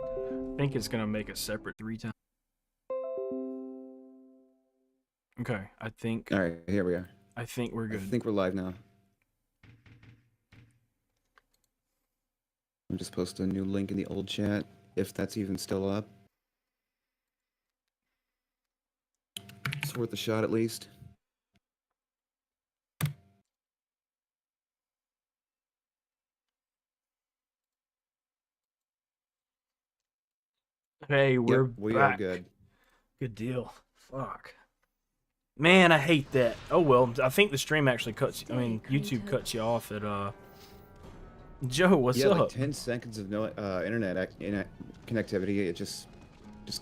I think it's gonna make a separate 3 times. Okay, I think. All right, here we are. I think we're I good. think we're live now. I'm just posting a new link in the old chat, if that's even still up. It's worth a shot at least. Hey, we're we back. are good. Good deal. Fuck. Man, I hate that. Oh well, I think the stream actually cuts. I mean, YouTube cuts you off at Joe, what's up? Like 10 seconds of no internet connectivity, it just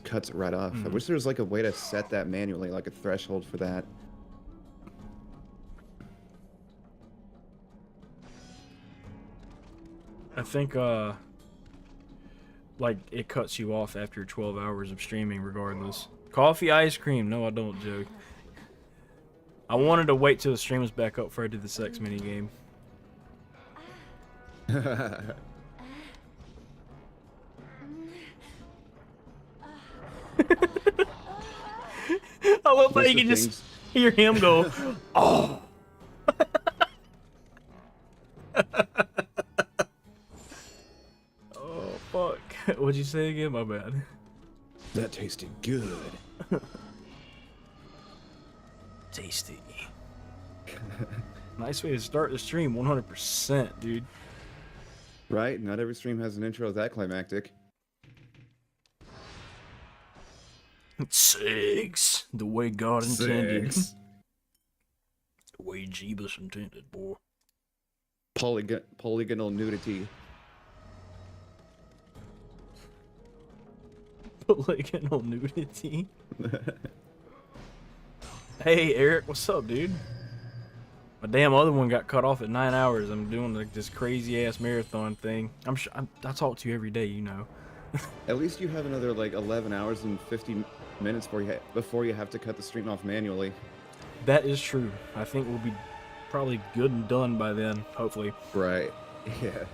cuts it right off. I wish there was like a way to set that manually, like a threshold for that. I think like it cuts you off after 12 hours of streaming regardless. Coffee, ice cream. No, I don't, Joe. I wanted to wait till the stream was back up before I did the sex mini game. I love how you can just hear him go, oh. Oh, fuck. What'd you say again? My bad. That tasted good. Tasty. Nice way to start the stream, 100%, dude. Right? Not every stream has an intro that climactic. 6. The way God intended. The way Jeebus intended, boy. Polygonal nudity. Polygonal nudity. Hey, Eric, what's up, dude? My damn other one got cut off at 9 hours. I'm doing like this crazy ass marathon thing. I talk to you every day, you know. At least you have another like 11 hours and 50 minutes before you have to cut the stream off manually. That is true. I think we'll be probably good and done by then, hopefully. Right. Yeah.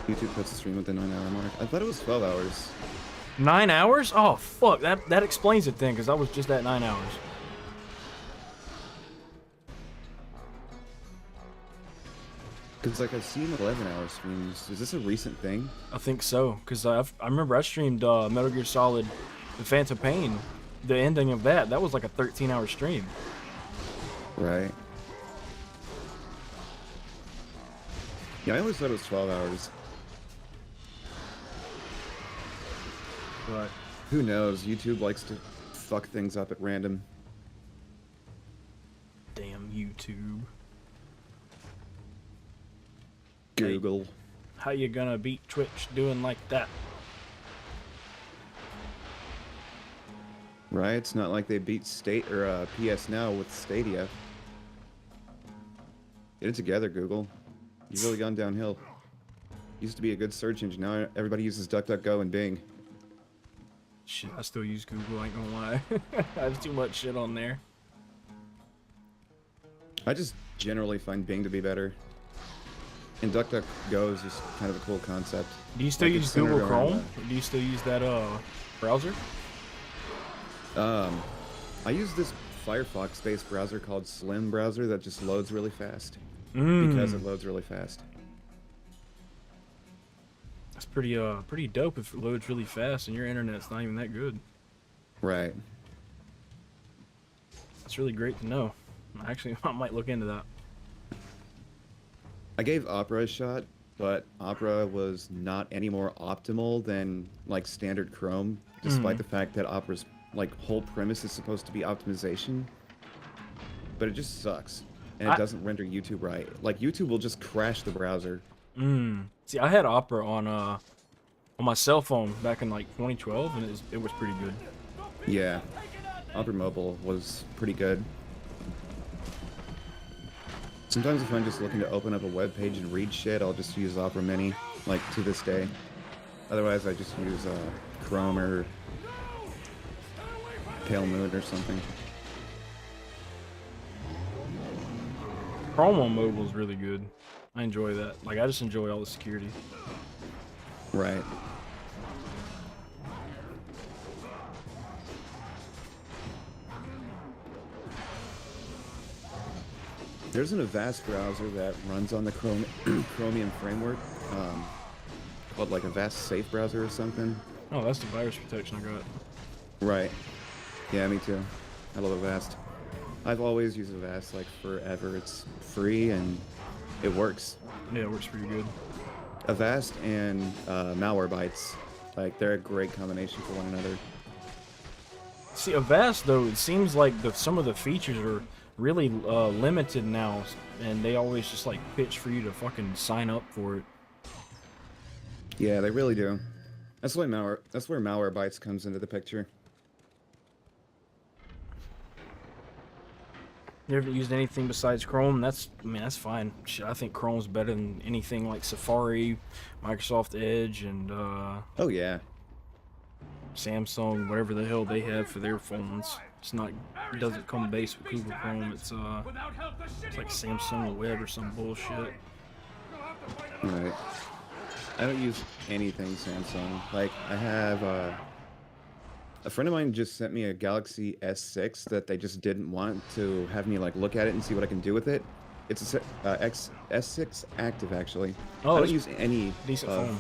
YouTube puts the stream at the 9-hour mark. I thought it was 12 hours. 9 hours? Oh, fuck. That explains it then, because I was just at 9 hours. Because, like, I've seen 11-hour streams. Is this a recent thing? I think so, because I remember I streamed Metal Gear Solid The Phantom Pain. The ending of that was like a 13-hour stream. Right. Yeah, I always thought it was 12 hours. But who knows? YouTube likes to fuck things up at random. Damn YouTube. Google. Hey, how you gonna beat Twitch doing like that? Right? It's not like they beat PS Now with Stadia. Get it together, Google. You've really gone downhill. Used to be a good search engine. Now everybody uses DuckDuckGo and Bing. Shit, I still use Google, I ain't gonna lie. I have too much shit on there. I just generally find Bing to be better. And DuckDuckGo is just kind of a cool concept. Do you still use Google Chrome? Or do you still use that browser? I use this Firefox-based browser called Slim Browser that just loads really fast. Mm. Because it loads really fast. That's pretty dope if it loads really fast and your internet's not even that good. Right. That's really great to know. Actually, I might look into that. I gave Opera a shot, but Opera was not any more optimal than like standard Chrome, despite the fact that Opera's like whole premise is supposed to be optimization. But it just sucks. And it doesn't render YouTube right. Like YouTube will just crash the browser. See, I had Opera on my cell phone back in like 2012, and it was pretty good. Yeah, Opera Mobile was pretty good. Sometimes if I'm just looking to open up a web page and read shit, I'll just use Opera Mini, like to this day. Otherwise, I just use Chrome or Pale Moon or something. Chrome on mobile is really good. I enjoy that. Like, I just enjoy all the security. Right. There's an Avast browser that runs on the Chromium framework, called like Avast Safe Browser or something. Oh, that's the virus protection I got. Right. Yeah, me too. I love Avast. I've always used Avast like forever. It's free and it works. Yeah, it works pretty good. Avast and Malwarebytes, like they're a great combination for one another. See, Avast though, it seems like some of the features are really limited now, and they always just like pitch for you to fucking sign up for it. Yeah, they really do. That's why That's where Malwarebytes comes into the picture. You ever used anything besides Chrome? I mean, that's fine. Shit, I think Chrome's better than anything like Safari, Microsoft Edge, and Oh yeah. Samsung, whatever the hell they have for their phones. It doesn't come base with Google Chrome. It's like Samsung Web or some bullshit. Right. I don't use anything Samsung. Like I have a friend of mine just sent me a Galaxy S6 that they just didn't want to have me like look at it and see what I can do with it. It's a S6 Active actually. Oh, I don't use any decent phone.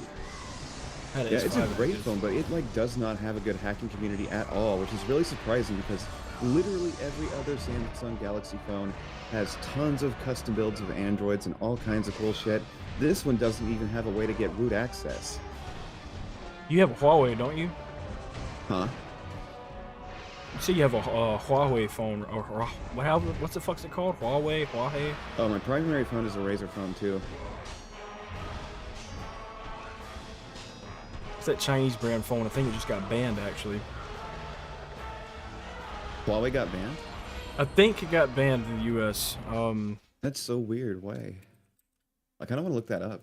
Had an Yeah, it's a S5 great active. phone, but it like does not have a good hacking community at all, which is really surprising because literally every other Samsung Galaxy phone has tons of custom builds of Androids and all kinds of cool shit. This one doesn't even have a way to get root access. You have a Huawei, don't you? Huh? You say you have a Huawei phone, or what's the fuck's it called? Huawei? Oh, my primary phone is a Razer phone too. It's that Chinese brand phone. I think it just got banned, actually. Huawei got banned? I think it got banned in the U.S. That's so weird. Why? I kind of want to look that up.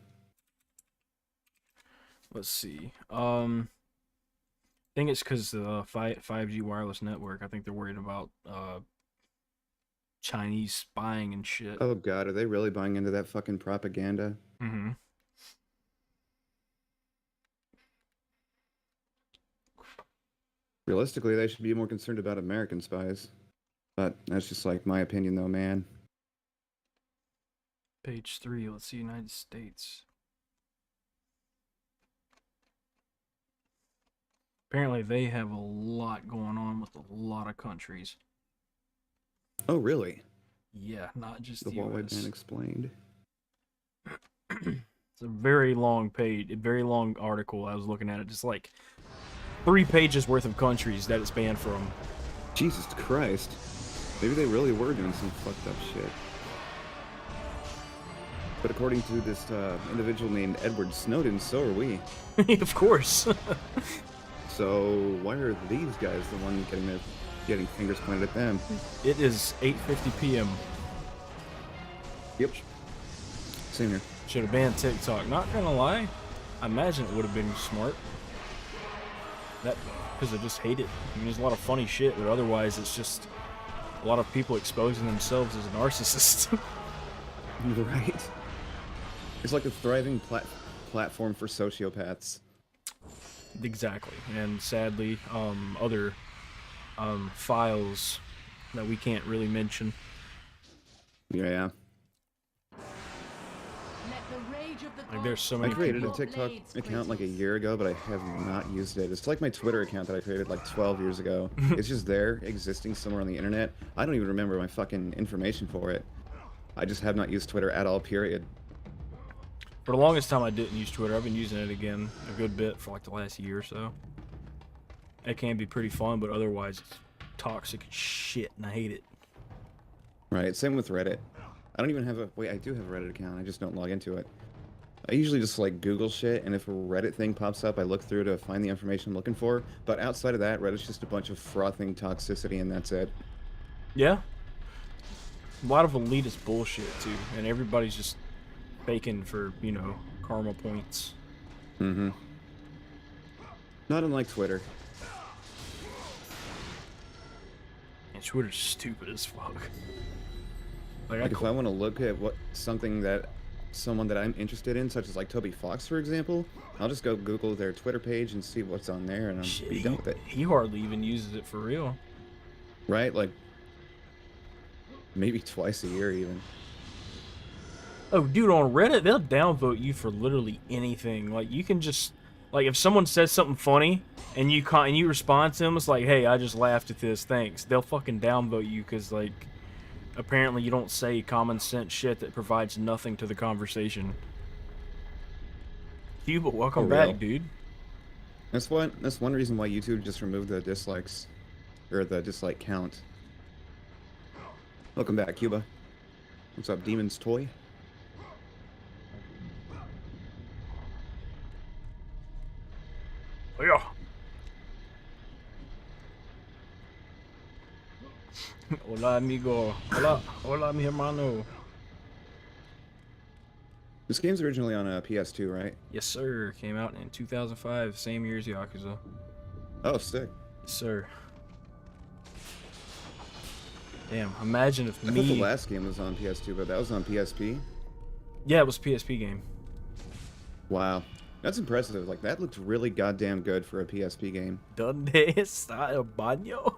Let's see. I think it's because the 5G wireless network. I think they're worried about Chinese spying and shit. Oh god, are they really buying into that fucking propaganda? Mm-hmm. Realistically, they should be more concerned about American spies. But that's just like my opinion though, man. Page 3. Let's see. United States. Apparently, they have a lot going on with a lot of countries. Oh, really? Yeah, not just The the Huawei US. ban explained. It's a very long page, a very long article. I was looking at it, just like 3 pages worth of countries that it's banned from. Jesus Christ. Maybe they really were doing some fucked up shit. But according to this individual named Edward Snowden, so are we. Of course. So why are these guys the ones getting fingers pointed at them? It is 8:50 p.m. Yep. Same here. Should have banned TikTok. Not gonna lie, I imagine it would have been smart. That because I just hate it. I mean, there's a lot of funny shit, but otherwise, it's just a lot of people exposing themselves as narcissists. Right. It's like a thriving platform for sociopaths. Exactly, and sadly, other files that we can't really mention. Yeah. Like, there's so I many created a people. TikTok account like a year ago, but I have not used it. It's like my Twitter account that I created like 12 years ago. It's just there, existing somewhere on the internet. I don't even remember my fucking information for it. I just have not used Twitter at all, period. For the longest time, I didn't use Twitter. I've been using it again a good bit for like the last year or so. It can be pretty fun, but otherwise, it's toxic as shit, and I hate it. Right, same with Reddit. I don't even have a... Wait, I do have a Reddit account. I just don't log into it. I usually just like Google shit, and if a Reddit thing pops up, I look through to find the information I'm looking for. But outside of that, Reddit's just a bunch of frothing toxicity, and that's it. Yeah. A lot of elitist bullshit, too. And everybody's just faking for, you know, karma points. Mm-hmm. Not unlike Twitter. And Twitter's stupid as fuck. Like if I want to look at someone that I'm interested in, such as like Toby Fox, for example, I'll just go Google their Twitter page and see what's on there, and I'll be done with it. He hardly even uses it for real. Right? Like maybe twice a year even. Oh, dude, on Reddit, they'll downvote you for literally anything. Like, you can just, like, if someone says something funny and you respond to them, it's like, hey, I just laughed at this, thanks. They'll fucking downvote you because, like, apparently you don't say common sense shit that provides nothing to the conversation. Cuba, welcome back, dude. That's one reason why YouTube just removed the dislikes, or the dislike count. Welcome back, Cuba. What's up, Demon's Toy? Yeah. Hola, amigo. Hola, mi hermano. This game's originally on a PS2, right? Yes, sir. Came out in 2005, same year as Yakuza. Oh, sick. Yes, sir. Damn, imagine if I thought the last game was on PS2, but that was on PSP? Yeah, it was a PSP game. Wow. That's impressive. Like, that looked really goddamn good for a PSP game. Donde está el baño?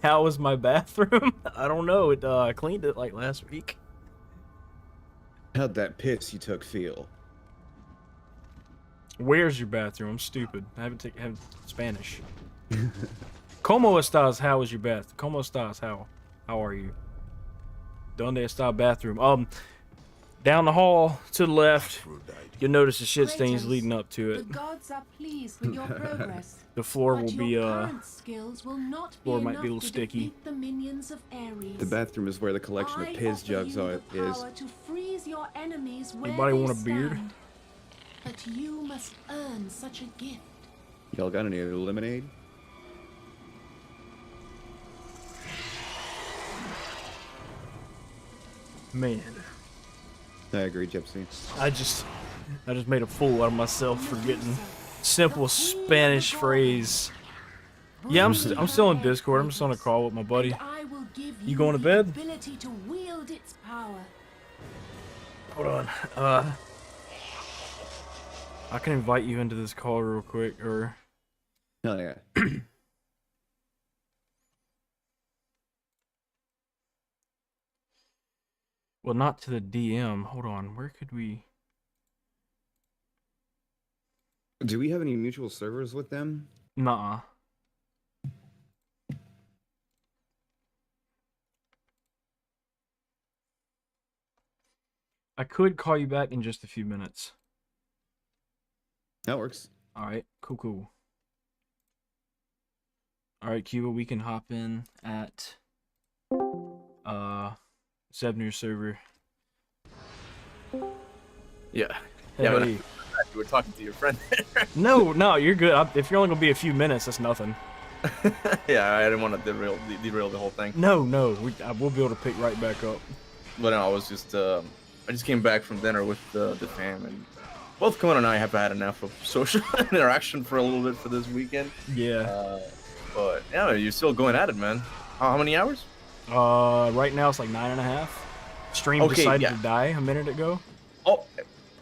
How was my bathroom? I don't know. I cleaned it like last week. How'd that piss you took feel? Where's your bathroom? I'm stupid. I haven't Spanish. ¿Cómo estás? How is your bath? ¿Cómo estás? How are you? Donde está bathroom? Down the hall to the left, you'll notice the shit stains leading up to it. The gods are pleased with your progress. The floor will but be your current skills will not floor be might be a little enough to sticky. defeat the minions of Ares. The bathroom is where the collection of piss jugs is. To freeze your enemies where Anybody they want a beard? stand. But you must earn such a gift. Y'all got any lemonade? Man, I agree, Gypsy. I just made a fool out of myself for getting simple Spanish phrase. Yeah, I'm still in Discord. I'm just on a call with my buddy. You going to bed? Ability to wield its power. Hold on. I can invite you into this call real quick, or Hell yeah. well, not to the DM. Hold on. Where could we? Do we have any mutual servers with them? Nuh-uh. I could call you back in just a few minutes. That works. All right, cool. All right, Cuba, we can hop in at Zebner's server. Yeah. Hey. Yeah, you were talking to your friend there. No, you're good. If you're only gonna be a few minutes, that's nothing. Yeah, I didn't want to derail the whole thing. No, we'll be able to pick right back up. But no, I was just I just came back from dinner with the fam, and both Cohen and I have had enough of social interaction for a little bit for this weekend. Yeah. But yeah, you're still going at it, man. How many hours? Right now it's like 9.5. Stream decided to die a minute ago. Oh,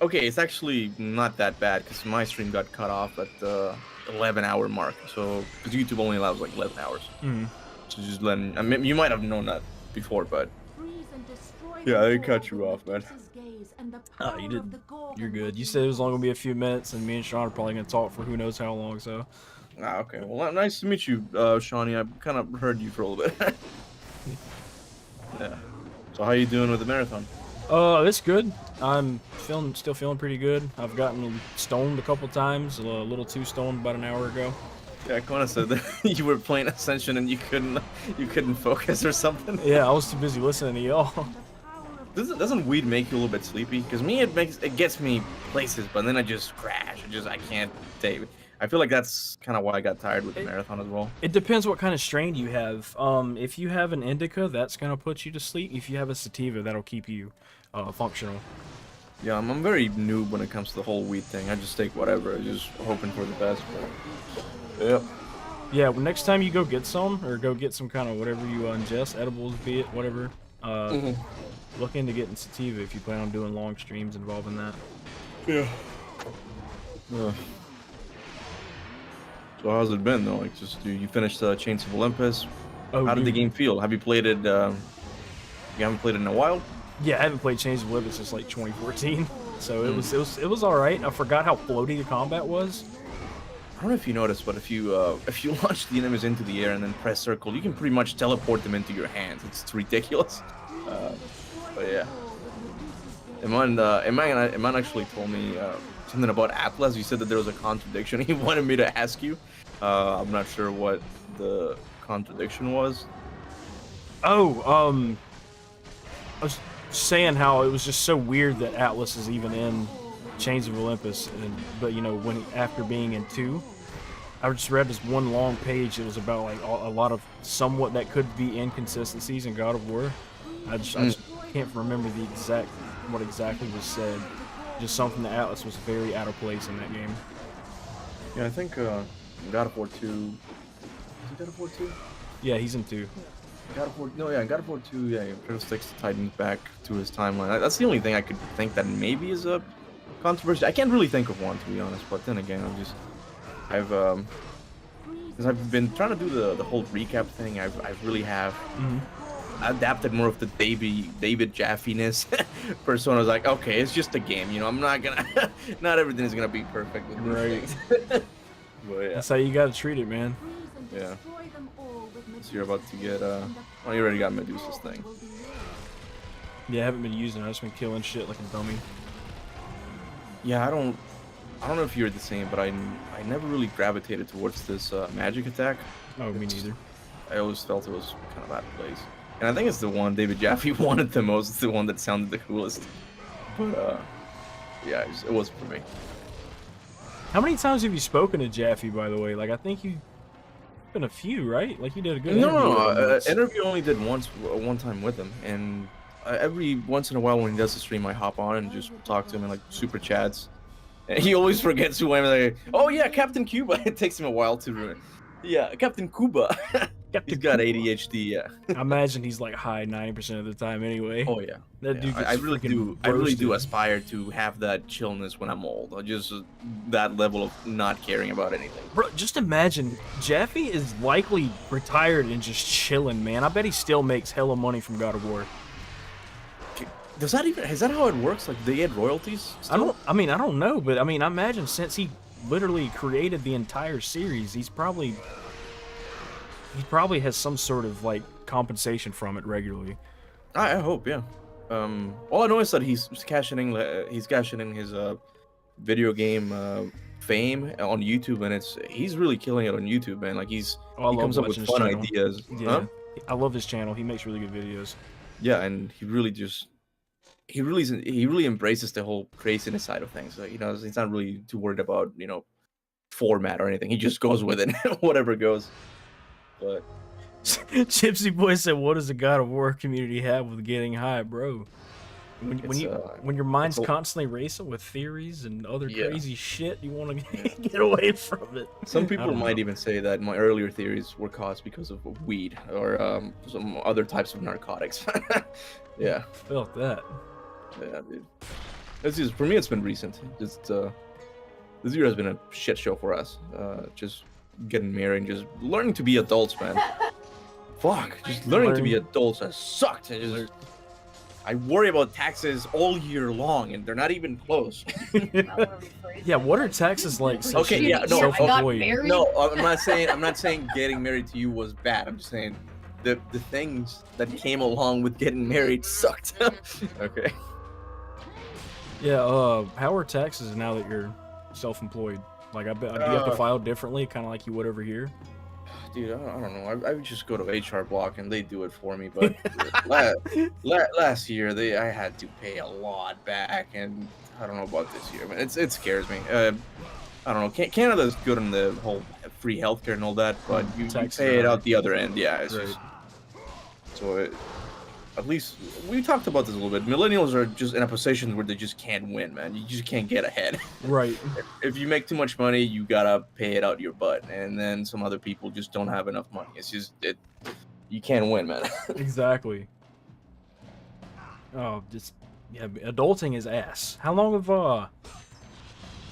okay. It's actually not that bad because my stream got cut off at the 11-hour mark. So, because YouTube only allows like 11 hours. So just letting. I mean, you might have known that before, but yeah, they cut you off, man. Oh, you didn't. You're good. You said it was only gonna be a few minutes, and me and Sean are probably gonna talk for who knows how long. So. Ah, okay. Well, nice to meet you, Shawnee. I've kind of heard you for a little bit. Yeah. So how you doing with the marathon? It's good. I'm still feeling pretty good. I've gotten stoned a couple times, a little too stoned about an hour ago. Yeah, Kona said that you were playing Ascension and you couldn't focus or something. Yeah, I was too busy listening to y'all. Doesn't weed make you a little bit sleepy? Because me, it gets me places, but then I just crash. I can't take it. I feel like that's kind of why I got tired with the marathon as well. It depends what kind of strain you have. If you have an indica, that's gonna put you to sleep. If you have a sativa, that'll keep you functional. Yeah, I'm very noob when it comes to the whole weed thing. I just take whatever, just hoping for the best. But, yeah. Yeah, well, next time you go get some, or go get some kind of whatever you ingest, edibles, be it, whatever, look into getting sativa if you plan on doing long streams involving that. Yeah. So how's it been though? Like, just you finished Chains of Olympus. Oh, How did the dude. game feel? Have you played it? You haven't played it in a while. Yeah, I haven't played Chains of Olympus since like 2014, so it was all right. I forgot how floaty the combat was. I don't know if you noticed, but if you launch the enemies into the air and then press circle, you can pretty much teleport them into your hands. It's ridiculous. But yeah. Iman actually told me something about Atlas. You said that there was a contradiction. He wanted me to ask you. I'm not sure what the contradiction was. Oh, I was saying how it was just so weird that Atlas is even in Chains of Olympus, but you know, after being in 2, I just read this one long page that was about like a lot of somewhat that could be inconsistencies in God of War. I just can't remember what exactly was said. Just something that Atlas was very out of place in that game. Yeah, I think God of War 2. Is it God of War 2? Yeah, he's in 2. God of War, no, yeah, God of War 2, yeah, Kratos takes the Titans back to his timeline. That's the only thing I could think that maybe is a controversy. I can't really think of one, to be honest, but then again, because I've been trying to do the whole recap thing, I really have adapted more of the David Jaffe-ness persona. I was like, okay, it's just a game, you know, I'm not gonna, not everything is gonna be perfect with these things. But yeah. That's how you gotta treat it, man. Yeah. So you're about to get, oh, you already got Medusa's thing. Yeah, I haven't been using it. I've just been killing shit like a dummy. Yeah, I don't know if you're the same, but I never really gravitated towards this magic attack. Oh, me neither. I always felt it was kind of out of place. And I think it's the one David Jaffe wanted the most. It's the one that sounded the coolest. But, yeah, it was for me. How many times have you spoken to Jaffe, by the way? Like, I think you've been a few, right? Like, you did a good No, interview only did one time with him. And every once in a while when he does a stream, I hop on and just talk to him in, like, super chats. And he always forgets who I am. Like, oh, yeah, Captain Cuba. It takes him a while to remember. Yeah, Captain Cuba. He's got ADHD, yeah. I imagine he's like high 90% of the time anyway. Oh yeah. That dude gets I really roasted. do aspire to have that chillness when I'm old. Or just that level of not caring about anything. Bro, just imagine, Jaffe is likely retired and just chilling, man. I bet he still makes hella money from God of War. Is that how it works? Like, they get royalties still? I don't know, but I mean, I imagine since he literally created the entire series, he probably has some sort of like compensation from it regularly. I hope, yeah. All I know is that he's cashing in his video game fame on YouTube, and he's really killing it on YouTube, man. Like, he comes up with fun ideas. Yeah, huh? I love his channel. He makes really good videos. Yeah, and he really embraces the whole craziness side of things. Like, you know, he's not really too worried about, you know, format or anything. He just goes with it, whatever goes. But Gypsy Boy said, "What does the God of War community have with getting high, bro? When your mind's constantly racing with theories and other crazy shit, you want to get away from it." Some people might even say that my earlier theories were caused because of weed or some other types of narcotics. Yeah, felt that. Yeah, dude. For me, it's been recent. Just this year has been a shit show for us. Just getting married and just learning to be adults, man. Fuck, just learning to be adults has sucked. I worry about taxes all year long, and they're not even close. Yeah, what are taxes like? Okay, yeah, no, self-employed. No, I'm not saying getting married to you was bad. I'm just saying the things that came along with getting married sucked. Okay. Yeah, how are taxes now that you're self-employed? Like, do you have to file differently, kind of like you would over here? Dude, I don't know. I would just go to HR Block and they do it for me. But last year, I had to pay a lot back, and I don't know about this year, man. It scares me. I don't know. Canada's good on the whole free healthcare and all that, but you pay it out the other end. Yeah, it's just so at least we talked about this a little bit. Millennials are just in a position where they just can't win, man. You just can't get ahead. Right. If you make too much money, you gotta pay it out your butt, and then some other people just don't have enough money. It's just you can't win, man. Exactly. Oh, just yeah, adulting is ass. How long have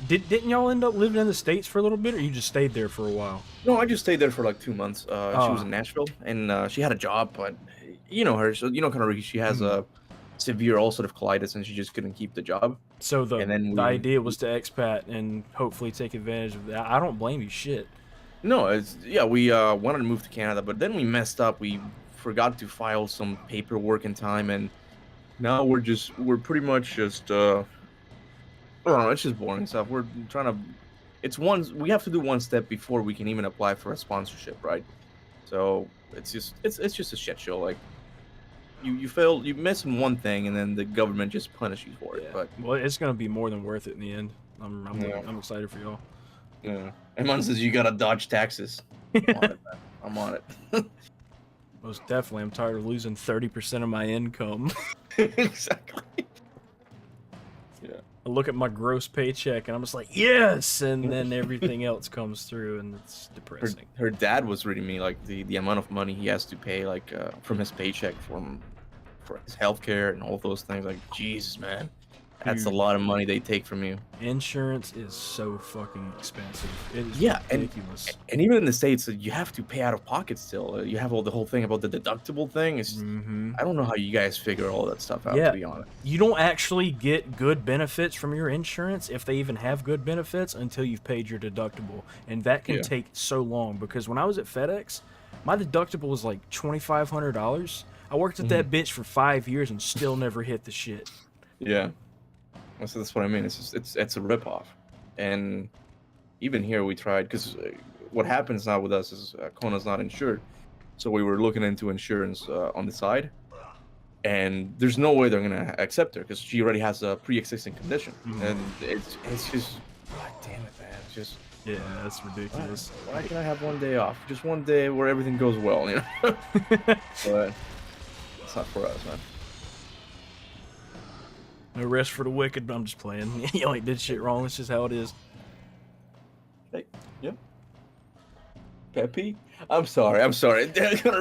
didn't y'all end up living in the States for a little bit, or you just stayed there for a while? No, I just stayed there for like 2 months. She was in Nashville, and she had a job, but you know her, so you know kind of she has a severe ulcerative colitis, and she just couldn't keep the job. So And then the idea was to expat and hopefully take advantage of that. I don't blame you, shit. No, we wanted to move to Canada, but then we messed up. We forgot to file some paperwork in time, and now we're pretty much just I don't know, it's just boring stuff. We're trying to we have to do one step before we can even apply for a sponsorship, right? So it's just a shit show. Like you miss one thing, and then the government just punishes you for it. Yeah. But Well, it's gonna be more than worth it in the end. I'm excited for y'all. yeah, and one says you gotta dodge taxes. I'm on it, man. I'm on it. Most definitely. I'm tired of losing 30% of my income. Exactly. Yeah. I look at my gross paycheck and I'm just like, yes, and then everything else comes through, and it's depressing. Her dad was reading me like the amount of money he has to pay like from his paycheck for his healthcare and all those things. Like, Jesus, man, that's a Dude. lot of money they take from you. Insurance is so fucking expensive. It is Yeah, ridiculous. And even in the States, you have to pay out of pocket still. You have the whole thing about the deductible thing. It's I don't know how you guys figure all that stuff out, Yeah. to be honest. You don't actually get good benefits from your insurance, if they even have good benefits, until you've paid your deductible. And that can Yeah. take so long, because when I was at FedEx, my deductible was like $2,500. I worked at that bitch for 5 years and still never hit the shit. Yeah. So that's what I mean. It's a ripoff. And even here we tried, because what happens now with us is Kona's not insured. So we were looking into insurance on the side. And there's no way they're going to accept her, because she already has a pre-existing condition. And it's just, God damn it, man. It's just, Yeah, that's ridiculous. why can I have one day off? Just one day where everything goes well, you know? But it's not for us, man. No rest for the wicked, but I'm just playing. You ain't did shit wrong. It's just how it is. Hey, yeah. Peppy? I'm sorry.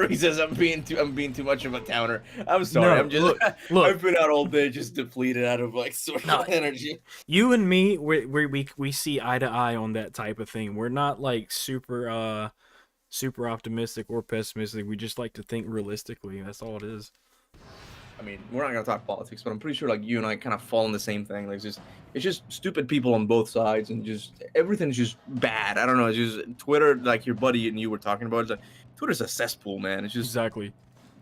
He says I'm being too much of a towner. I'm sorry. No, I'm just look. I've been out all day just depleted out of like social energy. You and me, we see eye to eye on that type of thing. We're not like super optimistic or pessimistic. We just like to think realistically. That's all it is. I mean, we're not gonna talk politics, but I'm pretty sure like you and I kind of fall in the same thing. Like it's just stupid people on both sides, and just everything's just bad. I don't know. It's just Twitter, like your buddy and you were talking about. It's like Twitter's a cesspool, man. It's just Exactly.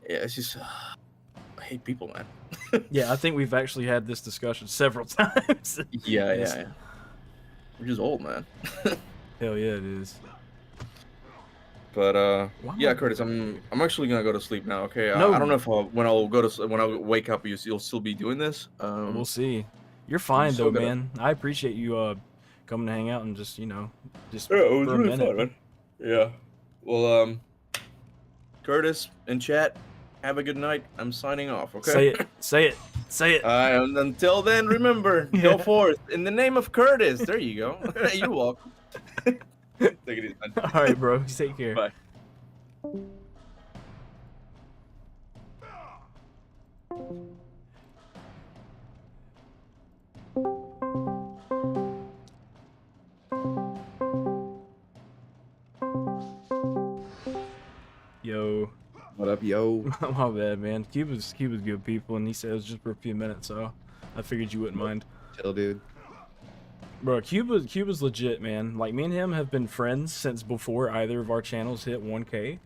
yeah. It's just I hate people, man. Yeah, I think we've actually had this discussion several times. Yeah. We're just old, man. Hell yeah, it is. But Wow. yeah, Curtis, I'm actually gonna go to sleep now. Okay, No. I don't know if when I wake up, you'll still be doing this. We'll see. You're fine so though, good. man. I appreciate you coming to hang out and just just Yeah, it was for a really minute. fun, man. Yeah. Well, Curtis and chat, have a good night. I'm signing off. Okay. Say it. And until then, remember, go forth in the name of Curtis. There you go. You're welcome. Take it easy, man. All right, bro. Take care. Bye. Yo. What up, yo? My bad, man. Cuba's good people, and he said it was just for a few minutes, so I figured you wouldn't mind. Chill, dude. Bro, Cuba's legit, man. Like, me and him have been friends since before either of our channels hit 1K.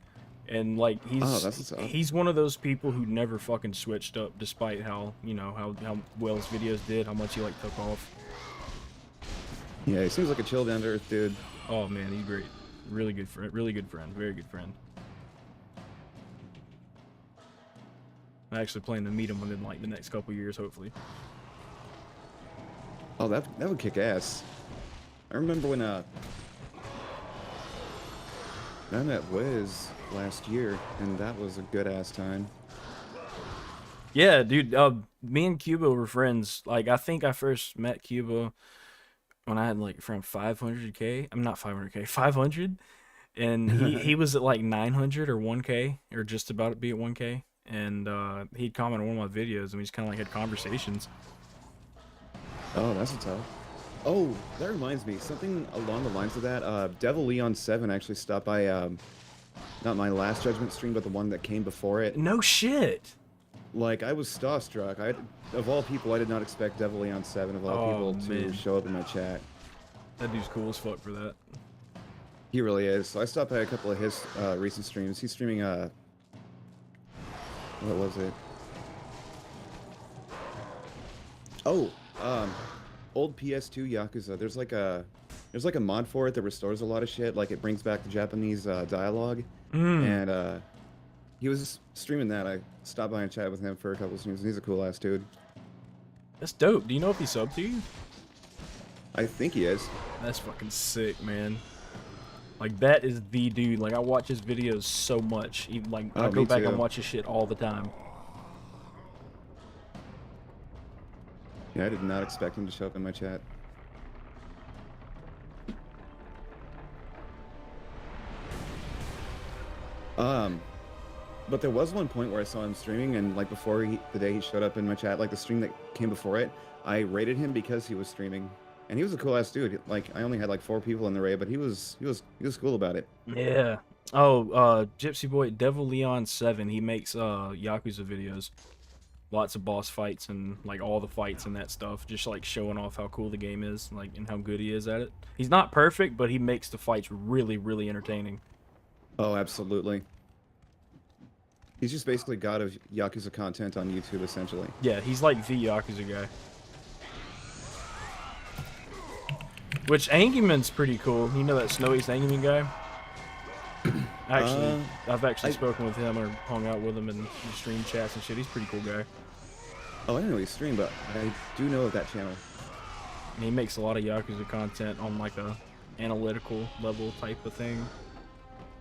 And, like, that's what's up. he's one of those people who never fucking switched up, despite how, how well his videos did, how much he, like, took off. Yeah, he seems like a chill down to earth dude. Oh, man, he's great. Really good friend. Really good friend. Very good friend. I actually plan to meet him within, like, the next couple years, hopefully. Oh, that would kick ass. I remember when I met Wiz last year, and that was a good ass time. Yeah, dude. Me and Cuba were friends. Like, I think I first met Cuba when I had like from 500k. I'm not 500k, 500, and he was at like 900 or 1k or just about to be at 1k. And he'd comment on one of my videos, and we just kind of like had conversations. Oh, that's a tough. Oh, that reminds me. Something along the lines of that. Devil Leon 7 actually stopped by, not my last Judgment stream, but the one that came before it. No shit. Like, I was starstruck. Of all people, I did not expect Devil Leon 7 of all people to show up in my chat. That dude's cool as fuck for that. He really is. So I stopped by a couple of his recent streams. He's streaming, what was it? Oh, old PS2 Yakuza. There's like a mod for it that restores a lot of shit. Like, it brings back the Japanese dialogue. And he was streaming that. I stopped by and chatted with him for a couple of streams. And he's a cool ass dude. That's dope. Do you know if he subbed to you? I think he is. That's fucking sick, man. Like, that is the dude. Like, I watch his videos so much. Even like, I go back and watch his shit all the time. Yeah, I did not expect him to show up in my chat. But there was one point where I saw him streaming, and like before the day he showed up in my chat, like the stream that came before it, I rated him because he was streaming, and he was a cool ass dude. Like, I only had like 4 people in the raid, but he was cool about it. Yeah. Oh, Gypsy Boy, Devil Leon 7. He makes Yakuza videos. Lots of boss fights and like all the fights and that stuff, just like showing off how cool the game is, like, and how good he is at it. He's not perfect, but he makes the fights really, really entertaining. Oh, absolutely. He's just basically god of Yakuza content on YouTube, essentially. Yeah, he's like the Yakuza guy. Which Angiman's pretty cool. You know that Snowy's Angiman guy? Actually, I've actually spoken with him or hung out with him in stream chats and shit. He's a pretty cool guy. Oh, I didn't know he streamed, but I do know of that channel. And he makes a lot of Yakuza content on like a analytical level type of thing.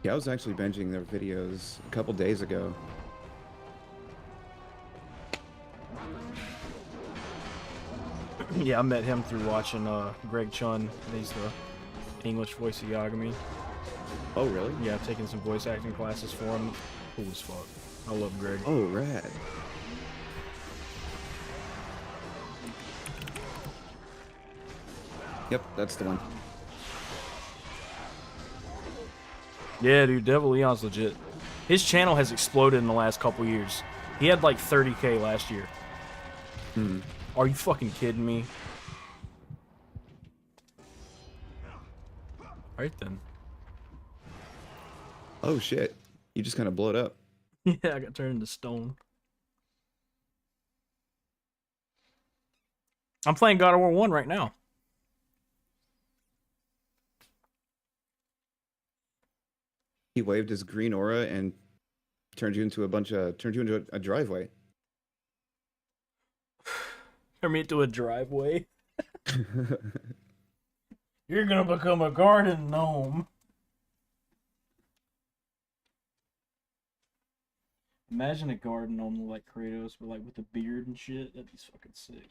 Yeah, I was actually binging their videos a couple days ago. Yeah, I met him through watching Greg Chun. He's the English voice of Yagami. Oh, really? Yeah, I've taken some voice acting classes for him. Cool as fuck. I love Greg. Oh, rad. Yep, that's the one. Yeah, dude, Devil Leon's legit. His channel has exploded in the last couple years. He had like 30k last year. Are you fucking kidding me? Right then. Oh, shit. You just kind of blew it up. Yeah, I got turned into stone. I'm playing God of War 1 right now. He waved his green aura and turned you into a driveway. Turn me into a driveway. You're gonna become a garden gnome. Imagine a garden gnome like Kratos, but like with a beard and shit. That'd be fucking sick.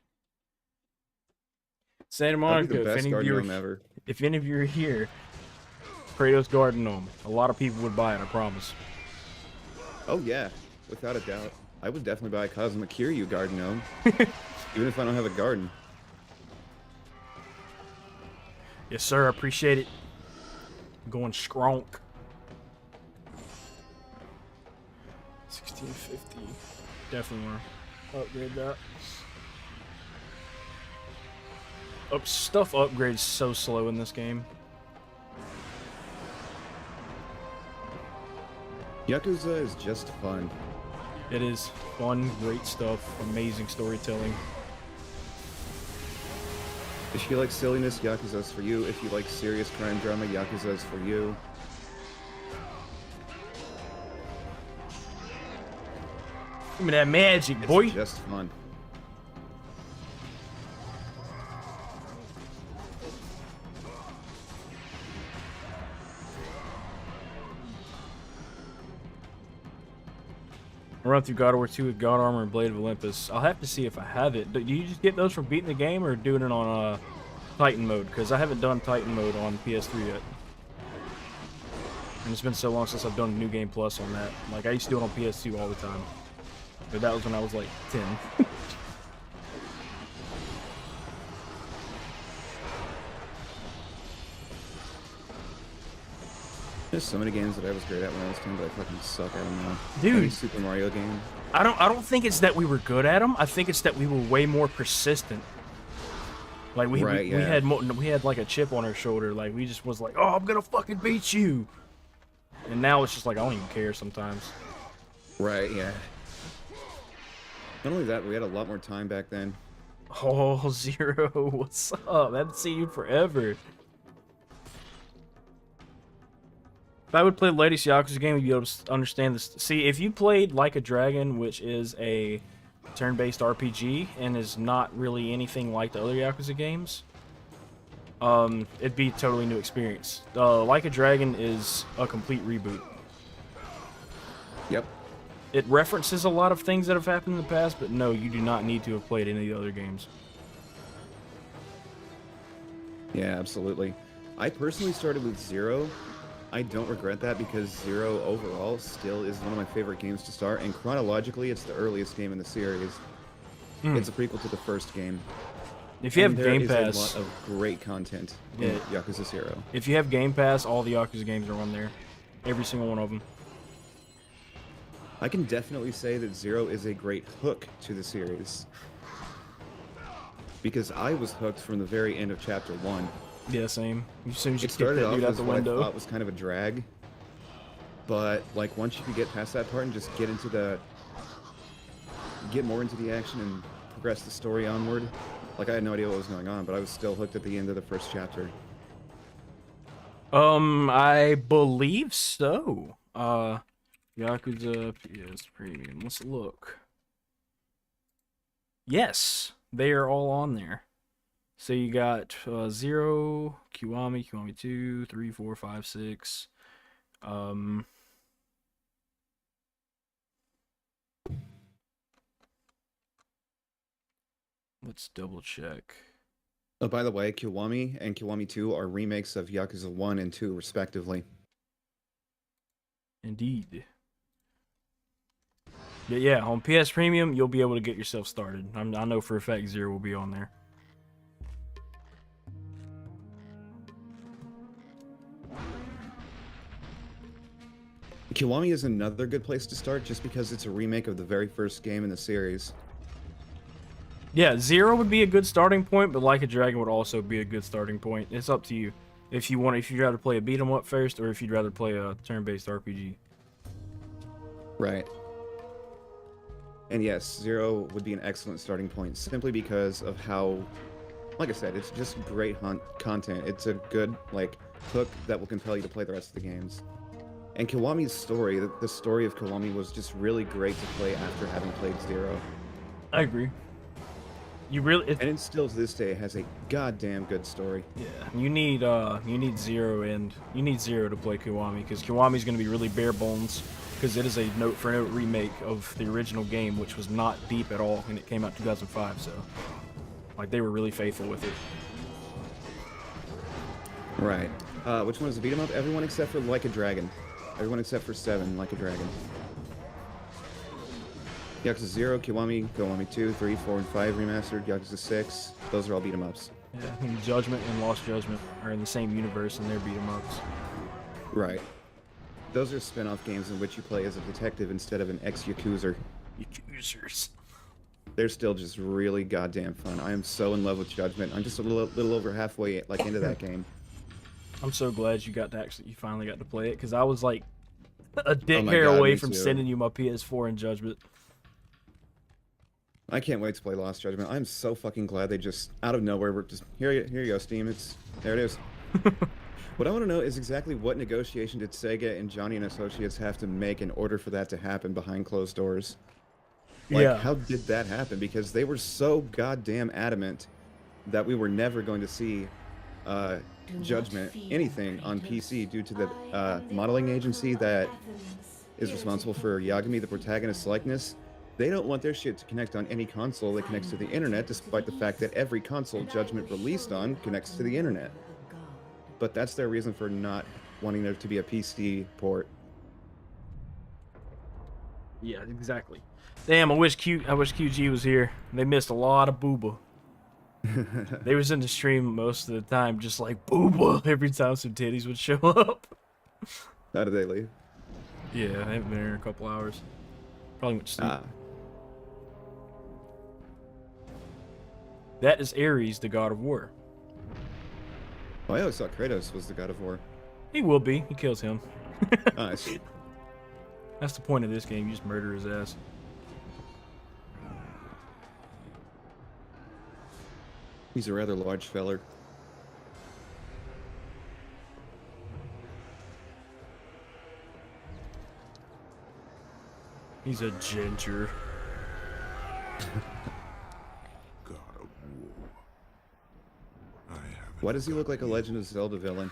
Santa Monica, if any of you are here, Kratos garden gnome. A lot of people would buy it, I promise. Oh yeah, without a doubt. I would definitely buy a Kazuma Kiryu garden gnome. Even if I don't have a garden. Yes, sir. I appreciate it. I'm going skronk. 1650. Definitely want to upgrade that. Stuff upgrades so slow in this game. Yakuza is just fun. It is fun, great stuff, amazing storytelling. If you like silliness, Yakuza's for you. If you like serious crime drama, Yakuza's for you. Give me that magic, It's boy. just fun. I run through God of War 2 with God Armor and Blade of Olympus. I'll have to see if I have it. Do you just get those from beating the game or doing it on Titan mode? Because I haven't done Titan mode on PS3 yet. And it's been so long since I've done New Game Plus on that. Like, I used to do it on PS2 all the time. But that was when I was like 10. There's so many games that I was great at when I was 10, but I fucking suck at them now. Dude. Any Super Mario game. I don't think it's that we were good at them. I think it's that we were way more persistent. Like we had like a chip on our shoulder. Like we just was like, oh, I'm gonna fucking beat you. And now it's just like I don't even care sometimes. Right, yeah. Not only that, we had a lot more time back then. Oh, Zero, what's up? I haven't seen you forever. If I would play the latest Yakuza game, you'd be able to understand this. See, if you played Like a Dragon, which is a turn-based RPG and is not really anything like the other Yakuza games, it'd be a totally new experience. Like a Dragon is a complete reboot. Yep. It references a lot of things that have happened in the past, but no, you do not need to have played any of the other games. Yeah, absolutely. I personally started with Zero. I don't regret that because Zero overall still is one of my favorite games to start, and chronologically, it's the earliest game in the series. It's a prequel to the first game. If you have there Game is Pass, a lot of great content in Yakuza 0. if you have Game Pass, all the Yakuza games are on there. Every single one of them. I can definitely say that Zero is a great hook to the series. Because I was hooked from the very end of Chapter 1. Yeah, same. As soon as you It kick started that off dude out as the what I window. thought was kind of a drag. But, like, once you could get past that part and just get more into the action and progress the story onward, like, I had no idea what was going on, but I was still hooked at the end of the first chapter. I believe so. Yakuza PS Premium. Let's look. Yes, they are all on there. So you got 0, Kiwami, Kiwami 2, 3, 4, 5, 6. Let's double check. Oh, by the way, Kiwami and Kiwami 2 are remakes of Yakuza 1 and 2, respectively. Indeed. Yeah, on PS Premium, you'll be able to get yourself started. I know for a fact 0 will be on there. Kiwami is another good place to start just because it's a remake of the very first game in the series. Yeah, 0 would be a good starting point, but Like a Dragon would also be a good starting point. It's up to you. If you'd rather play a beat 'em up first, or if you'd rather play a turn-based RPG. Right. And yes, 0 would be an excellent starting point simply because of how, like I said, it's just great content. It's a good, like, hook that will compel you to play the rest of the games. And Kiwami's story, the story of Kiwami was just really great to play after having played 0. I agree. And it still to this day has a goddamn good story. Yeah, you need 0 and you need 0 to play Kiwami, because Kiwami's going to be really bare bones, because it is a note-for-note remake of the original game, which was not deep at all, and it came out 2005. So, like, they were really faithful with it. Right. Which one is the beat 'em up? Everyone except for Like a Dragon. Everyone except for 7, Like a Dragon. Yakuza 0, Kiwami, Kiwami 2, 3, 4, and 5 remastered, Yakuza 6. Those are all beat 'em ups. Yeah, and Judgment and Lost Judgment are in the same universe, and they're beat 'em ups. Right. Those are spin-off games in which you play as a detective instead of an ex-Yakuzer. Yakuzers. They're still just really goddamn fun. I am so in love with Judgment. I'm just a little over halfway into that game. I'm so glad you finally got to play it, because I was like a dick my hair God, away me from too. sending you my PS4 in Judgment. I can't wait to play Lost Judgment. I'm so fucking glad they just, out of nowhere, were just, here you go, Steam. There it is. What I want to know is exactly what negotiation did Sega and Johnny and Associates have to make in order for that to happen behind closed doors? Like, Yeah. how did that happen? Because they were so goddamn adamant that we were never going to see Judgment, anything on PC due to the modeling agency that is responsible for Yagami, the protagonist's likeness. They don't want their shit to connect on any console that connects to the internet, despite the fact that every console Judgment released on connects to the internet. But that's their reason for not wanting there to be a PC port. Yeah, exactly. Damn, I wish QG was here. They missed a lot of booba. They was in the stream most of the time, just like booba every time some titties would show up. How did they leave? Yeah, I haven't been here in a couple hours. Probably went to sleep. That is Ares, the god of war. Oh, I always thought Kratos was the god of war. He will be. He kills him. Nice. That's the point of this game. You just murder his ass. He's a rather large feller. He's a ginger. God of war. I have Why does he look like a Legend of Zelda villain?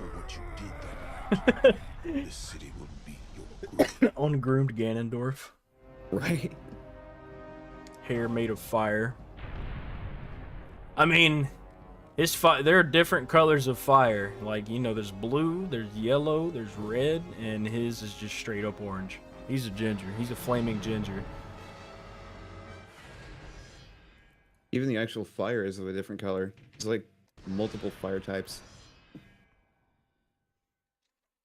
for what you did that night. This city will be your grave. Ungroomed Ganondorf. Right? Hair made of fire. I mean, there are different colors of fire. Like, you know, there's blue, there's yellow, there's red, and his is just straight up orange. He's a ginger. He's a flaming ginger. Even the actual fire is of a different color. It's like multiple fire types.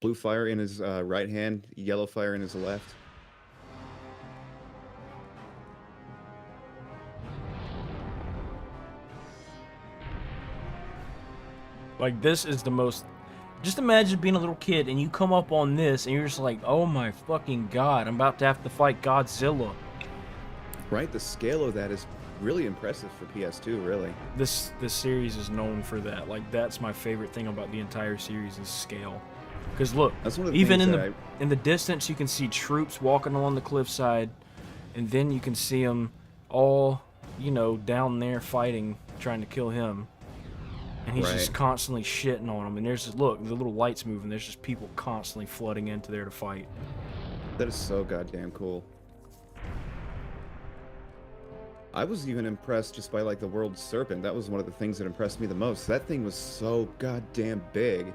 Blue fire in his right hand, yellow fire in his left. Like, this is the most... Just imagine being a little kid and you come up on this and you're just like, oh my fucking god, I'm about to have to fight Godzilla. Right? The scale of that is really impressive for PS2, really. This series is known for that. Like, that's my favorite thing about the entire series is scale. Because look, That's one of the even things in that in the distance you can see troops walking along the cliffside, and then you can see them all, you know, down there fighting, trying to kill him. And he's just Right. constantly shitting on them. And there's just, look, the little lights moving. There's just people constantly flooding into there to fight. That is so goddamn cool. I was even impressed just by like the world serpent. That was one of the things that impressed me the most. That thing was so goddamn big.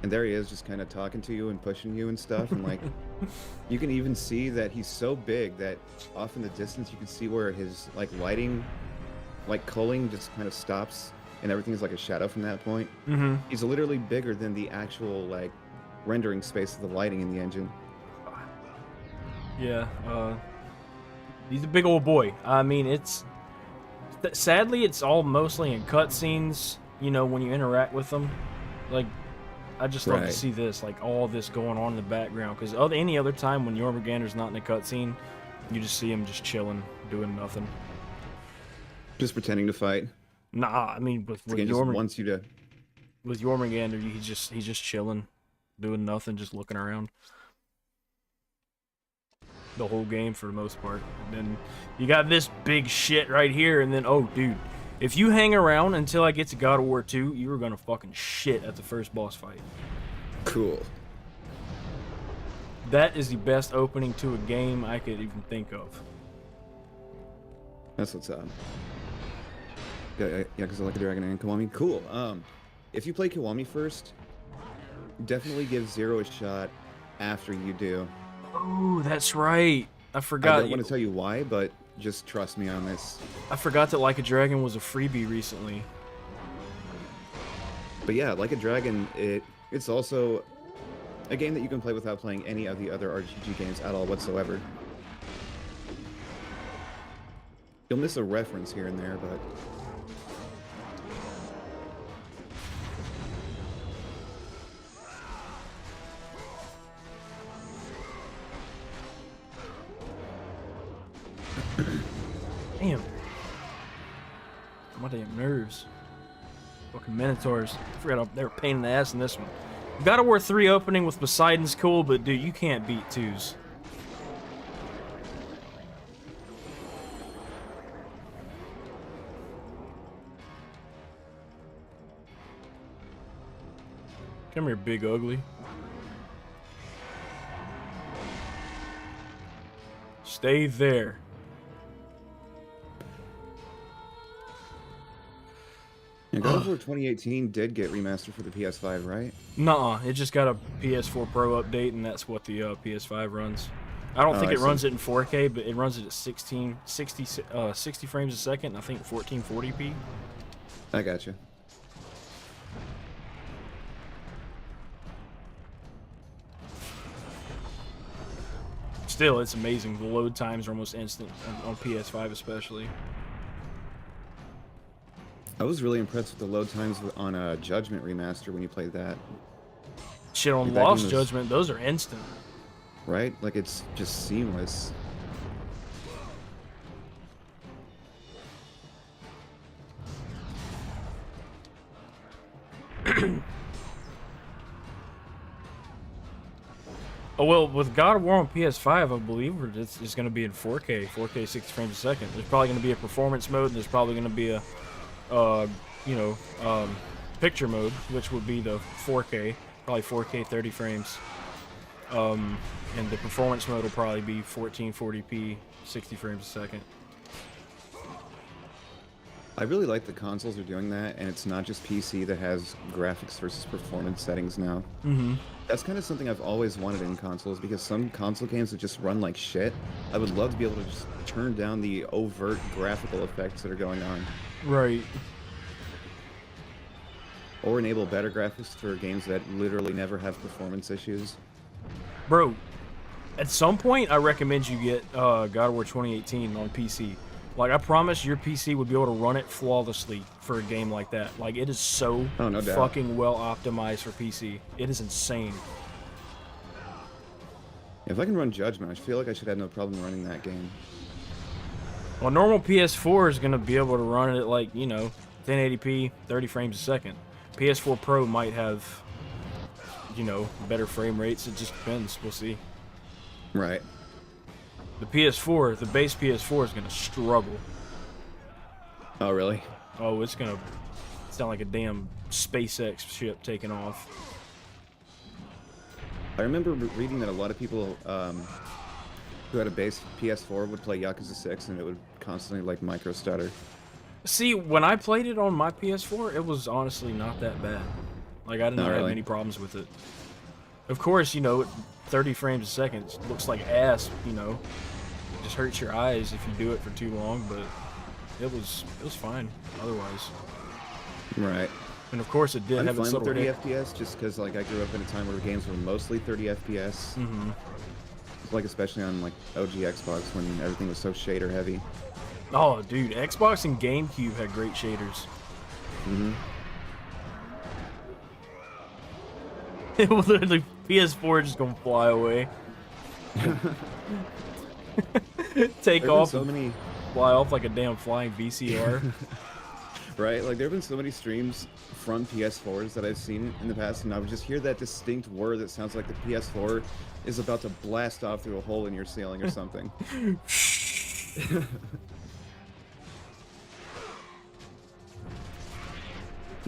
And there he is, just kind of talking to you and pushing you and stuff. And like, you can even see that he's so big that off in the distance you can see where his like lighting, like culling, just kind of stops, and everything is like a shadow from that point. Mm-hmm. He's literally bigger than the actual like rendering space of the lighting in the engine. Yeah, he's a big old boy. I mean, sadly, it's all mostly in cutscenes, you know, when you interact with them. Like, I just love to Right. see this, like, all this going on in the background. Because any other time when Jormungandr's not in a cutscene, you just see him just chilling, doing nothing. Just pretending to fight. Nah, I mean, with The game just wants you to. with Jormungandr, he's just chilling, doing nothing, just looking around. The whole game for the most part. And then you got this big shit right here, and then, oh, dude, if you hang around until I get to God of War 2, you are gonna fucking shit at the first boss fight. Cool. That is the best opening to a game I could even think of. That's what's up. Yeah, because I like a dragon and Kiwami. Cool. If you play Kiwami first, definitely give Zero a shot after you do. Oh, that's right. I I forgot. don't want to tell you why, but just trust me on this. I forgot that Like a Dragon was a freebie recently. But yeah, like a dragon, it's also a game that you can play without playing any of the other RPG games at all whatsoever. You'll miss a reference here and there, but Damn. My damn nerves. Fucking Minotaurs. I forgot they were a pain in the ass in this one. God of War 3 opening with Poseidon's cool, but dude, you can't beat 2's. Come here, big ugly. Stay there. And God of War 2018 did get remastered for the PS5, right? Nuh-uh. It just got a PS4 Pro update, and that's what the PS5 runs. I don't think I it runs see. it in 4K, but it runs it at 60 frames a second, and I think 1440p. I gotcha. Still, it's amazing. The load times are almost instant on PS5 especially. I was really impressed with the load times on Judgment Remaster when you played that, Shit, on Like, that game Lost was- Judgment, those are instant. right? Like, it's just seamless. Oh, well, with God of War on PS5, I believe it's going to be in 4K, 60 frames a second. There's probably going to be a performance mode, and there's probably going to be a, picture mode, which would be the 4K, probably 4K 30 frames. And the performance mode will probably be 1440p, 60 frames a second. I really like the consoles are doing that, and it's not just PC that has graphics versus performance settings now. Mm-hmm. That's kind of something I've always wanted in consoles, because some console games that just run like shit, I would love to be able to just turn down the overt graphical effects that are going on. Right. Or enable better graphics for games that literally never have performance issues. Bro, at some point, I recommend you get God of War 2018 on PC. Like, I promise your PC would be able to run it flawlessly for a game like that. Like, it is so Oh, no doubt. fucking well optimized for PC. It is insane. If I can run Judgment, I feel like I should have no problem running that game. Well, normal PS4 is going to be able to run it at, like, 1080p, 30 frames a second. PS4 Pro might have, better frame rates. It just depends. We'll see. Right. The PS4, the base PS4 is going to struggle. Oh, really? Oh, it's going to sound like a damn SpaceX ship taking off. I remember reading that a lot of people who had a base PS4 would play Yakuza 6 and it would constantly, like, micro stutter. See, when I played it on my PS4, it was honestly not that bad. Like, I didn't Not have really. any problems with it. Of course, 30 frames a second looks like ass, It just hurts your eyes if you do it for too long, but it was fine otherwise. Right. And of course, it did I'm have its fine with little 30 FPS just because, like, I grew up in a time where games were mostly 30 FPS. Mm-hmm. Like, especially on, like, OG Xbox when everything was so shader heavy. Oh, dude, Xbox and GameCube had great shaders. Mm-hmm. The PS4 is just gonna fly away. Take There have off been so and many, fly off like a damn flying VCR. right? Like, there have been so many streams from PS4s that I've seen in the past, and I would just hear that distinct whir that sounds like the PS4 is about to blast off through a hole in your ceiling or something.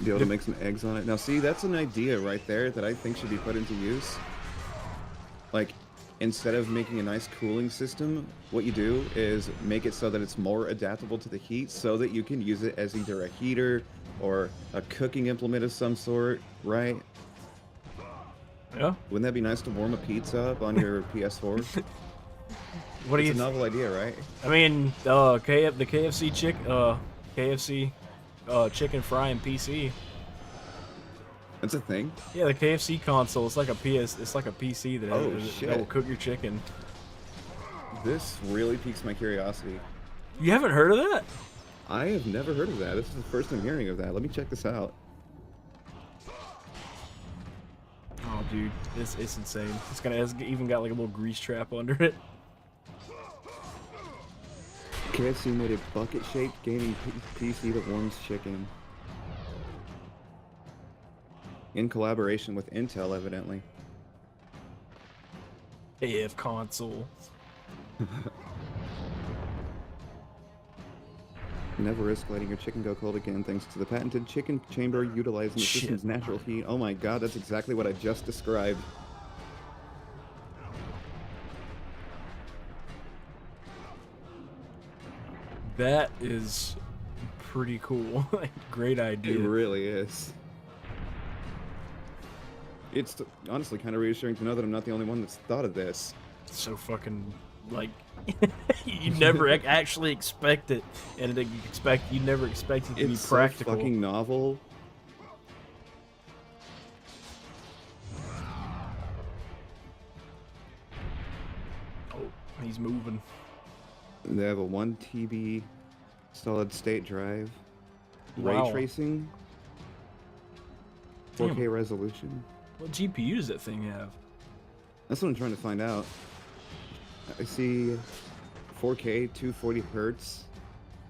Be able to make some eggs on it. Now, see, that's an idea right there that I think should be put into use. Like, instead of making a nice cooling system, what you do is make it so that it's more adaptable to the heat so that you can use it as either a heater or a cooking implement of some sort, right? Yeah. Wouldn't that be nice to warm a pizza up on your PS4? What do It's you? a novel idea, right? I mean, the KFC chicken frying PC. That's a thing. Yeah, the KFC console. It's like a PC that, Oh, that shit. will cook your chicken. This really piques my curiosity. You haven't heard of that? I have never heard of that. This is the first I'm hearing of that. Let me check this out. Oh, dude, it's insane. It's even got like a little grease trap under it. KFC made a bucket-shaped gaming PC that warms chicken. In collaboration with Intel, evidently. AF console. Never risk letting your chicken go cold again thanks to the patented chicken chamber utilizing the Shit. system's natural heat. Oh my god, that's exactly what I just described. That is pretty cool. Great It idea. really is. It's honestly kind of reassuring to know that I'm not the only one that's thought of this. So fucking like you never actually expect it, and you never expect it to It's be practical. so fucking novel. Oh, he's moving. They have a 1 TB solid state drive, Wow. ray tracing, 4K Damn. resolution. What GPU does that thing have? That's what I'm trying to find out. I see 4K 240 hertz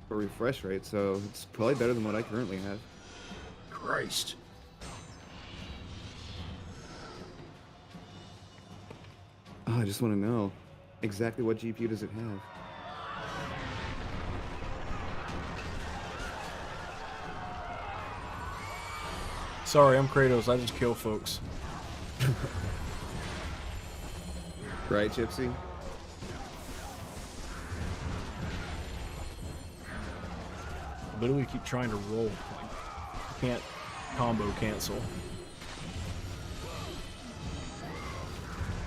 for refresh rate, so it's probably better than what I currently have. Christ. Oh, I just want to know exactly what GPU does it have. Sorry, I'm Kratos. I just kill folks. Right, Gypsy? Literally keep trying to roll. Like, you can't combo cancel.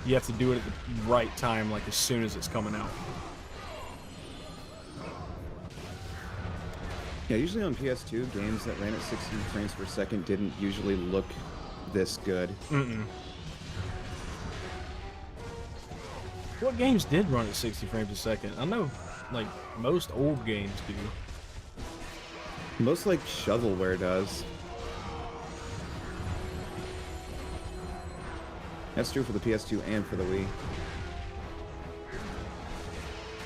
You have to do it at the right time, like as soon as it's coming out. Yeah, usually on PS2, games that ran at 60 frames per second didn't usually look this good. What games did run at 60 frames a second? I know, like, most old games do. Most like shovelware does. That's true for the PS2 and for the Wii.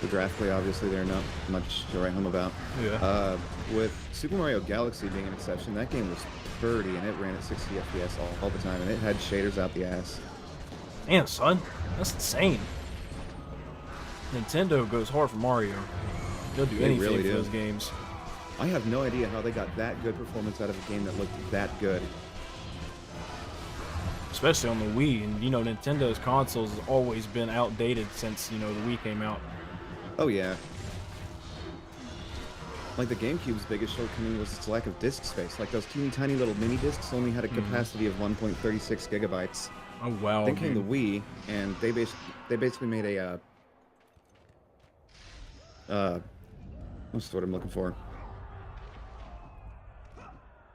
The graphically, obviously, they're not much to write home about. Yeah. With Super Mario Galaxy being an exception, that game was pretty and it ran at 60 FPS all the time, and it had shaders out the ass. Damn, son. That's insane. Nintendo goes hard for Mario. They'll do They anything really for do. those games. I have no idea how they got that good performance out of a game that looked that good. Especially on the Wii. And, you know, Nintendo's consoles has always been outdated since, you know, the Wii came out. Oh yeah. Like the GameCube's biggest shortcoming was its lack of disk space. Like those teeny tiny little mini discs only had a capacity of 1.36 gigabytes. Oh, wow. Then came the dude. Wii, and they basically made a what's the word I'm looking for?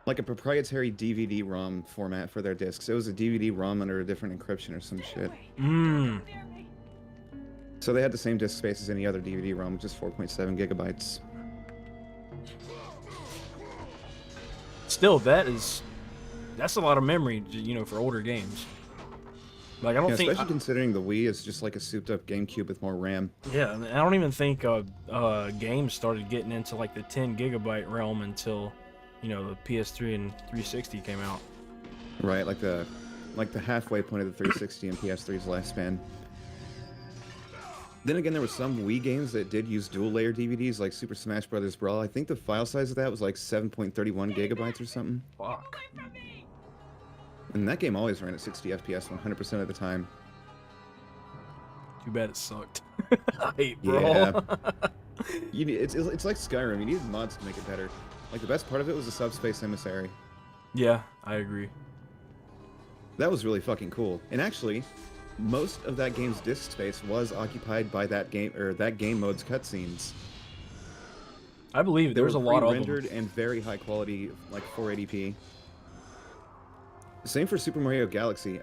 Like a proprietary DVD-ROM format for their discs. It was a DVD-ROM under a different encryption or some shit. So they had the same disk space as any other DVD-ROM, which is 4.7 gigabytes. Still, that's a lot of memory, you know, for older games. Like, I don't Yeah, think... especially considering the Wii is just like a souped-up GameCube with more RAM. Yeah, I don't even think games started getting into, like, the 10 gigabyte realm until, you know, the PS3 and 360 came out. Right, like the halfway point of the 360 and PS3's lifespan. Then again, there were some Wii games that did use dual-layer DVDs, like Super Smash Bros. Brawl. I think the file size of that was like 7.31 gigabytes or something. Fuck. And that game always ran at 60 FPS 100% of the time. Too bad it sucked. I hate Brawl. Yeah. It's like Skyrim. You needed mods to make it better. Like, the best part of it was the Subspace Emissary. Yeah, I agree. That was really fucking cool. And actually, most of that game's disk space was occupied by that game mode's cutscenes. I believe it. There was a lot of them. rendered and very high quality, like 480p. Same for Super Mario Galaxy.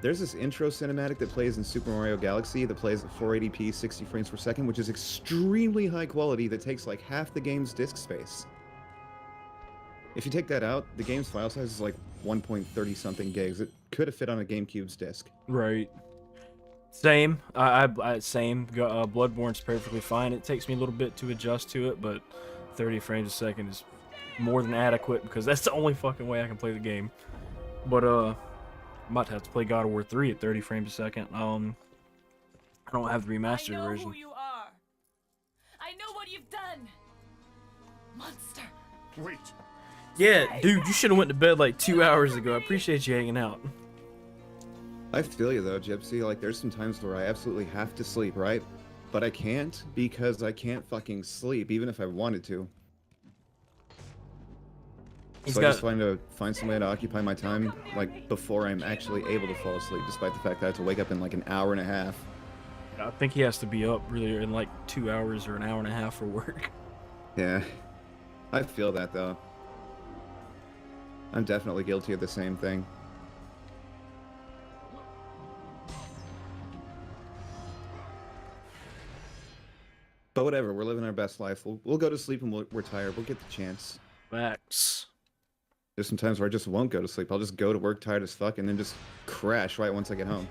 There's this intro cinematic that plays in Super Mario Galaxy that plays at 480p, 60 frames per second, which is extremely high quality that takes like half the game's disk space. If you take that out, the game's file size is like 1.30 something gigs. It could have fit on a GameCube's disc. Right. Same. Same. Bloodborne's perfectly fine. It takes me a little bit to adjust to it, but 30 frames a second is more than adequate because that's the only fucking way I can play the game. But I might have to play God of War 3 at 30 frames a second. I don't have the remastered I know version. who you are. I know what you've done. Monster. Wait. Yeah, dude, you should have went to bed like 2 hours ago. I appreciate you hanging out. I feel you though, Gypsy. Like, there's some times where I absolutely have to sleep, right? but I can't because I can't fucking sleep, even if I wanted to. So I just find some way to occupy my time, like, before I'm actually able to fall asleep, despite the fact that I have to wake up in, like, an hour and a half. I think he has to be up really in like 2 hours or an hour and a half for work. Yeah. I feel that, though. I'm definitely guilty of the same thing. But whatever, we're living our best life. We'll go to sleep when we're tired. We'll get the chance. Facts. There's some times where I just won't go to sleep. I'll just go to work tired as fuck and then just crash right once I get home.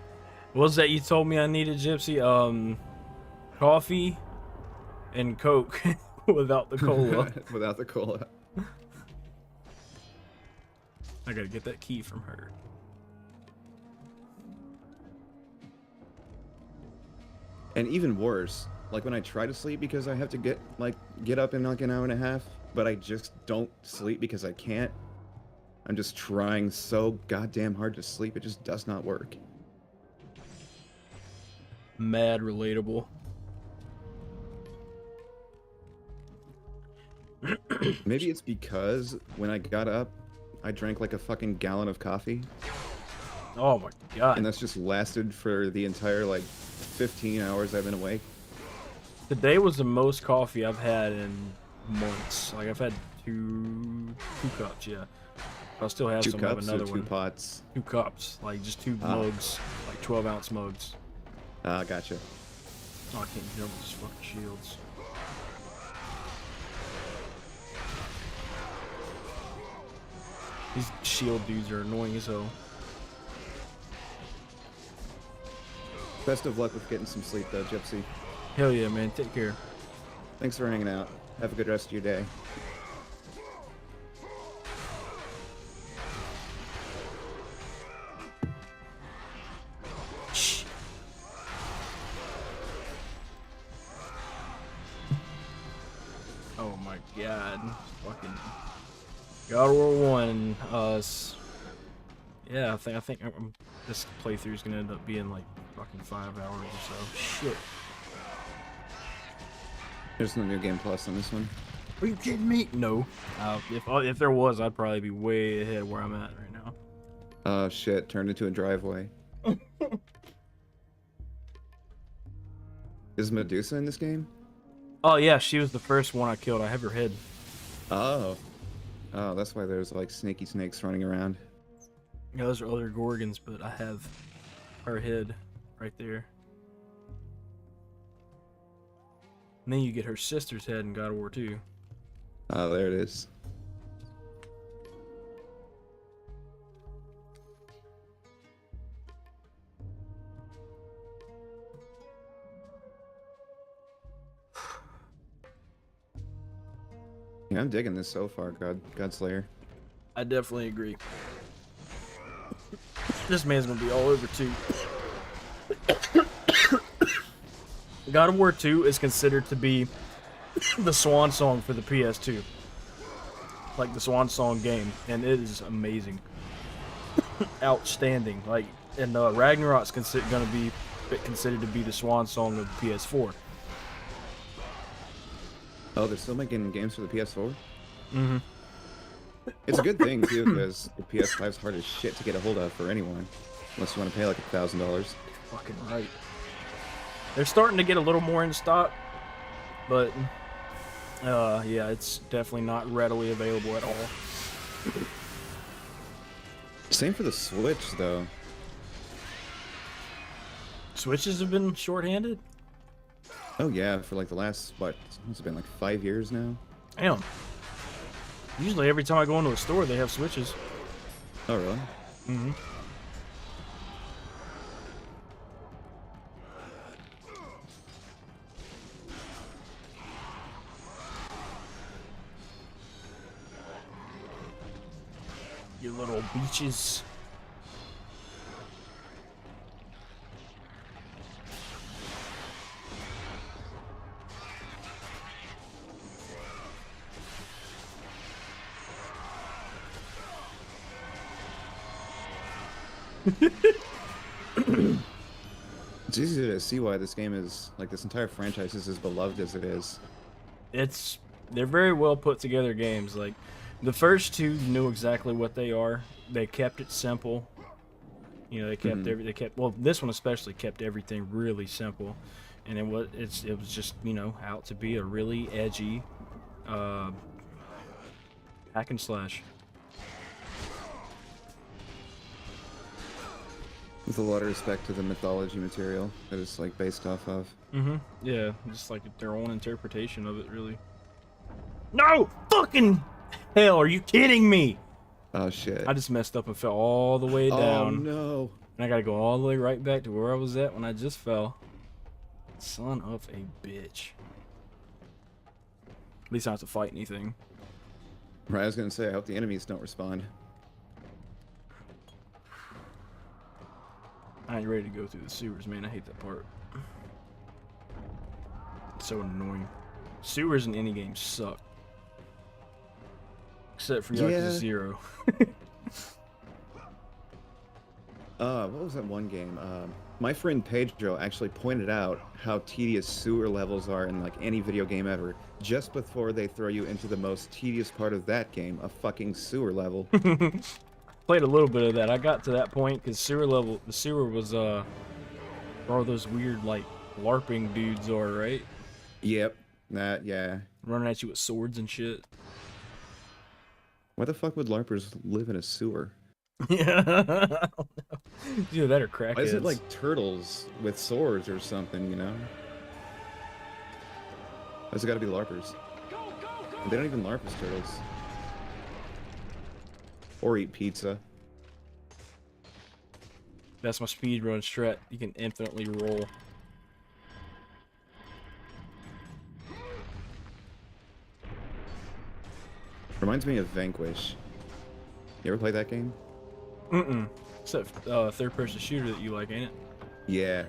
What was that you told me I needed, Gypsy? Coffee and Coke without the cola. Without the cola. I gotta get that key from her. And even worse, like when I try to sleep because I have to get up in like an hour and a half, but I just don't sleep because I can't. I'm just trying so goddamn hard to sleep, it just does not work. Mad relatable. Maybe it's because when I got up, I drank like a fucking gallon of coffee. Oh my god. And that's just lasted for the entire like 15 hours I've been awake. Today was the most coffee I've had in months. Like I've had two cups, yeah. I'll still have some of another one. 2 pots? 2 cups, like just 2 mugs, like 12-ounce mugs. Ah, gotcha. Oh, I can't jump with these fucking shields. These shield dudes are annoying as hell. Best of luck with getting some sleep though, Gypsy. Hell yeah, man. Take care. Thanks for hanging out. Have a good rest of your day. Shh. Oh my god. Fucking God of War 1, yeah, I think this playthrough is gonna end up being like fucking 5 hours or so. Shit. There's no new game plus on this one. Are you kidding me? No. If there was, I'd probably be way ahead where I'm at right now. Oh shit, turned into a driveway. Is Medusa in this game? Oh yeah, she was the first one I killed. I have her head. Oh. Oh, that's why there's like snaky snakes running around. Yeah, those are other Gorgons, but I have her head right there. And then you get her sister's head in God of War 2. Oh, there it is. Yeah, I'm digging this so far, Godslayer. I definitely agree. This man's gonna be all over too. God of War 2 is considered to be the swan song for the PS2. Like the swan song game, and it is amazing. Outstanding. Like, and Ragnarok's gonna be considered to be the swan song of the PS4. Oh, they're still making games for the PS4? Mm-hmm. It's a good thing, too, because the PS5's hard as shit to get a hold of for anyone. Unless you want to pay like $1,000. Fucking right. They're starting to get a little more in stock, but yeah, it's definitely not readily available at all. Same for the Switch, though. Switches have been shorthanded? Oh yeah, for like the last, what, it's been like 5 years now? Damn. Usually every time I go into a store, they have Switches. Oh, really? Mm-hmm. You little beaches. It's easy to see why this game is, like, this entire franchise is as beloved as it is. They're very well put together games. Like, the first two knew exactly what they are. They kept it simple. You know, well, this one especially kept everything really simple, and it was just, you know, out to be a really edgy hack and slash. With a lot of respect to the mythology material that it's, like, based off of. Yeah, just like their own interpretation of it, really. No! Fucking hell, are you kidding me? Oh, shit. I just messed up and fell all the way down. Oh, no. And I gotta go all the way right back to where I was at when I just fell. Son of a bitch. At least I don't have to fight anything. Right, I was gonna say, I hope the enemies don't respond. I ain't ready to go through the sewers, man. I hate that part. It's so annoying. Sewers in any game suck. Except for Yakuza 0. What was that one game? My friend Pedro actually pointed out how tedious sewer levels are in, like, any video game ever, just before they throw you into the most tedious part of that game, a fucking sewer level. Played a little bit of that. I got to that point because the sewer was where all those weird, like, LARPing dudes are, right? Yep. Yeah. Running at you with swords and shit. Why the fuck would LARPers live in a sewer? Yeah. Either that or crackheads. Why is it like turtles with swords or something, you know? Why's it gotta be LARPers? They don't even LARP as turtles. Or eat pizza. That's my speedrun strat. You can infinitely roll. Reminds me of Vanquish. You ever play that game? Mm-mm. It's that third-person shooter that you like, ain't it? Yeah.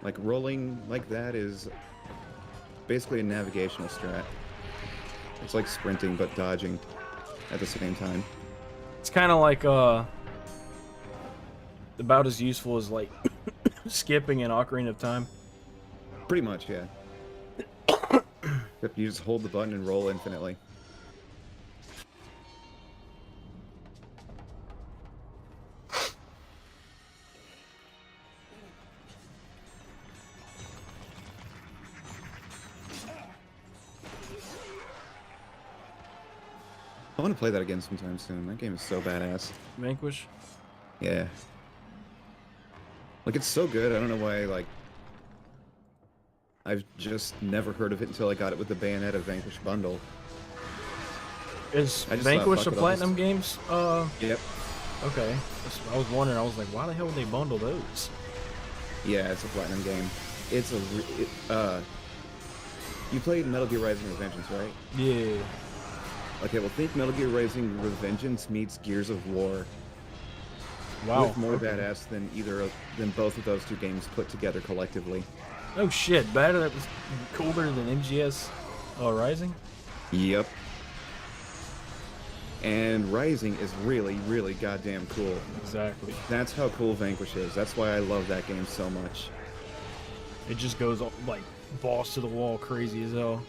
Like, rolling like that is basically a navigational strat. It's like sprinting, but dodging at the same time. It's kind of like, about as useful as, like, skipping in Ocarina of Time. Pretty much, yeah. Except you just hold the button and roll infinitely. I want to play that again sometime soon. That game is so badass. Vanquish? Yeah. Like, it's so good. I don't know why, like, I've just never heard of it until I got it with the Bayonetta Vanquish bundle. Is I just Vanquish thought, a fuck it, Platinum Games? Yep. Okay. I was wondering. I was like, why the hell would they bundle those? Yeah, it's a Platinum game. It's you played Metal Gear Rising Revengeance, right? Yeah. Okay, well, think Metal Gear Rising Revengeance meets Gears of War. Wow. With more badass than than both of those two games put together collectively. Oh shit! Better. That was cooler than MGS Rising. Yep. And Rising is really, really goddamn cool. Exactly. That's how cool Vanquish is. That's why I love that game so much. It just goes like balls to the wall, crazy as hell.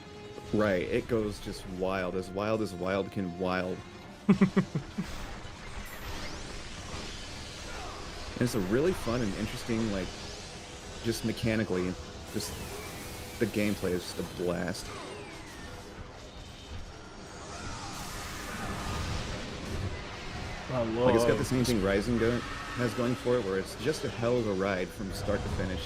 Right. It goes just wild as wild can wild. And it's a really fun and interesting, like, just mechanically, just the gameplay is just a blast. Like, it's got the same thing Rising has going for it, where it's just a hell of a ride from start to finish.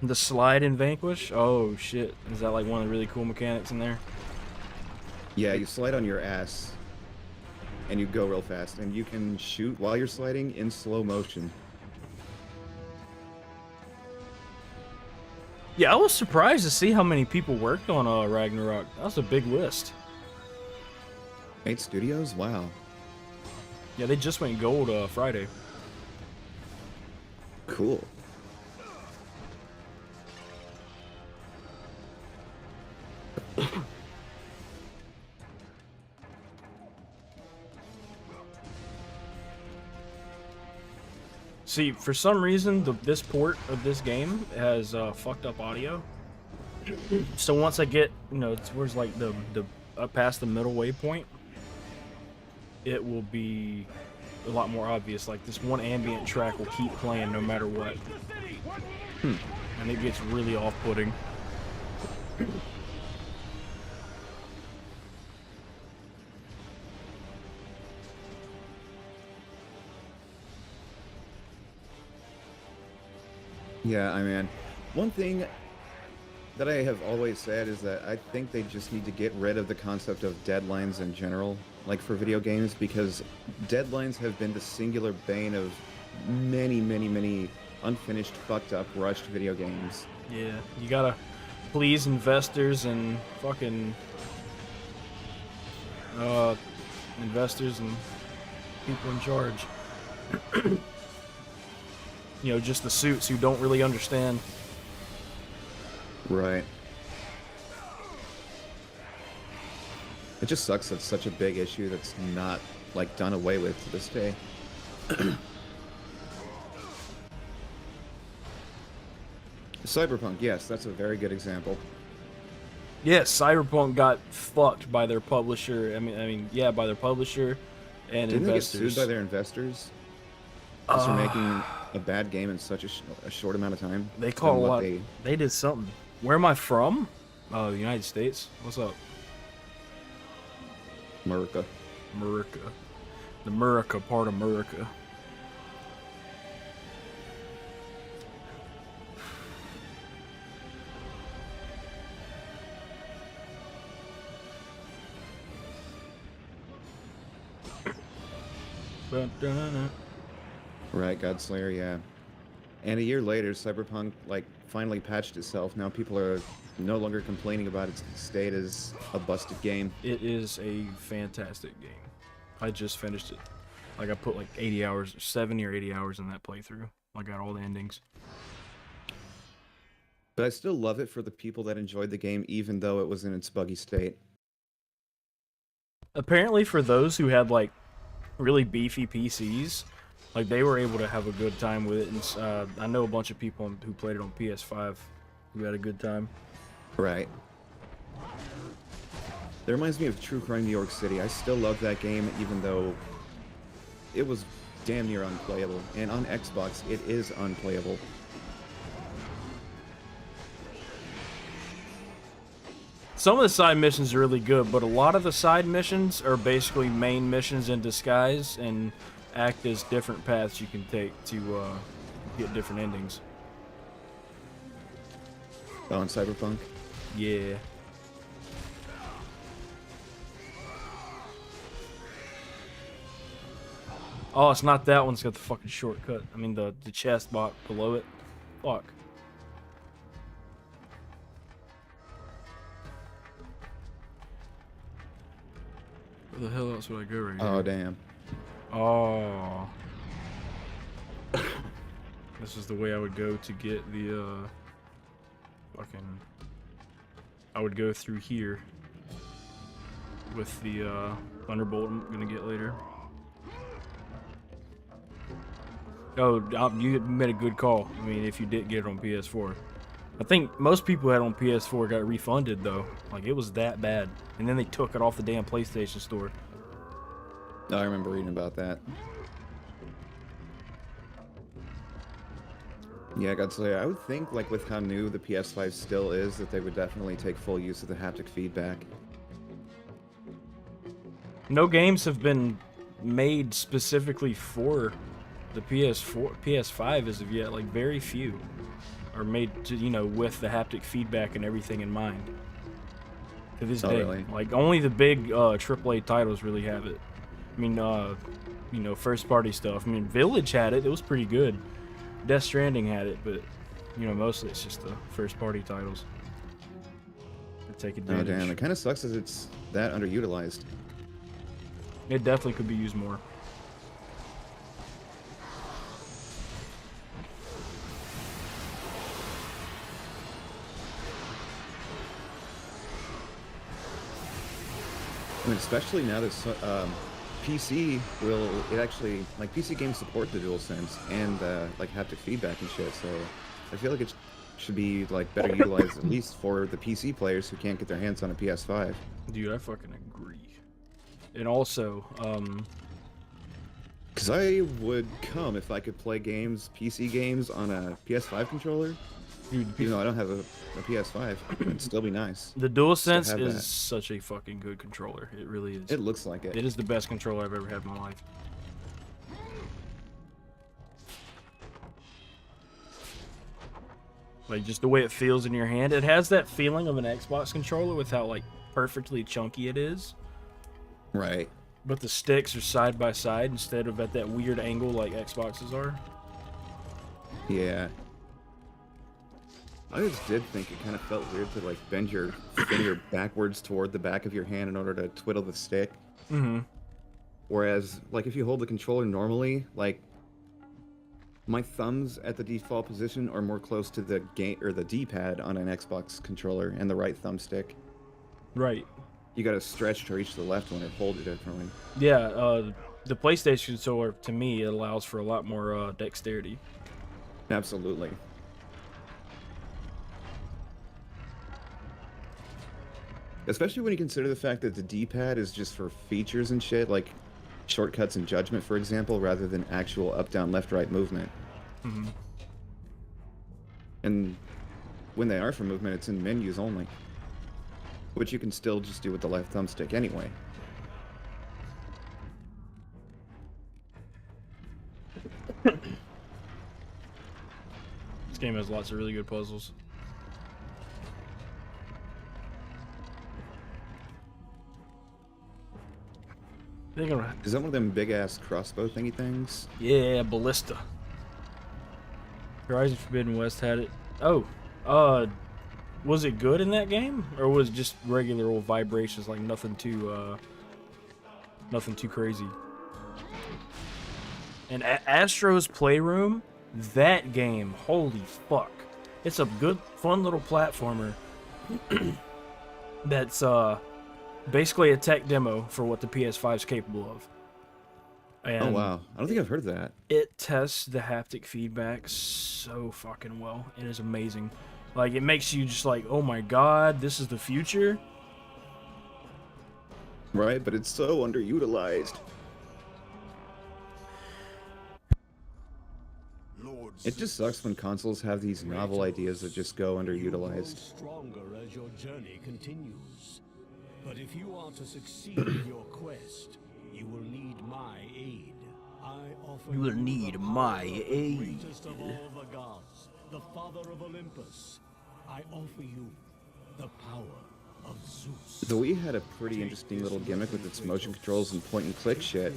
The slide in Vanquish? Oh shit. Is that like one of the really cool mechanics in there? Yeah, you slide on your ass, and you go real fast, and you can shoot while you're sliding in slow motion. Yeah, I was surprised to see how many people worked on Ragnarok. That was a big list. 8 studios? Wow. Yeah, they just went gold Friday. Cool. See, for some reason, this port of this game has fucked up audio. So once I get, towards like the up past the middle waypoint, it will be a lot more obvious. Like this one ambient track will keep playing no matter what. And it gets really off-putting. Yeah, I mean, one thing that I have always said is that I think they just need to get rid of the concept of deadlines in general, like for video games, because deadlines have been the singular bane of many, many, many unfinished, fucked up, rushed video games. Yeah, you gotta please investors and fucking investors and people in charge. Just the suits who don't really understand. Right. It just sucks that it's such a big issue that's not, like, done away with to this day. Cyberpunk, yes, that's a very good example. Yes, Cyberpunk got fucked by their publisher. Yeah, by their publisher and Didn't investors. they get sued by their investors? Because they're making a bad game in such a short amount of time. They caught a than what lot. They did something. Where am I from? The United States. What's up? America. America. The America part of America. Right, Godslayer, yeah. And a year later, Cyberpunk, like, finally patched itself. Now people are no longer complaining about its state as a busted game. It is a fantastic game. I just finished it. Like, I put like 80 hours, 70 or 80 hours in that playthrough. I got all the endings. But I still love it for the people that enjoyed the game, even though it was in its buggy state. Apparently for those who had like really beefy PCs, like they were able to have a good time with it. And I know a bunch of people who played it on PS5 who had a good time. Right. That reminds me of True Crime New York City. I still love that game, even though it was damn near unplayable. And on Xbox, it is unplayable. Some of the side missions are really good, but a lot of the side missions are basically main missions in disguise and act as different paths you can take to get different endings. Oh, in Cyberpunk? Yeah. Oh, it's not that one. It's got the fucking shortcut. I mean, the chest box below it. Fuck. Where the hell else would I go right here? Oh, damn. Oh. This is the way I would go to get the, fucking... I would go through here with the, Thunderbolt I'm gonna get later. Oh, you made a good call. I mean, if you did get it on PS4. I think most people who had it on PS4 got refunded, though. Like, it was that bad. And then they took it off the damn PlayStation Store. I remember reading about that. Yeah, Godzilla, I would think, like, with how new the PS5 still is, that they would definitely take full use of the haptic feedback. No games have been made specifically for the PS5 as of yet. Like, very few are made to, with the haptic feedback and everything in mind. To this day. Really? Like, only the big AAA titles really have it. I mean, first party stuff. I mean, Village had it. It was pretty good. Death Stranding had it, but, mostly it's just the first party titles that take advantage. Oh, damn. It kind of sucks as it's that underutilized. It definitely could be used more. I mean, especially now that PC it actually, like, PC games support the DualSense and like haptic feedback and shit, so I feel like it should be like better utilized at least for the PC players who can't get their hands on a PS5. Dude, I fucking agree. And also, Because I would come if I could play PC games on a PS5 controller. dude, Even though I don't have a PS5, it'd still be nice. the DualSense have is that. such a fucking good controller. It really is. It looks like it. It is the best controller I've ever had in my life. Like, just the way it feels in your hand. It has that feeling of an Xbox controller with how, like, perfectly chunky it is. Right. But the sticks are side by side instead of at that weird angle like Xboxes are. Yeah. I just did think it kind of felt weird to, like, bend your finger backwards toward the back of your hand in order to twiddle the stick. Mm-hmm. Whereas, like, if you hold the controller normally, like, my thumbs at the default position are more close to the the D-pad on an Xbox controller and the right thumbstick. Right. You gotta stretch to reach the left one or hold it differently. Yeah, the PlayStation controller, to me, it allows for a lot more dexterity. Absolutely. Especially when you consider the fact that the D-pad is just for features and shit, like shortcuts and judgment, for example, rather than actual up, down, left, right movement. Mm-hmm. And when they are for movement, it's in menus only, which you can still just do with the left thumbstick anyway. This game has lots of really good puzzles. Is that one of them big-ass crossbow thingy things? Yeah, Ballista. Horizon Forbidden West had it. Oh, was it good in that game, or was it just regular old vibrations, like nothing too crazy? And Astro's Playroom, that game, holy fuck! It's a good, fun little platformer. That's basically a tech demo for what the PS5 is capable of. And Oh wow, I don't think I've heard of that. it tests the haptic feedback so fucking well. It is amazing. Like, it makes you just like, oh my god, this is the future. Right, but it's so underutilized. Lord It just sucks when consoles have these novel ideas that just go underutilized. Stronger as your journey continues. But if you are to succeed in your quest, you will need my aid. I offer You will need the my power of the aid. greatest of all the gods, the father of Olympus. I offer you the power of Zeus. The Wii had a pretty interesting little gimmick with its motion controls and point-and-click shit.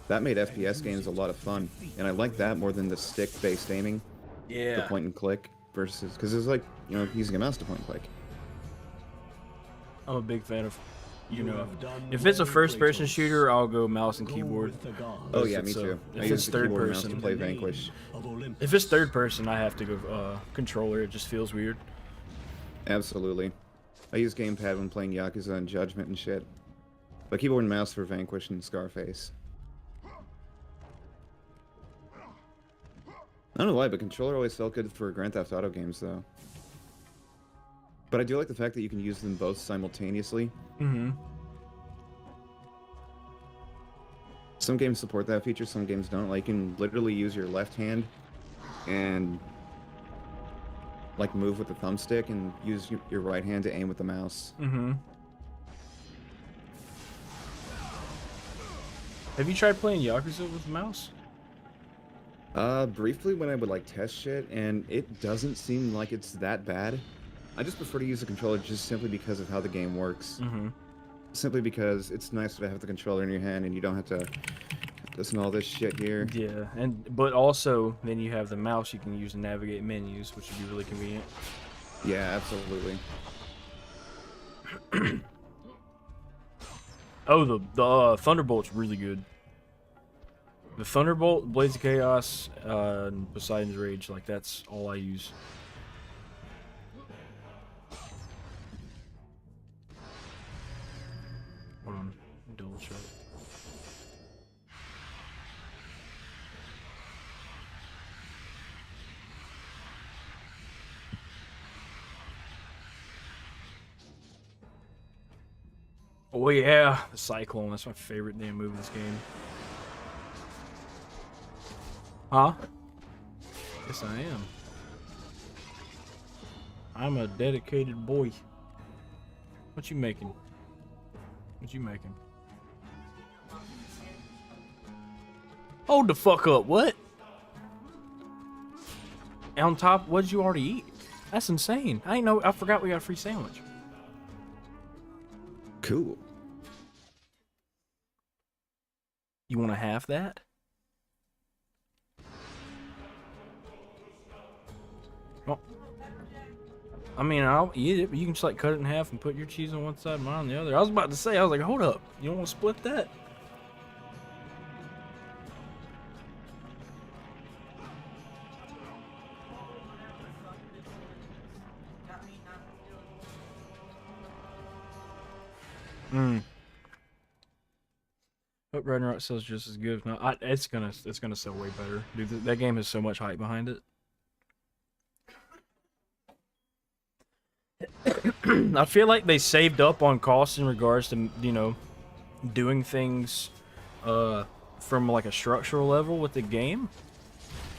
That made FPS games a lot of fun, and I like that more than the stick-based aiming. Yeah. The point-and-click versus... Because it's like, you know, using a mouse to point-and-click. I'm a big fan of, if it's a first-person shooter, I'll go mouse and keyboard. Oh yeah, If me it's, too. I if use it's the third keyboard and mouse to person, play Vanquish. if it's third person, I have to go controller. It just feels weird. Absolutely. I use gamepad when playing Yakuza and Judgment and shit. But keyboard and mouse for Vanquish and Scarface. I don't know why, but controller always felt good for Grand Theft Auto games, though. But I do like the fact that you can use them both simultaneously. Mm-hmm. Some games support that feature, some games don't. Like, you can literally use your left hand and, like, move with the thumbstick and use your right hand to aim with the mouse. Mm-hmm. Have you tried playing Yakuza with the mouse? Briefly when I would, like, test shit, and it doesn't seem like it's that bad. I just prefer to use the controller just simply because of how the game works. Mm-hmm. Simply because it's nicer to have the controller in your hand and you don't have to listen to all this shit here. Yeah, but also then you have the mouse you can use to navigate menus, which would be really convenient. Yeah, absolutely. Oh, the Thunderbolt's really good. The Thunderbolt, Blades of Chaos, and Poseidon's Rage, like that's all I use. Hold on, double check. Oh yeah, the Cyclone. That's my favorite damn move in this game. Huh? Yes, I am. I'm a dedicated boy. What you making? What you making? Hold the fuck up, what? On top, what'd you already eat? That's insane. I ain't know, I forgot we got a free sandwich. Cool. You want to have that? Well, I mean, I'll eat it, but you can just like cut it in half and put your cheese on one side and mine on the other. I was about to say, I was like, hold up, you don't want to split that? But Ragnarok sells just as good. If not, it's gonna sell way better, dude. That game has so much hype behind it. I feel like they saved up on costs in regards to, you know, doing things from like a structural level with the game.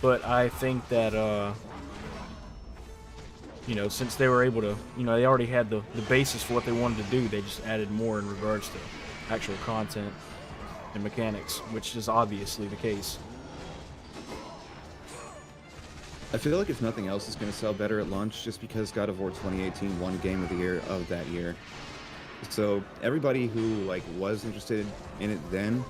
But I think that you know, since they were able to, you know, they already had the basis for what they wanted to do, they just added more in regards to actual content and mechanics, which is obviously the case. I feel like if nothing else is going to sell better at launch, just because God of War 2018 won Game of the Year of that year. So everybody who like was interested in it then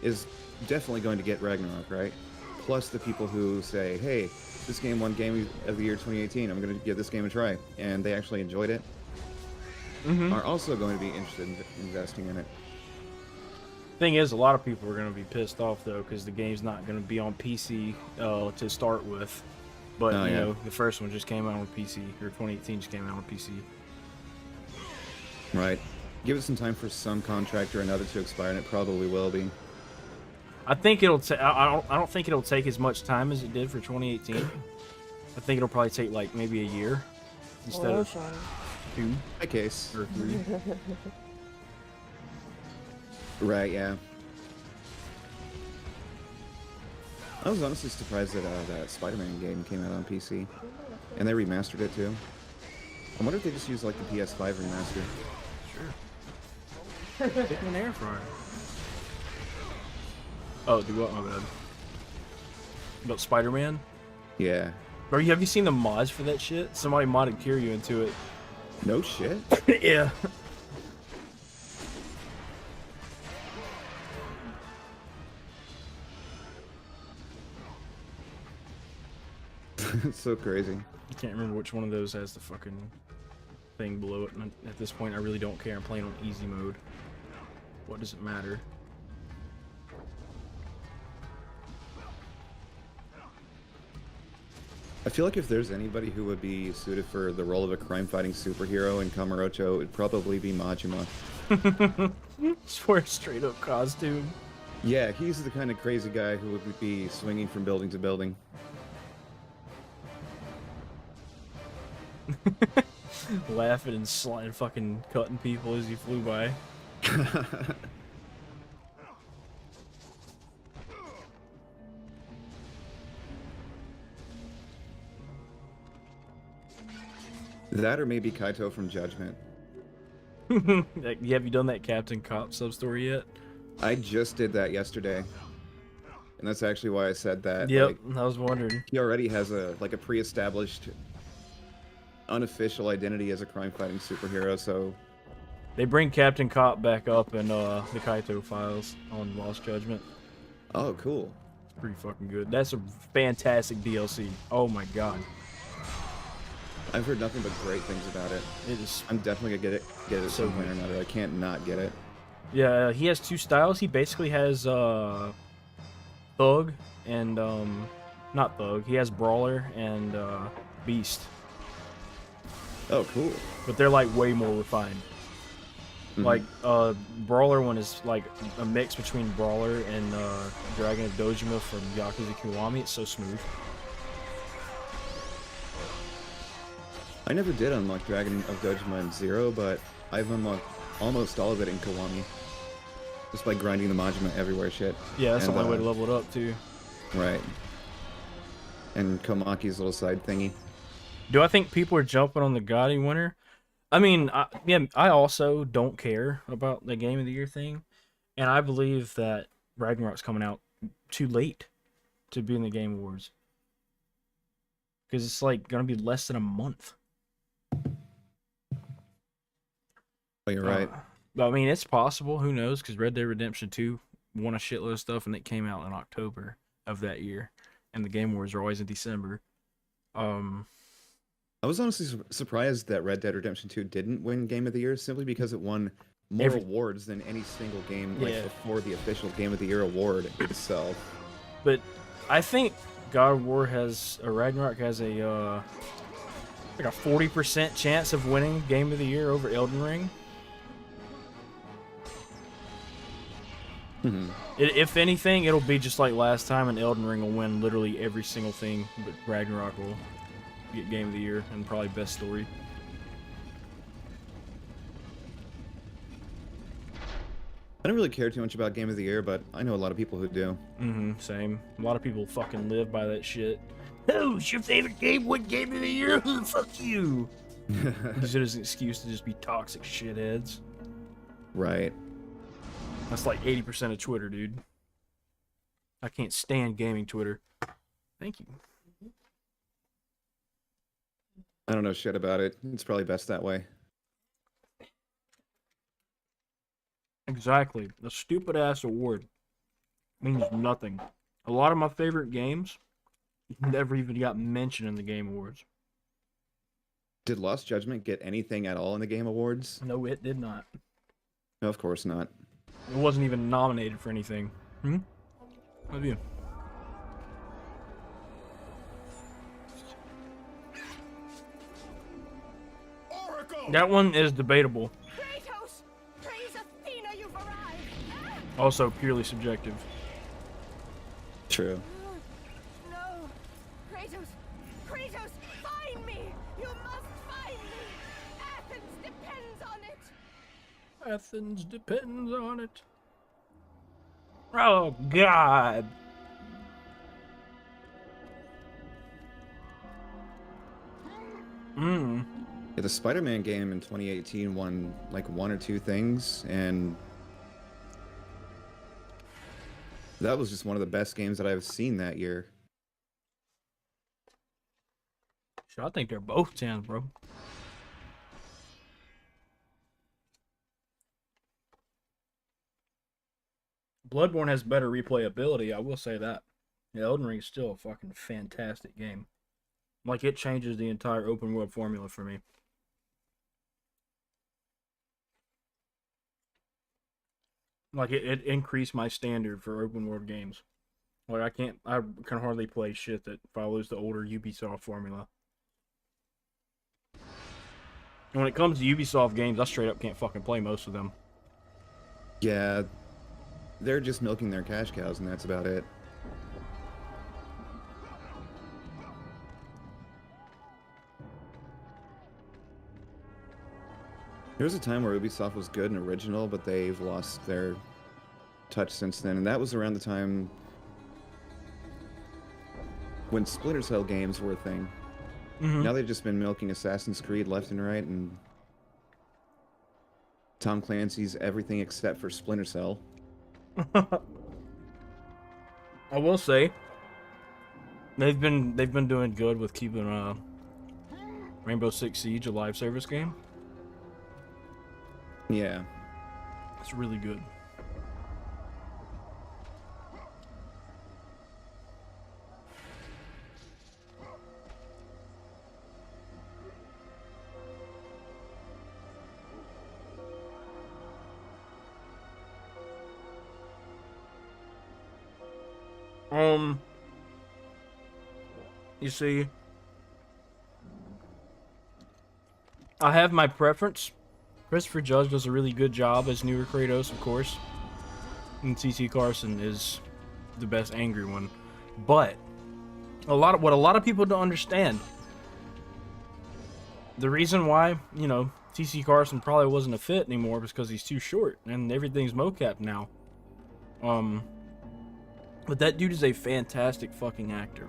is definitely going to get Ragnarok, right? Plus the people who say, hey, this game won Game of the Year 2018, I'm going to give this game a try, and they actually enjoyed it, are also going to be interested in investing in it. Thing is, a lot of people are going to be pissed off though, because the game's not going to be on PC to start with. But you know, the first one just came out on PC, or 2018 just came out on PC. Right. Give it some time for some contract or another to expire, and it probably will be. I think it'll. I don't think it'll take as much time as it did for 2018. I think it'll probably take like maybe a year instead of 2 My case. or 3. Right, yeah. I was honestly surprised that that Spider-Man game came out on PC. And they remastered it too. I wonder if they just used like the PS5 remaster. Sure. Stick in an air fryer. Oh, do what? My bad. About Spider-Man? Yeah. Bro, have you seen the mods for that shit? Somebody modded Kiryu into it. No shit? Yeah. It's so crazy. I can't remember which one of those has the fucking thing below it. And at this point, I really don't care. I'm playing on easy mode. What does it matter? I feel like if there's anybody who would be suited for the role of a crime-fighting superhero in Kamurocho, it'd probably be Majima. Just wear a straight-up costume. Yeah, he's the kind of crazy guy who would be swinging from building to building. Laughing and sliding, fucking cutting people as he flew by. That or maybe Kaito from Judgment. Have you done that Captain Cop sub-story yet? I just did that yesterday. And that's actually why I said that. Yep, Like, I was wondering. he already has a pre-established unofficial identity as a crime-fighting superhero, so They bring Captain Cop back up in the Kaito files on Lost Judgment. oh, cool. It's pretty fucking good. That's a fantastic DLC. Oh my god. I've heard nothing but great things about it. It is. I'm definitely gonna get it at So some point or another. I can't not get it. Yeah, he has 2 styles. He basically has Thug and not Thug. He has Brawler and Beast. Oh, cool. But they're like way more refined. Like Brawler one is like a mix between Brawler and Dragon of Dojima from Yakuza Kiwami. It's so smooth. I never did unlock Dragon of Dojima in 0, but I've unlocked almost all of it in Kiwami. Just by grinding the Majima everywhere shit. Yeah, that's And, the only way to level it up too. Right. And Komaki's little side thingy. Do I think people are jumping on the Gotti winner? I mean, I also don't care about the Game of the Year thing, and I believe that Ragnarok's coming out too late to be in the Game Awards because it's like gonna be less than a month. Oh, you're right. But I mean, it's possible. Who knows? Because Red Dead Redemption 2 won a shitload of stuff, and it came out in October of that year, and the Game Awards are always in December. I was honestly surprised that Red Dead Redemption 2 didn't win Game of the Year simply because it won more awards than any single game before the official Game of the Year award itself. But I think God of War Ragnarok has a like a 40% chance of winning Game of the Year over Elden Ring. If anything, it'll be just like last time, and Elden Ring will win literally every single thing, but Ragnarok will get Game of the Year and probably Best Story. I don't really care too much about Game of the Year, but I know a lot of people who do. Same. A lot of people fucking live by that shit. Oh, it's your favorite game? What Game of the Year? Fuck you. Use it as an excuse to just be toxic shitheads. Right. That's like 80% of Twitter, dude. I can't stand gaming Twitter. Thank you. I don't know shit about it. It's probably best that way. Exactly. The stupid ass award means nothing. A lot of my favorite games never even got mentioned in the Game Awards. Did Lost Judgment get anything at all in the Game Awards? No, it did not. No, of course not. It wasn't even nominated for anything. What have you? Oracle! That one is debatable. Kratos! Praise Athena, you've arrived! Also purely subjective. True. No! Kratos! Kratos, find me! You must find me! Athens depends on it! Athens depends on it. Oh, God. Yeah, the Spider-Man game in 2018 won like one or two things, and that was just one of the best games that I've seen that year. Shit, I think they're both 10s, bro. Bloodborne has better replayability, I will say that. Yeah, Elden Ring is still a fucking fantastic game. Like, it changes the entire open world formula for me. Like, it increased my standard for open world games. Like, I can hardly play shit that follows the older Ubisoft formula. And when it comes to Ubisoft games, I straight up can't fucking play most of them. Yeah, they're just milking their cash cows, and that's about it. There was a time where Ubisoft was good and original, but they've lost their touch since then, and that was around the time when Splinter Cell games were a thing. Now they've just been milking Assassin's Creed left and right, and Tom Clancy's everything except for Splinter Cell. I will say they've been doing good with keeping Rainbow Six Siege a live service game. Yeah. It's really good. You see, I have my preference. Christopher Judge does a really good job as newer Kratos, of course. And C.C. Carson is the best angry one. But what a lot of people don't understand, the reason why, TC Carson probably wasn't a fit anymore because he's too short, and everything's mocap now. But that dude is a fantastic fucking actor.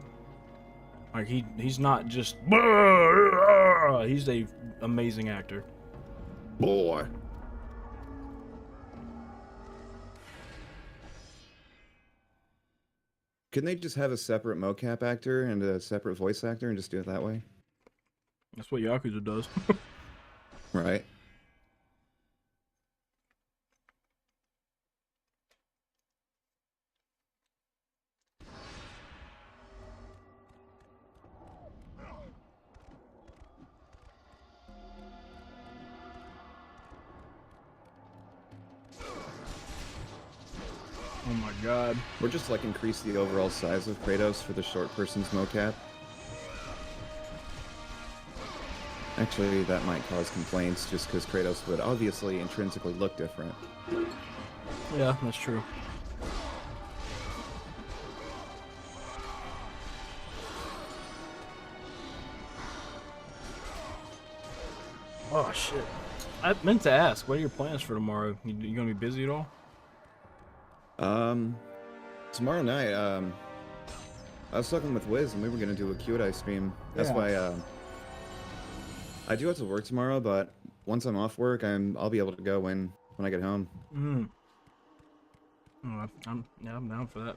Like he's not just he's a amazing actor. Boy. Couldn't they just have a separate mocap actor and a separate voice actor and just do it that way? That's what Yakuza does. Right. Oh my god. Or just like increase the overall size of Kratos for the short person's mocap. Actually, that might cause complaints just because Kratos would obviously intrinsically look different. Yeah, that's true. Oh shit. I meant to ask, what are your plans for tomorrow? You gonna be busy at all? Tomorrow night, I was talking with Wiz and we were gonna do a Q&A stream. That's why, I do have to work tomorrow, but once I'm off work, I'll be able to go when I get home. Oh, I'm down for that.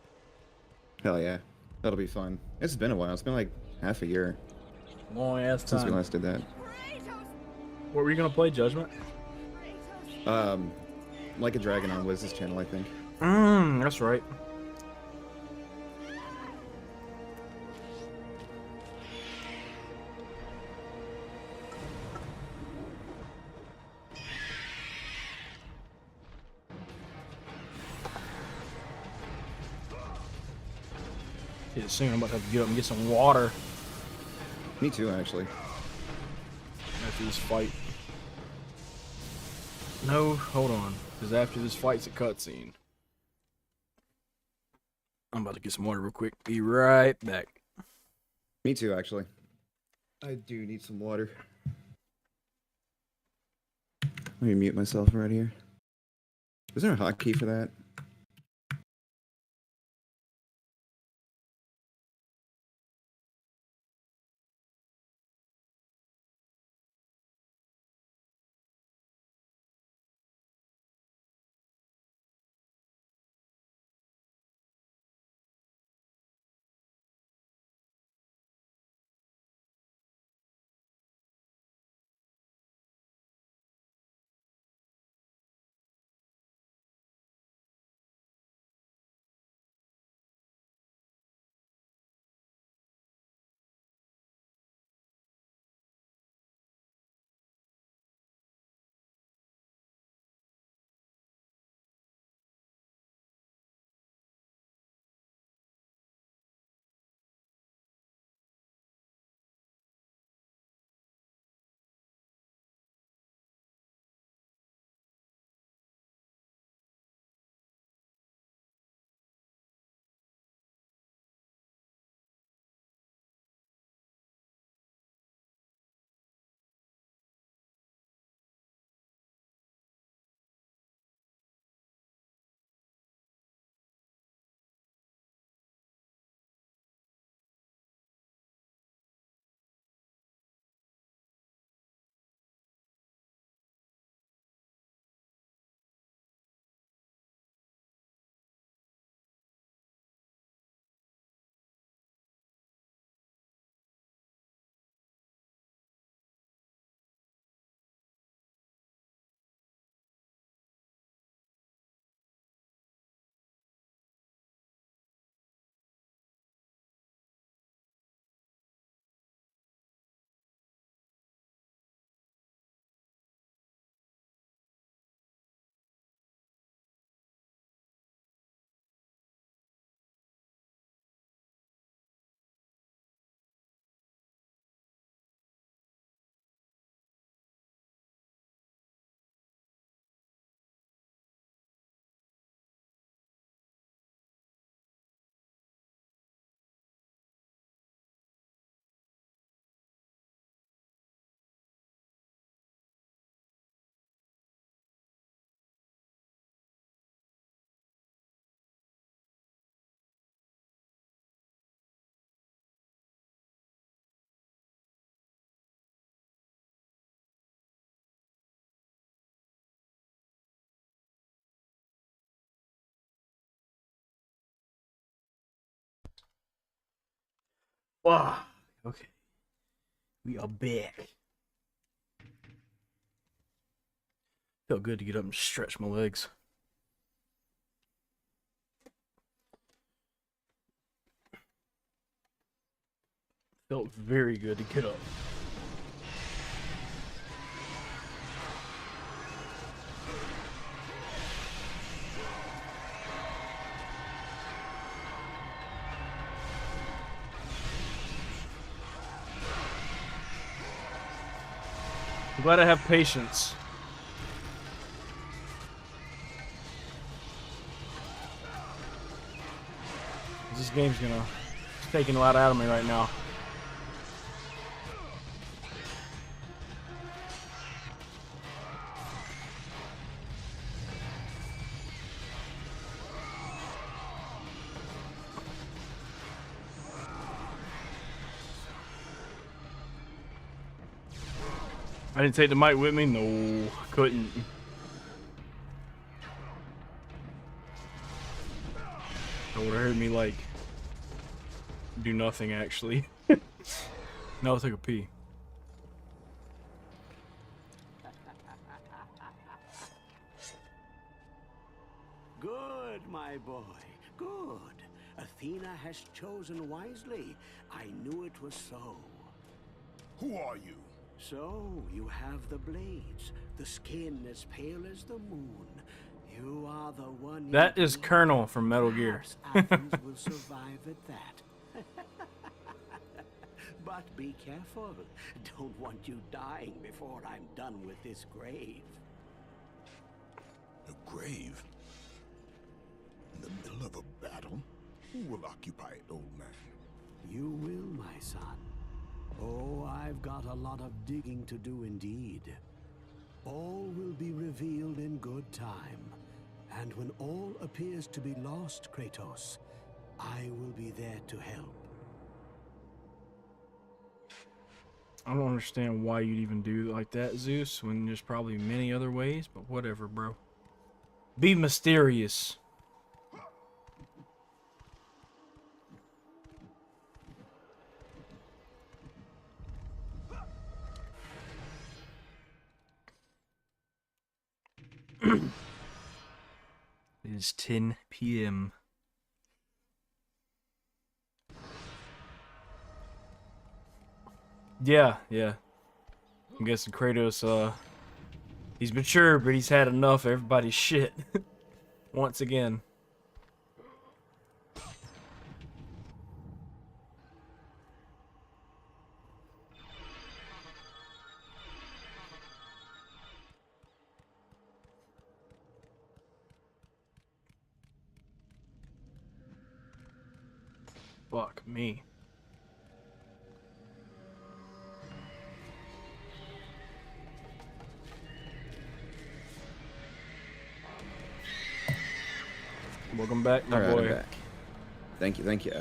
Hell yeah, that'll be fun. It's been a while. It's been like half a year Long ass since we time. last did that. What were you gonna play, Judgment? Like a Dragon on Wiz's channel, I think. That's right. Yeah, soon I'm about to have to get up and get some water Me too, actually. after this fight. No, hold on, because after this fight's a cutscene. I'm about to get some water real quick. Be right back. Me too, actually. I do need some water. Let me mute myself right here. Is there a hotkey for that? Wow. Okay. We are back. Felt good to get up and stretch my legs. Felt very good to get up. I'm glad I have patience. This game's it's taking a lot out of me right now. I didn't take the mic with me? No, couldn't. That would have heard me, like, do nothing, actually. Now I'll take a pee. Good, my boy. Good. Athena has chosen wisely. I knew it was so. Who are you? So, you have the blades, the skin as pale as the moon. You are the one. That is Colonel from Metal Gear. Perhaps Athens will survive at that. But be careful. Don't want you dying before I'm done with this grave. A grave? In the middle of a battle? Who will occupy it, old man? You will, my son. Oh, I've got a lot of digging to do indeed. All will be revealed in good time. And when all appears to be lost, Kratos, I will be there to help. I don't understand why you'd even do it like that, Zeus, when there's probably many other ways, but whatever, bro. Be mysterious. It is 10 p.m. Yeah. I'm guessing Kratos, he's mature, but he's had enough of everybody's shit. Once again. Fuck me. Welcome back, my All right, boy. I'm back. Thank you.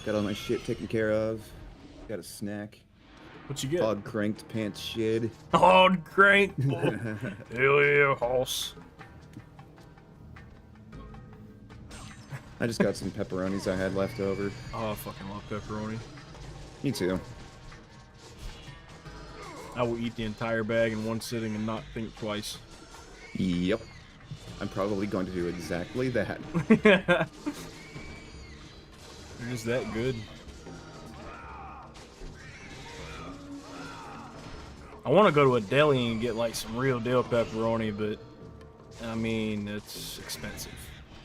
Got all my shit taken care of. Got a snack. What you get? Hog cranked, pants shit. Hog crank. Hell yeah, horse. I just got some pepperonis I had left over. Oh, I fucking love pepperoni. Me too. I will eat the entire bag in one sitting and not think twice. Yep. I'm probably going to do exactly that. They're just that good. I want to go to a deli and get like some real deal pepperoni, but I mean, it's expensive.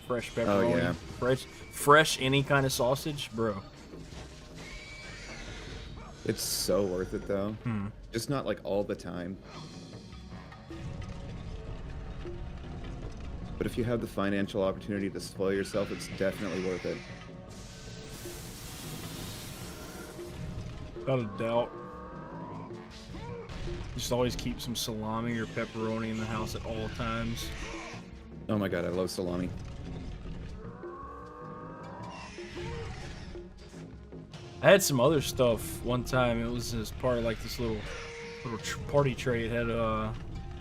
Fresh pepperoni. Oh, yeah. Fresh any kind of sausage, bro. It's so worth it though. Just not like all the time. But if you have the financial opportunity to spoil yourself, it's definitely worth it. Without a doubt. Just always keep some salami or pepperoni in the house at all times. Oh my god, I love salami. I had some other stuff one time. It was as part of like this little party tray. It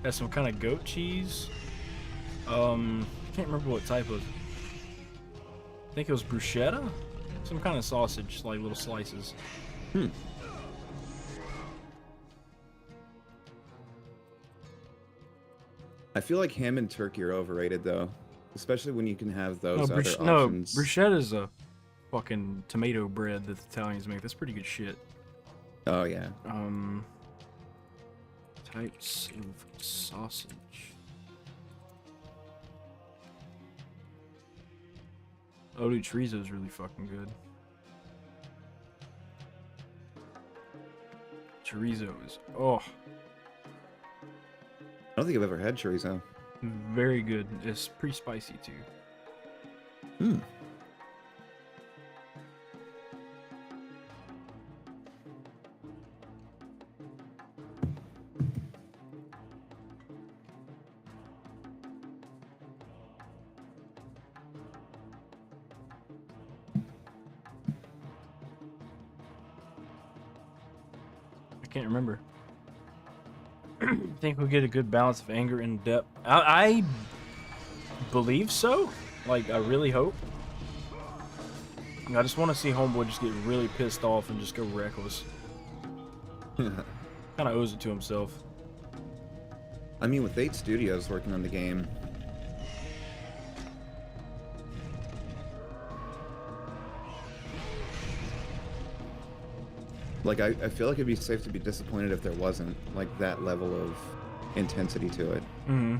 had some kind of goat cheese. I can't remember what type of. I think it was bruschetta. Some kind of sausage, like little slices. I feel like ham and turkey are overrated though, especially when you can have those other No, options. bruschetta is a fucking tomato bread that the Italians make. That's pretty good shit. Oh yeah. Types of sausage. Oh, dude, chorizo's really fucking good. Chorizo is, oh, I don't think I've ever had chorizo. very good. It's pretty spicy too. Hmm. I can't remember. I think we'll get a good balance of anger and depth. I believe so. Like, I really hope. I just want to see Homeboy just get really pissed off and just go reckless. Kind of owes it to himself. I mean, with 8 studios working on the game, like, I feel like it'd be safe to be disappointed if there wasn't, like, that level of intensity to it. Mm-hmm.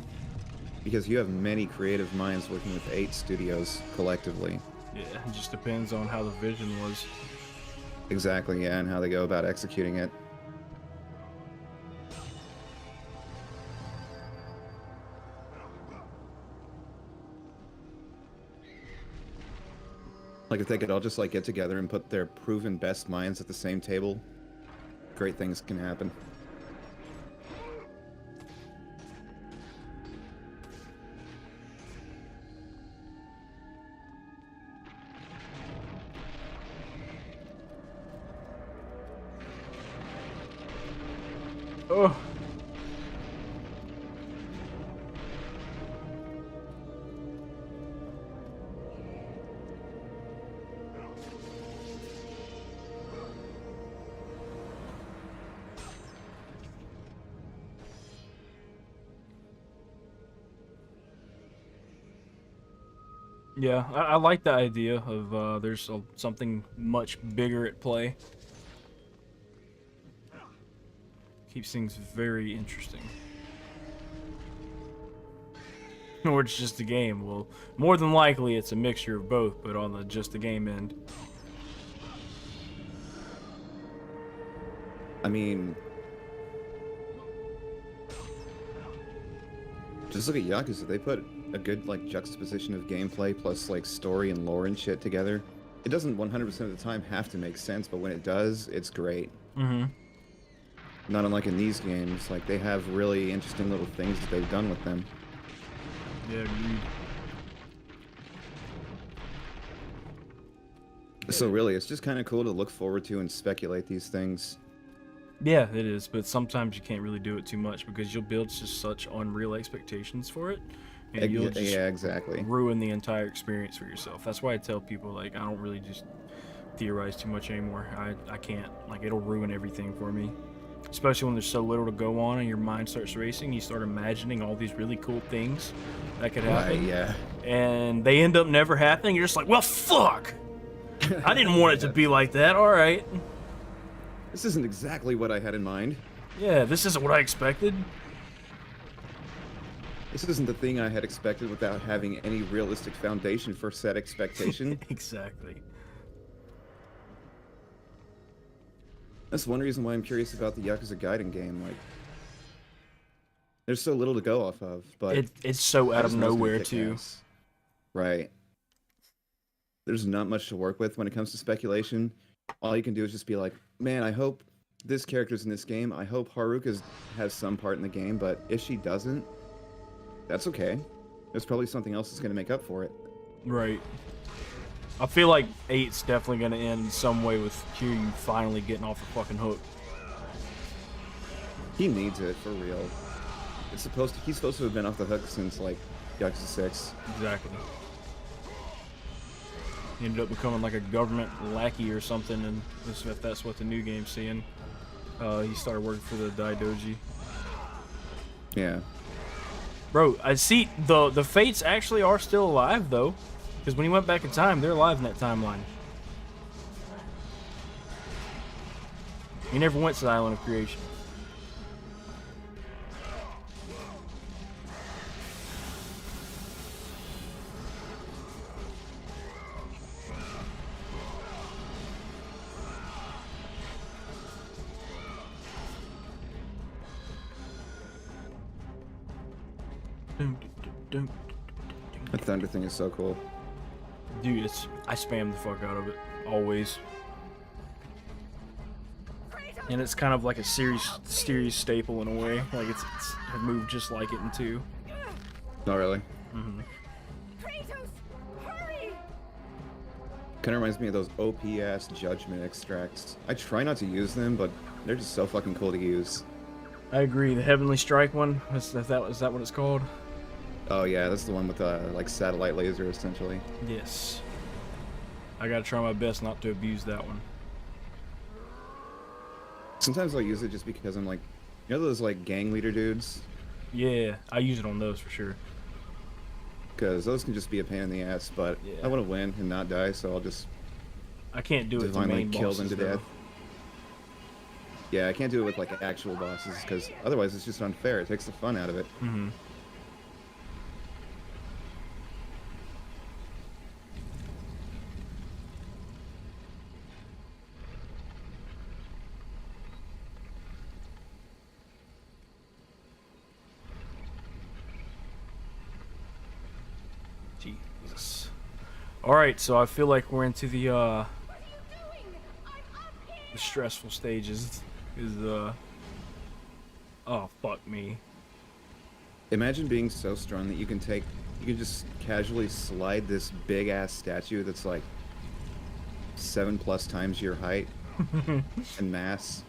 Because you have many creative minds working with 8 studios collectively. Yeah, it just depends on how the vision was. Exactly, yeah, and how they go about executing it. Like, if they could all just, like, get together and put their proven best minds at the same table, great things can happen. Oh. Yeah, I like the idea of there's something much bigger at play. Keeps things very interesting. Or it's just a game. Well, more than likely it's a mixture of both, but on the just the game end. I mean, just look at Yakuza. They put a good, like, juxtaposition of gameplay plus, like, story and lore and shit together. It doesn't 100% of the time have to make sense, but when it does, it's great. Mm-hmm. Not unlike in these games, like, they have really interesting little things that they've done with them. Yeah, agreed. So really, it's just kind of cool to look forward to and speculate these things. Yeah, it is, but sometimes you can't really do it too much because you'll build just such unreal expectations for it, and you'll just Yeah, exactly. ruin the entire experience for yourself. That's why I tell people, like, I don't really just theorize too much anymore. I can't. Like, it'll ruin everything for me. Especially when there's so little to go on and your mind starts racing, you start imagining all these really cool things that could happen. Right, yeah. And they end up never happening. You're just like, well, fuck! I didn't want it to be like that. All right. This isn't exactly what I had in mind. Yeah, this isn't what I expected. This isn't the thing I had expected without having any realistic foundation for said expectation. Exactly. That's one reason why I'm curious about the Yakuza Gaiden game. Like, there's so little to go off of, but it's so I out just of know it's gonna nowhere kick too. ass. Right. There's not much to work with when it comes to speculation. All you can do is just be like, man, I hope this character's in this game. I hope Haruka has some part in the game, but if she doesn't, that's okay. There's probably something else that's going to make up for it. Right. I feel like 8's definitely going to end in some way with Kiryu finally getting off the fucking hook. He needs it, for real. He's supposed to have been off the hook since, like, Yakuza 6. Exactly. He ended up becoming like a government lackey or something, and if that's what the new game's seeing. He started working for the Daidoji. Yeah. Bro, I see the Fates actually are still alive though, because when he went back in time, they're alive in that timeline. He never went to the Island of Creation. The thunder thing is so cool. Dude, I spam the fuck out of it always, and it's kind of like a series staple in a way. Like it's moved just like it in 2. Not really. Kratos, hurry! Kind of reminds me of those OP-ass judgment extracts. I try not to use them, but they're just so fucking cool to use. I agree. The Heavenly Strike one, is that what it's called? Oh yeah, that's the one with like satellite laser, essentially. Yes. I gotta try my best not to abuse that one. Sometimes I'll use it just because I'm like, you know those like gang leader dudes? Yeah, I use it on those for sure. Because those can just be a pain in the ass, but Yeah. I want to win and not die, so I'll just I can't do it to divinely main kill bosses, them to though. death. Yeah, I can't do it with like actual bosses, because otherwise it's just unfair. It takes the fun out of it. Mm-hmm. Jesus. Alright, so I feel like we're into the What are you doing? I'm up here! the stressful stages. Oh fuck me. Imagine being so strong that you can just casually slide this big ass statue that's like 7+ times your height and mass.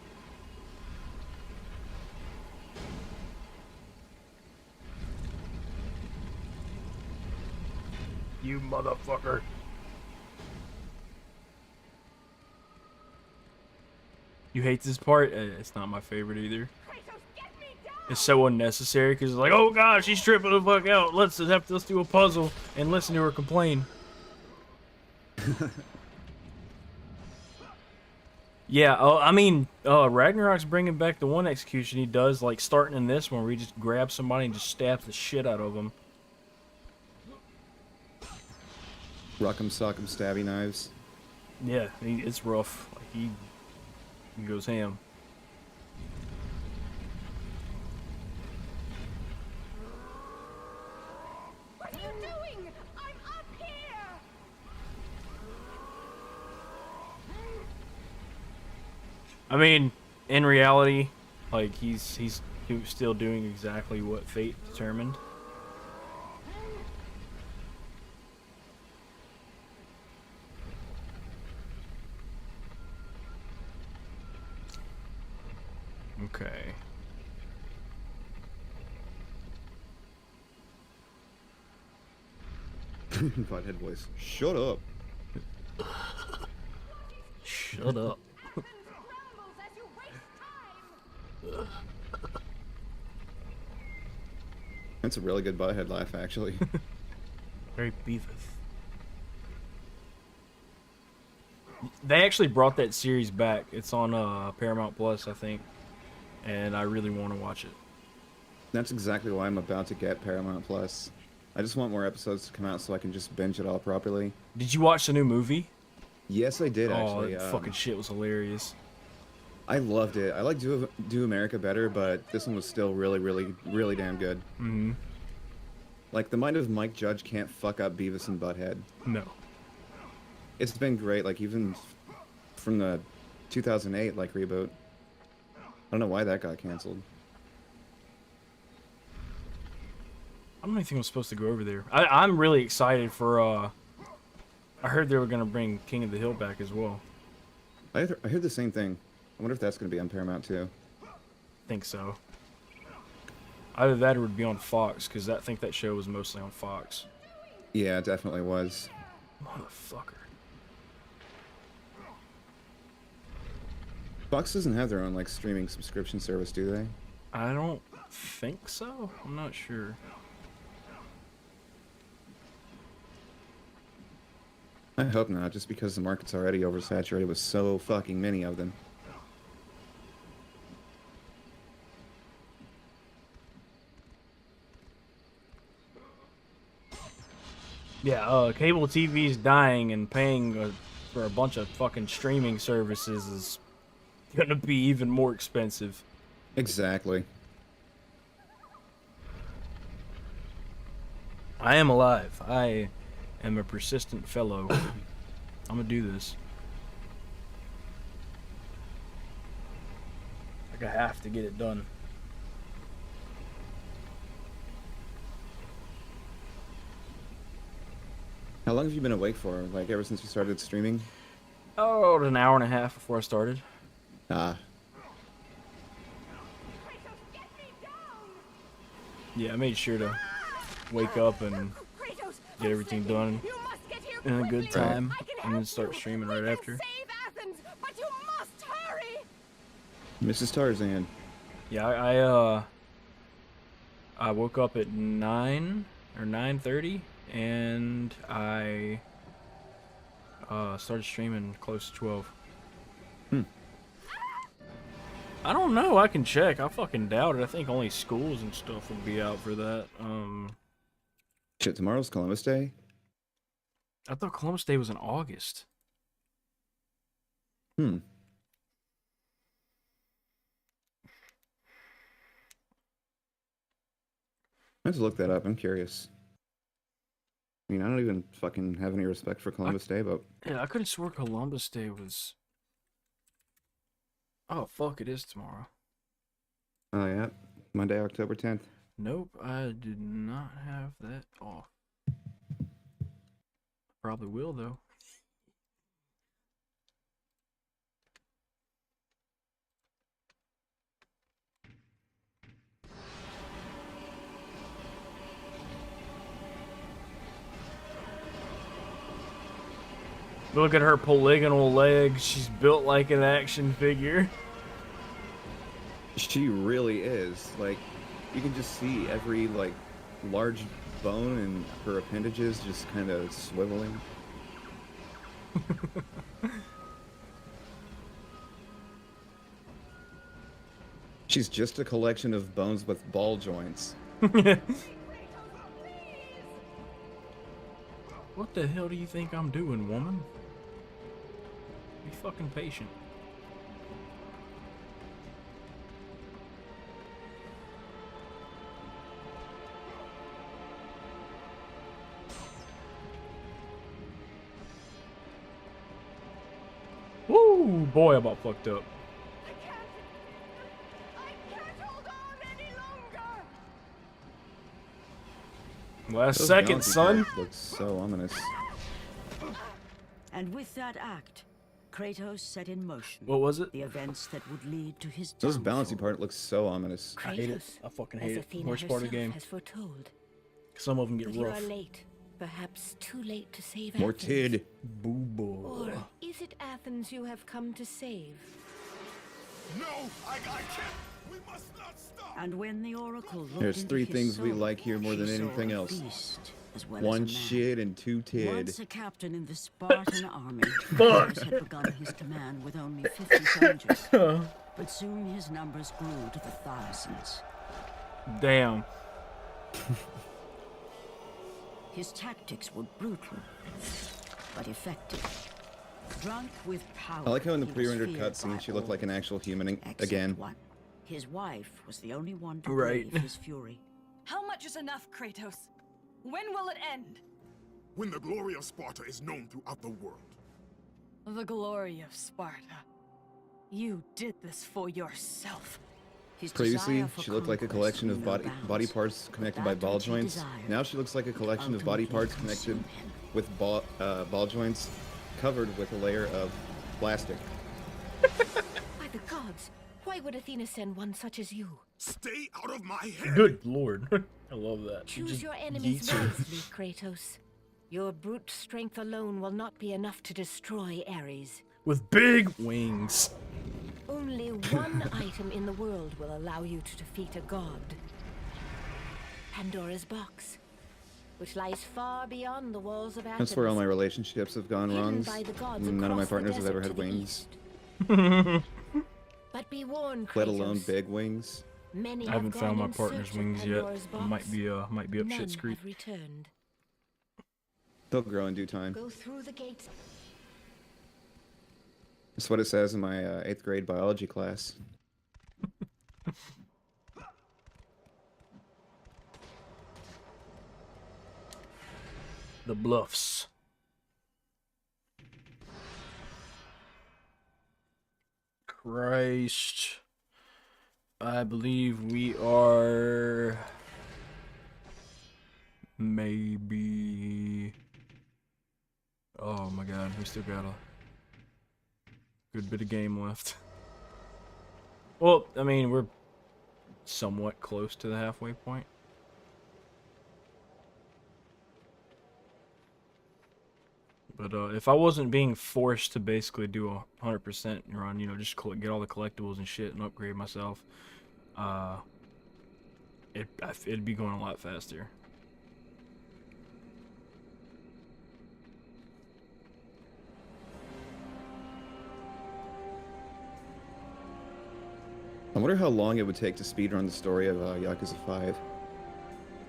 You motherfucker. You hate this part? It's not my favorite either. Kratos, get me down! It's so unnecessary because it's like, oh gosh, she's tripping the fuck out. Let's do a puzzle and listen to her complain. Yeah, I mean, Ragnarok's bringing back the one execution he does, like starting in this one where he just grabs somebody and just stabs the shit out of them. Rock'em sock'em stabby knives. Yeah, it's rough. Like he goes ham. What are you doing? I'm up here! I mean, in reality, like he's still doing exactly what fate determined. Okay. Butthead voice. Shut up. Shut up. Rambles as you waste time! That's a really good butthead laugh, actually. Very beefy. They actually brought that series back. It's on Paramount Plus, I think, and I really want to watch it. That's exactly why I'm about to get Paramount Plus. I just want more episodes to come out so I can just binge it all properly. Did you watch the new movie? Yes, I did, Oh, actually. that fucking shit was hilarious. I loved it. I like Do America better, but this one was still really, really, really damn good. Mm-hmm. Like, the mind of Mike Judge can't fuck up Beavis and Butthead. No. It's been great, like, even from the 2008, like, reboot. I don't know why that got canceled. I don't even think I'm supposed to go over there. I'm really excited for, I heard they were going to bring King of the Hill back as well. I heard the same thing. I wonder if that's going to be on Paramount, too. Think so. Either that or it would be on Fox, because I think that show was mostly on Fox. Yeah, it definitely was. Motherfucker. Fox doesn't have their own like streaming subscription service, do they? I don't think so. I'm not sure. I hope not, just because the market's already oversaturated with so fucking many of them. Yeah, cable TV's dying, and paying for a bunch of fucking streaming services is gonna be even more expensive. Exactly. I am alive. I am a persistent fellow. I'm gonna do this. Like, I have to get it done. How long have you been awake for? Like, ever since you started streaming? Oh, an hour and a half before I started. Ah. Yeah, I made sure to wake up and get everything done in a good time, and then start streaming right after. Mrs. Tarzan. Yeah, I woke up at 9 or 9:30, and I started streaming close to 12. I don't know. I can check. I fucking doubt it. I think only schools and stuff would be out for that. Shit, tomorrow's Columbus Day? I thought Columbus Day was in August. I have to look that up. I'm curious. I mean, I don't even fucking have any respect for Columbus Day, but... Yeah, I could have swore Columbus Day was... Oh, fuck, it is tomorrow. Oh, yeah. Monday, October 10th. Nope, I did not have that off. Probably will, though. Look at her polygonal legs. She's built like an action figure. She really is. Like, you can just see every, like, large bone in her appendages just kind of swiveling. She's just a collection of bones with ball joints. What the hell do you think I'm doing, woman? Be fucking patient. Woo! Boy, I about fucked up. I can't hold on any longer. Last Those second, bouncy son. parts look so ominous. And with that act, Kratos set in motion What was it? the events that would lead to his Those downfall. bouncy part looks so ominous. I hate it. I fucking hate it. Worst part of the game. Has foretold. Some of them get But you rough. are late. Perhaps too late to save More Athens. tid. Boo-boo. Or is it Athens you have come to save? No, I can't. We must not stop. And when the oracle looked There's into three his things we soul, like here more she than saw anything a else. beast as well One as a man. shit and two tid. Once a captain in the Spartan army, Kratos had begun his command with only 50 soldiers. But soon his numbers grew to the thousands. Damn. His tactics were brutal, but effective. Drunk with power, I like how in the he was pre-rendered feared by cutscene she looked all, like an actual human except again. one. His wife was the only one to Right. brave his fury. How much is enough, Kratos? When will it end? When the glory of Sparta is known throughout the world. The glory of Sparta. You did this for yourself. His Previously, desire for she looked like a conquest collection knew of no body bounds. parts connected But by ball that which he joints. desired Now she looks like a collection of body ultimately parts connected consumed him. with ball joints covered with a layer of plastic. By the gods, why would Athena send one such as you? Stay out of my head. Good lord. I love that. She Choose just your enemies yeets her. wisely, Kratos. Your brute strength alone will not be enough to destroy Ares. With big wings. Only one item in the world will allow you to defeat a god. Pandora's box, which lies far beyond the walls of Athens. That's where all my relationships have gone wrong. None of my partners have ever had wings. But be warned, Let alone Kratos. big wings. Many I haven't have found gone my in partner's search of wings yet. Pandora's box. Might be up None shit's creek. have returned. They'll grow in due time. Go through the gates. That's what it says in my 8th grade biology class. The bluffs. Christ. I believe we are maybe. Oh my god, we still got a good bit of game left. Well, I mean, we're somewhat close to the halfway point. But if I wasn't being forced to basically do a 100% run, you know, just get all the collectibles and shit and upgrade myself, it'd be going a lot faster. I wonder how long it would take to speedrun the story of Yakuza 5.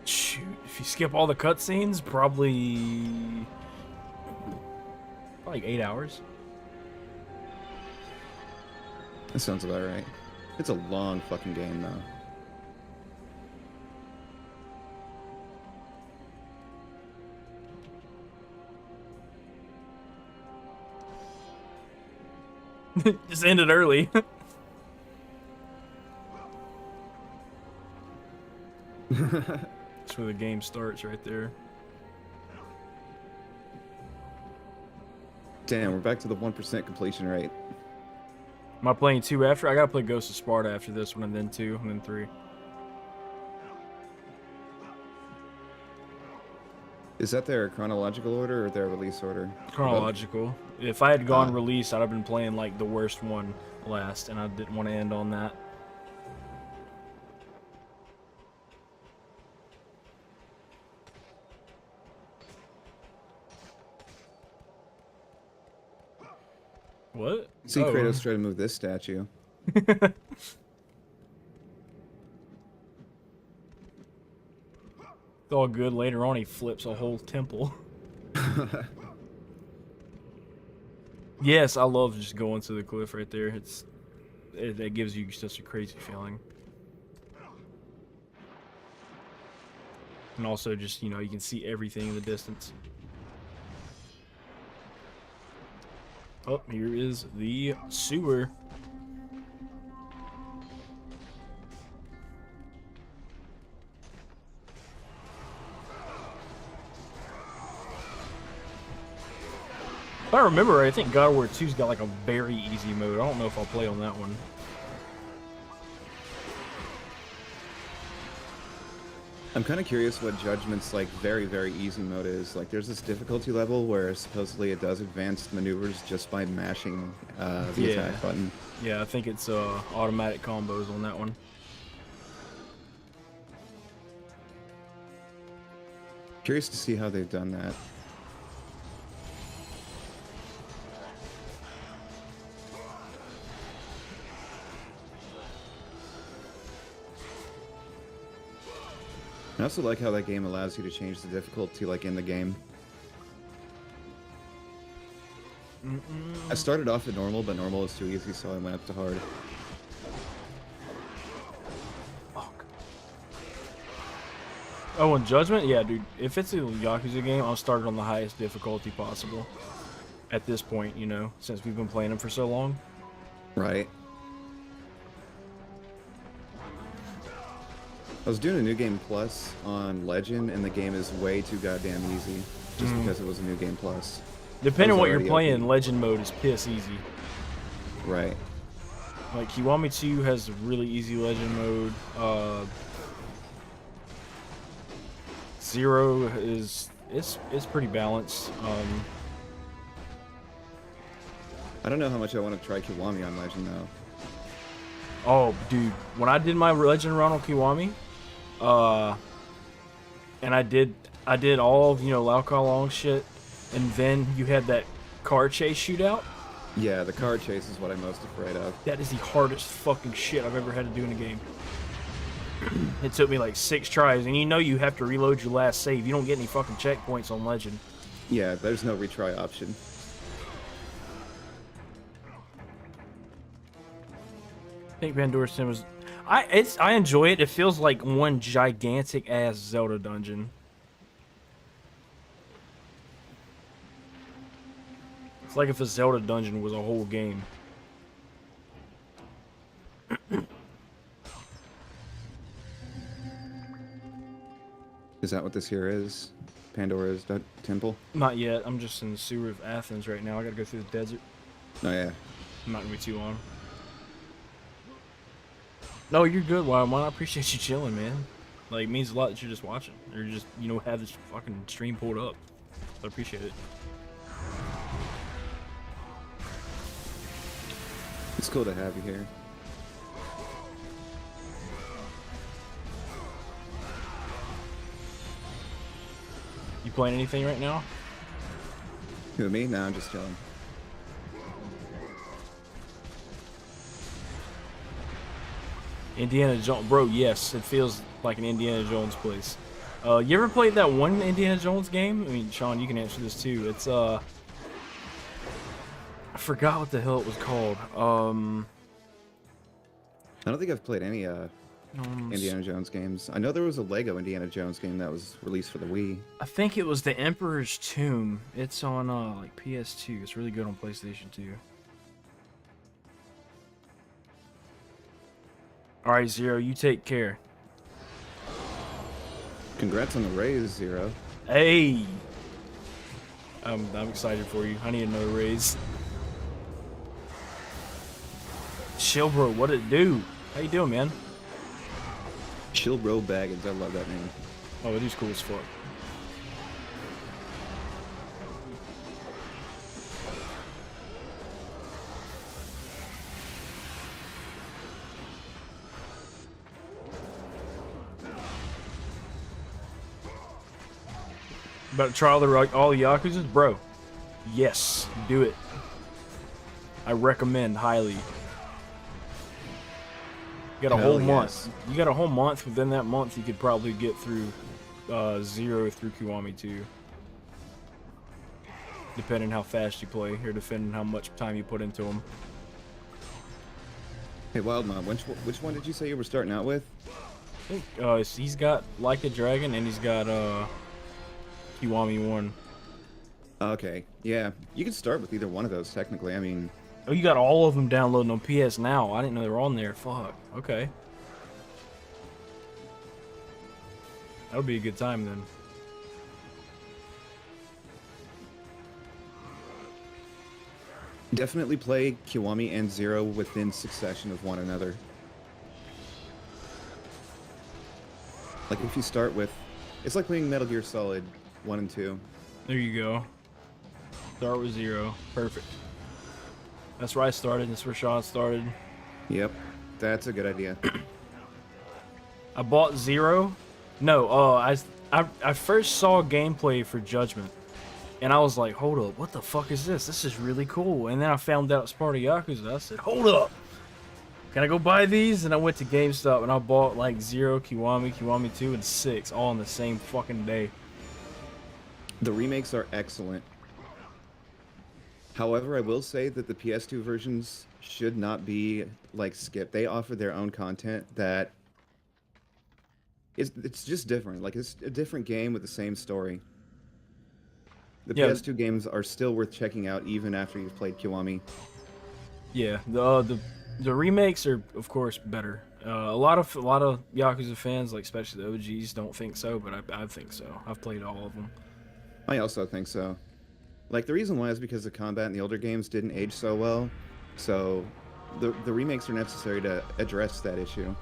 Shoot, if you skip all the cutscenes, probably like 8 hours. That sounds about right. It's a long fucking game, though. Just ended early. That's where the game starts, right there. Damn, we're back to the 1% completion rate. Am I playing 2 after? I gotta play Ghost of Sparta after this one, and then 2, and then 3. Is that their chronological order or their release order? Chronological. If I had gone release, I'd have been playing like the worst one last, and I didn't want to end on that. What? See Kratos try to move this statue. It's all good. Later on, he flips a whole temple. Yes, I love just going to the cliff right there. It gives you such a crazy feeling. And also just, you know, you can see everything in the distance. Oh, here is the sewer. If I remember right, I think God of War 2's got like a very easy mode. I don't know if I'll play on that one. I'm kind of curious what Judgment's like very, very easy mode is. Like there's this difficulty level where supposedly it does advanced maneuvers just by mashing the attack button. Yeah, I think it's automatic combos on that one. Curious to see how they've done that. I also like how that game allows you to change the difficulty, like, in the game. I started off at normal, but normal was too easy, so I went up to hard. Oh, and Judgment? Yeah, dude. If it's a Yakuza game, I'll start it on the highest difficulty possible. At this point, you know, since we've been playing them for so long. Right. I was doing a New Game Plus on Legend, and the game is way too goddamn easy, just because it was a New Game Plus. Depending on what you're already playing, OP. Legend mode is piss easy. Right. Like, Kiwami 2 has a really easy Legend mode. Zero is... It's pretty balanced. I don't know how much I want to try Kiwami on Legend, though. Oh, dude, when I did my legend run on Kiwami, and I did all of, Lao Ka Long shit, and then you had that car chase shootout. Yeah, the car chase is what I'm most afraid of. That is the hardest fucking shit I've ever had to do in a game. It took me like 6 tries, and you have to reload your last save. You don't get any fucking checkpoints on Legend. Yeah, there's no retry option. I think Pandora's Sin was... I enjoy it. It feels like one gigantic ass Zelda dungeon. It's like if a Zelda dungeon was a whole game. Is that what this here is? Pandora's temple? Not yet. I'm just in the sewer of Athens right now. I gotta go through the desert. Oh yeah. I'm not gonna be too long. No, you're good, Wild. I appreciate you chilling, man. Like, it means a lot that you're just watching. Or just, have this fucking stream pulled up. So I appreciate it. It's cool to have you here. You playing anything right now? Who, me? No, I'm just chilling. Indiana Jones, bro. Yes, it feels like an Indiana Jones place. You ever played that one Indiana Jones game? I mean, Sean, you can answer this too. It's I forgot what the hell it was called. I don't think I've played any Indiana Jones games. I know there was a Lego Indiana Jones game that was released for the Wii. I think it was The Emperor's Tomb. It's on like PS2. It's really good on PlayStation 2. All right, Zero, you take care. Congrats on the raise, Zero. Hey, I'm excited for you. I need another raise. Chill, bro. What it do? How you doing, man? Chill Bro Baggins. I love that name. Oh, it is cool as fuck. About to try all the Yakuzas? Bro, yes, do it. I recommend highly. You got a whole month. You got a whole month. Within that month, you could probably get through Zero through Kiwami 2. Depending how fast you play, or depending how much time you put into them. Hey, Wildmon, which one did you say you were starting out with? I think he's got Like a Dragon, and he's got Kiwami 1. Okay, yeah. You can start with either one of those, technically. I mean... Oh, you got all of them downloading on PS Now. I didn't know they were on there. Fuck. Okay. That'll be a good time then. Definitely play Kiwami and Zero within succession of one another. Like if you start with... It's like playing Metal Gear Solid 1 and 2. There you go. Start with Zero. Perfect. That's where I started. That's where Sean started. Yep. That's a good idea. I bought Zero. No, I first saw gameplay for Judgment. And I was like, hold up, what the fuck is this? This is really cool. And then I found out it's part of Yakuza. I said, hold up. Can I go buy these? And I went to GameStop and I bought like Zero, Kiwami, Kiwami 2, and 6 all on the same fucking day. The remakes are excellent. However, I will say that the PS2 versions should not be like skipped. They offer their own content that it's just different. Like it's a different game with the same story. The PS2 games are still worth checking out even after you've played Kiwami. Yeah, the remakes are of course better. A lot of Yakuza fans, like especially the OGs, don't think so, but I think so. I've played all of them. I also think so. Like, the reason why is because the combat in the older games didn't age so well, so the remakes are necessary to address that issue.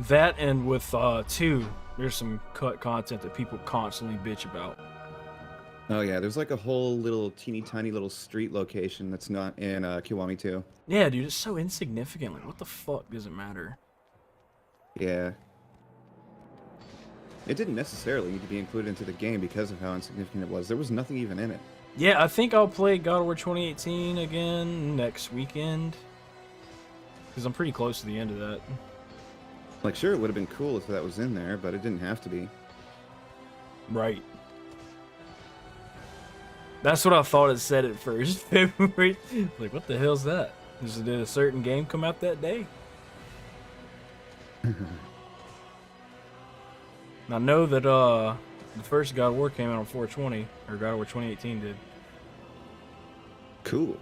That, and with 2, there's some cut content that people constantly bitch about. Oh yeah, there's like a whole little teeny tiny little street location that's not in Kiwami 2. Yeah, dude, it's so insignificant. Like, what the fuck does it matter? Yeah. It didn't necessarily need to be included into the game because of how insignificant it was. There was nothing even in it. Yeah, I think I'll play God of War 2018 again next weekend. Because I'm pretty close to the end of that. Like, sure, it would have been cool if that was in there, but it didn't have to be. Right. That's what I thought it said at first. February. Like, what the hell's that? Did a certain game come out that day? I know that the first God of War came out on 420, or God of War 2018 did. Cool.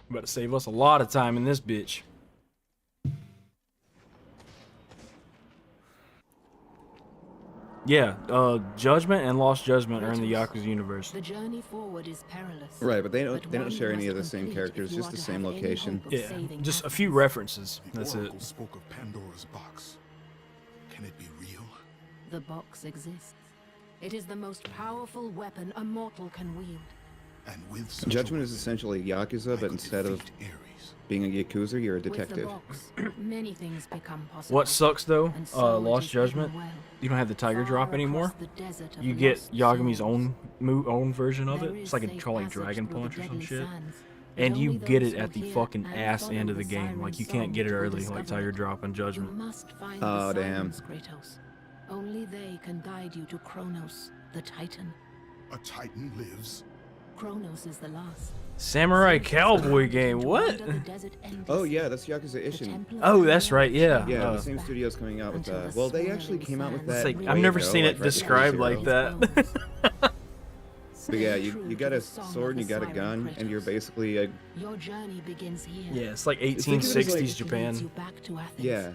About to save us a lot of time in this bitch. Yeah, Judgment and Lost Judgment are in the Yakuza universe. The journey forward is perilous. Right, but they don't one share you any of the must same complete characters, if you just are the to same have any location. hope of Yeah, saving just a Athens. few references. The That's it. Oracle spoke of Pandora's box. Can it be real? The box exists. It is the most powerful weapon a mortal can wield. And with such a Judgment is weapon, essentially Yakuza, I but could instead of defeat Ares. being a Yakuza, you're a With the detective. box, many things become possible. What sucks though, And so it Lost is hidden Judgment, well, you don't have the Tiger far Drop across anymore. the desert of You get lost Yagumi's souls. own version of There it. is It's like a safe Charlie passage Dragon through the Punch or some deadly shit. sands, but And you only get those it who at the hear fucking and ass follow end of the the game. siren Like, you song can't get it will early like discover Tiger it. Drop and You Judgment. must find Oh, the damn. sirens, Kratos. Only they can guide you to Kronos, the Titan. A Titan lives. Kronos is the last. Samurai Cowboy game, what? Oh yeah, that's Yakuza Ishin. Oh, that's right, yeah. Yeah, the same studio's coming out with that. Well, they actually came out with that. It's like, way I've never ago, seen like it right described before like Zero. that. But yeah, you got a sword and you got a gun, and you're basically a Your journey begins here. Yeah, it's like Think of it as, like- 1860s Leads Japan. you back to Athens. yeah.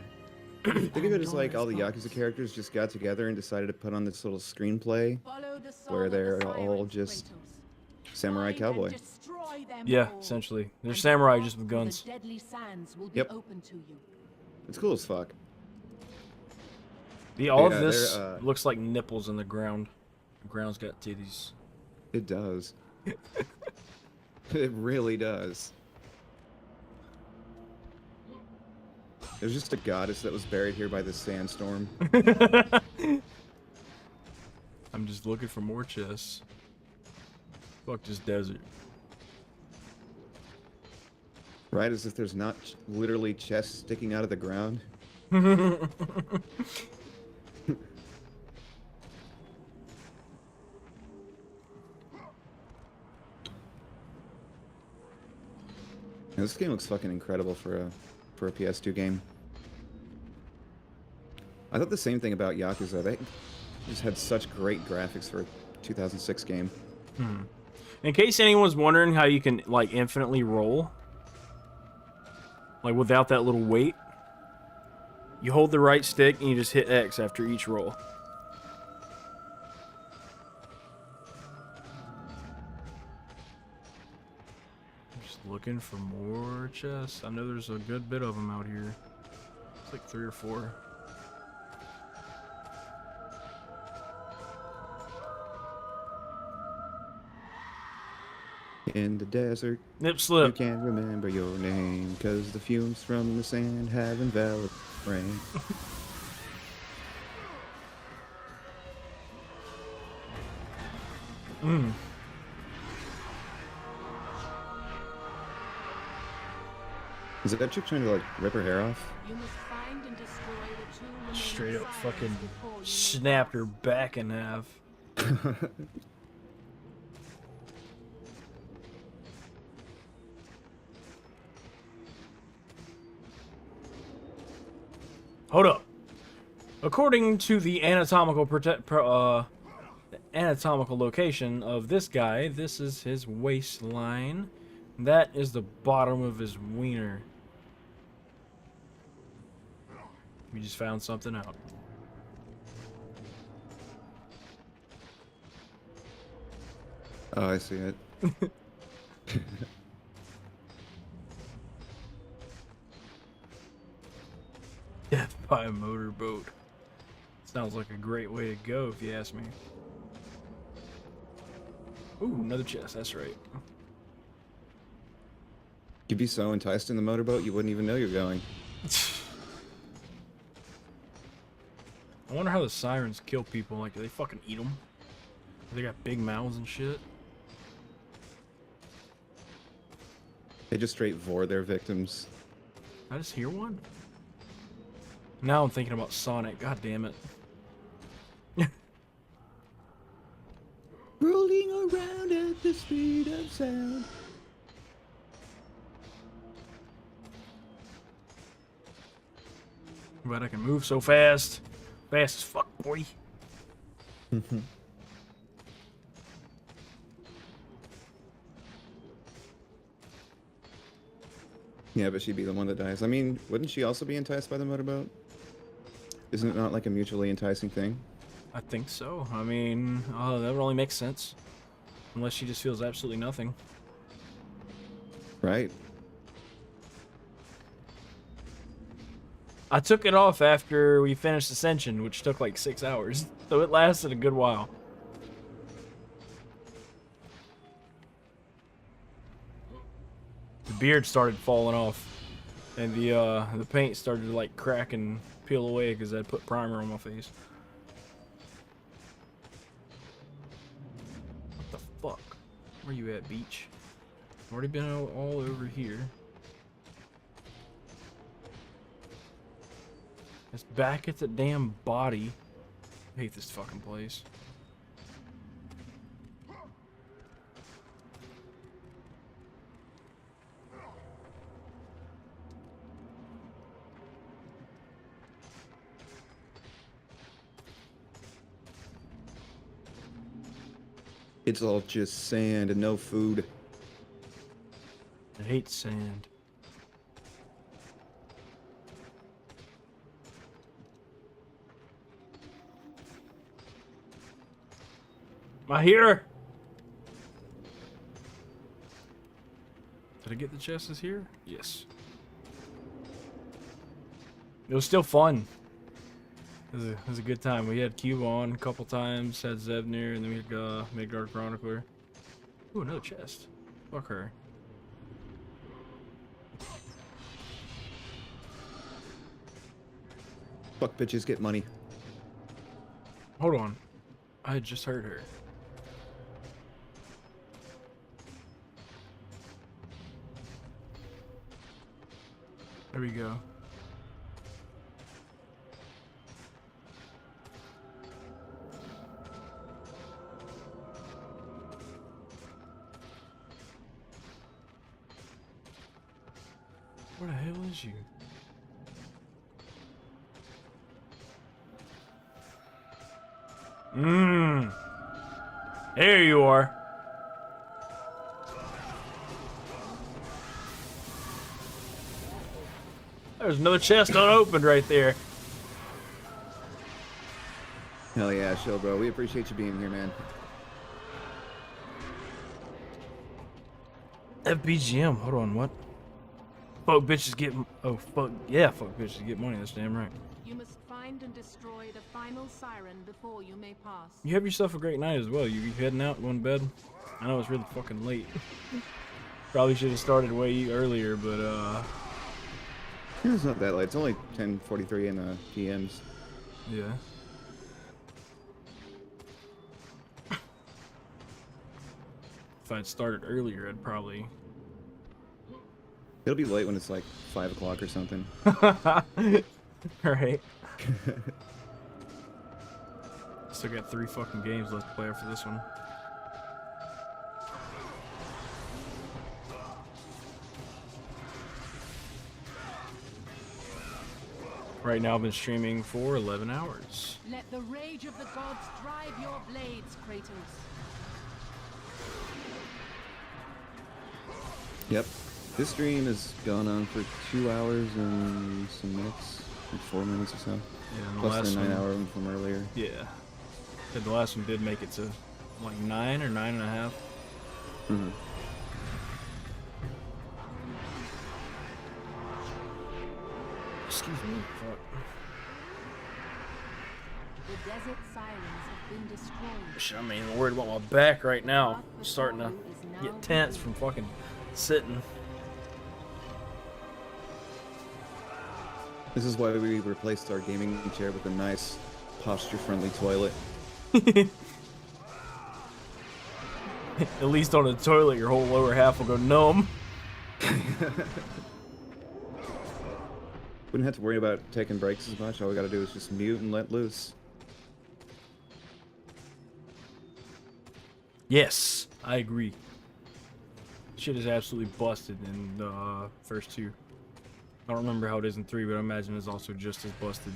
Think of it as like all the Pandora's Yakuza box. characters just got together and decided to put on this little screenplay where they're all just samurai cowboy. Yeah, essentially. They're samurai just with guns. Yep. It's cool as fuck. All Yeah, of this they're, looks like nipples in the ground. The ground's got titties. It does. It really does. There's just a goddess that was buried here by the sandstorm. I'm just looking for more chests. Fuck this desert. Right, as if there's not literally chests sticking out of the ground. Yeah, this game looks fucking incredible for a PS2 game. I thought the same thing about Yakuza. They just had such great graphics for a 2006 game. In case anyone's wondering how you can, like, infinitely roll, like, without that little weight, you hold the right stick and you just hit X after each roll. Just looking for more chests. I know there's a good bit of them out here. It's like 3 or 4. In the desert, Nip you slip. can't remember your name, 'cause the fumes from the sand have invalid rain. Is it that chick trying to, like, rip her hair off? You must find and destroy the two remaining Straight up sirens fucking before you snapped her back in half. Hold up. According to the anatomical anatomical location of this guy, this is his waistline. That is the bottom of his wiener. We just found something out. Oh, I see it. Death by a motorboat. Sounds like a great way to go, if you ask me. Ooh, another chest. That's right. You'd be so enticed in the motorboat, you wouldn't even know you're going. I wonder how the sirens kill people. Like, do they fucking eat them? They got big mouths and shit. They just straight vor their victims. I just hear one. Now I'm thinking about Sonic. God damn it. Rolling around at the speed of sound. But I can move so fast. Fast as fuck, boy. Yeah, but she'd be the one that dies. I mean, wouldn't she also be enticed by the motorboat? Isn't it not like a mutually enticing thing? I think so. I mean, that would only make sense. Unless she just feels absolutely nothing. Right. I took it off after we finished Ascension, which took like 6 hours. So it lasted a good while. The beard started falling off. And the paint started to like crack and peel away because I put primer on my face. What the fuck? Where you at, beach? I've already been all over here. It's back at the damn body. I hate this fucking place. It's all just sand and no food. I hate sand. Am I here? Did I get the chests here? Yes. It was still fun. It was a good time. We had Cube on a couple times, had Zevnir, and then we had Midgard Chronicler. Ooh, another chest. Fuck her. Fuck bitches get money. Hold on. I had just heard her. There we go. Where the hell is you? There you are. There's another chest unopened right there. Hell yeah, chill, bro. We appreciate you being here, man. FBGM. Hold on, what? Fuck bitches get. Oh fuck yeah, fuck bitches get money. That's damn right. You must find and destroy the final siren before you may pass. You have yourself a great night as well. You heading out, going to bed? I know it's really fucking late. Probably should have started way earlier, but It's not that late. It's only 10:43 in the PMs. yeah. If I'd started earlier, I'd probably. It'll be late when it's like 5 o'clock or something. Right. Still got 3 fucking games left to play after this one. Right now I've been streaming for 11 hours. Let the rage of the gods drive your blades, Kratos. Yep. This stream has gone on for 2 hours and some minutes, like 4 minutes or so. Yeah, and the Plus last the 9 one, hour one from earlier. Yeah. The last one did make it to like 9 or 9.5. Mm-hmm. Excuse me. Fuck. The desert sirens have been destroyed. Shit, I'm even worried about my back right now. I'm starting to get tense from fucking sitting. This is why we replaced our gaming chair with a nice, posture-friendly toilet. At least on the toilet, your whole lower half will go numb. Wouldn't have to worry about taking breaks as much. All we gotta do is just mute and let loose. Yes, I agree. Shit is absolutely busted in the first two. I don't remember how it is in 3, but I imagine it's also just as busted.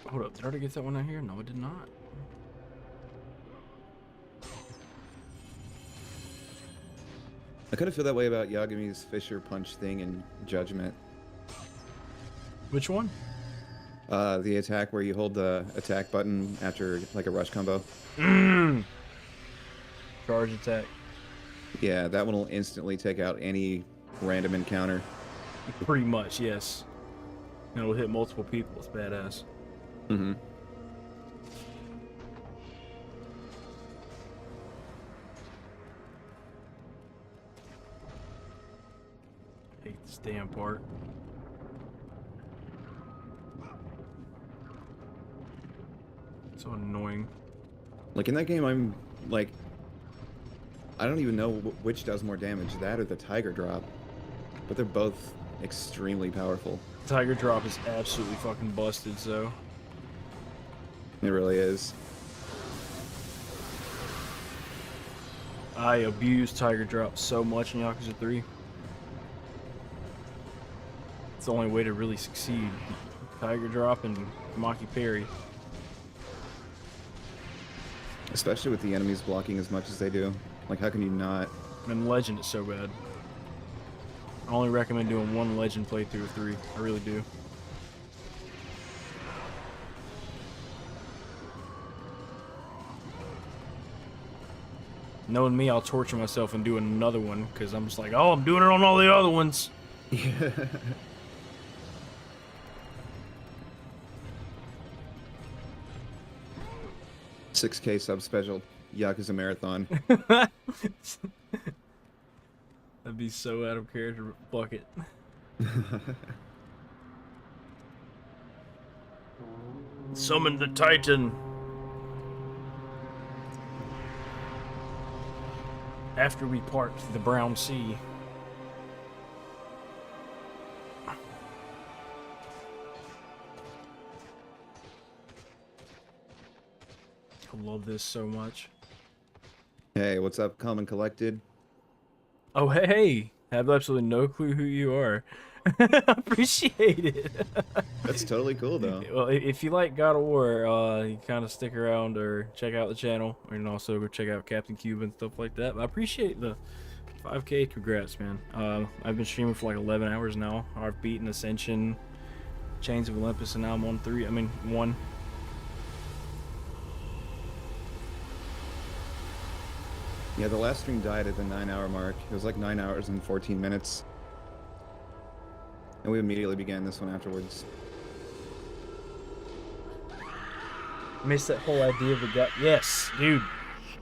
Hold up, did I already get that one out here? No, I did not. I kind of feel that way about Yagami's Fisher Punch thing in Judgment. Which one? The attack where you hold the attack button after like a rush combo. Charge attack. Yeah, that one will instantly take out any random encounter. Pretty much, yes. And it'll hit multiple people. It's badass. Mm-hmm. Hate this damn part. So annoying. Like in that game, I'm like, I don't even know which does more damage, that or the Tiger Drop. But they're both extremely powerful. Tiger Drop is absolutely fucking busted, so. It really is. I abuse Tiger Drop so much in Yakuza 3. It's the only way to really succeed. Tiger Drop and Maki Parry. Especially with the enemies blocking as much as they do. Like, how can you not? And Legend is so bad. I only recommend doing one Legend playthrough of 3. I really do. Knowing me, I'll torture myself and do another one because I'm just like, oh, I'm doing it on all the other ones. Yeah. 6K sub-special Yakuza Marathon. That'd be so out of character. Fuck it. Summon the Titan. After we part the Brown Sea. I love this so much. Hey, what's up, Calm and Collected? Oh, hey! I have absolutely no clue who you are. Appreciate it. That's totally cool, though. Well, if you like God of War, you kind of stick around or check out the channel, and also go check out Captain Cuba and stuff like that. But I appreciate the 5K. Congrats, man. I've been streaming for like 11 hours now. I've beaten Ascension, Chains of Olympus, and now I'm on 1. Yeah, the last stream died at the 9-hour mark. It was like 9 hours and 14 minutes. And we immediately began this one afterwards. Missed that whole idea of the guy. Yes, dude.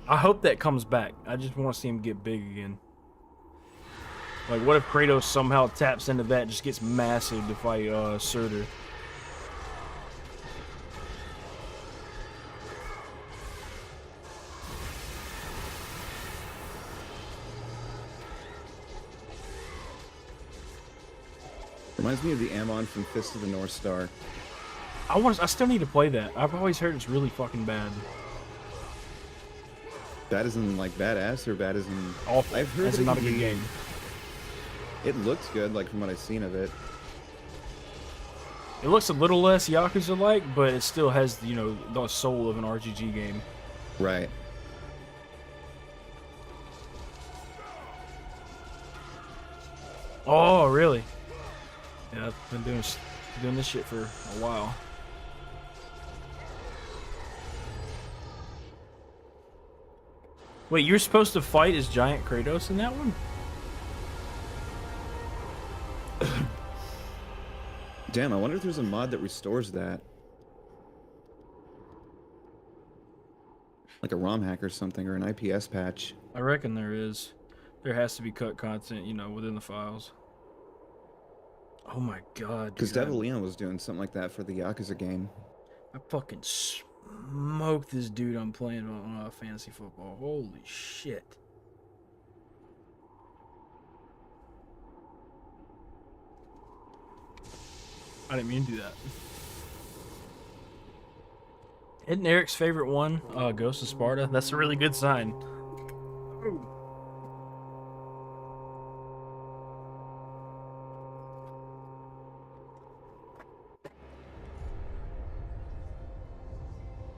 I hope that comes back. I just want to see him get big again. Like, what if Kratos somehow taps into that and just gets massive to fight Surtur? Reminds me of the Ammon from Fist of the North Star. I still need to play that. I've always heard it's really fucking bad. Bad as in, like, badass, or bad as in... Awful. I've heard That's that not a good game. It looks good, like, from what I've seen of it. It looks a little less Yakuza-like, but it still has, you know, the soul of an RPG game. Right. Oh, really? Yeah, I've been doing this shit for a while. Wait, you're supposed to fight as giant Kratos in that one? Damn, I wonder if there's a mod that restores that. Like a ROM hack or something, or an IPS patch. I reckon there is. There has to be cut content, you know, within the files. Oh my god. Because dude, Devil Leon was doing something like that for the Yakuza game. I fucking smoked this dude I'm playing on fantasy football. Holy shit. I didn't mean to do that. Isn't Eric's favorite one Ghost of Sparta? That's a really good sign. Ooh.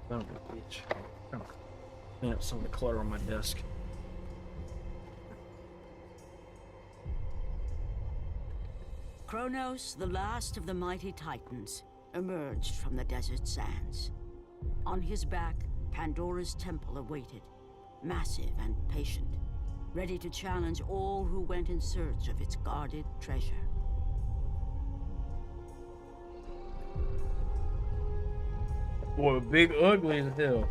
Son of a bitch. Come on. Clean up some of the clutter on my desk. Kronos, the last of the mighty titans, emerged from the desert sands. On his back, Pandora's temple awaited, massive and patient, ready to challenge all who went in search of its guarded treasure. Boy, big ugly as hell.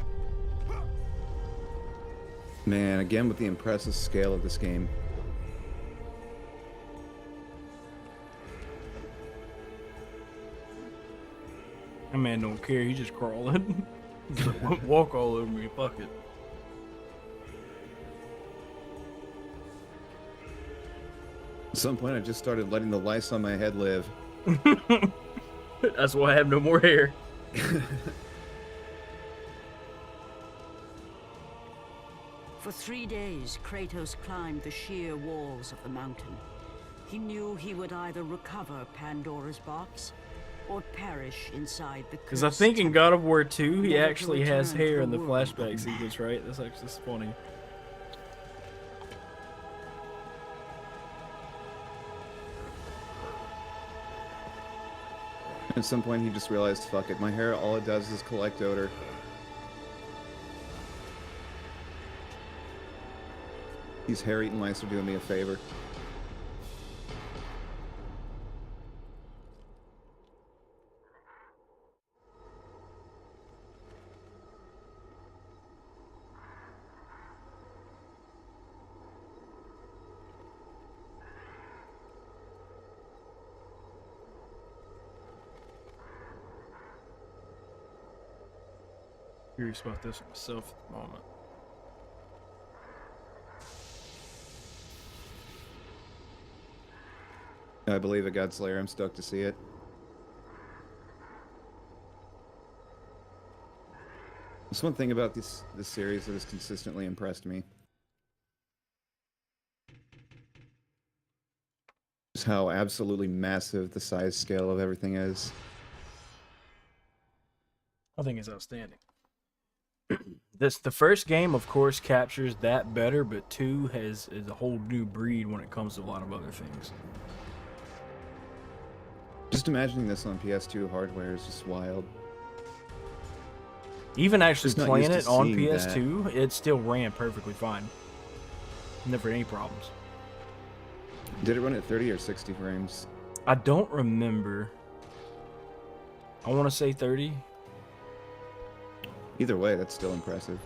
Man, again with the impressive scale of this game. That man don't care, he just crawling. He's like, walk all over me, fuck it. At some point I just started letting the lice on my head live. That's why I have no more hair. For 3 days, Kratos climbed the sheer walls of the mountain. He knew he would either recover Pandora's box or perish inside the Because I cursed think in temple. God of War 2, he Never to actually has return to hair the in the world flashback of sequence, right? That's actually funny. At some point he just realized, fuck it, my hair, all it does is collect odor. These hair-eating lice are doing me a favor. Curious about this myself at the moment. I believe it, Godslayer. I'm stoked to see it. There's one thing about this series that has consistently impressed me. Just how absolutely massive the size scale of everything is. I think it's outstanding. The first game, of course, captures that better, but 2 is a whole new breed when it comes to a lot of other things. Just imagining this on PS2 hardware is just wild. Even actually Just not playing used it to on seeing PS2, it still ran perfectly fine. Never any problems. Did it run at 30 or 60 frames? I don't remember. I want to say 30. Either way, that's still impressive.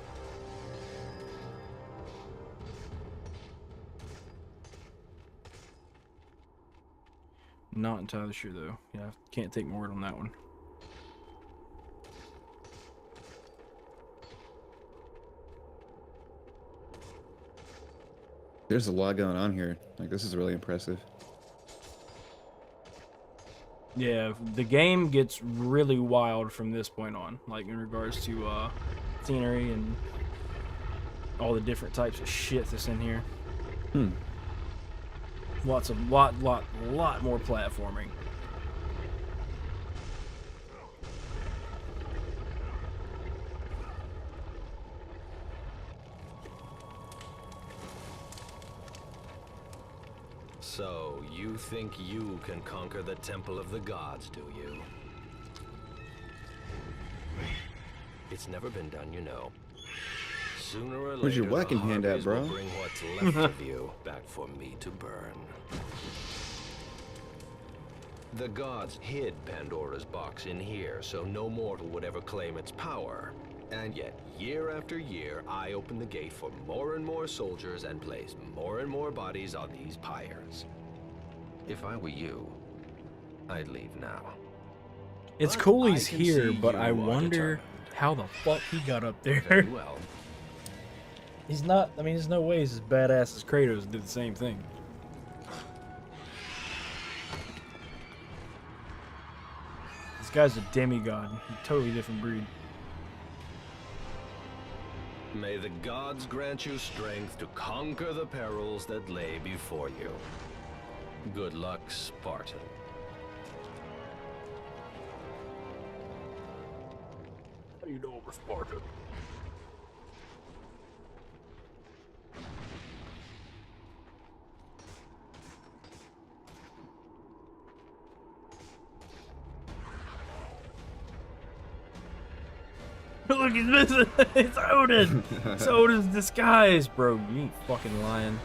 Not entirely sure though. Yeah, can't take my word on that one. There's a lot going on here. Like, this is really impressive. Yeah, the game gets really wild from this point on, like in regards to scenery and all the different types of shit that's in here. Lot more platforming. So, you think you can conquer the Temple of the Gods, do you? It's never been done, you know. Sooner or later, Where's your whacking the hand at, Harpies will bro? bring what's left of you back for me to burn. The gods hid Pandora's box in here so no mortal would ever claim its power. And yet, year after year, I open the gate for more and more soldiers and place more and more bodies on these pyres. If I were you, I'd leave now. It's But cool I he's can here, see but you I are wonder determined. how the fuck he got up there. Very well. He's not, I mean, there's no way he's as badass as Kratos did the same thing. This guy's a demigod. He's a totally different breed. May the gods grant you strength to conquer the perils that lay before you. Good luck, Spartan. How do you know we're Spartan? Look, he's missing. It's Odin. It's Odin's disguise, bro. You ain't fucking lying.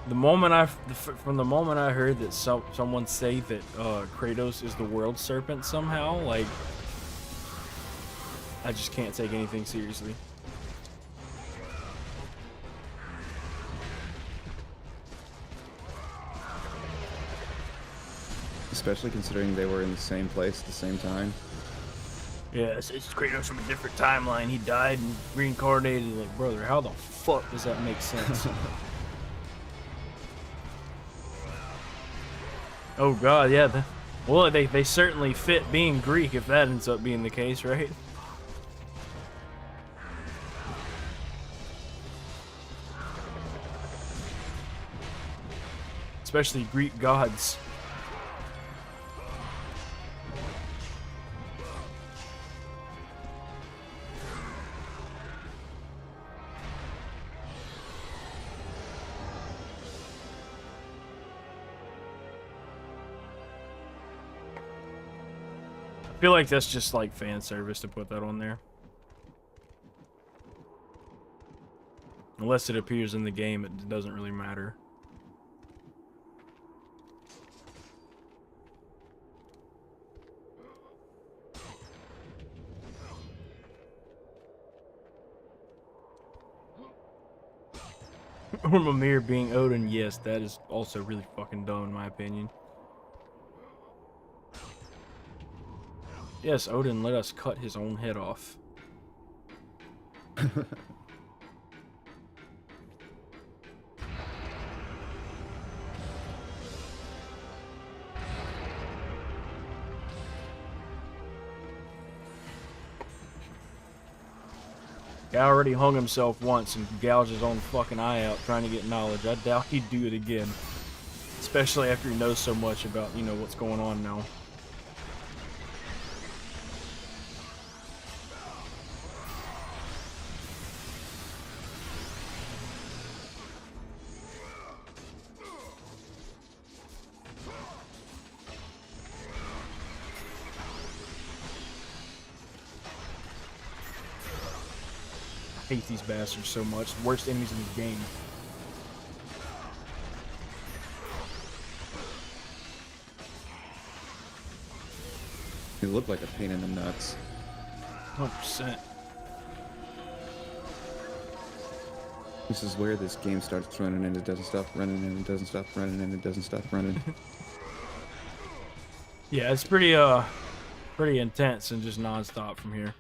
The moment from the moment I heard that someone say that Kratos is the world serpent somehow, like, I just can't take anything seriously. Especially considering they were in the same place at the same time. Yeah, it's Kratos from a different timeline. He died and reincarnated. Like, brother, how the fuck does that make sense? Oh god, yeah. Well, they certainly fit being Greek if that ends up being the case, right? Especially Greek gods. I feel like that's just like fan service to put that on there. Unless it appears in the game, it doesn't really matter. Or Mimir being Odin, yes, that is also really fucking dumb in my opinion. Yes, Odin let us cut his own head off. Guy already hung himself once and gouged his own fucking eye out trying to get knowledge. I doubt he'd do it again. Especially after he knows so much about, you know, what's going on now. I hate these bastards so much. Worst enemies in the game. They look like a pain in the nuts. 100%. This is where this game starts running and it doesn't stop running and it doesn't stop running and it doesn't stop running. Yeah, it's pretty intense and just non-stop from here.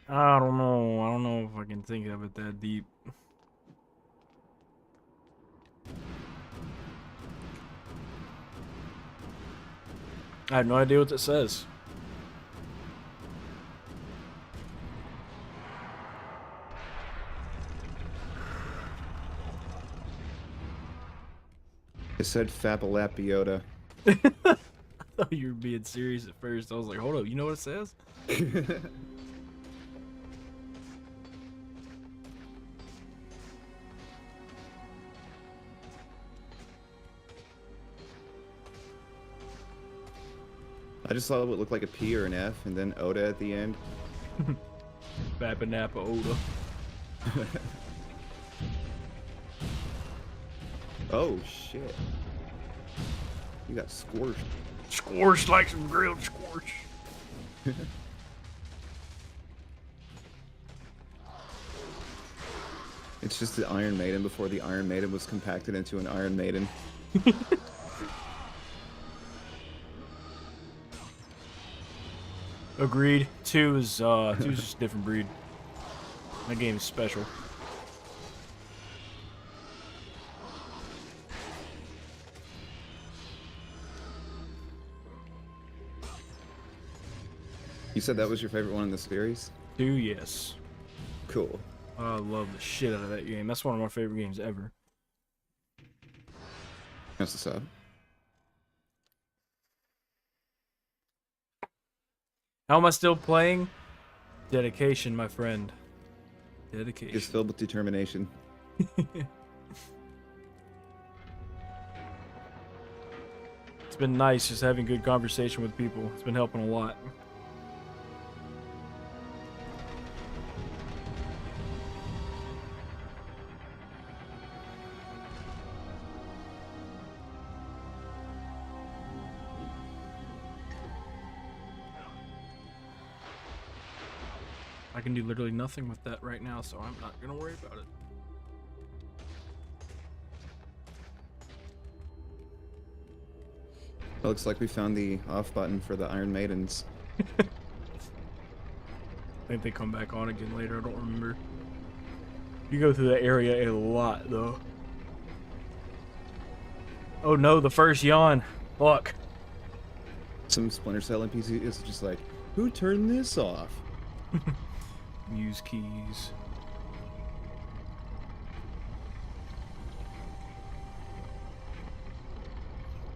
I don't know. I don't know if I can think of it that deep. I have no idea what that says. It said Fapalapiota. I thought you were being serious at first. I was like, hold up, you know what it says? I just saw what looked like a P or an F, and then Oda at the end. Bappa Nappa Oda. Oh shit! You got scorched. Scorched like some grilled scorch. It's just the Iron Maiden before the Iron Maiden was compacted into an Iron Maiden. Agreed. Two's just a different breed. That game is special. You said that was your favorite one in the series? 2, yes. Cool. I love the shit out of that game. That's one of my favorite games ever. That's what's up. How am I still playing? Dedication, my friend. Dedication. It's filled with determination. It's been nice just having good conversation with people. It's been helping a lot. I can do literally nothing with that right now, so I'm not gonna worry about it. It looks like we found the off button for the Iron Maidens. I think they come back on again later, I don't remember. You go through that area a lot, though. Oh no, the first yawn. Fuck. Some Splinter Cell NPC is just like, who turned this off? Use keys.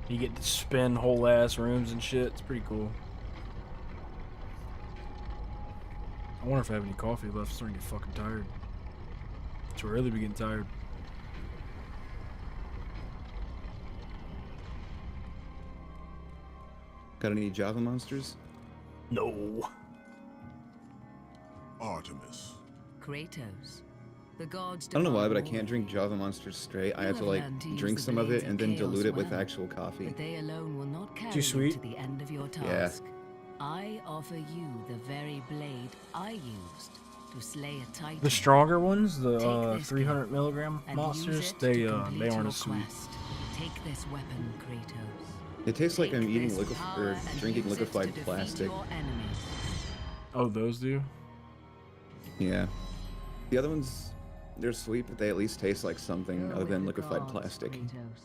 You get to spin whole ass rooms and shit. It's pretty cool. I wonder if I have any coffee left. I'm starting to get fucking tired. It's really be getting tired. Got any Java monsters? No. Artemis. Kratos. The gods I don't know why, but I demand can't war. drink Java monsters straight. I You have to have like learned to use drink the some of blades it of and then chaos dilute it with well, actual coffee. But they alone will not carry Too you sweet? to the end of your Yeah. task. I offer you the very blade I used to slay a titan. The stronger ones, the Take this 300 milligram and monsters, use it they to complete aren't your as sweet. quest. Take this weapon, Kratos. It tastes like Take I'm eating this power or and drinking use it to liquefied defeat plastic. your enemies. Oh, those do? Yeah. The other ones, they're sweet, but they at least taste like something Go other with than the liquefied gods, plastic. Kratos.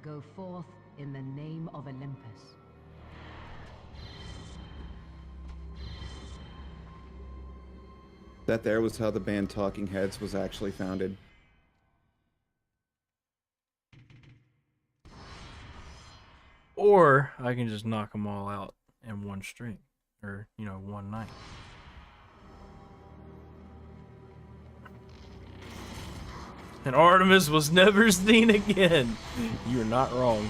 Go forth in the name of Olympus. That there was how the band Talking Heads was actually founded. Or I can just knock them all out in one string. Or, you know, one night. And Artemis was never seen again. You're not wrong.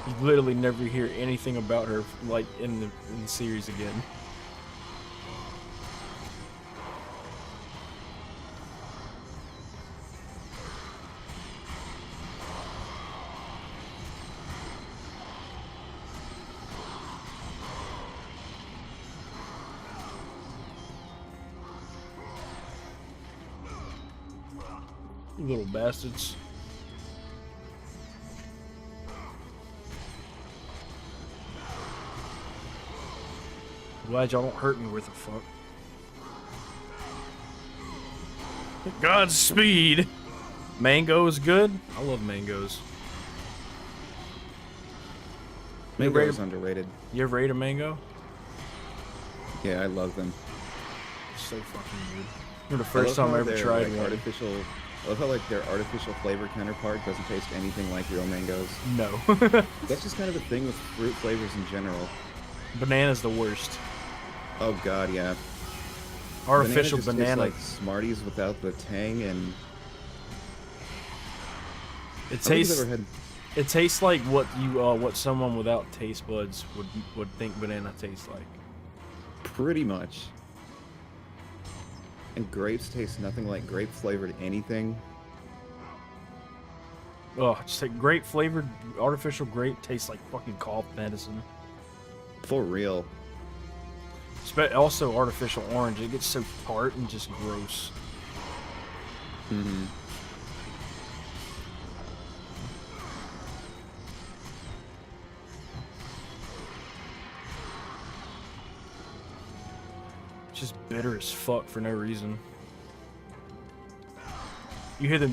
You literally never hear anything about her, like, in the series again. You little bastards. Glad y'all don't hurt me with a fuck. Godspeed! Mango's good? I love mangoes. Mango rate is a- underrated. You ever ate a mango? Yeah, I love them. It's so fucking good. You're the I first love time I how ever their, tried like, one. artificial. I love how like their artificial flavor counterpart doesn't taste anything like real mangoes. No. That's just kind of a thing with fruit flavors in general. Banana's the worst. Oh god, yeah. Artificial just banana. tastes like Smarties without the tang, and It I don't think tastes. I've ever had. It tastes like what someone without taste buds would think banana tastes like. Pretty much. And grapes taste nothing like grape flavored anything. Oh, just like grape flavored artificial grape tastes like fucking cough medicine. For real. Also artificial orange, it gets so tart and just gross. Mm-hmm. It's just bitter as fuck for no reason. You hear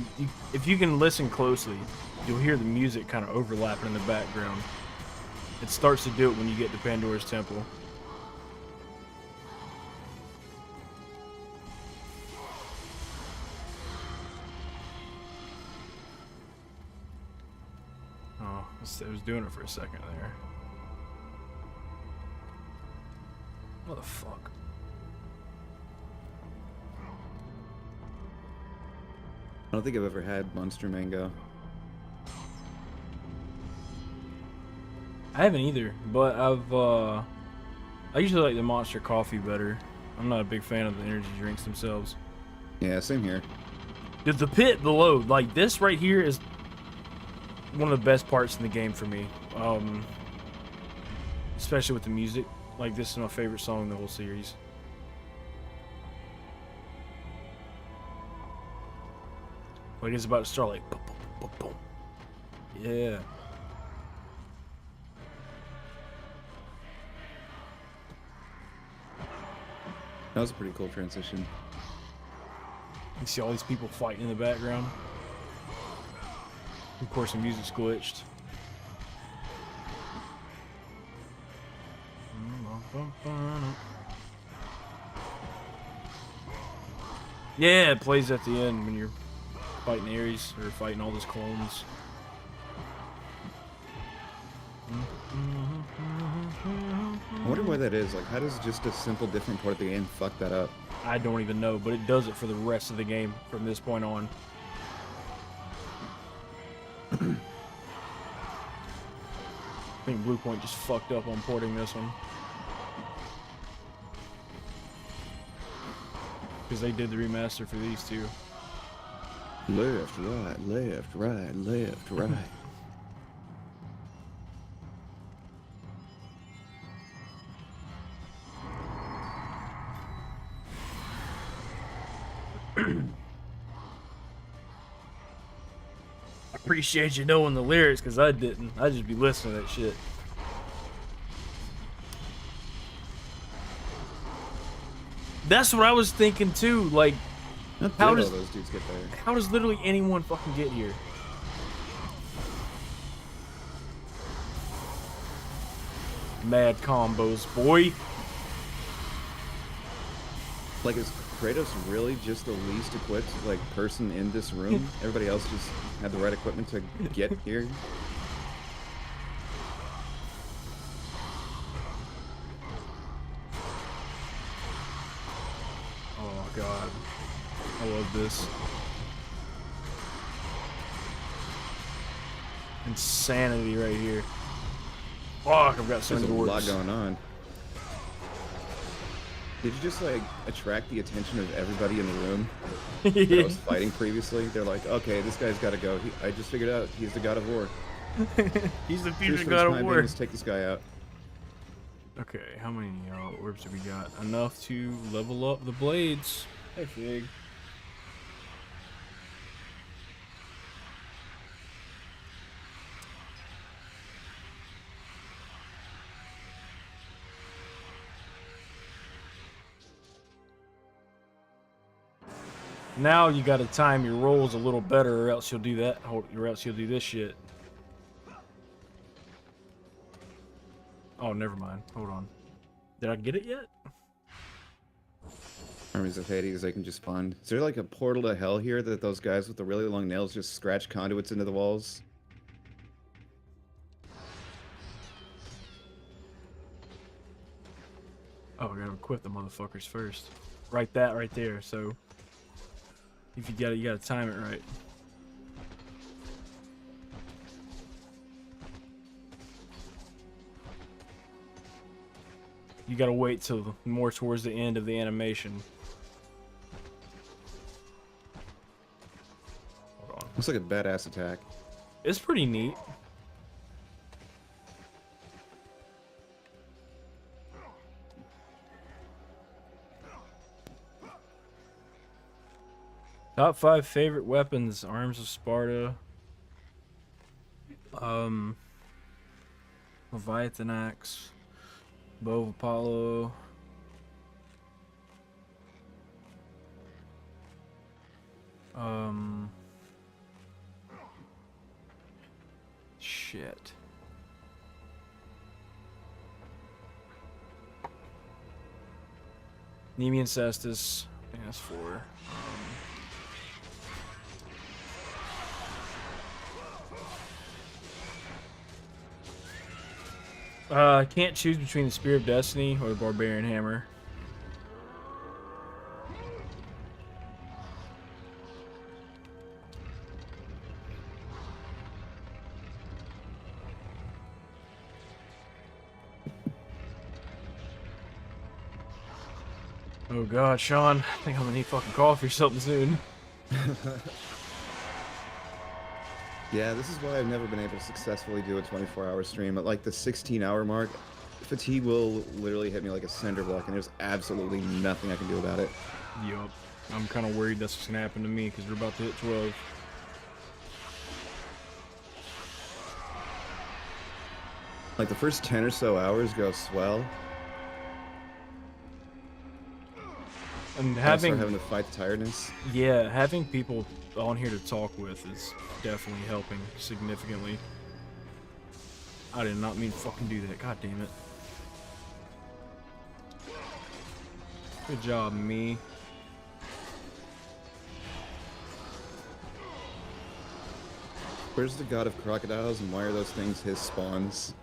if you can listen closely, you'll hear the music kind of overlapping in the background. It starts to do it when you get to Pandora's Temple. Oh, it was doing it for a second there. What the fuck? I don't think I've ever had Monster Mango. I haven't either, but I usually like the Monster Coffee better. I'm not a big fan of the energy drinks themselves. Yeah, same here. Dude, the pit below, like this right here is one of the best parts in the game for me. Especially with the music. Like, this is my favorite song in the whole series. Like, it's about to start like boom, boom, boom, boom, boom. Yeah. That was a pretty cool transition. You see all these people fighting in the background. Of course, the music's glitched. Yeah, it plays at the end when you're fighting Ares or fighting all those clones. I wonder why that is. Like, how does just a simple different part of the game fuck that up? I don't even know, but it does it for the rest of the game from this point on. I think Bluepoint just fucked up on porting this one. Because they did the remaster for these two. Left, right, left, right, left, right. Appreciate you knowing the lyrics, because I didn't. I'd just be listening to that shit. That's what I was thinking too. Like, How does those dudes get there? How does literally anyone fucking get here? Mad combos, boy. Like, is Kratos really just the least equipped like person in this room? Everybody else just had the right equipment to get here. Oh god, I love this. Insanity right here. Fuck, I've got so many There's a lot words. going on. Did you just like attract the attention of everybody in the room that I was fighting previously? They're like, okay, this guy's got to go. I just figured out he's the god of war. He's the Just future for god this of time war. being, let's take this guy out. Okay, how many orbs have we got? Enough to level up the blades. Hey, Fig. Now you gotta time your rolls a little better, or else you'll do that, or else you'll do this shit. Oh, never mind. Hold on. Did I get it yet? Armies of Hades, they can just spawn. Is there like a portal to hell here that those guys with the really long nails just scratch conduits into the walls? Oh, I gotta equip the motherfuckers first. Write that right there, so if you gotta time it right. You gotta wait till more towards the end of the animation. Hold on. Looks like a badass attack. It's pretty neat. Top 5 favorite weapons: Arms of Sparta, Leviathan Axe, Bow of Apollo, shit. Nemean Cestus, I think that's 4. I can't choose between the Spear of Destiny or the Barbarian Hammer. Oh god, Sean, I think I'm gonna need fucking coffee or something soon. Yeah, this is why I've never been able to successfully do a 24-hour stream. At like the 16-hour mark, fatigue will literally hit me like a cinder block, and there's absolutely nothing I can do about it. Yup. I'm kind of worried that's what's gonna happen to me because we're about to hit 12. Like the first 10 or so hours go swell. And I start having having to fight the tiredness. Yeah, having people on here to talk with is definitely helping significantly. I did not mean to fucking do that. God damn it. Good job, me. Where's the god of crocodiles, and why are those things his spawns?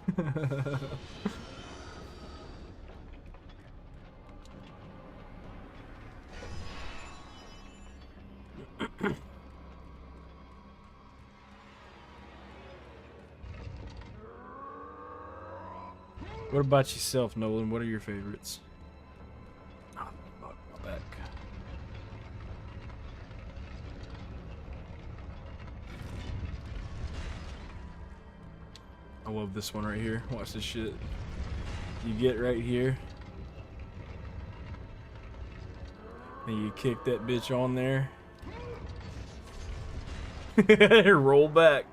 What about yourself, Nolan? What are your favorites? Oh, fuck, my back. I love this one right here. Watch this shit. You get right here. And you kick that bitch on there. Roll back.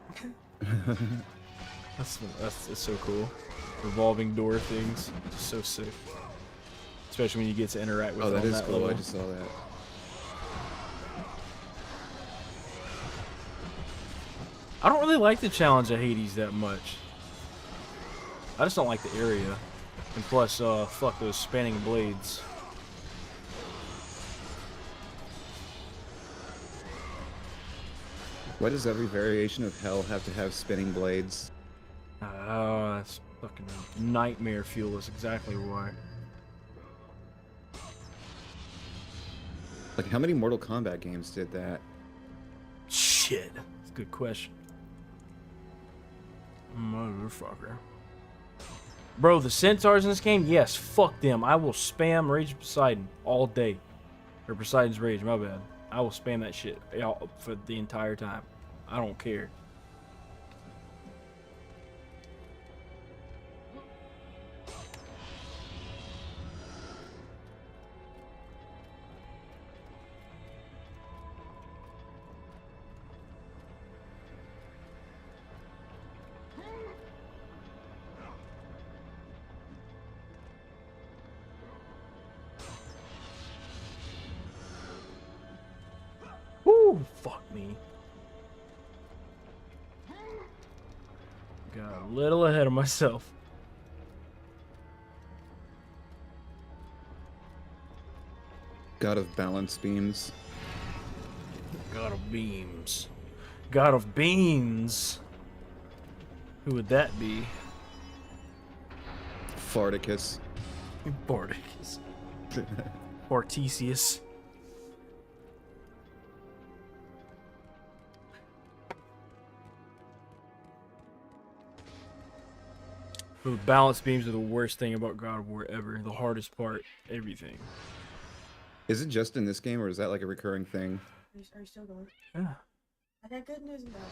That's so cool. Revolving door things, just so sick. Especially when you get to interact with. Oh, it that on is that cool. level. I just saw that. I don't really like the challenge of Hades that much. I just don't like the area, and plus, fuck those spanning blades. Why does every variation of hell have to have spinning blades? Oh, that's fucking nightmare fuel. Is exactly why. Like, how many Mortal Kombat games did that? Shit, that's a good question. Motherfucker. Bro, the centaurs in this game, yes, fuck them. I will spam Rage of Poseidon all day. Or Poseidon's Rage, my bad. I will spam that shit for the entire time. I don't care. Woo, fuck me. Got a little ahead of myself. God of balance beams. God of beams. God of beans. Who would that be? Farticus. Bordicus. Bartesius. The balance beams are the worst thing about God of War ever. The hardest part, everything. Is it just in this game, or is that like a recurring thing? Are you still going? Yeah. I got good news and bad news.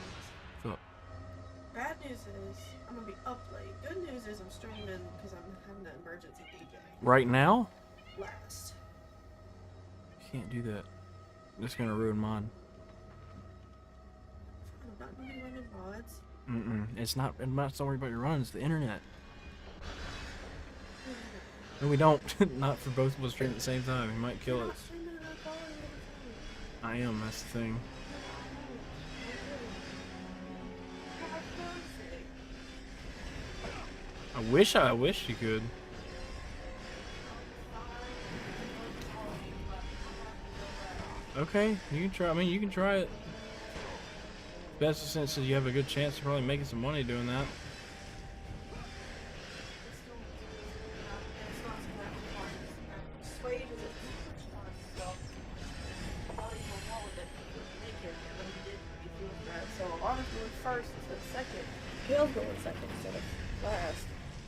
What's up? Bad news is I'm gonna be up late. Good news is I'm streaming because I'm having an emergency DJ. Right now? Last. Can't do that. That's gonna ruin mine. I'm not gonna be running mods. It's not. I'm not so worried about your runs. The internet. No, we don't. Not for both of us stream at the same time. He might kill You're it. not streaming and I'm following you every time. I am. That's the thing. I wish you could. Okay, you can try. I mean, you can try it. Best sense is you have a good chance of probably making some money doing that. So Lana's going first instead of second. Kale's going second instead of last.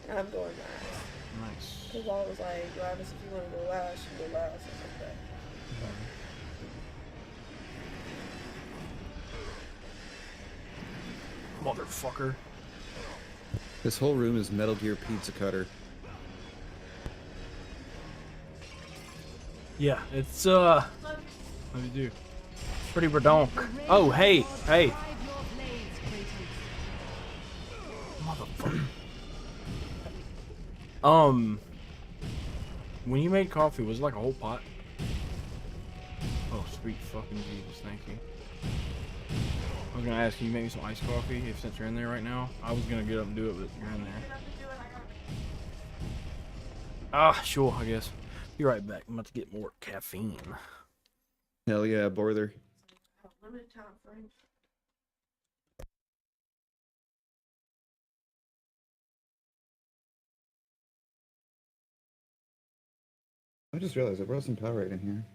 And I'm going last. Nice. Because I was like, Travis, if you want to go last, you go last. Or something like that. Motherfucker. This whole room is Metal Gear Pizza Cutter. Yeah, it's what do you do? Pretty redonk. Oh, hey, hey. Motherfucker. When you made coffee, was it like a whole pot? Oh, sweet fucking Jesus, thank you. I was gonna ask, can you make me some iced coffee if since you're in there right now? I was gonna get up and do it, but you're in there. Ah, sure, I guess. Be right back. I'm about to get more caffeine. Hell yeah, Borther. Limited time frame. I just realized I brought some Powerade in here.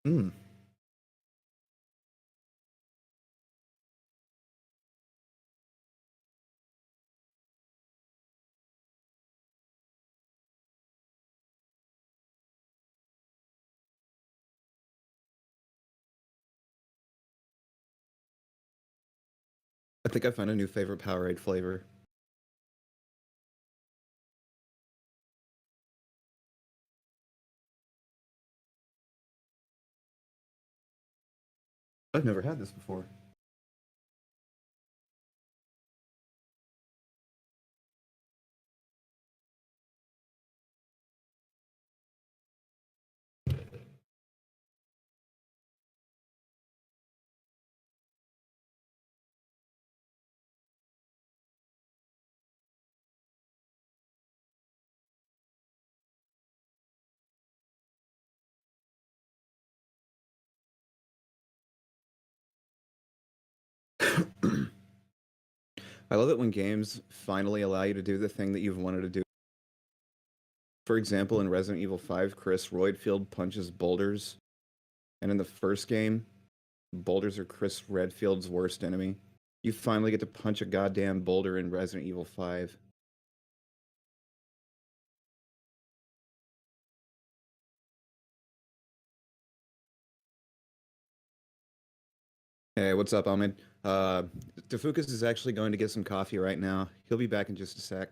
Hmm. I think I found a new favorite Powerade flavor. I've never had this before. I love it when games finally allow you to do the thing that you've wanted to do. For example, in Resident Evil 5, Chris Roydfield punches boulders, and in the first game, boulders are Chris Redfield's worst enemy. You finally get to punch a goddamn boulder in Resident Evil 5. Hey, what's up, Ahmed? Defukas is actually going to get some coffee right now. He'll be back in just a sec.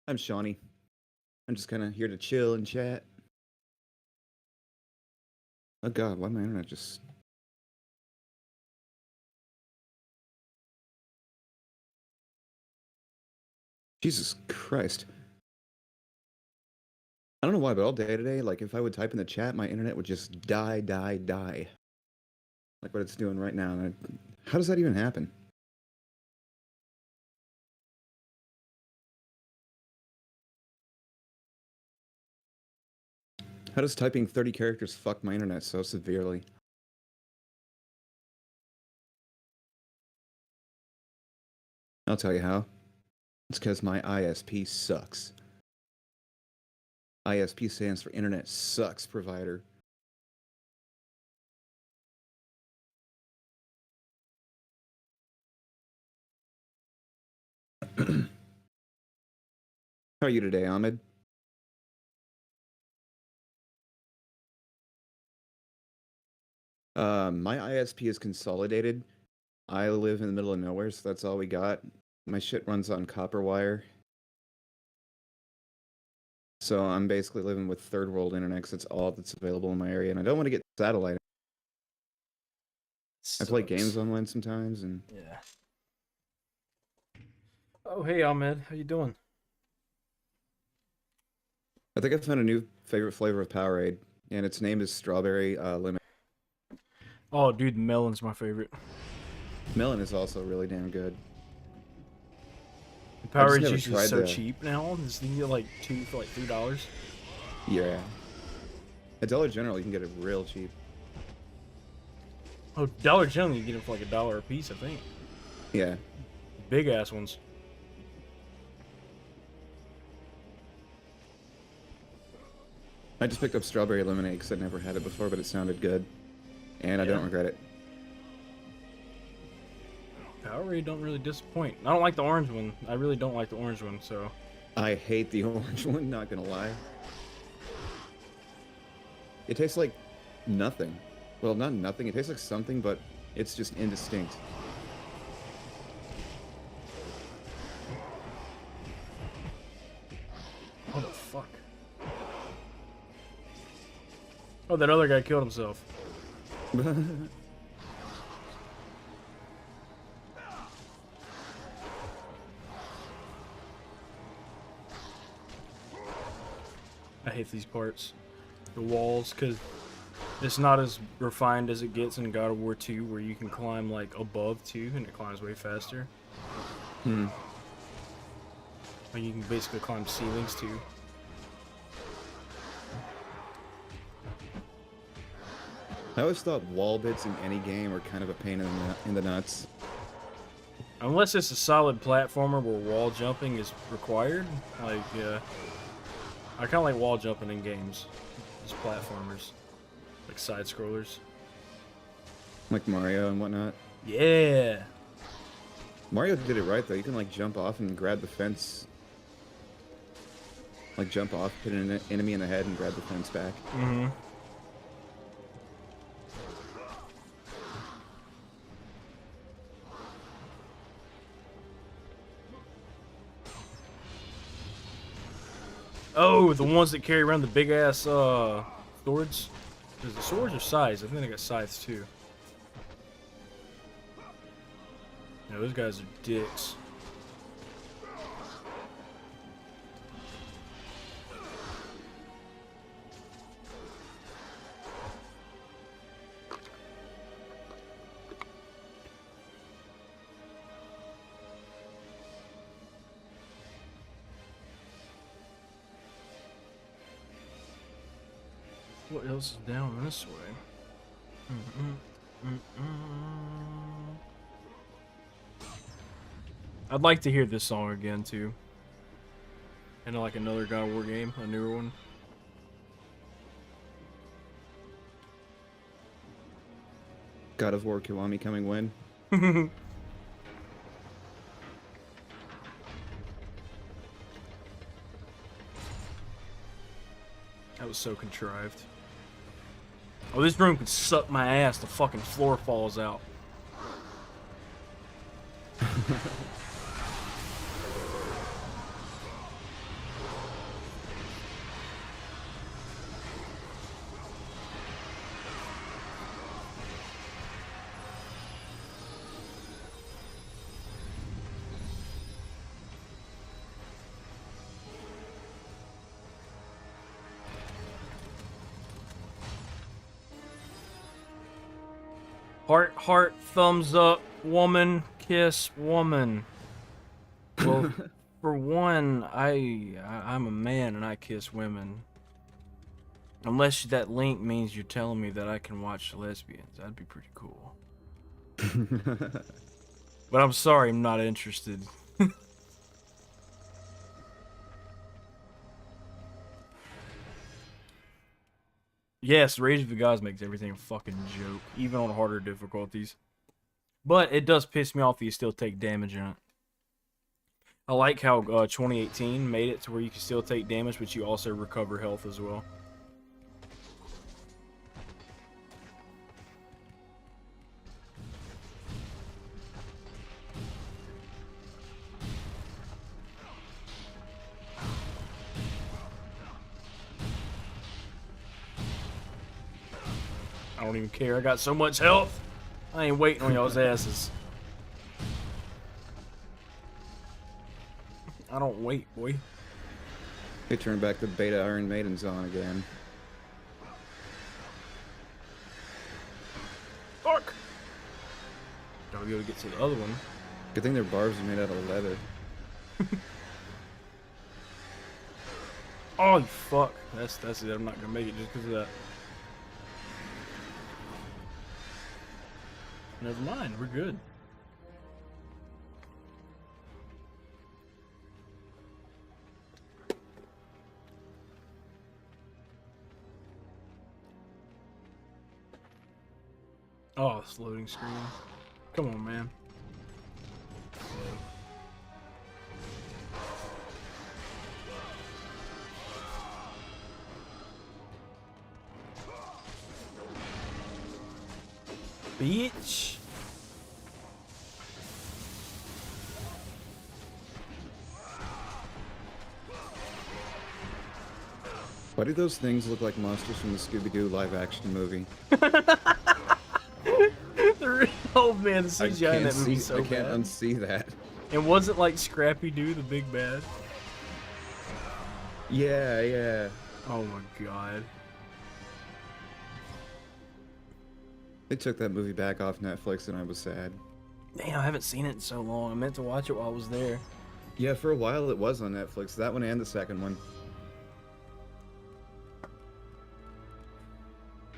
I'm Shawnee. I'm just kind of here to chill and chat. Oh god, why my internet just... Jesus Christ. I don't know why, but all day today, like if I would type in the chat, my internet would just die. Like what it's doing right now. And how does that even happen? How does typing 30 characters fuck my internet so severely? I'll tell you how. It's because my ISP sucks. ISP stands for Internet Sucks Provider. How are you today, Ahmed? My ISP is consolidated. I live in the middle of nowhere, so that's all we got. My shit runs on copper wire. So I'm basically living with third world internet because that's all that's available in my area, and I don't want to get satellite. I play games online sometimes, and yeah. Oh, hey, Ahmed. How you doing? I think I found a new favorite flavor of Powerade, and its name is strawberry lemon. Oh, dude, melon's my favorite. Melon is also really damn good. Powerade juice is so cheap now. This thing you get like 2 for like $3. Yeah. At Dollar General, you can get it real cheap. Oh, Dollar General, you get them for like $1 a piece, I think. Yeah. Big ass ones. I just picked up strawberry lemonade because I'd never had it before, but it sounded good. And I don't regret it. Powerade don't really disappoint. I don't like the orange one. I really don't like the orange one, so. I hate the orange one, not gonna lie. It tastes like nothing. Well, not nothing. It tastes like something, but it's just indistinct. What the fuck? Oh, that other guy killed himself. I hate these parts. The walls, because it's not as refined as it gets in God of War 2, where you can climb like above 2 and it climbs way faster. Like you can basically climb ceilings too. I always thought wall bits in any game are kind of a pain in the nuts. Unless it's a solid platformer where wall jumping is required. Like, I kind of like wall jumping in games. Just platformers. Like side scrollers. Like Mario and whatnot. Yeah! Mario did it right though. You can like jump off and grab the fence. Like jump off, hit an enemy in the head and grab the fence back. Mm-hmm. Oh, the ones that carry around the big ass swords. Because the swords are scythes. I think they got scythes too. Yeah, those guys are dicks. What else is down this way? I'd like to hear this song again too. And like another God of War game, a newer one. God of War Kiwami coming when? That was so contrived. Oh, this room could suck my ass. The fucking floor falls out. Heart, heart, thumbs up, woman, kiss, woman. Well, for one, I'm a man and I kiss women. Unless that link means you're telling me that I can watch lesbians. That'd be pretty cool. But I'm sorry, I'm not interested. Yes, Rage of the Gods makes everything a fucking joke, even on harder difficulties. But it does piss me off that you still take damage in it. I like how 2018 made it to where you can still take damage, but you also recover health as well. I don't even care. I got so much health. I ain't waiting on y'all's asses. I don't wait, boy. They turned back the beta Iron Maidens on again. Fuck! Gotta be able to get to the other one. Good thing their barbs are made out of leather. Oh, you fuck. That's it. I'm not gonna make it just because of that. Never mind. We're good. Oh, this loading screen. Come on, man. Bitch. Why do those things look like monsters from the Scooby-Doo live-action movie? Oh man, the CGI in that movie is so I can't bad. unsee that. And was it like Scrappy Doo, the big bad? Yeah, yeah. Oh my god. They took that movie back off Netflix and I was sad. Damn, I haven't seen it in so long. I meant to watch it while I was there. Yeah, for a while it was on Netflix. That one and the second one.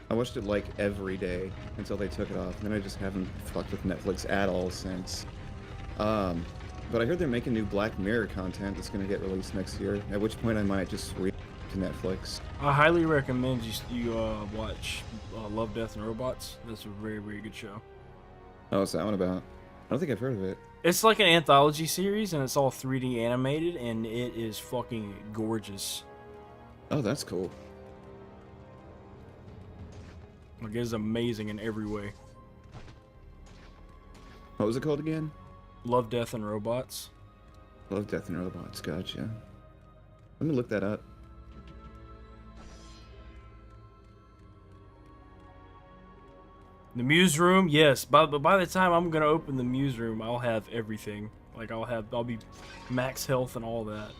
I watched it like every day until they took it off. And then I just haven't fucked with Netflix at all since. But I heard they're making new Black Mirror content that's going to get released next year. At which point I might just re to Netflix. I highly recommend you watch Love, Death, and Robots. That's a very, very good show. Oh, what's that one about? I don't think I've heard of it. It's like an anthology series, and it's all 3D animated, and it is fucking gorgeous. Oh, that's cool. Like, it is amazing in every way. What was it called again? Love, Death, and Robots. Love, Death, and Robots. Gotcha. Let me look that up. The Muse Room, yes. But by the time I'm gonna open the Muse Room, I'll have everything. Like I'll be max health and all that.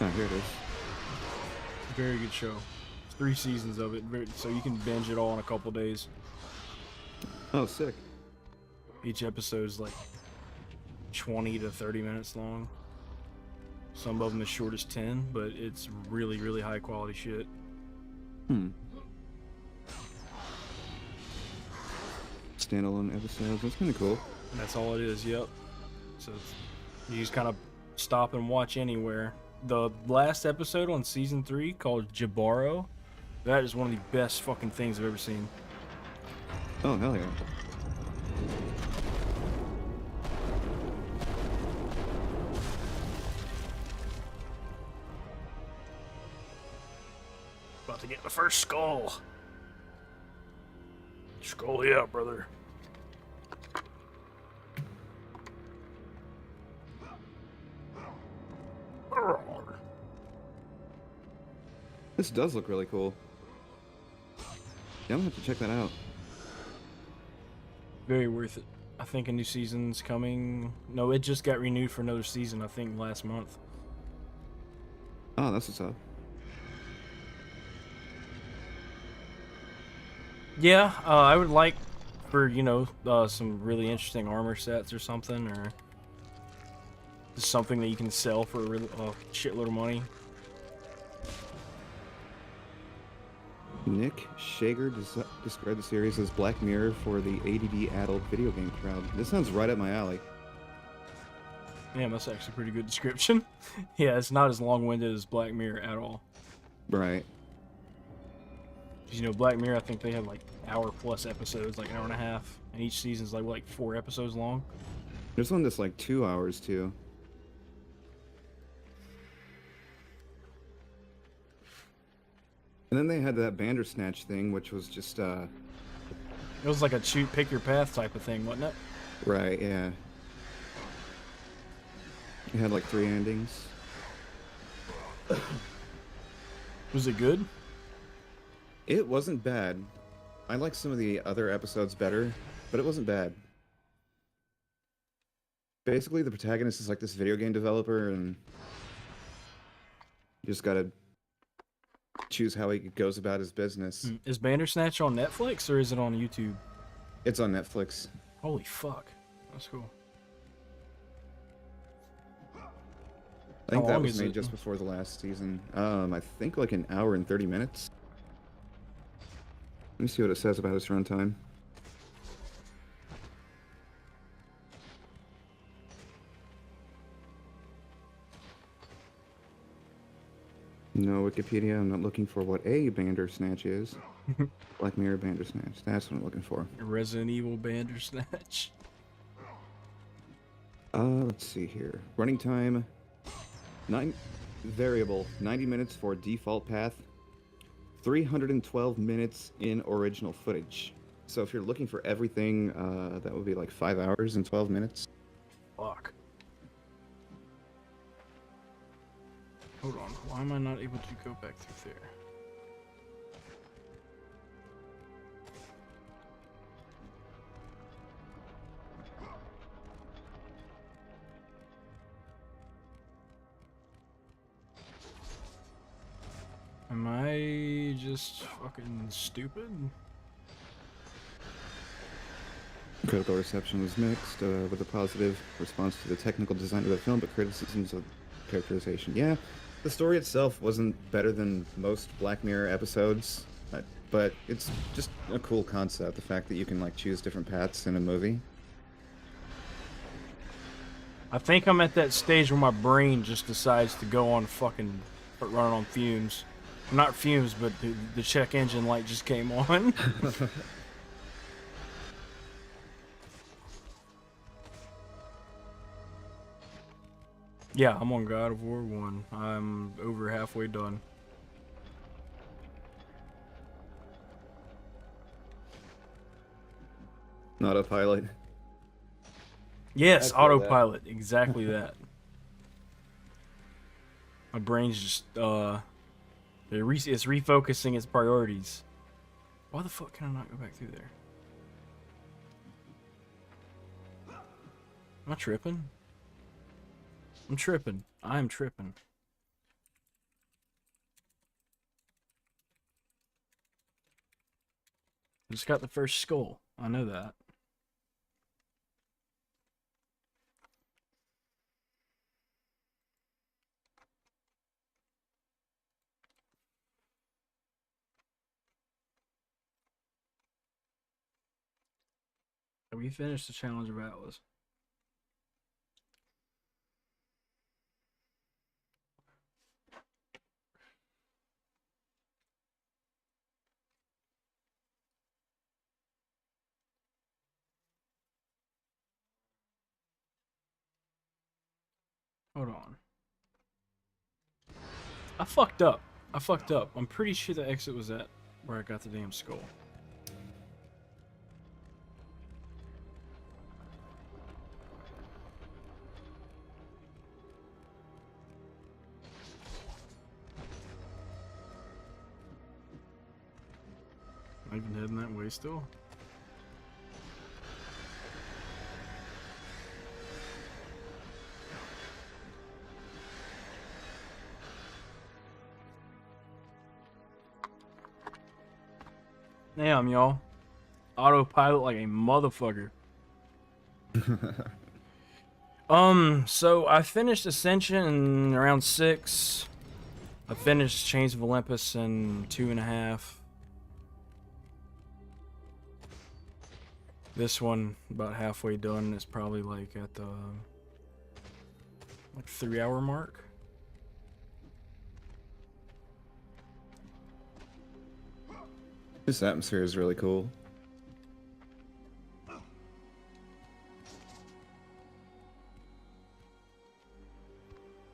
Oh, here it is. Very good show. 3 seasons of it, so you can binge it all in a couple days. Oh, sick. Each episode is like 20 to 30 minutes long. Some of them as short as 10, but it's really, really high quality shit. Standalone episodes. That's kind of cool. And that's all it is, yep. So you just kind of stop and watch anywhere. The last episode on season 3 called Jabaro, that is one of the best fucking things I've ever seen. Oh, hell yeah. About to get the first skull. Skull, yeah, brother. This does look really cool. Yeah, I'm gonna have to check that out. Very worth it. I think a new season's coming. No, it just got renewed for another season, I think, last month. Oh, that's what's up. Yeah, I would like for, you know, some really interesting armor sets or something, or just something that you can sell for a shitload of money. Nick Shager described the series as Black Mirror for the ADD adult video game crowd. This sounds right up my alley. Yeah, that's actually a pretty good description. Yeah, it's not as long-winded as Black Mirror at all. Right. You know, Black Mirror, I think they have like hour-plus episodes, like an hour and a half, and each season's like 4 episodes long. There's one that's like 2 hours too. And then they had that Bandersnatch thing, which was just It was like a pick your path type of thing, wasn't it? right, yeah. It had like 3 endings. Was it good? It wasn't bad. I like some of the other episodes better, but it wasn't bad. Basically, the protagonist is like this video game developer, and you just gotta choose how he goes about his business. Is Bandersnatch on Netflix, or is it on YouTube? It's on Netflix. Holy fuck. That's cool. I think How that long was is made it? just before the last season. I think like an hour and 30 minutes. Let me see what it says about its runtime. No Wikipedia. I'm not looking for what a Bandersnatch is. Black Mirror Bandersnatch. That's what I'm looking for. Resident Evil Bandersnatch. Let's see here. Running time. Variable. 90 minutes for default path. 312 minutes in original footage. So if you're looking for everything, that would be like 5 hours and 12 minutes. Fuck. Hold on. Why am I not able to go back through there? Am I just fucking stupid? Critical reception was mixed, with a positive response to the technical design of the film, but criticisms of characterization. Yeah, the story itself wasn't better than most Black Mirror episodes, but it's just a cool concept, the fact that you can like choose different paths in a movie. I think I'm at that stage where my brain just decides to go on fucking running on fumes. Not fumes, but the check engine light just came on. Yeah, I'm on God of War 1. I'm over halfway done. Not a pilot. Yes, I feel that. autopilot. Exactly that. My brain's just, it's refocusing its priorities. Why the fuck can I not go back through there? Am I tripping? I'm tripping. I'm tripping. I just got the first skull. I know that. We finished the challenge of Atlas. Hold on. I fucked up. I'm pretty sure the exit was at where I got the damn skull. I'm even heading that way still. Damn, y'all. Autopilot like a motherfucker. So I finished Ascension in around 6. I finished Chains of Olympus in 2.5. This one about halfway done. It's probably like at the 3-hour mark. This atmosphere is really cool.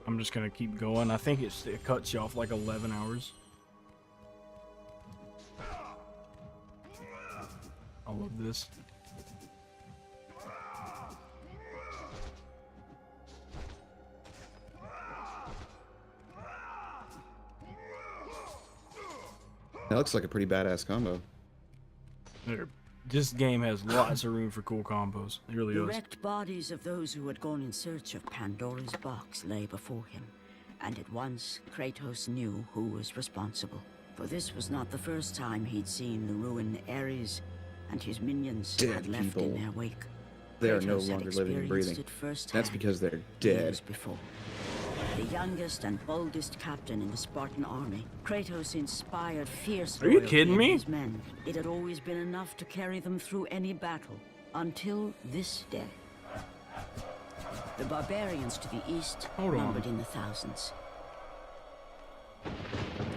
I'm just gonna keep going. I think it cuts you off like 11 hours. I love this. That looks like a pretty badass combo. This game has lots of room for cool combos. It really The does. wrecked bodies of those who had gone in search of Pandora's box lay before him, and at once Kratos knew who was responsible. For this was not the first time he'd seen the ruin Ares and his minions Dead had left people. in their wake. They are no Kratos had longer living and experienced breathing. it firsthand That's because they're dead. years before. The youngest and boldest captain in the Spartan army, Kratos inspired fierce Are you loyalty kidding in me? his men. It had always been enough to carry them through any battle, until this day. The barbarians to the east Hold on. numbered in the thousands.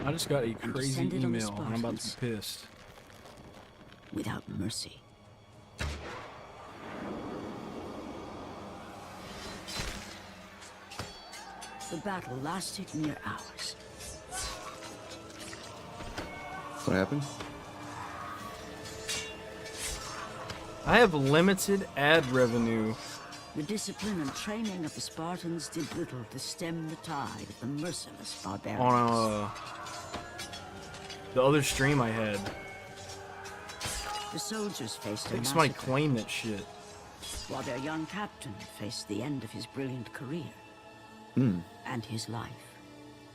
I just got a And crazy descended on the email and I'm about to Spartans. be pissed. Without mercy. The battle lasted near hours. What happened? I have limited ad revenue. The discipline and training of the Spartans did little to stem the tide of the merciless barbarians. On the other stream I had, The soldiers faced I a think somebody massacre, claimed that shit. while their young captain faced the end of his brilliant career and his life.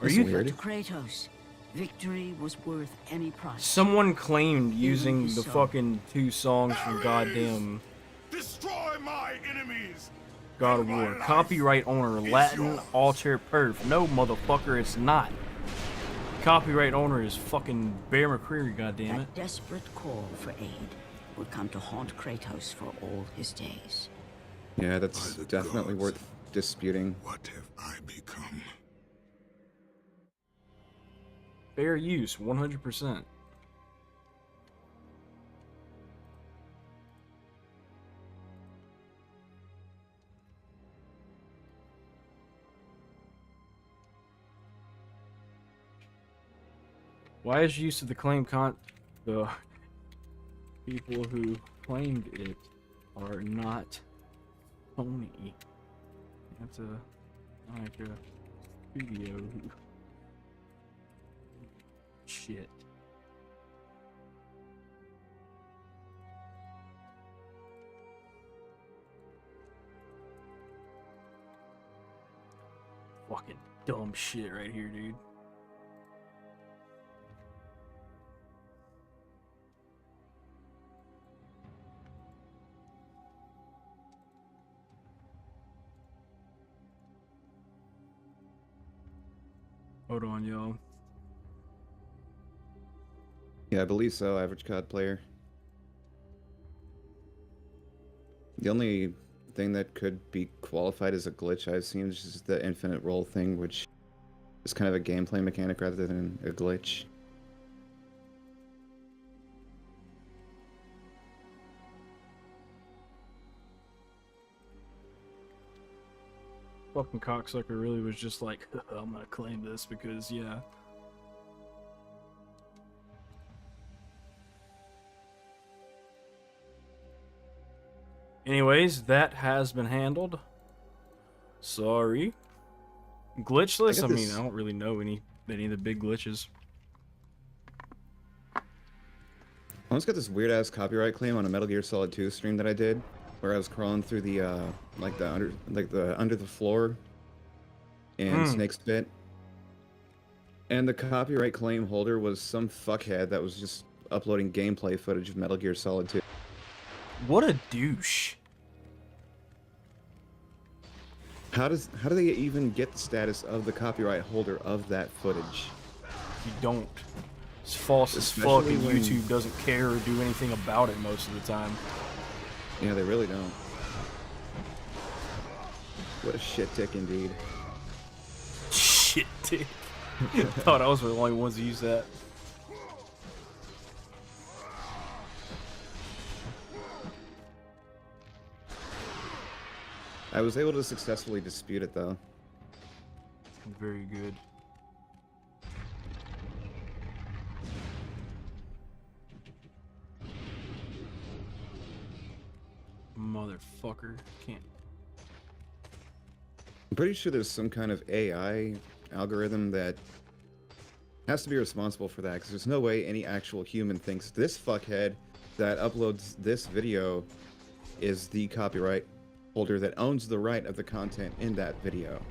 Are you weird? To Kratos, victory was worth any price. Someone claimed using his the soul. fucking 2 songs from goddamn Destroy my enemies! God of War. Copyright owner, Latin alter perf. No, motherfucker, it's not. Copyright owner is fucking Bear McCreary, goddammit. That desperate call for aid would come to haunt Kratos for all his days. Yeah, that's By the definitely gods. worth disputing. What have I become? Fair use, 100%. Why is use of the claim the people who claimed it are not phony? That's like a video. Shit. Fucking dumb shit right here, dude. Hold on, y'all. Yeah, I believe so. Average COD player. The only thing that could be qualified as a glitch I've seen is just the infinite roll thing, which is kind of a gameplay mechanic rather than a glitch. Fucking cocksucker really was just like, I'm gonna claim this because, yeah. Anyways, that has been handled. Sorry. Glitchless? I mean, I don't really know any of the big glitches. almost got this weird ass copyright claim on a Metal Gear Solid 2 stream that I did, where I was crawling through the under the floor in Snake's Pit, and the copyright claim holder was some fuckhead that was just uploading gameplay footage of Metal Gear Solid 2. What a douche. How do they even get the status of the copyright holder of that footage? You don't. It's false as fuck, and YouTube doesn't care or do anything about it most of the time. Yeah, they really don't. What a shit tick indeed. Shit tick. Thought I was the only ones who use that. I was able to successfully dispute it though. Very good. Motherfucker. Can't. I'm pretty sure there's some kind of AI algorithm that has to be responsible for that, because there's no way any actual human thinks this fuckhead that uploads this video is the copyright holder that owns the right of the content in that video.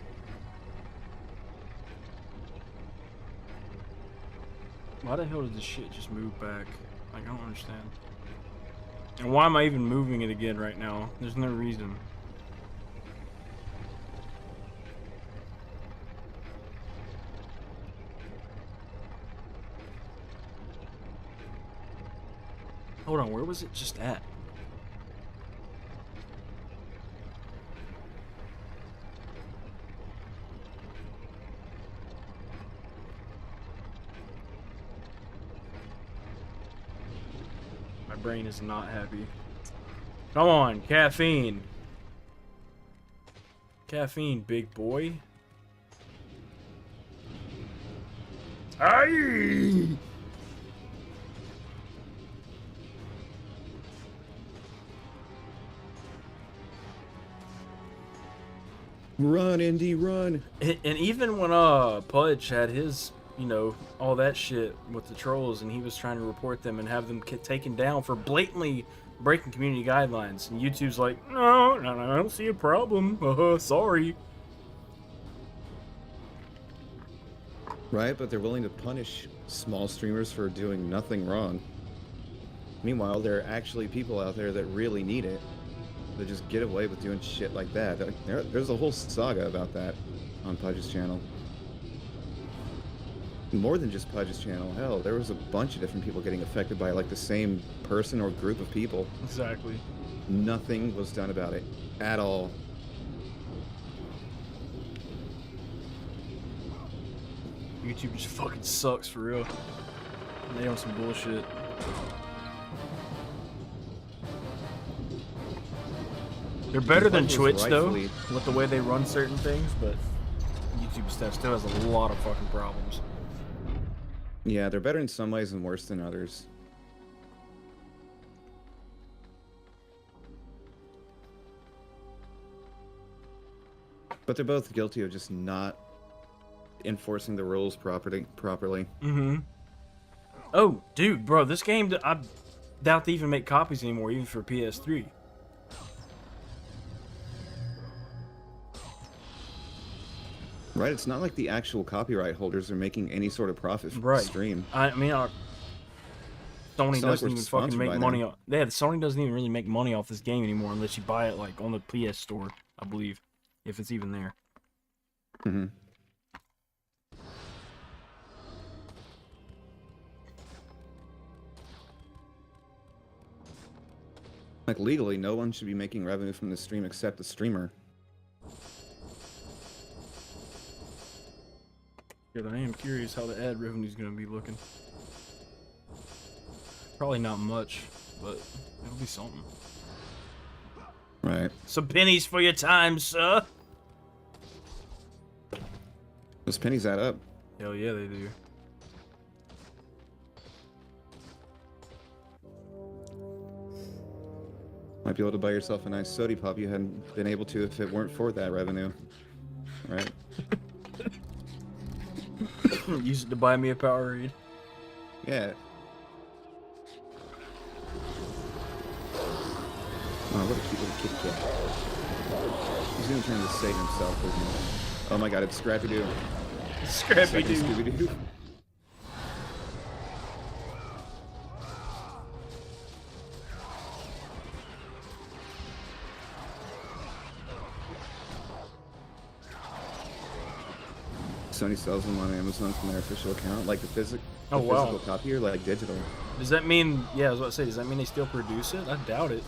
Why the hell did this shit just move back? Like, I don't understand. And why am I even moving it again right now? There's no reason. Hold on, where was it just at? My brain is not happy. Come on, caffeine. Caffeine, big boy. Aye! Run, Indy, run! And even when Pudge had his, you know, all that shit with the trolls, and he was trying to report them and have them get taken down for blatantly breaking community guidelines, and YouTube's like, no, I don't see a problem. Sorry. Right, but they're willing to punish small streamers for doing nothing wrong. Meanwhile, there are actually people out there that really need it. They just get away with doing shit like that. There's a whole saga about that on Pudge's channel. More than just Pudge's channel. Hell, there was a bunch of different people getting affected by like the same person or group of people. Exactly. Nothing was done about it at all. YouTube just fucking sucks for real. They on some bullshit. They're better than Twitch though, with the way they run certain things, but YouTube stuff still has a lot of fucking problems. Yeah, they're better in some ways and worse than others. But they're both guilty of just not enforcing the rules properly. Mm-hmm. Oh, dude, bro, this game, I doubt they even make copies anymore, even for PS3. Right, it's not like the actual copyright holders are making any sort of profit from the stream. I mean, Sony doesn't even fucking make money off. Yeah, Sony doesn't even really make money off this game anymore unless you buy it like on the PS Store, I believe, if it's even there. Mm-hmm. Like legally, no one should be making revenue from the stream except the streamer. Yeah, but I am curious how the ad revenue is going to be looking. Probably not much, but it'll be something. Right. Some pennies for your time, sir. Those pennies add up. Hell yeah, they do. Might be able to buy yourself a nice sody pop you hadn't been able to if it weren't for that revenue. Right? Use it to buy me a Powerade. Yeah. Oh, what a cute little kitty cat. He's gonna turn into Satan himself, isn't he? Oh my god, it's Scrappy-Doo. Scrappy-Doo. Scooby-Doo. Sony sells them on Amazon from their official account, like the physical copy or like digital. Does that mean, yeah, I was about to say, does that mean they still produce it? I doubt it.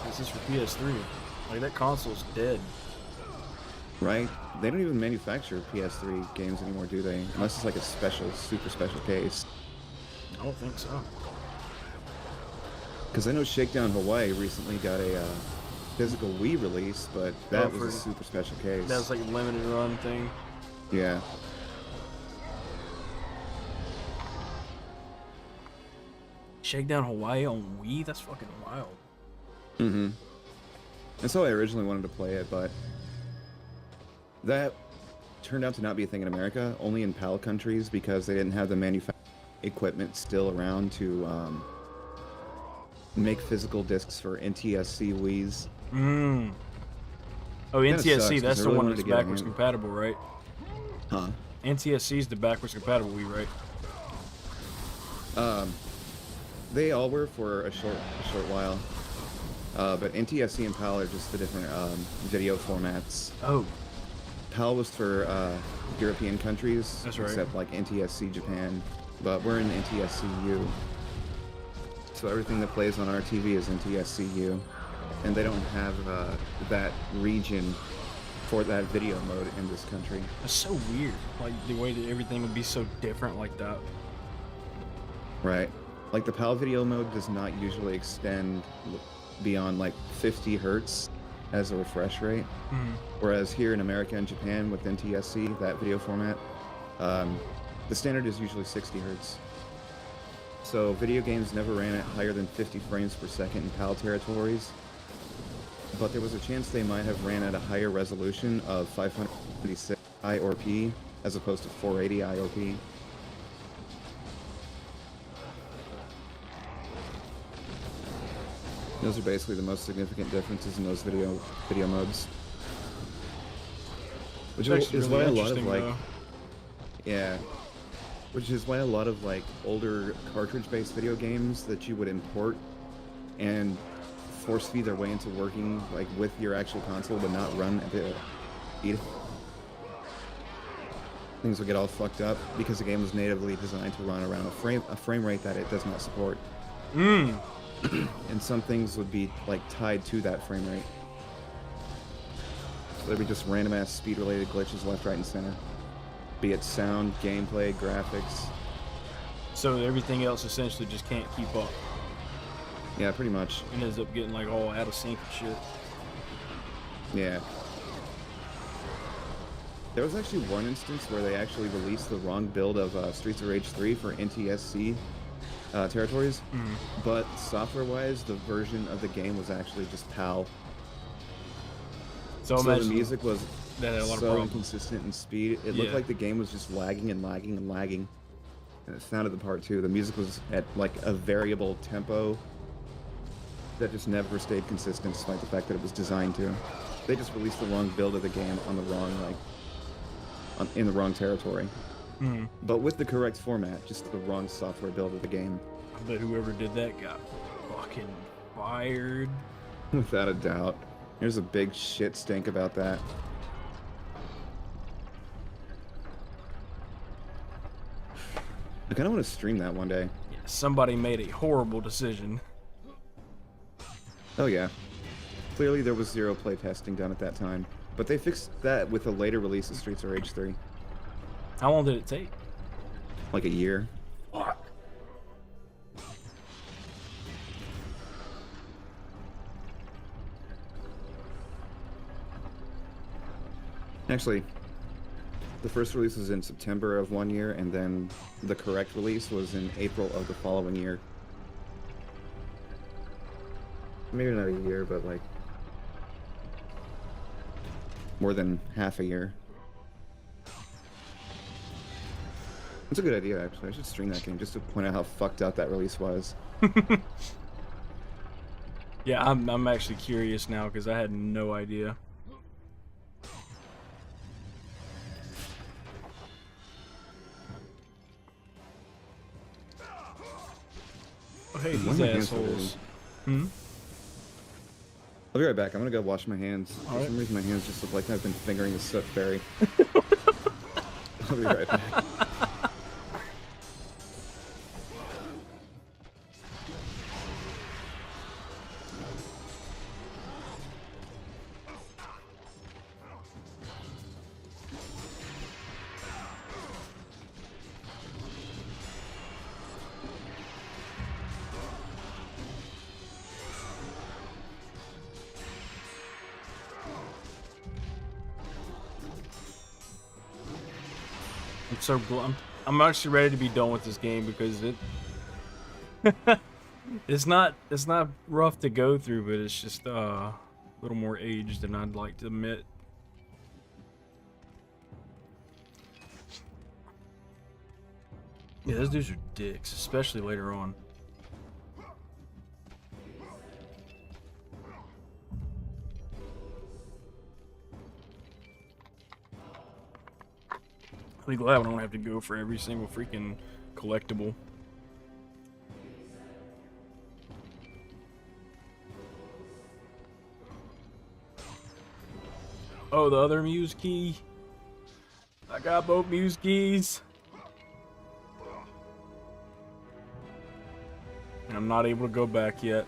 This is for PS3. Like, that console's dead. Right? They don't even manufacture PS3 games anymore, do they? Unless it's like a special, super special case. I don't think so. Because I know Shakedown Hawaii recently got a physical Wii release, but that was a super special case. That was like a limited run thing. Yeah. Shakedown Hawaii on Wii? That's fucking wild. Mm-hmm. That's how I originally wanted to play it, but that turned out to not be a thing in America, only in PAL countries, because they didn't have the manufacturing equipment still around to make physical discs for NTSC Wii's. Mm. Oh, NTSC, that's the one that's backwards compatible, right? Huh? NTSC is the backwards compatible Wii, right? They all were for a short while. But NTSC and PAL are just the different video formats. Oh. PAL was for European countries, that's right. Except like NTSC Japan, but we're in NTSCU. So everything that plays on our TV is NTSCU, and they don't have that region for that video mode in this country. That's so weird, like the way that everything would be so different like that. Right. Like the PAL video mode does not usually extend beyond like 50 hertz as a refresh rate. Mm-hmm. Whereas here in America and Japan with NTSC, that video format, the standard is usually 60 hertz. So video games never ran at higher than 50 frames per second in PAL territories. But there was a chance they might have ran at a higher resolution of 576 IOP as opposed to 480 IOP. Those are basically the most significant differences in those video modes. Which is why a lot of like, yeah, which is why a lot of like older cartridge-based video games that you would import and force feed their way into working like with your actual console but not run at the speed. Things will get all fucked up because the game was natively designed to run around a frame rate that it does not support. Mm. And some things would be like tied to that frame rate. So there'd be just random ass speed related glitches left, right, and center. Be it sound, gameplay, graphics. So everything else essentially just can't keep up. Yeah, pretty much. It ends up getting like all out of sync and shit. Yeah. There was actually one instance where they actually released the wrong build of Streets of Rage 3 for NTSC territories, but software-wise, the version of the game was actually just PAL. So the music was so inconsistent in speed. It looked like the game was just lagging and lagging and lagging. And it sounded the part too. The music was at like a variable tempo that just never stayed consistent, despite the fact that it was designed to. They just released the wrong build of the game on the wrong in the wrong territory. But with the correct format, just the wrong software build of the game. I bet whoever did that got fucking fired. Without a doubt. There's a big shit stink about that. I kind of want to stream that one day. Yeah, somebody made a horrible decision. Oh yeah. Clearly there was zero play testing done at that time. But they fixed that with a later release of Streets of Rage 3. How long did it take? Like a year. Fuck. Actually, the first release was in September of one year, and then the correct release was in April of the following year. Maybe not a year, but like more than half a year. That's a good idea, actually. I should stream that game just to point out how fucked up that release was. Yeah, I'm actually curious now because I had no idea. Oh, hey, Why these are my hands so assholes. dirty? I'll be right back. I'm gonna go wash my hands. For Alright. some reason, my hands just look like I've been fingering a soot fairy. I'll be right back. I'm actually ready to be done with this game because it's not rough to go through, but it's just a little more aged than I'd like to admit. Yeah, those dudes are dicks, especially later on. I'll be glad I don't have to go for every single freaking collectible. Oh, the other Muse key. I got both Muse keys. And I'm not able to go back yet.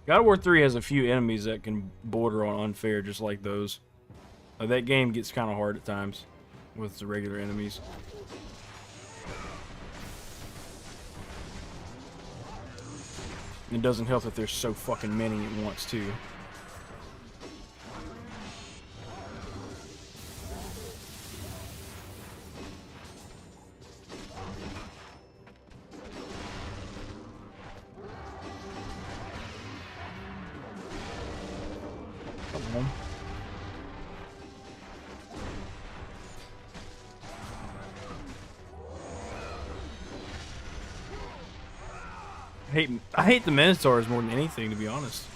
God of War 3 has a few enemies that can border on unfair, just like those. That game gets kind of hard at times with the regular enemies. And it doesn't help that there's so fucking many at once, too. I hate the Minotaurs more than anything, to be honest.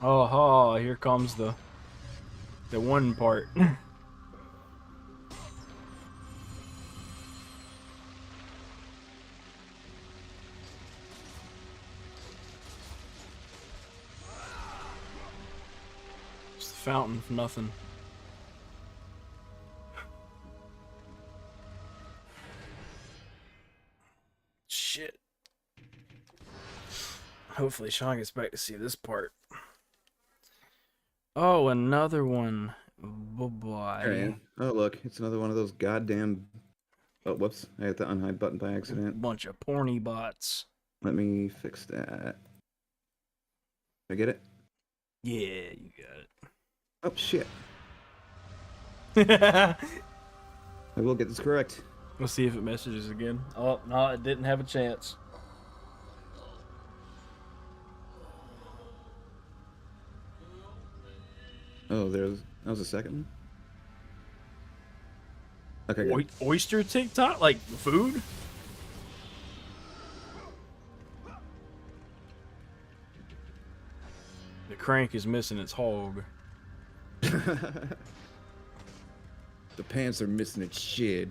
Oh, here comes the one part. Fountain for nothing. Shit. Hopefully Sean gets back to see this part. Oh, another one. Bye-bye. Oh, look. It's another one of those goddamn... Oh, whoops. I hit the unhide button by accident. Bunch of porny bots. Let me fix that. Did I get it? Yeah, you got it. Oh, shit. I will get this correct. We'll see if it messages again. Oh, no, it didn't have a chance. Oh, that was a second one? Okay, good. Oyster TikTok? Like food? The crank is missing its hog. The pants are missing its shit.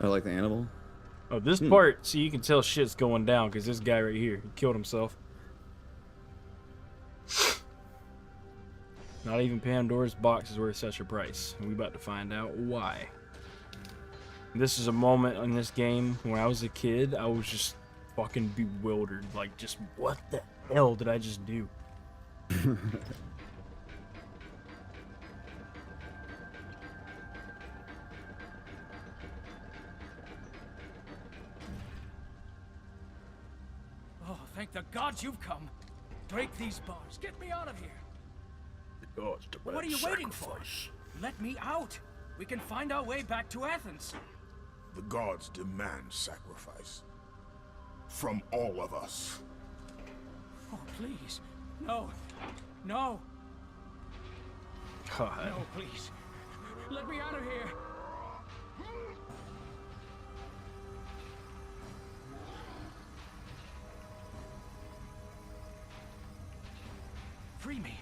I like the animal. Oh, this part, see, you can tell shit's going down because this guy right here, he killed himself. Not even Pandora's box is worth such a price. And we about to find out why. This is a moment in this game when I was a kid, I was just fucking bewildered. Like, just what the hell did I just do? Oh, thank the gods you've come. Break these bars. Get me out of here. The gods demand What are you waiting for? sacrifice. Let me out. We can find our way back to Athens. The gods demand sacrifice. From all of us. Oh, please. No. No. God. No, please. Let me out of here. Free me.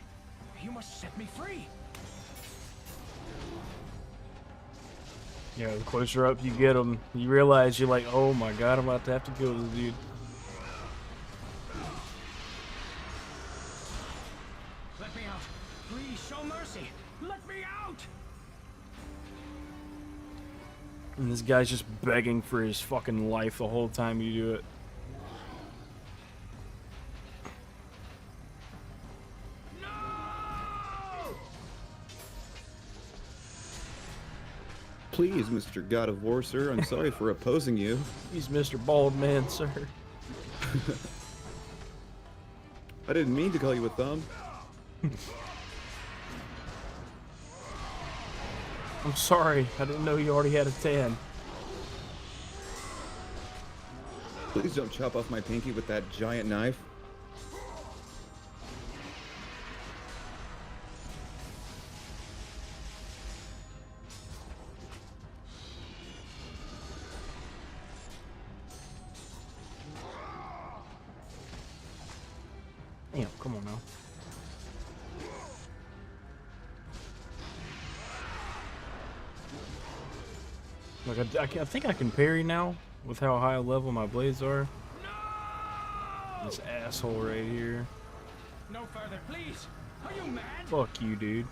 You must set me free. Yeah, the closer up you get them, you realize you're like, oh my god, I'm about to have to kill this dude. Let me out. Please show mercy. Let me out. And this guy's just begging for his fucking life the whole time you do it. Please, Mr. God of War, sir, I'm sorry for opposing you. He's Mr. Bald Man, sir. I didn't mean to call you a thumb. I'm sorry, I didn't know you already had a tan. Please don't chop off my pinky with that giant knife. Damn, come on now. Like, I think I can parry now with how high a level my blades are. This asshole right here. No further, please. Are you mad? Fuck you, dude.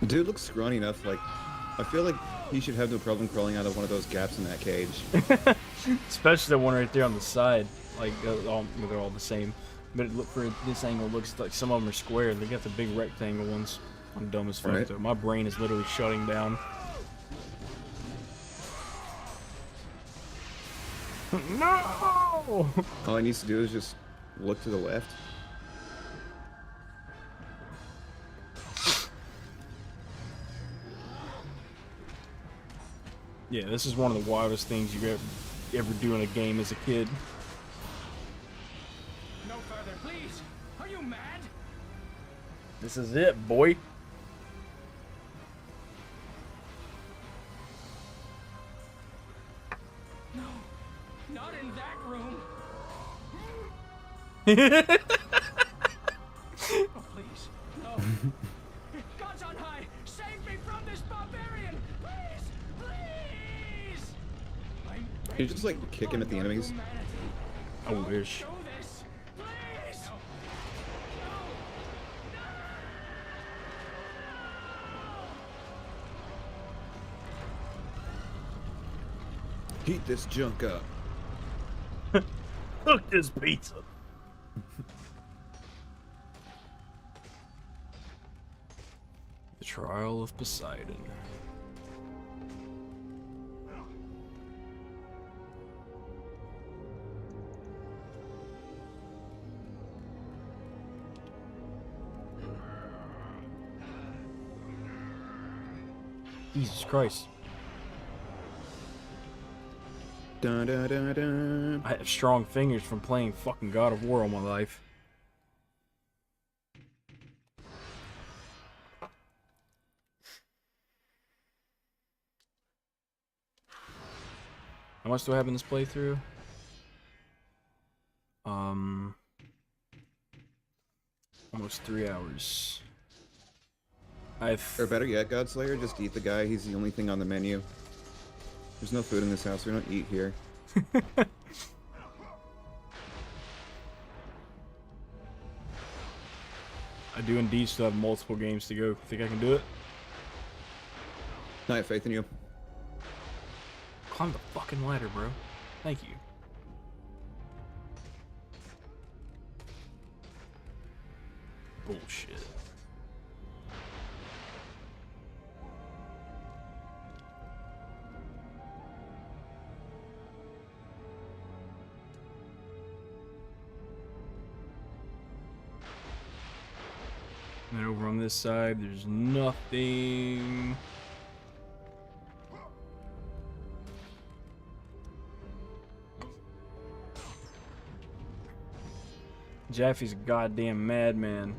Dude looks scrawny enough, like, I feel like he should have no problem crawling out of one of those gaps in that cage. Especially the one right there on the side. Like, they're all the same. But look, for this angle, looks like some of them are square. They got the big rectangle ones. I'm dumb as fuck, Right. though. My brain is literally shutting down. No! All he needs to do is just look to the left. Yeah, this is one of the wildest things you ever do in a game as a kid. No further, please. Are you mad? This is it, boy. No. Not in that room. Oh, please. No. Gods on high, save me from this barbarian. Please. Please. I'm You just like kick him at the enemies. humanity. I wish. Show this. Please. No. Heat this junk up. Cook this pizza. The Trial of Poseidon. Jesus Christ. Dun, dun, dun, dun. I have strong fingers from playing fucking God of War all my life. How much do I have in this playthrough? Almost 3 hours. Or better yet, Godslayer, just eat the guy. He's the only thing on the menu. There's no food in this house. We don't eat here. I do indeed still have multiple games to go. Think I can do it? I have faith in you. Climb the fucking ladder, bro. Thank you. Bullshit. And then over on this side, there's nothing. Jaffe's a goddamn madman.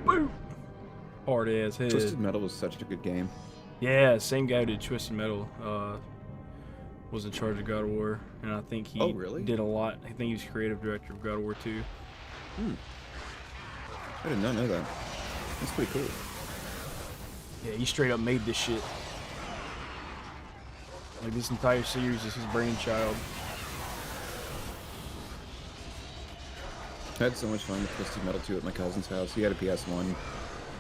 Boom! Hard ass head. Twisted Metal was such a good game. Yeah, same guy who did Twisted Metal was in charge of God of War, and I think he really? did a lot. I think he was creative director of God of War 2. I did not know that. That's pretty cool. Yeah, he straight up made this shit. Like, this entire series is his brainchild. I had so much fun with Twisted Metal 2 at my cousin's house. He had a PS1, and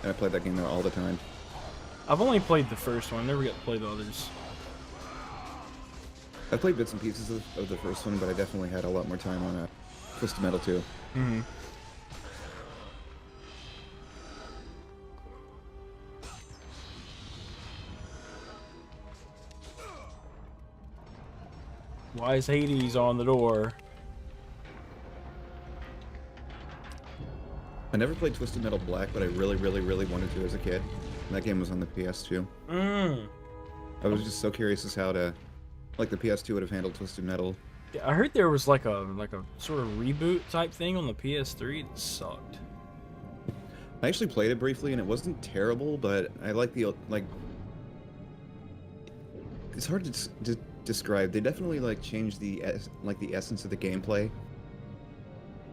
I played that game there all the time. I've only played the first one. I never got to play the others. I played bits and pieces of the first one, but I definitely had a lot more time on Twisted Metal 2. Mm-hmm. Why is Hades on the door? I never played Twisted Metal Black, but I really, really, really wanted to as a kid. And that game was on the PS2. I was just so curious as how to, like, the PS2 would have handled Twisted Metal. Yeah, I heard there was like a sort of reboot type thing on the PS3 that sucked. I actually played it briefly, and it wasn't terrible, but I like the, like... It's hard to describe. They definitely, like, changed the essence of the gameplay.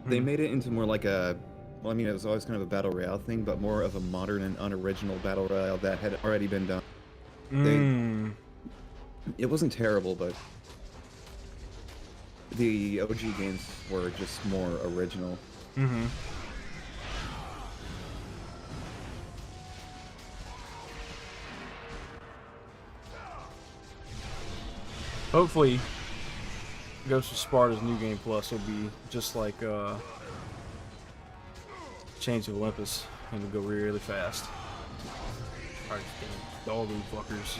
They made it into more like a... Well, I mean, it was always kind of a Battle Royale thing, but more of a modern and unoriginal Battle Royale that had already been done. It wasn't terrible, but the OG games were just more original. Hopefully, Ghost of Sparta's New Game Plus will be just like Chains of Olympus, and it'll go really fast. Alright, dog fuckers.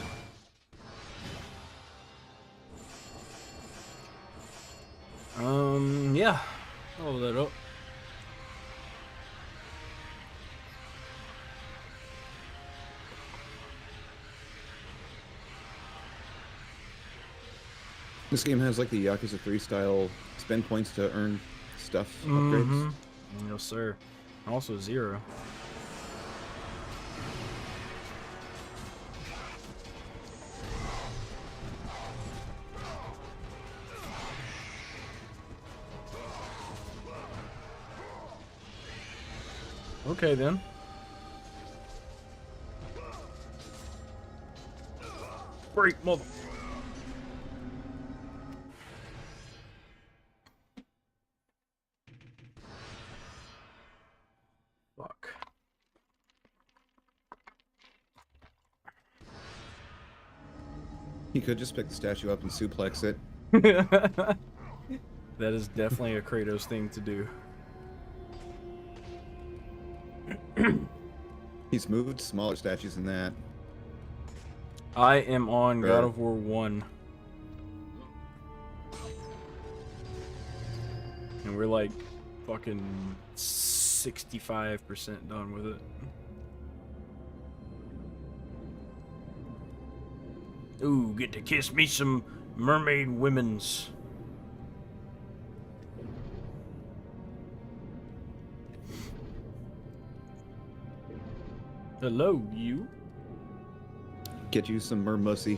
Yeah. I'll load that up. This game has like the Yakuza 3 style spend points to earn stuff upgrades. No sir. Also 0. Okay then. Break, mother. Fuck. You could just pick the statue up and suplex it. That is definitely a Kratos thing to do. He's moved smaller statues than that. I am on God of War 1. And we're like fucking 65% done with it. Ooh, get to kiss me some mermaid women's. Hello, you. Get you some mermussy.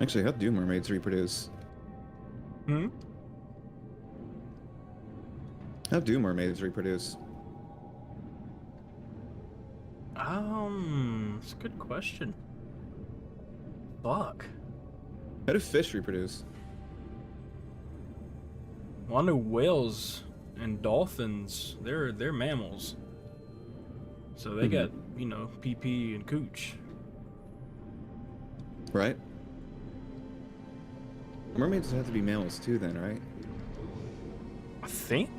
Actually, how do mermaids reproduce? How do mermaids reproduce? It's a good question. Fuck. How do fish reproduce? Well, I know whales and dolphins, they're mammals. So they got, you know, pee and cooch. Right? Mermaids have to be mammals too then, right? I think.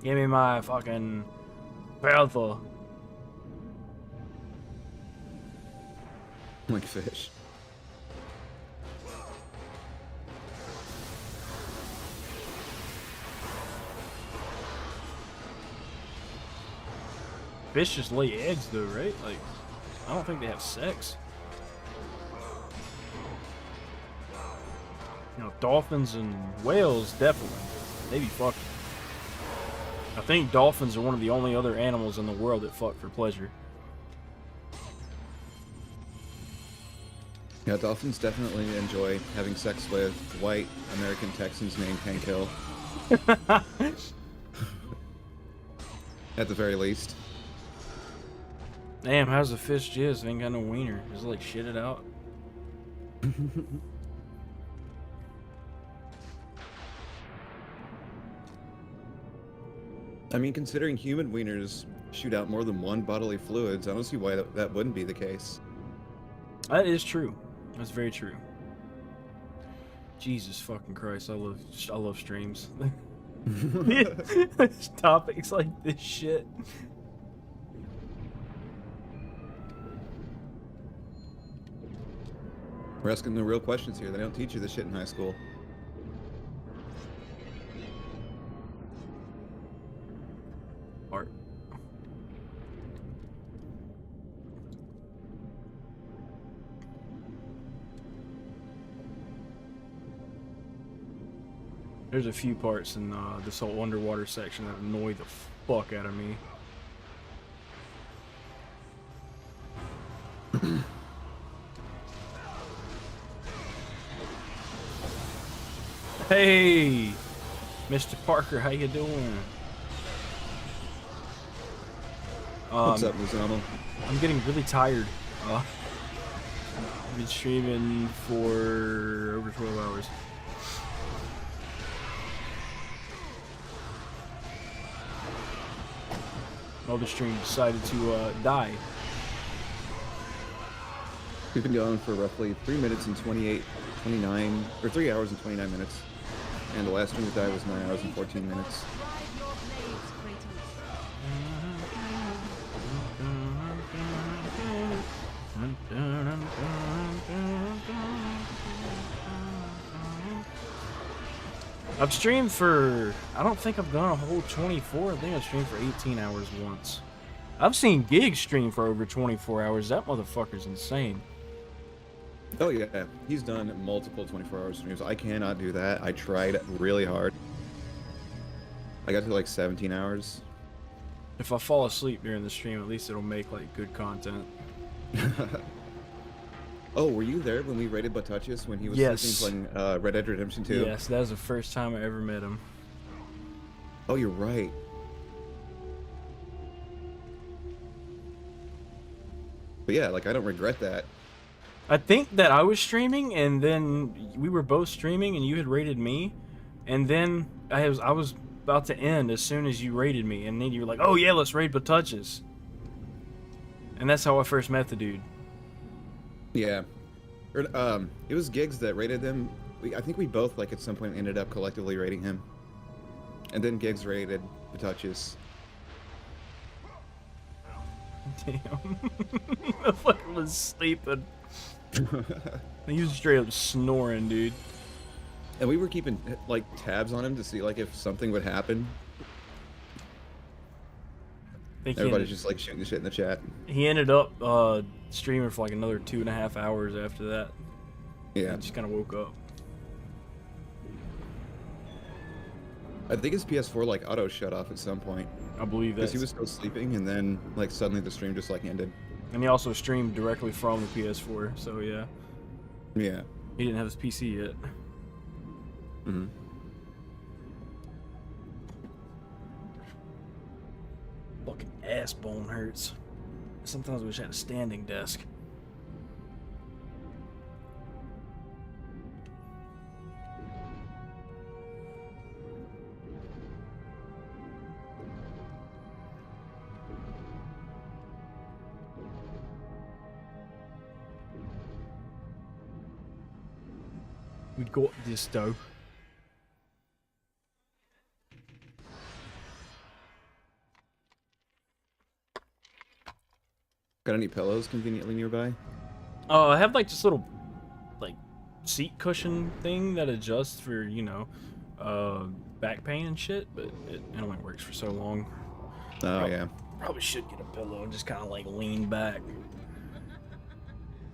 Give me my fucking feather. Like fish. Fish just lay eggs though, right? Like, I don't think they have sex. You know, dolphins and whales, definitely. They be fucking. I think dolphins are one of the only other animals in the world that fuck for pleasure. Yeah, dolphins definitely enjoy having sex with white American Texans named Hank Hill. At the very least. Damn, how's a fish jizz? It ain't got no wiener. Just like shit it out. I mean, considering human wieners shoot out more than one bodily fluids, I don't see why that wouldn't be the case. That is true. That's very true. Jesus fucking Christ, I love streams. Topics like this shit. We're asking the real questions here. They don't teach you this shit in high school. Art. There's a few parts in this whole underwater section that annoy the fuck out of me. Hey, Mr. Parker, how you doing? What's up, Luzano? I'm getting really tired. I've been streaming for over 12 hours. Well, the stream decided to die. We've been going for roughly 3 minutes and 29, or 3 hours and 29 minutes. And the last stream to die was 9 hours and 14 minutes. I've streamed for, I don't think I've done a whole 24. I think I've streamed for 18 hours once. I've seen Gig stream for over 24 hours. That motherfucker's insane. Oh yeah, he's done multiple 24-hour streams. I cannot do that. I tried really hard. I got to like 17 hours. If I fall asleep during the stream, at least it'll make like good content. Oh, were you there when we raided Batuchis when he was sleeping playing Red Dead Redemption 2? Yes, that was the first time I ever met him. Oh, you're right. But yeah, like I don't regret that. I think that I was streaming, and then we were both streaming, and you had rated me, and then I was about to end as soon as you rated me, and then you were like, "Oh yeah, let's raid Batuchis," and that's how I first met the dude. Yeah, it was Gigs that rated them. I think we both like at some point ended up collectively rating him, and then Gigs rated Batuchis. Damn, the fucker was sleeping. He was straight up snoring, dude. And we were keeping like tabs on him to see like if something would happen. Everybody's just like shooting the shit in the chat. He ended up streaming for like another 2.5 hours after that. Yeah. He just kind of woke up. I think his PS4 like auto shut off at some point. I believe that. Because he was still sleeping, and then like suddenly the stream just like ended. And he also streamed directly from the PS4, so yeah. Yeah. He didn't have his PC yet. Mm-hmm. fucking ass bone hurts. Sometimes I wish I had a standing desk. We got this though. Got any pillows conveniently nearby? I have like this little like seat cushion thing that adjusts for, you know, back pain and shit, but it only works for so long. Oh yeah. Probably should get a pillow and just kind of like lean back.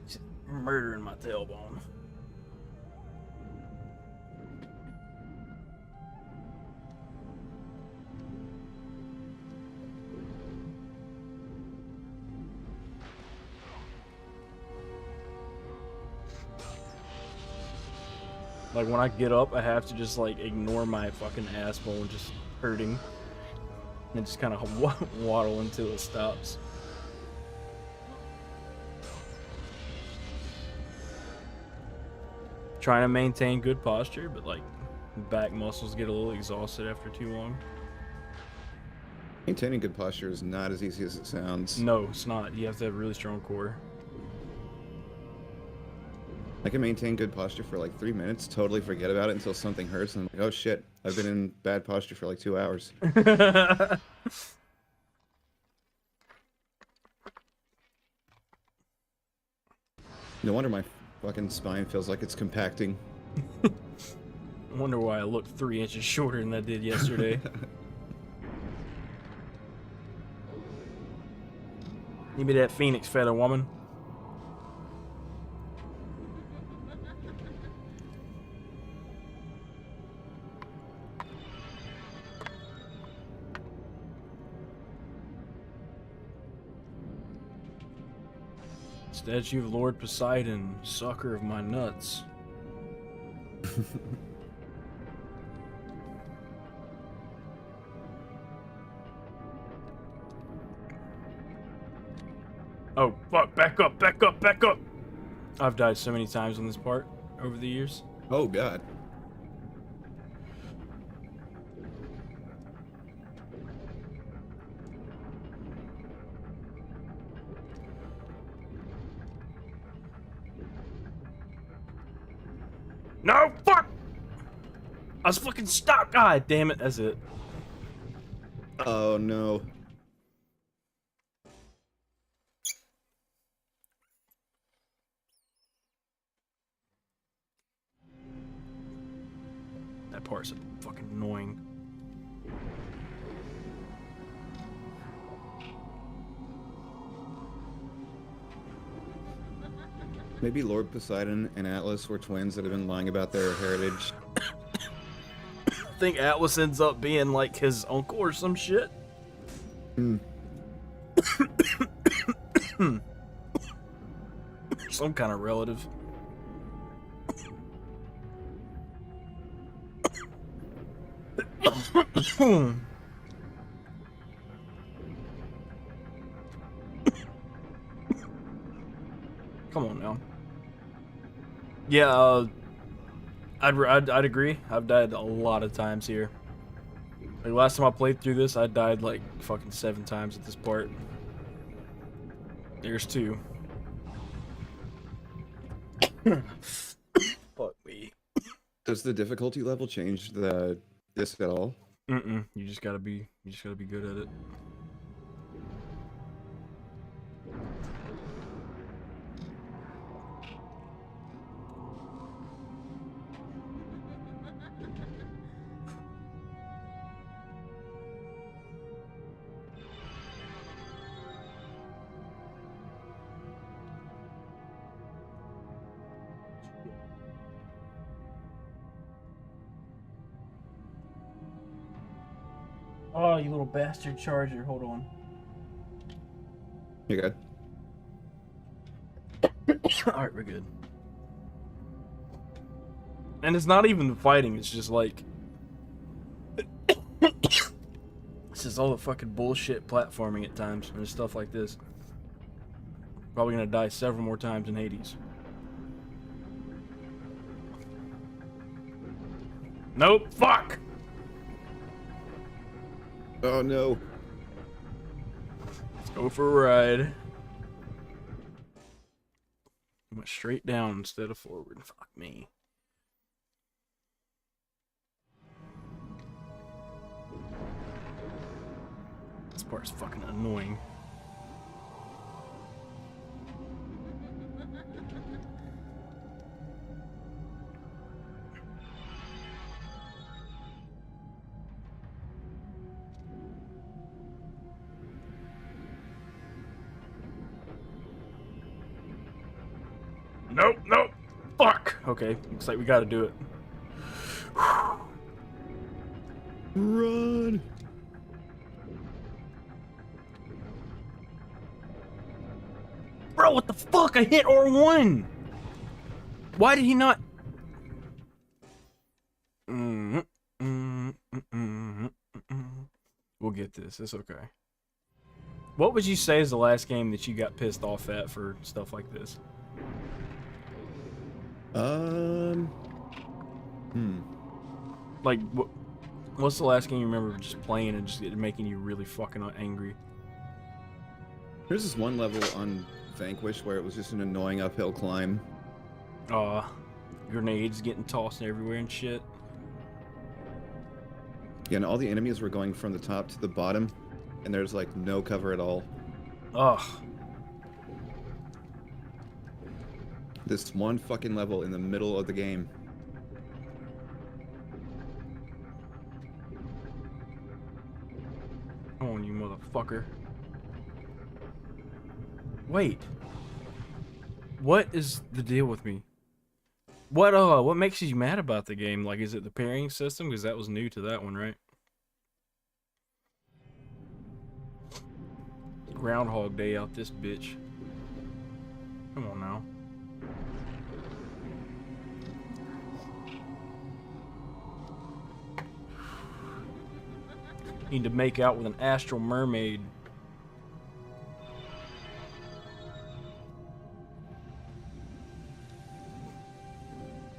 Just murdering my tailbone. Like when I get up, I have to just like ignore my fucking asshole just hurting, and just kind of waddle until it stops. Trying to maintain good posture, but like back muscles get a little exhausted after too long. Maintaining good posture is not as easy as it sounds. No, it's not. You have to have a really strong core. I can maintain good posture for like 3 minutes, totally forget about it until something hurts, and I'm like, oh shit, I've been in bad posture for like 2 hours. No wonder my fucking spine feels like it's compacting. I wonder why I look 3 inches shorter than I did yesterday. Give me that phoenix feather, woman. Statue of Lord Poseidon, sucker of my nuts. Oh, fuck, back up, back up, back up! I've died so many times on this part over the years. Oh, God. No, fuck! I was fucking stuck! God damn it, that's it. Oh, no. That part's fucking annoying. Maybe Lord Poseidon and Atlas were twins that have been lying about their heritage. I think Atlas ends up being like his uncle or some shit. Some kind of relative. Come on now. Yeah, I'd agree. I've died a lot of times here. Like last time I played through this, I died like fucking 7 times at this part. There's 2. Fuck me. Does the difficulty level change this at all? You just gotta be good at it. Oh, you little bastard charger. Hold on. You're good. Alright, we're good. And it's not even fighting, it's just like... it's is all the fucking bullshit platforming at times and stuff like this. Probably gonna die several more times in Hades. Nope, fuck! Oh no. Let's go for a ride. Went straight down instead of forward. Fuck me. This part's fucking annoying. Nope, nope. Fuck. Okay, looks like we gotta do it. Run. Bro, what the fuck? I hit R1. Why did he not? We'll get this. It's okay. What would you say is the last game that you got pissed off at for stuff like this? Like, what's the last game you remember just playing and just making you really fucking angry? There's this one level on Vanquish where it was just an annoying uphill climb. Grenades getting tossed everywhere and shit. Yeah, and all the enemies were going from the top to the bottom, and there's like no cover at all. Ugh. This one fucking level in the middle of the game. Come on, you motherfucker. Wait. What is the deal with me? What makes you mad about the game? Like, is it the pairing system? Because that was new to that one, right? Groundhog Day out this bitch. Come on now. Need to make out with an astral mermaid.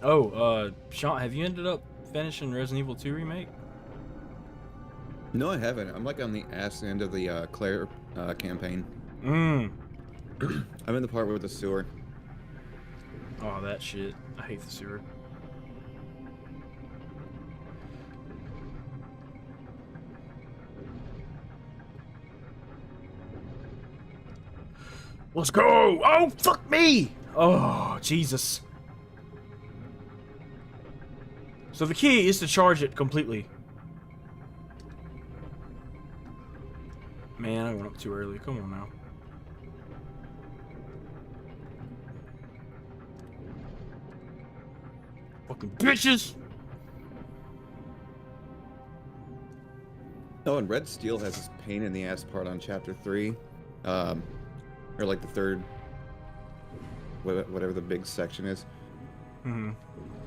Oh, Sean, have you ended up finishing Resident Evil 2 Remake? No, I haven't. I'm like on the ass end of the Claire campaign. I'm in the part with the sewer. Oh, that shit. I hate the sewer. Let's go! Oh, fuck me! Oh, Jesus. So the key is to charge it completely. Man, I went up too early. Come on now. Fucking bitches! Oh, and Red Steel has this pain in the ass part on Chapter 3. Or like the third, whatever the big section is. Mm-hmm.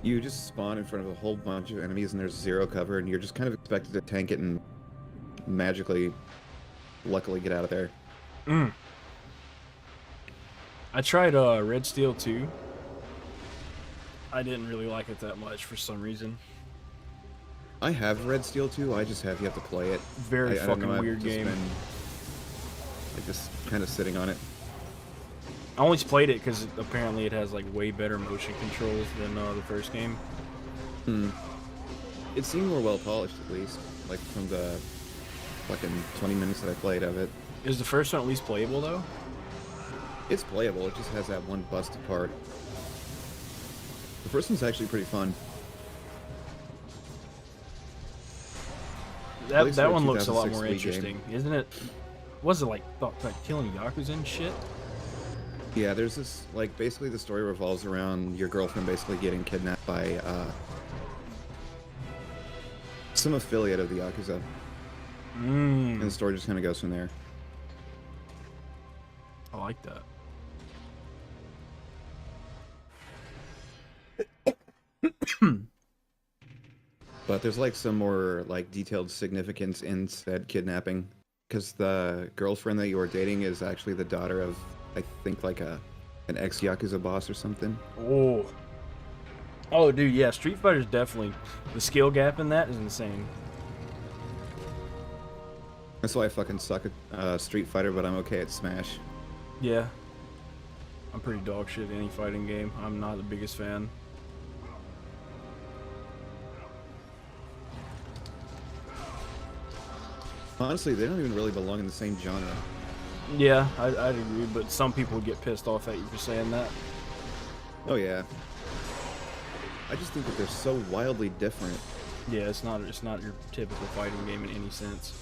You just spawn in front of a whole bunch of enemies and there's zero cover, and you're just kind of expected to tank it and magically, luckily get out of there. I tried Red Steel 2. I didn't really like it that much for some reason. I have Red Steel 2, I just have yet to play it. Very fucking weird game. Been, like, just kind of sitting on it. I only played it because apparently it has like way better motion controls than the first game. It seemed more well polished, at least, like from the fucking 20 minutes that I played of it. Is the first one at least playable though? It's playable. It just has that one busted part. The first one's actually pretty fun. That one looks a lot more 2006 Wii interesting, game. isn't it? Was it like killing Yakuza and shit? Yeah, there's this, like, basically the story revolves around your girlfriend basically getting kidnapped by, some affiliate of the Yakuza. And the story just kind of goes from there. I like that. But there's like some more like detailed significance in said kidnapping, because the girlfriend that you are dating is actually the daughter of, I think, like an ex-Yakuza boss or something. Oh. Oh, dude, yeah, Street Fighter's definitely... The skill gap in that is insane. That's why I fucking suck at Street Fighter, but I'm okay at Smash. Yeah. I'm pretty dog shit at any fighting game. I'm not the biggest fan. Honestly, they don't even really belong in the same genre. Yeah, I'd agree, but some people would get pissed off at you for saying that. Oh yeah. I just think that they're so wildly different. Yeah, it's not your typical fighting game in any sense.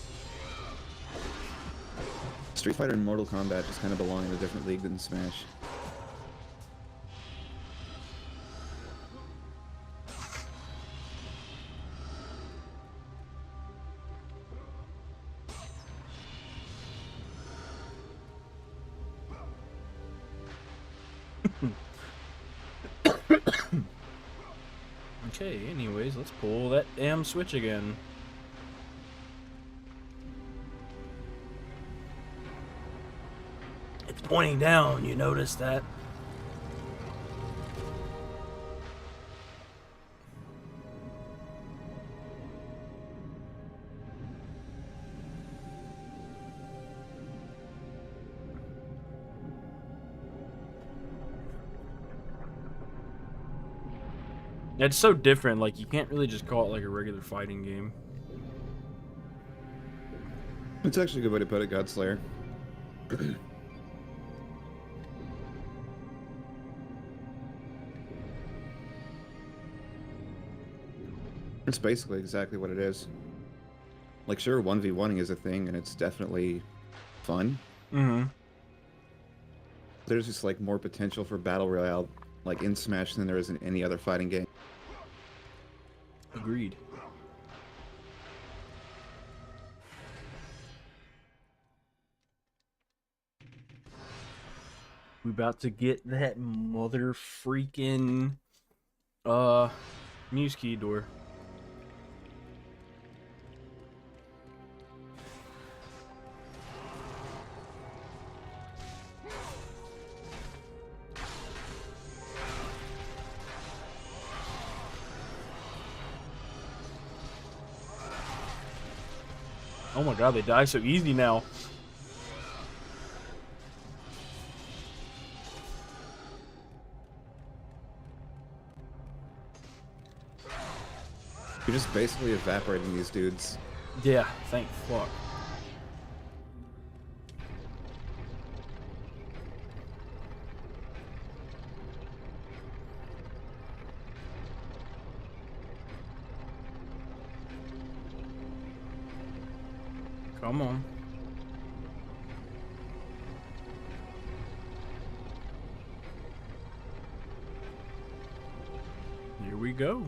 Street Fighter and Mortal Kombat just kind of belong in a different league than Smash. Okay, anyways, let's pull that damn switch again. It's pointing down, you notice that? It's so different, like, you can't really just call it like a regular fighting game. It's actually a good way to put it, Godslayer. It's basically exactly what it is. Like, sure, 1v1ing is a thing, and it's definitely fun. Mm-hmm. There's just, like, more potential for Battle Royale, like, in Smash than there is in any other fighting game. Agreed. We about to get that mother freaking Muse key door. Oh my god, they die so easy now. You're just basically evaporating these dudes. Yeah, thank fuck. Come on. Here we go.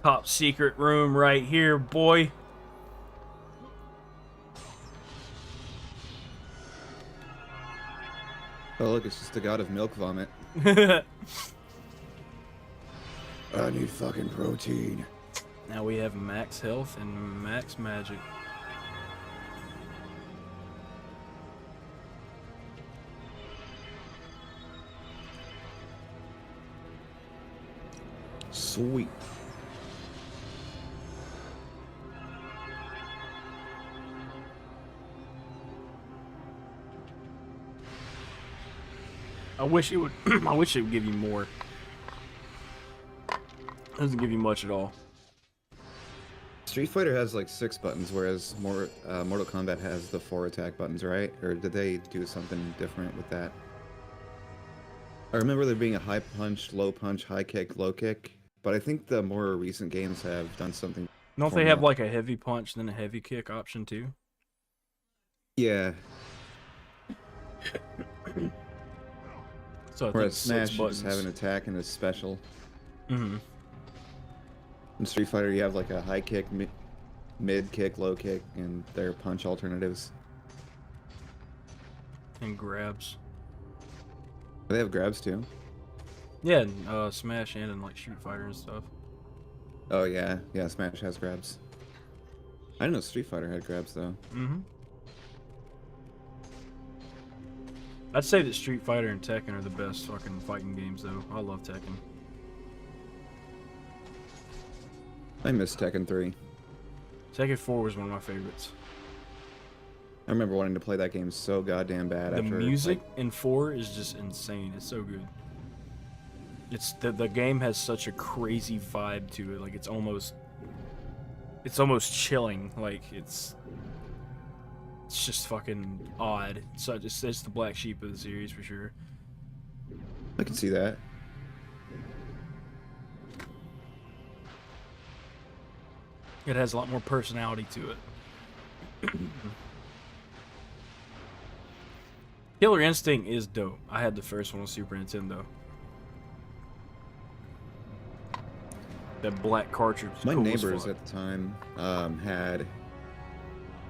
Top secret room right here, boy. Oh, look, it's just the god of milk vomit. I need fucking protein. Now we have max health and max magic. Sweet. I wish it would. I wish it would give you more. It doesn't give you much at all. Street Fighter has like 6 buttons, whereas Mortal Kombat has the 4 attack buttons, right? Or did they do something different with that? I remember there being a high punch, high kick, low kick, but I think the more recent games have done something. Don't they have like a heavy punch then a heavy kick option too? Yeah. So I Whereas think Smash, you just have an attack and a special. Mm-hmm. In Street Fighter, you have like a high kick, mid kick, low kick, and their punch alternatives. And grabs. They have grabs too. Yeah, and, Smash and in like Street Fighter and stuff. Oh yeah, yeah. Smash has grabs. I didn't know Street Fighter had grabs though. Mm-hmm. I'd say that Street Fighter and Tekken are the best fucking fighting games though. I love Tekken. I miss Tekken 3. Tekken 4 was one of my favorites. I remember wanting to play that game so goddamn bad. The after, music like, in 4 is just insane. It's so good. It's the game has such a crazy vibe to it. Like it's almost chilling. Like it's just fucking odd. So it's the black sheep of the series for sure. I can see that. It has a lot more personality to it. Killer Instinct is dope. I had the first one on Super Nintendo. That black cartridge was My cool as neighbors fuck. at the time had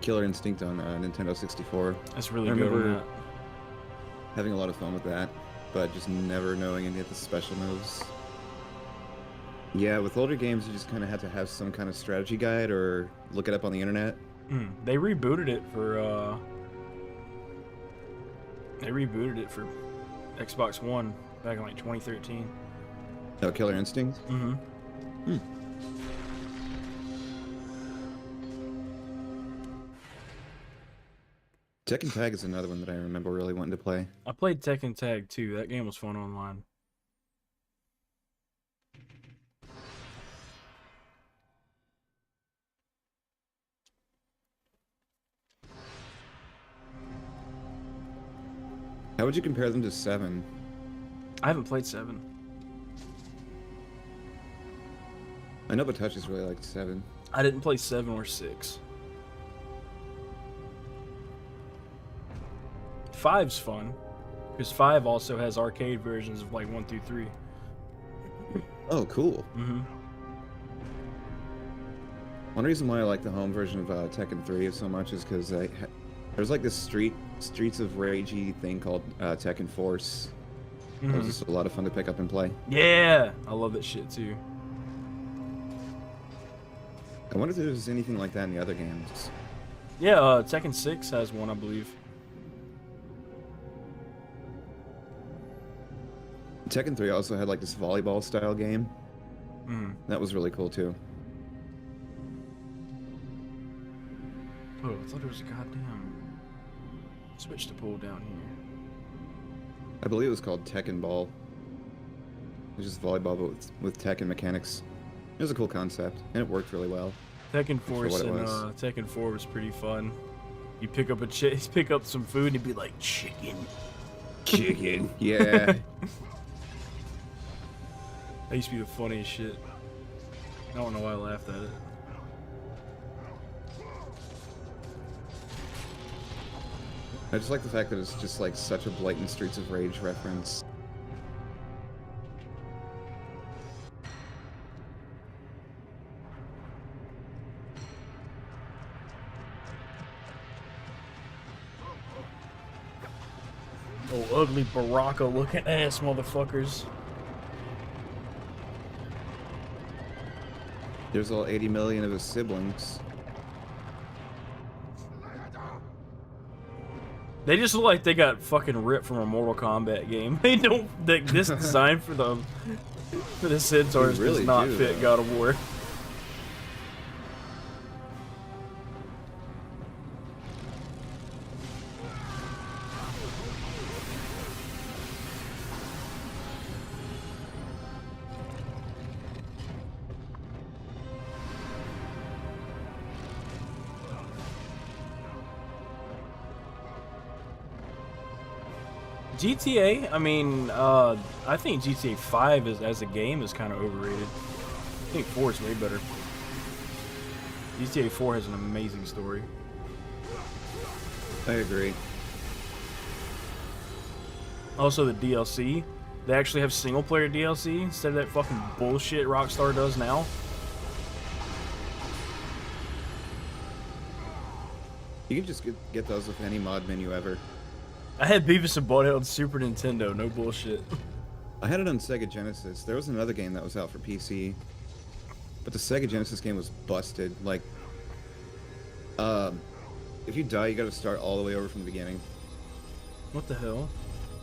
Killer Instinct on Nintendo 64. That's really I good on remember that. having a lot of fun with that, but just never knowing any of the special moves. Yeah, with older games, you just kind of had to have some kind of strategy guide or look it up on the internet. They rebooted it for Xbox One back in like 2013. Oh, Killer Instinct? Mm-hmm. Tekken Tag is another one that I remember really wanting to play. I played Tekken Tag too. That game was fun online. How would you compare them to 7? I haven't played 7. I know Batouches really liked 7. I didn't play 7 or 6. 5's fun, because 5 also has arcade versions of like 1 through 3. Oh, cool. Mm-hmm. One reason why I like the home version of Tekken 3 so much is because there's like this Streets of Ragey thing called Tekken Force. It was just a lot of fun to pick up and play. Yeah, I love that shit too. I wonder if there's anything like that in the other games. Yeah, Tekken 6 has one, I believe. Tekken 3 also had like this volleyball style game. That was really cool too. Oh, I thought it was a goddamn switch to pull down here. I believe it was called Tekken Ball. It was just volleyball but with Tekken mechanics. It was a cool concept, and it worked really well. Tekken Force and Tekken 4 was pretty fun. You pick up pick up some food and it'd be like chicken. Chicken, yeah. That used to be the funniest shit. I don't know why I laughed at it. I just like the fact that it's just like such a blatant Streets of Rage reference. Oh, ugly Baraka looking ass motherfuckers. There's all 80 million of his siblings. They just look like they got fucking ripped from a Mortal Kombat game. They don't. This design for the centaurs They really does not do, fit though. God of War. GTA, I mean, I think GTA 5 as a game is kind of overrated. I think 4 is way better. GTA 4 has an amazing story. I agree. Also, the DLC, they actually have single player DLC instead of that fucking bullshit Rockstar does now. You can just get those with any mod menu ever. I had Beavis and Butthead on Super Nintendo, no bullshit. I had it on Sega Genesis. There was another game that was out for PC, but the Sega Genesis game was busted. Like, if you die, you gotta start all the way over from the beginning. What the hell?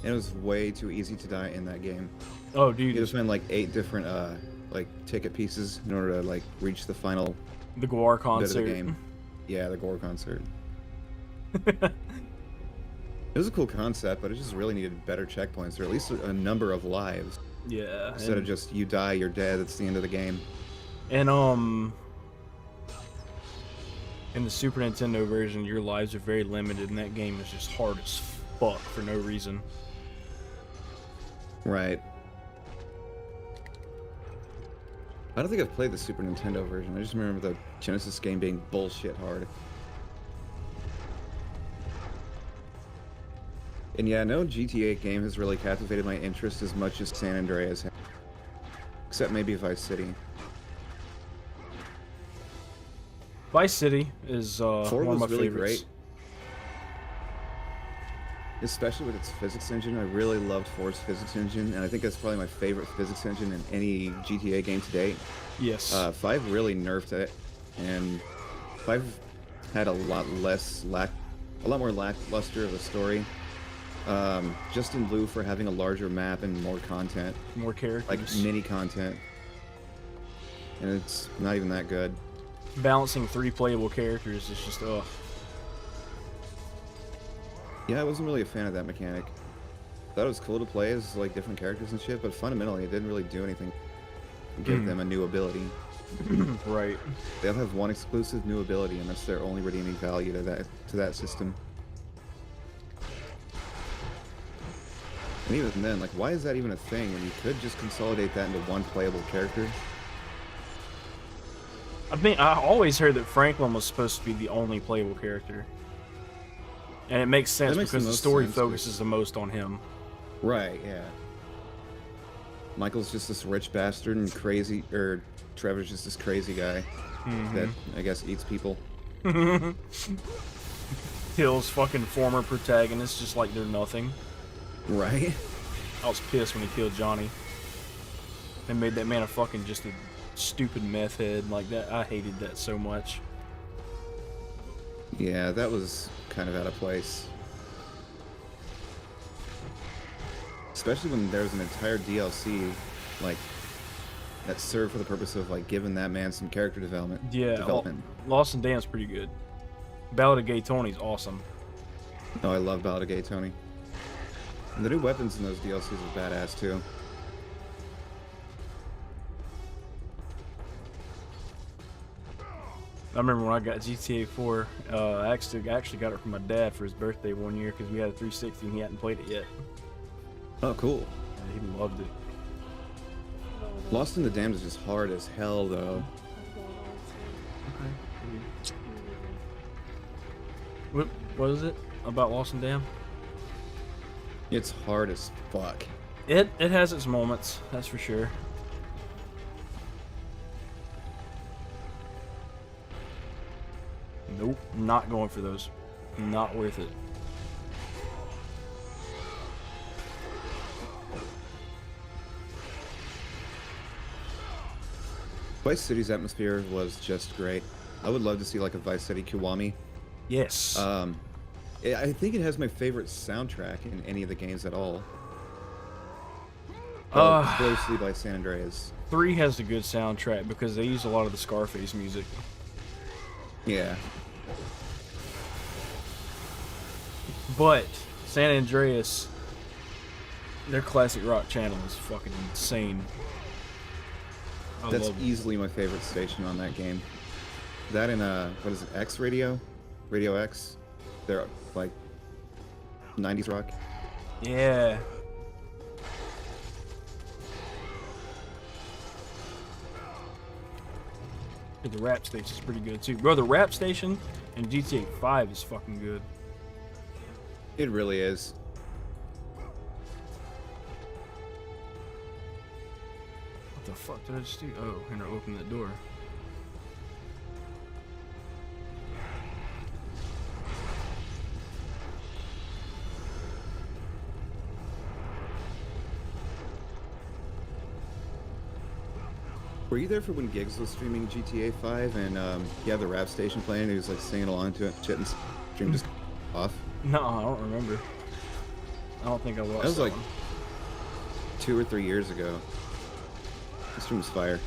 And it was way too easy to die in that game. Oh, dude. You just spend like 8 different, like, ticket pieces in order to, like, reach the final The Gore bit concert. of the game. Yeah, the Gore concert. It was a cool concept, but it just really needed better checkpoints, or at least a number of lives. Yeah. Instead of just, you die, you're dead, it's the end of the game. And, in the Super Nintendo version, your lives are very limited, and that game is just hard as fuck for no reason. Right. I don't think I've played the Super Nintendo version. I just remember the Genesis game being bullshit hard. And yeah, no GTA game has really captivated my interest as much as San Andreas has. Except maybe Vice City. Vice City is 4 one of my was really favorites. great. Especially with its physics engine. I really loved 4's physics engine, and I think that's probably my favorite physics engine in any GTA game to date. Yes. 5 really nerfed it, and 5 had a lot more lackluster of a story. Just in lieu for having a larger map and more content. More characters. Like mini content. And it's not even that good. Balancing 3 playable characters is just, ugh. Yeah, I wasn't really a fan of that mechanic. Thought it was cool to play as like different characters and shit, but fundamentally it didn't really do anything. Give them a new ability. Right. They'll have one exclusive new ability, and that's their only redeeming value to that system. And even then, like, why is that even a thing when you could just consolidate that into one playable character? I mean, I always heard that Franklin was supposed to be the only playable character. And it makes sense because the story focuses the most on him. Right, yeah. Michael's just this rich bastard and crazy, or Trevor's just this crazy guy that, I guess, eats people. Kills fucking former protagonists just like they're nothing. Right. I was pissed when he killed Johnny. They made that man a fucking just a stupid meth head like that. I hated that so much. Yeah, that was kind of out of place. Especially when there's an entire DLC, like, that served for the purpose of, like, giving that man some character development. Yeah, Lost and Damned's pretty good. Ballad of Gay Tony's awesome. Oh, I love Ballad of Gay Tony. And the new weapons in those DLCs are badass, too. I remember when I got GTA 4, I actually got it from my dad for his birthday one year because we had a 360 and he hadn't played it yet. Oh, cool. And he loved it. Lost in the Damned is just hard as hell, though. What is it about Lost and Damned? It's hard as fuck. It has its moments, that's for sure. Nope, not going for those. Not worth it. Vice City's atmosphere was just great. I would love to see like a Vice City Kiwami. Yes. I think it has my favorite soundtrack in any of the games at all. Closely by San Andreas. 3 has a good soundtrack because they use a lot of the Scarface music. Yeah. But San Andreas, their classic rock channel is fucking insane. That's easily my favorite station on that game. That and what is it, X Radio? Radio X? They're like 90s rock. Yeah. The rap station's pretty good too. Bro, the rap station in GTA 5 is fucking good. It really is. What the fuck did I just do? Oh, and I opened that door. Were you there for when Giggs was streaming GTA 5 and he had the rap station playing and he was like singing along to it and shit and stream just off? No, I don't remember. I don't think I watched That was like one. 2 or 3 years ago. The stream was fire.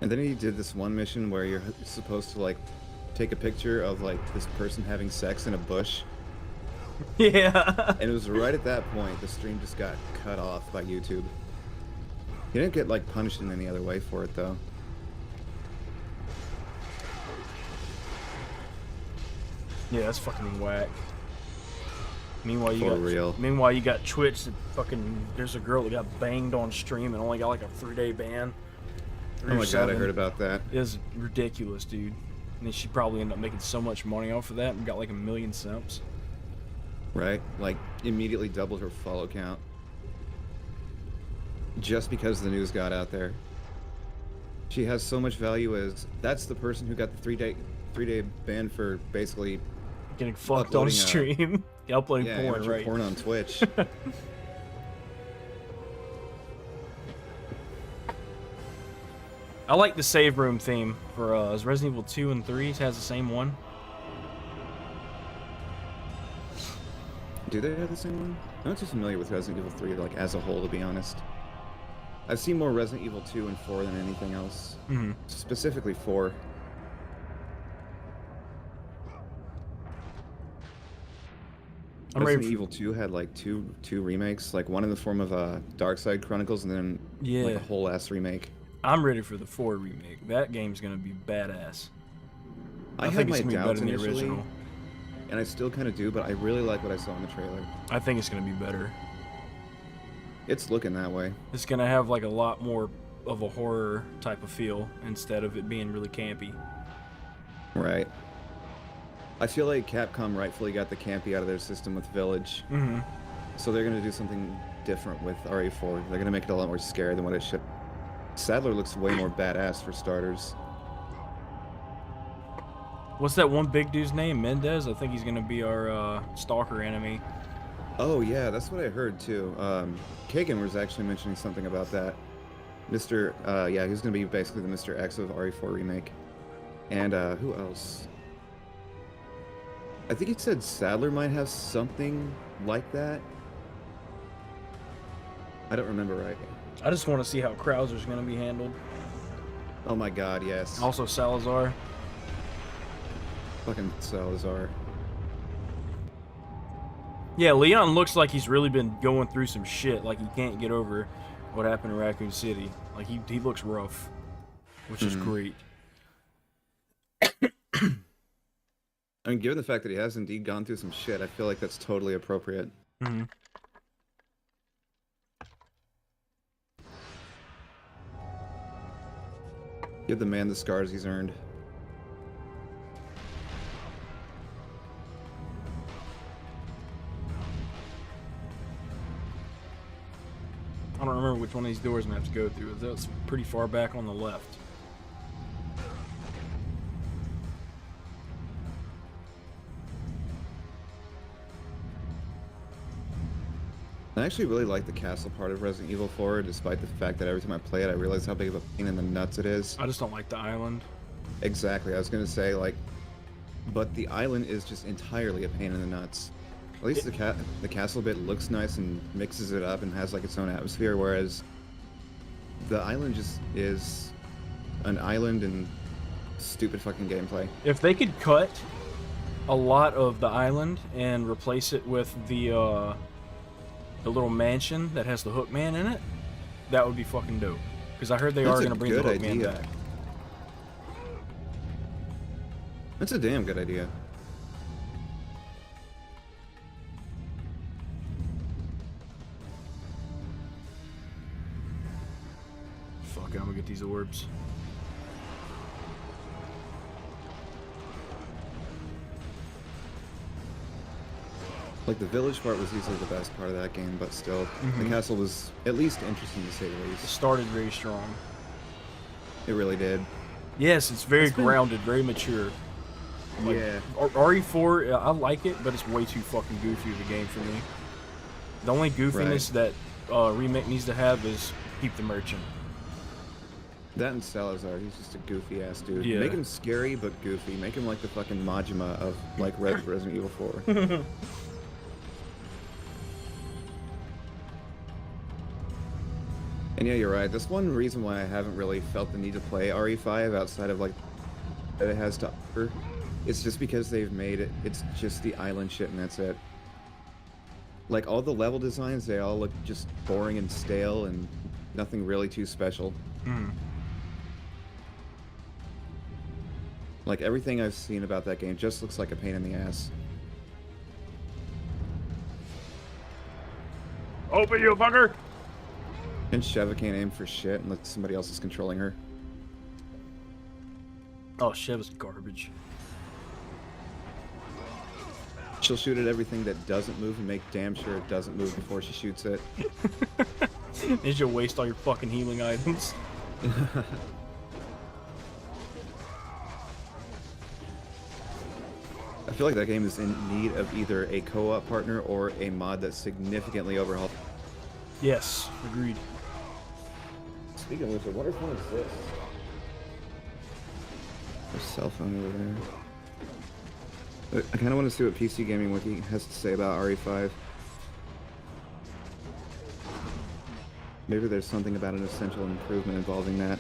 And then he did this one mission where you're supposed to like take a picture of like this person having sex in a bush. Yeah. And it was right at that point the stream just got cut off by YouTube. He didn't get like punished in any other way for it though. Yeah, that's fucking whack. Meanwhile, you got Twitch that fucking. There's a girl that got banged on stream and only got like a 3-day ban. Oh my god, I heard about that. It was ridiculous, dude. And then she probably ended up making so much money off of that and got like 1 million simps. Right? Like, immediately doubled her follow count. Just because the news got out there. She has so much value as... That's the person who got the 3-day ban for basically... Getting fucked on stream. Uploading porn, right? porn on Twitch. I like the save room theme for Resident Evil 2 and 3. It has the same one. Do they have the same one? I'm not too familiar with Resident Evil 3 like as a whole, to be honest. I've seen more Resident Evil 2 and 4 than anything else. Mm-hmm. Specifically 4. Resident Evil 2 had like two remakes, like one in the form of Dark Side Chronicles and then like a whole ass remake. I'm ready for the 4 remake. That game's gonna be badass. I think had it's my gonna be better doubts than the initially, original. and I still kind of do, but I really like what I saw in the trailer. I think it's gonna be better. It's looking that way. It's gonna have like a lot more of a horror type of feel instead of it being really campy. Right. I feel like Capcom rightfully got the campy out of their system with Village. Mm-hmm. So they're gonna do something different with RE4. They're gonna make it a lot more scary than what it should. Sadler looks way more badass for starters. What's that one big dude's name? Mendez? I think he's gonna be our stalker enemy. Oh yeah, that's what I heard too. Kagan was actually mentioning something about that. Yeah, he's gonna be basically the Mr. X of RE4 remake. And who else? I think he said Sadler might have something like that. I don't remember right. I just want to see how Krauser's gonna be handled. Oh my god, yes. Also Salazar. Fucking Salazar. Yeah, Leon looks like he's really been going through some shit. Like he can't get over what happened in Raccoon City. Like he looks rough, which is great. I mean, given the fact that he has indeed gone through some shit, I feel like that's totally appropriate. Mm-hmm. Give the man the scars he's earned. I don't remember which one of these doors I'm gonna have to go through. That's pretty far back on the left. I actually really like the castle part of Resident Evil 4, despite the fact that every time I play it, I realize how big of a pain in the nuts it is. I just don't like the island. Exactly, I was gonna say, like, but the island is just entirely a pain in the nuts. At least the castle bit looks nice and mixes it up and has like its own atmosphere, whereas the island just is an island and stupid fucking gameplay. If they could cut a lot of the island and replace it with the little mansion that has the Hookman in it, that would be fucking dope. Because I heard they are going to bring the Hookman back. That's a damn good idea. Fuck, I'm gonna get these orbs. Like, the village part was easily the best part of that game, but still, the castle was at least interesting to say the least. It started very strong. It really did. Yes, it's very grounded, very mature. Like, yeah. RE4, I like it, but it's way too fucking goofy of a game for me. The only goofiness that remake needs to have is keep the merchant. That and Salazar, he's just a goofy ass dude. Yeah. Make him scary but goofy. Make him like the fucking Majima of like Resident Evil 4. And yeah, you're right. That's one reason why I haven't really felt the need to play RE5 outside of like that it has to offer. It's just because they've made it. It's just the island shit and that's it. Like all the level designs, they all look just boring and stale and nothing really too special. Like everything I've seen about that game just looks like a pain in the ass. Open, you fucker! And Sheva can't aim for shit unless somebody else is controlling her. Oh, Shev's garbage. She'll shoot at everything that doesn't move and make damn sure it doesn't move before she shoots it. And she'll waste all your fucking healing items. I feel like that game is in need of either a co-op partner or a mod that significantly overhauled. Yes, agreed. Speaking of which, I wonder if one exists. There's a cell phone over there. I kind of want to see what PC Gaming Wiki has to say about RE5. Maybe there's something about an essential improvement involving that.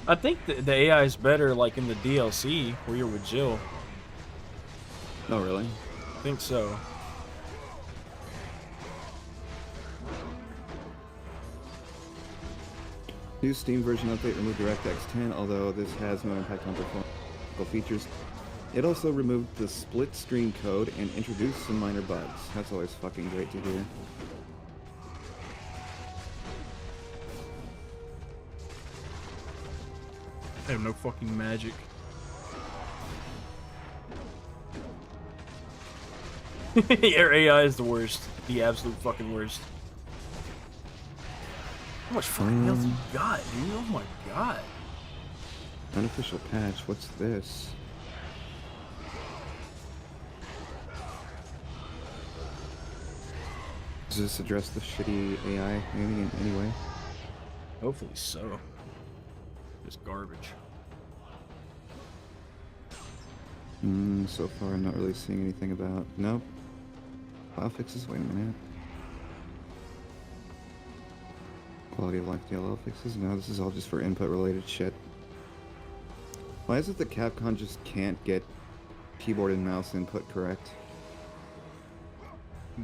I think the AI is better, like in the DLC where you're with Jill. Oh, really? I think so. New Steam version update removed DirectX 10, although this has no impact on performance features. It also removed the split screen code and introduced some minor bugs. That's always fucking great to hear. I have no fucking magic. Your AI is the worst. The absolute fucking worst. How much fucking health you got, dude? Oh my god. Unofficial patch, what's this? Does this address the shitty AI maybe in any way? Hopefully so. Just garbage. So far I'm not really seeing anything about... Nope. File fixes, wait a minute. Quality of life DLL fixes? No, this is all just for input related shit. Why is it that Capcom just can't get keyboard and mouse input correct?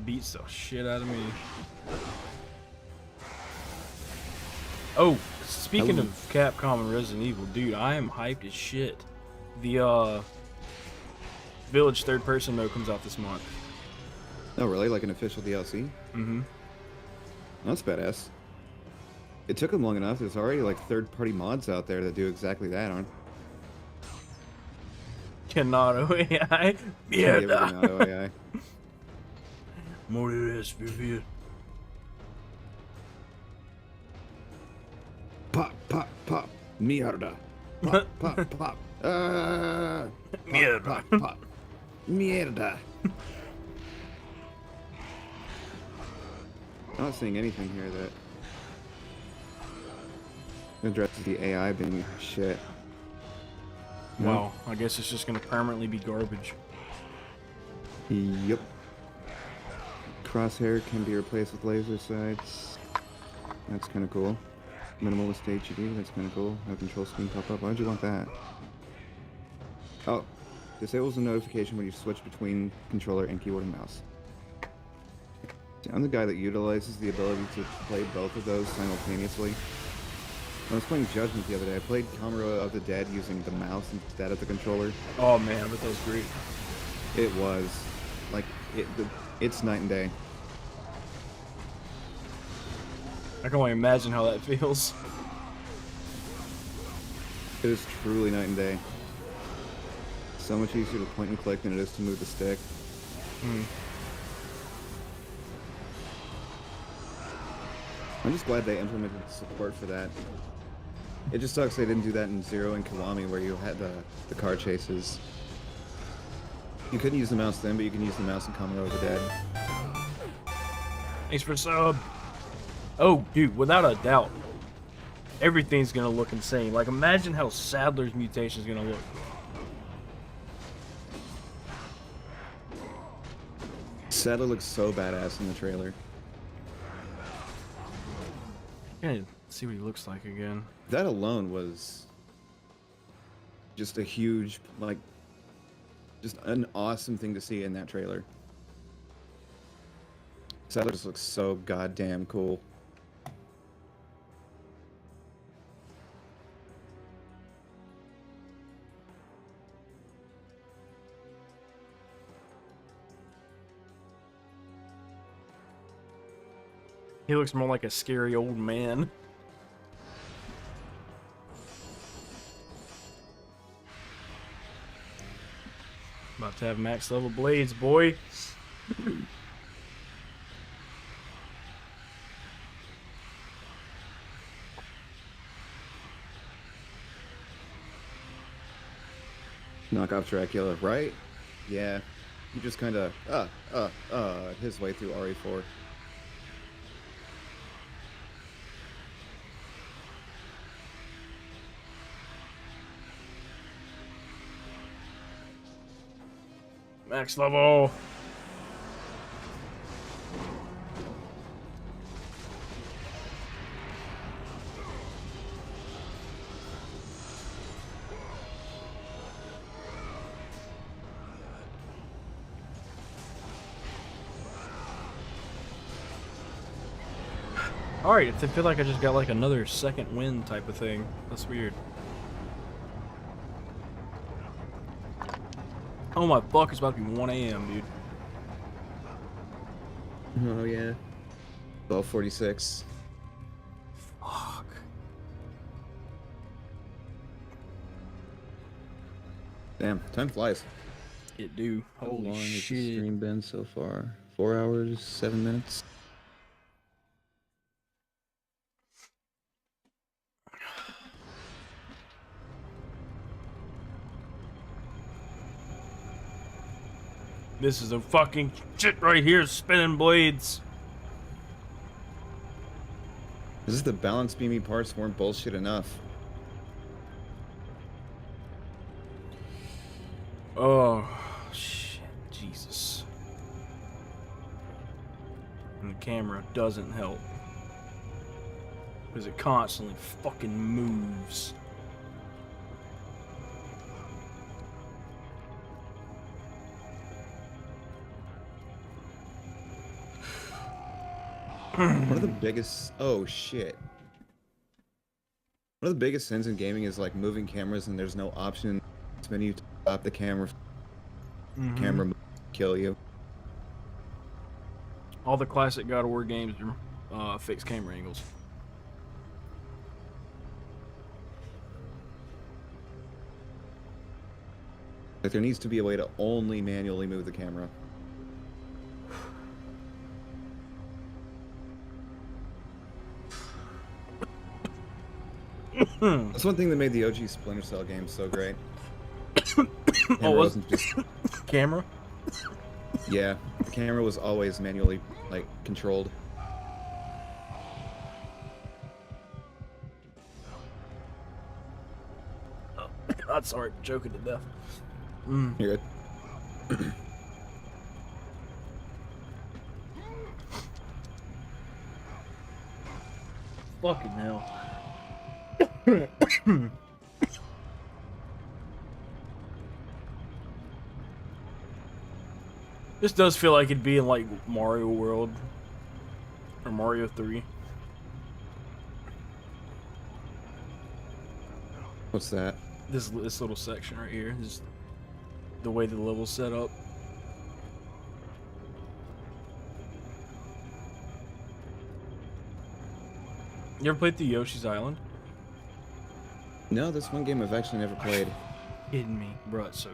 Beats the shit out of me. Oh, speaking of Capcom and Resident Evil, dude, I am hyped as shit. The Village third person mode comes out this month. Oh really? Like an official DLC? Mm-hmm. That's badass. It took them long enough. There's already like third-party mods out there that do exactly that, aren't? Cannot AI. Mierda. AI. Morirás vivir. Pop, pop, pop. Mierda. Pop, pop, pop. Mierda. Pop, pop. Mierda. I'm not seeing anything here that addresses the AI being shit. Wow, I guess it's just gonna permanently be garbage. Yep. Crosshair can be replaced with laser sights. That's kind of cool. Minimalist HUD, that's kind of cool. No control screen pop up. Why'd you want that? Oh, disables a notification when you switch between controller and keyboard and mouse. See, I'm the guy that utilizes the ability to play both of those simultaneously. When I was playing Judgment the other day, I played Camera of the Dead using the mouse instead of the controller. Oh man, but that was great. It was. Like, it's night and day. I can only imagine how that feels. It is truly night and day. So much easier to point and click than it is to move the stick. I'm just glad they implemented support for that. It just sucks they didn't do that in Zero and Kiwami where you had the car chases. You couldn't use the mouse then, but you can use the mouse in Kamen Rider Dead. Thanks for sub. Oh, dude, without a doubt, everything's gonna look insane. Like, imagine how Sadler's mutation is gonna look. Sadler looks so badass in the trailer. Gonna see what he looks like again. That alone was just a huge, like, just an awesome thing to see in that trailer. Sadler just looks so goddamn cool. He looks more like a scary old man. About to have max level blades, boy. Knock off Dracula, right? Yeah. He just kind of, his way through RE4. Max level. Alright, I feel like I just got like another second wind type of thing. That's weird. Oh my fuck, it's about to be 1 AM, dude. Oh yeah. 12:46. Fuck. Damn, time flies. It do. How Holy long has the shit. stream been so far? 4 hours, 7 minutes? This is a fucking shit right here, spinning blades. This is the balance beamy parts weren't bullshit enough. Oh, shit. Jesus. And the camera doesn't help. Because it constantly fucking moves. One of the biggest... Oh, shit. One of the biggest sins in gaming is, like, moving cameras and there's no option in this menu to stop the camera. Camera kill you. All the classic God of War games are fixed camera angles. Like, there needs to be a way to only manually move the camera. That's one thing that made the OG Splinter Cell games so great. Oh, wasn't just camera? Yeah, the camera was always manually, like, controlled. Oh, God, sorry, joking to death. You're good. Fucking hell. This does feel like it'd be in like Mario World or Mario 3. What's that? This little section right here, just the way the level's set up. You ever played through Yoshi's Island? No, this one game I've actually never played. Kidding me, bro, it's so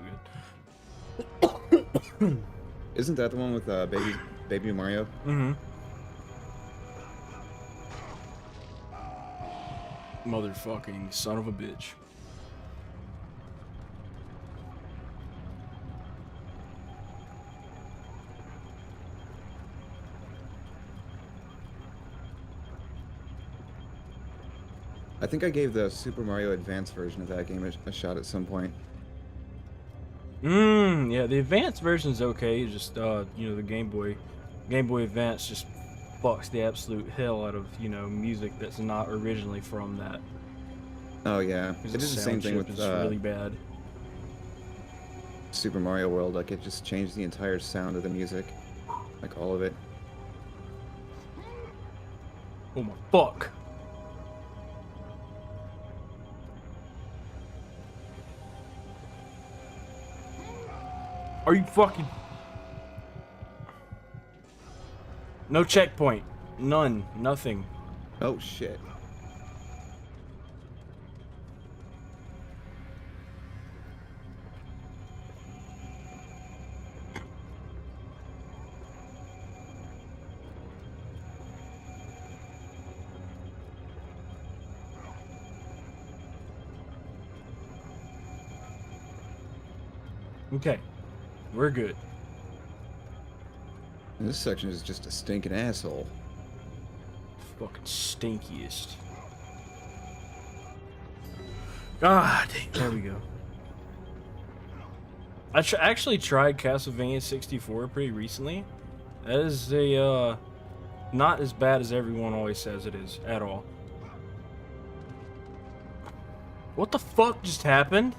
good. Isn't that the one with Baby Mario? Mm-hmm. Motherfucking son of a bitch. I think I gave the Super Mario Advance version of that game a shot at some point. Yeah, the advanced version's okay. Just you know, the Game Boy Advance just fucks the absolute hell out of, you know, music that's not originally from that. Oh yeah, 'Cause it is the same thing with really bad. Super Mario World. Like it just changed the entire sound of the music, like all of it. Oh my fuck! Are you fucking? No checkpoint. None. Nothing. Oh shit. Okay. We're good. And this section is just a stinking asshole. Fucking stinkiest. God, there we go. I actually tried Castlevania 64 pretty recently. That is a, not as bad as everyone always says it is, at all. What the fuck just happened?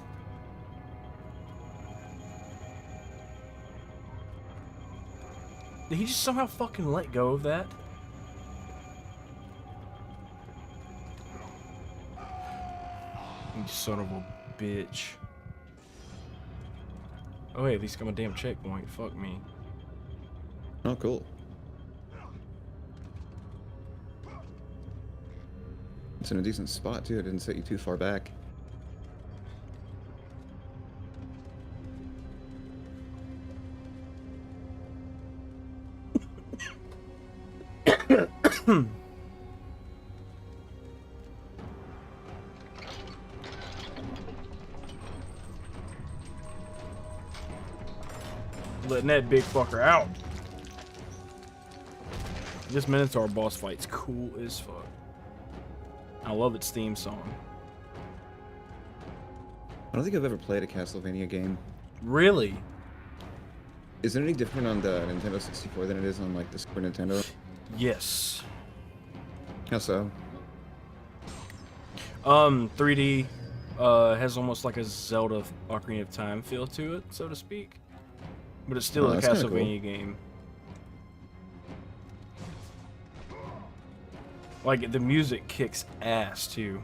Did he just somehow fucking let go of that? You son of a bitch. Oh hey, at least got my damn checkpoint. Fuck me. Oh cool. It's in a decent spot too. It didn't set you too far back. Letting that big fucker out. This Minotaur boss fight's cool as fuck. I love its theme song. I don't think I've ever played a Castlevania game. Really? Is it any different on the Nintendo 64 than it is on like the Super Nintendo? Yes. How so? 3D has almost like a Zelda Ocarina of Time feel to it, so to speak. But it's still a Castlevania game. Like, the music kicks ass, too.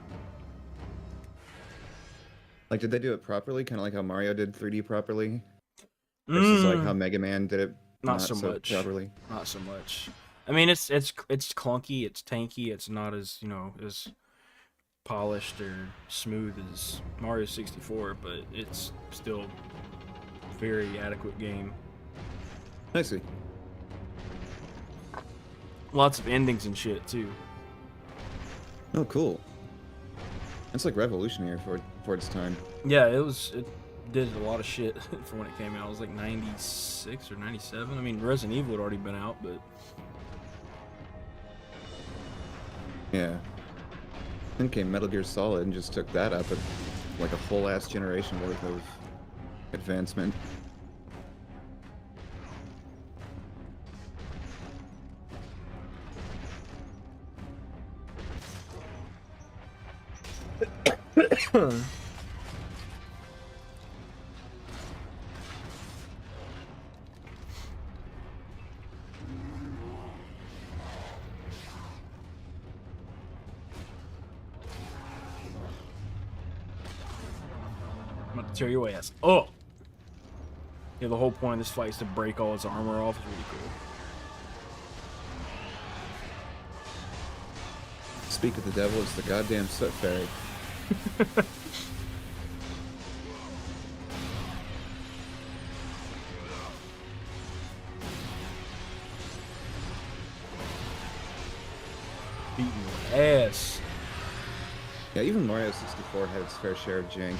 Like, did they do it properly? Kind of like how Mario did 3D properly? Versus like how Mega Man did it not so much properly? Not so much. I mean, it's clunky, it's tanky, it's not as, you know, as polished or smooth as Mario 64, but it's still very adequate game. I see. Lots of endings and shit too. Oh, cool. That's like revolutionary for its time. Yeah, it did a lot of shit for when it came out. It was like 96 or 97. I mean, Resident Evil had already been out, but yeah. Then came Metal Gear Solid and just took that up at like a whole ass generation worth of advancement. I'm about to tear your ass. Oh! Yeah, the whole point of this fight is to break all its armor off. It's really cool. Speak of the devil, it's the goddamn soot fairy. Beating your ass. Yeah, even Mario 64 had its fair share of jank.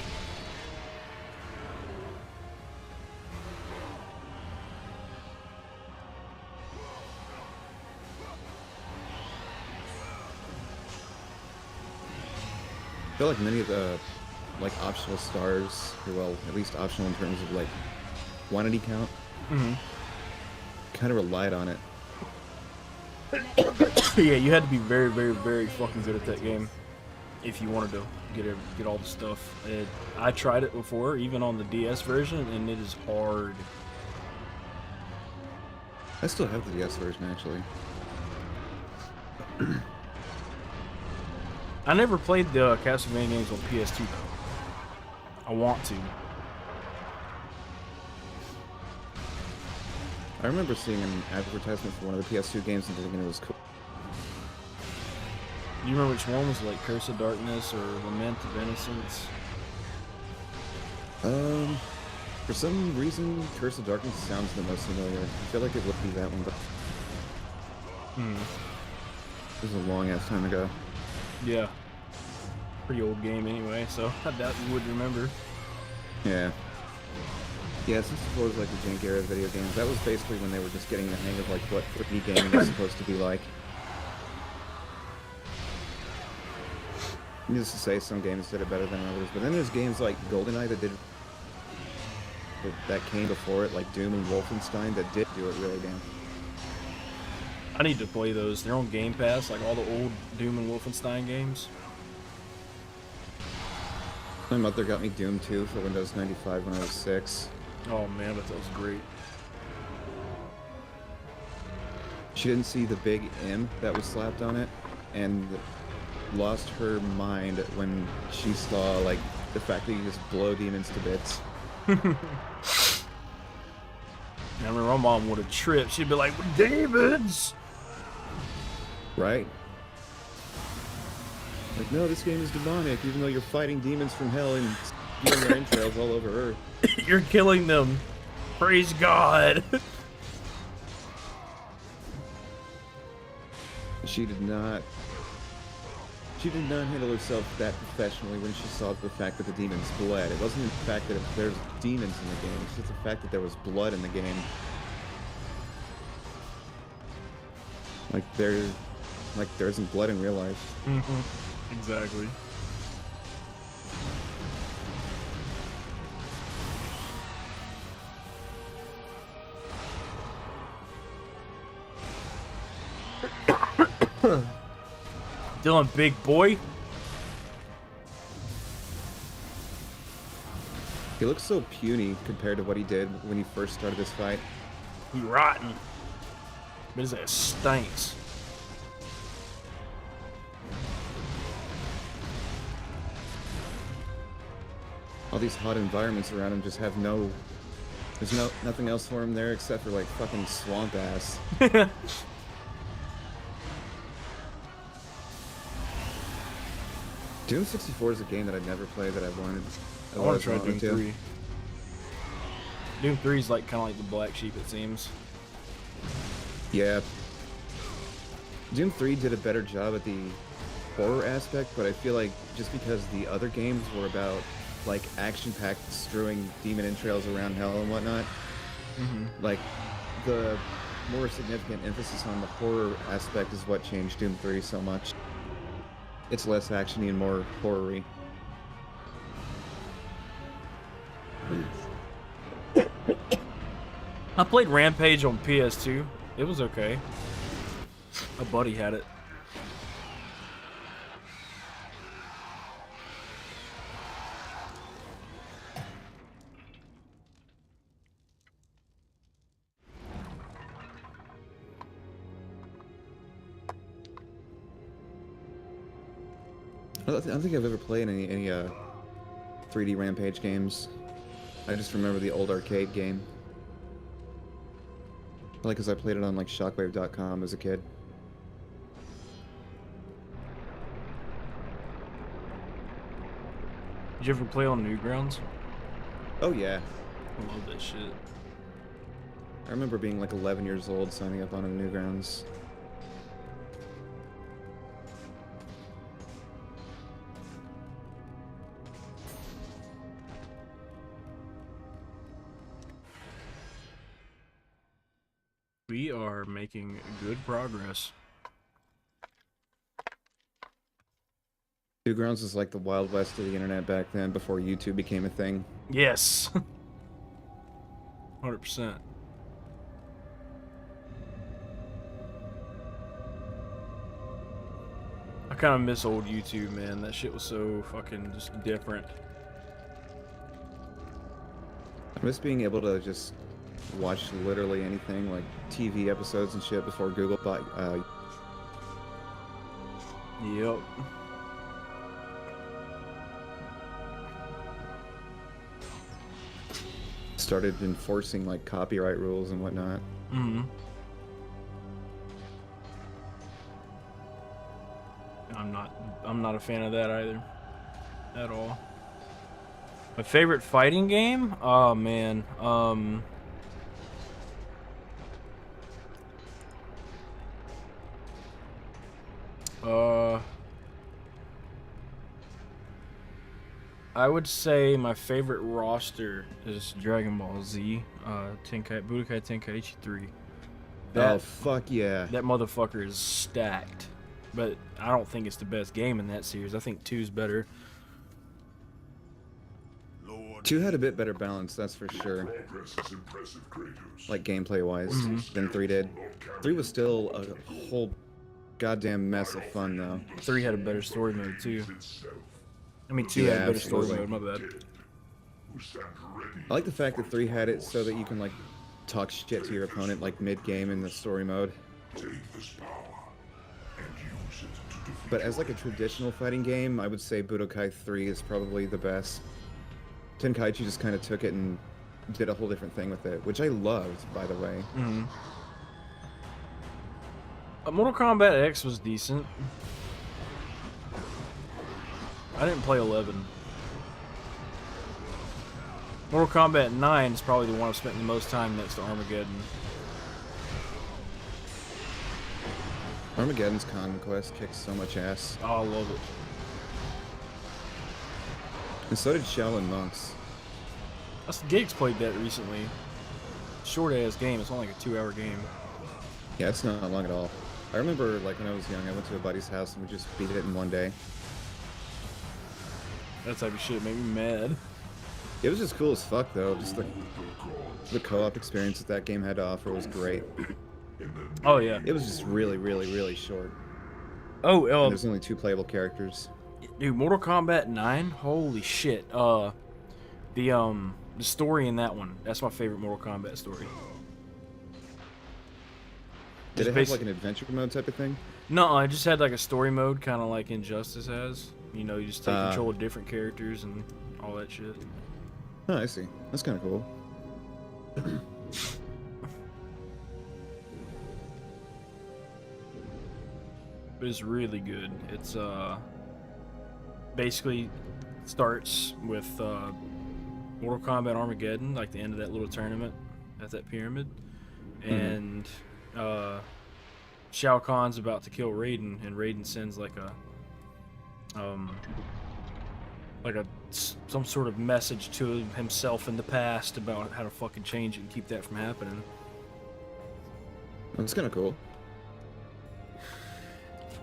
feel like many of the like optional stars, or well, at least optional in terms of like quantity count, kind of relied on it. Yeah, you had to be very, very, very fucking good at that game if you wanted to get all the stuff. I tried it before, even on the DS version, and it is hard. I still have the DS version, actually. I never played the Castlevania games on PS2, though. I want to. I remember seeing an advertisement for one of the PS2 games and thinking it was cool. Do you remember which one was like Curse of Darkness or Lament of Innocence? For some reason, Curse of Darkness sounds the most familiar. I feel like it would be that one, but it was a long ass time ago. Yeah. Pretty old game anyway, so I doubt you would remember. Yeah. Yeah, 64 was like the jank era of video games. That was basically when they were just getting the hang of like what 3D gaming was supposed to be like. Needless to say, some games did it better than others, but then there's games like GoldenEye that came before it, like Doom and Wolfenstein, that did do it really damn. I need to play those. They're on Game Pass, like all the old Doom and Wolfenstein games. My mother got me Doom 2 for Windows 95 when I was 6. Oh man, but that was great. She didn't see the big M that was slapped on it, and lost her mind when she saw like the fact that you just blow demons to bits. I remember my mom would have tripped. She'd be like, "Demons!" Right? Like, no, this game is demonic, even though you're fighting demons from hell and spewing their entrails all over Earth. You're killing them. Praise God. She did not handle herself that professionally when she saw the fact that the demons bled. It wasn't the fact that there's demons in the game, it's just the fact that there was blood in the game. Like there isn't blood in real life. Exactly. Dylan, big boy. He looks so puny compared to what he did when he first started this fight. He rotten. But his ass stinks. All these hot environments around him just have there's nothing else for him there except for like fucking swamp ass. Doom 64 is a game that I've never played that I want to try Doom 3. Doom 3 is like kind of like the black sheep, it seems. Yeah. Doom 3 did a better job at the horror aspect, but I feel like just because the other games were about like action-packed strewing demon entrails around hell and whatnot, like the more significant emphasis on the horror aspect is what changed Doom 3 so much. It's less actiony and more horror-y. I played Rampage on PS2. It was okay. A buddy had it. I don't think I've ever played any 3D Rampage games. I just remember the old arcade game. Probably because I played it on like shockwave.com as a kid. Did you ever play on Newgrounds? Oh yeah. I love that shit. I remember being like 11 years old signing up on a Newgrounds. We are making good progress. Newgrounds was like the Wild West of the internet back then, before YouTube became a thing. Yes. 100%. I kind of miss old YouTube, man. That shit was so fucking just different. I miss being able to just watch literally anything, like TV episodes and shit, before Google bought. Yep. Started enforcing like copyright rules and whatnot. Mm-hmm. I'm not a fan of that either. At all. My favorite fighting game? Oh man. I would say my favorite roster is Dragon Ball Z, Budokai Tenkaichi 3. Oh fuck yeah! That motherfucker is stacked, but I don't think it's the best game in that series. I think 2's better. 2 had a bit better balance, that's for sure. Like gameplay wise, than 3 did. 3 was still a whole goddamn mess of fun though. 3 had a better story mode too. I mean, 2 had a better story mode, my bad. I like the fact that 3 had it so that you can like talk shit to your opponent like mid-game in the story mode. But as like a traditional fighting game, I would say Budokai 3 is probably the best. Tenkaichi just kind of took it and did a whole different thing with it, which I loved, by the way. Mm-hmm. Mortal Kombat X was decent. I didn't play 11. Mortal Kombat 9 is probably the one I've spent the most time next to Armageddon. Armageddon's conquest kicks so much ass. Oh, I love it. And so did Shaolin Monks. Gigs played that recently. Short ass game. It's only like a 2-hour game. Yeah, it's not long at all. I remember like when I was young, I went to a buddy's house and we just beat it in one day. That type of shit made me mad. It was just cool as fuck though. Just the co-op experience that that game had to offer was great. Oh yeah. It was just really, really, really short. Oh, and there's only 2 playable characters. Dude, Mortal Kombat 9, holy shit. The story in that one, that's my favorite Mortal Kombat story. Did it have like an adventure mode type of thing? No, I just had like a story mode, kind of like Injustice has. You know, you just take control of different characters and all that shit. Oh, I see. That's kind of cool. But it's really good. It's basically starts with Mortal Kombat Armageddon, like the end of that little tournament at that pyramid, and Shao Kahn's about to kill Raiden, and Raiden sends like some sort of message to himself in the past about how to fucking change it and keep that from happening. That's kind of cool.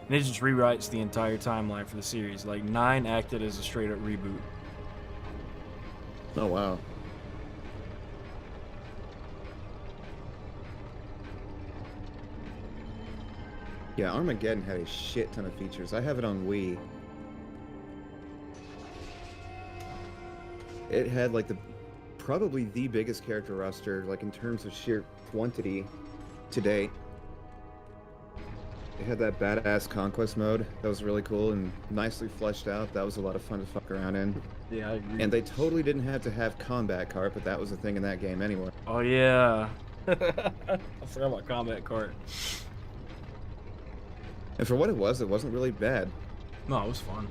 And it just rewrites the entire timeline for the series. Like 9 acted as a straight up reboot. Oh wow. Yeah, Armageddon had a shit ton of features. I have it on Wii. It had like probably the biggest character roster, like in terms of sheer quantity to date. It had that badass conquest mode that was really cool and nicely fleshed out. That was a lot of fun to fuck around in. Yeah, I agree. And they totally didn't have to have combat cart, but that was a thing in that game anyway. Oh yeah. I forgot about combat cart. And for what it wasn't really bad. No, it was fun.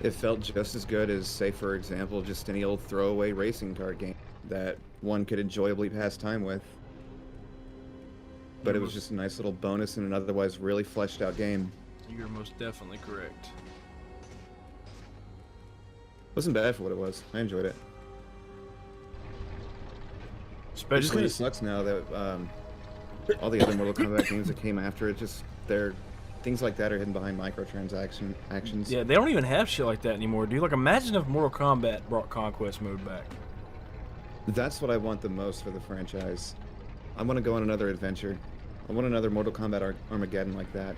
It felt just as good as, say, for example, just any old throwaway racing kart game that one could enjoyably pass time with. But it was just a nice little bonus in an otherwise really fleshed out game. You're most definitely correct. Wasn't bad for what it was. I enjoyed it. Especially, it just kind of sucks now that all the other Mortal Kombat games that came after it just they're things like that are hidden behind actions. Yeah, they don't even have shit like that anymore, dude. Like, imagine if Mortal Kombat brought Conquest mode back. That's what I want the most for the franchise. I want to go on another adventure. I want another Mortal Kombat Armageddon like that.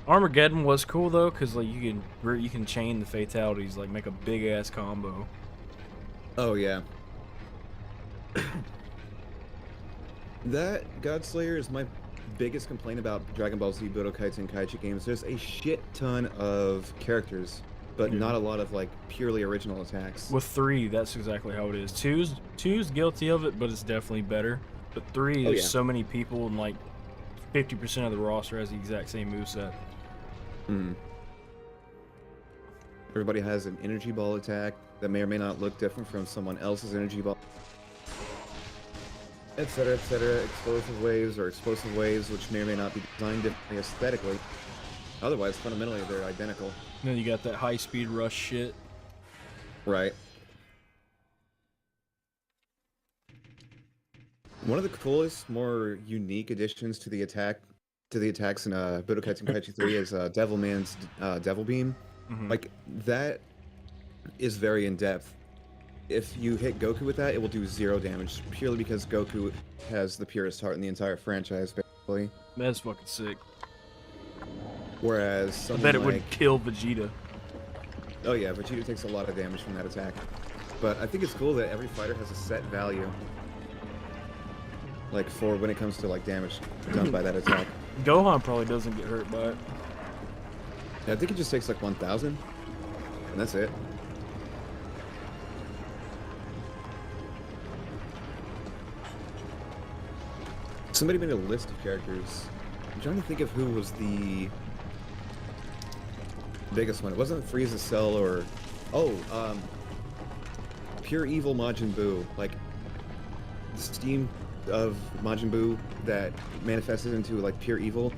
Armageddon was cool though, cause like you can chain the fatalities, like make a big ass combo. Oh yeah. That Godslayer is my biggest complaint about Dragon Ball Z Budokai Tenkaichi games. There's a shit ton of characters, but not a lot of like purely original attacks. With 3, that's exactly how it is. Two's guilty of it, but it's definitely better. But 3, there's so many people, and like 50% of the roster has the exact same moveset. Everybody has an energy ball attack that may or may not look different from someone else's energy ball, etc., etc. Explosive waves, which may or may not be designed differently aesthetically. Otherwise, fundamentally, they're identical. And then you got that high-speed rush shit. Right. One of the coolest, more unique additions to the attacks in Budokai Tenkaichi 3 is Devilman's Devil Beam. Like, that is very in-depth. If you hit Goku with that, it will do 0 damage, purely because Goku has the purest heart in the entire franchise, basically. That's fucking sick. Whereas I bet it would kill Vegeta. Oh yeah, Vegeta takes a lot of damage from that attack. But I think it's cool that every fighter has a set value. Like, for when it comes to, like, damage done by that attack. Gohan probably doesn't get hurt by it. Yeah, I think it just takes, like, 1,000. And that's it. Somebody made a list of characters. I'm trying to think of who was the biggest one. It wasn't Frieza, Cell, or... Oh, Pure Evil Majin Buu. Like, the steam of Majin Buu that manifested into, like, pure evil.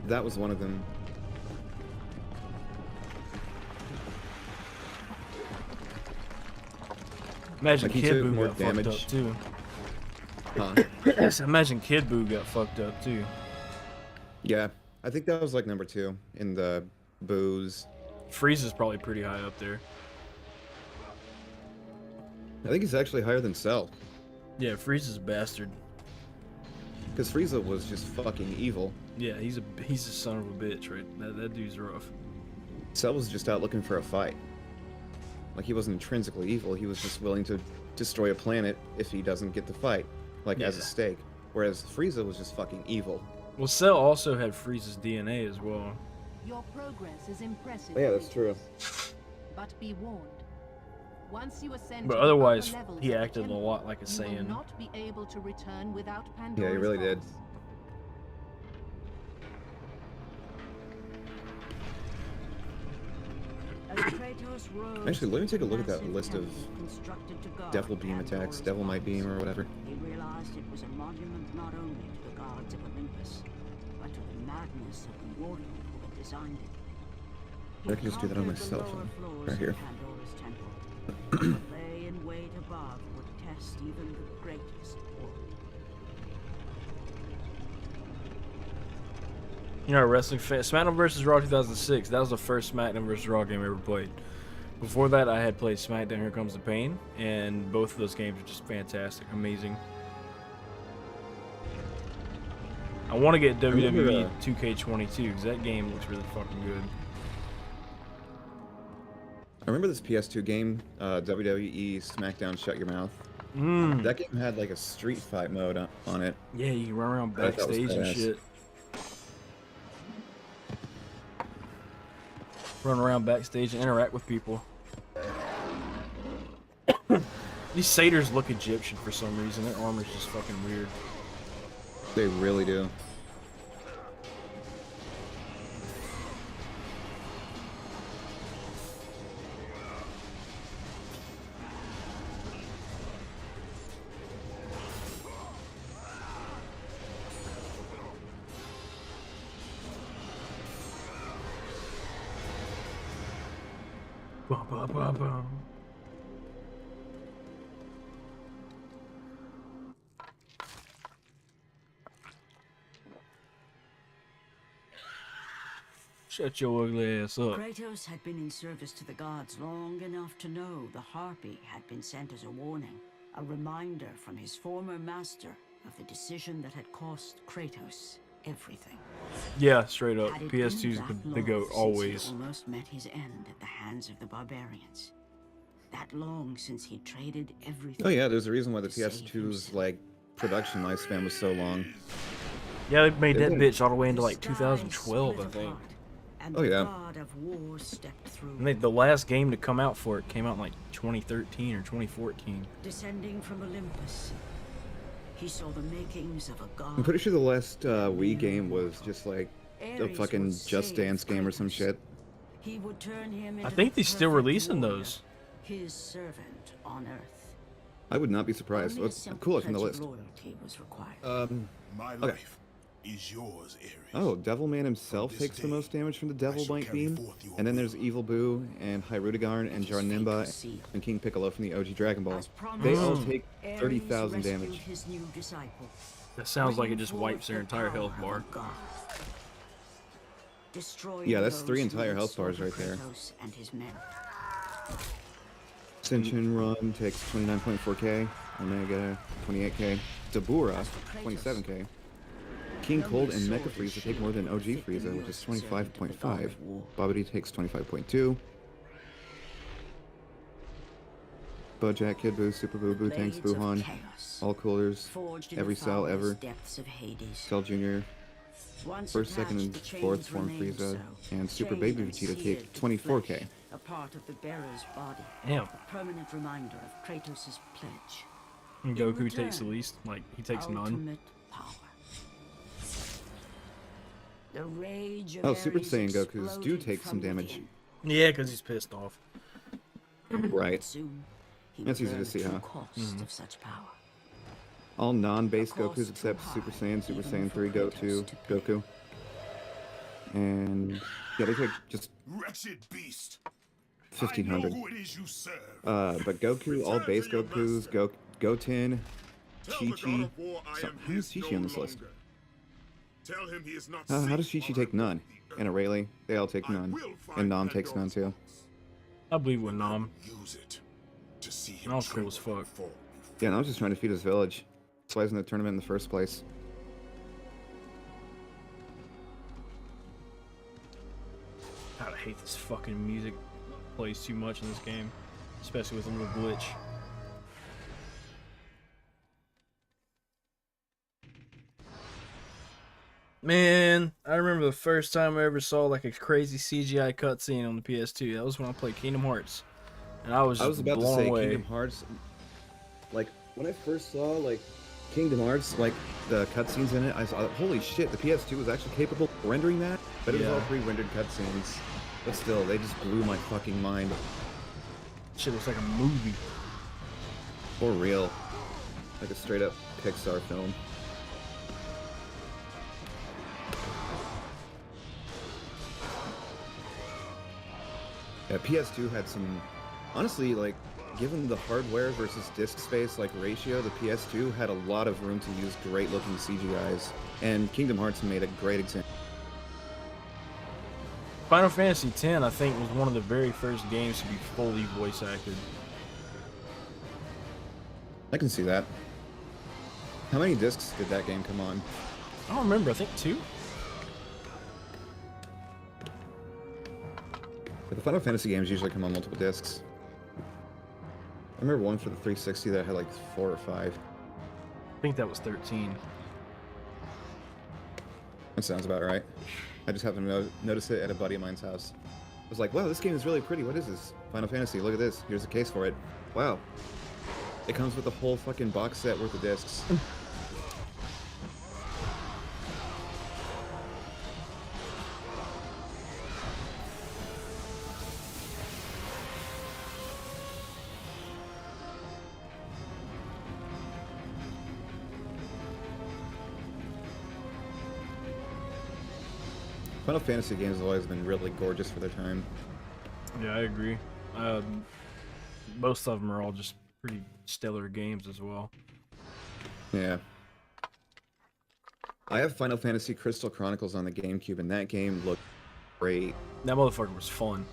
That was one of them. Imagine like, he Kid took Buu more got damage. fucked up too. Huh? Imagine Kid Buu got fucked up too. Yeah, I think that was like number 2 in the Buus. Frieza's probably pretty high up there. I think he's actually higher than Cell. Yeah, Frieza's a bastard. Because Frieza was just fucking evil. Yeah, he's a son of a bitch, right? That dude's rough. Cell was just out looking for a fight. Like, he wasn't intrinsically evil, he was just willing to destroy a planet if he doesn't get the fight. Like, as a stake. Whereas Frieza was just fucking evil. Well, Cell also had Frieza's DNA as well. Your progress is impressive. Yeah, that's true. But be warned. Once you ascend But to otherwise, the upper levels he of the acted a temple, lot like a you will Saiyan. not be able to return without Pandora's Yeah, he really did. box. Actually, let me take a look at that list of Devil Beam attacks, Devil Might Beam, or whatever. He realized it was a monument not only to the gods of Olympus, but to the madness of the mortal who had designed it. I can just do that on my cell phone, right here. What lay in wait above would test even the greatest war. You know, wrestling fan. SmackDown vs. Raw 2006. That was the first SmackDown vs. Raw game I ever played. Before that, I had played SmackDown Here Comes the Pain, and both of those games are just fantastic, amazing. I want to get WWE 2K22 because that game looks really fucking good. I remember this PS2 game, WWE SmackDown Shut Your Mouth. That game had like a street fight mode on it. Yeah, you can run around backstage and shit. Run around backstage and interact with people. These satyrs look Egyptian for some reason. Their armor's just fucking weird. They really do. Bum, bum, bum, bum. Shut your ugly ass up. Kratos had been in service to the gods long enough to know the Harpy had been sent as a warning, a reminder from his former master of the decision that had cost Kratos everything. Yeah, straight up. Had it PS2's been that the GOAT, long since always. he almost met his end at the hands of the barbarians. That long since he traded everything. Oh yeah, there's a reason why the to save PS2's himself. like production lifespan was so long. Yeah, they made that Isn't- bitch all the way into The like sky 2012, I split think. apart, and Oh, the yeah. god of war stepped through. And the last game to come out for it came out in like 2013 or 2014. Descending from Olympus, he saw the makings of a god. I'm pretty sure the last Wii game was just like a Ares fucking would Just save Dance game or some Kratos. shit. He would turn him I into think the they're still perfect releasing warrior, those. his servant on Earth. I would not be surprised. Only a Let's simple cool it from the pledge of list. loyalty was required. My Okay. life is yours, Ares. Oh, Devilman himself This takes the day, most damage from the Devil shall Bite carry Beam. forth your And then there's will. Evil Boo and Hyrudegarn and His fate Jarnimba was sealed. and King Piccolo from the OG Dragon Ball. As They all promised, take Ares 30,000 rescued damage. his new disciple, That sounds like it bringing just forth wipes their the entire health power bar. of a god. Destroying Yeah, that's 3 those who entire would health bars slaughter right there. Kratos and his men. Senshin Run takes 29.4k. Omega 28k. Dabura 27k. King Cold and Mecha Frieza take more than OG Frieza, which is 25.5. Babidi takes 25.2. Bojack, Kid Buu, Super Boo, Boo Tanks, Blades of Buhan, chaos, all coolers, forged in every the cell ever, foulest depths of Hades. Cell Jr., Once first, second, attached, and the fourth chains form remained Frieza, so, and Super chained Baby and Vegeta take seared to 24k. flesh, a part of the bearer's body. Damn. A permanent reminder of Kratos' pledge. And In Goku takes the return, least. Like, he takes none. ultimate power. The rage of Oh, Super Ares Saiyan Gokus do exploded take some from damage. within. Yeah, because he's pissed off. Right. Soon, he That's would easy to learn see, the true huh? cost of such power. All non-base A cost Gokus except too Super high, Saiyan, Super even Saiyan for 3 go Kratos to to pay. Goku. And yeah, they take just Wretched beast. I know 1,500. who it is you serve. But Goku, all base Return to your Gokus, Goten, Tell the god Chi-Chi. of war I So, am how is his Chi-Chi on no this list? longer. Tell him he is not How safe does Chi-Chi while take I none? walk And the Aurelie, they all take I none. will find And Nom takes none Pandora's too. box. I believe with Nom. Use it to see him Nom's cool as tremble fuck. and fall Yeah, Nom's just trying to feed his village. That's why he's in the tournament in the first place. God, I hate this fucking music. Plays too much in this game. Especially with a little glitch. Man, I remember the first time I ever saw like a crazy CGI cutscene on the PS2. That was when I played Kingdom Hearts. And I was I just was about to blown say away. Kingdom Hearts. Like when I first saw like Kingdom Hearts, like the cutscenes in it, I saw holy shit, the PS2 was actually capable of rendering that. But it was all Yeah. pre-rendered cutscenes. But still, they just blew my fucking mind. Shit looks like a movie. For real. Like a straight up Pixar film. Yeah, PS2 had some, honestly, like, given the hardware versus disk space, like, ratio, the PS2 had a lot of room to use great-looking CGIs, and Kingdom Hearts made a great example. Final Fantasy X, I think, was one of the very first games to be fully voice acted. I can see that. How many discs did that game come on? I don't remember. I think 2. But the Final Fantasy games usually come on multiple discs. I remember one for the 360 that had like 4 or 5. I think that was 13. That sounds about right. I just happened to notice it at a buddy of mine's house. I was like, wow, this game is really pretty. What is this? Final Fantasy, look at this. Here's a case for it. Wow. It comes with a whole fucking box set worth of discs. Final Fantasy games have always been really gorgeous for their time. Yeah, I agree. Most of them are all just pretty stellar games as well. Yeah. I have Final Fantasy Crystal Chronicles on the GameCube, and that game looked great. That motherfucker was fun.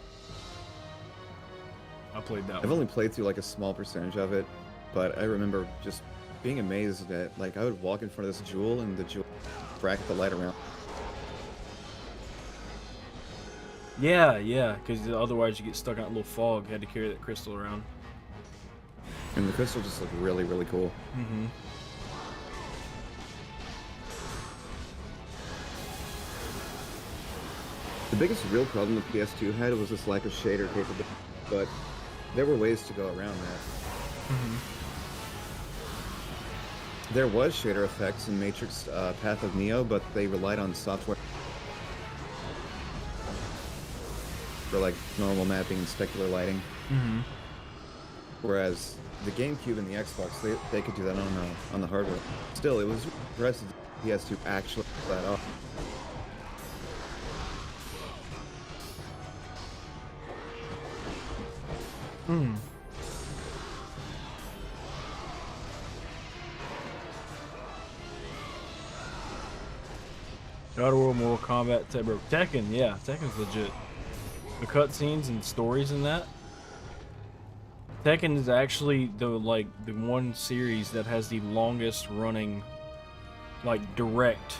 I played that I've one. only played through like a small percentage of it, but I remember just being amazed that like I would walk in front of this jewel and the jewel bracket the light around. Yeah, yeah, because otherwise you get stuck in that little fog. You had to carry that crystal around. And the crystal just looked really, really cool. Mm-hmm. The biggest real problem the PS2 had was this lack of shader capability, but there were ways to go around that. Mm-hmm. There was shader effects in Matrix Path of Neo, but they relied on software for like normal mapping and specular lighting. Mm-hmm. Whereas the GameCube and the Xbox, they could do that on the hardware. Still, it was impressive the PS2 actually pull that off. Hmm. Outer World, Mortal Kombat, bro. Tekken, yeah, Tekken's legit. The cutscenes and stories in that. Tekken is actually the one series that has the longest running, like, direct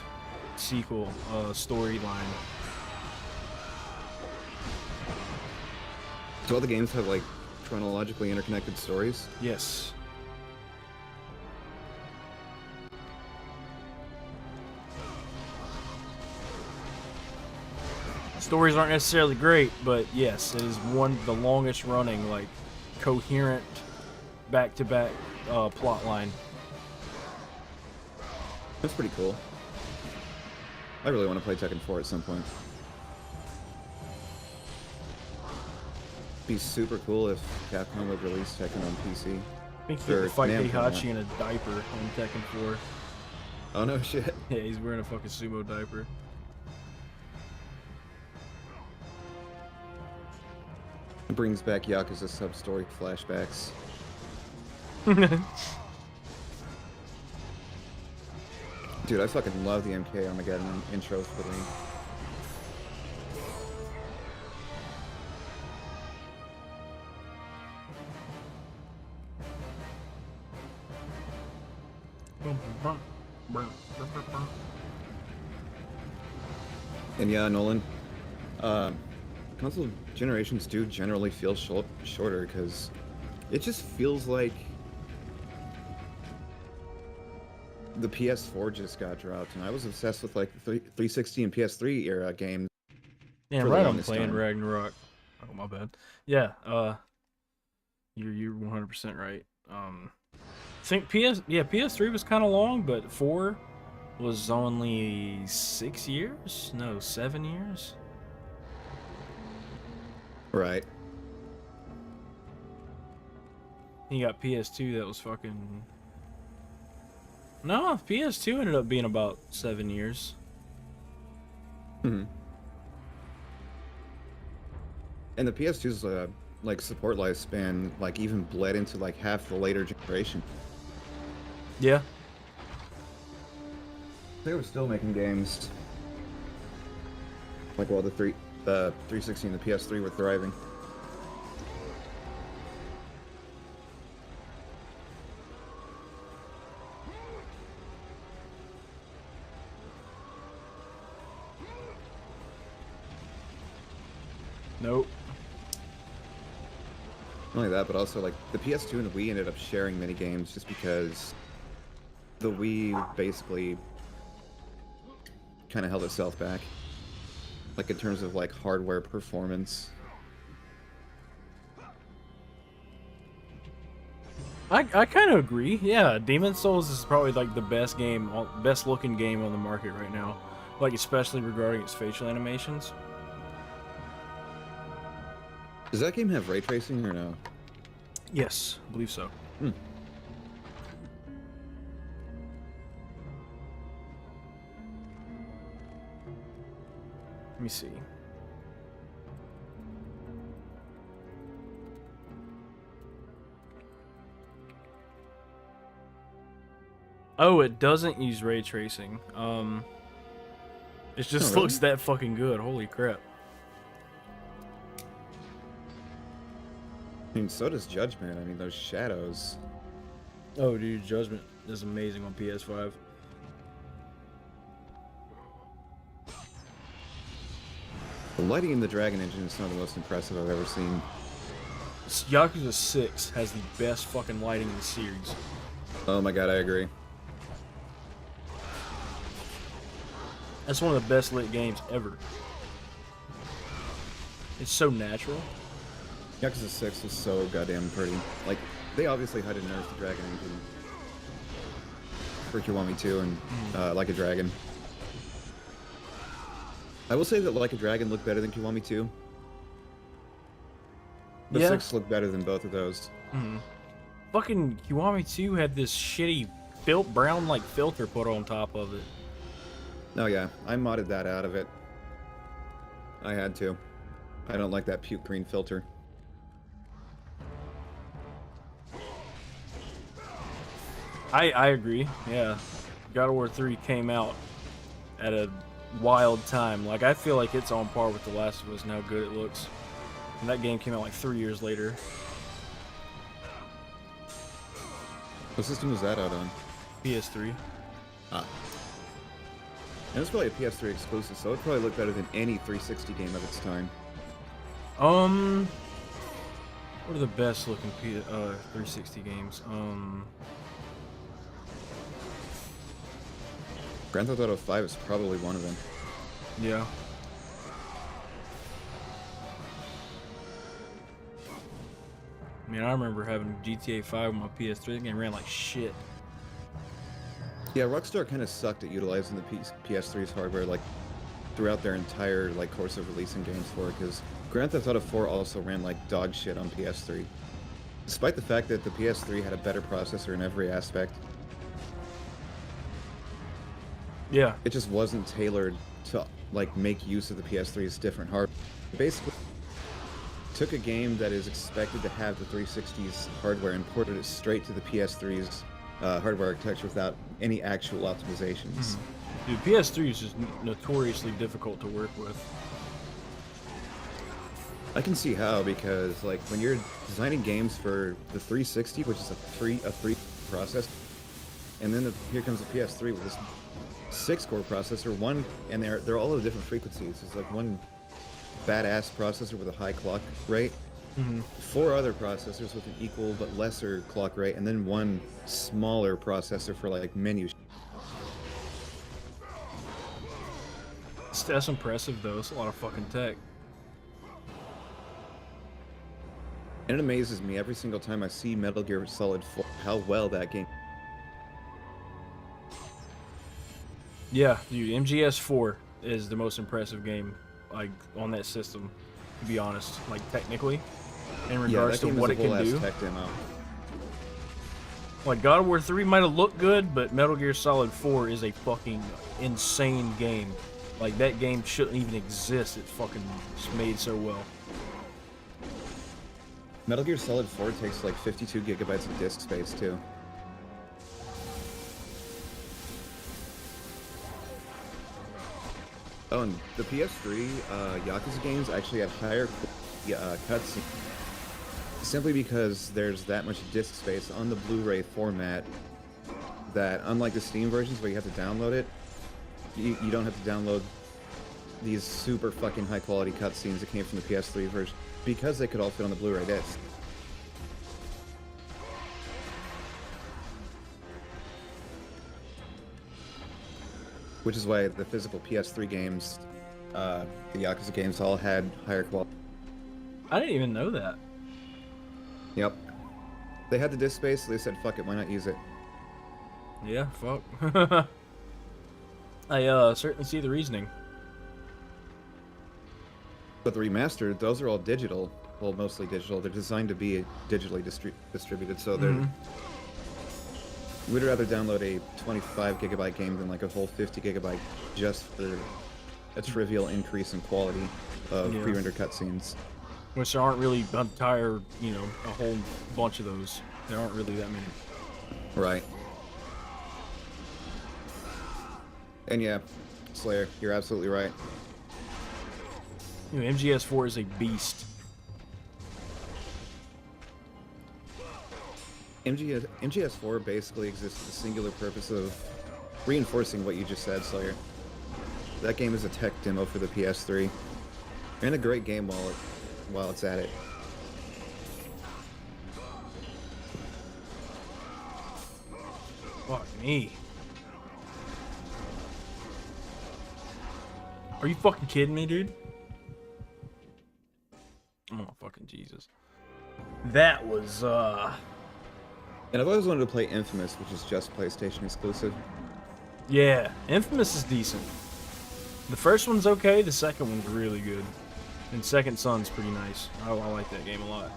sequel storyline. So all the games have like chronologically interconnected stories? Yes. Stories aren't necessarily great, but yes, it is the longest running, like, coherent, back-to-back plot line. That's pretty cool. I really want to play Tekken 4 at some point. Be super cool if Capcom would release Tekken on PC. I think you Or could fight Namco, Heihachi in a diaper on Tekken 4. Oh no shit. Yeah, he's wearing a fucking sumo diaper. It brings back Yakuza sub-story flashbacks. Dude, I fucking love the MK Armageddon intro for me. And yeah, Nolan, console generations do generally feel shorter because it just feels like the PS4 just got dropped, and I was obsessed with like 360 and PS3 era games. Yeah, for the right. I'm longest playing time. Ragnarok. Oh my bad. Yeah. You're 100% right. I think PS3 was kind of long, but 4 was only 6 years? No, 7 years. Right. You got PS2 that was fucking. No, PS2 ended up being about 7 years. Hmm. And the PS2's like support lifespan like even bled into like half the later generation. Yeah. They were still making games. Like while the 360 and the PS3 were thriving. Nope. Not only that, but also like the PS2 and the Wii ended up sharing many games just because the Wii basically kind of held itself back, like in terms of like hardware performance. I kind of agree. Yeah, Demon's Souls is probably like the best looking game on the market right now. Like especially regarding its facial animations. Does that game have ray tracing or no? Yes, I believe so. Hmm. Let me see. Oh, it doesn't use ray tracing. It just really? looks that fucking good. Holy crap. I mean, so does Judgment. I mean, those shadows. Oh, dude, Judgment is amazing on PS5. The lighting in the Dragon Engine is some of the most impressive I've ever seen. Yakuza 6 has the best fucking lighting in the series. Oh my god, I agree. That's one of the best lit games ever. It's so natural. Yakuza 6 was so goddamn pretty. Like, they obviously had to nerf the Dragon Engine for Kiwami 2 and Like a Dragon. I will say that Like a Dragon looked better than Kiwami 2. But Yeah. 6 looked better than both of those. Fucking Kiwami 2 had this shitty brown like filter put on top of it. Oh yeah, I modded that out of it. I had to. I don't like that puke green filter. I agree, yeah. God of War 3 came out at a wild time. Like, I feel like it's on par with The Last of Us and how good it looks. And that game came out like 3 years later. What system was that out on? PS3. Ah. And it's probably a PS3 exclusive, so it probably looked better than any 360 game of its time. What are the best looking 360 games? Grand Theft Auto 5 is probably one of them. Yeah. I mean, I remember having GTA 5 on my PS3. The game ran like shit. Yeah, Rockstar kind of sucked at utilizing the PS3's hardware like throughout their entire like course of releasing games for it, because Grand Theft Auto 4 also ran like dog shit on PS3. Despite the fact that the PS3 had a better processor in every aspect. Yeah. It just wasn't tailored to like make use of the PS3's different hardware. Basically took a game that is expected to have the 360's hardware and ported it straight to the PS3's hardware architecture without any actual optimizations. Dude, PS3 is just notoriously difficult to work with. I can see how, because like when you're designing games for the 360, which is a three processor, and then here comes the PS3 with this 6-core processor, and they're all of different frequencies. It's like one badass processor with a high clock rate, 4 other processors with an equal but lesser clock rate, and then one smaller processor for like menu. That's impressive though. It's a lot of fucking tech. And it amazes me every single time I see Metal Gear Solid 4 how well that game. Yeah, dude, MGS4 is the most impressive game like on that system, to be honest. Like technically, in regards to what it can do. Tech demo. Like God of War 3 might have looked good, but Metal Gear Solid 4 is a fucking insane game. Like that game shouldn't even exist. It's fucking just made so well. Metal Gear Solid 4 takes like 52 gigabytes of disk space too. Oh, and the PS3 Yakuza games actually have higher cutscenes, simply because there's that much disk space on the Blu-ray format that, unlike the Steam versions where you have to download it, you don't have to download these super fucking high quality cutscenes that came from the PS3 version, because they could all fit on the Blu-ray disc. Which is why the physical PS3 games, the Yakuza games, all had higher quality. I didn't even know that. Yep. They had the disk space, so they said, fuck it, why not use it? Yeah, fuck. I certainly see the reasoning. But the remastered, those are all digital. Well, mostly digital. They're designed to be digitally distributed, so they're... We'd rather download a 25 gigabyte game than like a whole 50 gigabyte just for a trivial increase in quality of pre-rendered cutscenes. Which there aren't really a whole bunch of those. There aren't really that many. Right. And yeah, Slayer, you're absolutely right. You know, MGS4 is a beast. MGS4 basically exists for the singular purpose of reinforcing what you just said, Slayer. That game is a tech demo for the PS3, and a great game while it's at it. Fuck me. Are you fucking kidding me, dude? Oh, fucking Jesus. That was, And I've always wanted to play Infamous, which is just PlayStation exclusive. Yeah, Infamous is decent. The first one's okay, the second one's really good. And Second Son's pretty nice. I like that game a lot.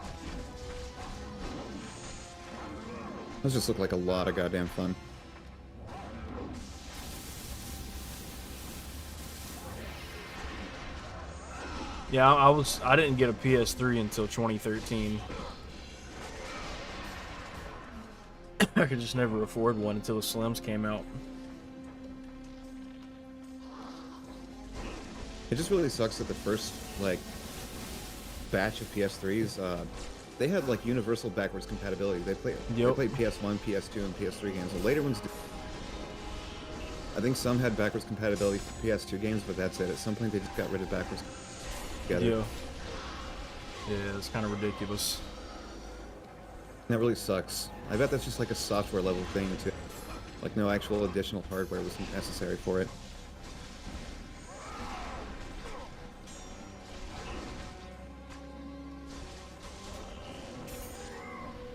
Those just look like a lot of goddamn fun. Yeah, I didn't get a PS3 until 2013. I could just never afford one until the Slims came out. It just really sucks that the first, like, batch of PS3s, they had, like, universal backwards compatibility. They played PS1, PS2, and PS3 games. The later ones I think some had backwards compatibility for PS2 games, but that's it. At some point, they just got rid of backwards together. Yeah, it's kind of ridiculous. That really sucks. I bet that's just like a software level thing, too. Like, no actual additional hardware was necessary for it.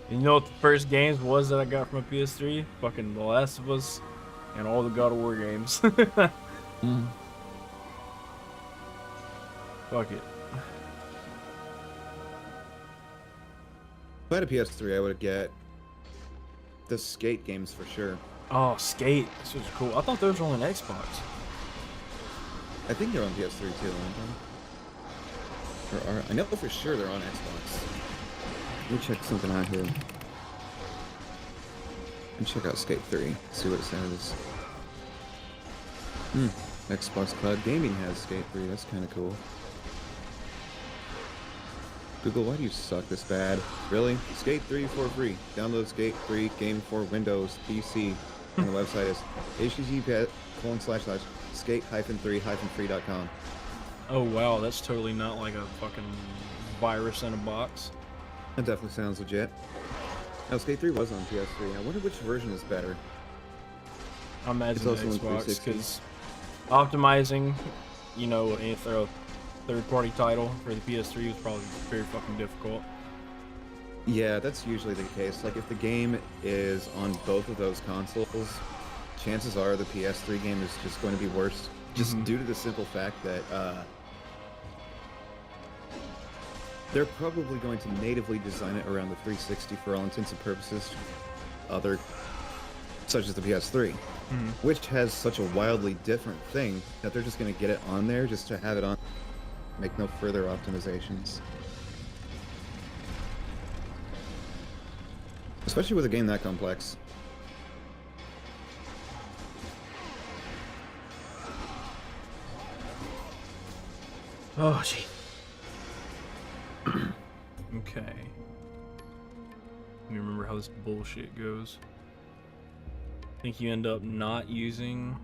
You know what the first games was that I got from a PS3? Fucking The Last of Us and all the God of War games. Fuck it. If I had a PS3, I would get the Skate games for sure. Oh, Skate. This was cool. I thought those were on Xbox. I think they're on PS3 too, aren't they? I know for sure they're on Xbox. Let me check something out here. And check out Skate 3, see what it says. Xbox Cloud Gaming has Skate 3, that's kind of cool. Google, why do you suck this bad? Really? Skate 3 for free. Download Skate 3 game for Windows, PC. And the website is http://skate-3-free.com. Oh wow, that's totally not like a fucking virus in a box. That definitely sounds legit. Now, Skate 3 was on PS3. I wonder which version is better. I imagine It's also on Xbox, 360. because optimizing, you know, a third-party title for the PS3 was probably very fucking difficult. Yeah, that's usually the case. Like, if the game is on both of those consoles, chances are the PS3 game is just going to be worse. Just due to the simple fact that they're probably going to natively design it around the 360 for all intents and purposes, such as the PS3, which has such a wildly different thing that they're just going to get it on there just to have it on, make no further optimizations. Especially with a game that complex. Oh, gee. Okay. Let me remember how this bullshit goes. I think you end up not using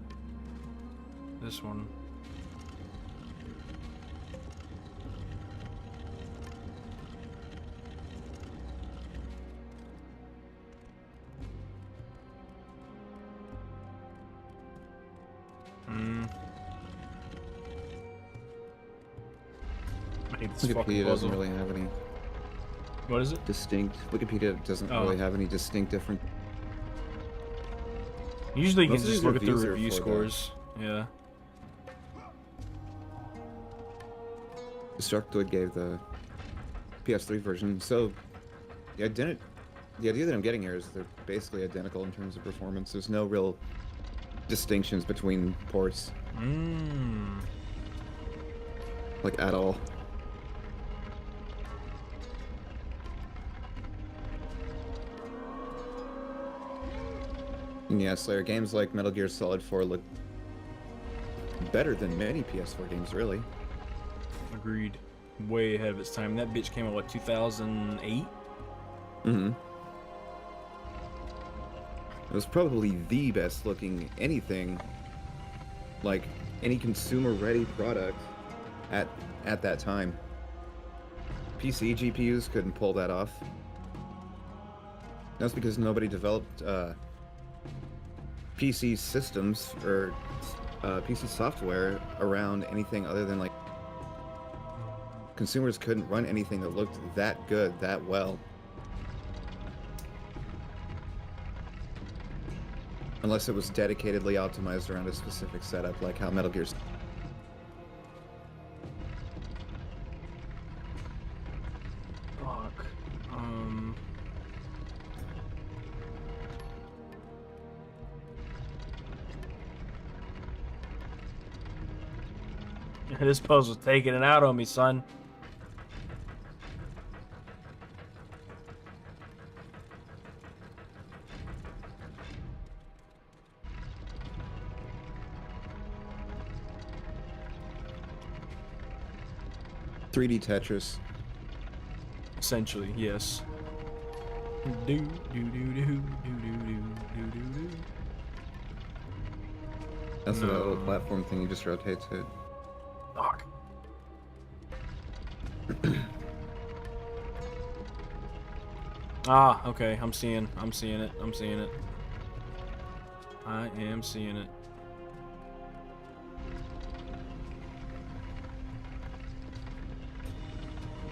this one. I hate this fucking Wikipedia doesn't puzzle. really have any What is it? distinct. Wikipedia doesn't really have any distinct different. Usually you Most can of just these look at the reviews are review for scores. Yeah. Destructoid gave the PS3 version, so the idea that I'm getting here is they're basically identical in terms of performance. There's no real distinctions between ports. Like, at all. And yeah, Slayer, games like Metal Gear Solid 4 look better than many PS4 games, really. Agreed. Way ahead of its time. That bitch came out, what, 2008? It was probably the best looking anything, like any consumer ready product at that time. PC GPUs couldn't pull that off. That's because nobody developed PC systems or PC software around anything other than like consumers couldn't run anything that looked that good that well. Unless it was dedicatedly optimized around a specific setup, like how Metal Gear's. Fuck. This puzzle's taking it out on me, son. 3D Tetris. Essentially, yes. Do do do do do do do do do. That's the little platform thing, you just rotate it. Fuck. Ah, okay, I'm seeing it. I am seeing it. I am seeing it.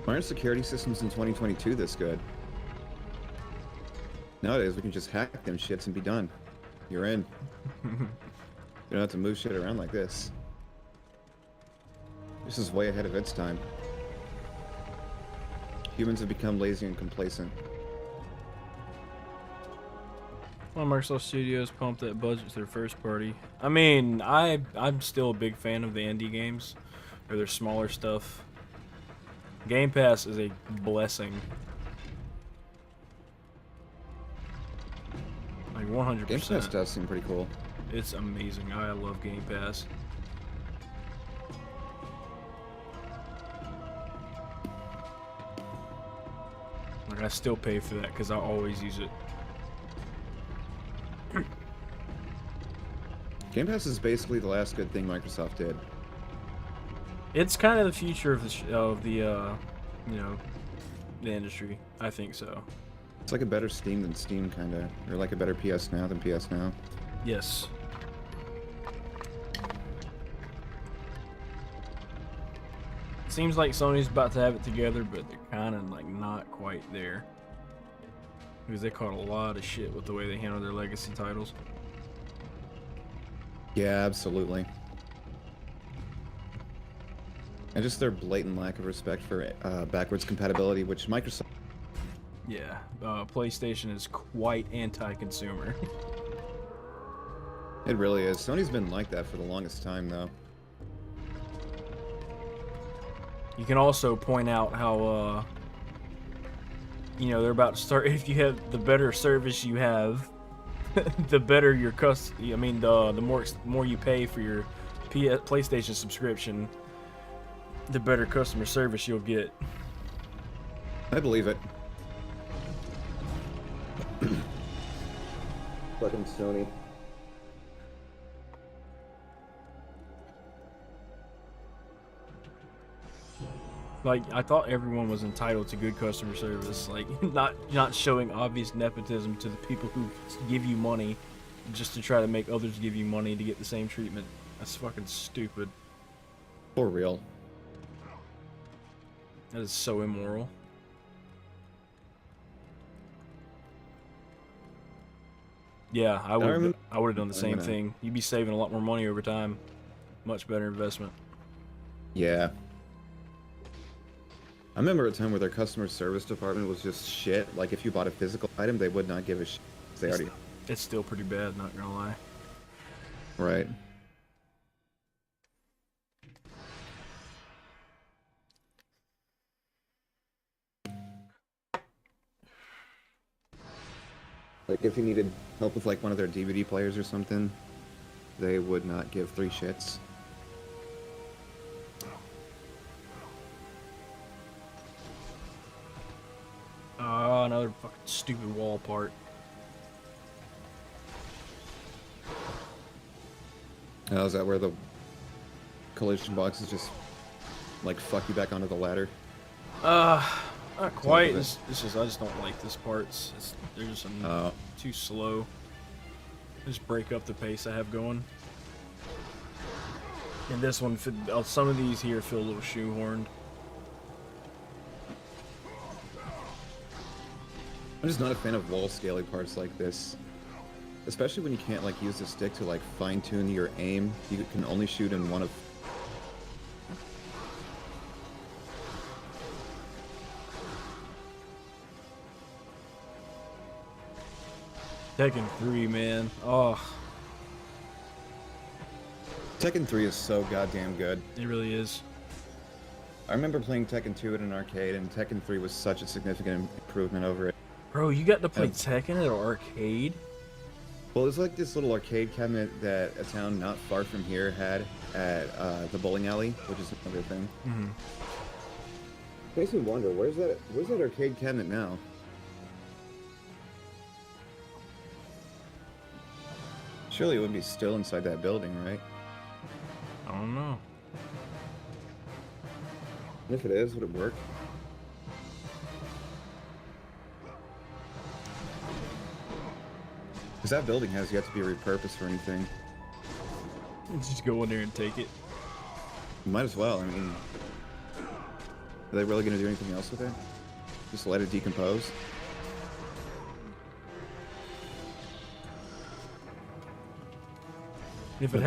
Why aren't security systems in 2022 this good? Nowadays, we can just hack them shits and be done. You're in. You don't have to move shit around like this. This is way ahead of its time. Humans have become lazy and complacent. Well, Microsoft Studios pumped that budget to their first party. I mean, I'm still a big fan of the indie games, or their smaller stuff. Game Pass is a blessing. Like 100%. Game Pass does seem pretty cool. It's amazing. I love Game Pass. Like, I still pay for that because I always use it. Game Pass is basically the last good thing Microsoft did. It's kind of the future of the you know, the industry. I think so. It's like a better Steam than Steam, kind of, or like a better PS Now than PS Now. Yes. Seems like Sony's about to have it together, but they're kind of like not quite there. Because they caught a lot of shit with the way they handle their legacy titles. Yeah, absolutely. And just their blatant lack of respect for backwards compatibility, which Microsoft... Yeah, PlayStation is quite anti-consumer. It really is. Sony's been like that for the longest time, though. You can also point out how, you know, they're about to start. If you have the better service you have, the better your I mean, the more you pay for your PlayStation subscription, the better customer service you'll get. I believe it. Fucking Sony. Like, I thought everyone was entitled to good customer service, like not showing obvious nepotism to the people who give you money just to try to make others give you money to get the same treatment. That's fucking stupid. For real. That is so immoral. Yeah, I would have done the same thing. You'd be saving a lot more money over time. Much better investment. Yeah. I remember a time where their customer service department was just shit. Like, if you bought a physical item, they would not give a shit. They already... It's still pretty bad, not gonna lie. Right. Like, if you needed help with, like, one of their DVD players or something, they would not give three shits. Oh, another fucking stupid wall part. Oh, is that where the collision boxes just like fuck you back onto the ladder? Not quite. It's just I just don't like this part. They're just too slow. Just break up the pace I have going. And this one, some of these here feel a little shoehorned. I'm just not a fan of wall scaling parts like this. Especially when you can't like use the stick to like fine tune your aim. You can only shoot in one of... Tekken 3, man. Oh. Tekken 3 is so goddamn good. It really is. I remember playing Tekken 2 at an arcade, and Tekken 3 was such a significant improvement over it. Bro, you got to play Tekken at an arcade? Well, it's like this little arcade cabinet that a town not far from here had at the bowling alley, which is another thing. Mm-hmm. Makes me wonder, where's that arcade cabinet now? Surely it would be still inside that building, right? I don't know. And if it is, would it work? Because that building has yet to be repurposed for anything. Just go in there and take it. Might as well. I mean, are they really going to do anything else with it? Just let it decompose? If it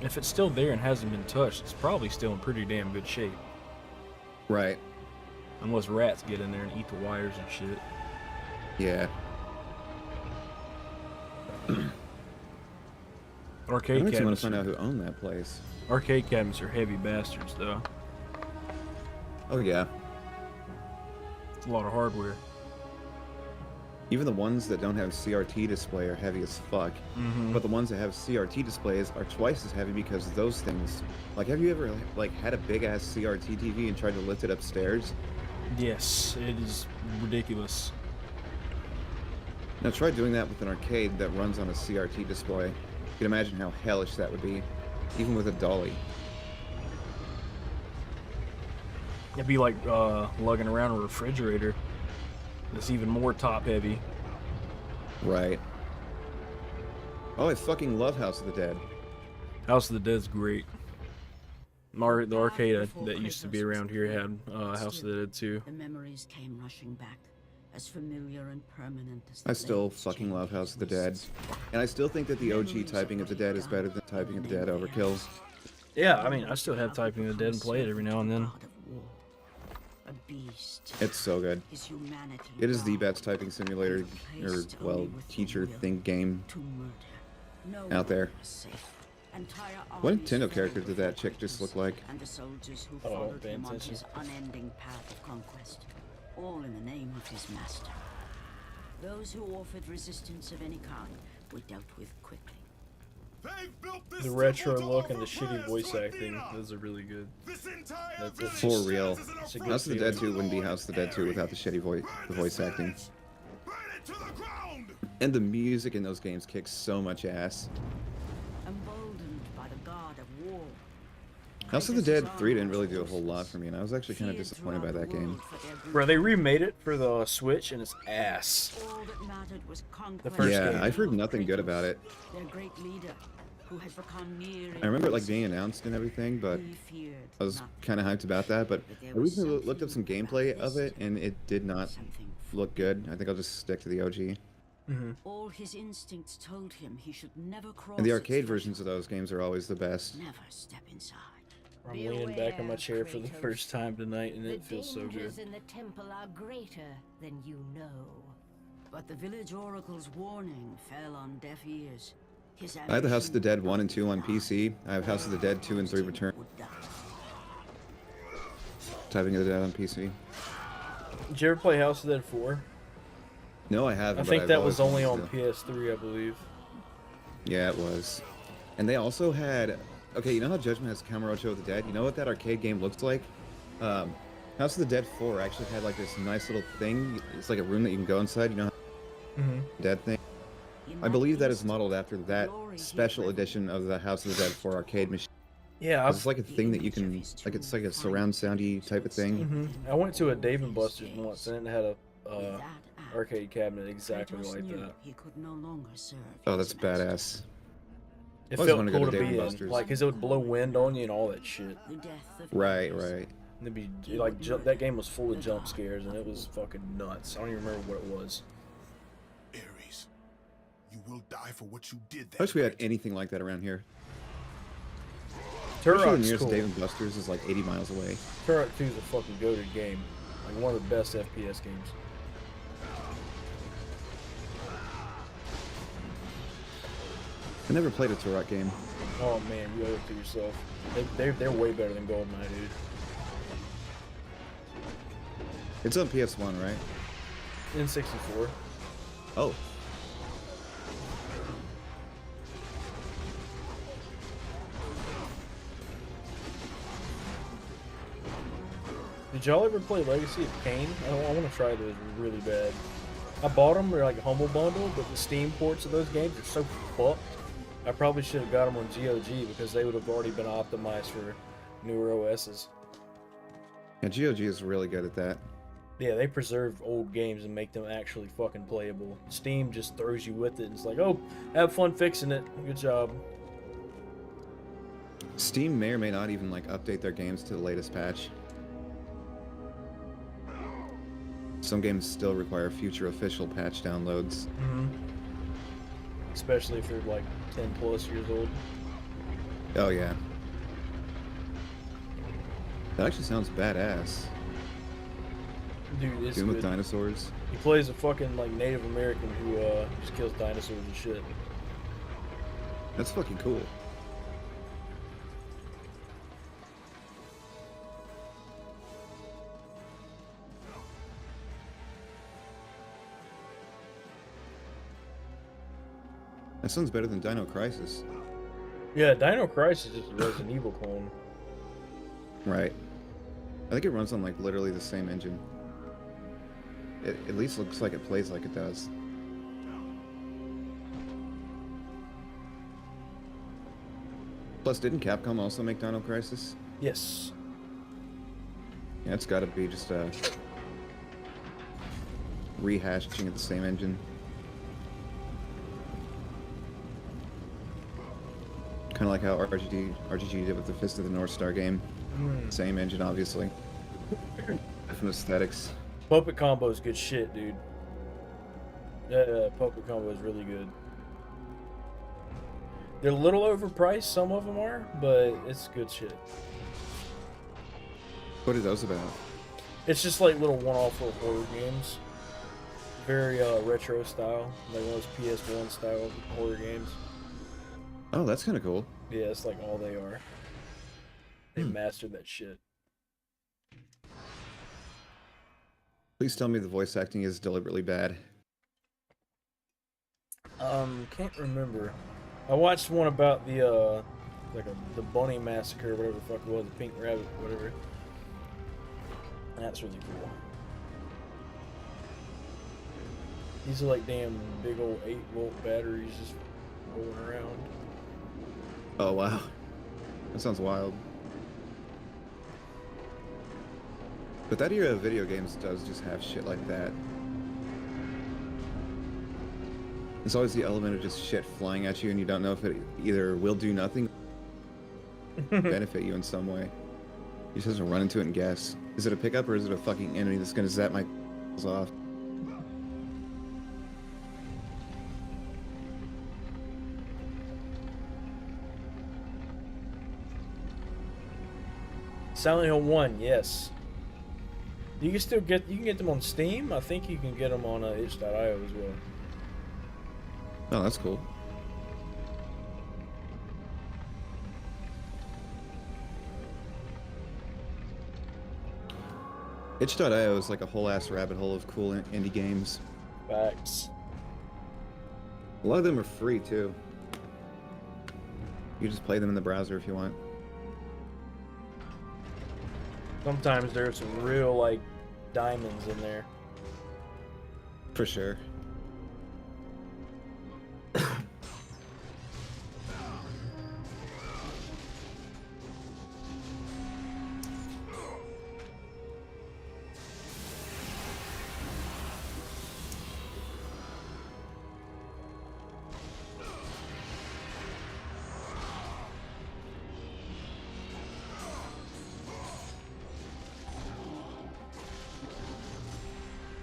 if it's still there and hasn't been touched, it's probably still in pretty damn good shape. Right. Unless rats get in there and eat the wires and shit. Yeah. Arcade cabinets. I want to find out who owned that place. Arcade cabinets are heavy bastards, though. Oh yeah. It's a lot of hardware. Even the ones that don't have CRT display are heavy as fuck. Mm-hmm. But the ones that have CRT displays are twice as heavy because those things... Like, have you ever, like, had a big-ass CRT TV and tried to lift it upstairs? Yes, it is ridiculous. Now try doing that with an arcade that runs on a CRT display. You can imagine how hellish that would be, even with a dolly. It'd be like lugging around a refrigerator. It's even more top-heavy. Right. Oh, I fucking love House of the Dead. House of the Dead's great. The arcade that used to be around here had House of the Dead too. The memories came rushing back, as familiar and permanent as I still fucking love House of the Dead. And I still think that the OG Typing of the Dead is better than Typing of the Dead Overkill. Yeah, I mean, I still have Typing of the Dead and play it every now and then. It's so good. It is the best typing simulator, or, well, teacher think game out there. What Nintendo character did that chick just look like? And the soldiers who followed him on his unending path of conquest, all in the name of his master. Those who offered resistance of any kind were dealt with quickly. The retro look and the shitty voice acting, those are really good. That's For real. House of the Dead 2 wouldn't be House of the Dead 2 without the shitty voice acting. And the music in those games kicks so much ass. Emboldened by the god of war. House of the Dead 3 didn't really do a whole lot for me, and I was actually kind of disappointed by that game. Bro, they remade it for the Switch, and it's ass. The first game. I've heard nothing good about it. Their great leader, who had become near I remember it like being announced and everything, but I was kind of hyped about that. But I recently looked up some gameplay of it, and it did not look good. I think I'll just stick to the OG. Mm-hmm. All his instincts told him he should never cross. And the arcade versions of those games are always the best. Never step inside. I'm leaning back on my chair for the first time tonight, and it feels so good. The dangers in the temple are greater than you know. But the village oracle's warning fell on deaf ears. I have the House of the Dead 1 and 2 on PC. I have House of the Dead 2 and 3 Return. Typing of the Dead on PC. Did you ever play House of the Dead 4? No, I haven't. I think that was only on PS3, I believe. Yeah, it was. And they also had... Okay, you know how Judgment has Kamurocho of the Dead? You know what that arcade game looks like? House of the Dead 4 actually had like this nice little thing. It's like a room that you can go inside. You know how Dead thing? I believe that is modeled after that special edition of the House of the Dead 4 arcade machine. Yeah, It's like a thing that you can, like it's like a surround soundy type of thing. I went to a Dave and Buster's once and it had a arcade cabinet exactly like that. He could no longer serve Oh, that's badass. It I always felt wanted to cool go to to be Dave and in, Buster's. like, cause it would blow wind on you and all that shit. Right, right. And it'd be like that game was full of jump scares and it was fucking nuts. I don't even remember what it was. Ares, you will die for what you did. I wish we had anything like that around here. Turok's The nearest cool. Dave and Buster's is like 80 miles away. Turok 2 is a fucking goated game. Like one of the best FPS games. I never played a Turok game. Oh man, you owe it to yourself. They're way better than GoldenEye, dude. It's on PS1, right? N64. Oh. Did y'all ever play Legacy of Kain? I want to try those really bad. I bought them, they're like a humble bundle, but the Steam ports of those games are so fucked. I probably should have got them on GOG because they would have already been optimized for newer OSs. Yeah, GOG is really good at that. Yeah, they preserve old games and make them actually fucking playable. Steam just throws you with it and it's like, oh, have fun fixing it. Good job. Steam may or may not even like update their games to the latest patch. Some games still require future official patch downloads. Especially if they're like 10 plus years old. Oh yeah. That actually sounds badass. Dude, it's Doom with good. dinosaurs. He plays a fucking like Native American who just kills dinosaurs and shit. That's fucking cool. That sounds better than Dino Crisis. Yeah, Dino Crisis is just a Resident Evil clone. Right. I think it runs on like literally the same engine. It at least looks like it plays like it does. Plus, didn't Capcom also make Dino Crisis? Yes. Yeah, it's gotta be just a rehashing of the same engine. Kind of like how RGG did with the Fist of the North Star game. Same engine, obviously. Different aesthetics. Puppet Combo is good shit, dude. Yeah, Puppet Combo is really good. They're a little overpriced, some of them are, but it's good shit. What are those about? It's just like little one-off little horror games. Very retro style, like one of those PS1 style horror games. Oh, that's kind of cool. Yeah, it's like all they are. They mastered that shit. Please tell me the voice acting is deliberately bad. Can't remember. I watched one about the the bunny massacre, whatever the fuck it was, the pink rabbit, whatever. That's really cool. These are like damn big old 8-volt batteries just rolling around. Oh wow, that sounds wild. But that era of video games does just have shit like that. There's always the element of just shit flying at you and you don't know if it either will do nothing or benefit you in some way. You just have to run into it and guess. Is it a pickup or is it a fucking enemy that's gonna zap my off? Silent Hill 1, yes. You can still get them on Steam. I think you can get them on itch.io as well. Oh, that's cool. Itch.io is like a whole ass rabbit hole of cool indie games. Facts. A lot of them are free too. You just play them in the browser if you want. Sometimes there's some real like diamonds in there. For sure.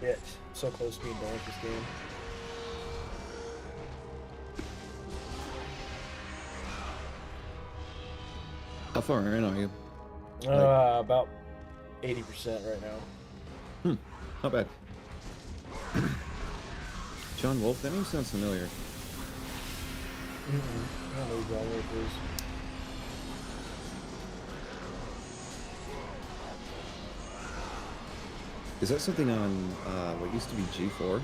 Bitch. So close to being done with this game. How far in are you? About 80% right now. Not bad. John Wolfe, that name sounds familiar. I don't know who John Wolfe is. Is that something on what used to be G4?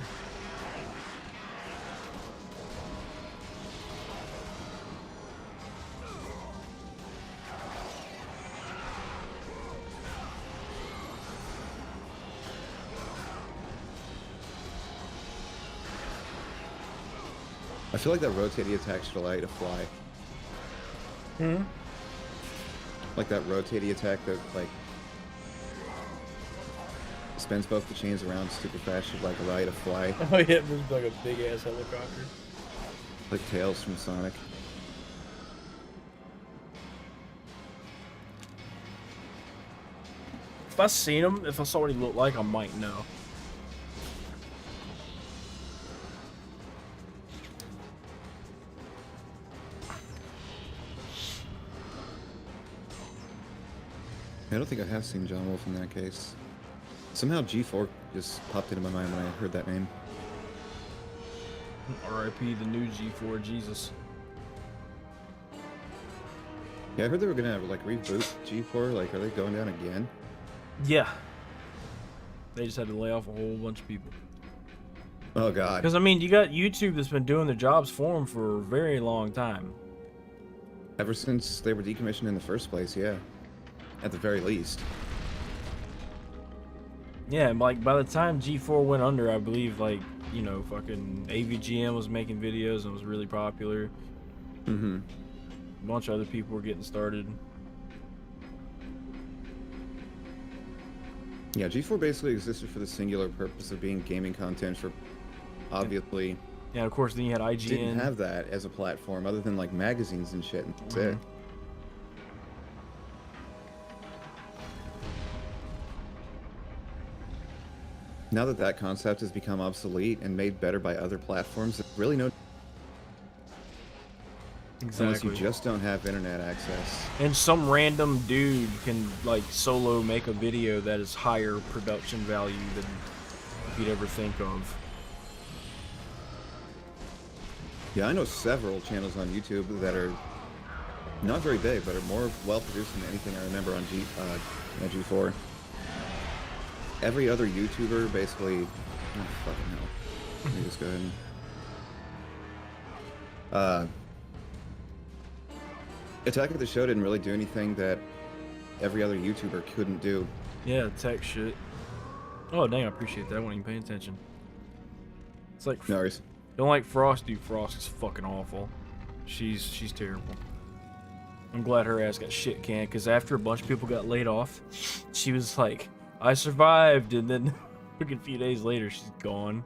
I feel like that rotating attack should allow you to fly. Like that rotating attack that like spins both the chains around super fast should like allow you to fly. Oh yeah, it was like a big ass helicopter. Like Tails from Sonic. If I seen him, if I saw what he looked like, I might know. I don't think I have seen John Wolfe in that case. Somehow G4 just popped into my mind when I heard that name. R.I.P. the new G4 Jesus. Yeah, I heard they were gonna like reboot G4. Like, are they going down again? Yeah. They just had to lay off a whole bunch of people. Oh god. Because I mean, you got YouTube that's been doing their jobs for them for a very long time. Ever since they were decommissioned in the first place, yeah. At the very least. Yeah, and like by the time G4 went under, I believe like, you know, fucking AVGM was making videos and was really popular. Mm-hmm. A bunch of other people were getting started. Yeah, G4 basically existed for the singular purpose of being gaming content for, obviously. Yeah, of course, then you had IGN. Didn't have that as a platform other than like magazines and shit, and that's it. Now that that concept has become obsolete and made better by other platforms, there's really no... Exactly. Unless you just don't have internet access. And some random dude can like solo make a video that is higher production value than you'd ever think of. Yeah, I know several channels on YouTube that are not very big, but are more well-produced than anything I remember on G4. Every other YouTuber basically... Oh, fucking hell. Let me just go ahead and... Attack of the Show didn't really do anything that every other YouTuber couldn't do. Yeah, tech shit. Oh, dang, I appreciate that. I wasn't even paying attention. It's like... No worries. Don't like Frost, dude. Frost is fucking awful. She's terrible. I'm glad her ass got shit canned, because after a bunch of people got laid off, she was like, I survived, and then a few days later, she's gone.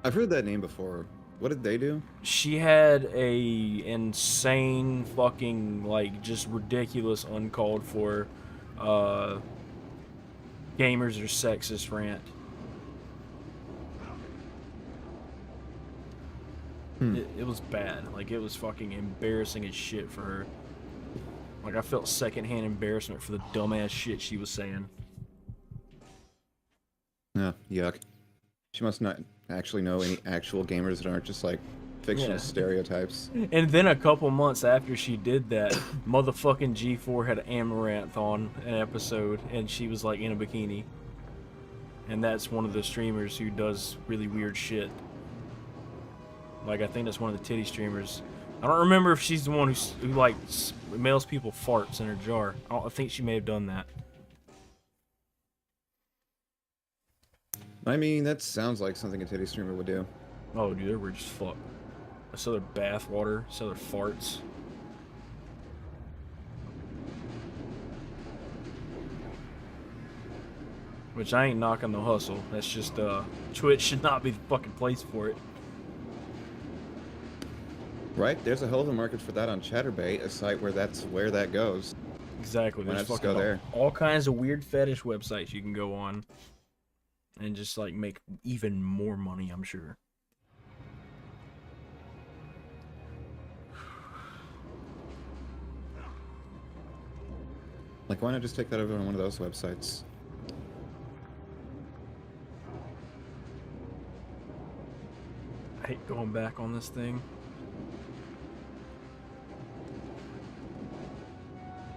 I've heard that name before. What did they do? She had a insane fucking, like, just ridiculous, uncalled for, gamers are sexist rant. It was bad. Like, it was fucking embarrassing as shit for her. Like, I felt secondhand embarrassment for the dumbass shit she was saying. Yeah, yuck. She must not actually know any actual gamers that aren't just like fictional stereotypes. And then a couple months after she did that, motherfucking G4 had Amaranth on an episode, and she was like in a bikini. And that's one of the streamers who does really weird shit. Like, I think that's one of the titty streamers. I don't remember if she's the one who like mails people farts in her jar. I think she may have done that. I mean, that sounds like something a titty streamer would do. Oh, dude, they're weird as fuck. I sell their bath water, sell their farts. Which I ain't knocking the hustle. That's just, Twitch should not be the fucking place for it. Right? There's a hell of a market for that on Chatterbait, a site where that's where that goes. Exactly. Why There's not just fucking go there? all kinds of weird fetish websites you can go on. and just like make even more money, I'm sure. Like, why not just take that over on one of those websites? I hate going back on this thing.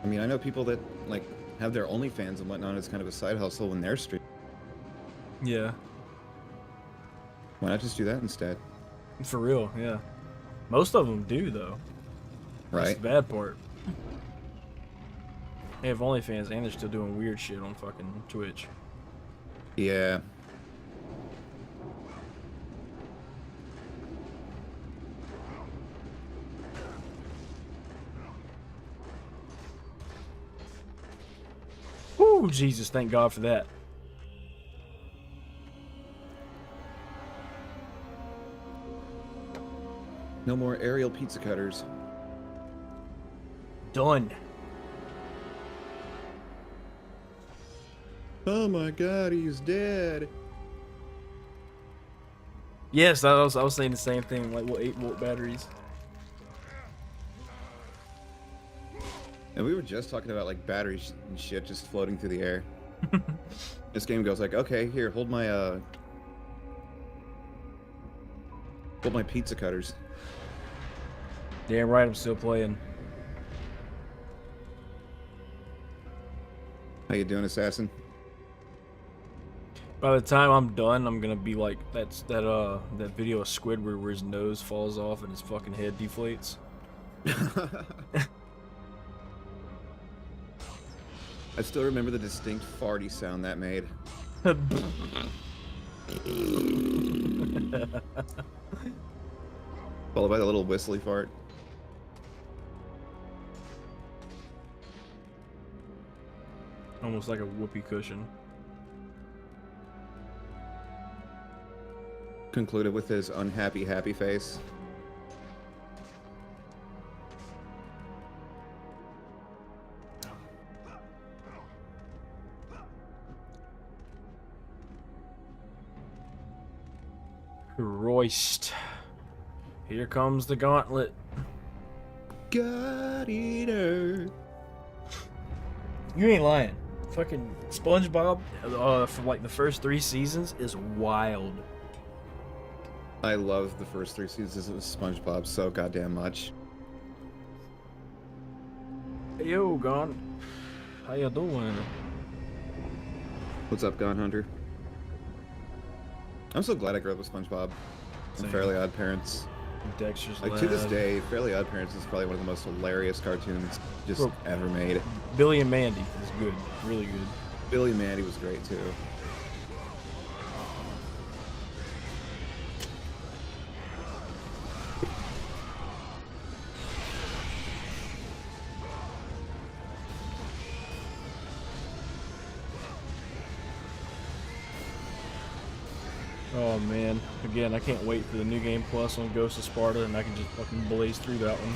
I mean, I know people that, like, have their OnlyFans and whatnot as kind of a side hustle when they're streaming. Yeah. Why not just do that instead? For real, yeah. Most of them do, though. That's Right. the bad part. They have OnlyFans and they're still doing weird shit on fucking Twitch. Yeah. Woo, Jesus, thank God for that. No more aerial pizza cutters. Done. Oh my God, he's dead. Yes, I was saying the same thing, like, what, 8-volt batteries? And we were just talking about, like, batteries and shit just floating through the air. This game goes like, okay, here, hold my pizza cutters. Damn right, I'm still playing. How you doing, assassin? By the time I'm done, I'm gonna be like that video of Squidward where his nose falls off and his fucking head deflates. I still remember the distinct farty sound that made. Followed by the little whistly fart. Almost like a whoopee cushion. Concluded with his unhappy happy face. Christ. Here comes the gauntlet. God eater. You ain't lying. Fucking SpongeBob, for like the first 3 seasons, is wild. I love the first 3 seasons of SpongeBob so goddamn much. Hey, yo, Gon. How you doing? What's up, Gone Hunter? I'm so glad I grew up with SpongeBob and Same. Fairly Odd Parents. Dexter's Like, Lab. to this day, Fairly Odd Parents is probably one of the most hilarious cartoons just Bro. ever made. Billy and Mandy is good. Really good. Billy and Mandy was great, too. Oh man, again, I can't wait for the new game plus on Ghost of Sparta, and I can just fucking blaze through that one.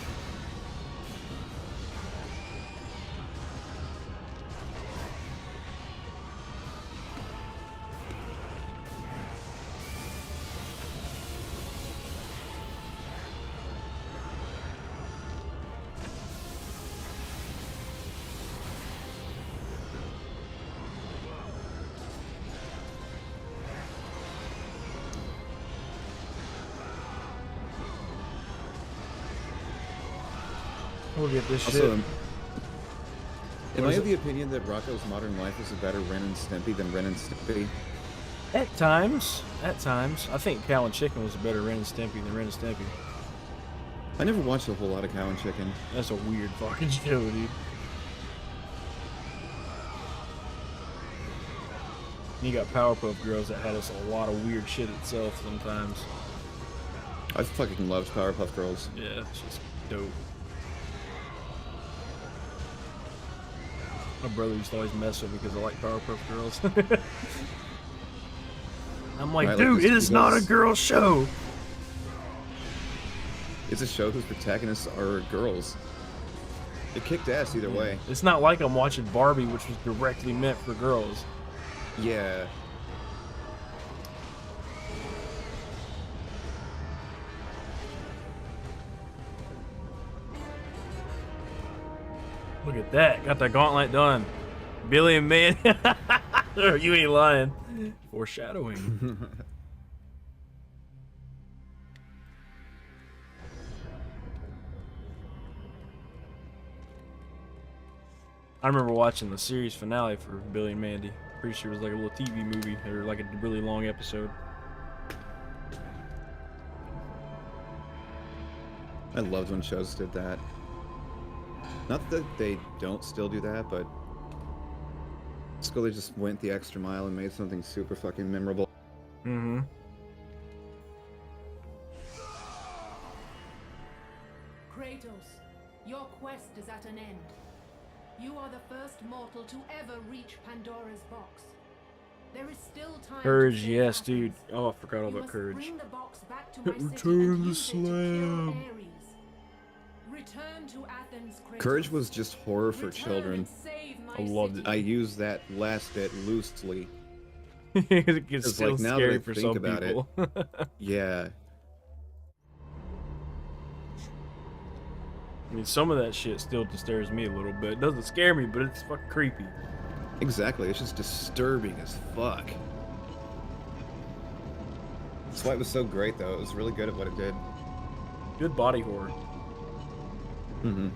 We'll get this Also, shit. am What I is of it? the opinion that Rocco's Modern Life is a better Ren and Stimpy than Ren and Stimpy? At times. I think Cow and Chicken was a better Ren and Stimpy than Ren and Stimpy. I never watched a whole lot of Cow and Chicken. That's a weird fucking show, dude. You got Powerpuff Girls that had us a lot of weird shit itself sometimes. I fucking loved Powerpuff Girls. Yeah, it's just dope. My brother used to always mess with me because I like Powerpuff Girls. I'm like, Right, dude, like it this is not a because- girl show. It's a show whose protagonists are girls. It kicked ass either way. It's not like I'm watching Barbie, which was directly meant for girls. Yeah. Look at that. Got that gauntlet done. Billy and man. You ain't lying. Foreshadowing. I remember watching the series finale for Billy and Mandy. Pretty sure it was like a little TV movie or like a really long episode. I loved when shows did that. Not that they don't still do that, but Scully just went the extra mile and made something super fucking memorable. Mm-hmm. Kratos, your quest is at an end. You are the first mortal to ever reach Pandora's box. There is still time. Courage, to yes, Athens. dude. Oh, I forgot all You about must courage. bring the box back to my city Return and the use it to kill slam. Ares. Return to Athens, Kratos. Courage was just horror for Return children. and save my I loved city. it. I use that last bit loosely. It's It's still like now scary that I for think some about people. Yeah. I mean, some of that shit still disturbs me a little bit. It doesn't scare me, but it's fucking creepy. Exactly, it's just disturbing as fuck. That's why it was so great, though. It was really good at what it did. Good body horror. Mm-hmm.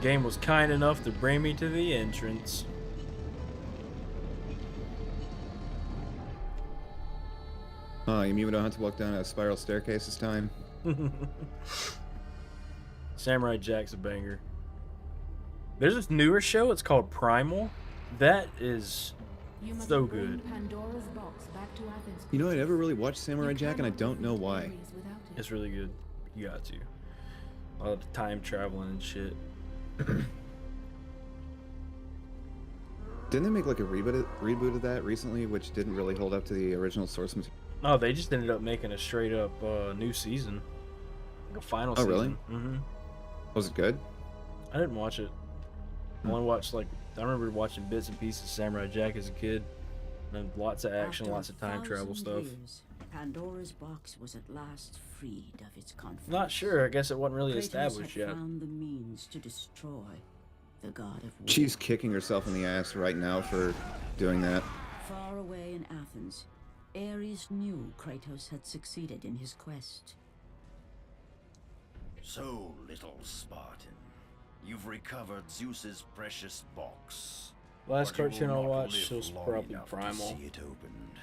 Game was kind enough to bring me to the entrance. Oh, you mean we don't have to walk down a spiral staircase this time? Samurai Jack's a banger. There's this newer show. It's called Primal. That is You must so bring good. Pandora's box back to Athens. You know, I never really watched Samurai You Jack, and I cannot don't know defeat why. Ares without it. It's really good. You got to. A lot of time traveling and shit. Didn't they make like a reboot of that recently, which didn't really hold up to the original source material? Oh, they just ended up making a straight up new season. Like a final Oh, season. really? Mm-hmm. Was it good? I didn't watch it. I only watched I remember watching bits and pieces of Samurai Jack as a kid. And lots of action, After lots of time travel 1,000 stuff. years, Pandora's box was at last freed of its conflict. Not sure. I guess it wasn't really Kratos established had yet. found the means to destroy the god of war. She's kicking herself in the ass right now for doing that. Far away in Athens, Ares knew Kratos had succeeded in his quest. So, little Spartan, you've recovered Zeus's precious box. Last but you will cartoon I not watched live was long probably enough to Primal. see it opened.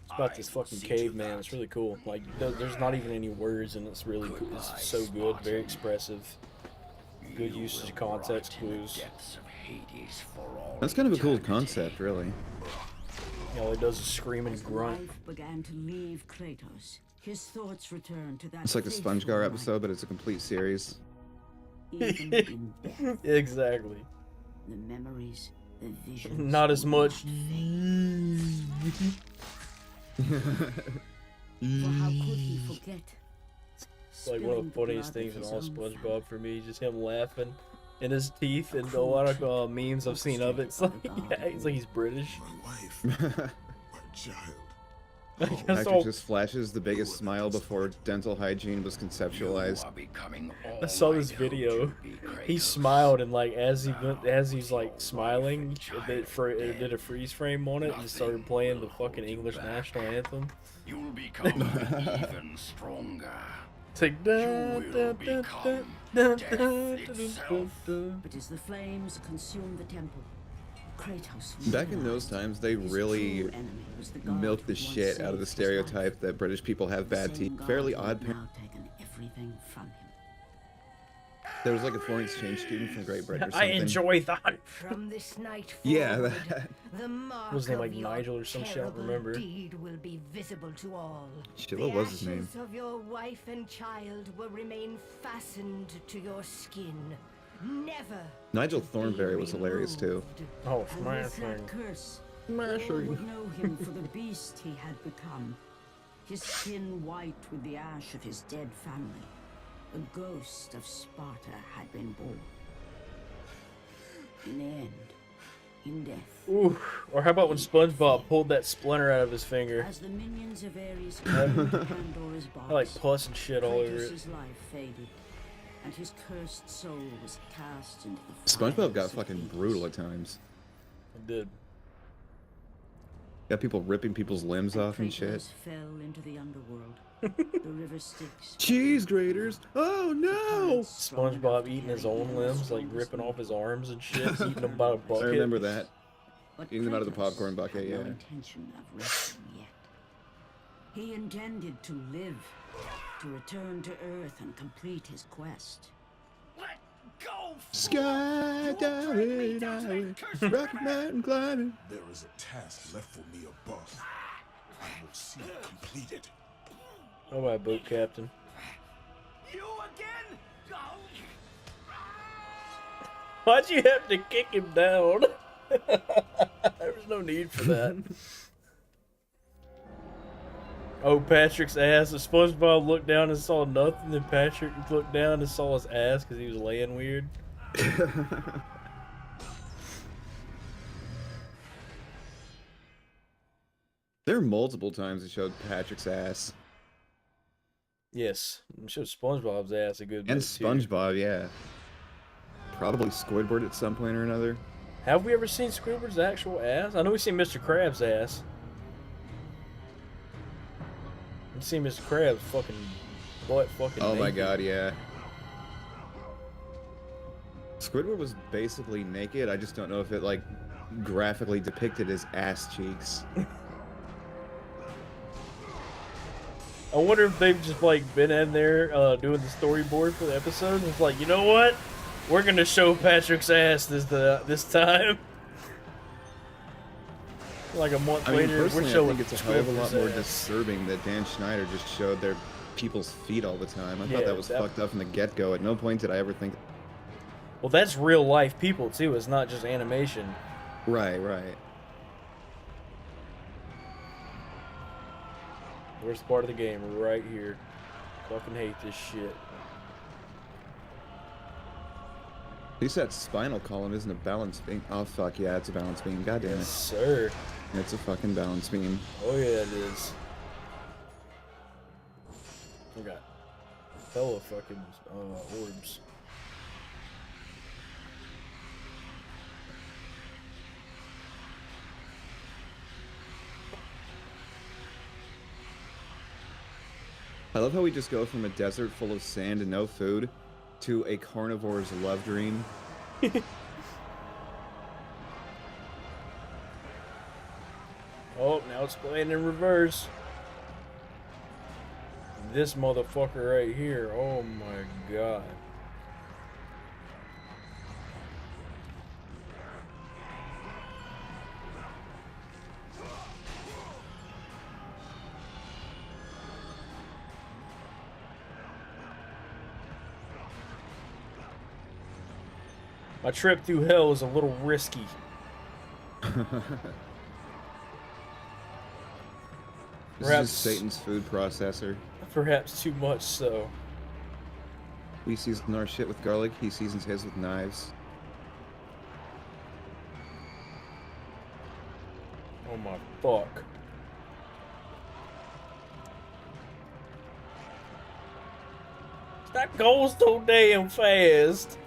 It's about this fucking see to caveman. that. It's really cool. Like, there's not even any words, and it's really cool. It's so good, very expressive. Good You usage of will context rot in the clues. depths of Hades for all That's kind of a cool eternity. concept, really. All he does is scream and As grunt. life began to leave Kratos, his thoughts returned to that It's like the fateful SpongeGar night. episode, but it's a complete series. Even in death, Exactly. the memories, the visions. Not as would much. not fade. For how could he forget? It's like one of the funniest things in all SpongeBob for me, just him laughing in his teeth, and a lot of memes I've seen of it. It's like, yeah, he's like he's British. My wife, my child. That's Actor all. just flashes the biggest smile before dental hygiene was conceptualized. You are becoming I saw all this I know video. to be, He Kratos. smiled, and like as he's like smiling, it did a freeze frame on it and started playing the fucking English national anthem. You'll become even stronger. It's like da, You da, will da, become da, death da, da, itself. da. But as the flames consumed the temple, Kratos Back in those times, they his really true enemy was the god milked the who once shit out of the saved his life. stereotype that British people have The bad same teeth. god Fairly who had odd parents. now taken everything from him. There was like a foreign exchange student from Great Britain or I something. enjoy that. From this night Yeah, forward, that. the mark Was his name, of like, your Nigel or some shit? I don't terrible remember. deed will be visible to all. Shit, The what was his name? ashes of your wife and child will remain fastened to your skin. Never. Nigel to be Thornberry was hilarious too. removed. Oh, And with that smashing. curse, all would Smashing. know him for the beast he had become. His skin white with the ash of his dead family. A ghost of Sparta had been born. In the end, in death. Ooh. Or how about when SpongeBob pulled that splinter out of his finger? As the minions of Ares came into Pandora's box, I like pus and shit all over it. Kratos' life faded, and his cursed soul was cast into the SpongeBob got fires of fucking Hades. brutal at times. It did. Got people ripping people's limbs off and shit. Kratos fell into the underworld. The river Styx. Cheese graters! Oh no! SpongeBob eating his own limbs, like ripping off his arms and shit, eating them by a bucket. I remember that. But Eating them out of the Kratos popcorn bucket, had no yeah. intention of resting yet. He intended to live, to return to Earth and complete his quest. Let go! Skydiving, rocket mountain climbing. There is a task left for me above. I will see it completed. Oh, my boat captain. You again? Oh. Why'd you have to kick him down? There was no need for that. Oh, Patrick's ass. If SpongeBob looked down and saw nothing, then Patrick looked down and saw his ass because he was laying weird. There are multiple times it showed Patrick's ass. Yes, it showed SpongeBob's ass a good bit. And too. SpongeBob, yeah. Probably Squidward at some point or another. Have we ever seen Squidward's actual ass? I know we've seen Mr. Krabs' ass. We've seen Mr. Krabs' fucking butt fucking Oh my naked. god, yeah. Squidward was basically naked. I just don't know if it, like, graphically depicted his ass cheeks. I wonder if they've just like been in there doing the storyboard for the episode and it's like, you know what? We're gonna show Patrick's ass this time. Like a month I mean, later, we're personally, I showing think it's a hell of a lot more Squidward's ass. disturbing that Dan Schneider just showed their people's feet all the time. I thought Yeah, that was fucked up from the get-go. At no point did I ever think... Well, that's real life people too. It's not just animation. Right, right. Worst part of the game, right here. Fucking hate this shit. At least that spinal column isn't a balance beam. Oh, fuck, yeah, it's a balance beam. God damn it. Yes, sir. It's a fucking balance beam. Oh yeah, it is. We got hella fucking orbs. I love how we just go from a desert full of sand and no food to a carnivore's love dream. Oh, now it's playing in reverse. This motherfucker right here. Oh my god. My trip through hell is a little risky. This Perhaps- is just Satan's food processor. Perhaps too much so. We season our shit with garlic, he seasons his with knives. Oh my fuck. That goes so damn fast.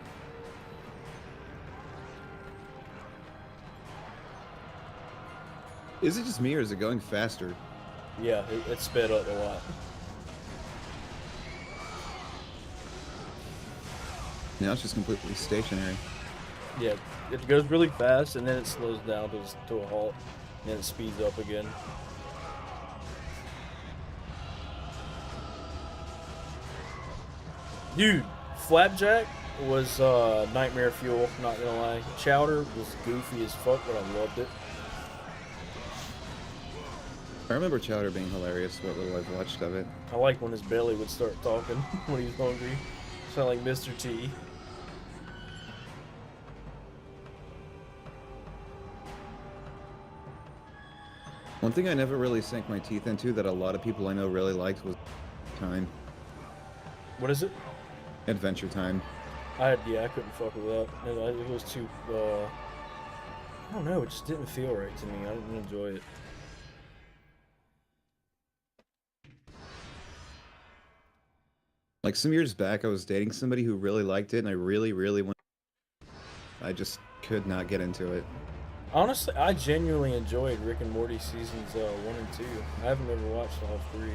Is it just me or is it going faster? Yeah, it sped up a lot. Now it's just completely stationary. Yeah, it goes really fast and then it slows down to a halt, and then it speeds up again. Dude, Flapjack was nightmare fuel, not gonna lie. Chowder was goofy as fuck, but I loved it. I remember Chowder being hilarious, what little I've watched of it. I like when his belly would start talking when he was hungry. Sound like Mr. T. One thing I never really sank my teeth into that a lot of people I know really liked was Time. What is it? Adventure Time. I couldn't fuck with that. It was too I don't know, it just didn't feel right to me. I didn't enjoy it. Like some years back, I was dating somebody who really liked it, and I really, really wanted. I just could not get into it. Honestly, I genuinely enjoyed Rick and Morty seasons 1 and 2. I haven't ever watched all 3.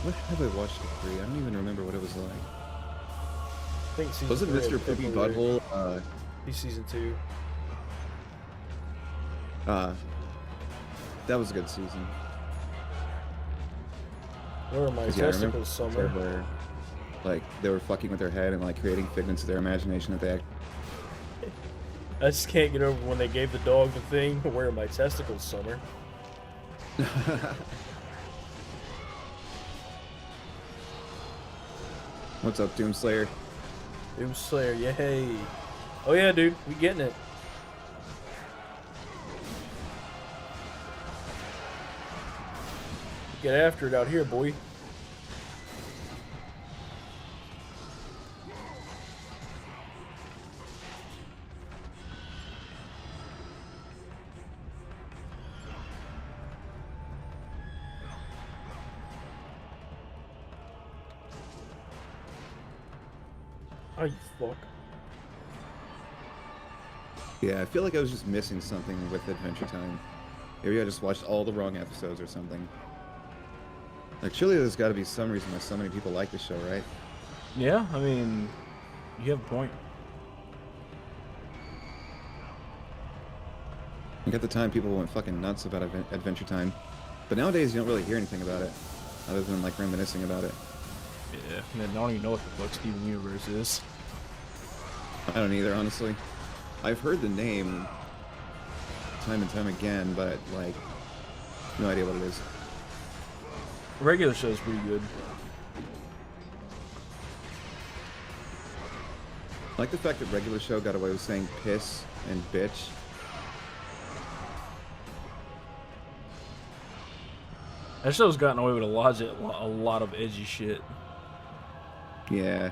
What have I watched at 3? I don't even remember what it was like. I think season Was it 3 Mr. had Poopy Pickle Rick. Butthole? He's season 2. That was a good season. Where are my 'Cause, yeah, I remember testicles, Summer? where, like, they were fucking with their head and, like, creating figments of their imagination that they I just can't get over when they gave the dog the thing. Where are my testicles, Summer? What's up, Doomslayer? Doomslayer, yay. Oh yeah, dude, we getting it. Get after it out here, boy. Oh, you fuck. Yeah, I feel like I was just missing something with Adventure Time. Maybe I just watched all the wrong episodes or something. Like, surely there's got to be some reason why so many people like the show, right? Yeah, I mean, you have a point. Like, at the time, people went fucking nuts about Adventure Time. But nowadays, you don't really hear anything about it. Other than, like, reminiscing about it. Yeah, man, I don't even know what the fuck Steven Universe is. I don't either, honestly. I've heard the name time and time again, but, like, no idea what it is. The regular show's pretty good. I like the fact that regular show got away with saying piss and bitch. That show's gotten away with a lot of edgy shit. Yeah.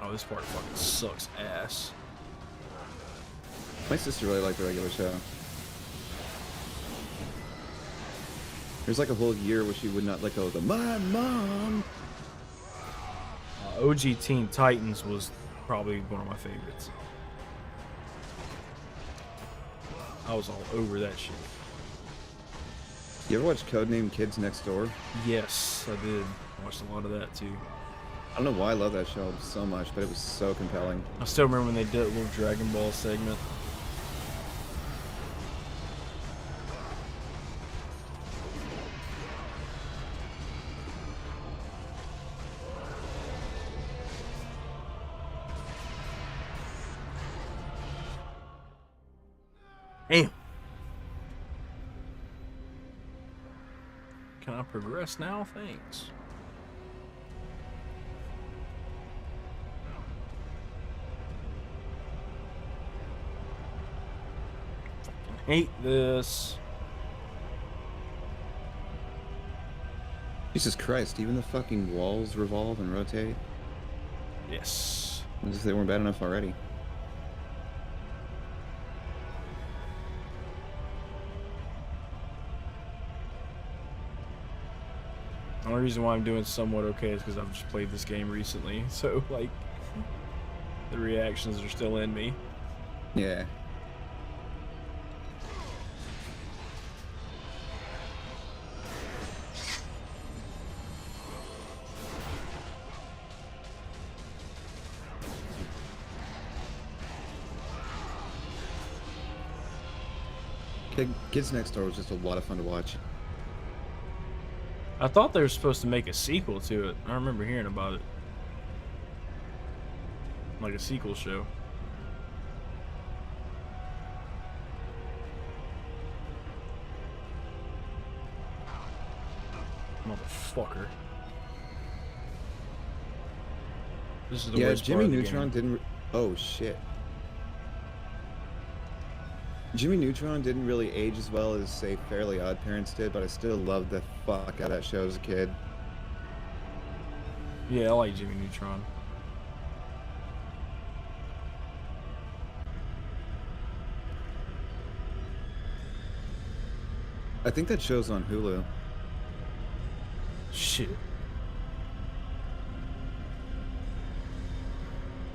Oh, this part fucking sucks ass. My sister really liked the regular show. There's like a whole year where she would not let go of the "my mom." OG Teen Titans was probably one of my favorites. I was all over that shit. You ever watch Codename Kids Next Door? Yes, I did. I watched a lot of that too. I don't know why I love that show so much, but it was so compelling. I still remember when they did a little Dragon Ball segment. Damn. Can I progress now? Thanks. Hate this. Jesus Christ, even the fucking walls revolve and rotate? Yes. As if they weren't bad enough already. The only reason why I'm doing somewhat okay is because I've just played this game recently, so, like, the reactions are still in me. Yeah. Kids Next Door was just a lot of fun to watch. I thought they were supposed to make a sequel to it. I remember hearing about it. Like a sequel show. Motherfucker. This is the Yeah, worst Jimmy part of the Neutron game. didn't. Oh shit. Jimmy Neutron didn't really age as well as, say, Fairly Odd Parents did, but I still loved the fuck out of that show as a kid. Yeah, I like Jimmy Neutron. I think that show's on Hulu. Shit.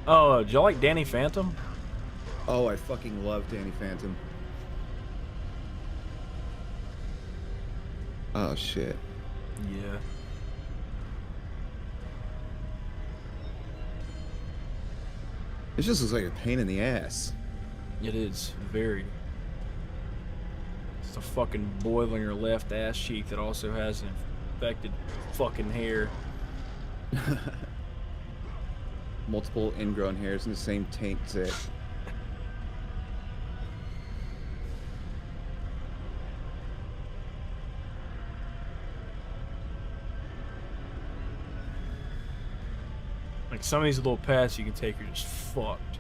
Oh, do you like Danny Phantom? Oh, I fucking love Danny Phantom. Oh, shit. Yeah. It just looks like a pain in the ass. It is, very. It's a fucking boil in your left ass cheek that also has an infected fucking hair. Multiple ingrown hairs in the same taint zit. Like some of these little paths you can take are just fucked.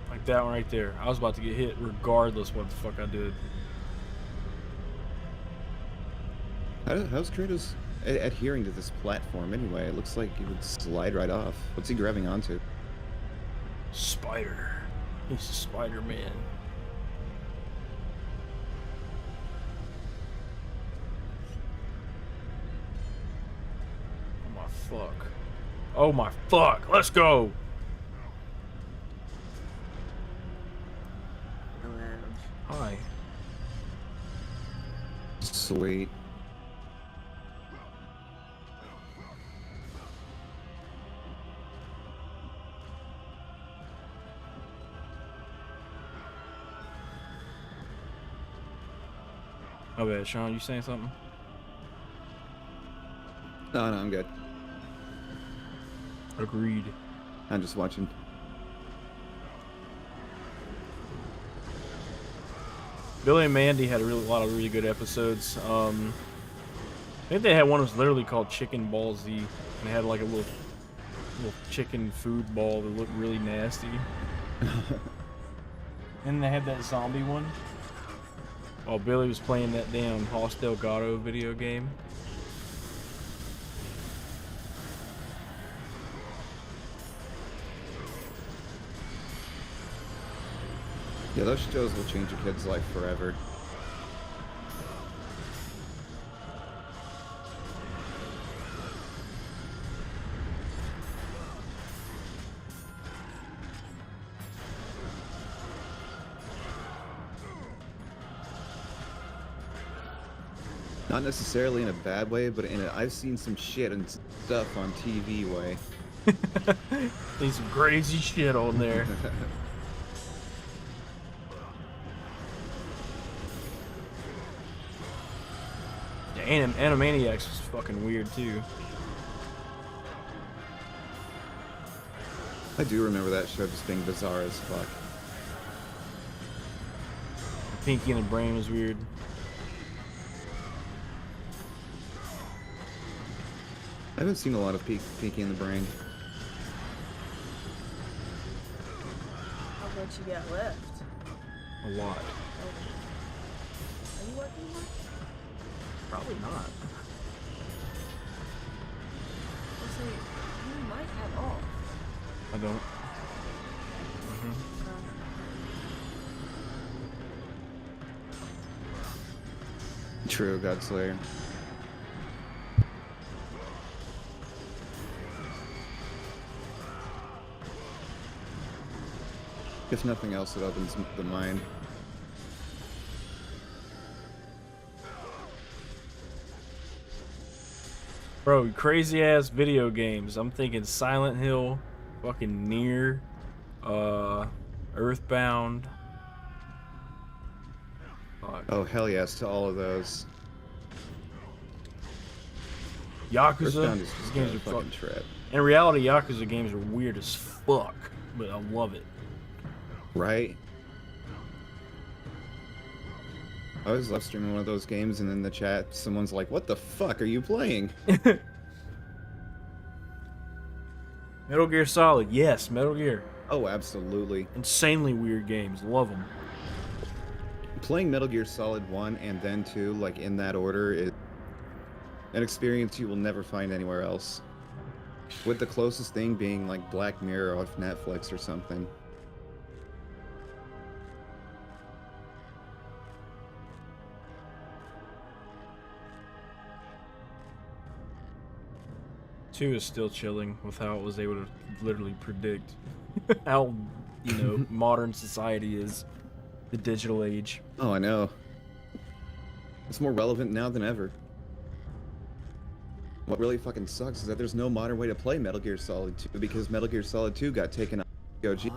Like that one right there. I was about to get hit regardless what the fuck I did. How's Kratos adhering to this platform anyway? It looks like he would slide right off. What's he grabbing onto? Spider. He's a Spider-Man. Oh my fuck. Oh my fuck. Let's go. Hi. Sweet. Oh bad, Sean, you saying something? No, I'm good. Agreed. I'm just watching. Billy and Mandy had a lot of really good episodes. I think they had one that was literally called Chicken Ball Z, and they had like a little chicken food ball that looked really nasty. And they had that zombie one. While Billy was playing that damn Hoss Delgado video game. Yeah, those shows will change a kid's life forever. Not necessarily in a bad way, but in a I've seen some shit and stuff on TV way. There's some crazy shit on there. Yeah, Animaniacs was fucking weird too. I do remember that show just being bizarre as fuck. Pinky and the Brain was weird. I haven't seen a lot of Pinky in the Brain. How much you got left? A lot. Are you working more? Probably not. I'll say, you might have off. I don't. True, Godslayer. If nothing else, it opens the mind. Bro, crazy ass video games. I'm thinking Silent Hill, fucking Nier, Earthbound. Fuck. Oh, hell yes to all of those. Yakuza. Earthbound is These just games a are fucking trip. In reality, Yakuza games are weird as fuck, but I love it. Right? I was live streaming one of those games, and in the chat, someone's like, "What the fuck are you playing?" Metal Gear Solid, yes, Metal Gear. Oh, absolutely. Insanely weird games, love them. Playing Metal Gear Solid 1 and then 2, like in that order, is an experience you will never find anywhere else. With the closest thing being like Black Mirror off Netflix or something. Two is still chilling with how it was able to literally predict how, modern society is, the digital age. Oh, I know. It's more relevant now than ever. What really fucking sucks is that there's no modern way to play Metal Gear Solid 2 because Metal Gear Solid 2 got taken off GOG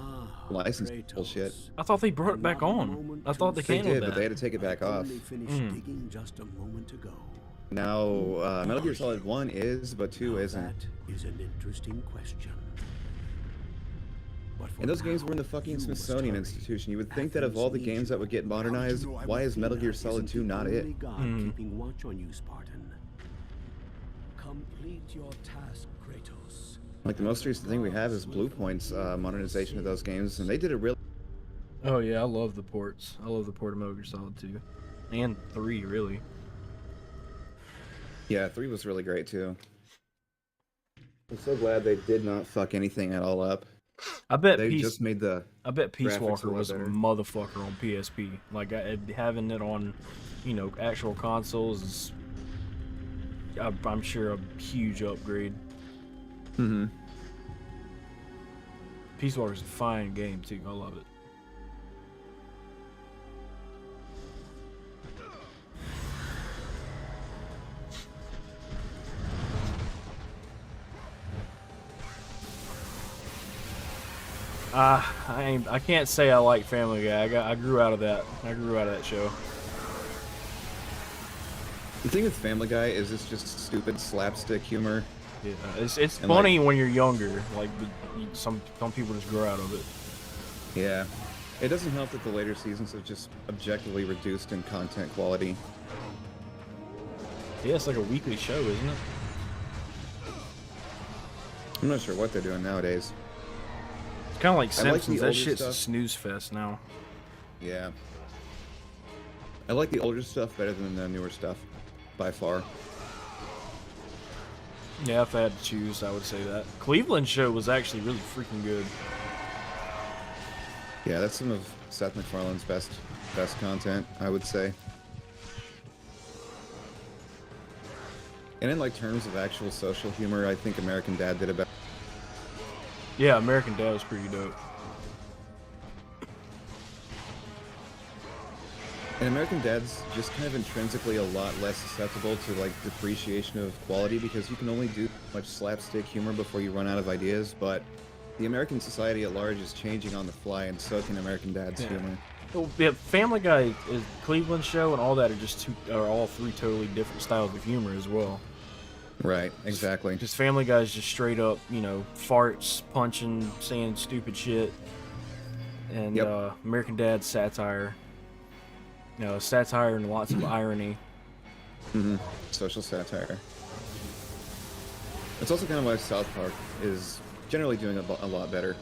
license bullshit. I thought they brought it back on. I thought they canceled did, that. but they had to take it back off. Digging just a moment ago. Now, Metal Gear Solid 1 is, but 2 isn't. That is an interesting question. And those games were in the fucking Smithsonian Institution. You would think that of all the games that would get modernized, why is Metal Gear Solid 2 not it? Keeping watch on you, Spartan. Complete your task, Kratos. Like, the most recent thing we have is Blue Point's modernization of those games, and they did a real... Oh yeah, I love the ports. I love the port of Metal Gear Solid 2. And 3, really. Yeah, 3 was really great, too. I'm so glad they did not fuck anything at all up. I bet just made the Peace graphics Walker a lot was a better. motherfucker on PSP. Like, having it on, actual consoles is, I'm sure, a huge upgrade. Mm-hmm. Peace Walker's a fine game, too. I love it. I can't say I like Family Guy. I grew out of that. I grew out of that show. The thing with Family Guy is it's just stupid slapstick humor. Yeah, it's And, funny when you're younger. Like, but some people just grow out of it. Yeah. It doesn't help that the later seasons have just objectively reduced in content quality. Yeah, it's like a weekly show, isn't it? I'm not sure what they're doing nowadays. It's kind of like I like the Simpsons. That older shit's a stuff. snooze fest now. Yeah. I like the older stuff better than the newer stuff, by far. Yeah, if I had to choose, I would say that. Cleveland show was actually really freaking good. Yeah, that's some of Seth MacFarlane's best content, I would say. And in like terms of actual social humor, I think American Dad did a better. Yeah, American Dad was pretty dope. And American Dad's just kind of intrinsically a lot less susceptible to like depreciation of quality because you can only do much slapstick humor before you run out of ideas, but the American society at large is changing on the fly, and so can American Dad's humor. Well, yeah, Family Guy, is Cleveland show, and all that are all three totally different styles of humor as well. Right, exactly. Just Family Guy's just straight up, farts, punching, saying stupid shit, and American Dad's satire. Satire and lots of irony. Mm-hmm. Social satire. It's also kind of why South Park is generally doing a lot better.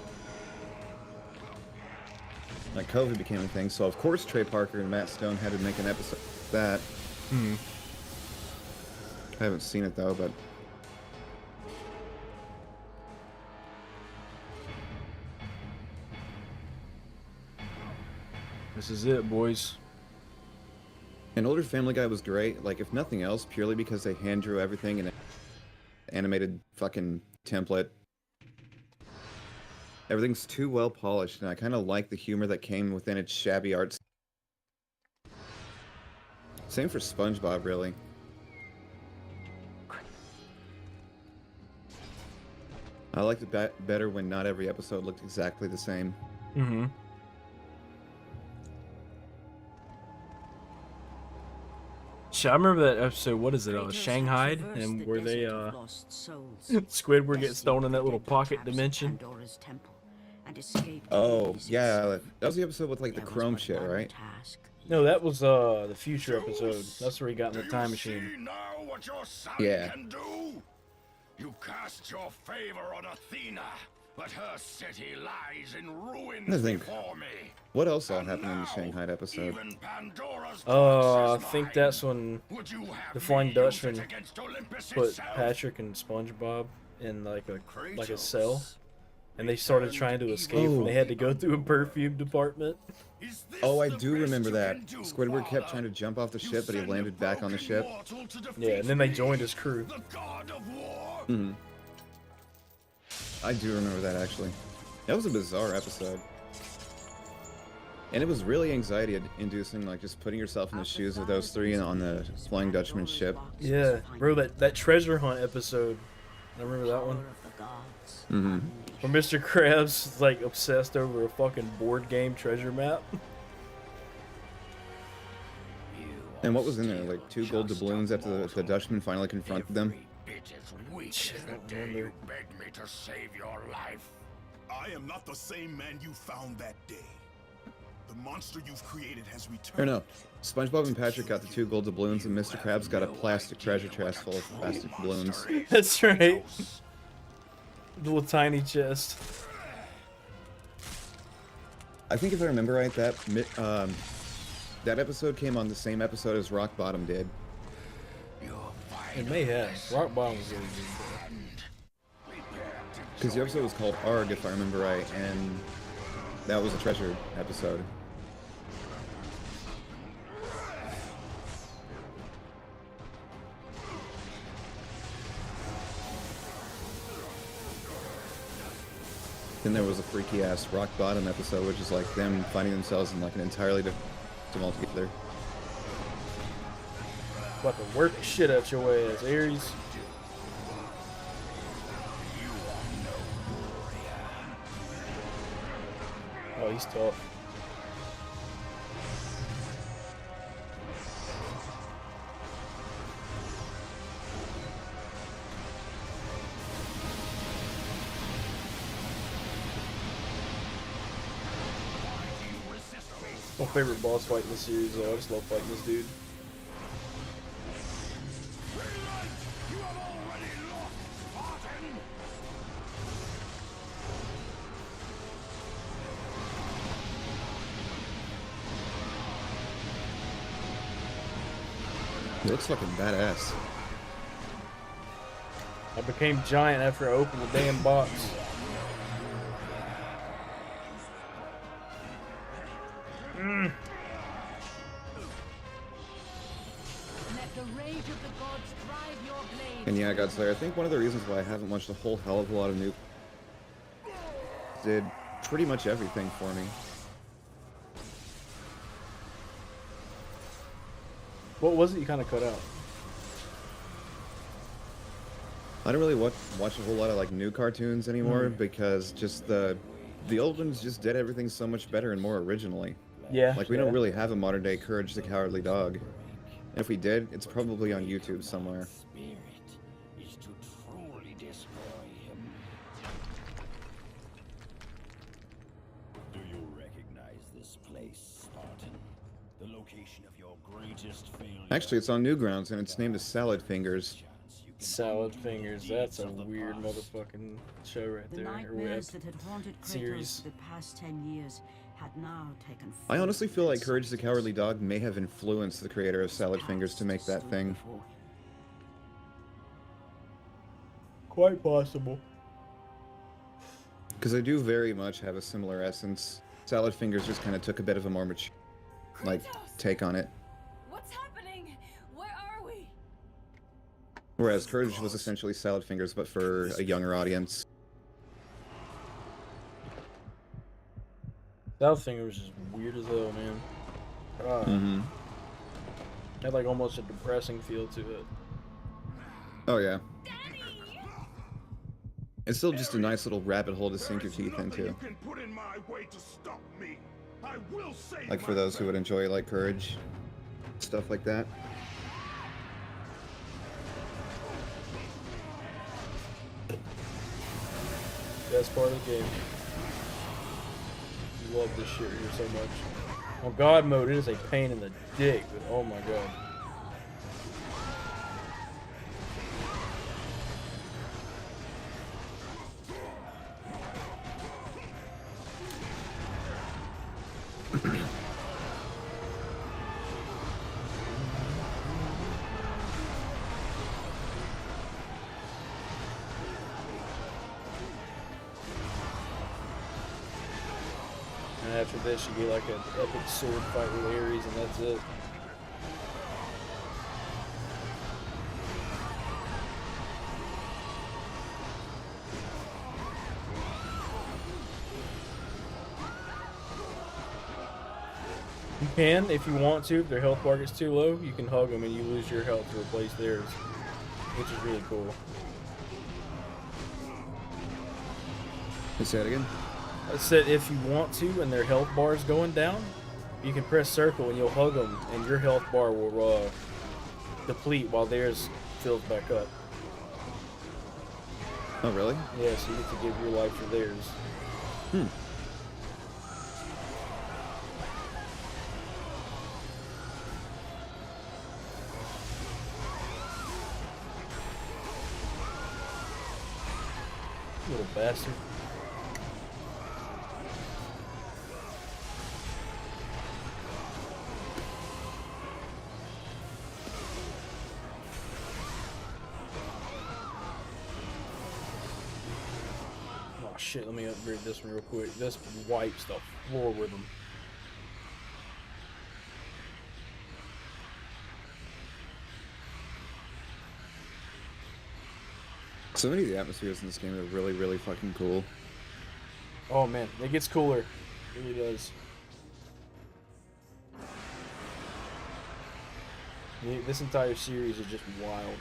Like, COVID became a thing, so of course Trey Parker and Matt Stone had to make an episode of that. Hmm. I haven't seen it though, but This is it, boys. an older Family Guy was great, like if nothing else, purely because they hand drew everything in an animated fucking template. Everything's too well polished, and I kind of like the humor that came within its shabby art. Same for SpongeBob, really. I liked it better when not every episode looked exactly the same. Mm-hmm. I remember that episode, what is it, Shanghai? And where they, Squidward gets thrown in that little pocket dimension. Oh, yeah, that was the episode with, like, the chrome shit, right? No, that was, the future episode. That's where he got in the time machine. Yeah. You cast your favor on Athena, but her city lies in ruins I think. before me. What else all happened in the Shanghai episode? Even Pandora's I box is think mine. that's when Would you have the me Flying use it Dutchman against Olympus put itself? Patrick and SpongeBob in like a Kratos. cell, and they started trying to escape, and they had to go through a perfume department. Is this Oh, I the do best remember you that. can do, Squidward kept Father? trying to jump off the You ship, but he send a landed back on the broken ship. mortal to defeat Yeah, and then they me, joined his crew. the god of war. Hmm. I do remember that, actually. That was a bizarre episode. And it was really anxiety-inducing, like just putting yourself in the shoes of those three on the Flying Dutchman ship. Yeah, bro, that treasure hunt episode. I remember that one. Mm-hmm. Where Mr. Krabs is like obsessed over a fucking board game treasure map. And what was in there? Like 2 gold doubloons after the Dutchman finally confronted them? Bit is weak as the day you begged me to save your life. I am not the same man you found that day. The monster you've created has returned. Or no, SpongeBob and Patrick got the 2 gold doubloons, and Mr. Krabs got a plastic treasure chest full of plastic doubloons. That's right. Little tiny chest. I think if I remember right, that episode came on the same episode as Rock Bottom did. It may have. Rock Bottom was really good. Because the episode was called Arg, if I remember right, and that was a treasure episode. Then there was a freaky ass Rock Bottom episode, which is like them finding themselves in like an entirely different altogether. About to work the shit out your ass, Ares. Oh, he's tough. My favorite boss fight in the series, though. I just love fighting this dude. It looks fucking badass. I became giant after I opened the damn box. Let the rage of the gods drive your blade. And yeah, Godslayer, I think one of the reasons why I haven't watched a whole hell of a lot of new did pretty much everything for me. What was it you kind of cut out? I don't really watch a whole lot of like new cartoons anymore because just the old ones just did everything so much better and more originally. Yeah. Like we don't really have a modern day Courage the Cowardly Dog. And if we did, it's probably on YouTube somewhere. Is to truly destroy him. Do you recognize this place, Spartan? The location of your greatest failure. Actually, it's on Newgrounds and it's named as Salad Fingers. Salad Fingers, that's a weird motherfucking show right The there. Or nightmares web that had haunted Kratos series. for the past 10 years had now taken I full honestly feel like place. Courage the Cowardly Dog may have influenced the creator of Salad Fingers to make that thing. Quite possible. Because I do very much have a similar essence. Salad Fingers just kind of took a bit of a more mature, like, take on it. What's happening? Where are we? Whereas Courage was essentially Salad Fingers, but for a younger audience. Salad Fingers is weird as hell, man. Mm-hmm. Had like almost a depressing feel to it. Oh yeah. It's still just a nice little rabbit hole to sink your teeth into. You can put in my way to stop me. I will save Like for those who would enjoy like Courage, stuff like that. Best part of the game. Love this shit here so much. On God mode, it is a pain in the dick, but oh my god. And after this, you get like an epic sword fight with Ares, and that's it. You can, if you want to, if their health bar gets too low, you can hug them and you lose your health to replace theirs, which is really cool. Say that again? I said if you want to and their health bar is going down, you can press circle and you'll hug them and your health bar will deplete while theirs fills back up. Oh, really? Yeah, so you get to give your life for theirs. Hmm. Little bastard. Oh shit, let me upgrade this one real quick. This wipes the floor with them. So many of the atmospheres in this game are really, really fucking cool. Oh man, it gets cooler. It really does. Yeah, this entire series is just wild.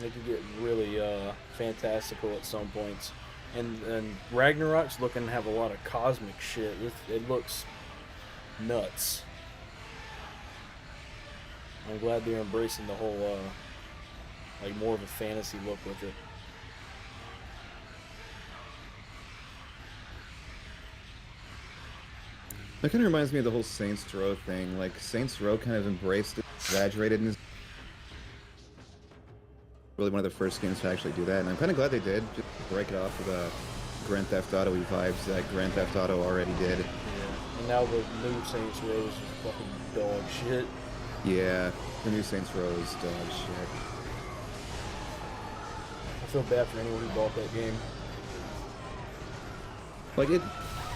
They could get really fantastical at some points. And Ragnarok's looking to have a lot of cosmic shit. It looks nuts. I'm glad they're embracing the whole like more of a fantasy look with it. That kind of reminds me of the whole Saints Row thing. Like, Saints Row kind of embraced it, exaggerated, and is really one of the first games to actually do that. And I'm kind of glad they did, just break it off with the Grand Theft Auto-y vibes that Grand Theft Auto already did. Yeah. And now the new Saints Row is just fucking dog shit. Yeah, the new Saints Row is dog shit. I feel bad for anyone who bought that game. Like, it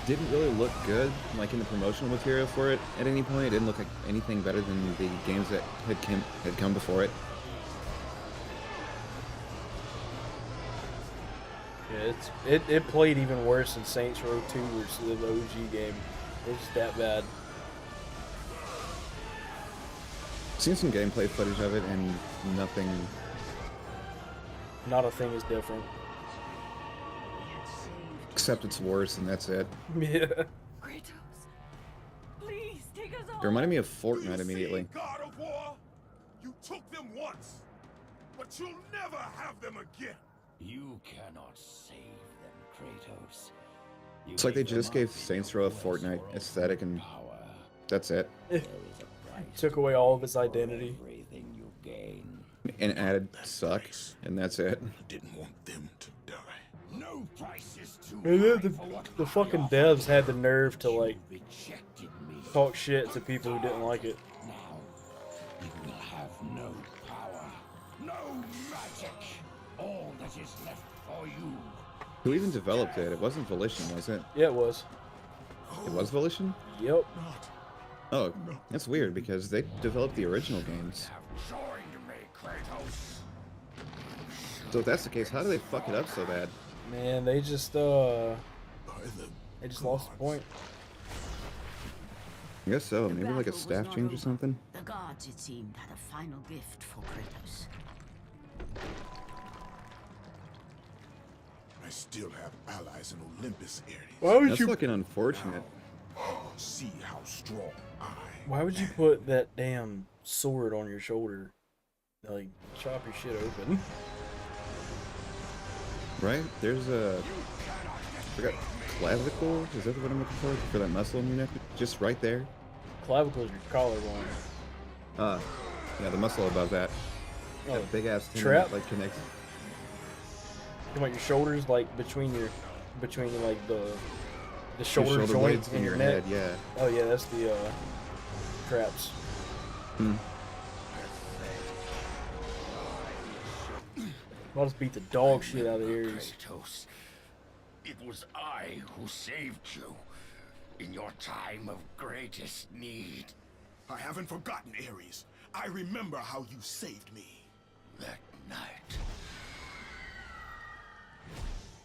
didn't really look good, like, in the promotional material for it at any point. It didn't look like anything better than the games that had come before it. Yeah, it played even worse than Saints Row 2, which is the OG game. It's just that bad. I've seen some gameplay footage of it, and nothing... Not a thing is different. Except it's worse, and that's it. Yeah. Kratos, please take us It reminded me of Fortnite immediately. God of War, you took them once, but you'll never have them again. You cannot save them, Kratos. It's like they just gave Saints Row a Fortnite aesthetic, and that's it. Took away all of its identity. And added suck, and that's it. Didn't want them to die. No price is too And high then for what the I fucking offer. devs had the nerve to like Rejected me. talk shit to people who didn't like it. Now you will have no power, no magic. All that is left for you. Who even developed it? It wasn't Volition, was it? Yeah, it was. It was Volition? Yep. Oh, that's weird, because they developed the original games. Joined me, Kratos. So if that's the case, how do they fuck it up so bad? Man, they just lost the point. I guess so. The Maybe like a battle was staff not change or over. something? The gods, it seemed, had a final gift for Kratos. I still have allies in Olympus area. Why would That's you? fucking unfortunate. See how strong I Why would you put that damn sword on your shoulder? Like, chop your shit open. Right? There's a... I forgot, clavicle? Is that what I'm looking for that muscle in your neck? Just right there? Clavicle is your collarbone. Yeah, the muscle above that. Oh, That big ass tendon trap? that, like, connects. You want your shoulders like between like the The shoulder joint blades in in your your neck. head, yeah. Oh yeah, that's the traps. I'll just beat the dog shit out of Ares. Kratos, it was I who saved you in your time of greatest need. I haven't forgotten, Ares. I remember how you saved me. That night,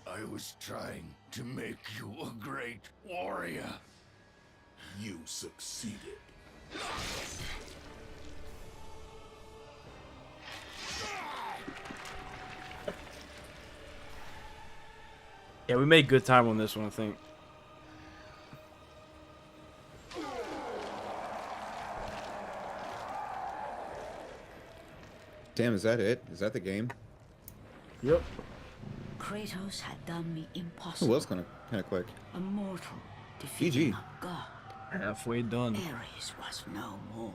I was trying to make you a great warrior. You succeeded. Yeah, we made good time on this one, I think. Damn, is that it? Is that the game? Yep. Kratos had done the It impossible. was kind of quick. A mortal defeating GG. a god. Halfway done. Ares was no more.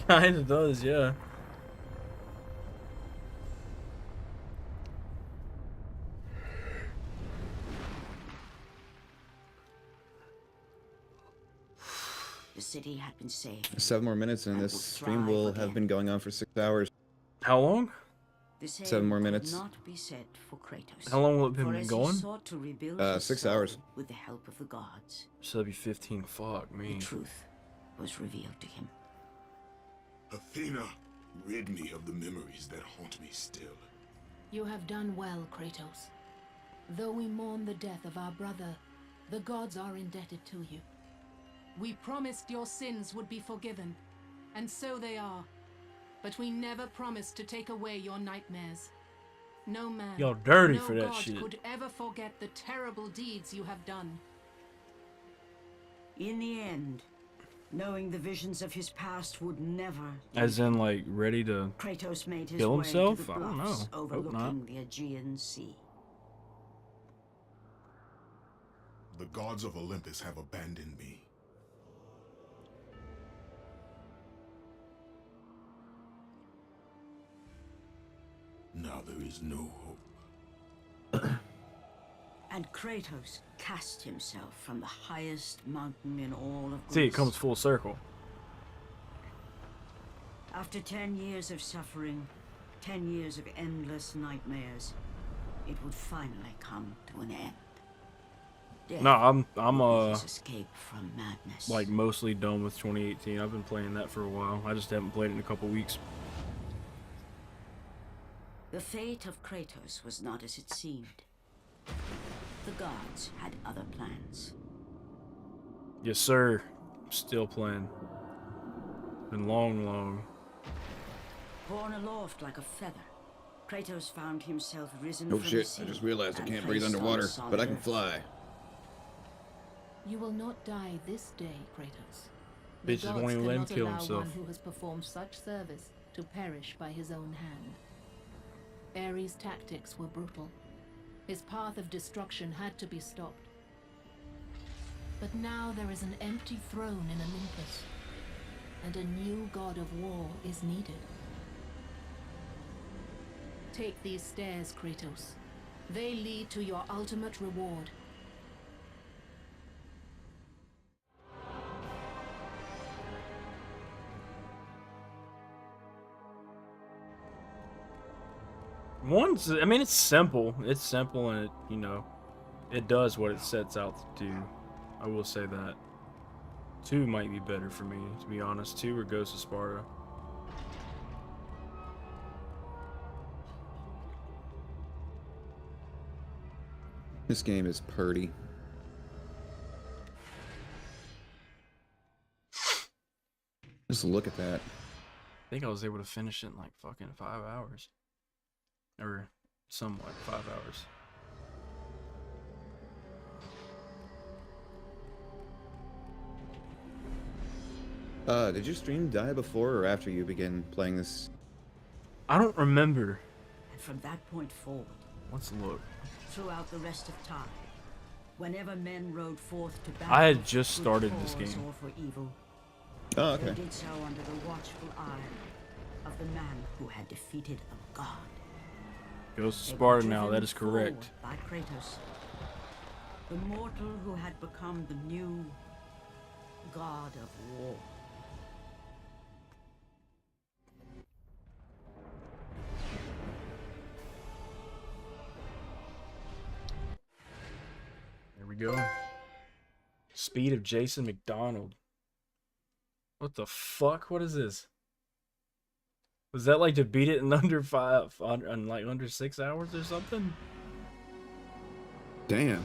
Kinda does, yeah. The city had been saved. 7 more minutes and And this will stream thrive will again. have been going on for 6 hours. How long? The same 7 more could minutes. not be said for Kratos. How long will it For been as he going? sought to rebuild his 6 soul hours. with the help of the gods, So that'd be 15. Fuck me. the truth was revealed to him. Athena, rid me of the memories that haunt me still. You have done well, Kratos. Though we mourn the death of our brother, the gods are indebted to you. We promised your sins would be forgiven, and so they are. But we never promised to take away your nightmares. No man, Y'all dirty no for that god shit. could ever forget the terrible deeds you have done. In the end, knowing the visions of his past would never As in, like, ready to Kratos made his kill way himself? to the I don't bluffs know. Hope overlooking not. the Aegean Sea. The gods of Olympus have abandoned me. Now there is no hope. And Kratos cast himself from the highest mountain in all of Greece. see. It comes full circle. After 10 years of suffering, 10 years of endless nightmares, it would finally come to an end. Death No, I'm would be his escape from madness. like mostly done with 2018. I've been playing that for a while. I just haven't played it in a couple weeks. The fate of Kratos was not as it seemed. The gods had other plans. Yes, sir. Still playing. Been long. Born aloft like a feather, Kratos found himself risen Oh from the shit, sea I just realized I and can't breathe placed on underwater, solid but I can earth. fly. You will not die this day, Kratos. The Bitches gods won't even let him cannot kill allow himself. one who has performed such service to perish by his own hand. Ares' tactics were brutal. His path of destruction had to be stopped. But now there is an empty throne in Olympus, and a new god of war is needed. Take these stairs, Kratos. They lead to your ultimate reward. I mean, it's simple. It's simple, and it does what it sets out to do. I will say that. 2 might be better for me, to be honest. 2 or Ghost of Sparta. This game is purty. Just look at that. I think I was able to finish it in like fucking 5 hours. Or somewhat 5 hours. Did your stream die before or after you began playing this? I don't remember. And from that point forward, Let's look. throughout the rest of time, whenever men rode forth to battle, I had just for started good this cause game. or for evil, Oh, they okay. did so under the watchful eye of the man who had defeated a god. Goes to They were Sparta now, driven that is correct. forward by Kratos, the mortal who had become the new god of war. There we go. Speed of Jason McDonald. What the fuck? What is this? Was that like to beat it in under under 6 hours or something? Damn.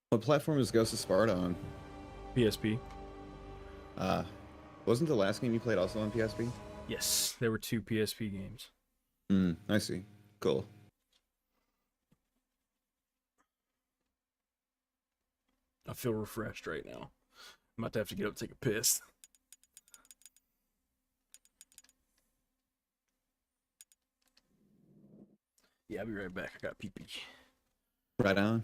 What platform is Ghost of Sparta on? PSP. Wasn't the last game you played also on PSP? Yes, there were 2 PSP games. I see. Cool. I feel refreshed right now. I'm about to have to get up and take a piss. Yeah, I'll be right back. I got pee pee. Right on.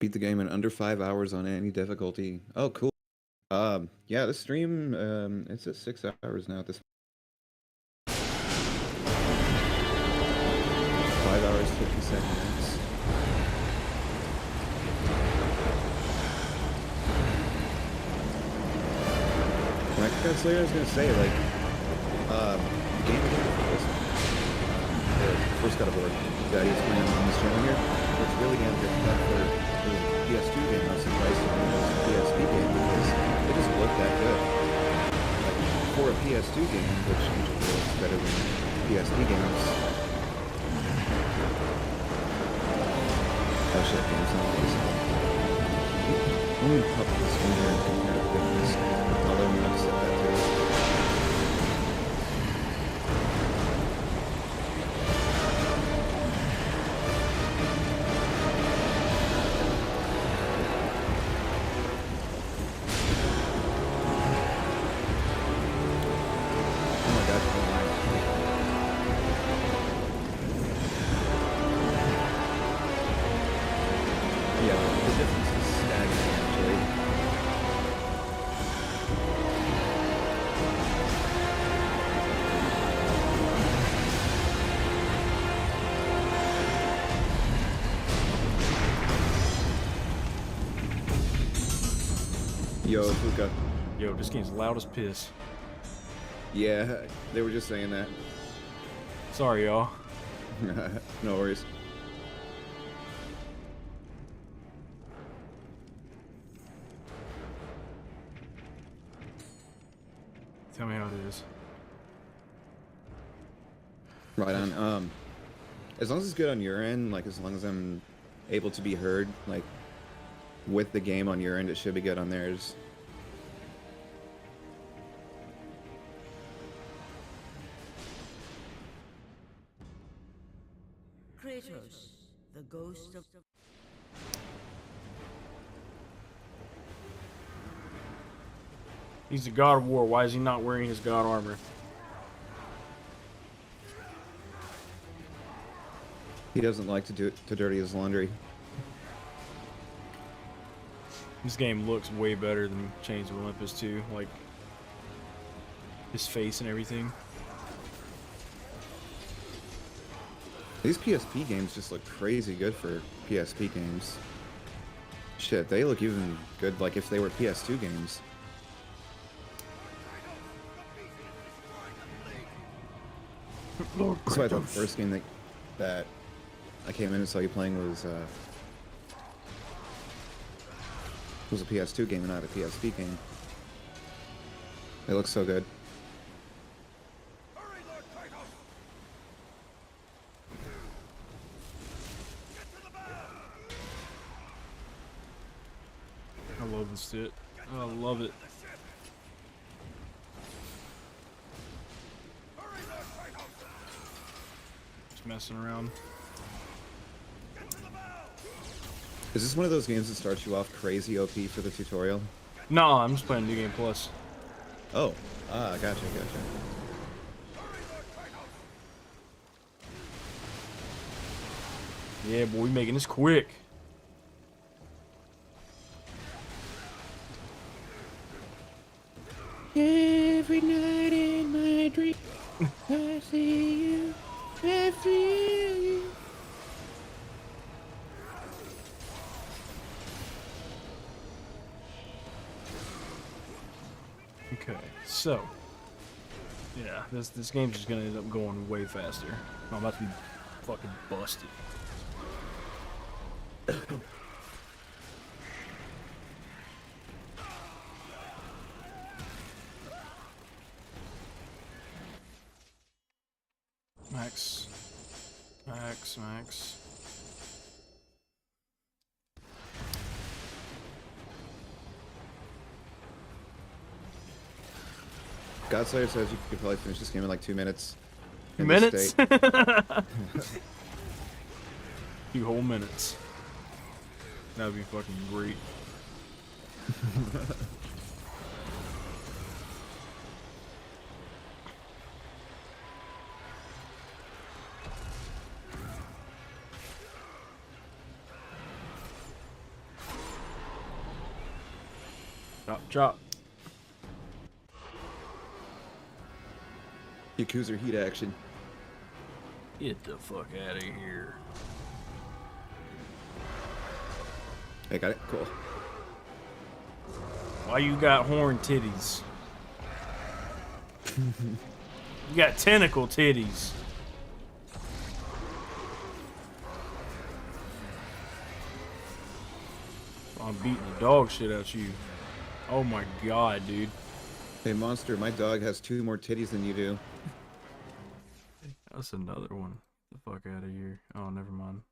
Beat the game in under 5 hours on any difficulty. Oh, cool. Yeah, the stream, it's at 6 hours now at this 5 hours, 57 minutes. When I got Slayer, I was gonna say, like, the game the first God of War that he's playing on this channel here, it's really damn good for the PS2 game. I was surprised it was a PSP game because it just looked that good. Like, for a PS2 game, which usually looks better than PSP games. Oh shit, game's not amazing. Let me pop this one here and compare the difference. I'll let me upset that too. Yo, Fuka. Yo, this game's loud as piss. Yeah, they were just saying that. Sorry, y'all. No worries. Tell me how it is. Right on. As long as it's good on your end, like as long as I'm able to be heard, like with the game on your end, it should be good on theirs. Kratos, the ghost of... He's the god of war. Why is he not wearing his god armor? He doesn't like to dirty his laundry. This game looks way better than Chains of Olympus 2. Like, his face and everything. These PSP games just look crazy good for PSP games. Shit, they look even good like if they were PS2 games. That's why I thought the first game that I came in and saw you playing was a PS2 game and not a PSP game. They look so good. I love this shit. I love it. Just messing around. Is this one of those games that starts you off crazy OP for the tutorial? No, I'm just playing New Game Plus. Oh, gotcha. Yeah, boy, we making this quick. Every night in my dream, I see you, I feel you. Okay, so yeah, this game's just gonna end up going way faster. I'm about to be fucking busted. Max. Godslayer says you could probably finish this game in like 2 minutes. 2 in this minutes? state. 2 whole minutes. That would be fucking great. Chop. Yakuza heat action. Get the fuck out of here. I got it. Cool. Why you got horn titties? You got tentacle titties. I'm beating the dog shit out you. Oh my god, dude. Hey, monster, my dog has 2 more titties than you do. That's another one. Get the fuck out of here. Oh, never mind.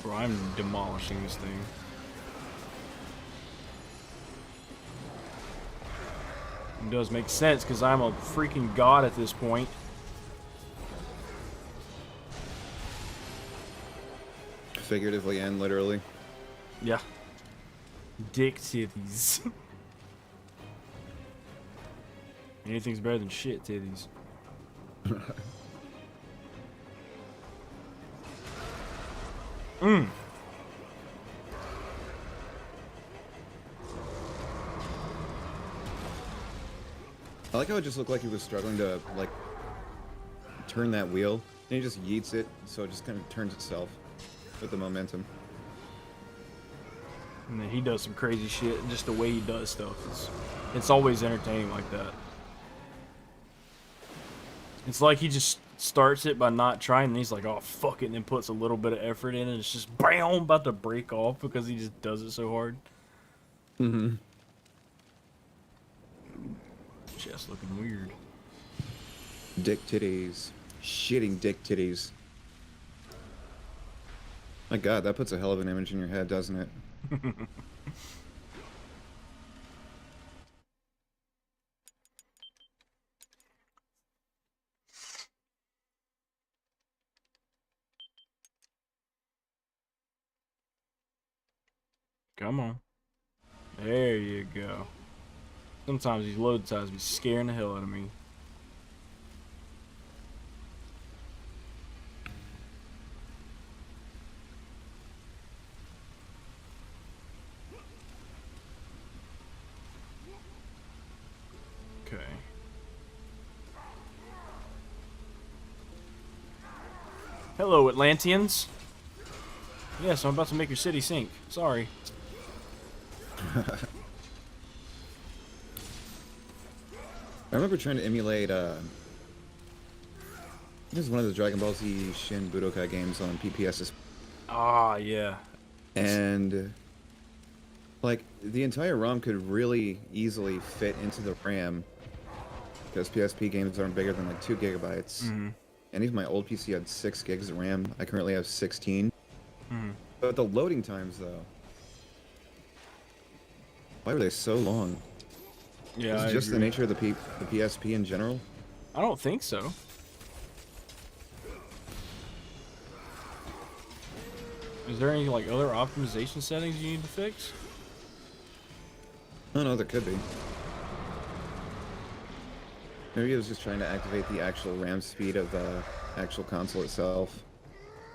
Bro, I'm demolishing this thing. It does make sense because I'm a freaking god at this point. Figuratively and literally. Yeah. Dick titties. Anything's better than shit titties. I like how it just looked like he was struggling to, like, turn that wheel. And he just yeets it, so it just kind of turns itself with the momentum. And then he does some crazy shit, and just the way he does stuff it's always entertaining like that. It's like he just starts it by not trying, and he's like, oh fuck it, and then puts a little bit of effort in, and it's just BAM, about to break off because he just does it so hard. Mm-hmm. Chest looking weird. Dick titties. Shitting dick titties. My god, that puts a hell of an image in your head, doesn't it? Come on. There you go. Sometimes these load times be scaring the hell out of me. Okay. Hello, Atlanteans. Yes, I'm about to make your city sink. Sorry. I remember trying to emulate, this is one of the Dragon Ball Z Shin Budokai games on PPS's. Ah, yeah. And, like, the entire ROM could really easily fit into the RAM. Because PSP games aren't bigger than, like, 2 gigabytes. Mm-hmm. Any of my old PC had 6 gigs of RAM. I currently have 16. Hmm. But the loading times, though, why were they so long? Yeah, Is I it just the agree. nature of the PSP in general? I don't think so. Is there any like other optimization settings you need to fix? Oh no, there could be. Maybe it was just trying to activate the actual RAM speed of the actual console itself,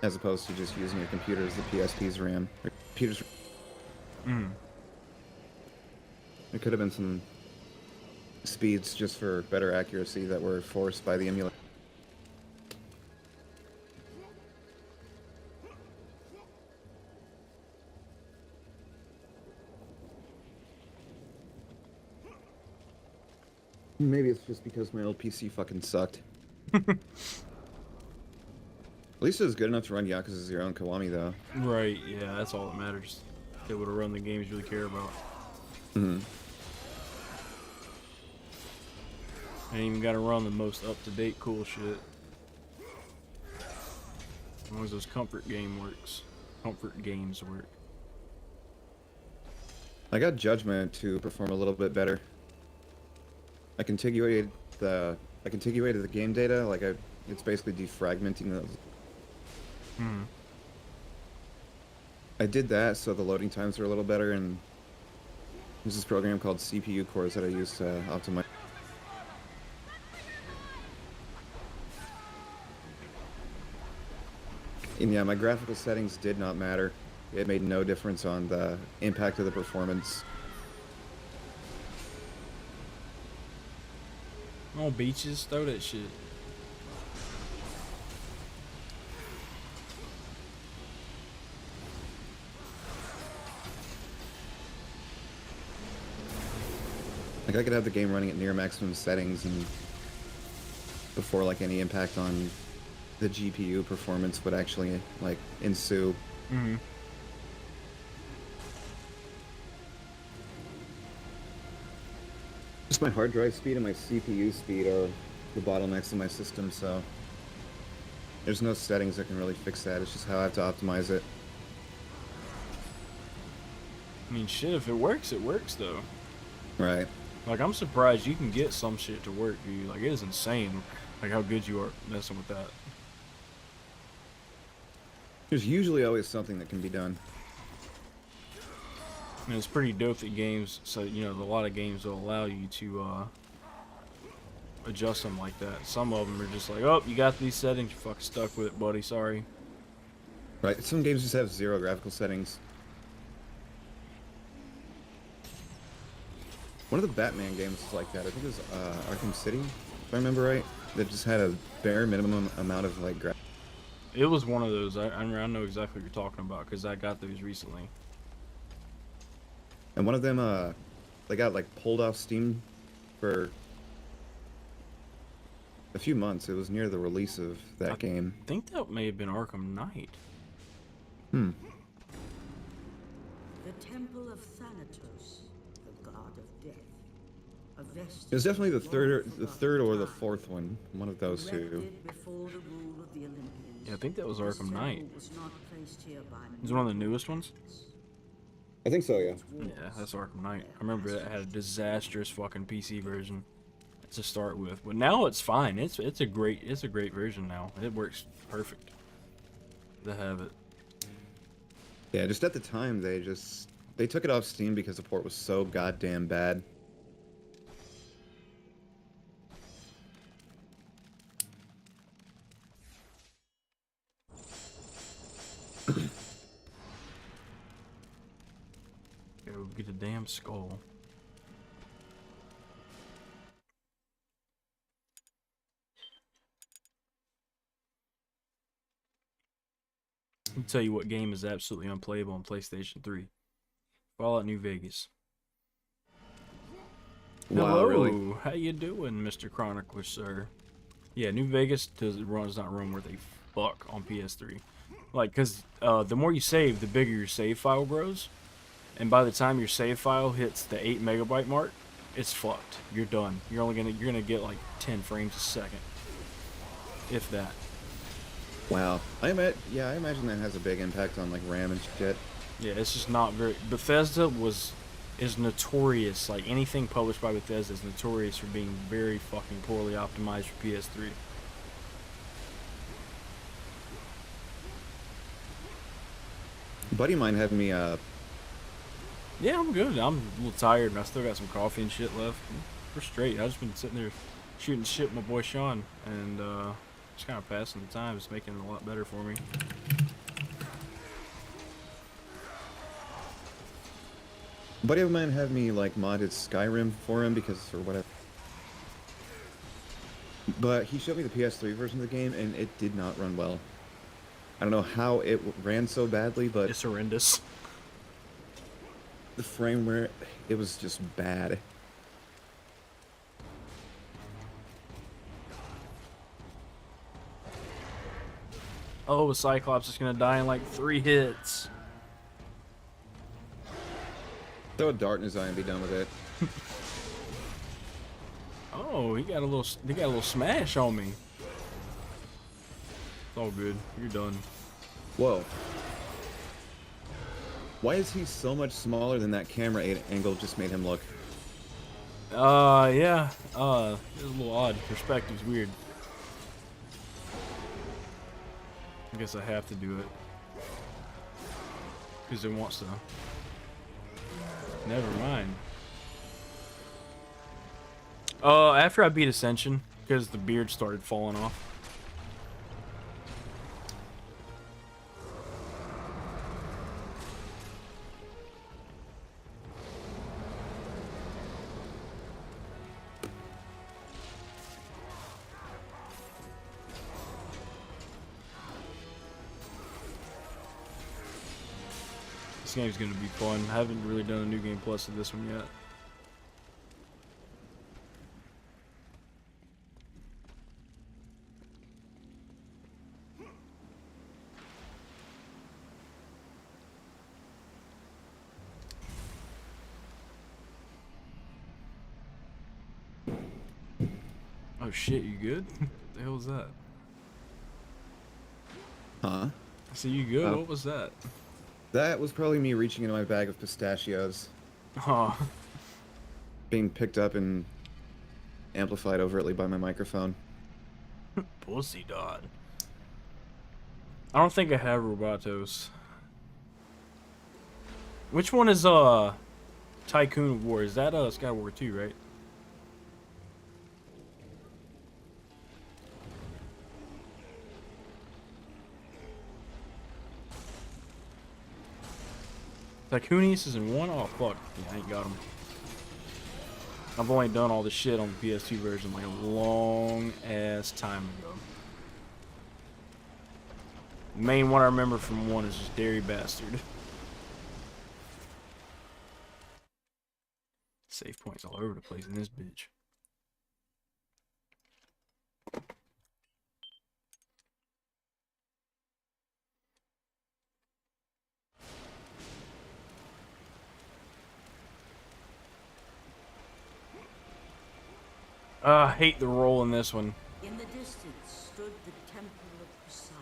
as opposed to just using your computer as the PSP's RAM. Or computer's. Hmm. There could have been some speeds just for better accuracy that were forced by the emulator. Maybe it's just because my old PC fucking sucked. At least it was good enough to run Yakuza 0 and Kiwami, though. Right, yeah, that's all that matters. Able to run the games you really care about. Mm-hmm. I ain't even gotta run the most up-to-date cool shit. As long as those comfort games work. I got Judgment to perform a little bit better. I contiguated the game data, like it's basically defragmenting those. Hmm. I did that so the loading times are a little better, and there's this program called CPU cores that I use to optimize. And yeah, my graphical settings did not matter. It made no difference on the impact of the performance. Oh, beaches, throw that shit. Like I could have the game running at near maximum settings and before like any impact on the GPU performance would actually like ensue. Mm-hmm. Just my hard drive speed and my CPU speed are the bottlenecks in my system, so there's no settings that can really fix that. It's just how I have to optimize it. I mean, shit, if it works though. Right. Like, I'm surprised you can get some shit to work, dude. Like, it is insane, like, how good you are messing with that. There's usually always something that can be done. And it's pretty dope that games, so, you know, a lot of games will allow you to, adjust them like that. Some of them are just like, oh, you got these settings, you're fucking stuck with it, buddy, sorry. Right, some games just have 0 graphical settings. One of the Batman games was like that. I think it was Arkham City, if I remember right. That just had a bare minimum amount of like graphics. It was one of those. I know exactly what you're talking about because I got those recently. And one of them, they got like pulled off Steam for a few months. It was near the release of that game. I think that may have been Arkham Knight. Hmm. The Temple of Thanatos, the god of death. A vestige It was definitely the of third or the time, fourth one. One of those two. erected before the rule of the Olympians. Yeah, I think that was This Arkham Knight. temple was not placed here by It's one of the newest ones. I think so, yeah. Yeah, that's Arkham Knight. I remember it had a disastrous fucking PC version to start with, but now it's fine. It's a great version now. It works perfect to have it. Yeah, just at the time they took it off Steam because the port was so goddamn bad. Go get a damn skull. Let me tell you what game is absolutely unplayable on PlayStation 3. Fallout New Vegas. Wow, Hello, really? how you doing, Mr. Chronicler, sir? Yeah, New Vegas does not run worth a fuck on PS3. Like, cause the more you save, the bigger your save file grows, and by the time your save file hits the 8 megabyte mark, it's fucked. You're done. You're gonna get like 10 frames a second, if that. Wow. Yeah, I imagine that has a big impact on like RAM and shit. Yeah, it's just not very. Bethesda is notorious. Like anything published by Bethesda is notorious for being very fucking poorly optimized for PS3. A buddy of mine had me Yeah, I'm good. I'm a little tired, and I still got some coffee and shit left. We're straight. I've just been sitting there shooting shit with my boy Sean, and just kind of passing the time. It's making it a lot better for me. a buddy of mine had me like modded Skyrim for him because or whatever. But he showed me the PS3 version of the game, and it did not run well. I don't know how it ran so badly, but It's horrendous. the frame rate, it was just bad. Oh, a Cyclops is gonna die in like 3 hits. Throw a dart in his eye and be done with it. Oh, he got a little smash on me. It's all good. You're done. Whoa. Why is he so much smaller than that camera angle just made him look? Yeah. It's a little odd. Perspective's weird. I guess I have to do it. Because it wants to. Never mind. After I beat Ascension, because the beard started falling off. This game's gonna be fun. I haven't really done a New Game Plus of this one yet. Oh shit, you good? What the hell was that? Huh? I said, you good? Oh. What was that? That was probably me reaching into my bag of pistachios. Oh. Being picked up and amplified overtly by my microphone. Pussy dot. I don't think I have Robotos. Which one is Tycoon War? Is that Sky War 2, right? Tycoonies is in 1? Oh fuck. Yeah, I ain't got them. I've only done all this shit on the PS2 version like a long ass time ago. The main one I remember from 1 is just Dairy Bastard. Save points all over the place in this bitch. I hate the roll in this one. In the distance stood the Temple of Poseidon,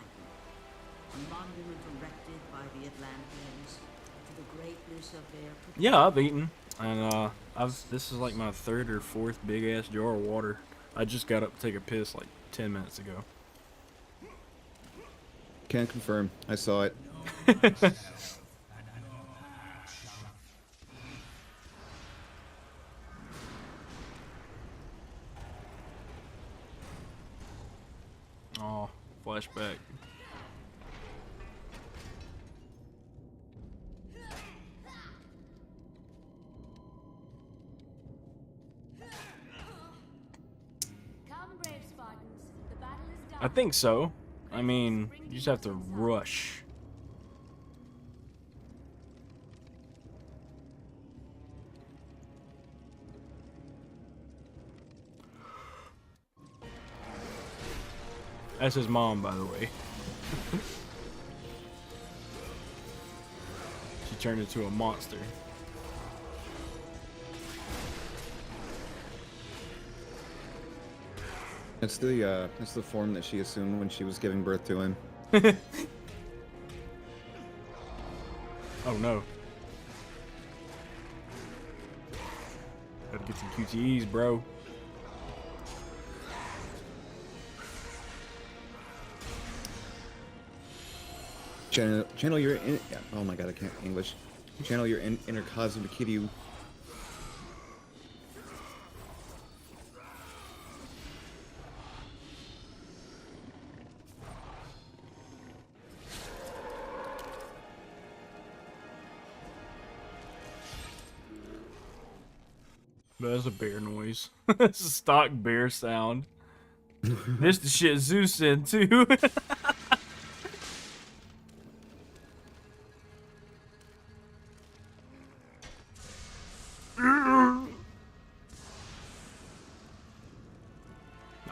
a monument erected by the Atlanteans to the greatness of their... Yeah, I've eaten, and this is like my 3rd or 4th big ass jar of water. I just got up to take a piss like 10 minutes ago. Can't confirm. I saw it. Oh, flashback. I think so. I mean, you just have to rush. That's his mom, by the way. She turned into a monster. That's the form that she assumed when she was giving birth to him. Oh no. Gotta get some QTEs, bro. Channel your in. Yeah, oh my god, I can't English. Channel your inner Kazuma Kiryu. That's a bear noise. It's a stock bear sound. This the shit Zeus said too.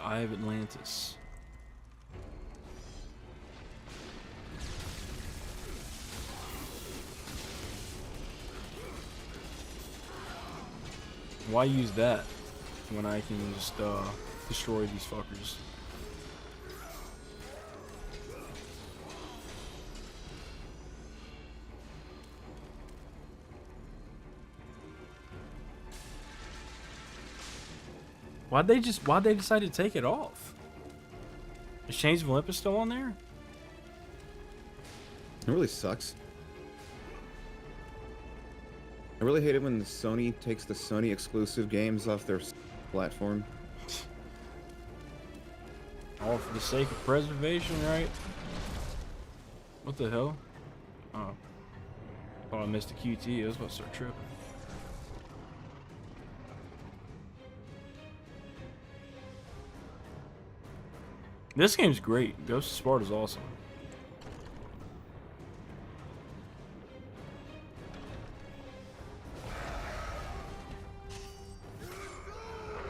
Eye of Atlantis. Why use that when I can just destroy these fuckers? Why'd they decide to take it off? Is Chains of Olympus still on there? It really sucks. I really hate it when Sony takes the Sony exclusive games off their platform. All for the sake of preservation, right? What the hell? Oh. Thought I missed a QT. I was about to start tripping. This game's great. Ghost of Sparta's awesome.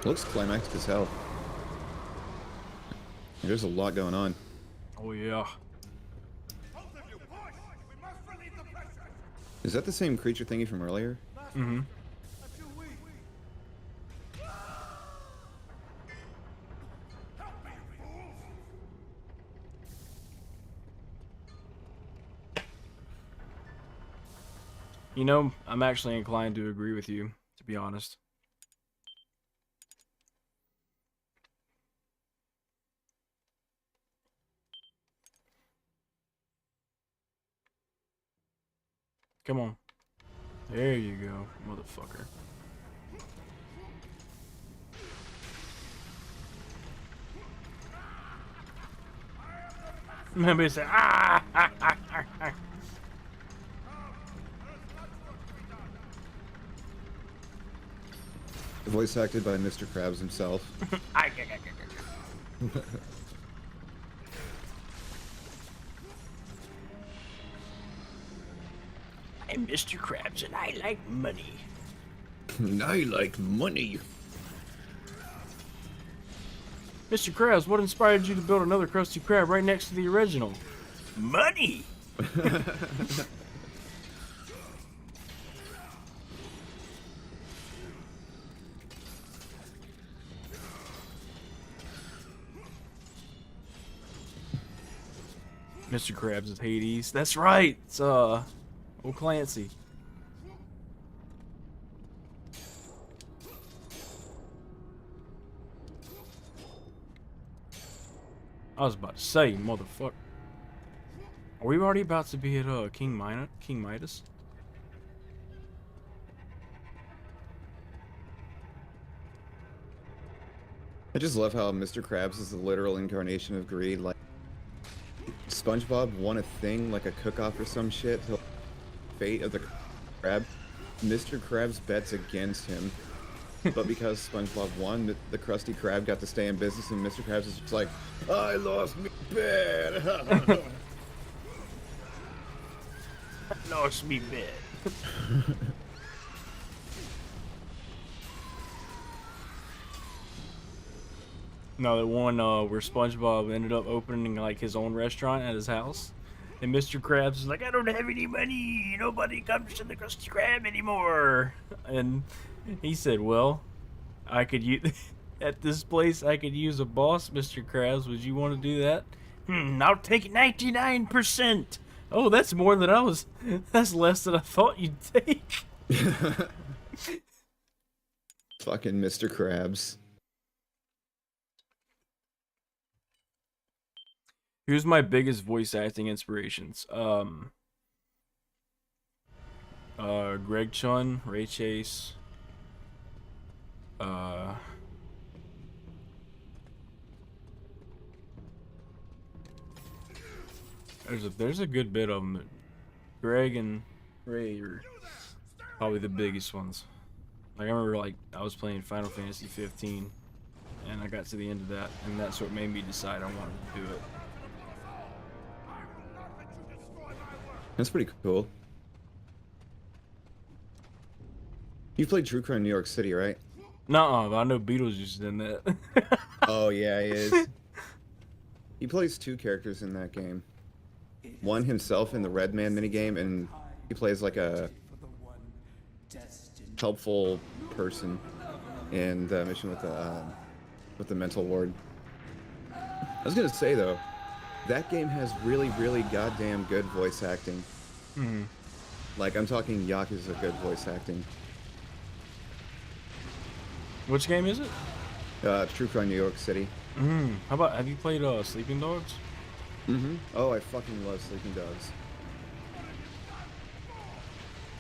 Looks climactic as hell. There's a lot going on. Oh yeah. Is that the same creature thingy from earlier? Mm-hmm. You know, I'm actually inclined to agree with you, to be honest. Come on. There you go, motherfucker. Remember, say, ah! Voice acted by Mr. Krabs himself. I'm Mr. Krabs and I like money. I like money. Mr. Krabs, what inspired you to build another Krusty Krab right next to the original? Money! Mr. Krabs of Hades. That's right. It's old Clancy. I was about to say, motherfucker. Are we already about to be at King Midas? I just love how Mr. Krabs is the literal incarnation of greed. Like, SpongeBob won a thing, like a cook-off or some shit, to fate of the crab. Mr. Krabs bets against him. But because SpongeBob won, the Krusty Krab got to stay in business, and Mr. Krabs is just like, I lost me bet. Lost me bet. No, that one where SpongeBob ended up opening like his own restaurant at his house, and Mr. Krabs is like, I don't have any money. Nobody comes to the Krusty Krab anymore. And he said, well, I could use at this place. I could use a boss, Mr. Krabs. Would you want to do that? I'll take 99%. Oh, that's more than I was. That's less than I thought you'd take. Fucking Mr. Krabs. Here's my biggest voice acting inspirations. Greg Chun, Ray Chase. There's a good bit of them. Greg and Ray are probably the biggest ones. Like I remember, like I was playing Final Fantasy 15, and I got to the end of that, and that's what made me decide I wanted to do it. That's pretty cool. You played True Crime New York City, right? Nuh-uh, but I know Beetlejuice in that. Oh yeah, he is. He plays two characters in that game. One himself in the Red Man minigame, and he plays like a helpful person in the mission with the mental ward. I was gonna say though, that game has really, really goddamn good voice acting. Mm-hmm. Like I'm talking Yakuza good voice acting. Which game is it? True Crime New York City. How about, have you played Sleeping Dogs? Oh, I fucking love Sleeping Dogs.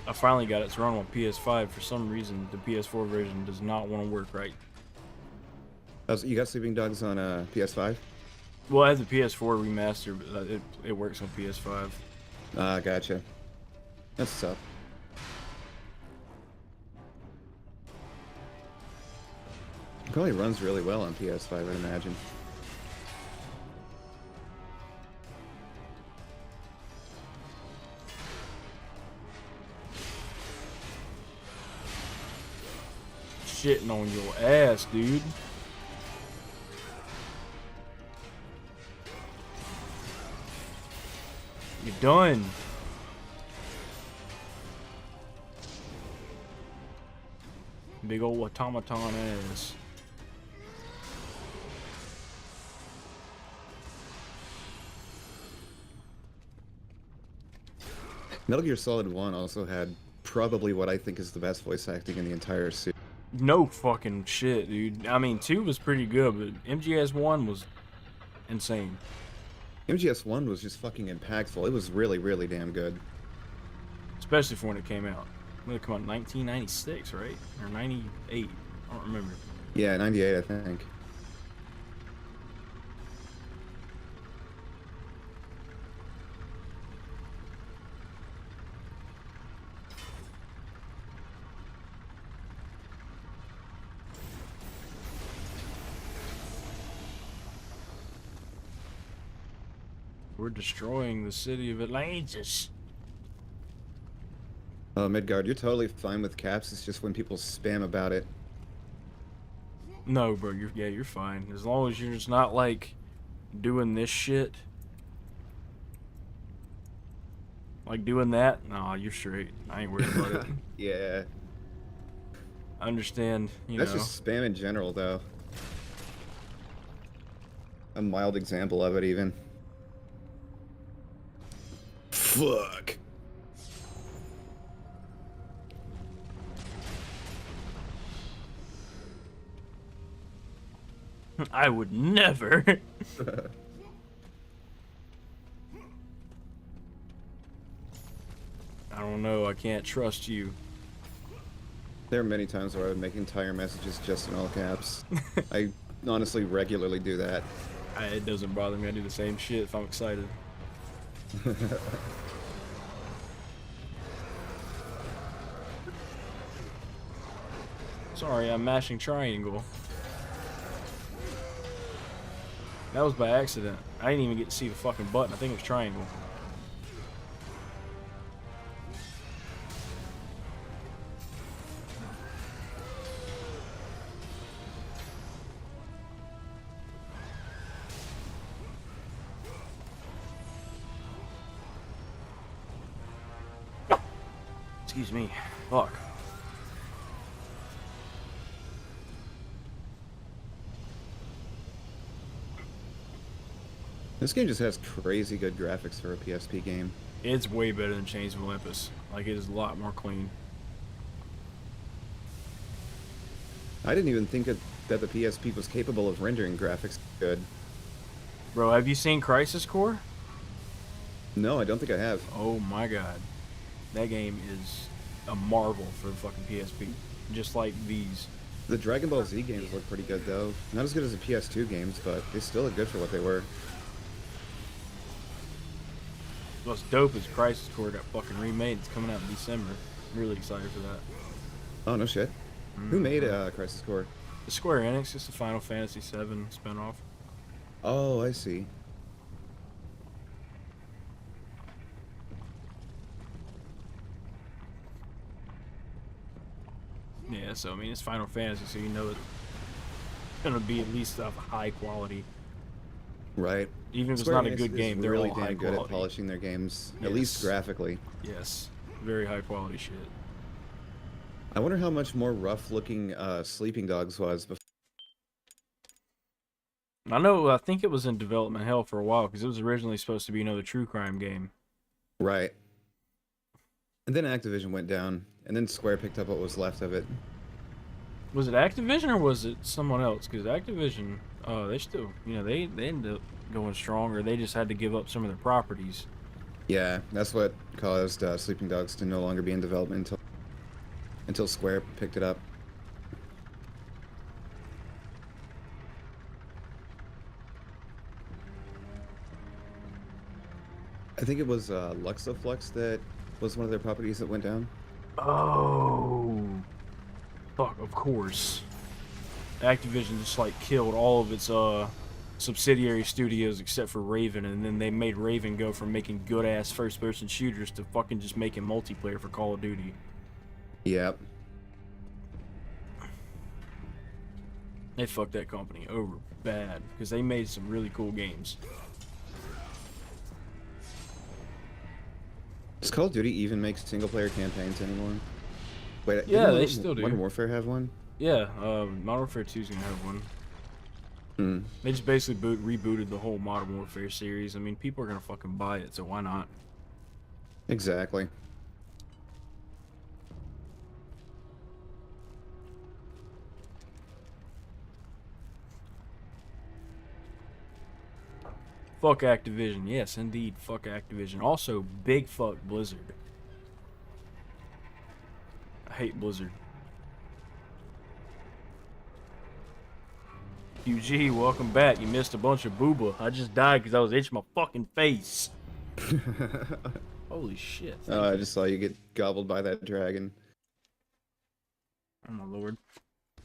I finally got it to run on PS5. For some reason, the PS4 version does not want to work right. Oh, so you got Sleeping Dogs on PS5? Well, I have the PS4 remaster, but it works on PS5. Gotcha. That's tough. It probably runs really well on PS5, I'd imagine. Shitting on your ass, dude. You're done. Big old automaton ass. Metal Gear Solid 1 also had probably what I think is the best voice acting in the entire series. No fucking shit, dude. I mean, 2 was pretty good, but MGS1 was insane. MGS1 was just fucking impactful. It was really, really damn good. Especially for when it came out. When it came out in 1996, right? Or 98. I don't remember. Yeah, 98, I think. We're destroying the city of Atlantis. Oh, Midgard, you're totally fine with caps. It's just when people spam about it. No, bro, you're fine. As long as you're just not like doing this shit. Like doing that, nah, you're straight. I ain't worried about it. Yeah. I understand, That's just spam in general, though. A mild example of it, even. Fuck. I would never. I don't know. I can't trust you. There are many times where I would make entire messages just in all caps. I honestly regularly do that. It doesn't bother me. I do the same shit if I'm excited. Sorry, I'm mashing triangle. That was by accident. I didn't even get to see the fucking button. I think it was triangle. Excuse me. Fuck. This game just has crazy good graphics for a PSP game. It's way better than Chains of Olympus. Like, it is a lot more clean. I didn't even think that the PSP was capable of rendering graphics good. Bro, have you seen Crisis Core? No, I don't think I have. Oh my god. That game is a marvel for the fucking PSP. Just like these. The Dragon Ball Z games look pretty good, though. Not as good as the PS2 games, but they still look good for what they were. What's dope is Crisis Core got fucking remade. It's coming out in December. I'm really excited for that. Oh, no shit. Who made Crisis Core? The Square Enix, just a Final Fantasy VII spinoff. Oh, I see. Yeah, so I mean, it's Final Fantasy, so you know it's gonna be at least of high quality. Right. Even if it's Square not a Enix good is game, they're really all damn high good quality. at polishing their games, at Yes. least graphically. Yes, very high quality shit. I wonder how much more rough-looking Sleeping Dogs was before. I think it was in development hell for a while because it was originally supposed to be another true crime game. Right. And then Activision went down, and then Square picked up what was left of it. Was it Activision or was it someone else? Because Activision, they still, they ended up going strong, or they just had to give up some of their properties. Yeah, that's what caused Sleeping Dogs to no longer be in development until Square picked it up. I think it was Luxaflux that was one of their properties that went down. Oh, fuck! Of course, Activision just like killed all of its subsidiary studios except for Raven, and then they made Raven go from making good ass first person shooters to fucking just making multiplayer for Call of Duty. Yep. They fucked that company over bad because they made some really cool games. Does Call of Duty even make single-player campaigns anymore? Wait, Yeah, didn't they still do. Modern Warfare have one? Yeah, Modern Warfare 2 is gonna have one. They just basically rebooted the whole Modern Warfare series. I mean, people are gonna fucking buy it, so why not? Exactly. Fuck Activision. Yes, indeed, fuck Activision. Also, big fuck Blizzard. I hate Blizzard. QG, welcome back. You missed a bunch of booba. I just died because I was itching my fucking face. Holy shit. Oh, I just saw you get gobbled by that dragon. Oh my lord.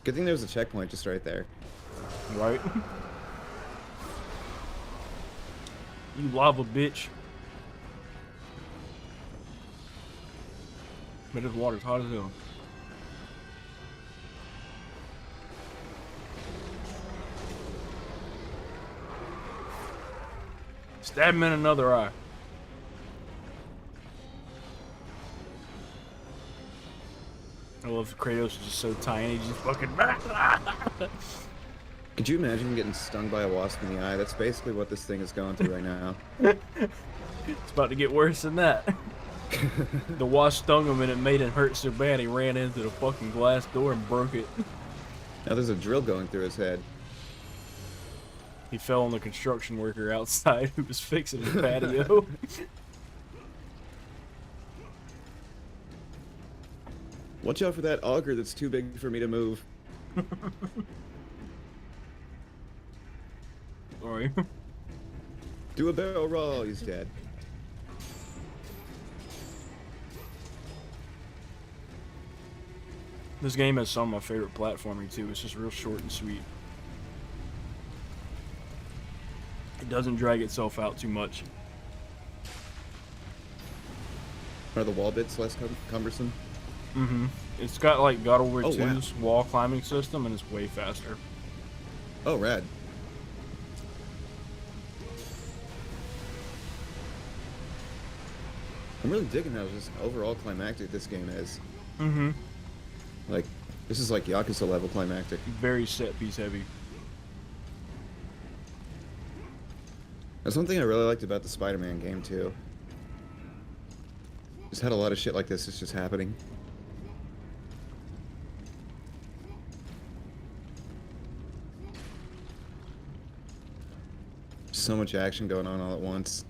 Good thing there was a checkpoint just right there. Right? You lava bitch. But this water's hot as hell. Stab him in another eye. I love Kratos is just so tiny, just fucking. Could you imagine getting stung by a wasp in the eye? That's basically what this thing is going through right now. It's about to get worse than that. The wasp stung him and it made him hurt so bad he ran into the fucking glass door and broke it. Now there's a drill going through his head. He fell on the construction worker outside who was fixing his patio. Watch out for that auger that's too big for me to move. Sorry. Do a barrel roll, he's dead. This game has some of my favorite platforming too. It's just real short and sweet. It doesn't drag itself out too much. Are the wall bits less cumbersome? Mm-hmm. It's got like God of War Oh, 2's wall climbing system and it's way faster. Oh, rad. I'm really digging how just overall climactic this game is. Mm-hmm. Like, this is like Yakuza level climactic. Very set piece heavy. That's one thing I really liked about the Spider-Man game too. Just had a lot of shit like this. It's just happening. So much action going on all at once.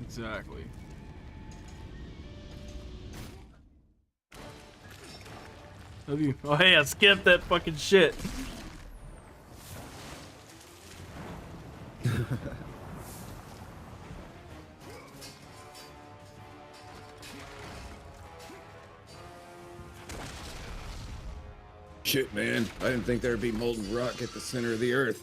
Exactly. Love you. Oh hey, I skipped that fucking shit. Shit, man. I didn't think there'd be molten rock at the center of the earth.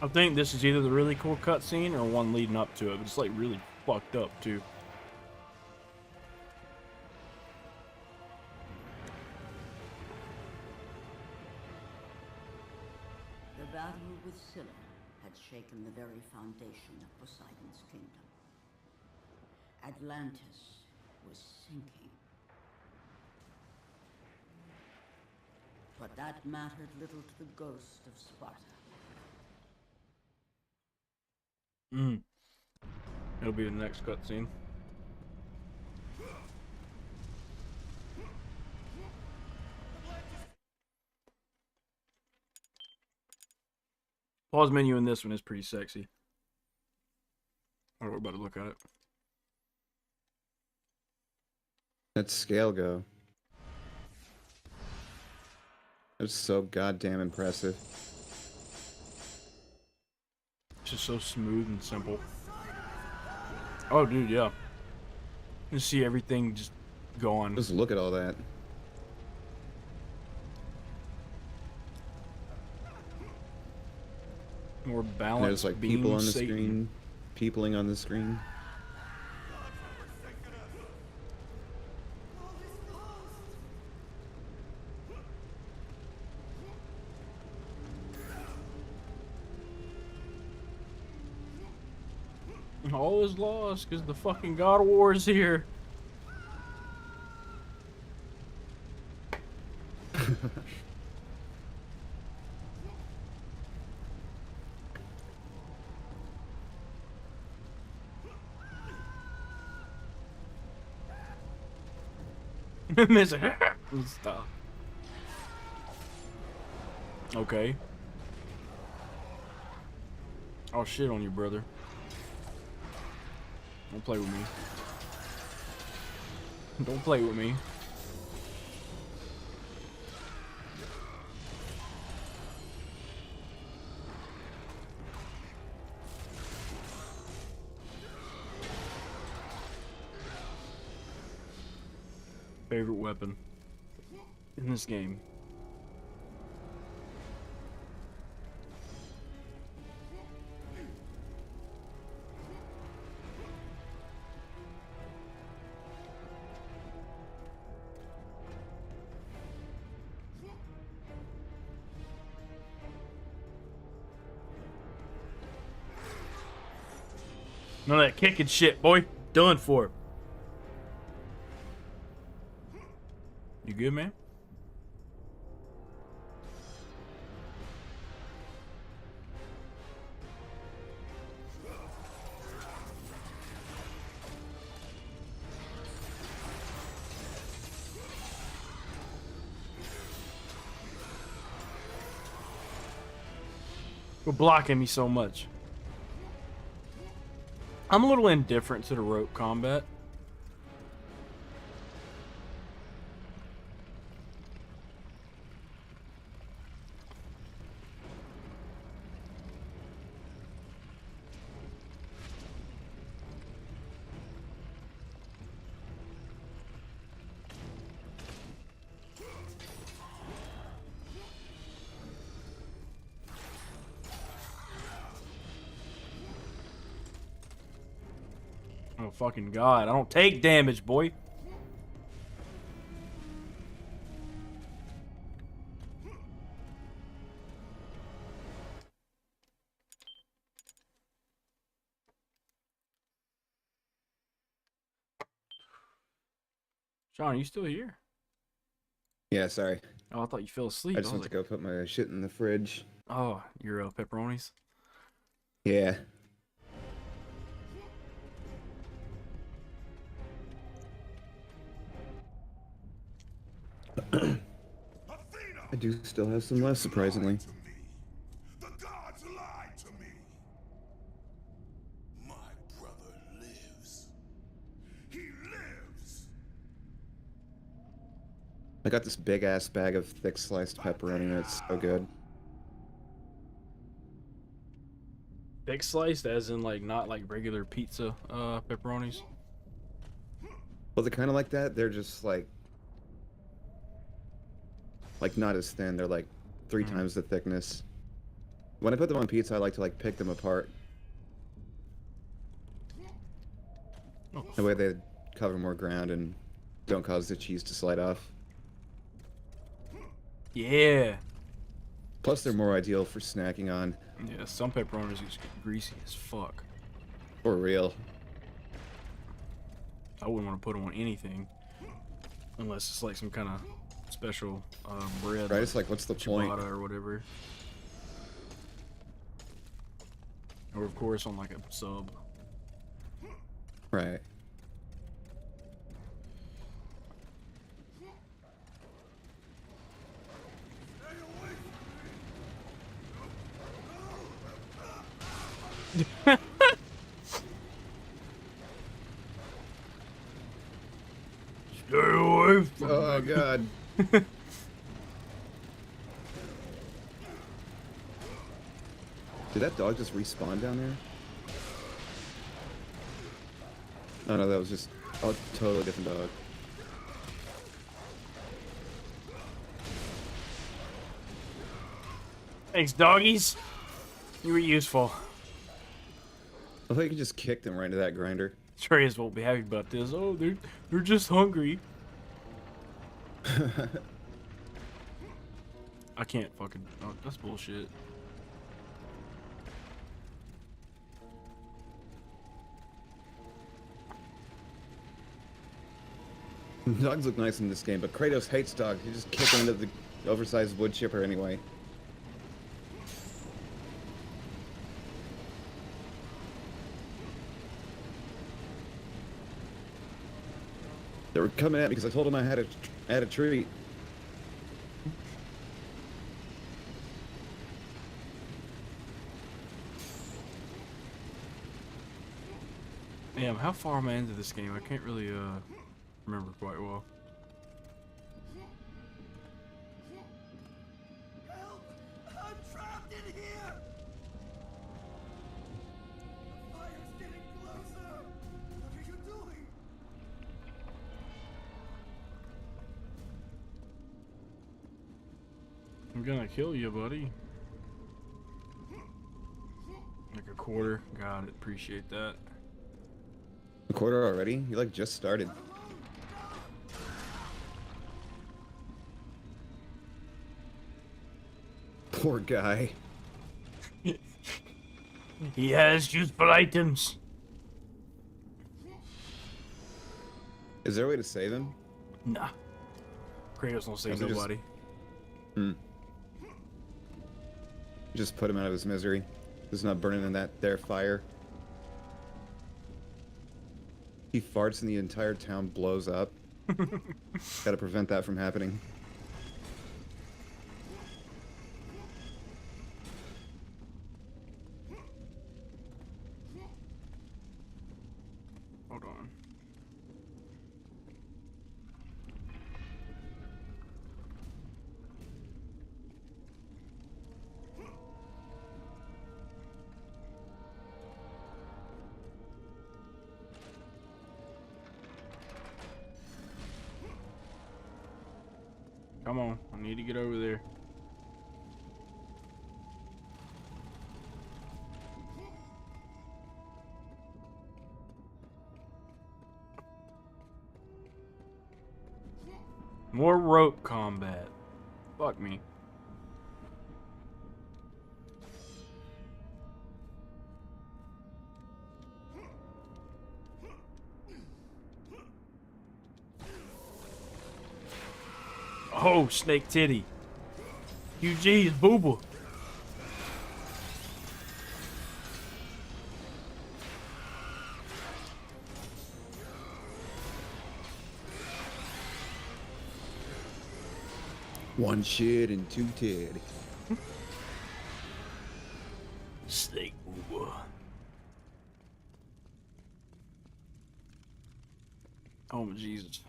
I think this is either the really cool cutscene or one leading up to it, but it's like really fucked up too. The battle with Scylla had shaken the very foundation of Poseidon's kingdom. Atlantis was sinking. But that mattered little to the ghost of Sparta. It'll be the next cutscene. Pause menu in this one is pretty sexy. We're about to look at it. That scale go. That's so goddamn impressive. It's just so smooth and simple. Oh, dude, yeah. You see everything just going. Just look at all that. More balance. There's like people on the screen, peopling on the screen. All is lost because the fucking God of War is here. Stop. Okay. I'll shit on you, brother. Don't play with me. Don't play with me. Favorite weapon in this game. None of that kicking shit, boy. Done for. You good, man? You're blocking me so much. I'm a little indifferent to the rope combat. Oh, fucking God. I don't take damage, boy. Sean, are you still here? Yeah, sorry. Oh, I thought you fell asleep. I just went to go put my shit in the fridge. Oh, your pepperonis? Yeah. I do still have some left, surprisingly. The gods lied to me. My brother lives. He lives. I got this big ass bag of thick sliced pepperoni and it's so good. Big sliced, as in like not like regular pizza pepperonis. Well, they're kind of like that. They're just like not as thin. They're like 3 times the thickness. When I put them on pizza, I like to like pick them apart. Oh. That way they cover more ground and don't cause the cheese to slide off. Yeah. Plus, they're more ideal for snacking on. Yeah, some pepperonis get greasy as fuck. For real. I wouldn't want to put them on anything unless it's like some kind of special bread. Right? It's like, what's the point? Ciabatta or whatever. Or of course on like a sub. Right. Stay away from Oh god. Did that dog just respawn down there? Oh no, that was just a totally different dog. Thanks, doggies. You were useful. I thought you could just kick them right into that grinder. Trey's won't be happy about this. Oh, they're just hungry. I can't fucking. Oh, that's bullshit. Dogs look nice in this game, but Kratos hates dogs. You just kick them into the oversized wood chipper anyway. They were coming at me because I told them I had a treat. Damn, how far am I into this game? I can't really remember quite well. Help! I'm trapped in here! The fire's getting closer! What are you doing? I'm gonna kill you, buddy. Like a quarter. Got it. Appreciate that. A quarter already? You like just started. Poor guy. He has useful items. Is there a way to save him? Nah. Kratos don't save Or is it just- nobody. Just put him out of his misery. He's not burning in that there fire. He farts and the entire town blows up. Gotta prevent that from happening. Hold on. Come on, I need to get over there. More rope combat. Fuck me. Oh, snake titty. QG's booba. One shit and two tid. Snake booba. Oh my Jesus.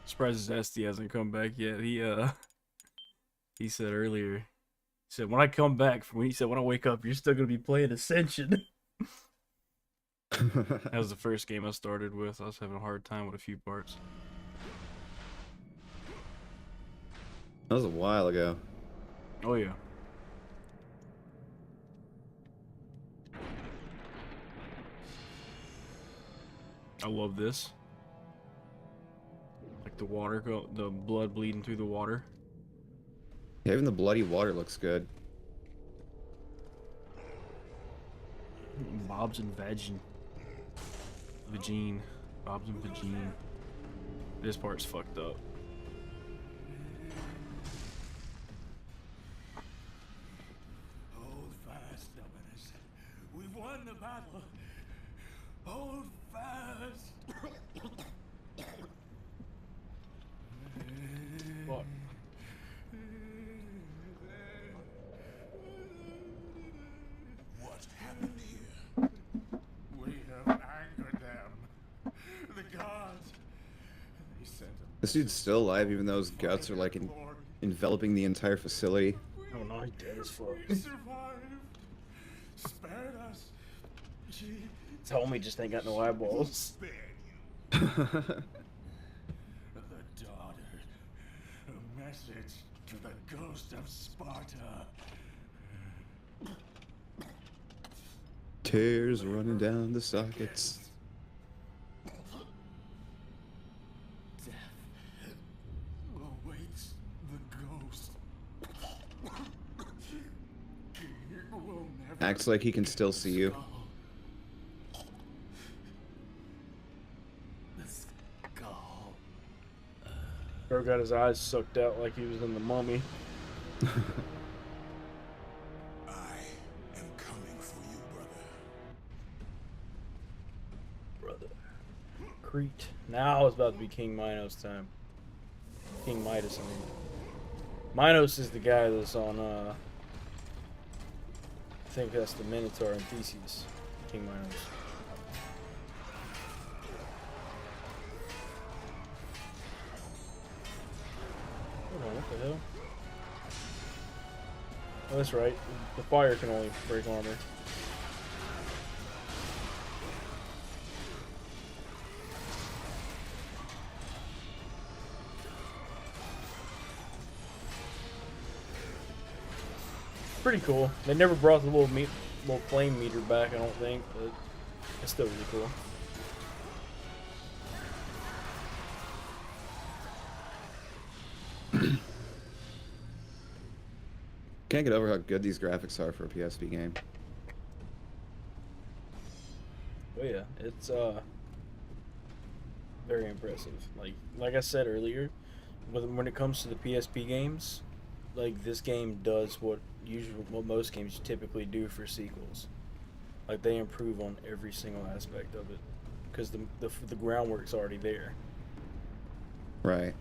Surprised his SD hasn't come back yet. He said earlier. He said when I come back from, he said when I wake up, you're still gonna be playing Ascension. That was the first game I started with. I was having a hard time with a few parts. That was a while ago. Oh yeah. I love this. Like the water, the blood bleeding through the water. Yeah, even the bloody water looks good. Bob's and Vagine. Vagine. Bob's and Vagine. This part's fucked up. Hold fast, Dominus. We've won the battle. Hold fast. Fuck. What happened here? We have angered them. The gods. They sent them. This dude's still alive, even though his guts are like enveloping the entire facility. Oh no, he's dead as fuck. We survived. Spared us. She Tell me just ain't got no eyeballs. spared you. The daughter. A message to the ghost of Sparta. Tears running down the sockets. Death awaits the ghost. He will never Acts like he can still see you. The skull. Bro got his eyes sucked out like he was in the Mummy. I am coming for you, brother. Crete. Now it's about to be King Minos time. King Midas, I mean. Minos is the guy that's on, I think that's the Minotaur in Theseus. King Minos. Hold on, what the hell? Oh, that's right. The fire can only break armor. Pretty cool. They never brought the little flame meter back, I don't think, but it's still really cool. Can't get over how good these graphics are for a PSP game. Oh yeah, it's very impressive. Like I said earlier, when it comes to the PSP games, like this game does what most games typically do for sequels. Like they improve on every single aspect of it because the groundwork's already there. Right.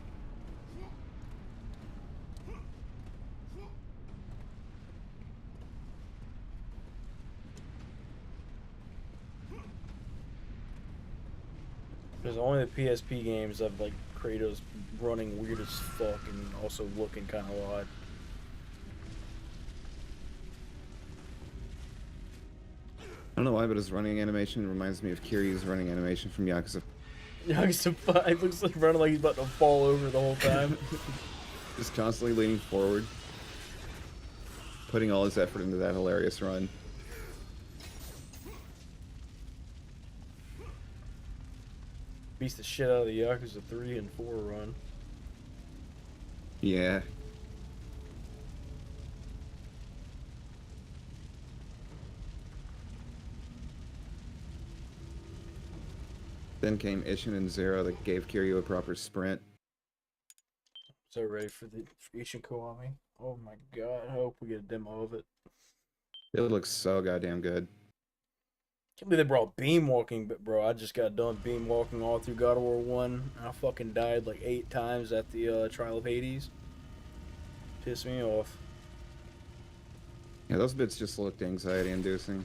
There's only the PSP games of like Kratos running weird as fuck and also looking kind of odd. I don't know why, but his running animation reminds me of Kiryu's running animation from Yakuza. Yakuza 5 looks like running like he's about to fall over the whole time. Just constantly leaning forward, putting all his effort into that hilarious run. Beats the shit out of the Yakuza 3 and 4 run. Yeah. Then came Ishin and Zero that gave Kiryu a proper sprint. So ready for the Ishin Kiwami? Oh my god, I hope we get a demo of it. It looks so goddamn good. Can't believe they brought beam walking, but bro, I just got done beam walking all through God of War 1. I fucking died like 8 times at the Trial of Hades. Pissed me off. Yeah, those bits just looked anxiety inducing.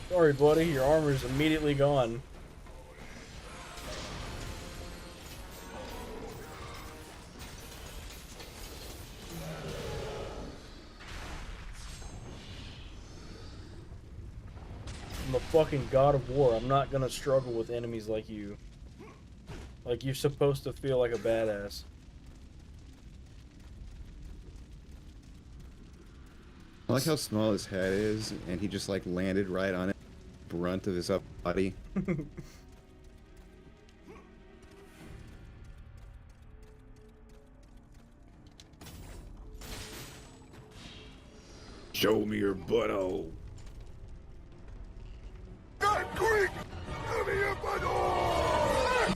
Sorry, buddy, your armor's immediately gone. I'm a fucking god of war. I'm not gonna struggle with enemies like you. Like, you're supposed to feel like a badass. I like how small his head is, and he just like landed right on it. Brunt of his up body. Show me your butthole. God, quick! Show me your butthole!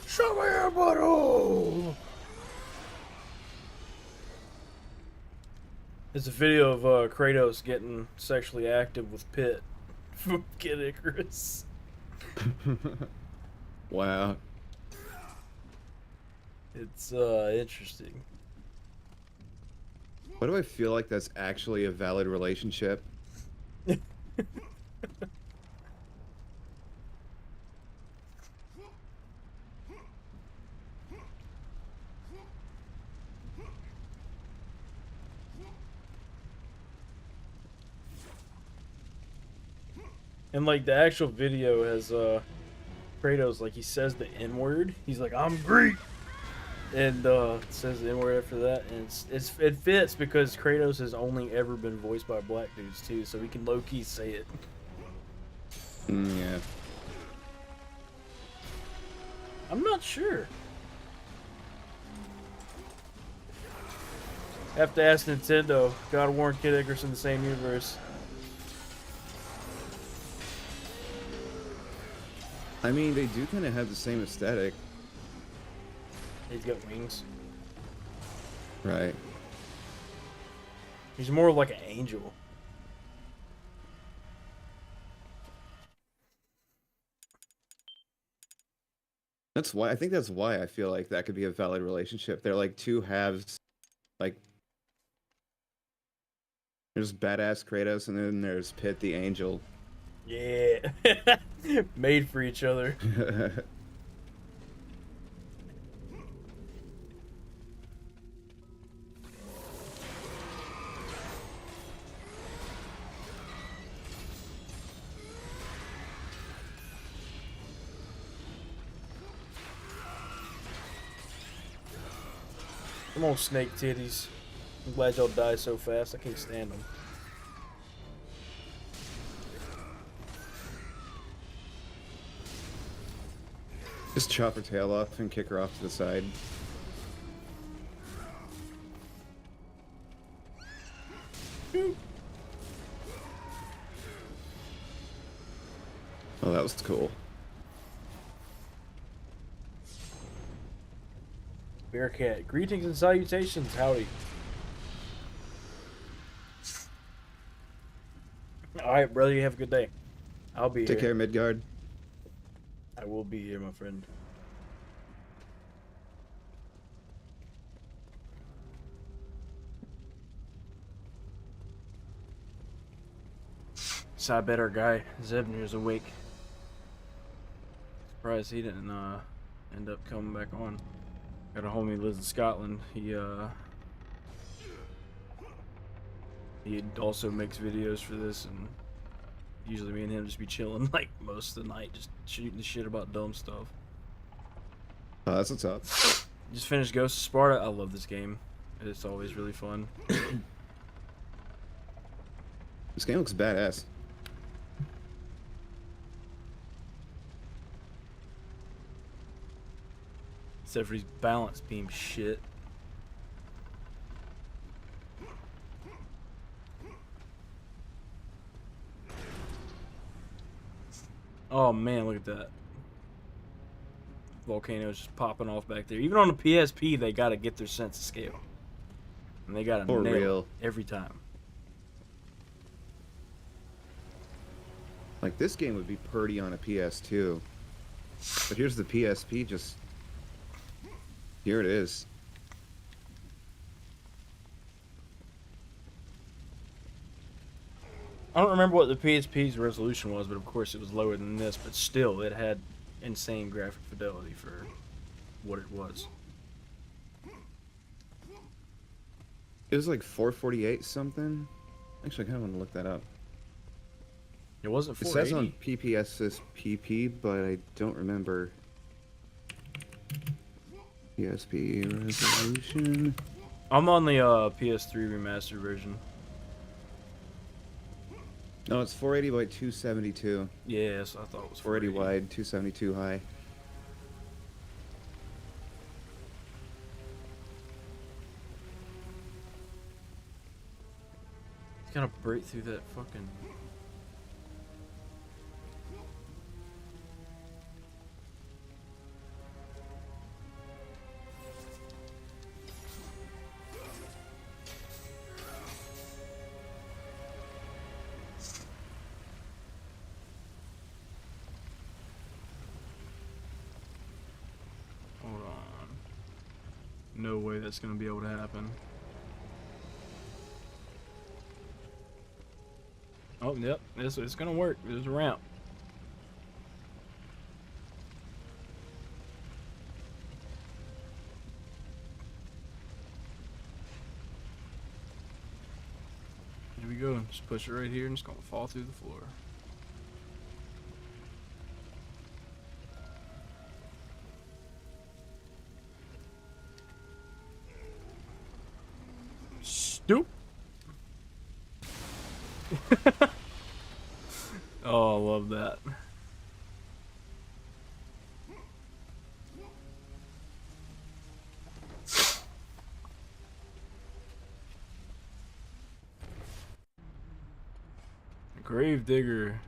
Show me your butthole! There's a video of Kratos getting sexually active with Pit from Kid Icarus. Wow. It's interesting. Why do I feel like that's actually a valid relationship? And like the actual video has Kratos, like, he says the N-word. He's like, I'm Greek, and says the N-word after that, and it fits because Kratos has only ever been voiced by black dudes too, so he can low-key say it. Yeah. I'm not sure. Have to ask Nintendo. God of War and Kid Icarus in the same universe. I mean, they do kind of have the same aesthetic. He's got wings. Right. He's more like an angel. That's why, I think that's why I feel like that could be a valid relationship. They're like two halves, like, there's badass Kratos and then there's Pit the angel. Yeah. Made for each other. Come on, snake titties. I'm glad y'all die so fast. I can't stand them. Just chop her tail off and kick her off to the side. Oh, that was cool. Bearcat, greetings and salutations. Howdy. Alright, brother, you have a good day. I'll be Take here. care, Midgard. I will be here, my friend. So I bet our guy Zebner's awake. Surprised he didn't end up coming back on. Got a homie who lives in Scotland. He also makes videos for this, and usually me and him just be chilling like most of the night, just shooting the shit about dumb stuff. Oh, that's what's up. Just finished Ghost of Sparta. I love this game. It's always really fun. This game looks badass. Except for these balance beam shit. Oh man, look at that. Volcanoes just popping off back there. Even on the PSP, they gotta get their sense of scale. And they gotta For nail real. it every time. Like, this game would be pretty on a PS2. But here's the PSP, just... Here it is. I don't remember what the PSP's resolution was, but of course it was lower than this, but still, it had insane graphic fidelity for what it was. It was like 448 something. Actually, I kind of want to look that up. It wasn't It 480. says on PPS's PP, but I don't remember. PSP resolution. I'm on the PS3 remastered version. No, it's 480 by 272. Yeah, so I thought it was 480 wide, 272 high. It's gonna break through that fucking... Hold on. No way that's gonna be able to happen. Oh, yep, it's gonna work. There's a ramp. Here we go. Just push it right here and it's gonna fall through the floor. Stoop. Oh, I love that. Gravedigger.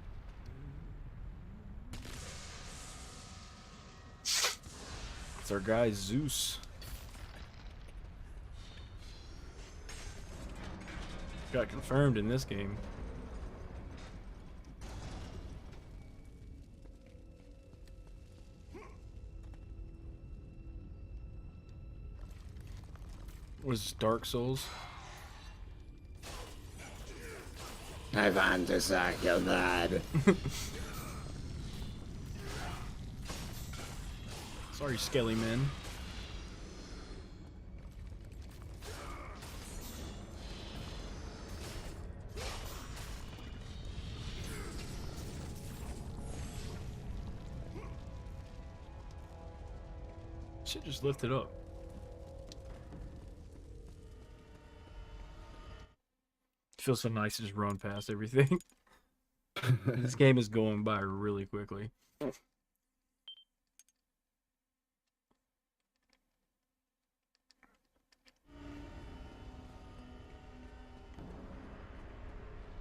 It's our guy Zeus. Got confirmed in this game. Was Dark Souls? I want to suck your blood. Sorry, Skelly Man. Shit just lifted up. Feels so nice to just run past everything. This game is going by really quickly.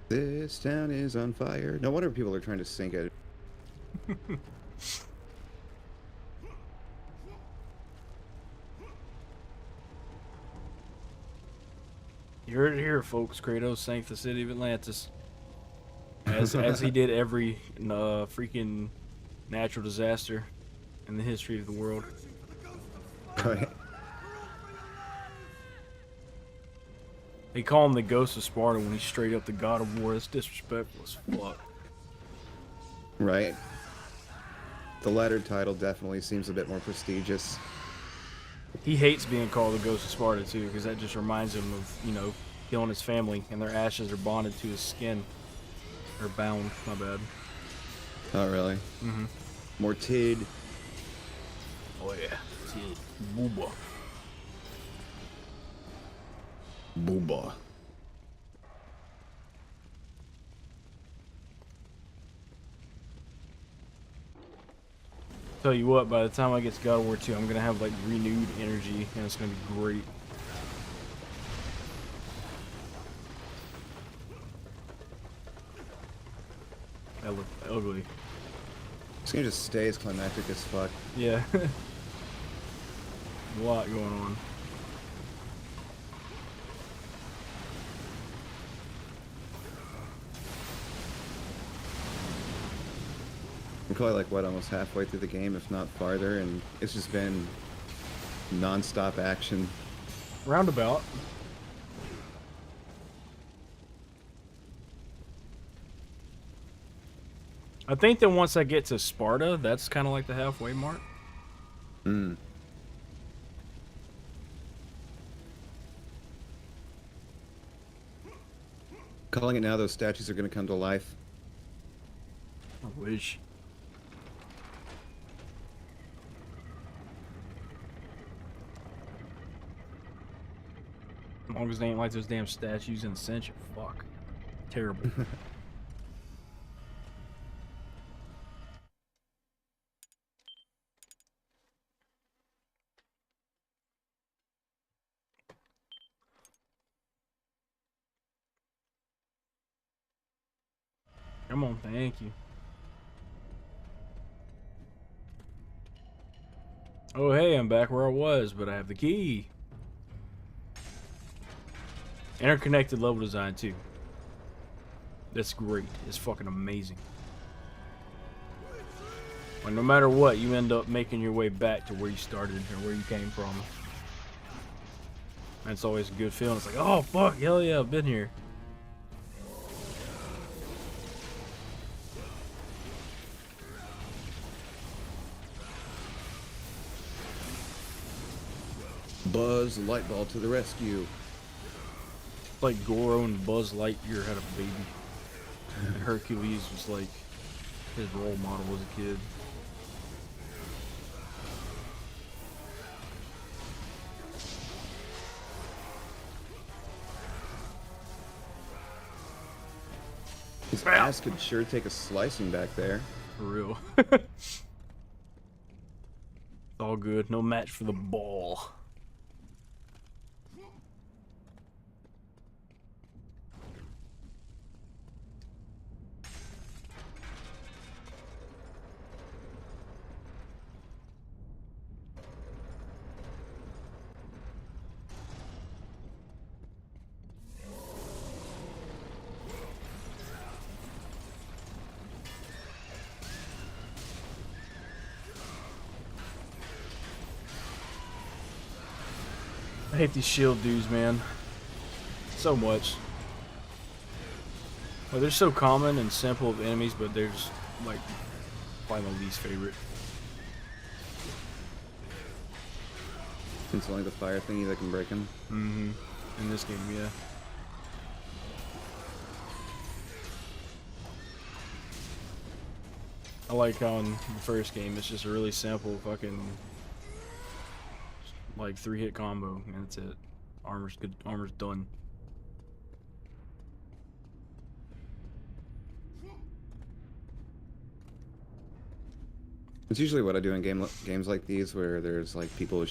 This town is on fire. No wonder people are trying to sink it. You heard it here, folks. Kratos sank the city of Atlantis. As he did every freaking natural disaster in the history of the world. Right. They call him the Ghost of Sparta when he's straight up the god of war. That's disrespectful as fuck. Right. The latter title definitely seems a bit more prestigious. He hates being called the Ghost of Sparta too, because that just reminds him of, you know, killing his family, and their ashes are bonded to his skin. Or bound, my bad. Oh, really? Mm-hmm. Mortid. Oh yeah. Booba. Booba. Tell you what, by the time I get to God of War 2, I'm gonna have like renewed energy, and it's gonna be great. That looked ugly. This game just stays climactic as fuck. Yeah. A lot going on. We're probably like, what, almost halfway through the game, if not farther, and it's just been non-stop action. Roundabout. I think that once I get to Sparta, that's kind of like the halfway mark. Hmm. Calling it now, those statues are going to come to life. I wish. As long as they ain't like those damn statues in Ascension. Fuck. Terrible. Come on, thank you. Oh, hey, I'm back where I was, but I have the key. Interconnected level design, too. That's great. It's fucking amazing. Like, no matter what, you end up making your way back to where you started or where you came from. And it's always a good feeling. It's like, oh, fuck, hell yeah, I've been here. Buzz Lightball to the rescue. Like Goro and Buzz Lightyear had a baby. And Hercules was like his role model as a kid. His ass could sure take a slicing back there. For real. It's all good. No match for the ball. I hate these shield dudes, man. So much. Well, they're so common and simple of enemies, but they're just, like, probably my least favorite. It's only the fire thingy that can break him. Mm-hmm. In this game, yeah. I like how in the first game it's just a really simple fucking like 3-hit combo and that's it. Armor's good. Armor's done. It's usually what I do in games like these, where there's like people with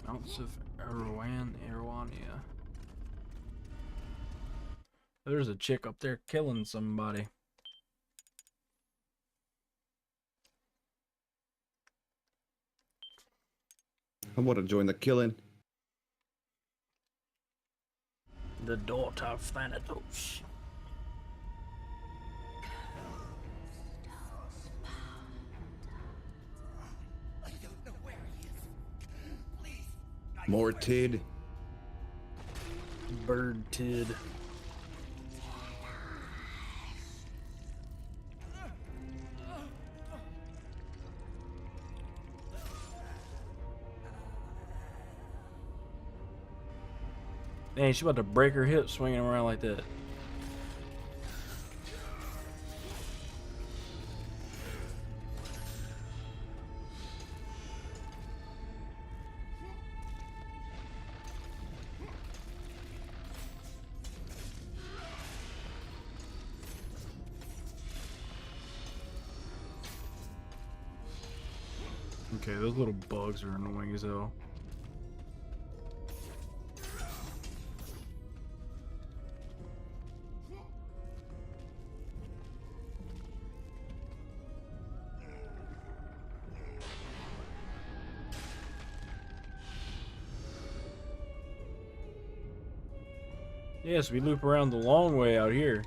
Ounce of Erwan, yeah. There's a chick up there killing somebody. I want to join the killing. The daughter of Thanatos. More tid. Bird tid. Dang, she about to break her hip swinging around like that. Okay, those little bugs are annoying as hell. Yes, we loop around the long way out here.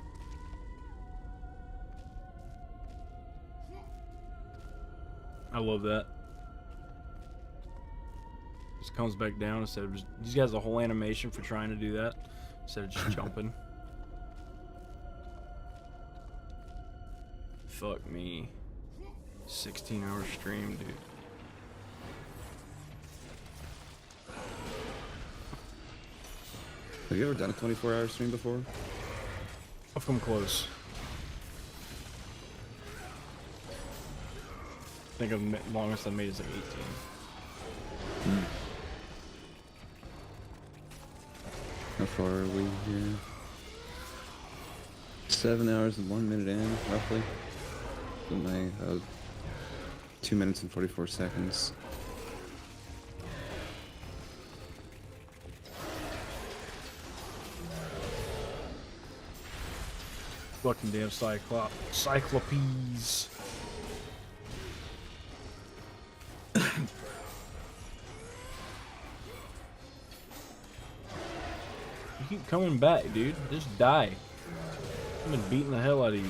I love that. Just comes back down instead of just... These guys have a whole animation for trying to do that instead of just jumping. Fuck me. 16-hour stream, dude. Have you ever done a 24-hour stream before? I've come close. I think the longest I made is like 18. How far are we here? 7 hours and 1 minute in, roughly. So my 2 minutes and 44 seconds. Fucking damn cyclopes. You keep coming back, dude. Just die. I've been beating the hell out of you.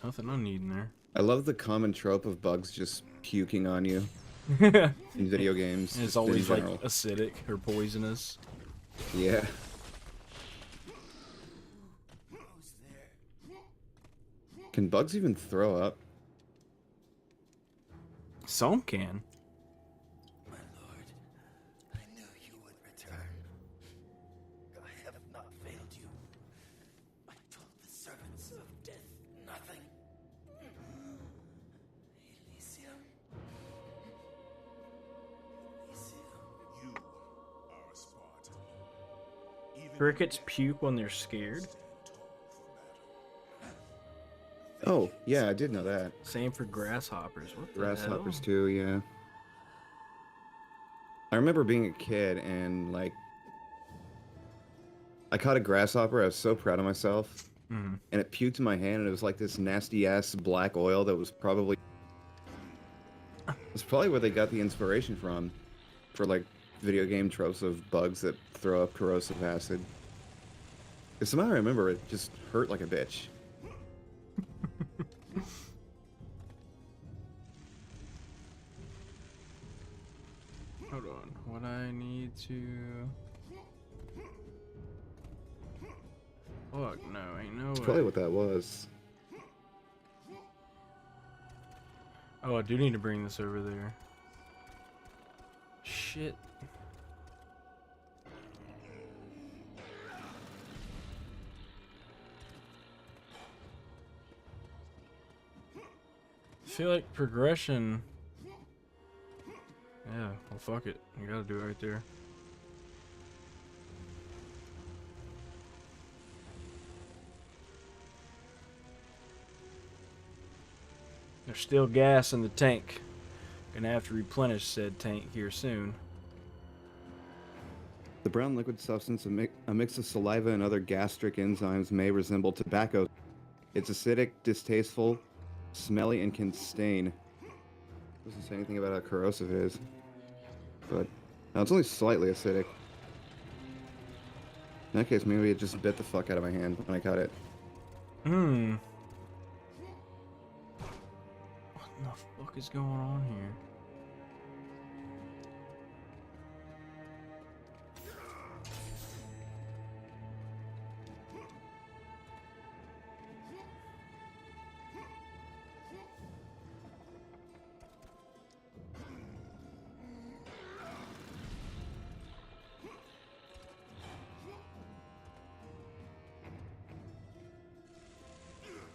Nothing I need in there. I love the common trope of bugs just puking on you in video games. And it's just in always like general. acidic or poisonous. Yeah. Can bugs even throw up? Some can. My lord, I knew you would return. I have not failed you. I told the servants of death nothing. Elysium. You are a Spartan. Even Crickets puke when they're scared. Oh, yeah, I did know that. Same for grasshoppers. What the Grasshoppers hell? too, yeah. I remember being a kid and like I caught a grasshopper. I was so proud of myself, and it puked in my hand, and it was like this nasty ass black oil that was probably where they got the inspiration from for like video game tropes of bugs that throw up corrosive acid. Because somehow I remember it just hurt like a bitch. Hold on. What I need to... Fuck, no, ain't no That's way. probably what that was. Oh, I do need to bring this over there. Shit. I feel like progression... Yeah, well fuck it. You gotta do it right there. There's still gas in the tank. Gonna have to replenish said tank here soon. The brown liquid substance, a mix of saliva and other gastric enzymes, may resemble tobacco. It's acidic, distasteful, smelly, and can stain. Doesn't say anything about how corrosive it is. But no, it's only slightly acidic. In that case, maybe it just bit the fuck out of my hand when I cut it. Hmm. What the fuck is going on here?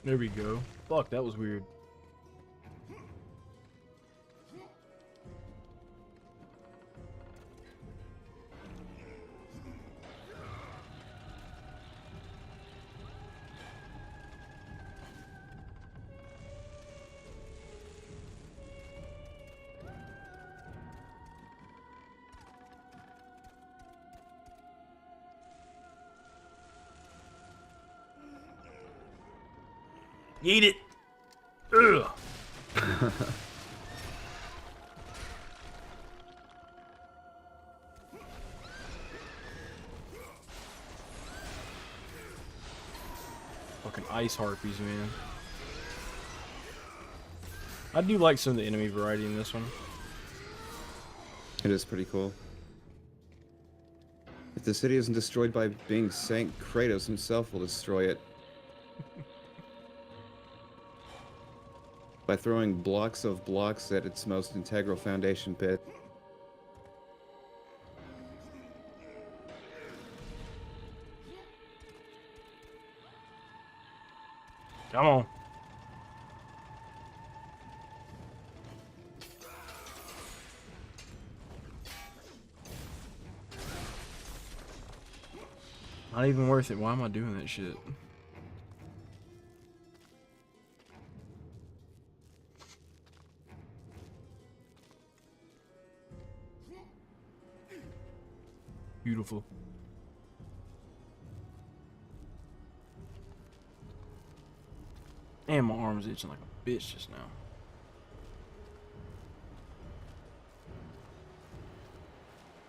There we go. Fuck, that was weird. Eat it. Ugh. Fucking ice harpies, man. I do like some of the enemy variety in this one. It is pretty cool. If the city isn't destroyed by being sank, Kratos himself will destroy it. By throwing blocks of blocks at its most integral foundation pit. Come on. Not even worth it. Why am I doing that shit? Beautiful. And my arm's itching like a bitch just now.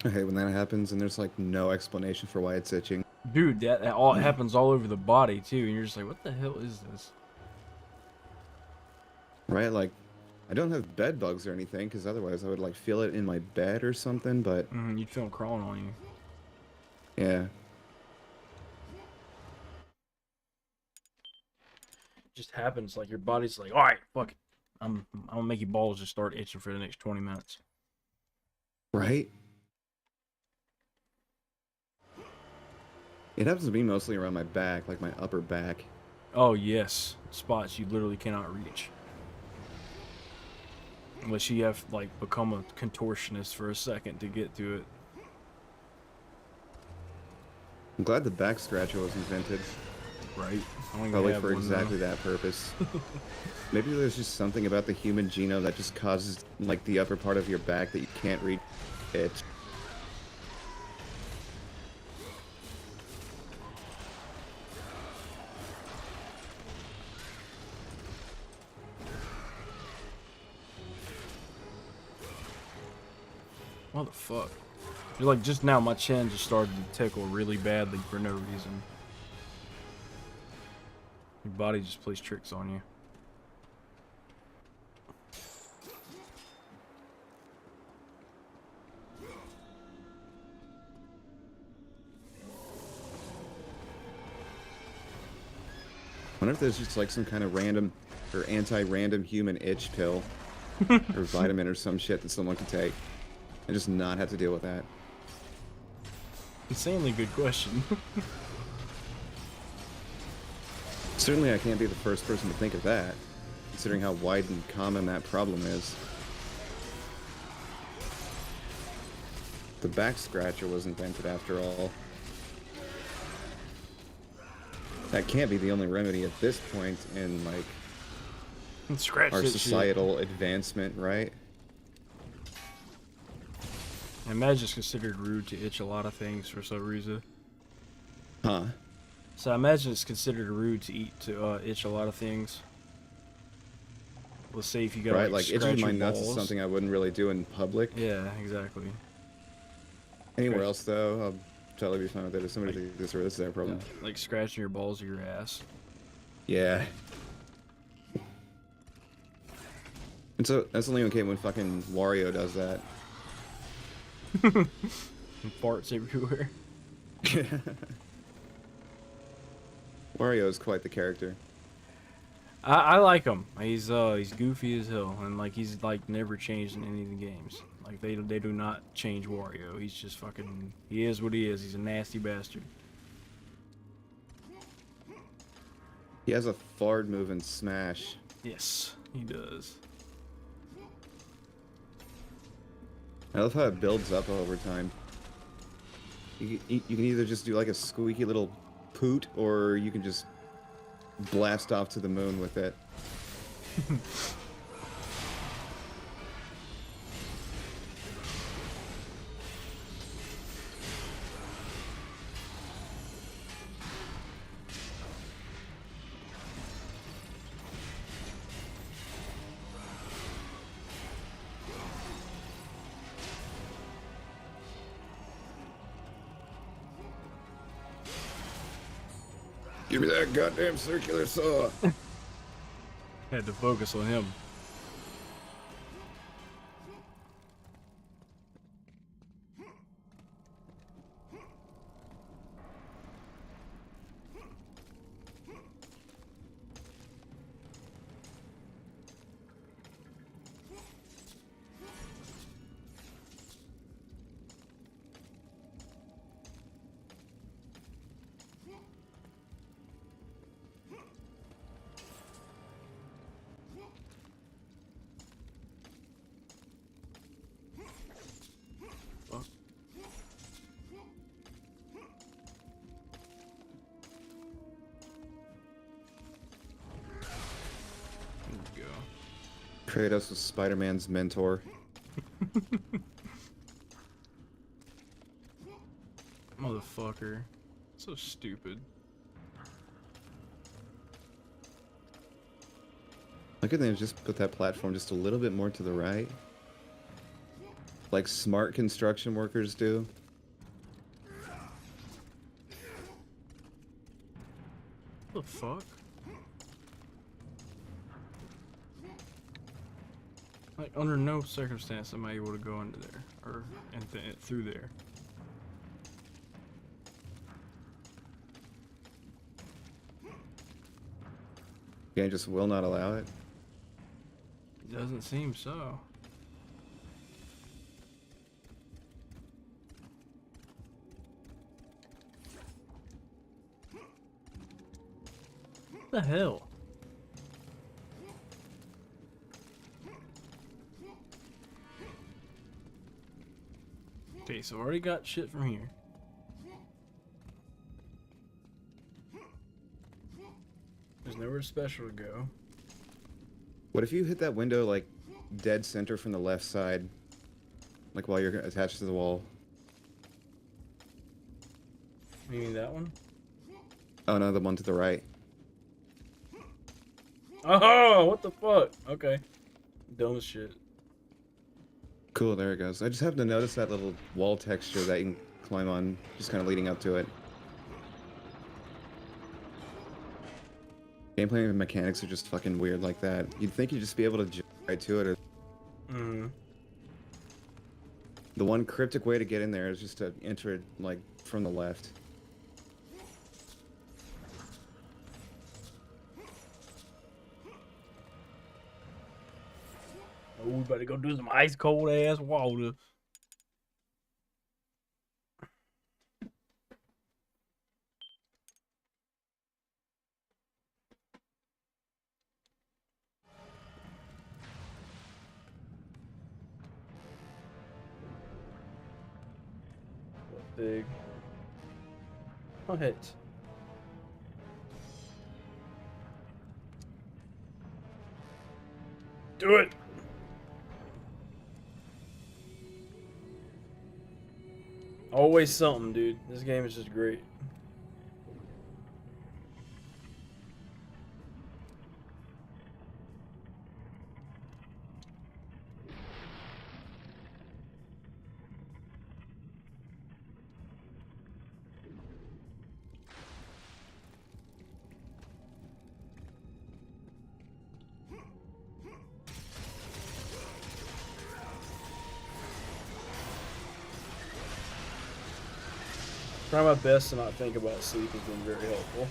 I hate when that happens and there's like no explanation for why it's itching. Dude, that all happens all over the body too, and you're just like, what the hell is this? Right? Like, I don't have bed bugs or anything, because otherwise I would like feel it in my bed or something, but... You'd feel them crawling on you. Yeah. It just happens, like your body's like, alright, fuck it. I'm gonna make your balls just start itching for the next 20 minutes. Right? It happens to be mostly around my back, like my upper back. Oh yes, spots you literally cannot reach. Unless you have like become a contortionist for a second to get to it. I'm glad the back scratcher was invented. Right? Probably for exactly that purpose. Maybe there's just something about the human genome that just causes like the upper part of your back that you can't reach it. What the fuck? You're like, just now my chin just started to tickle really badly for no reason. Your body just plays tricks on you. I wonder if there's just like some kind of random or anti-random human itch pill or vitamin or some shit that someone can take and just not have to deal with that. Insanely good question. Certainly I can't be the first person to think of that, considering how wide and common that problem is. The back scratcher was invented after all. That can't be the only remedy at this point in, like, Scratch our that societal advancement, right? I imagine it's considered rude to itch a lot of things for some reason. Huh? So I imagine it's considered rude to itch a lot of things. Let's say if you got Right, like like scratch itching my your nuts is balls. something I wouldn't really do in public. Yeah, exactly. Anywhere else, though, I'll totally be fine with it. If somebody thinks this is their problem. Yeah, like scratching your balls or your ass. Yeah. And so that's only okay when fucking Wario does that. And farts everywhere. Wario is quite the character. I like him. He's goofy as hell, and like he's like never changed in any of the games. Like they do not change Wario. He's just fucking. He is what he is. He's a nasty bastard. He has a forward move and smash. Yes, he does. I love how it builds up over time. You can either just do like a squeaky little poot, or you can just blast off to the moon with it. Give me that goddamn circular saw. Had to focus on him. Kratos was Spider-Man's mentor. Motherfucker. So stupid. Look at them just put that platform just a little bit more to the right. Like smart construction workers do. What the fuck? Like, under no circumstance am I able to go into there, or through there. Game just will not allow it. It doesn't seem so. What the hell? Okay, so I already got shit from here. There's nowhere special to go. What if you hit that window like dead center from the left side? Like while you're attached to the wall? You mean that one? Oh no, the one to the right. Oh, what the fuck? Okay. Dumb as shit. Cool, there it goes. I just happened to notice that little wall texture that you can climb on, just kind of leading up to it. Gameplay and mechanics are just fucking weird like that. You'd think you'd just be able to jump right to it. Or... The one cryptic way to get in there is just to enter it, like, from the left. Oh, we better go do some ice cold ass water. What big? Oh, hit. Do it! Always something, dude. This game is just great. Trying my best to not think about sleep has been very helpful.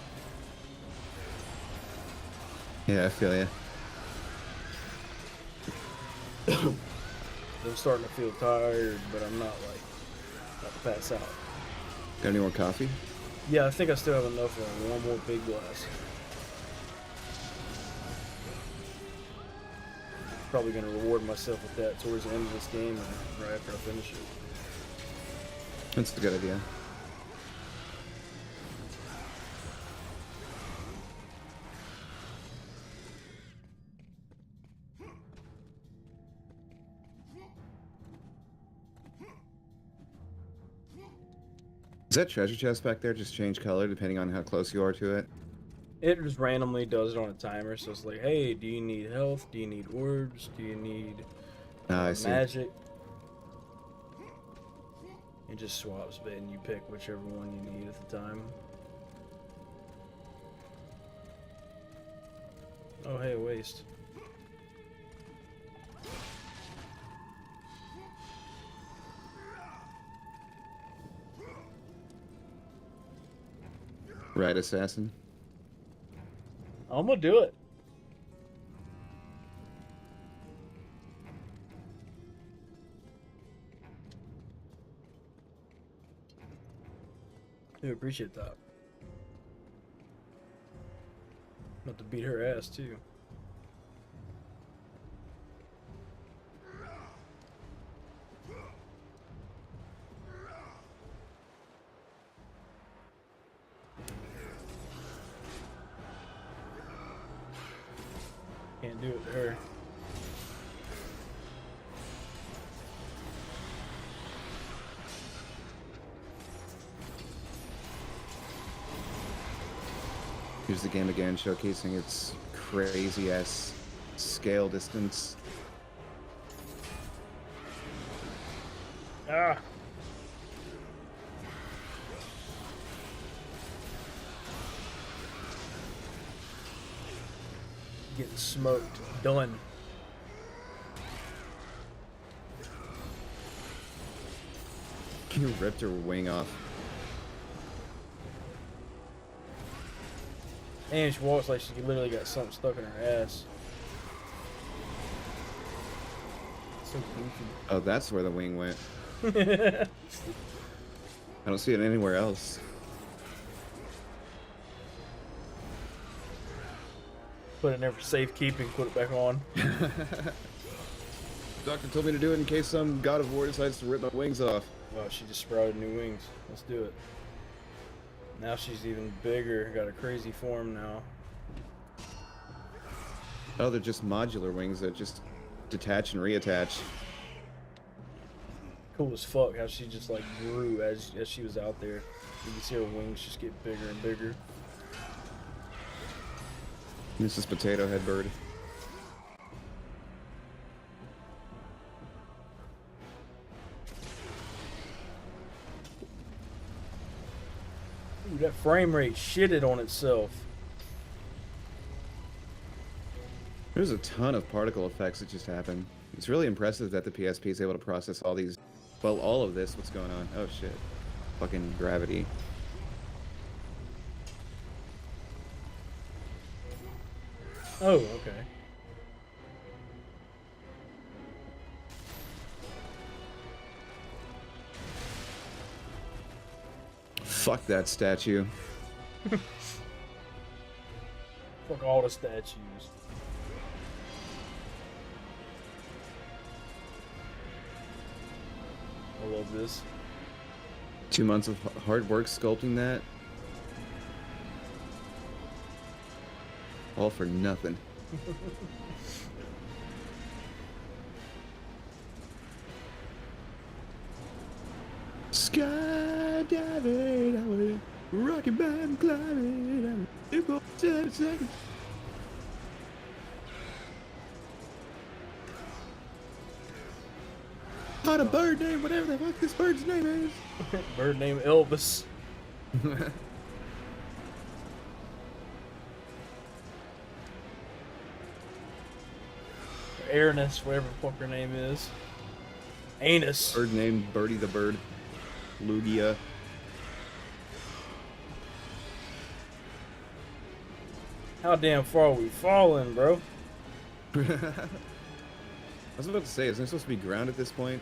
Yeah, I feel ya. I'm starting to feel tired, but I'm not like about to pass out. Got any more coffee? Yeah, I think I still have enough for one more big glass. probably gonna reward myself with that towards the end of this game, or right after I finish it. That's a good idea. Does that treasure chest back there just change color depending on how close you are to it? It just randomly does it on a timer, so it's like, hey, do you need health? Do you need orbs? Do you need I see. magic? It just swaps, but and you pick whichever one you need at the time. Oh, hey, waste. Right, assassin. I'm gonna do it. I do appreciate that. Not to beat her ass too. Can't do it to her. Here's the game again, showcasing its crazy-ass scale distance. Ah! Getting smoked. Done. You ripped her wing off. And she walks like she literally got something stuck in her ass. So goofy. Oh, that's where the wing went. I don't see it anywhere else. Put it in there for safekeeping, put it back on. Doctor told me to do it in case some god of war decides to rip my wings off. Well, she just sprouted new wings. Let's do it. Now she's even bigger. Got a crazy form now. Oh, they're just modular wings that just detach and reattach. Cool as fuck how she just like grew as she was out there. You can see her wings just get bigger and bigger. This is Potato Head Bird. Ooh, that frame rate shitted on itself. There's a ton of particle effects that just happened. It's really impressive that the PSP is able to process all these, well, all of this. What's going on? Oh shit. Fucking gravity. Oh, okay. Fuck that statue. Fuck all the statues. I love this. 2 months of hard work sculpting that. All for nothing. Skydiving, I went rocking band climbing, I went 7 seconds. Not a bird name, whatever the fuck this bird's name is. Bird named Elvis. Airness, whatever the fuck her name is. Anus. Bird named Birdie the Bird. Lugia. How damn far are we falling, bro? I was about to say, isn't it supposed to be ground at this point?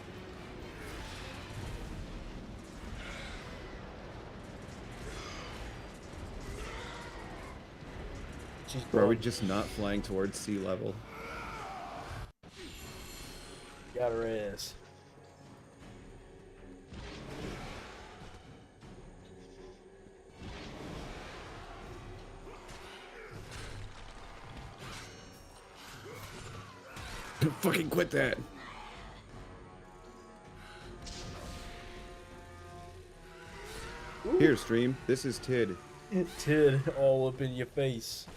Or are we just not flying towards sea level? got her ass. Fucking quit that. Here, stream. This is Tid. Tid all up in your face.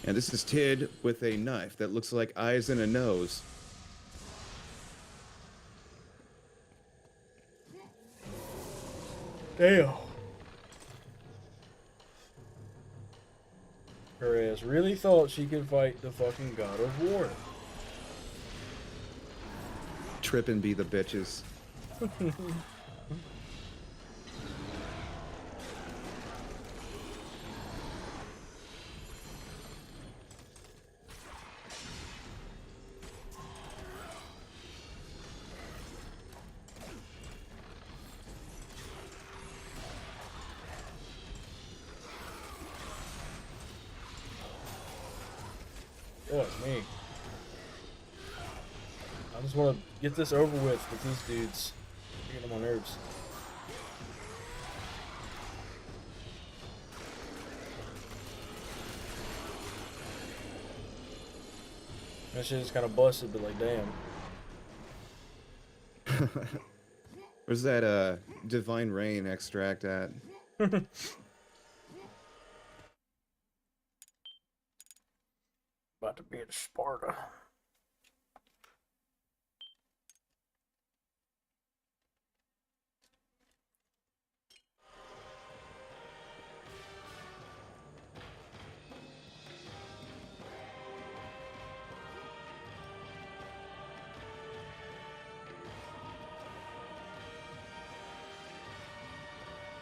And this is Tid with a knife that looks like eyes and a nose. Damn. Her ass really thought she could fight the fucking God of War. Trip and be the bitches. Fuck me. I just want to get this over with these dudes. They're getting on my nerves. That shit is kind of busted, but like, damn. Where's that divine rain extract at? About to be in Sparta.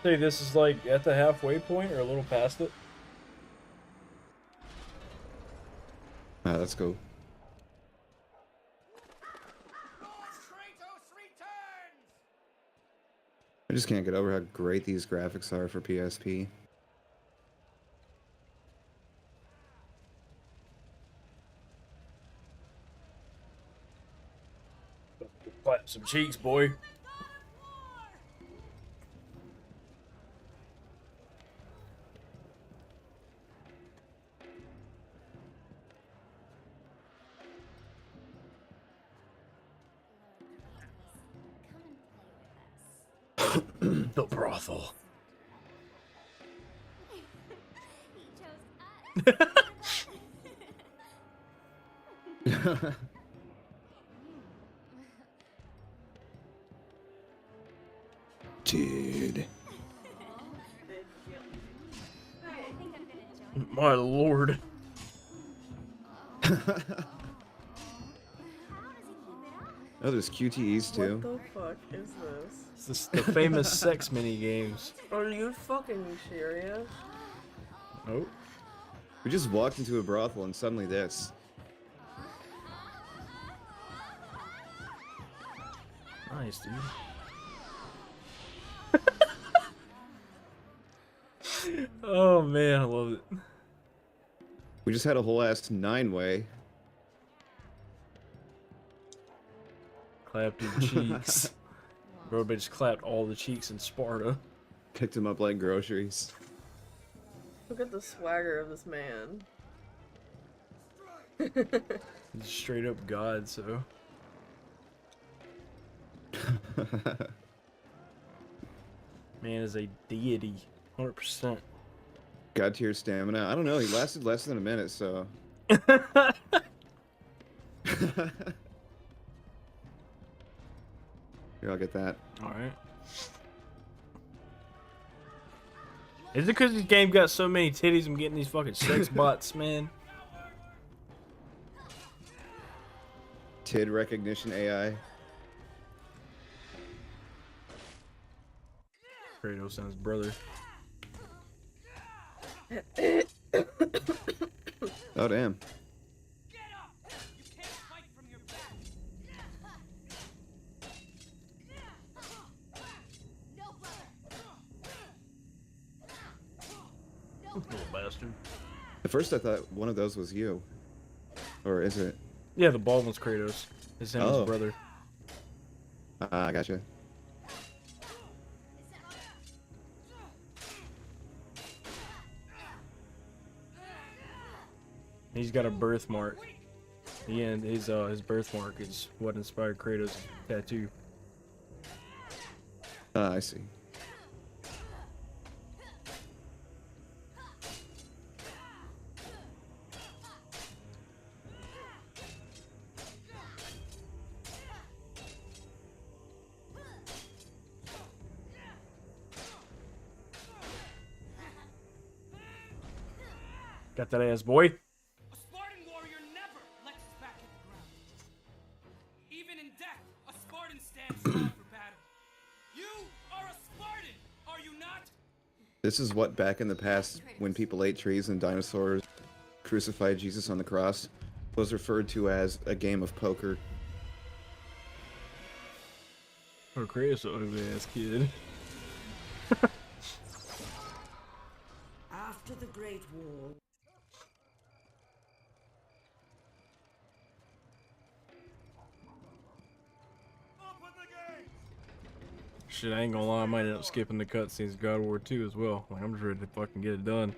Say this is like at the halfway point or a little past it. Ah, that's cool. I just can't get over how great these graphics are for PSP. Clap some cheeks, boy. The brothel. Dude. My lord. Oh, there's QTEs too. What the fuck is this? It's the famous sex mini games. Are you fucking serious? Oh. We just walked into a brothel and suddenly this. Nice, dude. Oh man, I love it. We just had a whole ass 9-way. Clapped your cheeks. Bro, they just clapped all the cheeks in Sparta. Picked him up like groceries. Look at the swagger of this man. He's straight up God, so. Man is a deity. 100%. God tier stamina. I don't know, he lasted less than a minute, so. Here, I'll get that. Alright. Is it because this game got so many titties I'm getting these fucking sex bots, man? Tid recognition AI. Kratos and his brother. Oh, damn. Little bastard. At first I thought one of those was you. Or is it? Yeah, the bald one's Kratos. It's him and his brother. I gotcha. He's got a birthmark. Yeah, his birthmark is what inspired Kratos' tattoo. I see. Got that ass, boy. A Spartan warrior never lets his back hit the ground. Even in death, a Spartan stands strong for battle. You are a Spartan, are you not? This is what back in the past, when people ate trees and dinosaurs crucified Jesus on the cross, was referred to as a game of poker. Oh, Kratos, ugly ass kid. After the Great War, Shit, I ain't gonna lie, I might end up skipping the cutscenes of God of War 2 as well. Like, I'm just ready to fucking get it done.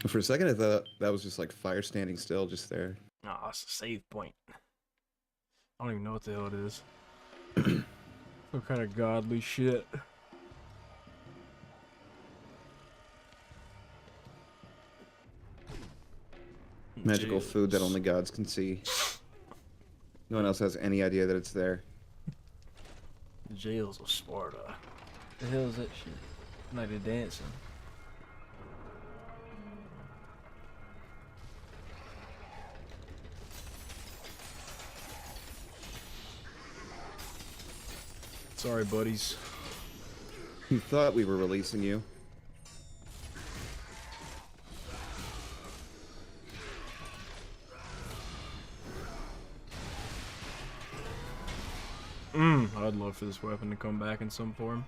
For a second, I thought that was just like fire standing still, just there. Nah, it's a save point. I don't even know what the hell it is. Some kind of godly shit. Magical food that only gods can see. No one else has any idea that it's there. Jails of Sparta. The hell is that shit? Night of dancing. Sorry, buddies. You thought we were releasing you. I'd love for this weapon to come back in some form.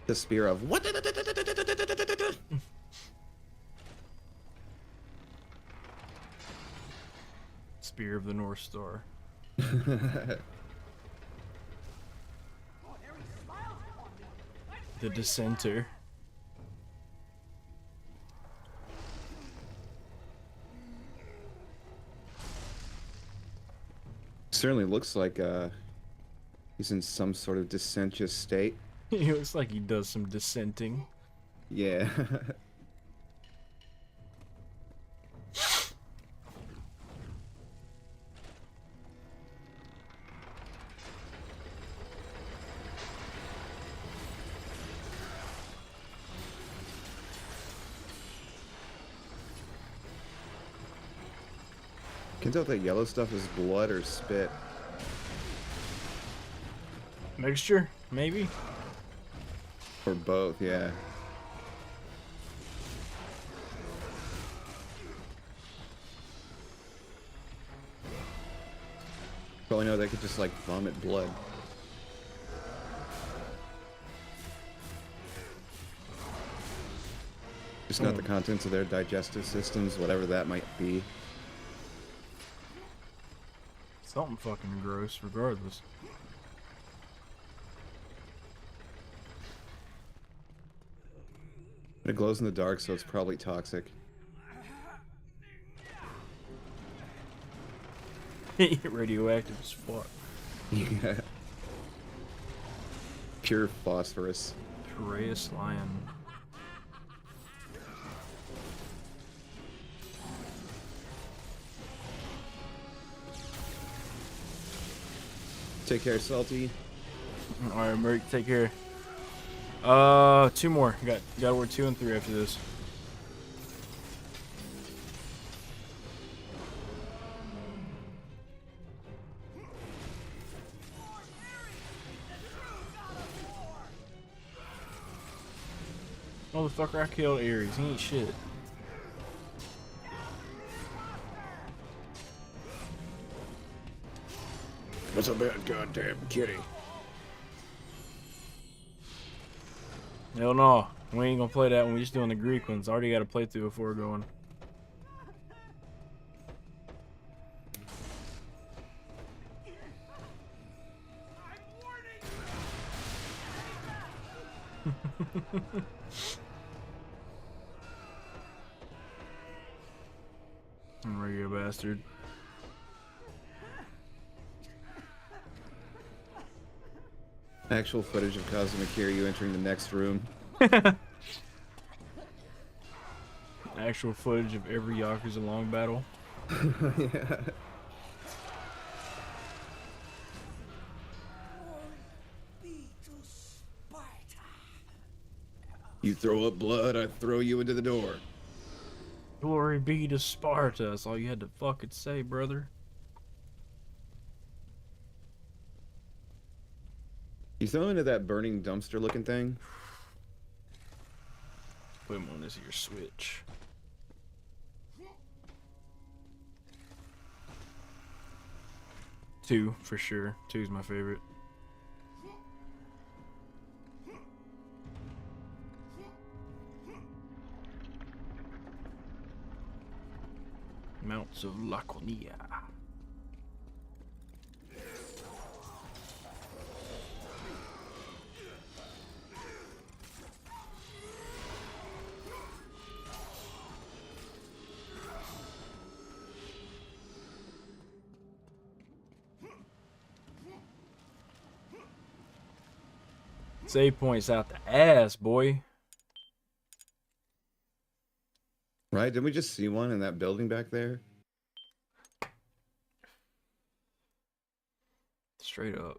The spear of what? Spear of the North Star. The Dissenter. Certainly looks like he's in some sort of dissentious state. He looks like he does some dissenting. Yeah. Can't tell if that yellow stuff is blood or spit. Mixture, maybe? Or both, yeah. Probably know they could just like vomit blood. Just not the contents of their digestive systems, whatever that might be. Something fucking gross, regardless. It glows in the dark, so it's probably toxic. Radioactive as fuck. Yeah. Pure phosphorus. Piraeus Lion. Take care, Salty. Alright, Merc, take care. Two more. Got God of War 2 and 3 after this. Oh, Motherfucker, I killed Ares. He ain't shit. What's a bad goddamn kitty? Hell no. We ain't gonna play that one. We just doing the Greek ones. I already got a playthrough before going. Regular bastard. Actual footage of Kazuma Kiryu entering the next room. Actual footage of every Yakuza long battle. Yeah. You throw up blood, I throw you into the door. Glory be to Sparta. That's all you had to fucking say, brother. You throw him into that burning dumpster looking thing? Put him on this here switch. Two, for sure. Two's my favorite. Mounts of Laconia. Save points out the ass, boy. Right? Didn't we just see one in that building back there? Straight up.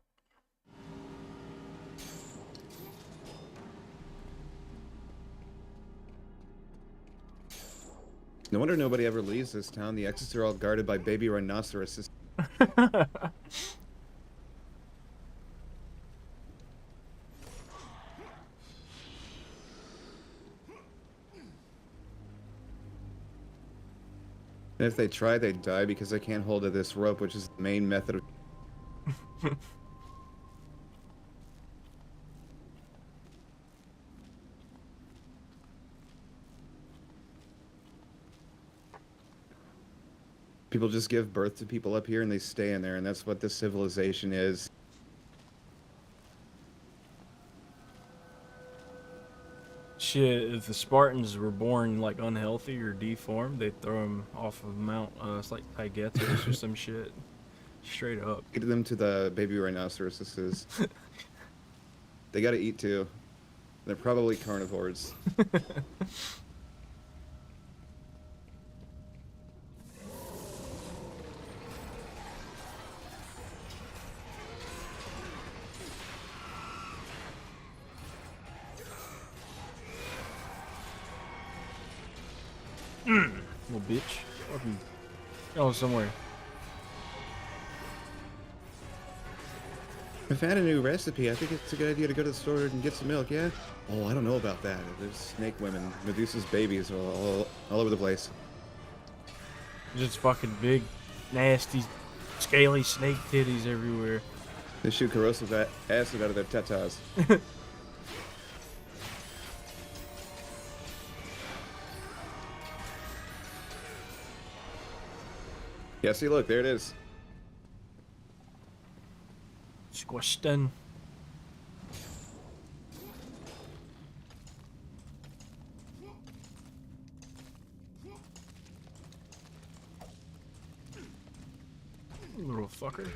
No wonder nobody ever leaves this town. The exits are all guarded by baby rhinoceroses. And if they try, they die because they can't hold to this rope, which is the main method of... People just give birth to people up here and they stay in there, and that's what this civilization is. Shit, if the Spartans were born like unhealthy or deformed, they'd throw them off of Mount, it's like Taygetus or some shit. Straight up. Get them to the baby rhinoceroses. They gotta eat too. They're probably carnivores. Little bitch. Fucking go somewhere. I found a new recipe. I think it's a good idea to go to the store and get some milk, yeah? Oh, I don't know about that. There's snake women. Medusa's babies are all over the place. Just fucking big, nasty, scaly snake titties everywhere. They shoot corrosive acid out of their tatas. Yeah, see, look, there it is. Squashton. Little fucker.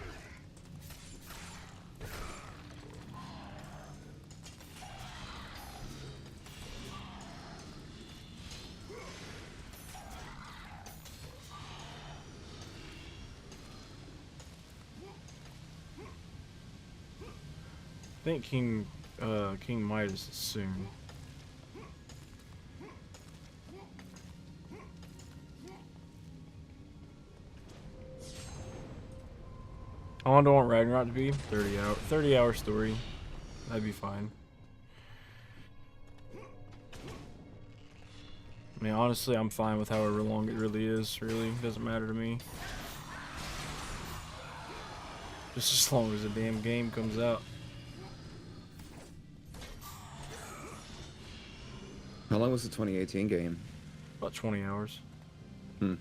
I think King Midas is soon. How long do I want Ragnarok to be? 30 hour story. That'd be fine. I mean, honestly, I'm fine with however long it really is. Really, doesn't matter to me. Just as long as the damn game comes out. How long was the 2018 game? About 20 hours. Hmm.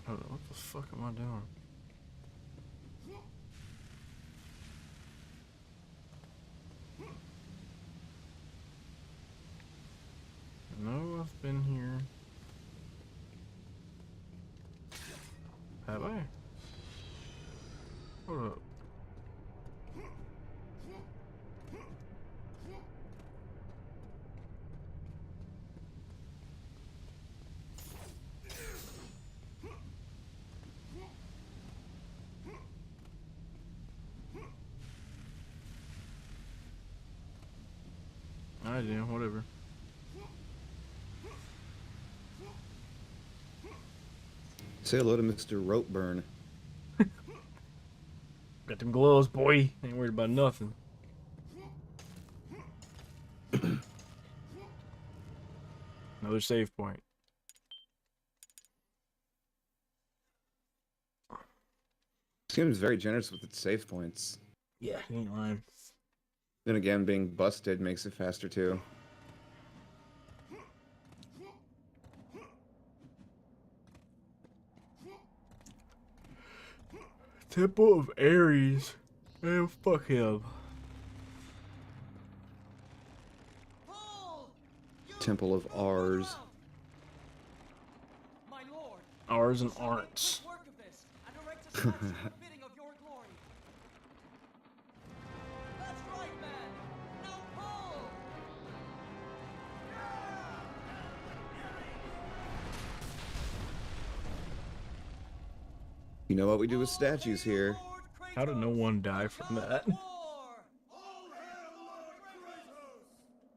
Hold on, what the fuck am I doing? No, I've been here. Have I? Hold up. I do, whatever. Say hello to Mr. Ropeburn. Got them gloves, boy. Ain't worried about nothing. Another save point. This game is very generous with its save points. Yeah, he ain't lying. Then again, being busted makes it faster too. Temple of Ares. Man, fuck him. Temple of Ars. My lord, Ours and aren'ts. work of this, and erect a statue befitting of your glory. That's right, man. Now pull. You know what we do with statues here? How did no one die from that?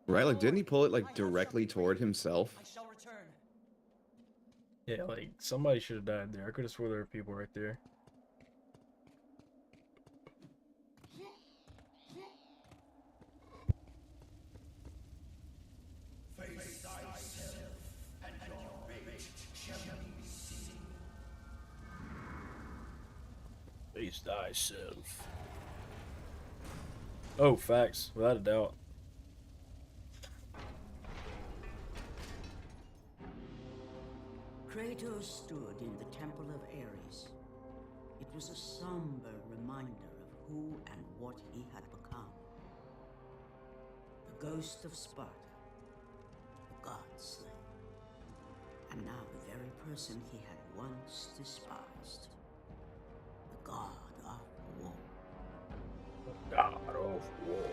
Right, like didn't he pull it like directly toward himself? I shall return. Yeah, like somebody should have died there. I could have swore there were people right there. Face thyself, and your fate shall be seen. Face thyself. Oh, facts, without a doubt. Kratos stood in the Temple of Ares. It was a somber reminder of who and what he had become. The ghost of Sparta, the god slayer, and now the very person he had once despised, the god of war. God of war.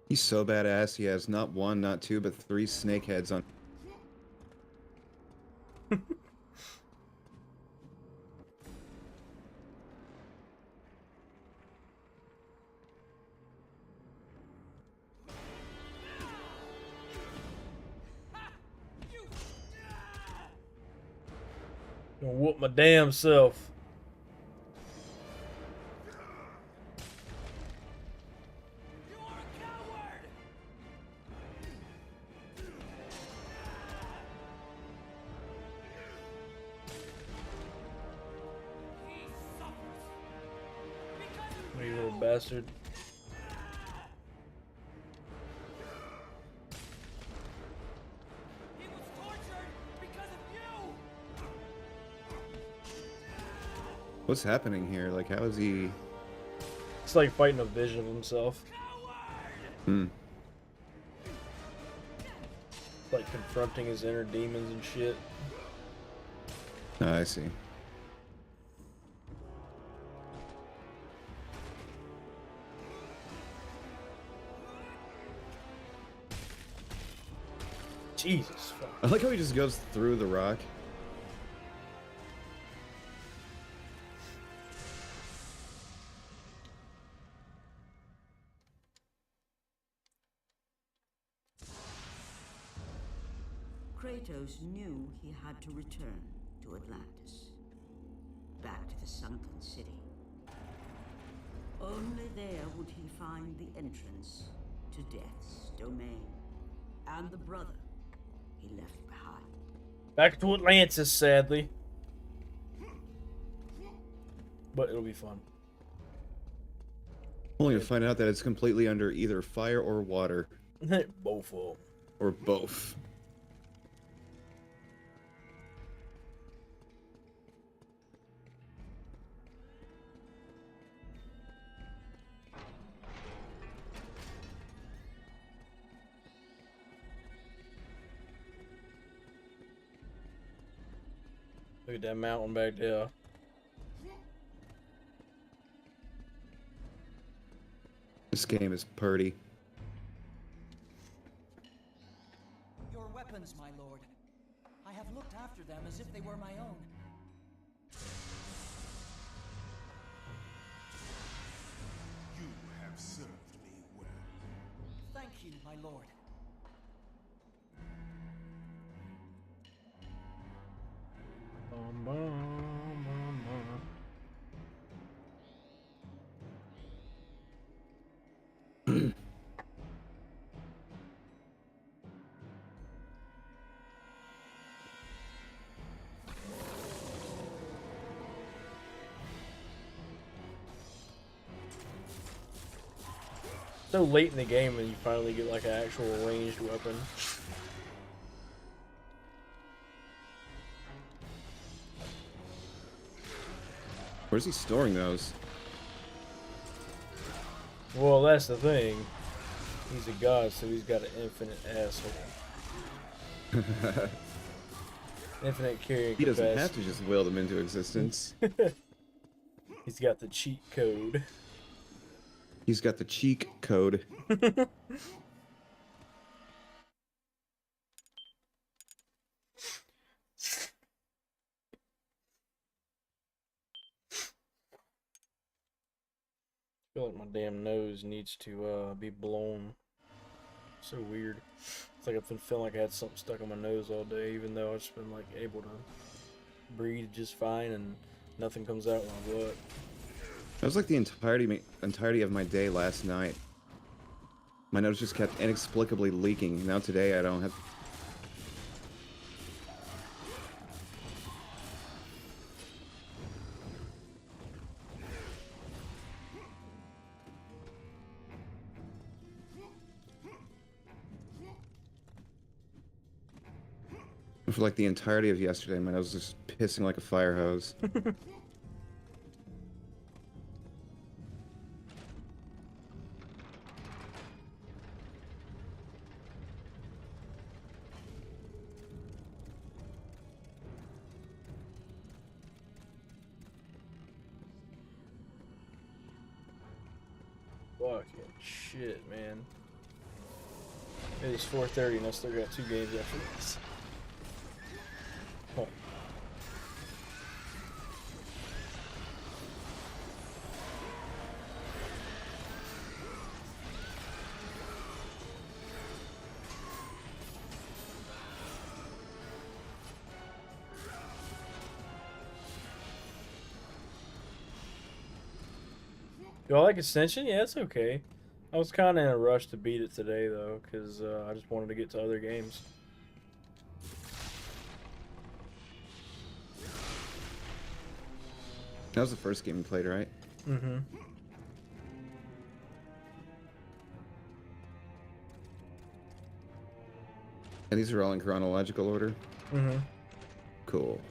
He's so badass, he has not one, not two, but 3 snake heads on. Gonna whoop my damn self. You little bastard. What's happening here? Like, how is he? It's like fighting a vision of himself. Hmm. Like confronting his inner demons and shit. Oh, I see. Jesus fuck. I like how he just goes through the rock. Kratos knew he had to return to Atlantis, back to the sunken city. Only there would he find the entrance to Death's domain, and the brother he left behind. Back to Atlantis, sadly. But it'll be fun. Only to find out that it's completely under either fire or water. Both of them. Or both. Look at that mountain back there. This game is purty. Your weapons, my lord. I have looked after them as if they were my own. You have served me well. Thank you, my lord. Bum, bum, bum, bum. So late in the game and you finally get like an actual ranged weapon. Where's he storing those? Well, that's the thing. He's a god, so he's got an infinite asshole. Infinite carrying He doesn't capacity. have to just will them into existence. He's got the cheat code. He's got the cheek code. I feel like my damn nose needs to be blown. So weird. It's like I've been feeling like I had something stuck on my nose all day, even though I've just been like able to breathe just fine and nothing comes out when I blow it. That was like the entirety of my day last night. My nose just kept inexplicably leaking. Now today I don't have... For like the entirety of yesterday, my nose was just pissing like a fire hose. Fucking shit, man. It is 4:30 and I still got 2 games after this. Oh. Do I like Ascension? Yeah, it's okay. I was kind of in a rush to beat it today, though, because I just wanted to get to other games. That was the first game you played, right? Mm-hmm. And these are all in chronological order? Mm-hmm. Cool.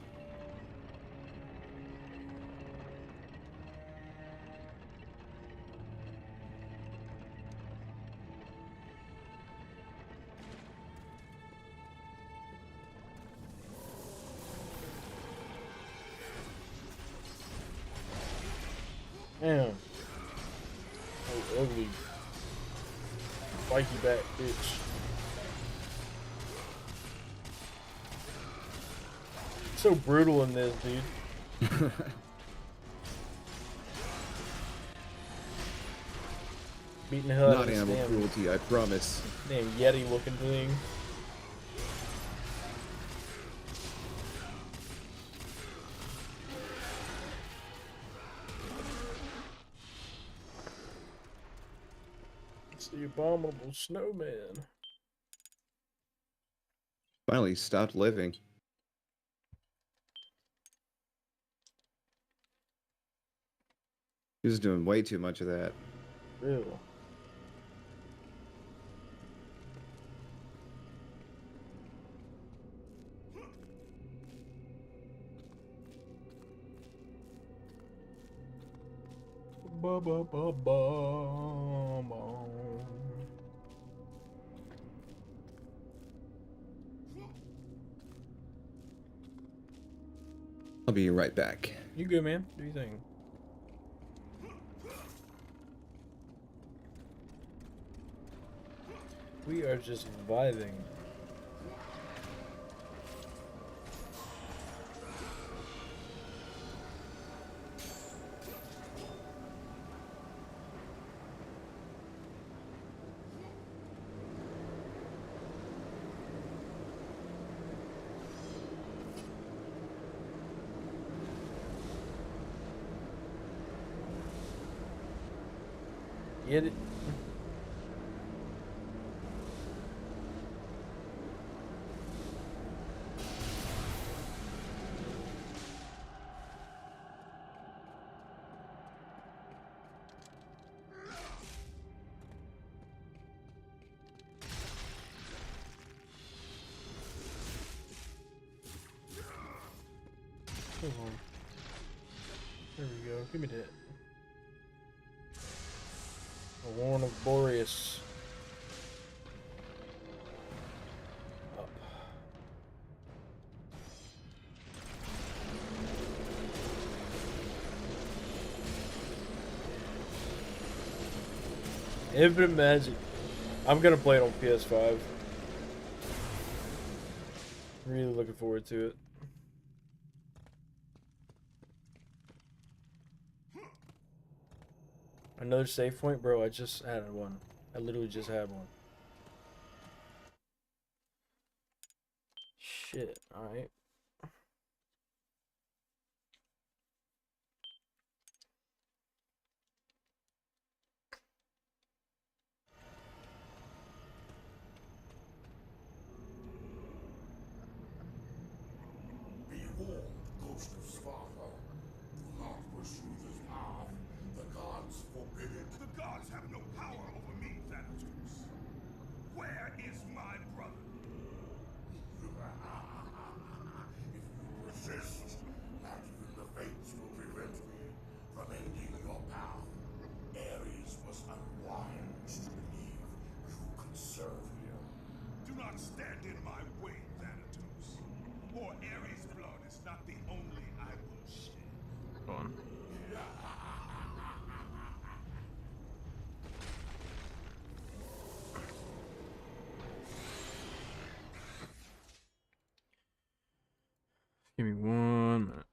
Damn. Oh, ugly. Spiky back bitch. So brutal in this, dude. Beating the hell out Not of this animal damn, cruelty, I promise. damn Yeti looking thing. The abominable snowman. Finally stopped living. He was doing way too much of that. Really? Ba ba ba ba ba. I'll be right back. You good, man? Do you think? We are just vibing. Get it? Come on. There we go. Give me that. A Warren of Boreas. Up. Infinite Magic. I'm gonna play it on PS5. Really looking forward to it. Another save point? Bro, I just had one. I literally just had one. Shit, alright. Be warned, Ghost of Sparta. Do not pursue this path. The gods forbid it. The gods have no power over me, Thanatos. Where is my brother? If you persist, not even the fates will prevent me from ending your path. Ares was unwise to believe you could serve him. Do not stand in my way, Thanatos. For Ares' blood is not the only I will shed. Go on. Give me 1 minute.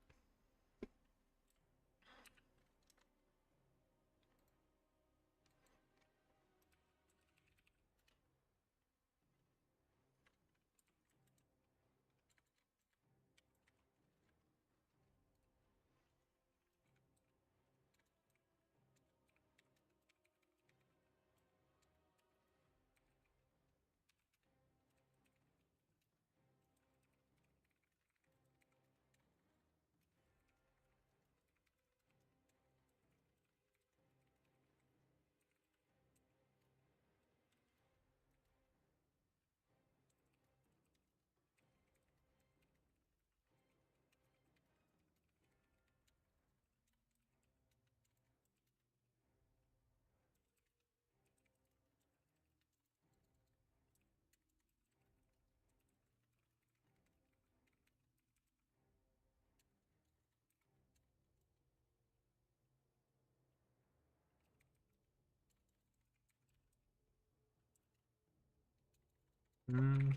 Mm.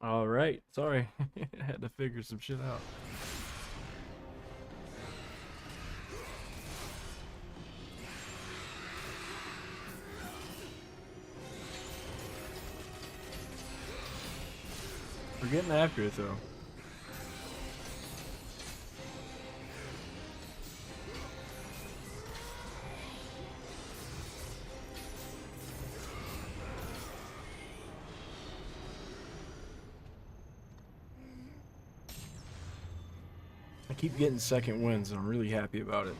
All right, sorry. I had to figure some shit out. We're getting after it though. I keep getting second wins and I'm really happy about it.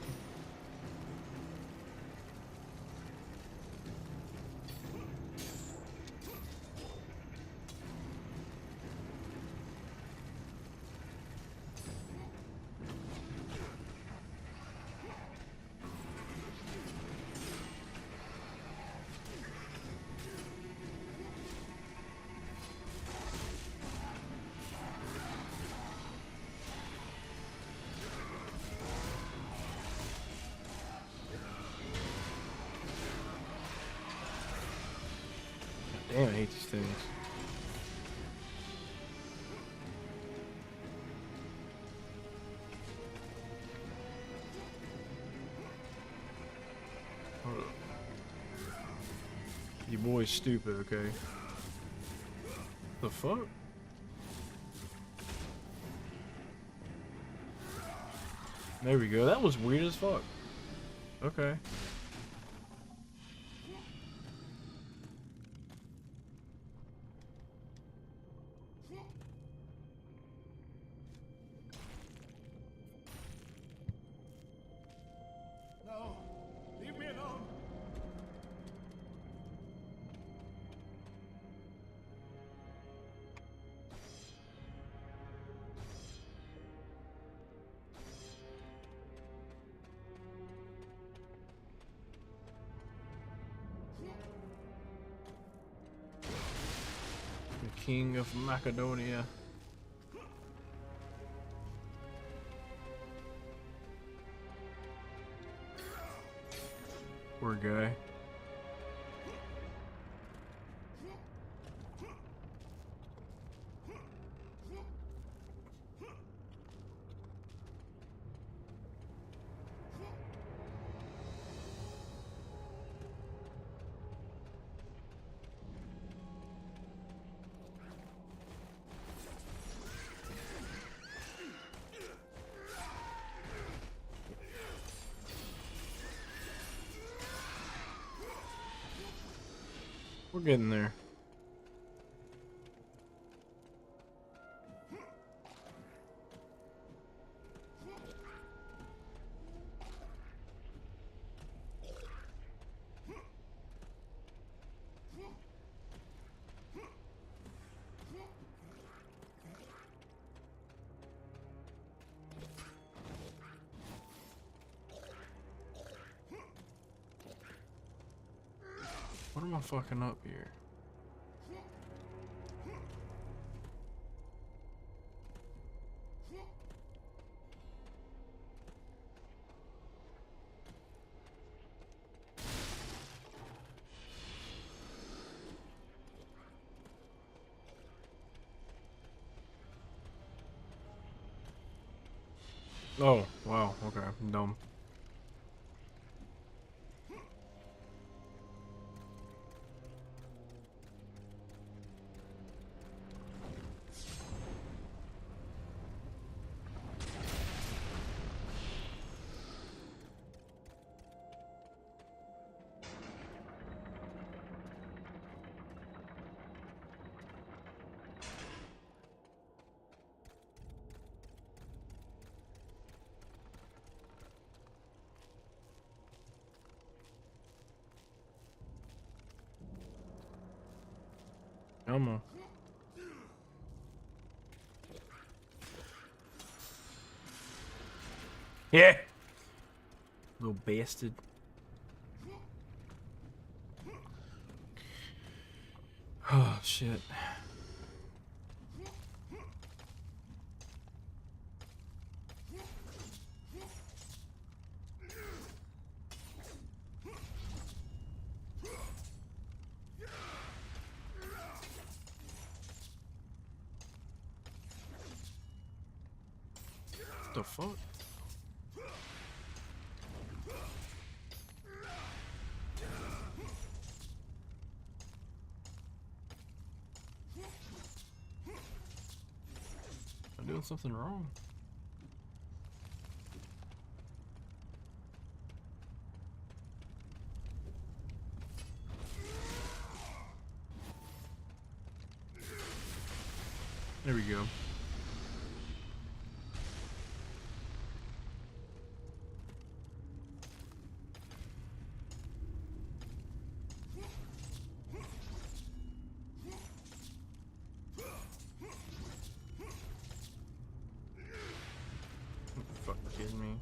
Damn, I hate these things. Hold up. You boy's stupid, okay? The fuck? There we go. That was weird as fuck. Okay. No, leave me alone. The King of Macedonia. Poor guy. We're getting there. What am I fucking up here? Oh, wow, okay, I'm dumb. Come on. Yeah! Little bastard. Oh, shit. The fuck? I'm doing something wrong. There we go. Fuck, kidding me?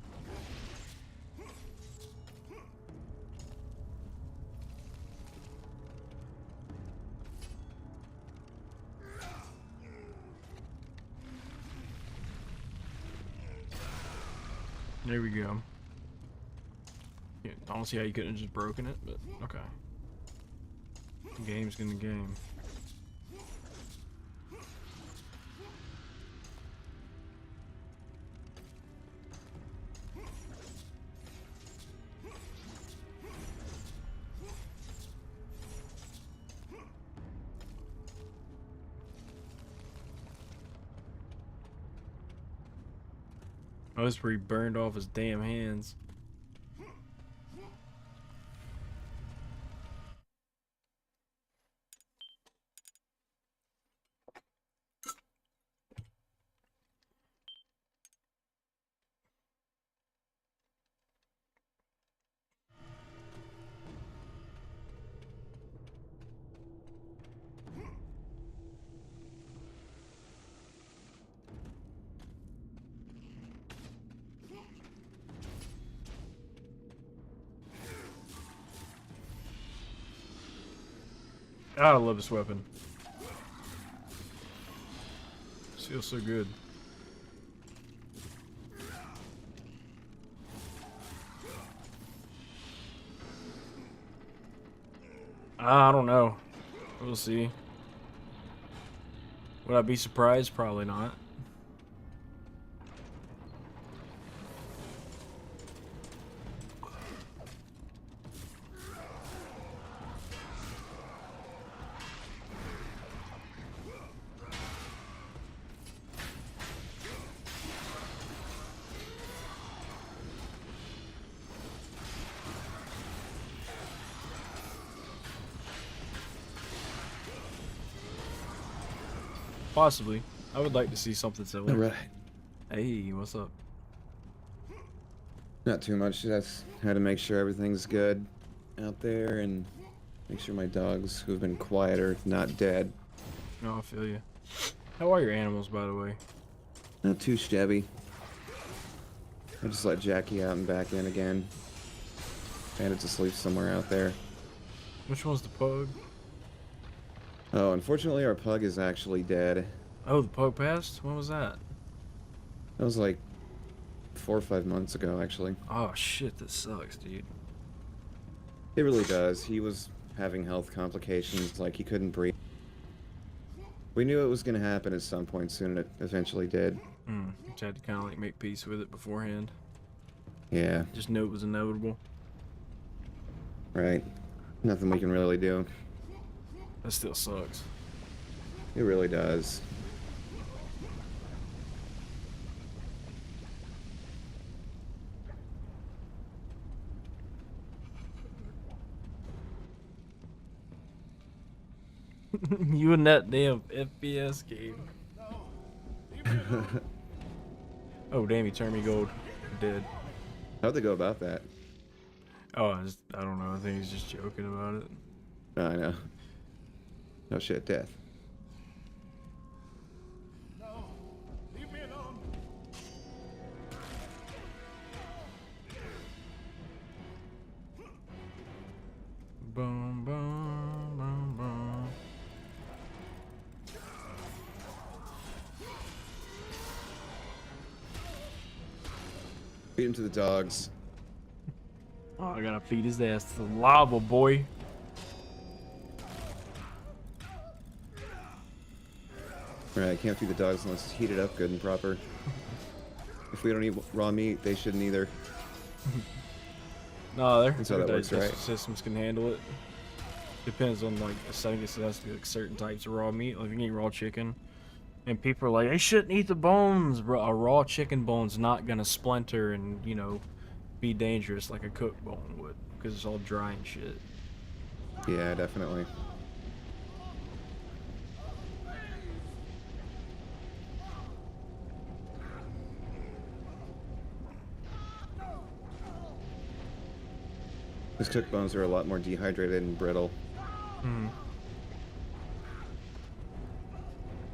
There we go. Yeah, I don't see how you couldn't have just broken it, but okay. Game's gonna game. Oh, that's where he burned off his damn hands. God, I love this weapon. Feels so good. I don't know. We'll see. Would I be surprised? Probably not. Possibly. I would like to see something similar. Alright. Hey, what's up? Not too much. Just had to make sure everything's good out there and make sure my dogs, who've been quieter, not dead. No, I feel you. How are your animals, by the way? Not too shabby. I just let Jackie out and back in again. Bandit's asleep somewhere out there. Which one's the pug? Oh, unfortunately our pug is actually dead. Oh, the pug passed? When was that? That was like 4 or 5 months ago, actually. Oh shit, that sucks, dude. It really does. He was having health complications, like he couldn't breathe. We knew it was going to happen at some point soon, and it eventually did. Just had to kind of like make peace with it beforehand. Yeah. Just knew it was inevitable. Right. Nothing we can really do. That still sucks. It really does. You and that damn FPS game. Oh damn, he turned me gold. Dead. How'd they go about that? Oh, I don't know. I think he's just joking about it. I know. No shit, death. No, leave me alone. Boom, boom, boom, boom. Feed him to the dogs. Oh, I gotta feed his ass to the lava, boy. Right, I can't feed the dogs unless it's heated up good and proper. If we don't eat raw meat, they shouldn't either. No, That's how their that works, digestive right? systems can handle it. Depends on like I guess it has to be like certain types of raw meat. Like if you can eat raw chicken, and people are like, "I shouldn't eat the bones." Bro, a raw chicken bone's not gonna splinter and be dangerous like a cooked bone would, because it's all dry and shit. Yeah, definitely. These cooked bones are a lot more dehydrated and brittle. Hmm.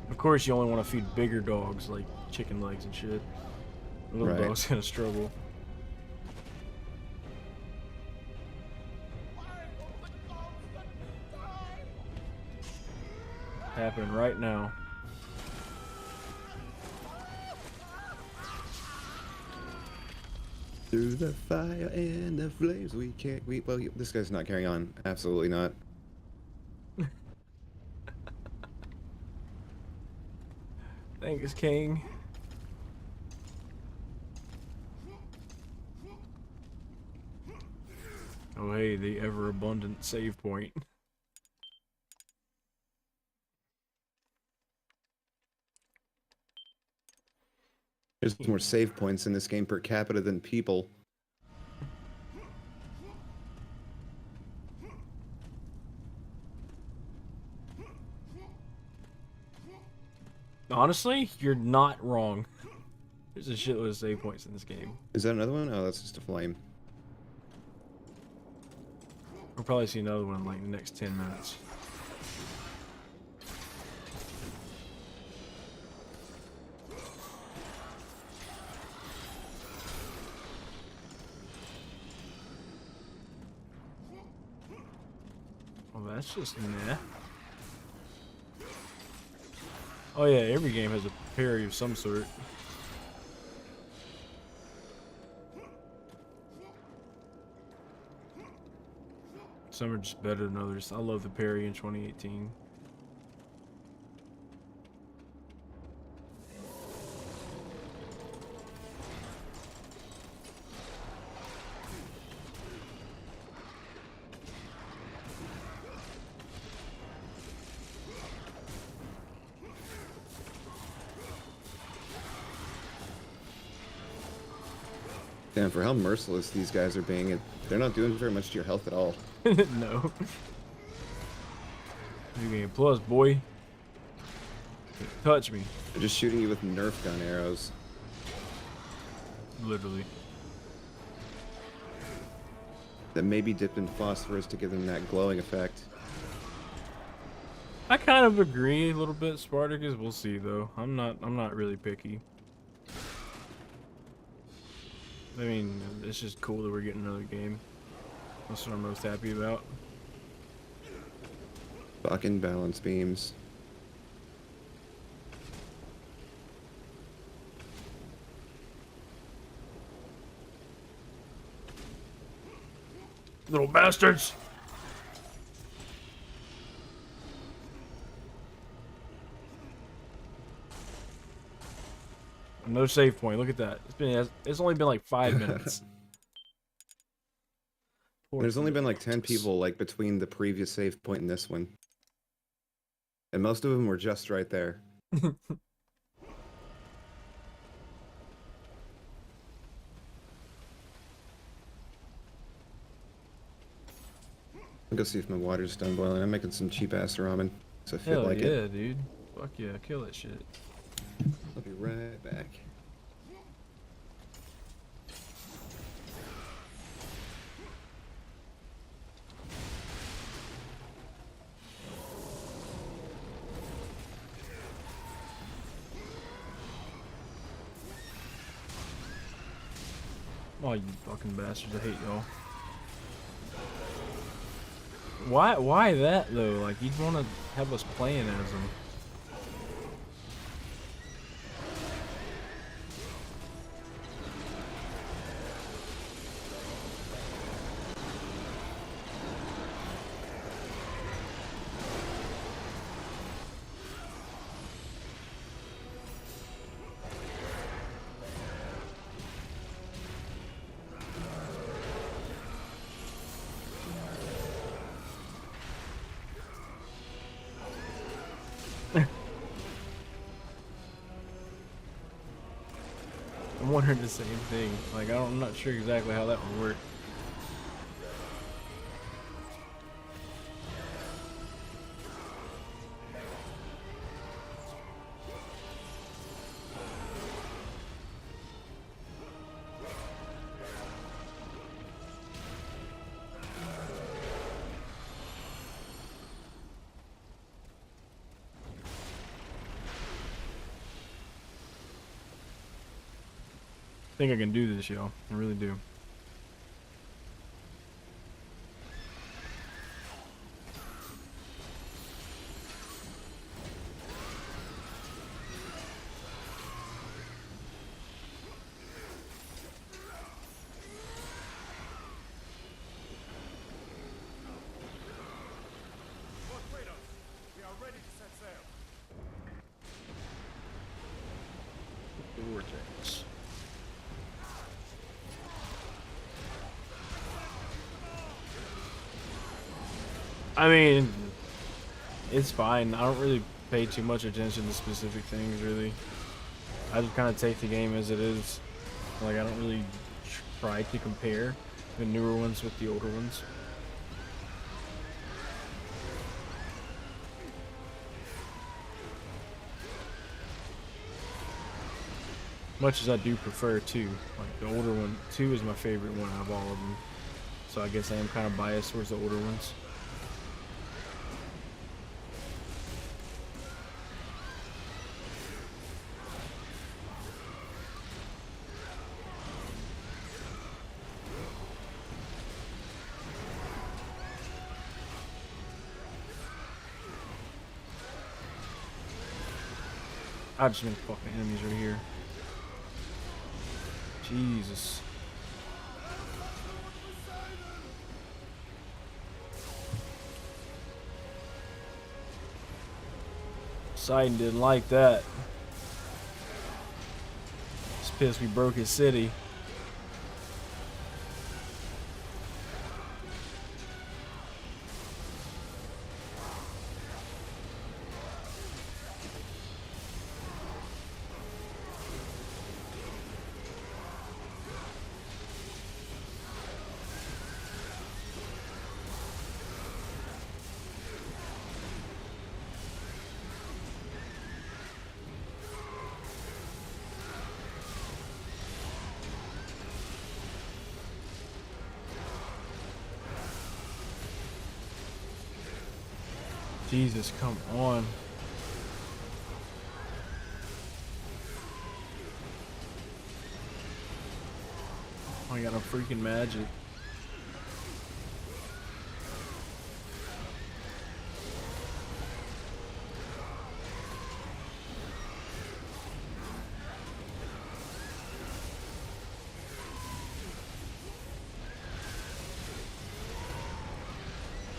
Of course, you only want to feed bigger dogs like chicken legs and shit. The little Right. dog's gonna struggle. Happening right now. Through the fire and the flames, well, this guy's not carrying on. Absolutely not. Thanks, King. Oh hey, the ever-abundant save point. There's more save points in this game per capita than people. Honestly, you're not wrong. There's a shitload of save points in this game. Is that another one? Oh, that's just a flame. We'll probably see another one in like the next 10 minutes. Well, that's just meh. Oh yeah, every game has a parry of some sort. Some are just better than others. I love the parry in 2018. Damn, for how merciless these guys are being, they're not doing very much to your health at all. No. New game plus, boy. Touch me. They're just shooting you with Nerf gun arrows. Literally. That may be dipped in phosphorus to give them that glowing effect. I kind of agree a little bit, Spartacus. We'll see though. I'm not really picky. I mean, it's just cool that we're getting another game. That's what I'm most happy about. Fucking balance beams. Little bastards! No save point. Look at that. It's only been like 5 minutes. There's only been like 10 people like between the previous save point and this one. And most of them were just right there. I'll go see if my water's done boiling. I'm making some cheap ass ramen, so I feel Hell like yeah, it. dude. Fuck yeah, kill that shit. I'll be right back. Oh, you fucking bastards. I hate y'all. Why that, though? Like, you'd want to have us playing as them. I'm wondering the same thing. Like, I'm not sure exactly how that would work. I think I can do this, y'all. I really do. We are ready to set sail. Vortex. I mean, it's fine. I don't really pay too much attention to specific things, really. I just kind of take the game as it is. Like, I don't really try to compare the newer ones with the older ones. Much as I do prefer 2. Like, the older one, 2 is my favorite one out of all of them. So I guess I am kind of biased towards the older ones. I just meant fucking enemies right here. Jesus. Poseidon didn't like that. He's pissed we broke his city. Jesus, come on. I got a freaking magic.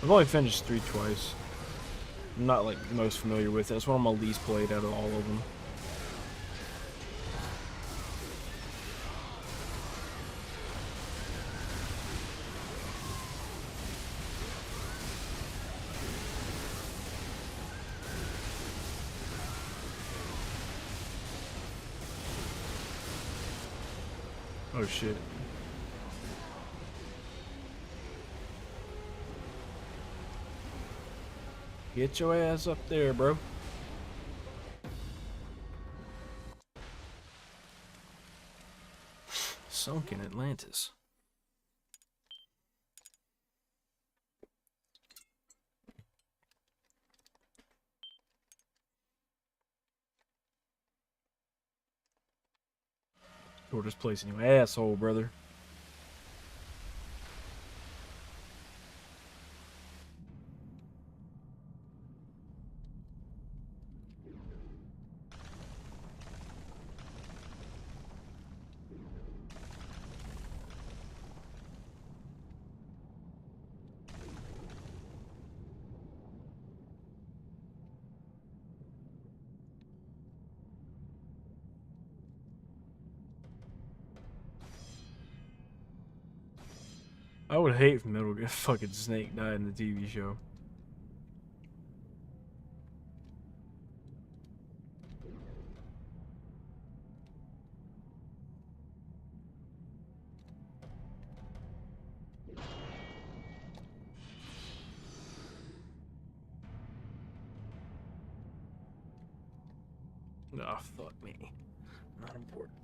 I've only finished 3 twice. I'm not like most familiar with it. That's one of my least played out of all of them. Oh shit. Get your ass up there, bro. Sunken Atlantis. You're just placing you asshole, brother. I would hate for Metal Gear fucking Snake died in the TV show. Oh, fuck me. Not important.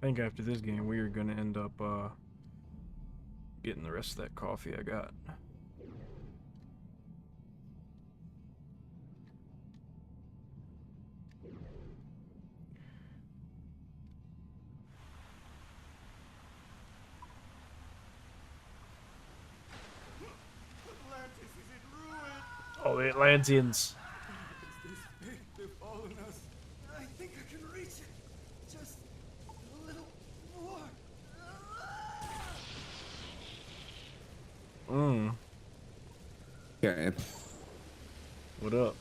I think after this game, we are going to end up getting the rest of that coffee I got. Oh, the Atlanteans. They've fallen us. I think I can reach it. Just a little more. Yeah. What up?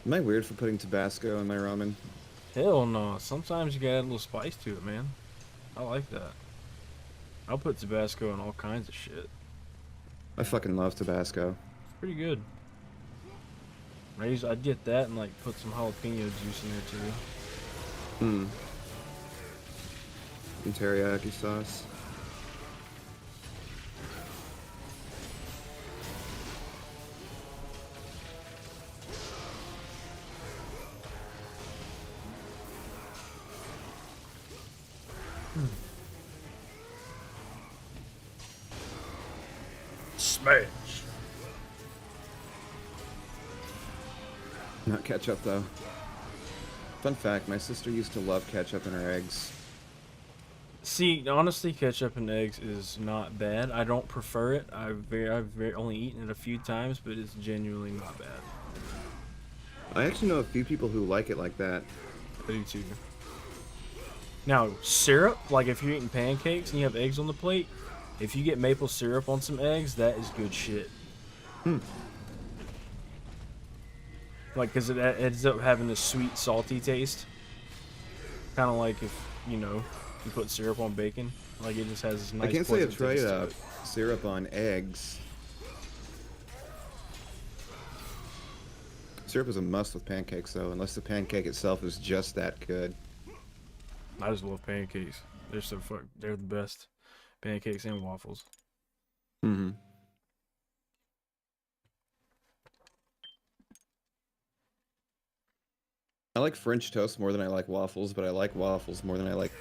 Am I weird for putting Tabasco in my ramen? Hell no. Sometimes you gotta add a little spice to it, man. I like that. I'll put Tabasco in all kinds of shit. I fucking love Tabasco. It's pretty good. I'd get that and like put some jalapeno juice in there too. And teriyaki sauce. Smash. Not ketchup though. Fun fact, my sister used to love ketchup in her eggs. See, honestly, ketchup and eggs is not bad. I don't prefer it. I've only eaten it a few times, but it's genuinely not bad. I actually know a few people who like it like that. I do too. Now, syrup, like if you're eating pancakes and you have eggs on the plate, if you get maple syrup on some eggs, that is good shit. Like, because it ends up having a sweet, salty taste. Kind of like if, you know, you put syrup on bacon. Like, it just has this nice, I can't say I've pleasant tried taste to it. syrup on eggs. Syrup is a must with pancakes, though, unless the pancake itself is just that good. I just love pancakes. They're the best. Pancakes and waffles. Mm-hmm. I like French toast more than I like waffles, but I like waffles more than I like...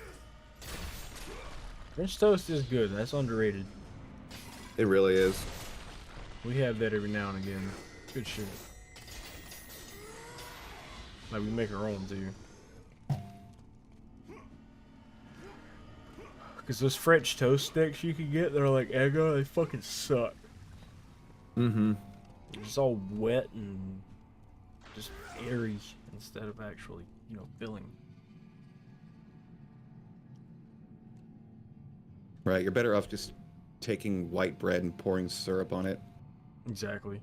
French toast is good. That's underrated. It really is. We have that every now and again. Good shit. Like, we make our own, too. Because those French toast sticks you can get, they're like Eggo, they fucking suck. Mm-hmm. They're just all wet and just airy instead of actually, you know, filling. Right, you're better off just taking white bread and pouring syrup on it. Exactly.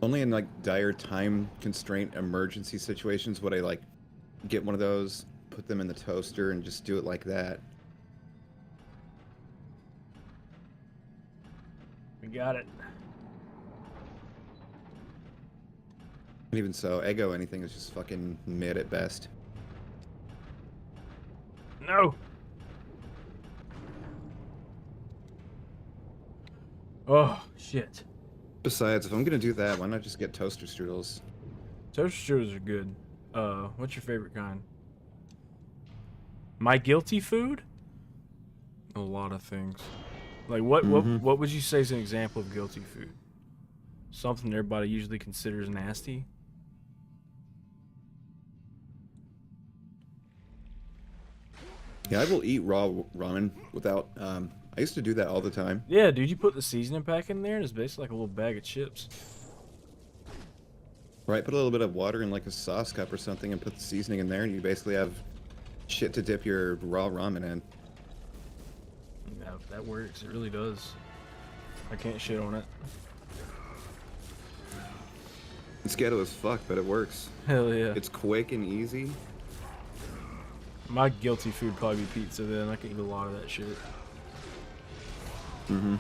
Only in like dire time constraint emergency situations would I like get one of those, put them in the toaster, and just do it like that. We got it. And even so, Eggo anything is just fucking mid at best. No! Oh, shit. Besides, if I'm gonna do that, why not just get toaster strudels? Toaster strudels are good. What's your favorite kind? My guilty food? A lot of things. Like, what would you say is an example of guilty food? Something everybody usually considers nasty? Yeah, I will eat raw ramen without, I used to do that all the time. Yeah, dude, you put the seasoning pack in there and it's basically like a little bag of chips. Right, put a little bit of water in like a sauce cup or something and put the seasoning in there and you basically have shit to dip your raw ramen in. That works, it really does. I can't shit on it. It's ghetto as fuck, but it works. Hell yeah. It's quick and easy. My guilty food probably be pizza then. I can eat a lot of that shit. Mm-hmm.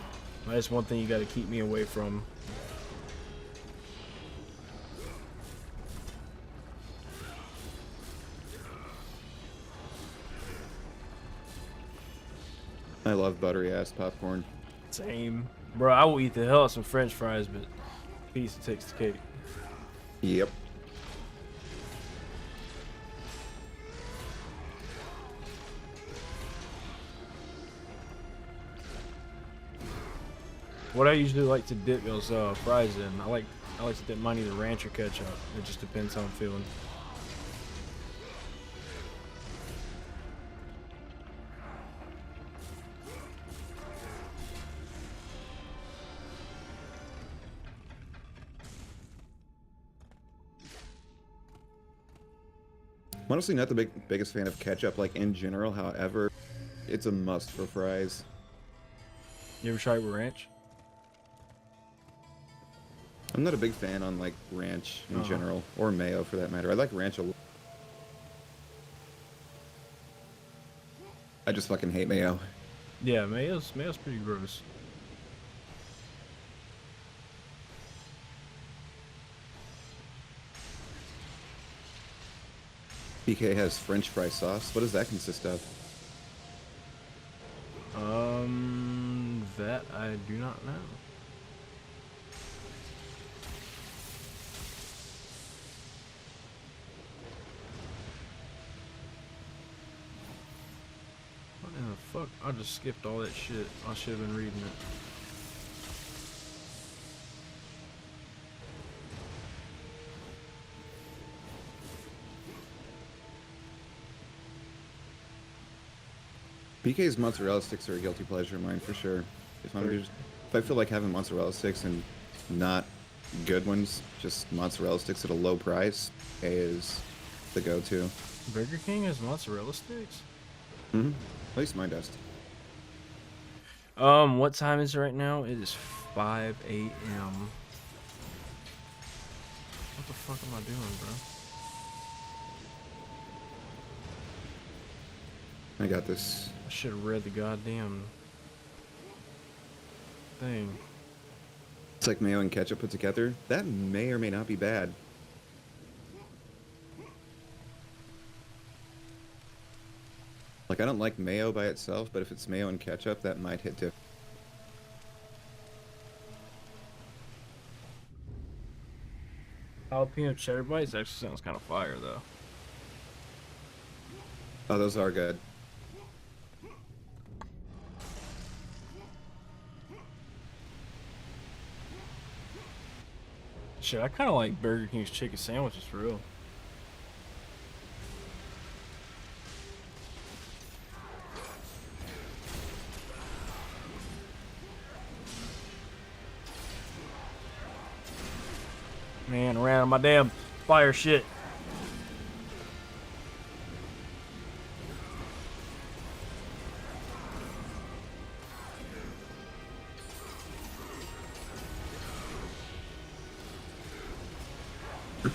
That's one thing you gotta keep me away from. I love buttery ass popcorn. Same. Bro, I will eat the hell out of some french fries, but pizza takes the cake. Yep. What I usually like to dip those fries in, I like to dip mine either ranch or ketchup. It just depends how I'm feeling. I'm honestly not the biggest fan of ketchup, like in general. However, it's a must for fries. You ever try it with ranch? I'm not a big fan on like ranch in general, or mayo for that matter. I like ranch a lot. I just fucking hate mayo. Yeah, mayo's pretty gross. BK has French fry sauce. What does that consist of? That I do not know. What in the fuck? I just skipped all that shit. I should have been reading it. BK's mozzarella sticks are a guilty pleasure of mine for sure. If I feel like having mozzarella sticks and not good ones, just mozzarella sticks at a low price is the go-to. Burger King has mozzarella sticks? Mm-hmm. At least mine does. What time is it right now? It is 5 a.m. What the fuck am I doing, bro? I got this. I should have read the goddamn thing. It's like mayo and ketchup put together. That may or may not be bad. Like, I don't like mayo by itself, but if it's mayo and ketchup, that might hit different. Jalapeno cheddar bites actually sounds kind of fire, though. Oh, those are good. Shit, I kind of like Burger King's chicken sandwiches for real. Man, ran on my damn fire shit. That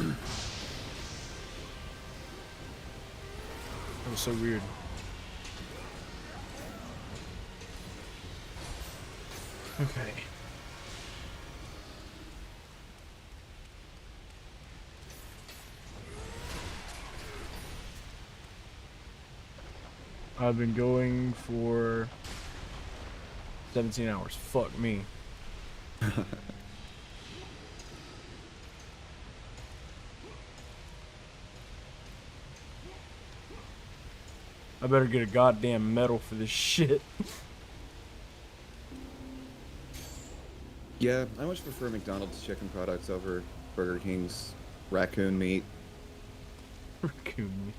was so weird. Okay. I've been going for 17 hours. Fuck me. I better get a goddamn medal for this shit. Yeah, I much prefer McDonald's chicken products over Burger King's raccoon meat. Raccoon meat.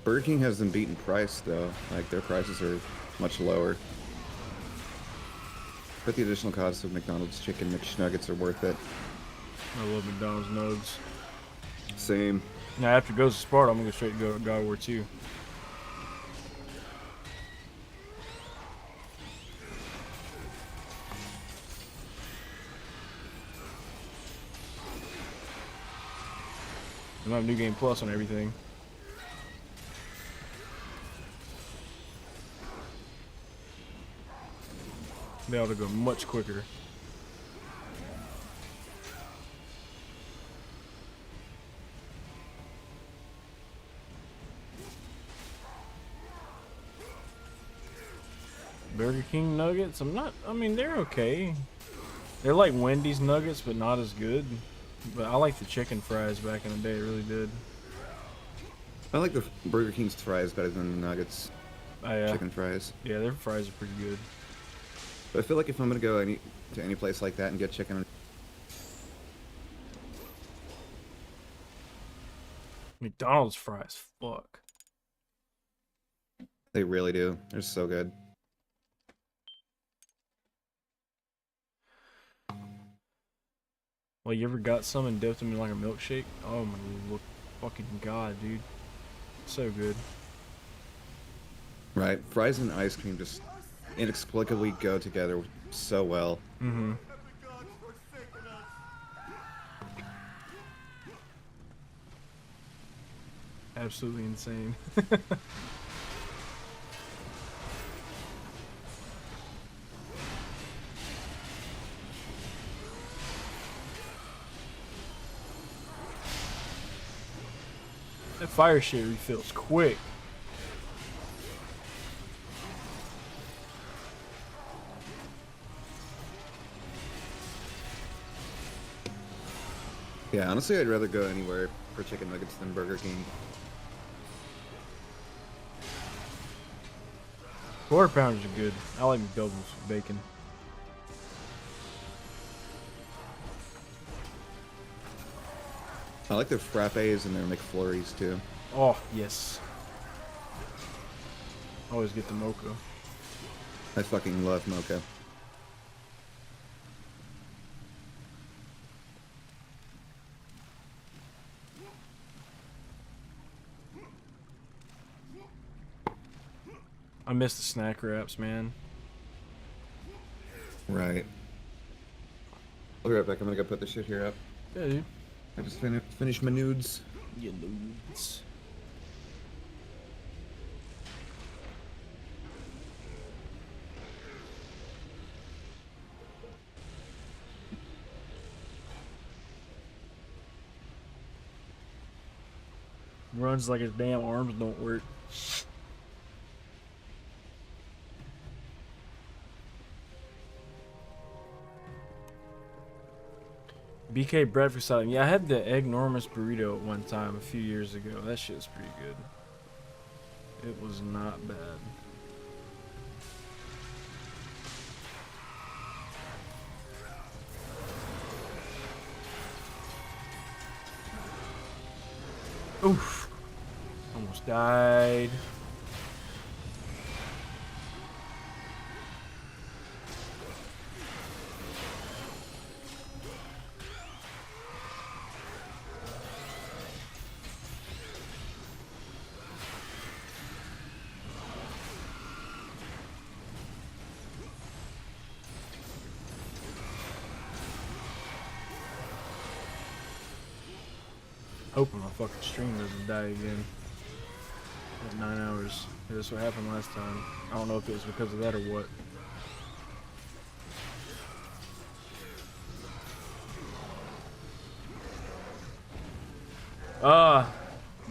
Burger King has them beaten price though. Like, their prices are much lower. But the additional costs of McDonald's chicken McNuggets are worth it. I love McDonald's nugs. Same. Now after Ghost of Sparta, I'm gonna go straight to God of War 2. They might have New Game Plus on everything. They ought to go much quicker. Burger King nuggets, I mean, they're okay. They're like Wendy's nuggets, but not as good. But I like the chicken fries back in the day, I really did. I like the Burger King's fries better than the nuggets. Chicken fries. Yeah, their fries are pretty good. But I feel like if I'm gonna go to any place like that and get chicken, McDonald's fries, fuck. they really do. They're so good. Well, you ever got some and dipped them in like a milkshake? Oh my fucking god, dude. So good. Right, fries and ice cream just inexplicably go together so well. Mm-hmm. Absolutely insane. That fire shit refills quick. Yeah, honestly, I'd rather go anywhere for chicken nuggets than Burger King. Quarter pounders are good. I like McDoubles with bacon. I like their frappes and their McFlurries too. Oh, yes. Always get the mocha. I fucking love mocha. I miss the snack wraps, man. Right. I'll be right back. I'm gonna go put this shit here up. Yeah, dude. I just finished my nudes. Your nudes. Runs like his damn arms don't work. BK breakfast item. Yeah, I had the eggnormous burrito at one time a few years ago. That shit was pretty good. It was not bad. Oof. Almost died. Hoping my fucking stream doesn't die again. At 9 hours. That's what happened last time. I don't know if it was because of that or what.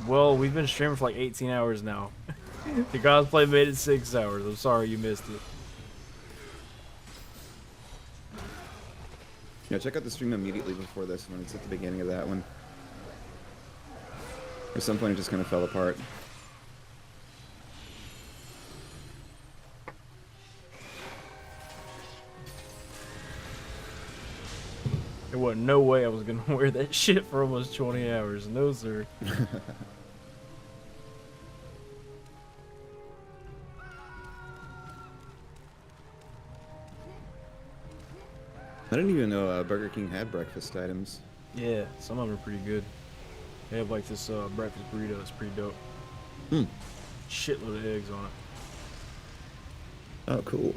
Well, we've been streaming for like 18 hours now. The cosplay made it 6 hours. I'm sorry you missed it. Yeah, check out the stream immediately before this one. It's at the beginning of that one. At some point, it just kind of fell apart. There wasn't no way I was gonna wear that shit for almost 20 hours. No, sir. I didn't even know Burger King had breakfast items. Yeah, some of them are pretty good. They have like this breakfast burrito that's pretty dope. Hmm. Shitload of eggs on it. Oh, cool.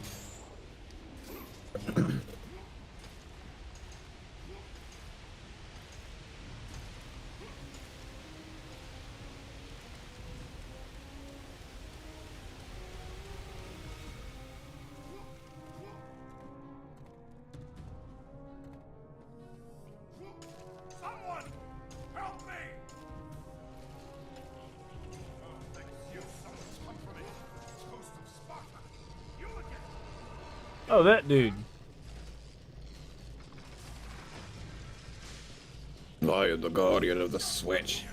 Oh, that dude. I am the guardian of the switch.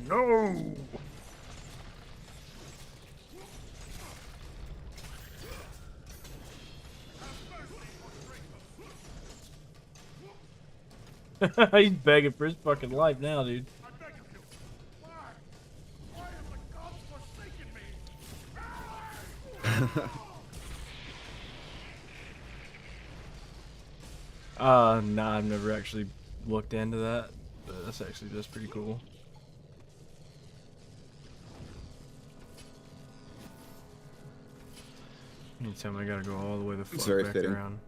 No. He's begging for his fucking life now, dude. Nah, I've never actually looked into that, but that's pretty cool. You tell me I gotta go all the way the fuck very back fitting. around.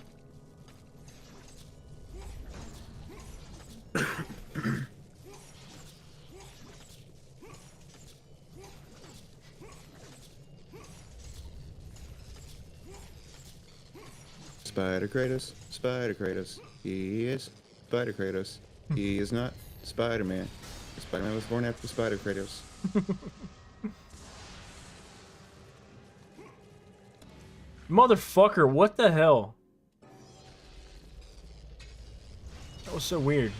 Spider Kratos, Spider Kratos. He is Spider Kratos. He is not Spider-Man. Spider-Man was born after Spider Kratos. Motherfucker, what the hell? That was so weird.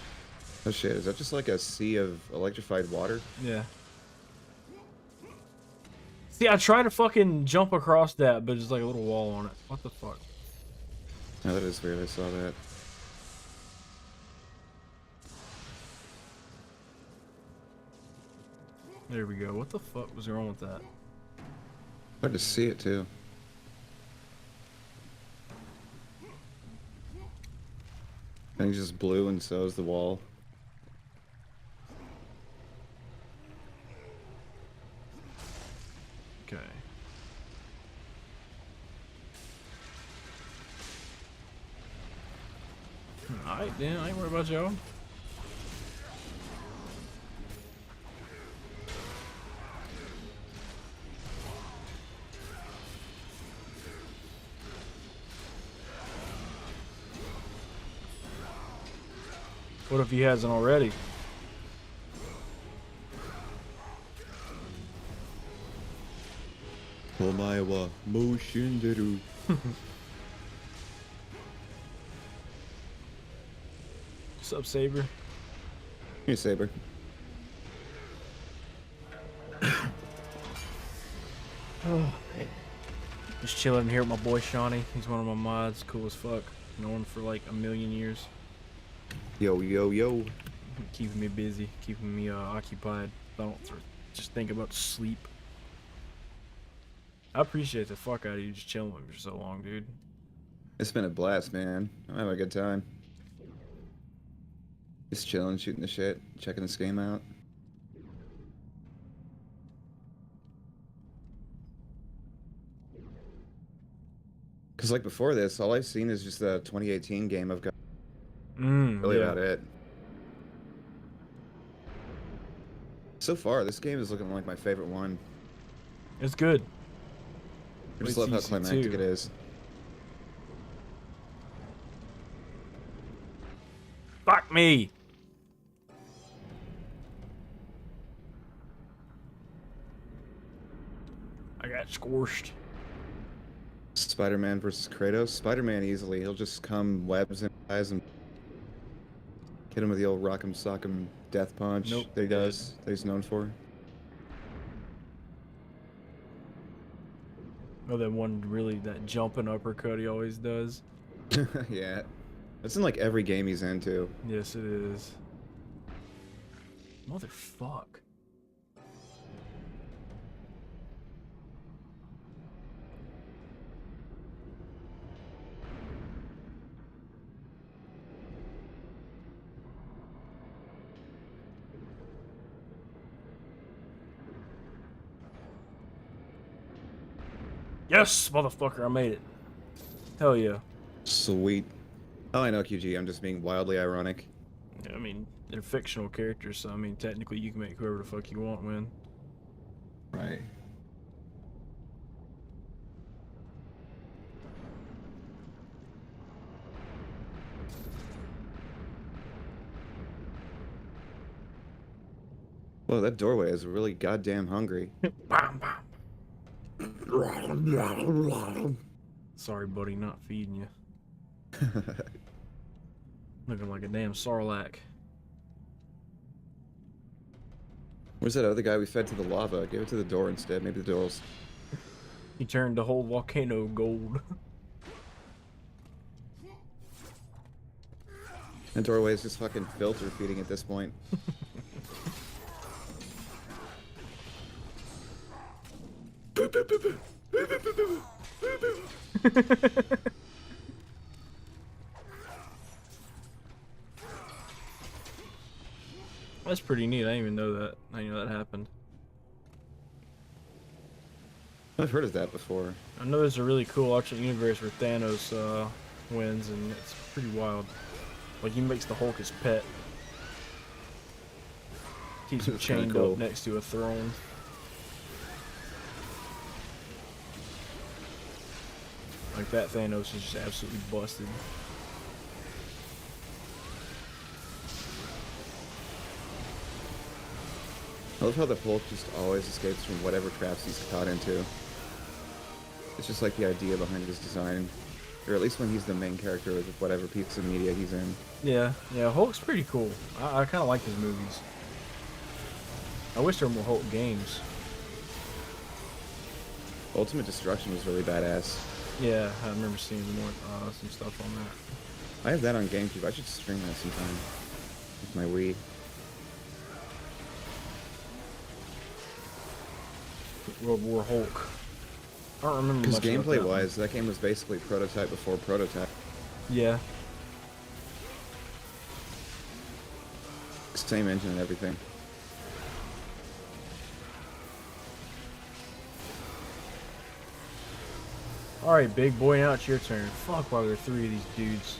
Oh shit, is that just like a sea of electrified water? Yeah. See, I tried to fucking jump across that, but there's like a little wall on it. What the fuck? Oh, that is weird, I saw that. There we go. What the fuck was wrong with that? Hard to see it too. Thing's just blue and so is the wall. Okay. Alright, then. I ain't worried about y'all. What if he hasn't already? Omae wa mou shinderu. What's up, Saber? Hey, Saber. Oh, just chilling here with my boy Shawnee. He's one of my mods. Cool as fuck. Known him for like a million years. Yo, yo, yo. Keeping me busy, keeping me occupied. I don't just think about sleep. I appreciate the fuck out of you just chilling with me for so long, dude. It's been a blast, man. I'm having a good time. Just chilling, shooting the shit, checking this game out. Cause like before this, all I've seen is just the 2018 game I've got. Really yeah. about it. So far, this game is looking like my favorite one. It's good. I just Wait love how till you see climactic two. it is. Fuck me! I got squished. Spider-Man versus Kratos. Spider-Man easily. He'll just come webs in eyes and hit him with the old rock'em sock'em death punch Nope. that he does, that he's known for. Oh, that one really, that jumping uppercut he always does. Yeah. That's in like every game he's into. Yes, it is. Motherfuck. Yes, motherfucker, I made it. Hell yeah. Sweet. Oh, I know, QG. I'm just being wildly ironic. Yeah, I mean, they're fictional characters, so I mean, technically you can make whoever the fuck you want win. Right. Whoa, that doorway is really goddamn hungry. Sorry, buddy, not feeding you. Looking like a damn sarlacc. Where's that other guy we fed to the lava? Give it to the door instead. Maybe the door's... He turned the whole volcano gold. That doorway is just fucking filter feeding at this point. That's pretty neat. I didn't even know that. I didn't know that happened. I've heard of that before. I know there's a really cool alternate universe where Thanos wins, and it's pretty wild. Like, he makes the Hulk his pet. Keeps him chained cool. up next to a throne. Like, that Thanos is just absolutely busted. I love how the Hulk just always escapes from whatever traps he's caught into. It's just like the idea behind his design. Or at least when he's the main character of whatever piece of media he's in. Yeah, Hulk's pretty cool. I kind of like his movies. I wish there were more Hulk games. Ultimate Destruction was really badass. Yeah, I remember seeing some stuff on that. I have that on GameCube. I should stream that sometime with my Wii. World War Hulk. I don't remember Because much about gameplay-wise, that game was basically prototype before prototype. Yeah. Same engine and everything. Alright, big boy, now it's your turn. Fuck, why are there 3 of these dudes?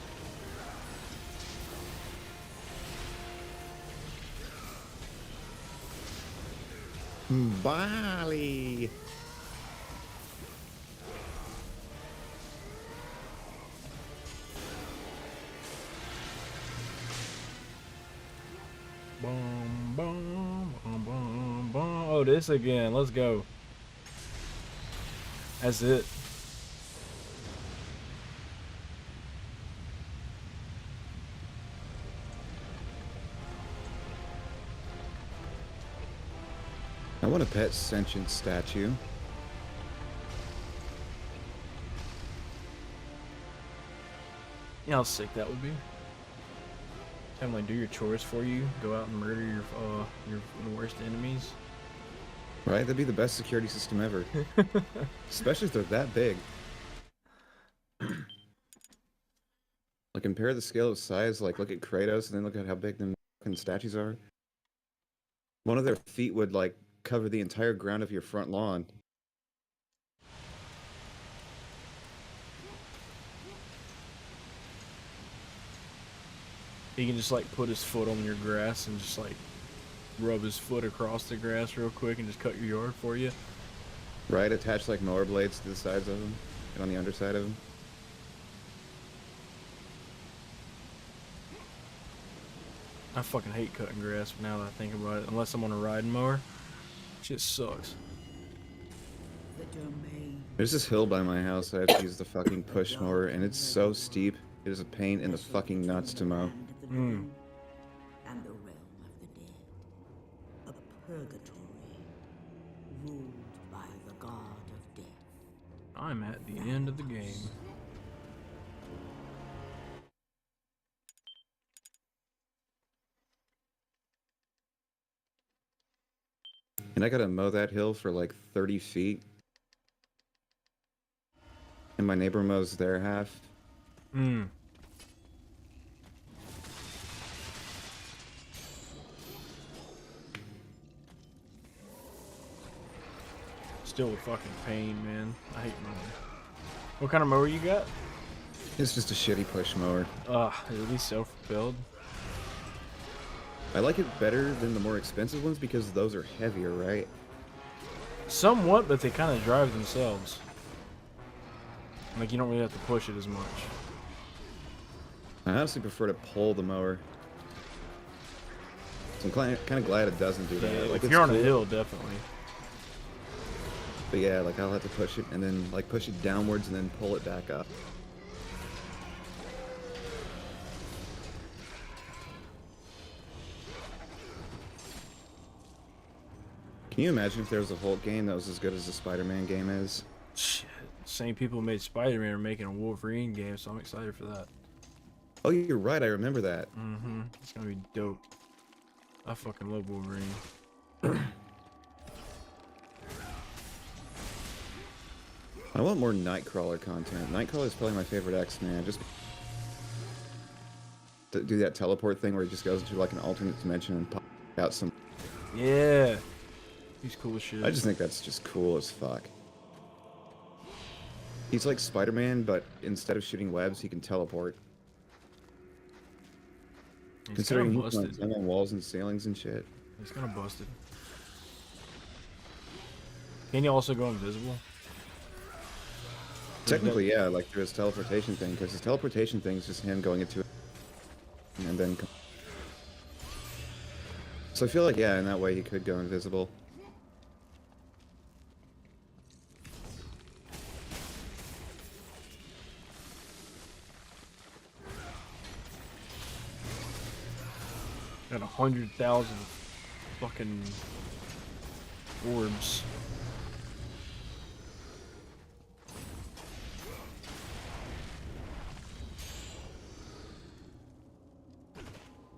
Bali. Boom, boom, boom, boom, boom. Oh, this again. Let's go. That's it. I want a pet sentient statue. You know how sick that would be? Have them like do your chores for you, go out and murder your worst enemies. Right? That'd be the best security system ever. Especially if they're that big. Like, compare the scale of size, like, look at Kratos, and then look at how big the fucking statues are. One of their feet would, like, cover the entire ground of your front lawn. He can just like put his foot on your grass and just like rub his foot across the grass real quick and just cut your yard for you. Right? Attach, like, mower blades to the sides of them, and on the underside of them. I fucking hate cutting grass now that I think about it. Unless I'm on a riding mower. Shit sucks. The domain. There's this hill by my house I have to use the fucking push mower, and it's so steep. It is a pain in the fucking nuts to mow. And the realm of the dead. A purgatory ruled by the god of death. I'm at the end of the game. And I gotta mow that hill for like 30 feet. And my neighbor mows their half. Still a fucking pain, man. I hate mowing. What kind of mower you got? It's just a shitty push mower. Is it at least self-propelled? I like it better than the more expensive ones because those are heavier, right? Somewhat, but they kind of drive themselves. Like, you don't really have to push it as much. I honestly prefer to pull the mower. So I'm kind of glad it doesn't do that. Yeah, Like, if it's you're on a cool, hill, definitely. but yeah, like I'll have to push it and then like push it downwards and then pull it back up. Can you imagine if there was a Hulk game that was as good as the Spider-Man game is? Shit. Same people who made Spider-Man are making a Wolverine game, so I'm excited for that. Oh, you're right. I remember that. Mm-hmm. It's gonna be dope. I fucking love Wolverine. I want more Nightcrawler content. Nightcrawler is probably my favorite X-Man. Just to do that teleport thing where he just goes into like an alternate dimension and pop out some. Yeah. He's cool as shit. I just think that's just cool as fuck. He's like Spider-Man, but instead of shooting webs, he can teleport. He's Considering kinda he can busted. climb on walls and ceilings and shit. He's kind of busted. Can you also go invisible? Technically, yeah, like through his teleportation thing, because his teleportation thing is just him going into it and then. So I feel like, yeah, in that way he could go invisible. Got 100,000 fucking orbs.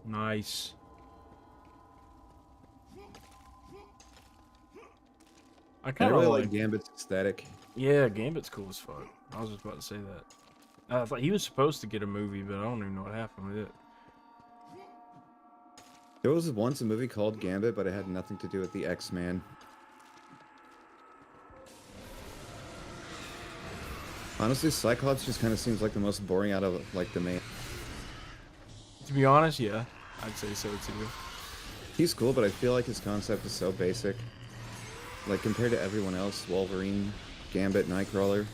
Nice. I I kind of really like like Gambit's aesthetic. Yeah, Gambit's cool as fuck. I was just about to say that. I thought he was supposed to get a movie, but I don't even know what happened with it. There was once a movie called Gambit, but it had nothing to do with the X-Man. Honestly, Cyclops just kind of seems like the most boring out of like the main. To be honest, yeah, I'd say so too. He's cool, but I feel like his concept is so basic. Like compared to everyone else, Wolverine, Gambit, Nightcrawler.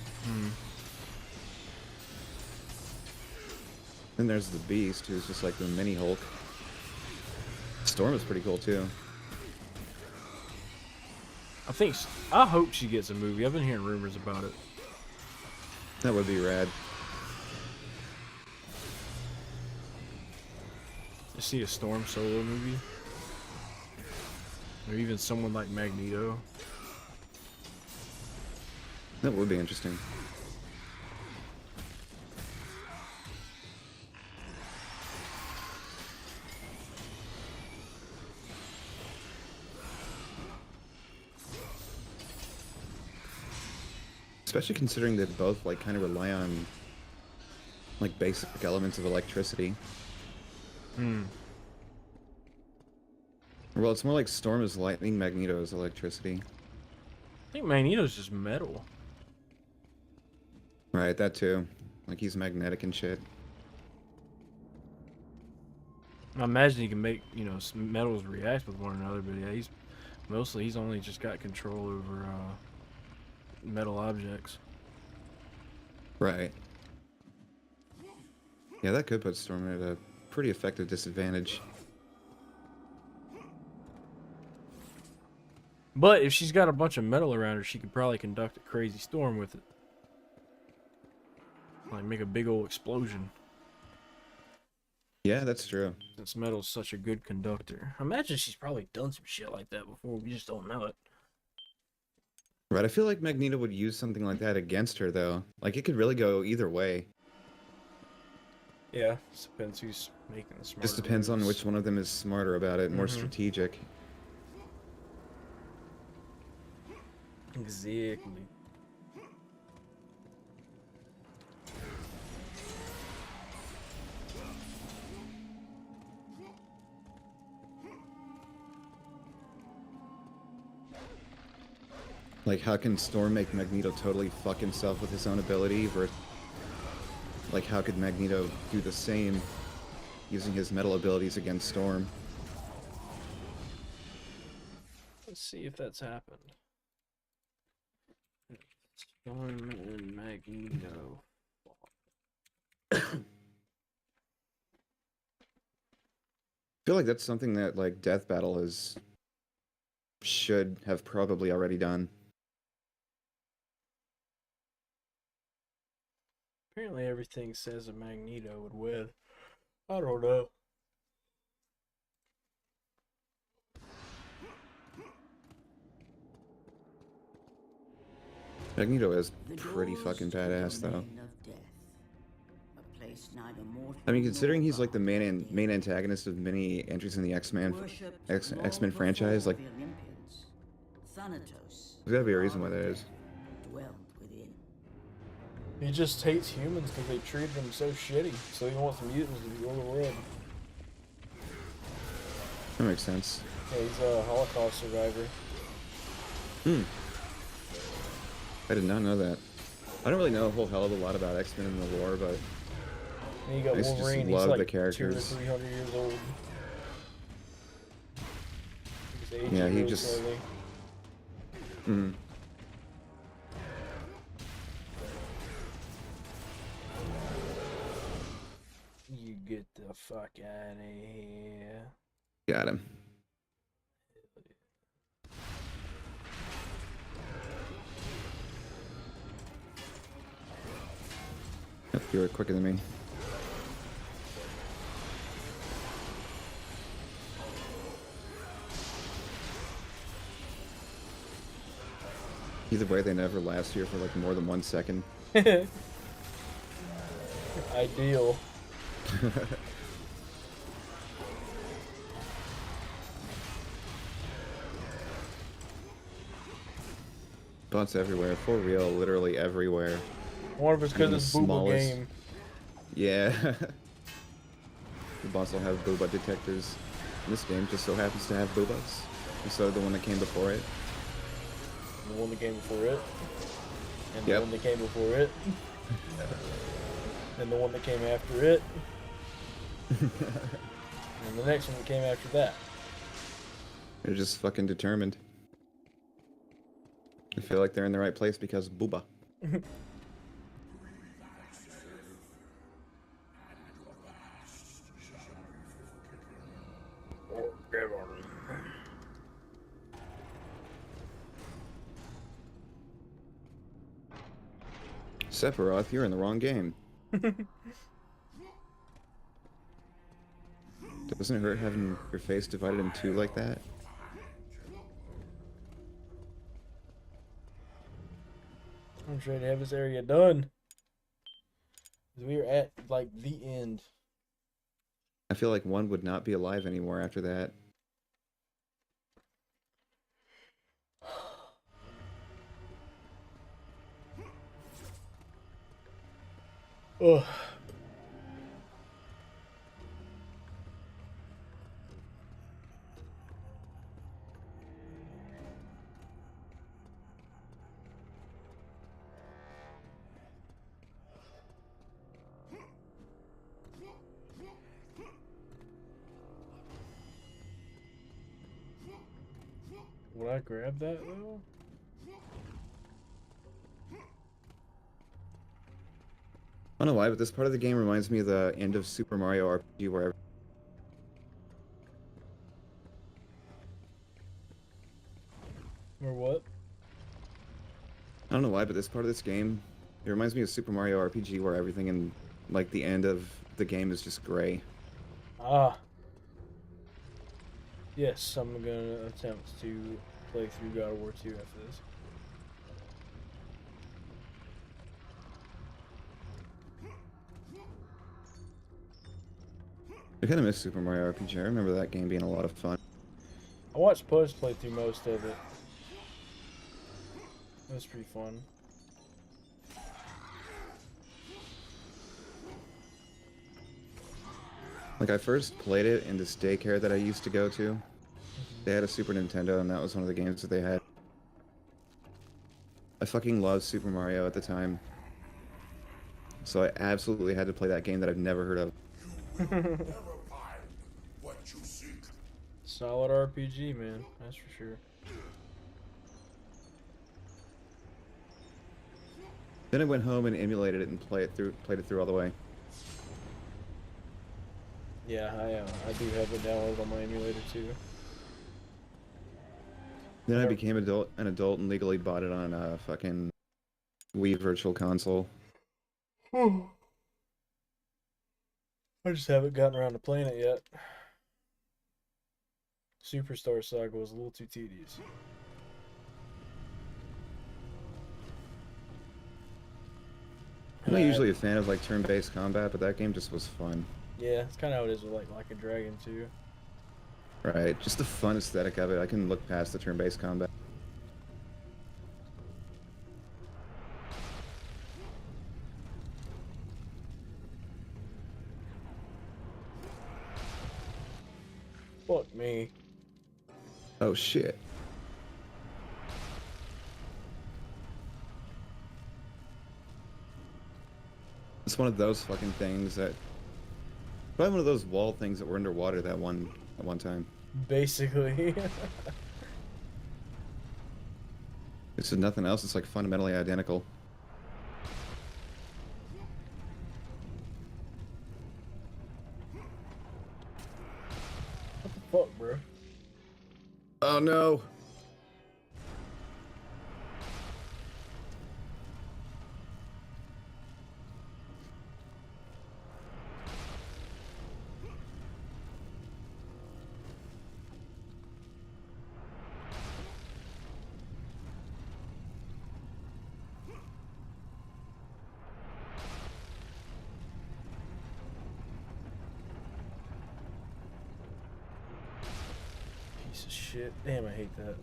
Then there's the Beast, who's just like the mini Hulk. Storm is pretty cool too. I hope she gets a movie. I've been hearing rumors about it. That would be rad. To see a Storm solo movie, or even someone like Magneto. That would be interesting. Especially considering they both like kind of rely on like basic elements of electricity. Well, it's more like Storm is lightning, Magneto is electricity. I think Magneto's just metal. Right, that too. Like he's magnetic and shit. I imagine he can make, some metals react with one another, but yeah, he's only just got control over metal objects. Right. Yeah, that could put Storm at a pretty effective disadvantage. But if she's got a bunch of metal around her, she could probably conduct a crazy storm with it. Like make a big old explosion. Yeah, that's true. Since metal's such a good conductor. I imagine she's probably done some shit like that before, we just don't know it. Right, I feel like Magneto would use something like that against her, though. Like, it could really go either way. Yeah, just depends who's making the smarter Just depends on moves. which one of them is smarter about it, more Mhm. strategic. Exactly. Like, how can Storm make Magneto totally fuck himself with his own ability? Like, how could Magneto do the same using his metal abilities against Storm? Let's see if that's happened. Storm and Magneto. feel like that's something that like Death Battle is should have probably already done. Apparently everything says a Magneto would win. I don't know. Magneto is pretty fucking badass, though. I mean, considering he's like the main antagonist of many entries in the X-Men franchise, like, there's gotta be a reason why that is. He just hates humans because they treated him so shitty, so he wants mutants to rule the world. That makes sense. Yeah, he's a Holocaust survivor. Hmm. I did not know that. I don't really know a whole hell of a lot about X-Men in the lore, but And you got I just Wolverine, love he's like the characters. 200 or 300 years old. He's aging Yeah, he really just. slowly. Hmm. You get the fuck out of here. Got him. You were quicker than me. Either way, they never last here for like more than 1 second. Ideal. Bots everywhere, for real, literally everywhere. One of it's because it's Booba game. Yeah. The bots all have booba detectors. And this game just so happens to have boobas. And so the one that came before it. And the one that came before it. And the Yep. one that came before it. And the one that came after it. And the next one that came after that. They're just fucking determined. I feel like they're in the right place because booba. Sephiroth, you're in the wrong game. Doesn't it hurt having your face divided in two like that? I'm trying to have this area done. We are at like the end. I feel like one would not be alive anymore after that. Ugh. Would I grab that though? I don't know why, but this part of the game reminds me of the end of Super Mario RPG where Or what? I don't know why, but this part of this game, it reminds me of Super Mario RPG where everything in like the end of the game is just gray. Ah. Yes, I'm gonna attempt to play through God of War 2 after this. I kind of miss Super Mario RPG. I remember that game being a lot of fun. I watched Pudge play through most of it. It was pretty fun. Like, I first played it in this daycare that I used to go to. They had a Super Nintendo, and that was one of the games that they had. I fucking loved Super Mario at the time. So I absolutely had to play that game that I've never heard of. What you seek. Solid RPG, man. That's for sure. Then I went home and emulated it and played it through all the way. Yeah, I do have it downloaded on my emulator too. Then I became an adult and legally bought it on a fucking Wii Virtual Console. I just haven't gotten around to playing it yet. Superstar Saga was a little too tedious. I'm not usually a fan of like turn-based combat, but that game just was fun. Yeah, it's kind of how it is with like a Dragon too. Right, just the fun aesthetic of it. I can look past the turn-based combat. Fuck me. Oh shit. It's one of those fucking things that... Probably one of those wall things that were underwater at one time. Basically. This is nothing else, it's like fundamentally identical. What the fuck, bro? Oh no! Piece of shit. Damn, I hate that.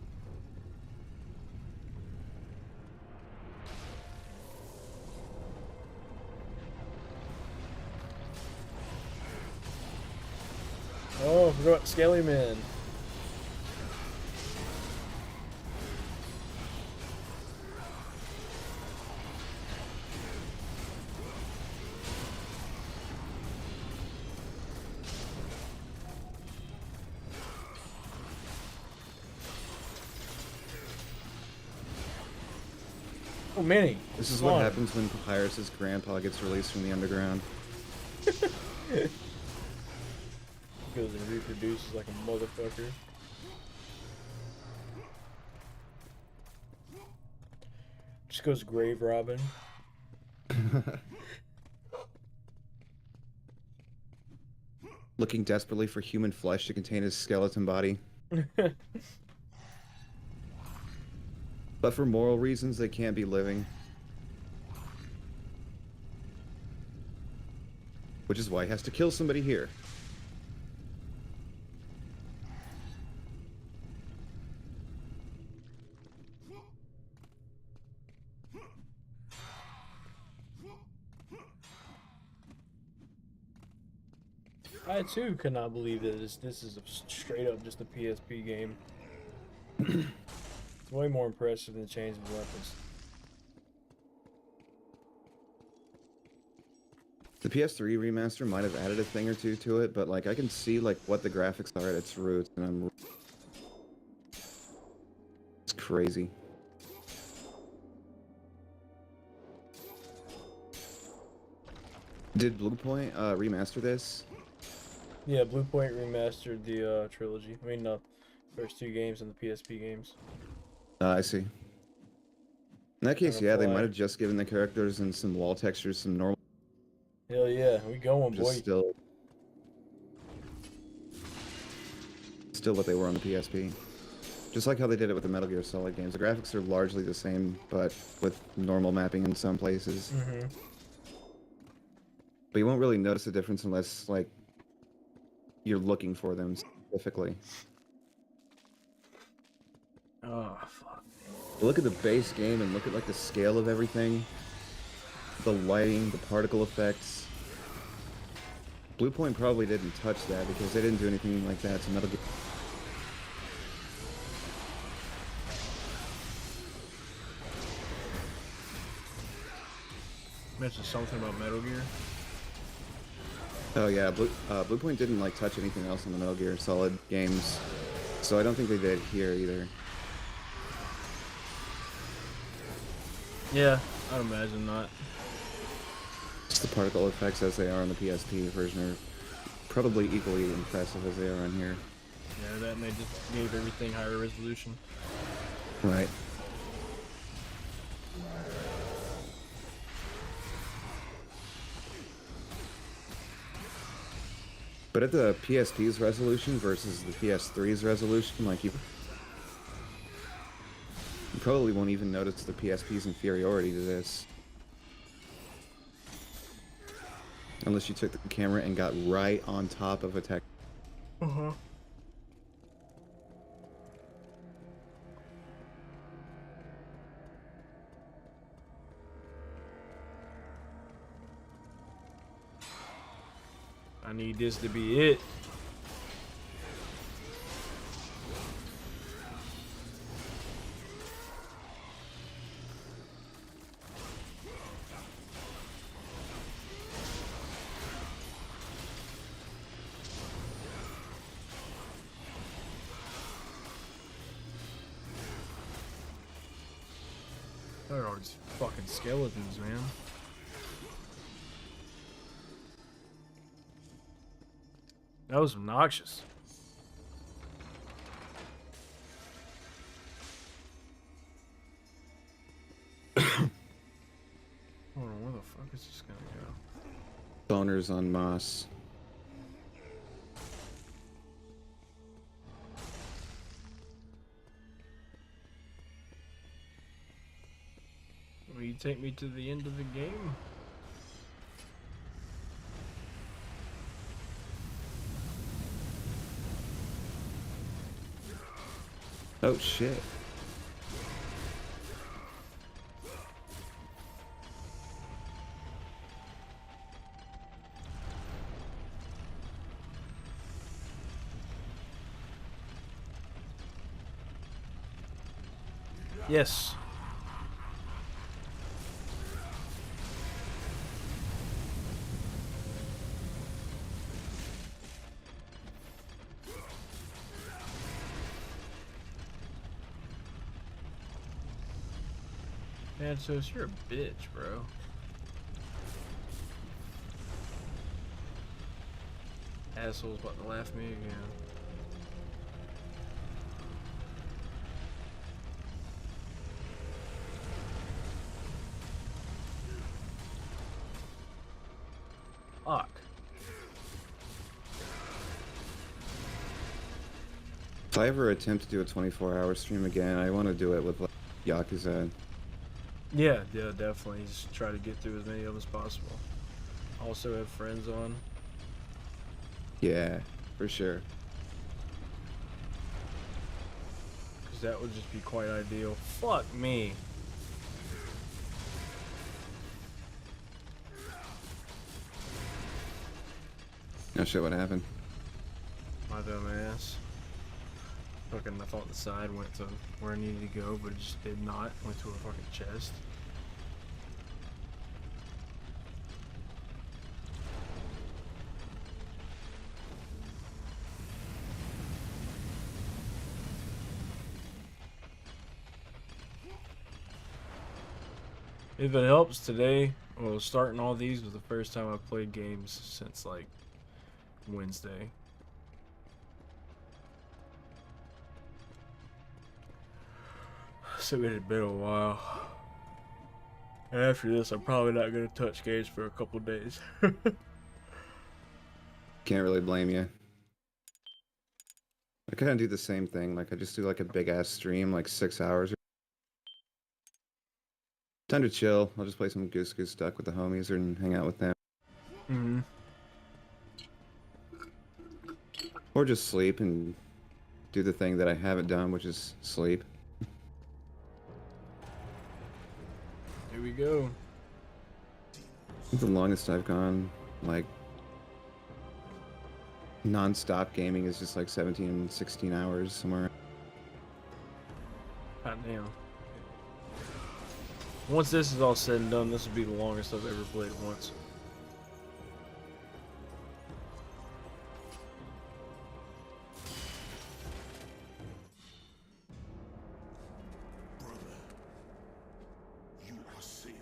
Oh, forgot Scaly Man. Oh, Minnie. This is what happens when Papyrus's grandpa gets released from the underground. Goes and reproduces like a motherfucker. Just goes grave robbing. Looking desperately for human flesh to contain his skeleton body. But for moral reasons, they can't be living. Which is why he has to kill somebody here. I too could not believe that this is straight up just a PSP game. It's way more impressive than the change of weapons. The PS3 remaster might have added a thing or two to it, but like I can see like what the graphics are at its roots, and it's crazy. Did Bluepoint remaster this? Yeah, Bluepoint remastered the trilogy. I mean, the first two games and the PSP games. I see. In that case, yeah, they might have just given the characters and some wall textures some normal. Hell yeah, we going, boy. Still what they were on the PSP. Just like how they did it with the Metal Gear Solid games. The graphics are largely the same, but with normal mapping in some places. Mm-hmm. But you won't really notice a difference unless, like, you're looking for them specifically. Oh, fuck. Look at the base game and look at, like, the scale of everything. The lighting, the particle effects. Bluepoint probably didn't touch that because they didn't do anything like that to Metal Gear. Mentioned something about Metal Gear. Oh yeah, Bluepoint didn't like touch anything else in the Metal Gear Solid games, so I don't think they did here either. Yeah, I'd imagine not. Just the particle effects as they are on the PSP version are probably equally impressive as they are on here. Yeah, that and they just gave everything higher resolution. Right. But at the PSP's resolution versus the PS3's resolution, like you probably won't even notice the PSP's inferiority to this. Unless you took the camera and got right on top of a tech. Uh-huh. I need this to be it. There are all these fucking skeletons, man. That was obnoxious. Hold on, where the fuck is this gonna go? Boners on Moss. Will you take me to the end of the game? Oh shit. Yes. Man, so you're a bitch, bro. Asshole's about to laugh at me again. Fuck. If I ever attempt to do a 24-hour stream again, I want to do it with like, Yakuza. Yeah, definitely. Just try to get through as many of them as possible. Also have friends on. Yeah, for sure. Because that would just be quite ideal. Fuck me. No shit, what happened? My dumb ass. Fucking, I thought the side went to where I needed to go, but it just did not. Went to a fucking chest. If it helps today, well, starting all these was the first time I've played games since like Wednesday. So it had been a while. And after this, I'm probably not going to touch games for a couple days. Can't really blame you. I kind of do the same thing. Like, I just do like a big ass stream, like 6 hours. Time to chill. I'll just play some Goose Goose Duck with the homies and hang out with them. Mm-hmm. Or just sleep and do the thing that I haven't done, which is sleep. Here we go. I think the longest I've gone, like, non-stop gaming is just like 17, 16 hours somewhere. God damn. Once this is all said and done, this will be the longest I've ever played at once. Brother, you are safe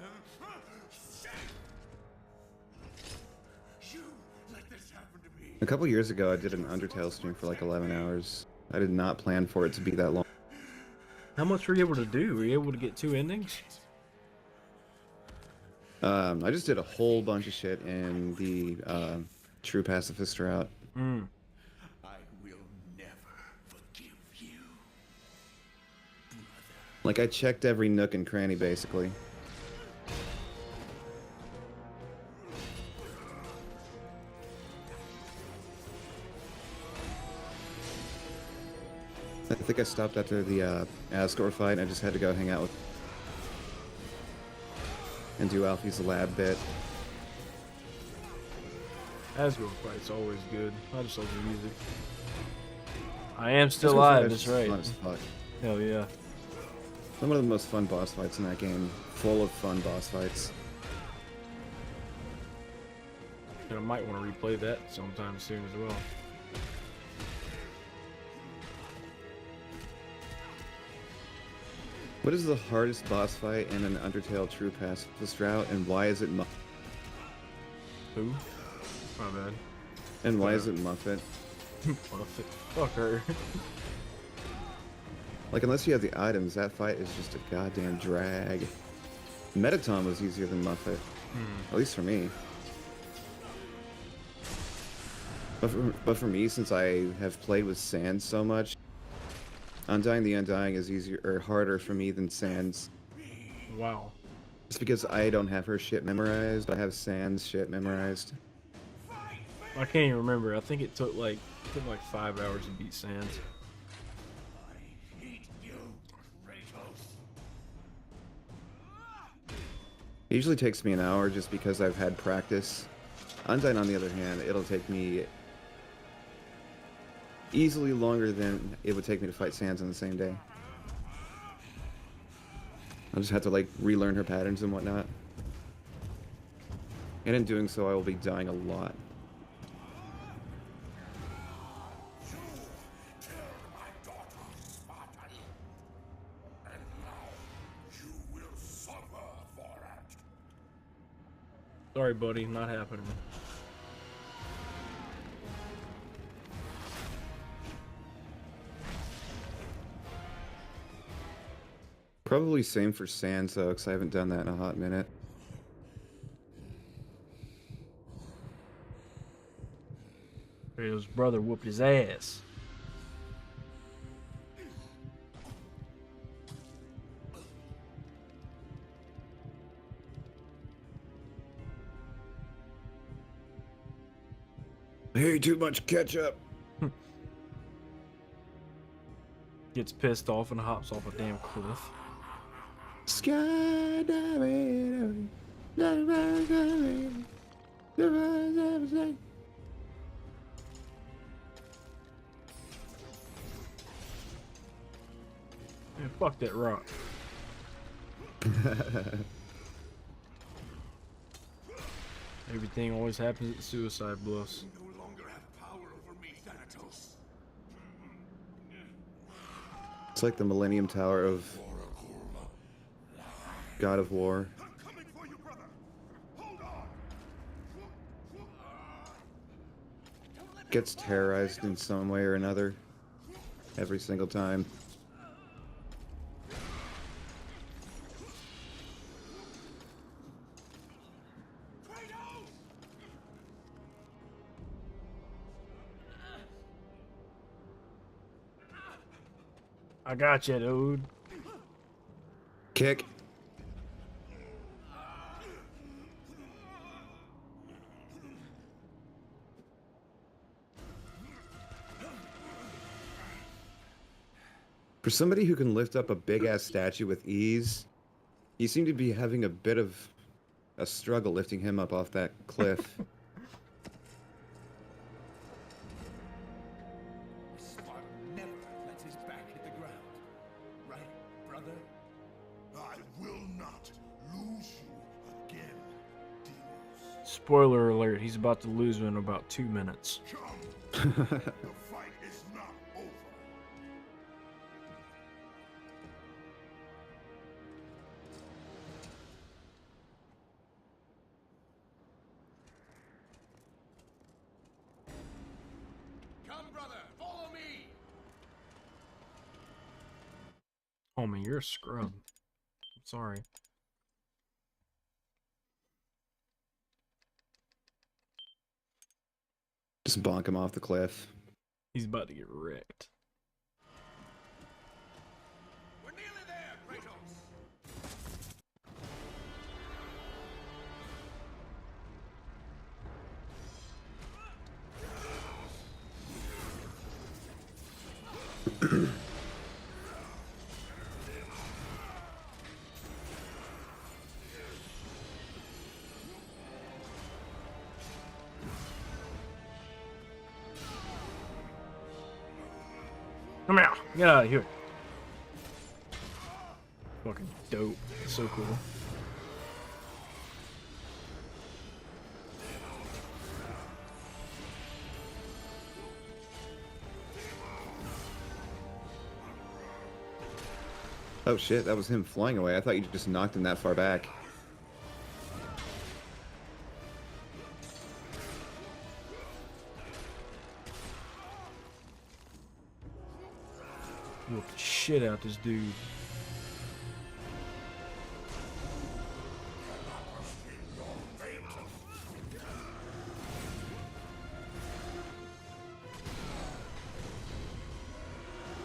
now. Safe! A couple years ago, I did an Undertale stream for like 11 hours. I did not plan for it to be that long. How much were you able to do? Were you able to get 2 endings? I just did a whole bunch of shit in the True Pacifist route. Mm. I will never forgive you. Like, I checked every nook and cranny, basically. I think I stopped after the Asgore fight, and I just had to go hang out with... and do Alfie's lab bit. Asgore fight's always good. I just love the music. I am still Asgore alive, fight that's is right. fun as fuck. Hell yeah. One of the most fun boss fights in that game. Full of fun boss fights. And I might want to replay that sometime soon as well. What is the hardest boss fight in an Undertale True Pacifist route, and why is it Who? My bad. And why is it Muffet? Muffet. Fuck her. Like, unless you have the items, that fight is just a goddamn drag. Metaton was easier than Muffet. At least for me. But for me, since I have played with Sans so much, Undying the Undying is easier or harder for me than Sans. Wow. It's because I don't have her shit memorized, but I have Sans shit memorized. I can't even remember. I think it took like 5 hours to beat Sans. It usually takes me an hour just because I've had practice. Undyne, on the other hand, it'll take me easily longer than it would take me to fight Sans in the same day. I'll just have to like relearn her patterns and whatnot. And in doing so, I will be dying a lot. Sorry, buddy, not happening. Probably same for Sans though, because I haven't done that in a hot minute. His brother whooped his ass. Hey, too much ketchup. Gets pissed off and hops off a damn cliff. Skydiving. Man, fuck that rock. Everything always happens at the suicide bluffs. You no longer have power over me, Thanatos. It's like the Millennium Tower of God of War. Gets terrorized in some way or another every single time. I got you, dude. Kick. For somebody who can lift up a big-ass statue with ease, you seem to be having a bit of a struggle lifting him up off that cliff. Spartan never lets his back hit the ground. Right, brother? I will not lose you again, Delos. Spoiler alert, he's about to lose in about 2 minutes. The fight is not over. Homie, you're a scrub. I'm sorry. Just bonk him off the cliff. He's about to get wrecked. We're nearly there, Kratos. Come here. Get out of here. Fucking dope. So cool. Oh shit, that was him flying away. I thought you just knocked him that far back. Whoop the shit out this dude.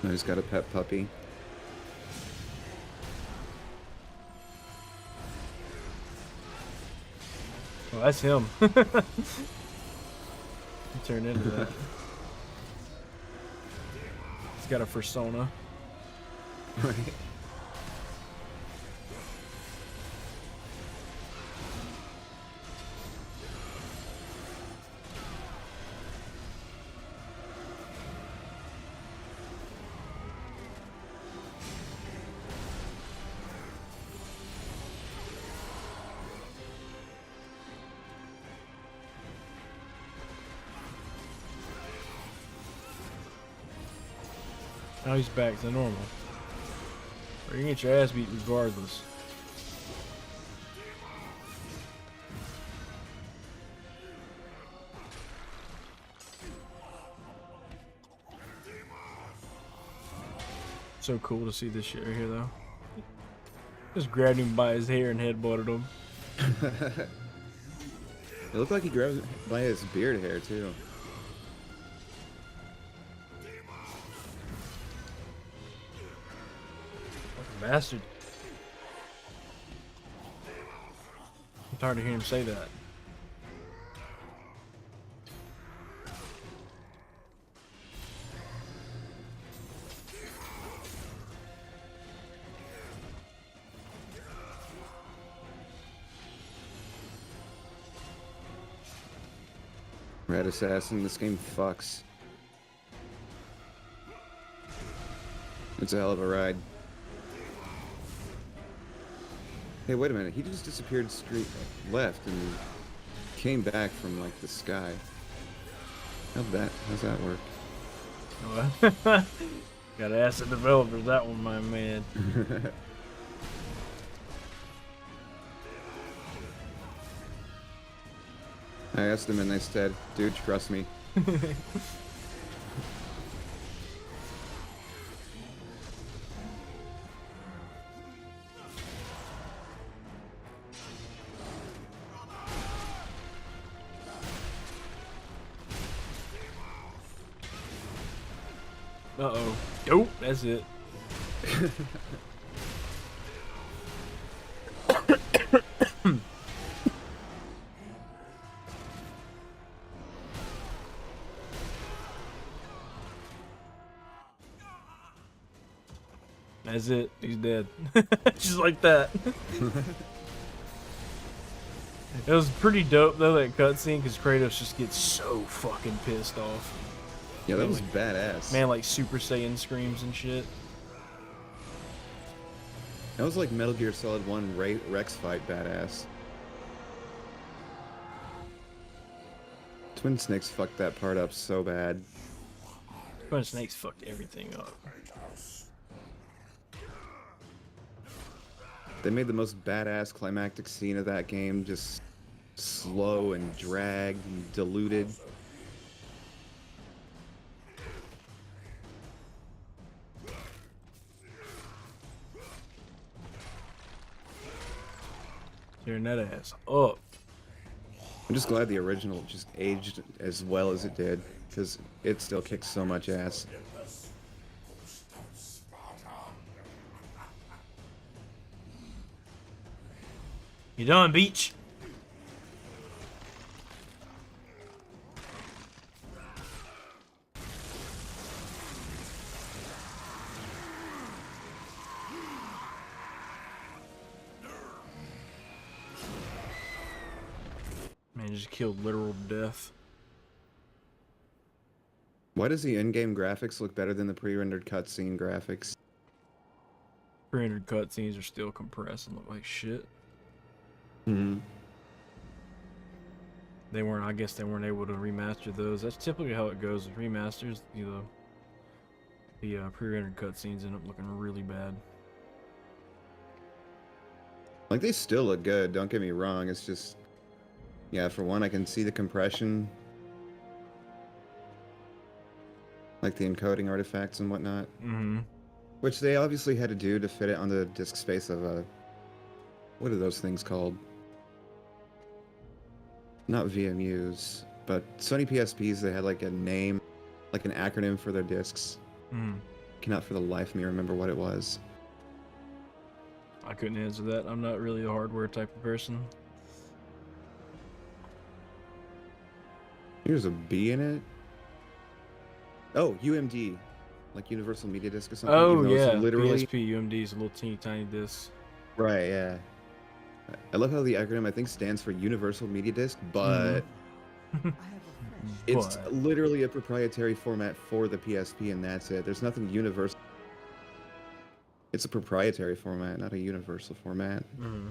I just got a pet puppy. Oh, that's him. He turned into that. He's got a persona. Right. Now he's back to normal. Or you get your ass beat regardless. So cool to see this shit right here though. Just grabbed him by his hair and headbutted him. It looked like he grabbed him by his beard hair too. Bastard. I'm tired of hearing him say that. Red Assassin, this game fucks. It's a hell of a ride. Hey, wait a minute. He just disappeared straight left and came back from, like, the sky. How's that work? Gotta ask the developers that one, my man. I asked them and they said, dude, trust me. Uh-oh. Dope, that's it. That's it. He's dead. Just like that. It was pretty dope though, that cutscene, because Kratos just gets so fucking pissed off. Yeah, that was badass. Man, like Super Saiyan screams and shit. That was like Metal Gear Solid 1 Rex fight badass. Twin Snakes fucked that part up so bad. Twin Snakes fucked everything up. They made the most badass climactic scene of that game just slow and dragged and diluted. Tearing that ass up. I'm just glad the original just aged as well as it did, because it still kicks so much ass. You done, Beach? Man, just killed literal death. Why does the in-game graphics look better than the pre-rendered cutscene graphics? Pre-rendered cutscenes are still compressed and look like shit. Hmm. They weren't. I guess they weren't able to remaster those. That's typically how it goes with remasters. The pre-rendered cutscenes end up looking really bad. Like, they still look good, don't get me wrong. It's just, yeah, for one, I can see the compression. Like the encoding artifacts and whatnot. Mm-hmm. Which they obviously had to do to fit it on the disk space of what are those things called? Not VMUs, but Sony PSPs, they had like a name, like an acronym for their discs. Mm. Cannot for the life of me remember what it was. I couldn't answer that. I'm not really a hardware type of person. There's a B in it. Oh, UMD, like Universal Media Disc or something. Oh even though it's yeah, literally PSP UMD is a little teeny tiny disc. right. Yeah, I love how the acronym I think stands for Universal Media Disc, but it's But literally a proprietary format for the PSP, and that's it. There's nothing universal. It's a proprietary format, not a universal format. Mm-hmm.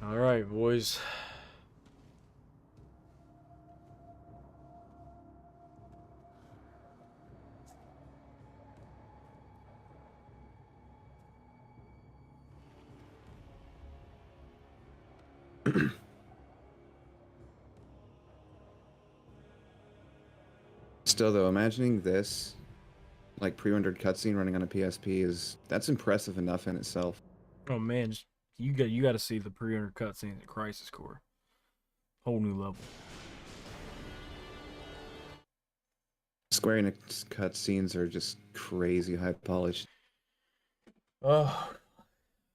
All right, boys. Still though, imagining this, like pre-rendered cutscene running on a PSP that's impressive enough in itself. Oh man, you got to see the pre-rendered cutscenes at Crisis Core. Whole new level. Square Enix cutscenes are just crazy high polished. Oh,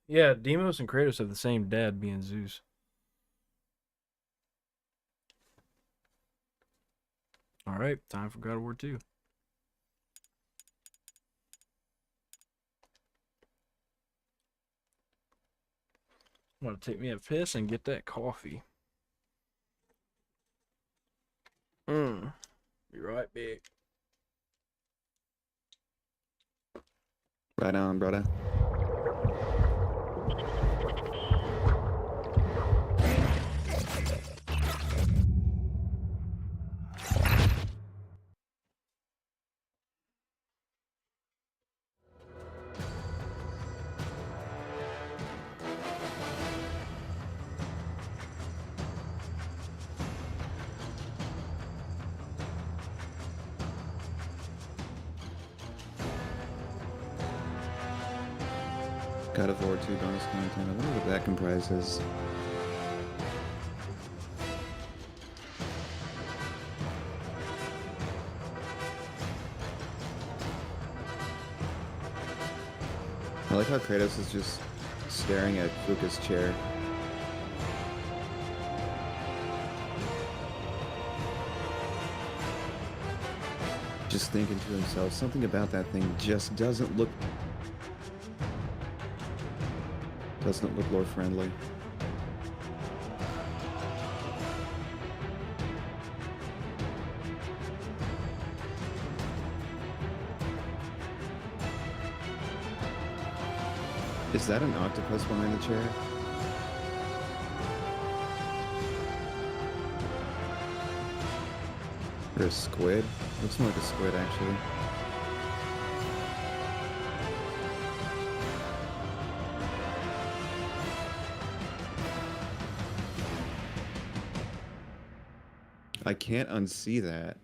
yeah. Deimos and Kratos have the same dad, being Zeus. All right, time for God of War 2. I'm gonna take me a piss and get that coffee. Be right back. Right on, brother. God of War 2 bonus content. I wonder what that comprises. I like how Kratos is just staring at Fuka's chair. Just thinking to himself, something about that thing just doesn't look lore friendly. Is that an octopus behind the chair? Or a squid? Looks more like a squid, actually. I can't unsee that.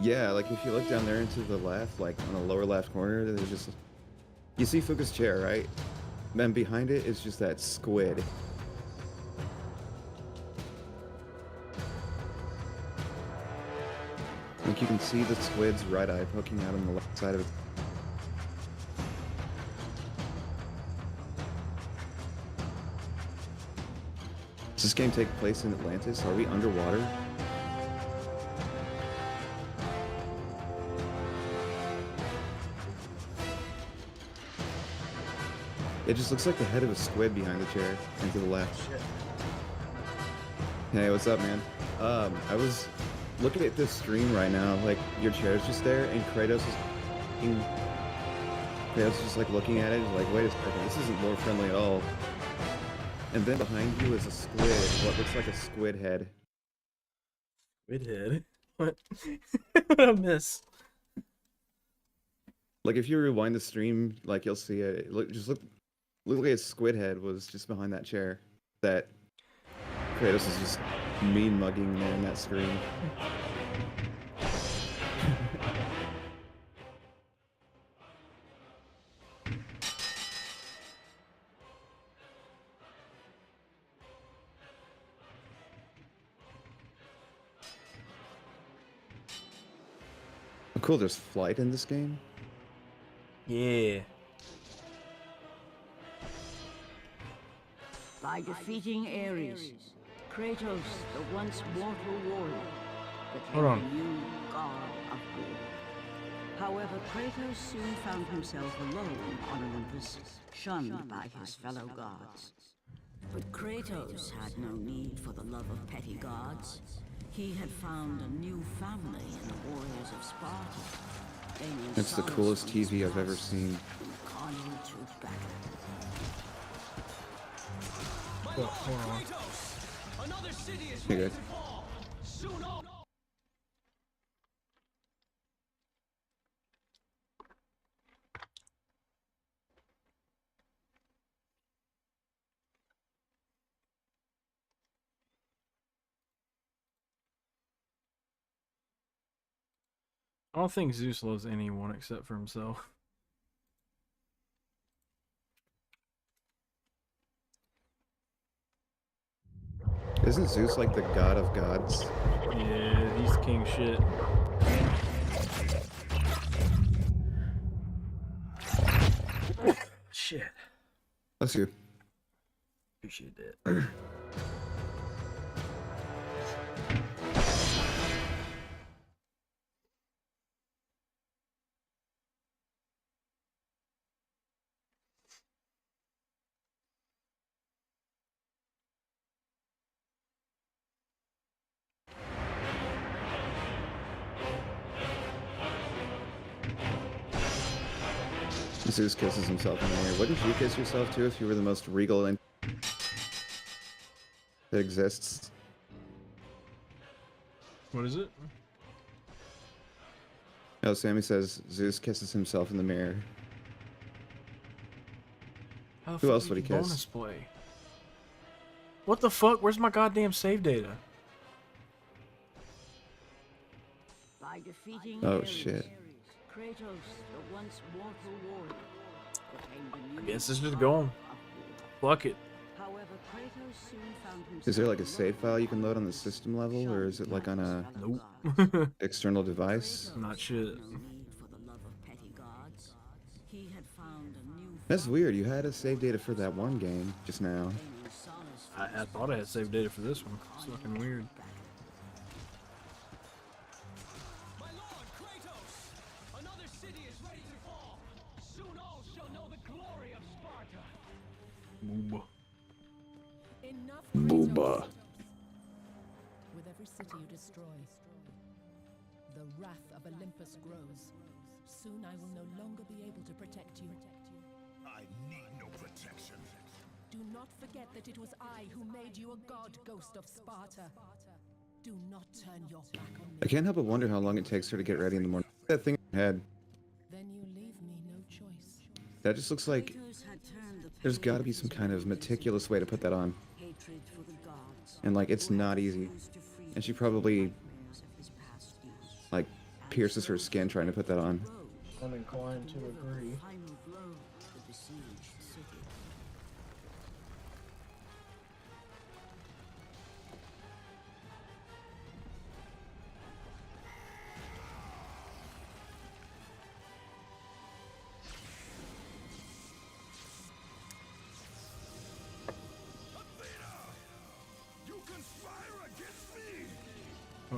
Yeah, like if you look down there into the left, like on the lower left corner, there's just you see Fuka's chair, right? Then behind it is just that squid. Like you can see the squid's right eye poking out on the left side of it. Does this game take place in Atlantis? Are we underwater? It just looks like the head of a squid behind the chair and to the left. Shit. Hey, what's up, man? I was looking at this stream right now, like your chair's just there, and Kratos is just like looking at it, like, wait a second, this isn't more friendly at all. And then behind you is a squid, what looks like a squid head. Squid head? What? What did I miss? Like if you rewind the stream, like you'll see it. Look like a squid head was just behind that chair. That Kratos is just mean mugging there in that screen. Oh, cool, there's flight in this game? Yeah. By defeating Ares, Kratos, the once mortal warrior, became Hold on. the new god of war. However, Kratos soon found himself alone on Olympus, shunned by his fellow gods. But Kratos had no need for the love of petty gods. He had found a new family in the warriors of Sparta. They knew It's the solace coolest from his TV I've ever past seen. and called him to battle. Hold on. Another city is You're ready good. to fall. Soon all. I don't think Zeus loves anyone except for himself. Isn't Zeus like the god of gods? Yeah, he's king shit. Shit. Bless you. Appreciate that. Zeus kisses himself in the mirror. Wouldn't you kiss yourself too if you were the most regal that exists? What is it? Oh, Sammy says Zeus kisses himself in the mirror. How the Who fuck else did would he you kiss? bonus play? What the fuck? Where's my goddamn save data? By defeating Oh, Ares, shit. Kratos, the once mortal warrior, became the I new guess it's just god going. of war. Fuck it. However, Kratos soon found himself Is there like a alone save file you can load on the system level, or is it like on a Nope. external device? Not shit. no need for the love of petty gods. He had found a new That's weird. You had a save data for that one game just now. gaining solace from I thought I had saved data for this one. It's fucking weird. My lord, Kratos! Another city is ready to fall. Soon all shall know the glory of Sparta. Booba. Enough, Booba. With every city you destroy, the wrath of Olympus grows. Soon I will no longer be able to protect you. I need no protection. Do not forget that it was I who made you a god, Ghost of Sparta. Do not turn your back on me. I can't help but wonder how long it takes her to get ready in the morning. That thing in her head, Then you leave me no choice. that just looks like Kratos had turned the there's pain got to be of some his kind of wounds meticulous way to put that on. hatred for the gods. and like it's not easy. And she probably like pierces her skin trying to put that on. I'm inclined to agree.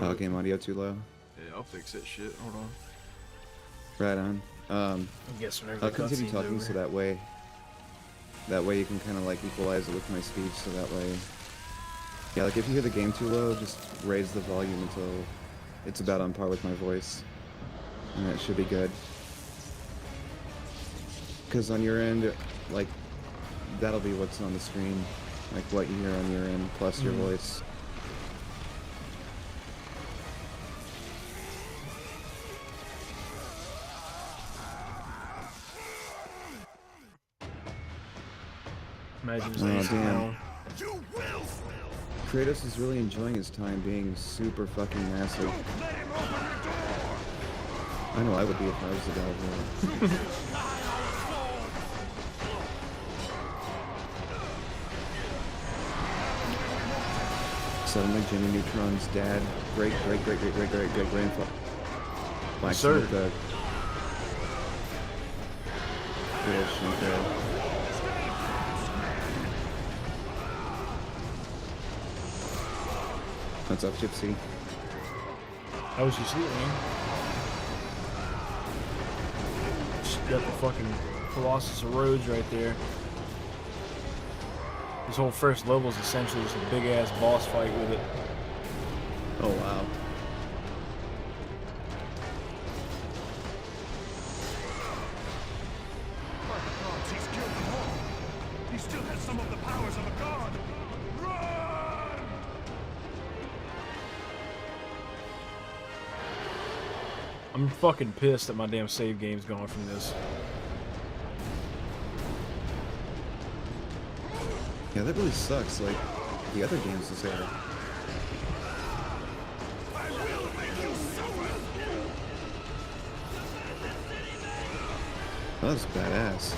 Oh, game audio too low. Yeah, I'll fix that shit. Hold on. Right on. I guess whenever I'll the continue cutscene's talking over. so that way you can kind of like equalize it with my speech. So that way, yeah, like if you hear the game too low, just raise the volume until it's about on par with my voice, and that should be good. Because on your end, like that'll be what's on the screen, like what you hear on your end plus your voice. Imagine his Oh, name damn. now. Kratos is really enjoying his time being super fucking massive. I know I would be if I was the guy. Suddenly Jimmy Neutron's dad, great grandfather. Yes, sir. Good old Shinko. What's up, Gypsy? How was your sleep, man? Just got the fucking Colossus of Rhodes right there. This whole first level is essentially just a big ass boss fight with it. Oh wow. He's killed them all. He still has some of the powers of a god. Run! I'm fucking pissed that my damn save game's gone from this. Yeah, that really sucks. Like, the other games was there. That was badass.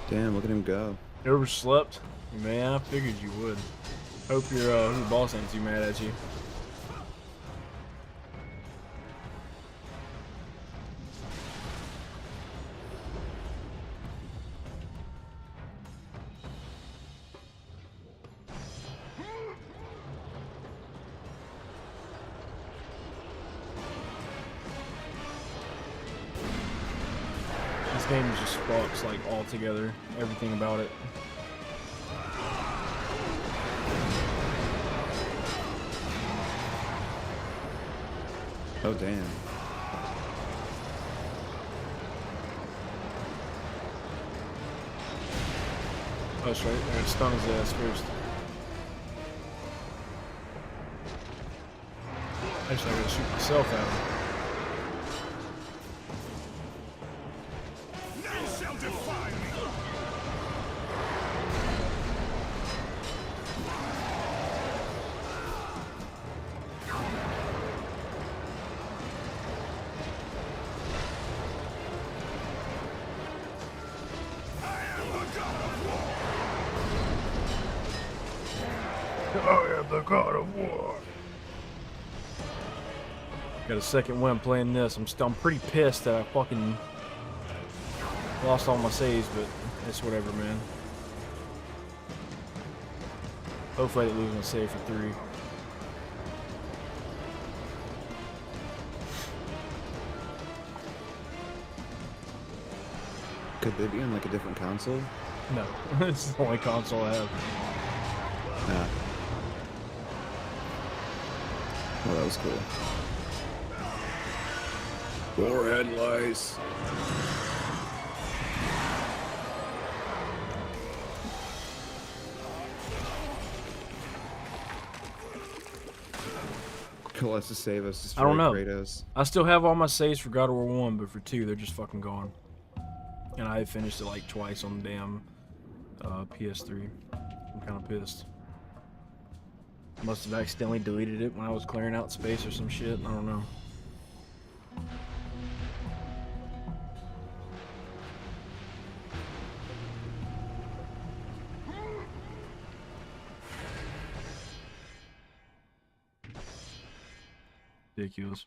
Damn, look at him go. You overslept? Man, I figured you would. Hope your boss ain't too mad at you. This game just fucks like all together, everything about it. Oh, damn. Oh, that's right. I gotta stun his ass first. Actually, I gotta shoot myself at him. None shall defy me. I am the god of war. Got a second win playing this. I'm pretty pissed that I fucking lost all my saves, but it's whatever, man. Hopefully I didn't lose my save for 3. Could they be on like a different console? No, it's the only console I have. Nah. Oh, that was cool. Warhead lice. Call us to save us. I Destroy don't know. Kratos. I still have all my saves for God of War 1, but for 2, they're just fucking gone. And I finished it like twice on the damn PS3. I'm kind of pissed. Must have accidentally deleted it when I was clearing out space or some shit. I don't know. Ridiculous.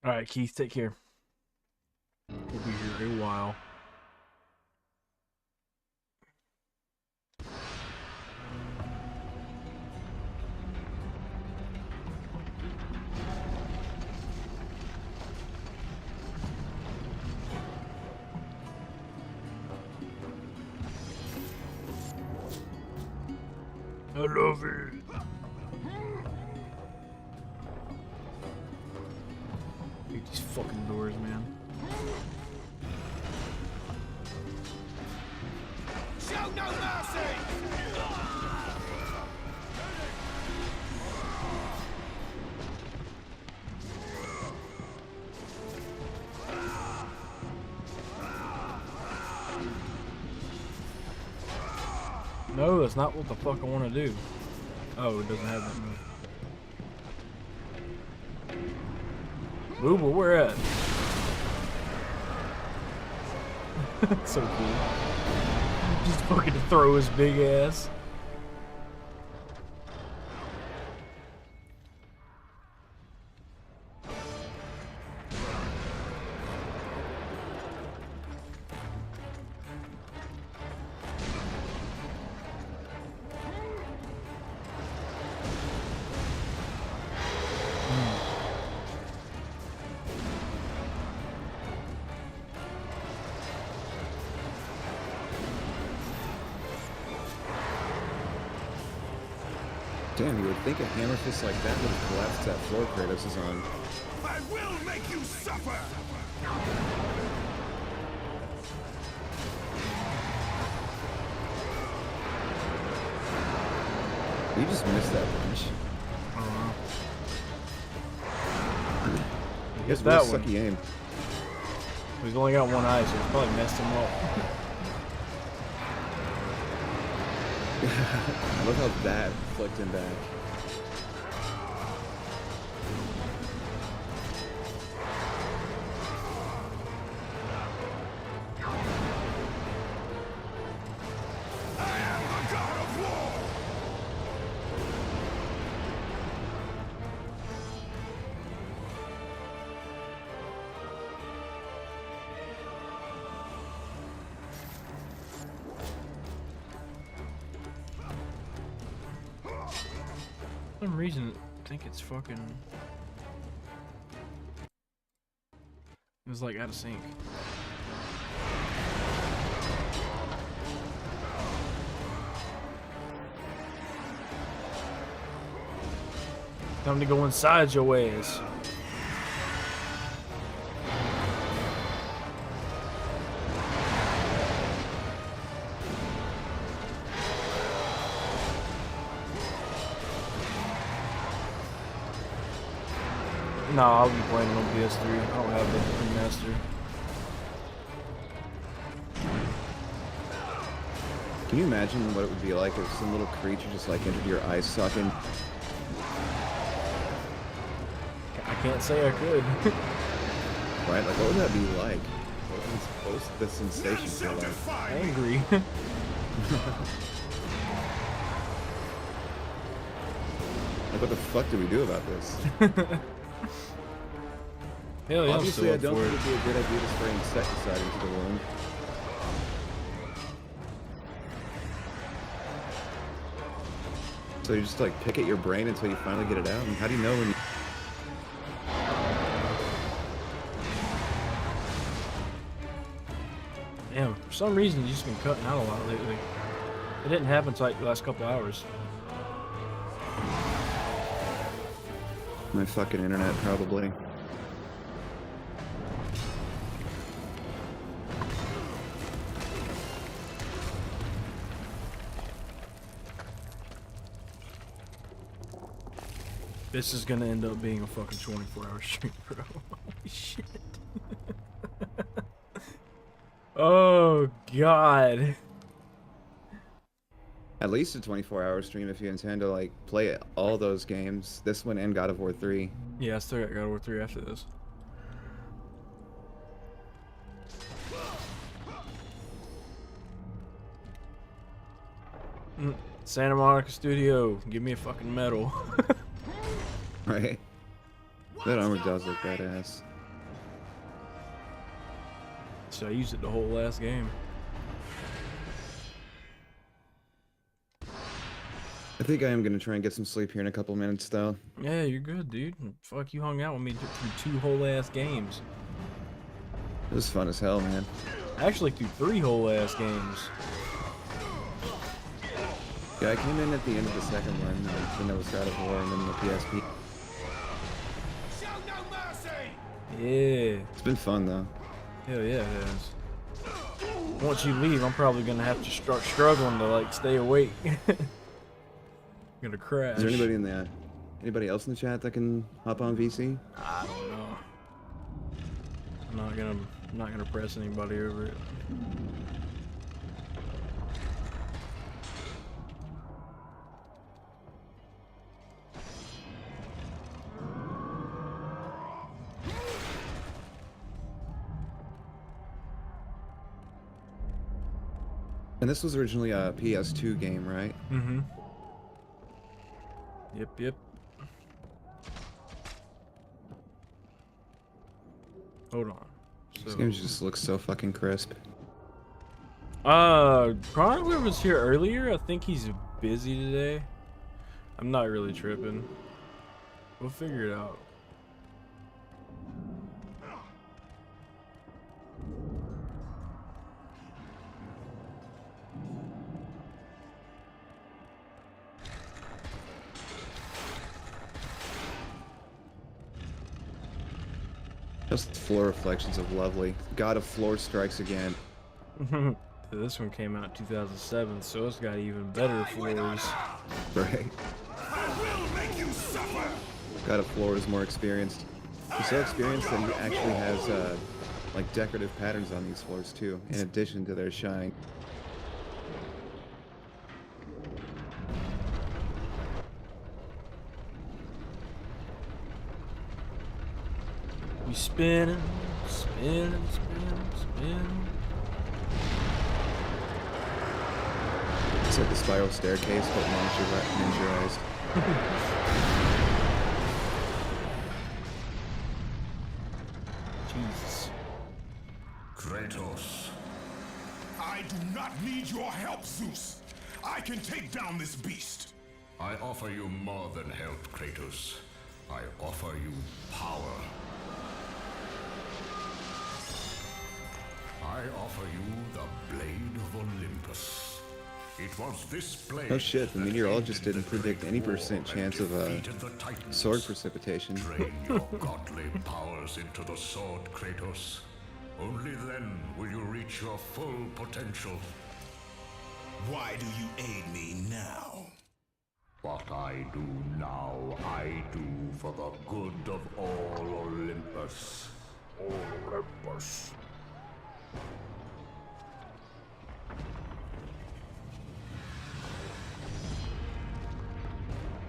Alright, Keith, take care. We'll be here a while. I love it. Hate these fucking doors, man. Show no mercy! No, that's not what the fuck I want to do. Oh, it doesn't have that move. Booba, where at? So cool. Just fucking throw his big ass. Damn, you would think a hammer fist like that would have collapsed that floor Kratos is on. I will make you suffer! You just missed that punch. He He has hit that real one. sucky aim. He's only got one eye, so it's probably messed him up. I love how that flicked him back. I am the god of war! For some reason, I think it's fucking... It was like out of sync. Time to go inside your ass. No, I'll be playing it on PS3. I don't have the remaster. Can you imagine what it would be like if some little creature just like entered your eye socket? I can't say I could. Right? Like, what would that be like? What was the sensation feel like? Angry. Like, what the fuck do we do about this? Hell yeah, Obviously, I I'm still don't up think for it'd be a good idea to spray insecticide into the wound. So you just like pick at your brain until you finally get it out. And how do you know when you... Damn, for some reason you've just been cutting out a lot lately. It didn't happen until like the last couple hours. My fucking internet, probably. This is gonna end up being a fucking 24-hour stream, bro. Holy shit. Oh, God. At least a 24-hour stream if you intend to like play all those games. This one and God of War 3. Yeah, I still got God of War 3 after this. Santa Monica Studio, give me a fucking medal. Right? That armor does look badass. So I used it the whole last game. I think I am gonna try and get some sleep here in a couple minutes, though. Yeah, you're good, dude. Fuck, you hung out with me through 2 whole ass games. It was fun as hell, man. Actually, through 3 whole ass games. Yeah, I came in at the end of the second one, then there was God of War, and then the PSP. Yeah. It's been fun, though. Hell yeah, it has. Once you leave, I'm probably gonna have to start struggling to like stay awake. Gonna crash. Is there anybody else in the chat that can hop on VC? I don't know. I'm not gonna press anybody over it. And this was originally a PS2 game, right? Mm-hmm. Yep. Hold on. This game just looks so fucking crisp. Chronicler was here earlier. I think he's busy today. I'm not really tripping. We'll figure it out. Just floor reflections of lovely. God of Floor strikes again. This one came out in 2007, so it's got even better floors. Right. I will make you suffer. God of Floor is more experienced. He's so experienced that he actually has like decorative patterns on these floors too, in addition to their shine. We spin. It's like the spiral staircase, but miniaturized. Jesus. Kratos. I do not need your help, Zeus. I can take down this beast. I offer you more than help, Kratos. I offer you power. I offer you the Blade of Olympus. It was this blade. Oh shit, the meteorologist didn't predict any % chance of sword precipitation. Drain your godly powers into the sword, Kratos. Only then will you reach your full potential. Why do you aid me now? What I do now, I do for the good of all Olympus. Olympus.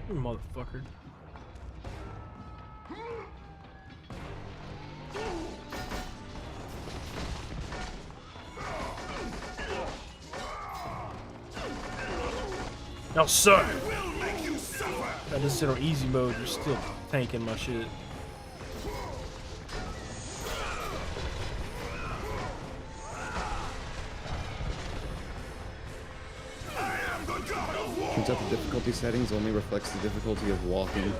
You motherfucker. Now, sir! I just sit on easy mode, you're still tanking my shit. Turns out the difficulty settings only reflects the difficulty of walking.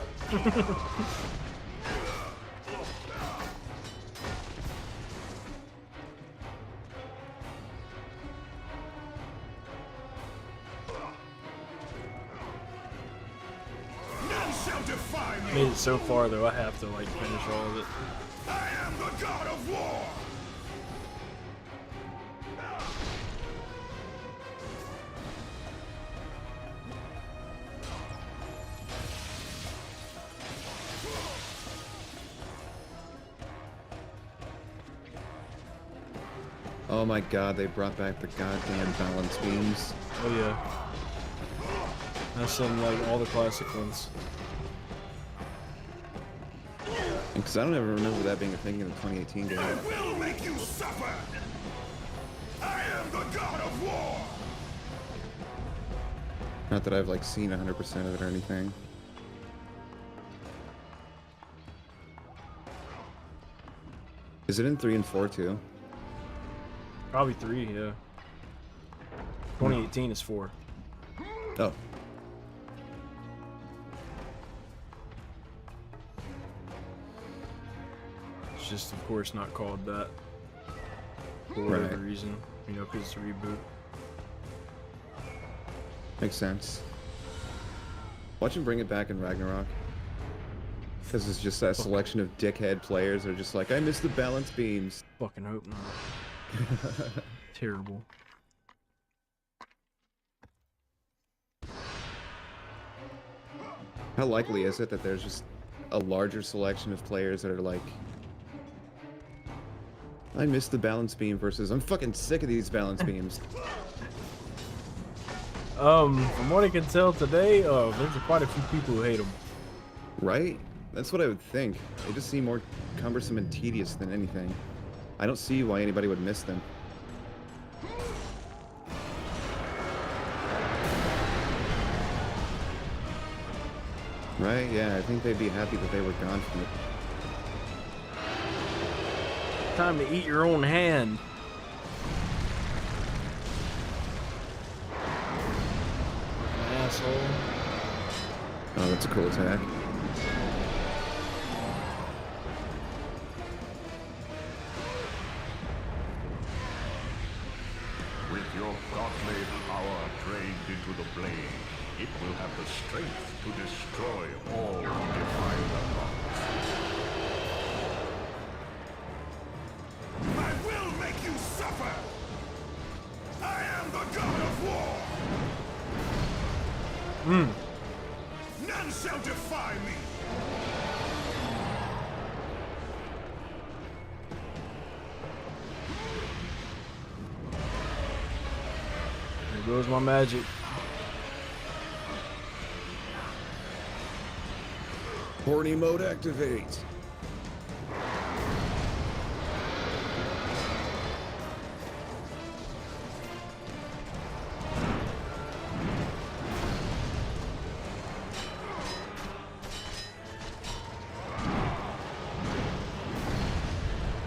Made it so far though, I have to like finish all of it. I am the god of war! Oh my god, they brought back the goddamn balance beams. Oh yeah. That's some like all the classic ones. Because I don't ever remember that being a thing in the 2018 game. I will make you suffer! I am the god of war! Not that I've like seen 100% of it or anything. Is it in 3 and 4 too? Probably 3, yeah. 2018 is 4. Oh. It's just, of course, not called that for whatever reason. You know, because it's a reboot. Makes sense. Watch him bring it back in Ragnarok. Because it's just that selection of dickhead players that are just like, I miss the balance beams. Fucking hope not. Terrible. How likely is it that there's just a larger selection of players that are like, I miss the balance beam versus I'm fucking sick of these balance beams. From what I can tell today, there's quite a few people who hate them. Right? That's what I would think. They just seem more cumbersome and tedious than anything. I don't see why anybody would miss them. Right? Yeah, I think they'd be happy that they were gone from it. Time to eat your own hand. Asshole. Oh, that's a cool attack. With your godly power drained into the blade, it will have the strength to destroy all who defy the gods. I will make you suffer! I am the god of war! None shall defy me! There goes my magic. Horny mode activate.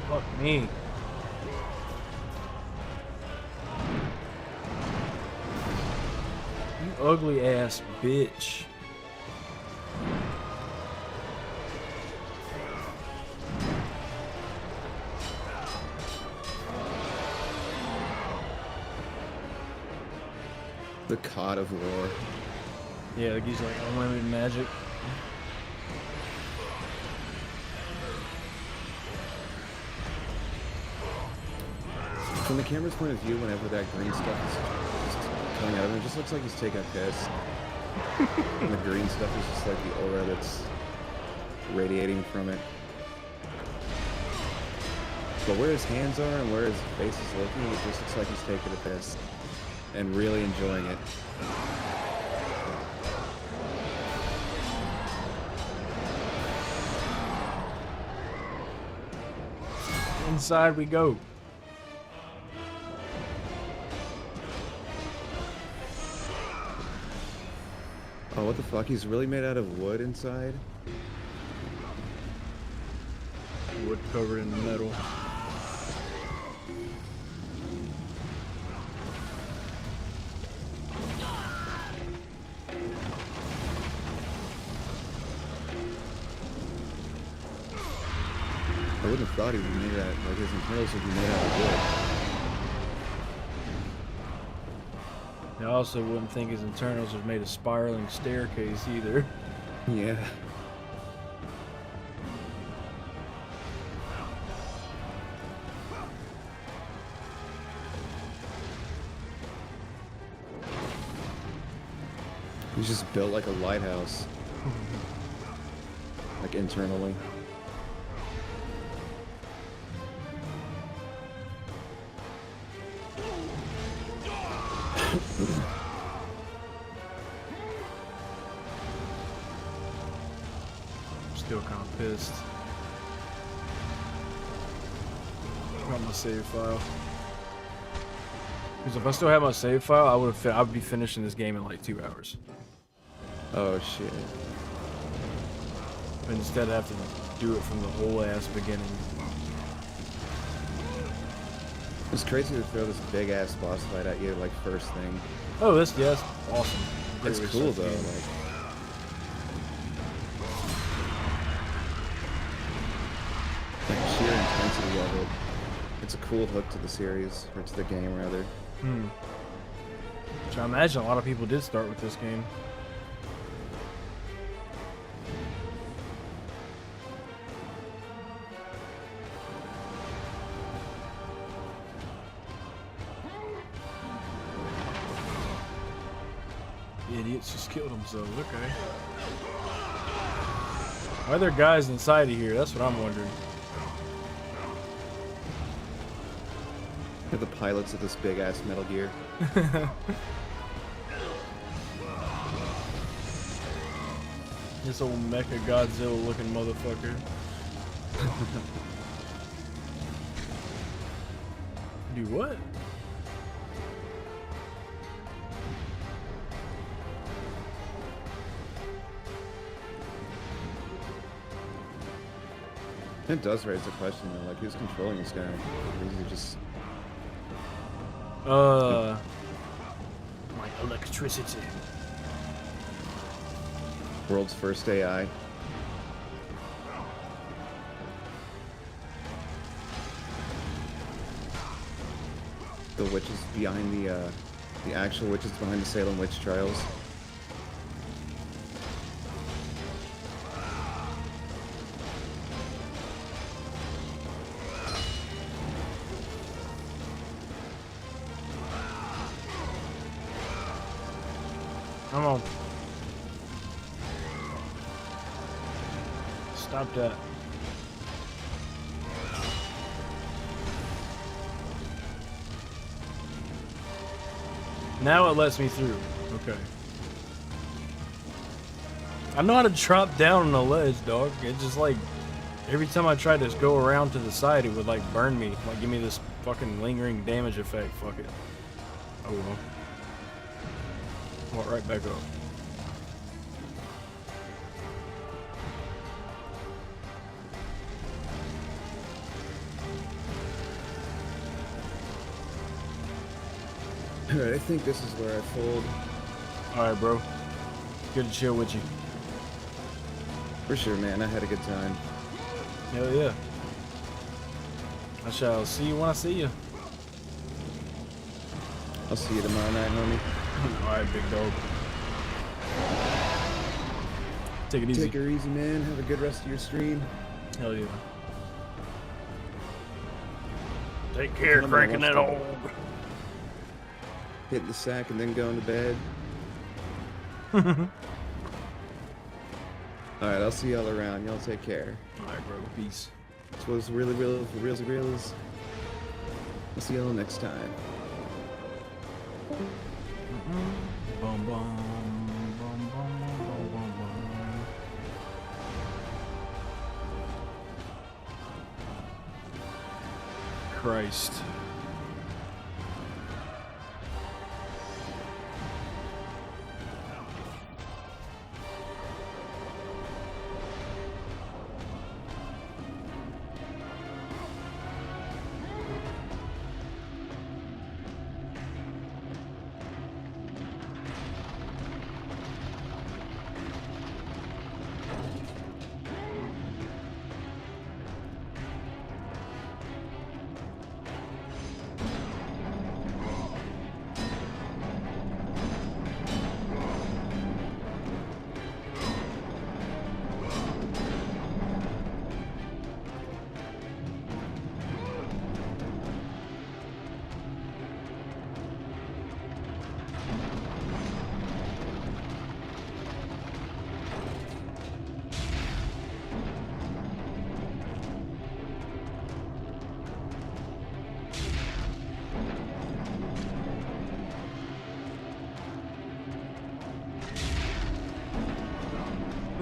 Fuck me. You ugly ass bitch. The God of War. Yeah, like he's like unlimited magic. From the camera's point of view, whenever that green stuff is just coming out of him, it just looks like he's taking a piss. And the green stuff is just like the aura that's radiating from it. But where his hands are and where his face is looking, it just looks like he's taking a piss. And really enjoying it. Inside we go. Oh, what the fuck? He's really made out of wood inside? Wood covered in metal. I wouldn't have thought he'd be made out, like his internals would be made out of wood. I also wouldn't think his internals was made a spiraling staircase either. Yeah. He's just built like a lighthouse. Like internally. Still kind of pissed. Got my save file. Because if I still had my save file, I would be finishing this game in like 2 hours. Oh shit. But instead, I have to do it from the whole ass beginning. It's crazy to throw this big ass boss fight at you like first thing. Oh, that's awesome. It's Great cool stuff, though. man. Like sheer intensity of it. It's a cool hook to the series, or to the game rather. Which I imagine a lot of people did start with this game. Idiots just killed themselves, okay. Why are there guys inside of here? That's what I'm wondering. They're the pilots of this big ass Metal Gear. This old Mecha Godzilla looking motherfucker. Do what? It does raise a question though, like who's controlling this guy? Is he just my electricity. world's first AI? The witches behind the actual witches behind the Salem witch trials. Come on. Stop that. Now it lets me through. Okay. I know how to drop down on the ledge, dog. It just like every time I tried to go around to the side, it would like burn me, like give me this fucking lingering damage effect. Fuck it. Oh well. Walk right back up. Alright, I think this is where I fold. Alright, bro. Good to chill with you. For sure, man. I had a good time. Hell yeah. I shall see you when I see you. I'll see you tomorrow night, homie. Alright, big dog. Take it easy. Take her easy, man. Have a good rest of your stream. Hell yeah. Take care, cranking that old. Hit the sack and then going to bed. Alright, I'll see y'all around. Y'all take care. Alright, bro. Peace. This was really real for reals and reals. I'll see y'all next time. Bum, bum, bum, bum, bum, bum, bum. Christ.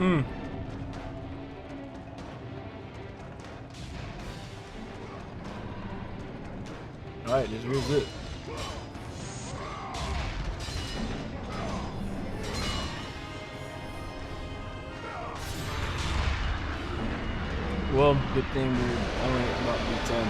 Alright, here's it. Well, good thing we're only about to be 10.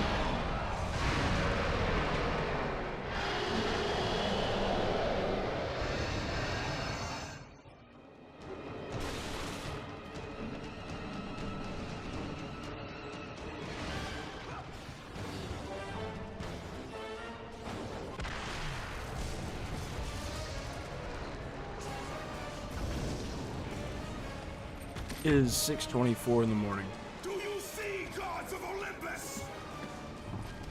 It is 6:24 in the morning. Do you see, gods of Olympus?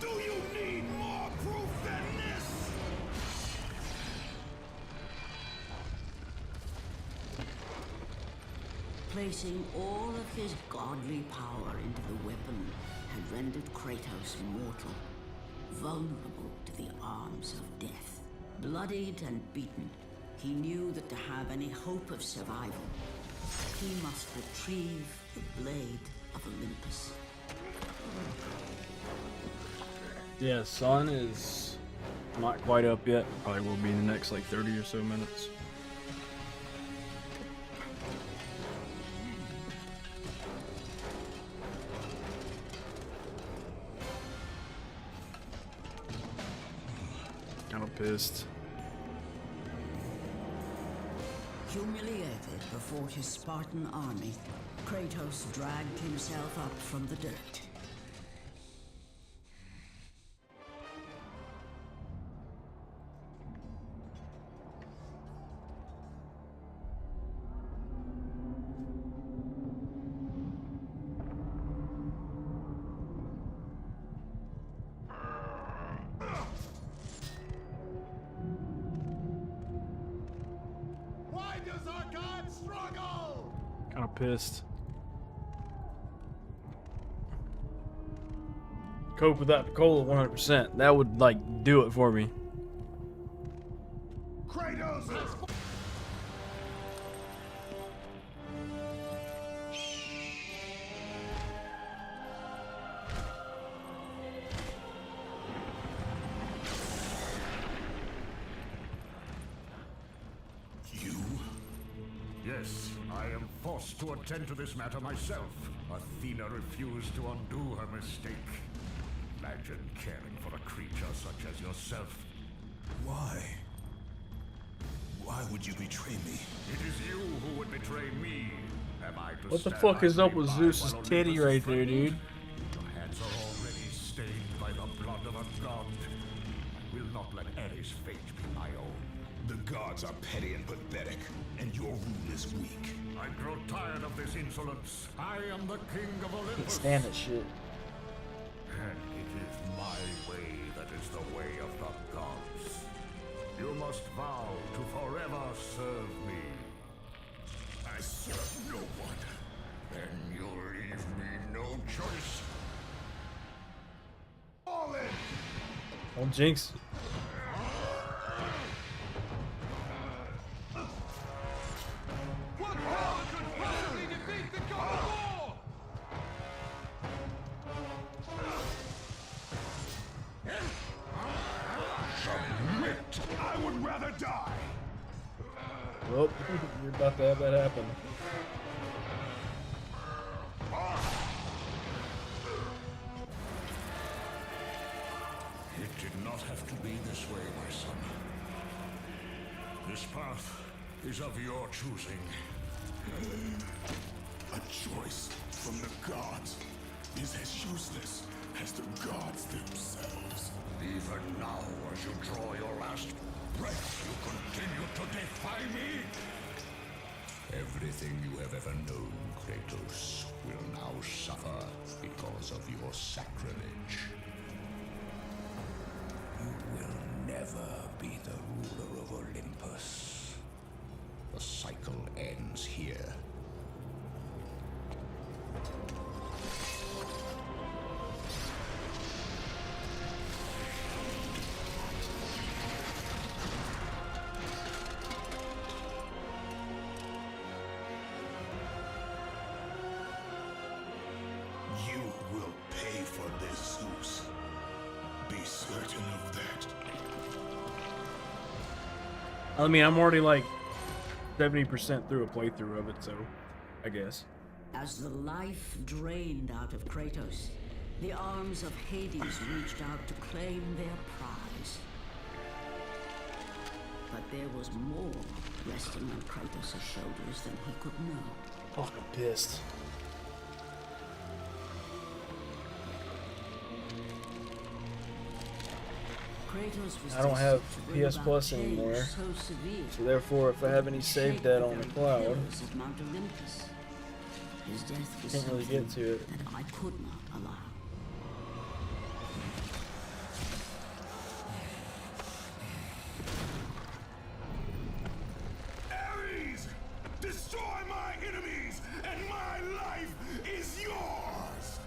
Do you need more proof than this? Placing all of his godly power into the weapon had rendered Kratos mortal, vulnerable to the arms of death. Bloodied and beaten, he knew that to have any hope of survival, he must retrieve the blade of Olympus. Yeah, sun is not quite up yet. Probably will be in the next like 30 or so minutes. Kind of pissed. Humiliated before his Spartan army, Kratos dragged himself up from the dirt. Why does our god struggle? Kind of pissed. Coke without the cola 100%. That would like do it for me. Kratos has... You? Yes, I am forced to attend to this matter myself. Athena refused to undo her mistake. Imagine caring for a creature such as yourself. Why? Why would you betray me? It is you who would betray me. Am I to What the stand fuck is up idly with by Zeus's while titty Olympus right is there, dude? Your hands are already stained by the blood of a god. I will not let Ares' fate be my own. The gods are petty and pathetic, and your rule is weak. I grow tired of this insolence. I am the king of Can't Olympus. stand that shit. And it is my way that is the way of the gods. You must vow to forever serve me. I serve no one. Then you leave me no choice. All in! Don't jinx. What power could possibly defeat the god of war? Submit! I would rather die! Well, you're about to have that happen. It did not have to be this way, my son. This path is of your choosing. A choice from the gods is as useless as the gods themselves. Even now, as you draw your last breath, you continue to defy me? Everything you have ever known, Kratos, will now suffer because of your sacrilege. You will never be the ruler of Olympus. The cycle ends here. I mean, I'm already like 70% through a playthrough of it, so I guess. As the life drained out of Kratos, the arms of Hades reached out to claim their prize. But there was more resting on Kratos' shoulders than he could know. Fucking pissed. Kratos was I don't have destined to bring PS about Plus change anymore. so severe So therefore, if I have any saved that on the cloud, pillars of Mount Olympus. His death was can't really get something to it. that I could not allow. Ares! Destroy my enemies, and my life is yours!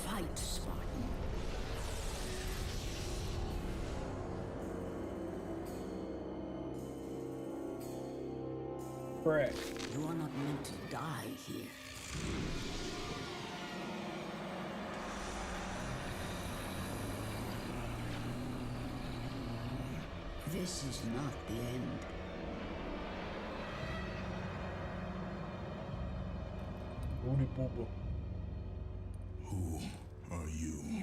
Fight, Spartan. Correct. You are not meant to die here. This is not the end. Booty poopa. Who are you?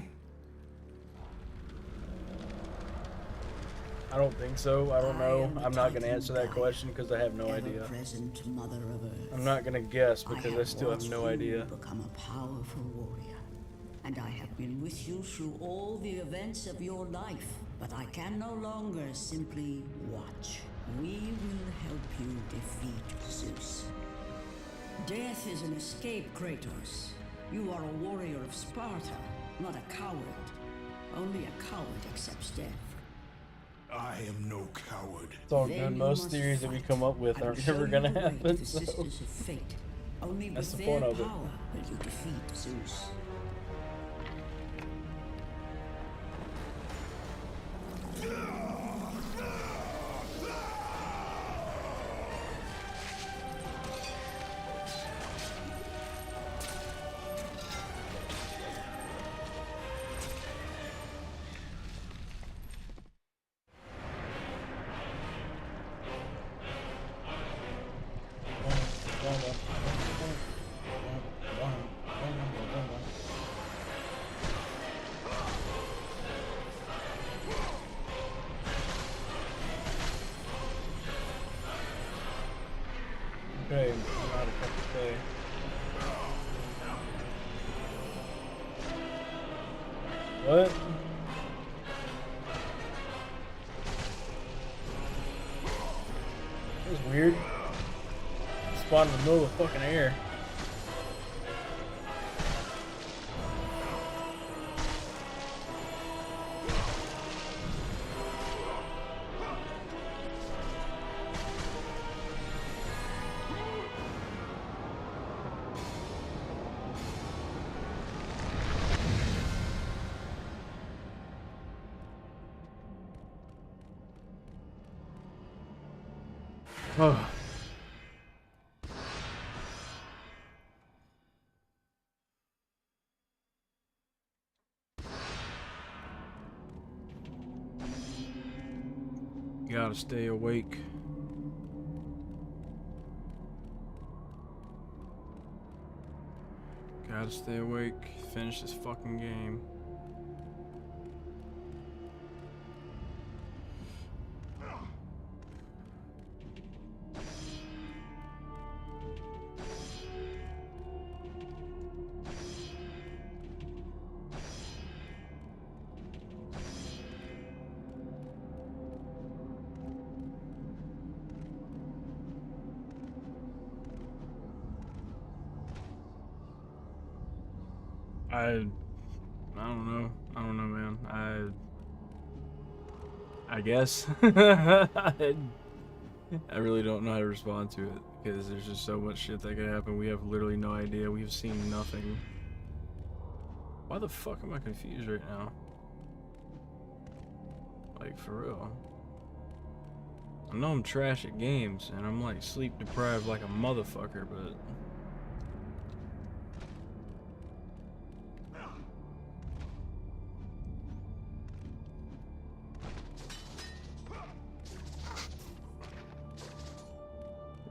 I don't think so. I don't know. I'm not going to answer that question because I have no idea. Present Mother of Earth. I'm not going to guess because I still have no watched you idea. Become a powerful warrior, and I have been with you through all the events of your life. But I can no longer simply watch. We will help you defeat Zeus. Death is an escape, Kratos. You are a warrior of Sparta, not a coward. Only a coward accepts death. I am no coward. It's all good. Most theories that we come up with aren't ever going to happen, so Sisters of fate. Only that's with the their point of it. power will you defeat Zeus. Okay, I'm out of fucking day. What? That was weird. Spawned in the middle of the fucking air. Oh. Gotta stay awake. Gotta stay awake. Finish this fucking game. I don't know. I don't know, man. I guess. I really don't know how to respond to it because there's just so much shit that could happen. We have literally no idea. We've seen nothing. Why the fuck am I confused right now? Like, for real. I know I'm trash at games, and I'm like sleep deprived like a motherfucker, but...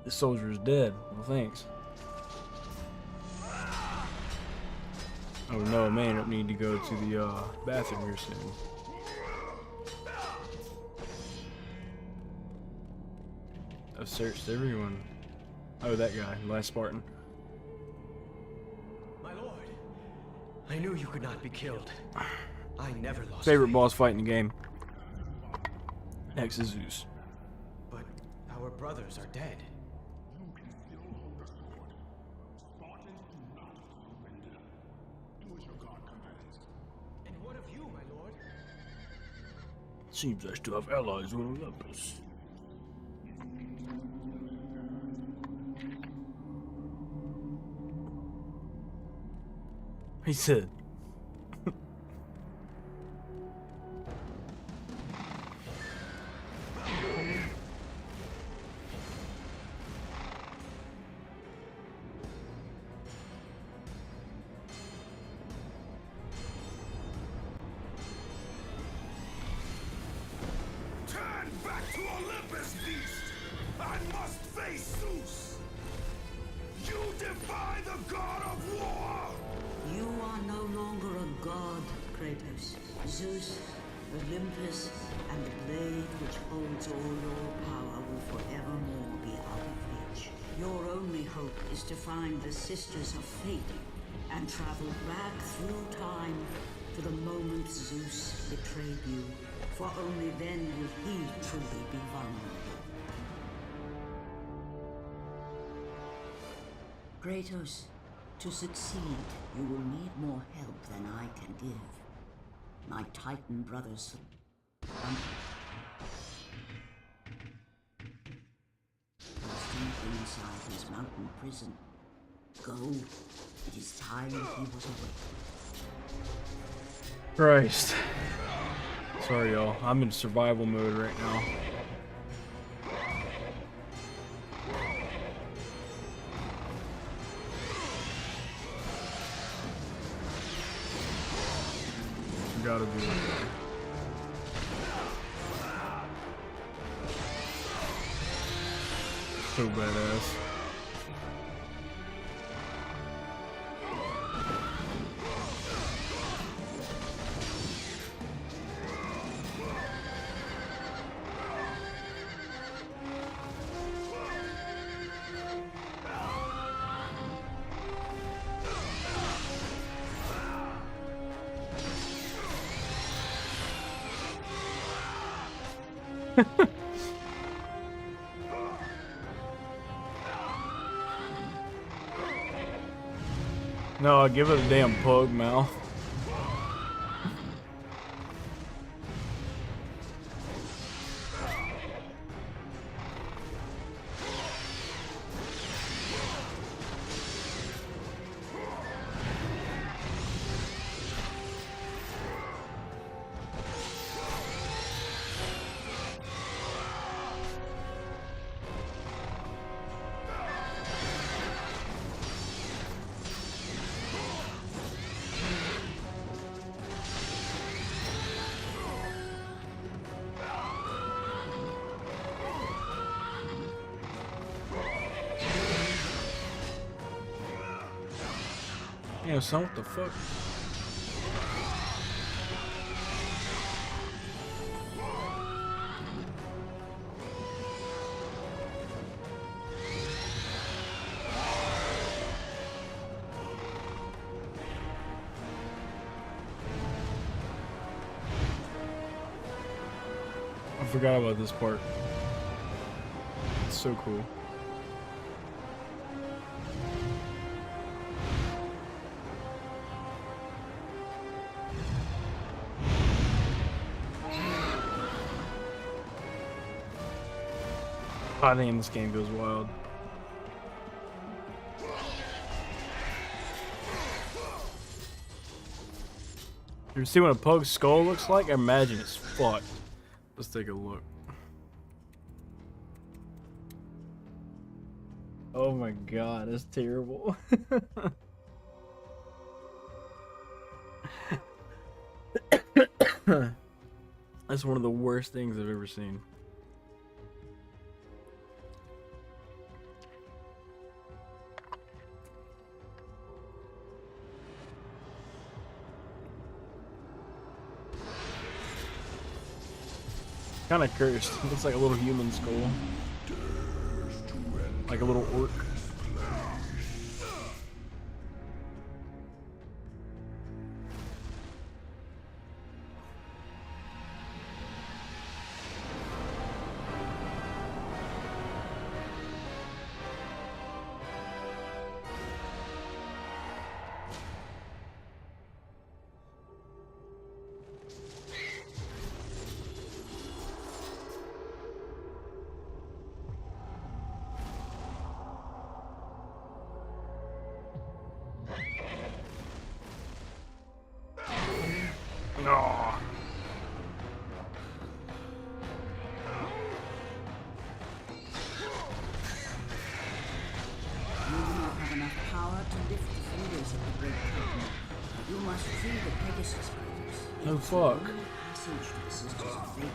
The soldier is dead. Well, thanks. Oh no, man, I need to go to the bathroom here soon. I've searched everyone. Oh, that guy, last Spartan. My lord, I knew you could not be killed. I never lost Favorite faith. boss fight in the game. Next is Zeus. But our brothers are dead. And what of you, my lord? Seems I still have allies on Olympus. He said. Turn back to Olympus, beast! I must face Zeus! You defy the god of war! You are no longer a god, Kratos. Zeus, Olympus, and the blade which holds all your power will forevermore be out of reach. Your only hope is to find the Sisters of Fate and travel back through time to the moment Zeus betrayed you, for only then will he truly be vulnerable. Kratos, to succeed, you will need more help than I can give. My Titan brothers... deep inside his mountain prison. Go. It is time he was awake. Christ. Sorry, y'all. I'm in survival mode right now. Gotta be okay. So badass. No, I'll give it a damn pug mouth. Damn, son, what the fuck? I forgot about this part. It's so cool. Oh, damn, this game goes wild. You see what a pug's skull looks like? I imagine it's fucked. Let's take a look. Oh my god, that's terrible. That's one of the worst things I've ever seen. Kind of cursed. It looks like a little human skull. Like a little orc. No. You do not have enough power to lift the fingers of the great Titan. You must free the Pegasus fighters. Oh It's the fuck. only passage to the Sisters of Fate.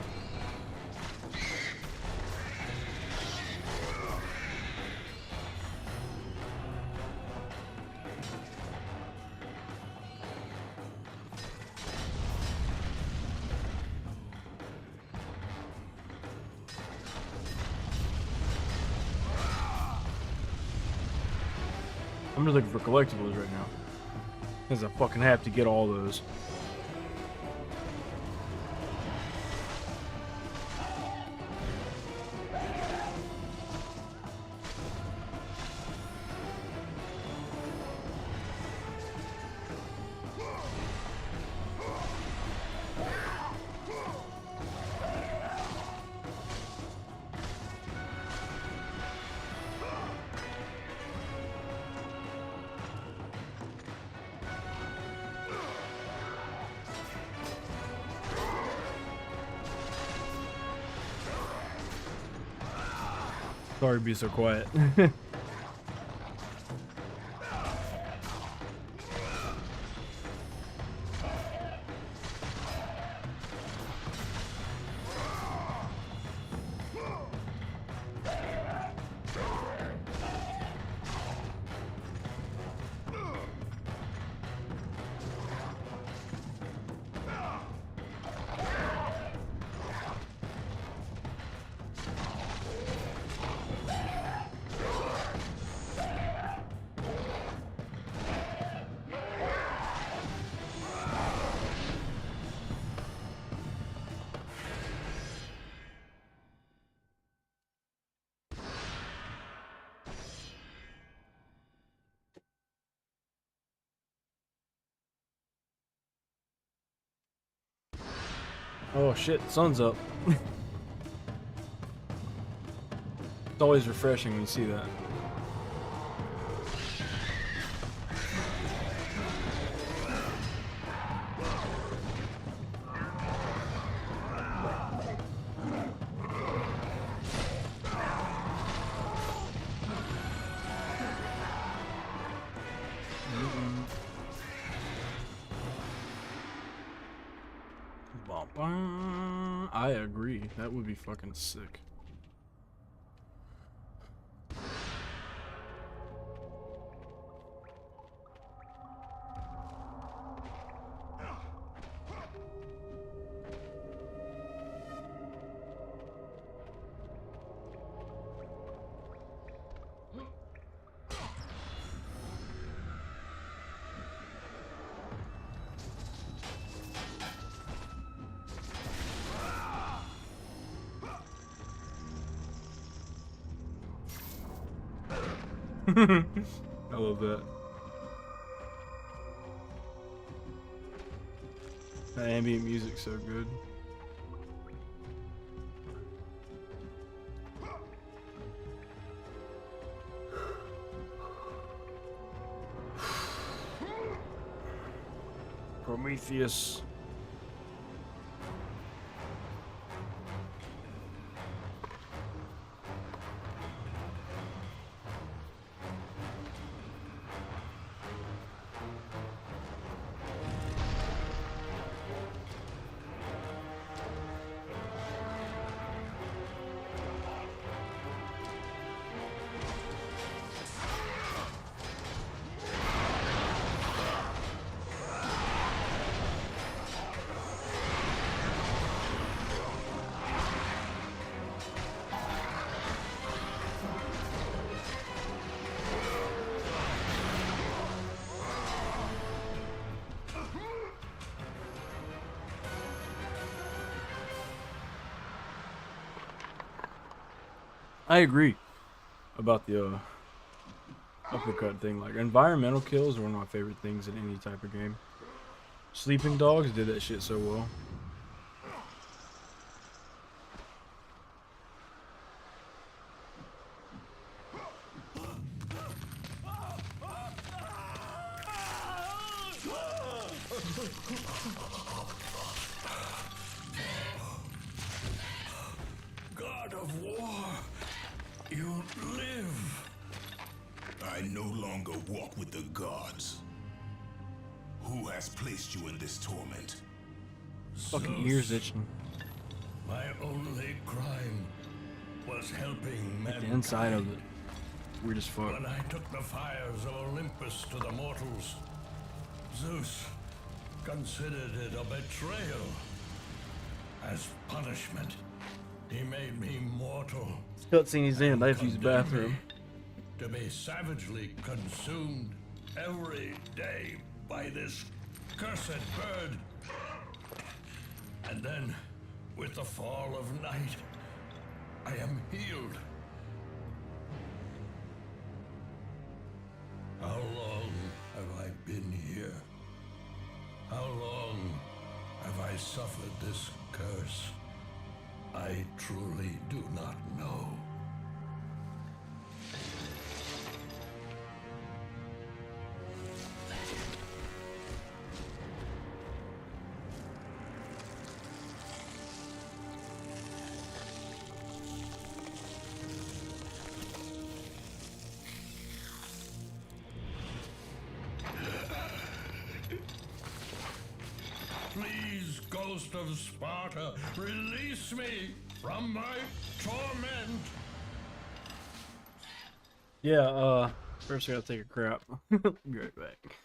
I'm just looking for collectibles right now. Because I fucking have to get all those. Sorry to be so quiet. Oh shit, sun's up. It's always refreshing when you see that. I agree. That would be fucking sick. I love that. That ambient music's so good. Prometheus. I agree about the uppercut thing. Like, environmental kills are one of my favorite things in any type of game. Sleeping Dogs did that shit so well. God of War, you live. I no longer walk with the gods. Who has placed you in this torment? Fucking ears itching. My only crime was helping Like mankind. the inside of it. Weird as fuck. When I took the fires of Olympus to the mortals, Zeus considered it a betrayal. As punishment, he made me mortal. Cutscene he's in. I have to use the Condemned bathroom. me to be savagely consumed every day by this cursed bird. And then, with the fall of night, I am healed. How long have I been here? How long have I suffered this curse? I truly do not know. Please, Ghost of Sparta, release me from my torment. Yeah, first I gotta take a crap. Be right back.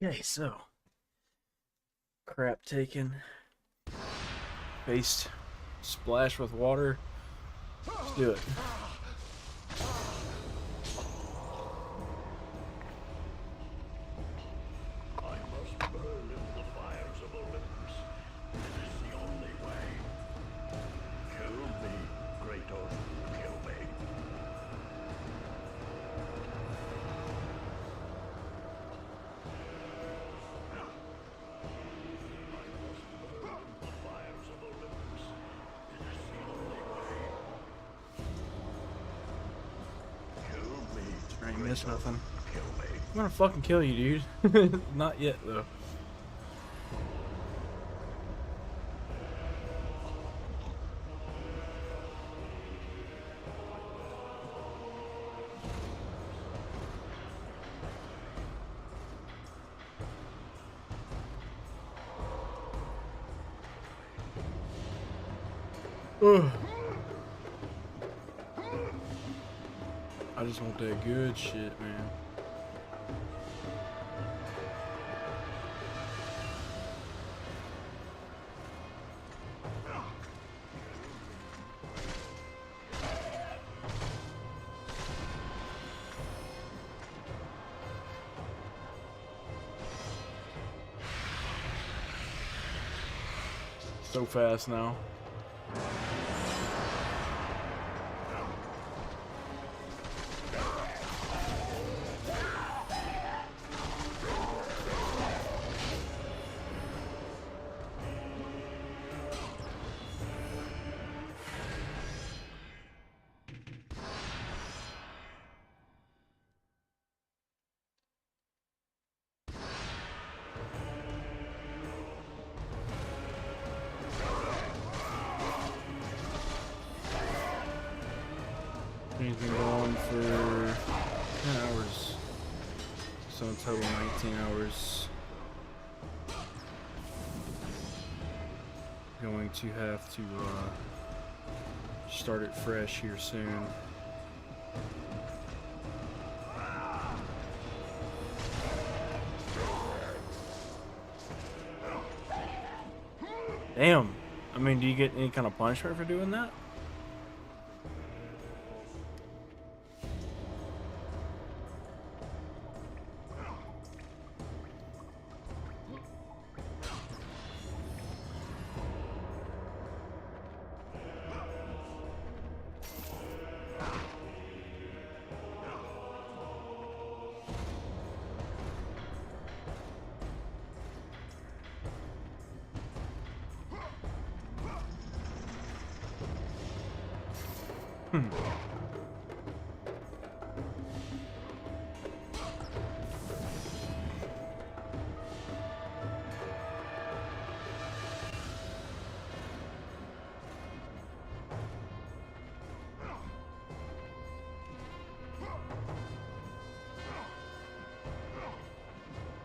Okay, so crap taken, paste, splash with water. Let's do it. I must burn in the fires of Olympus. It is the only way. Kill me, Kratos. Kill me. I ain't miss nothing. I'm gonna fucking kill you, dude. Not yet, though. Ugh. I just want that good shit, man. So fast now. He's been going for 10 hours. So in total 19 hours. Going to have to start it fresh here soon. Damn. I mean, do you get any kind of punishment for doing that?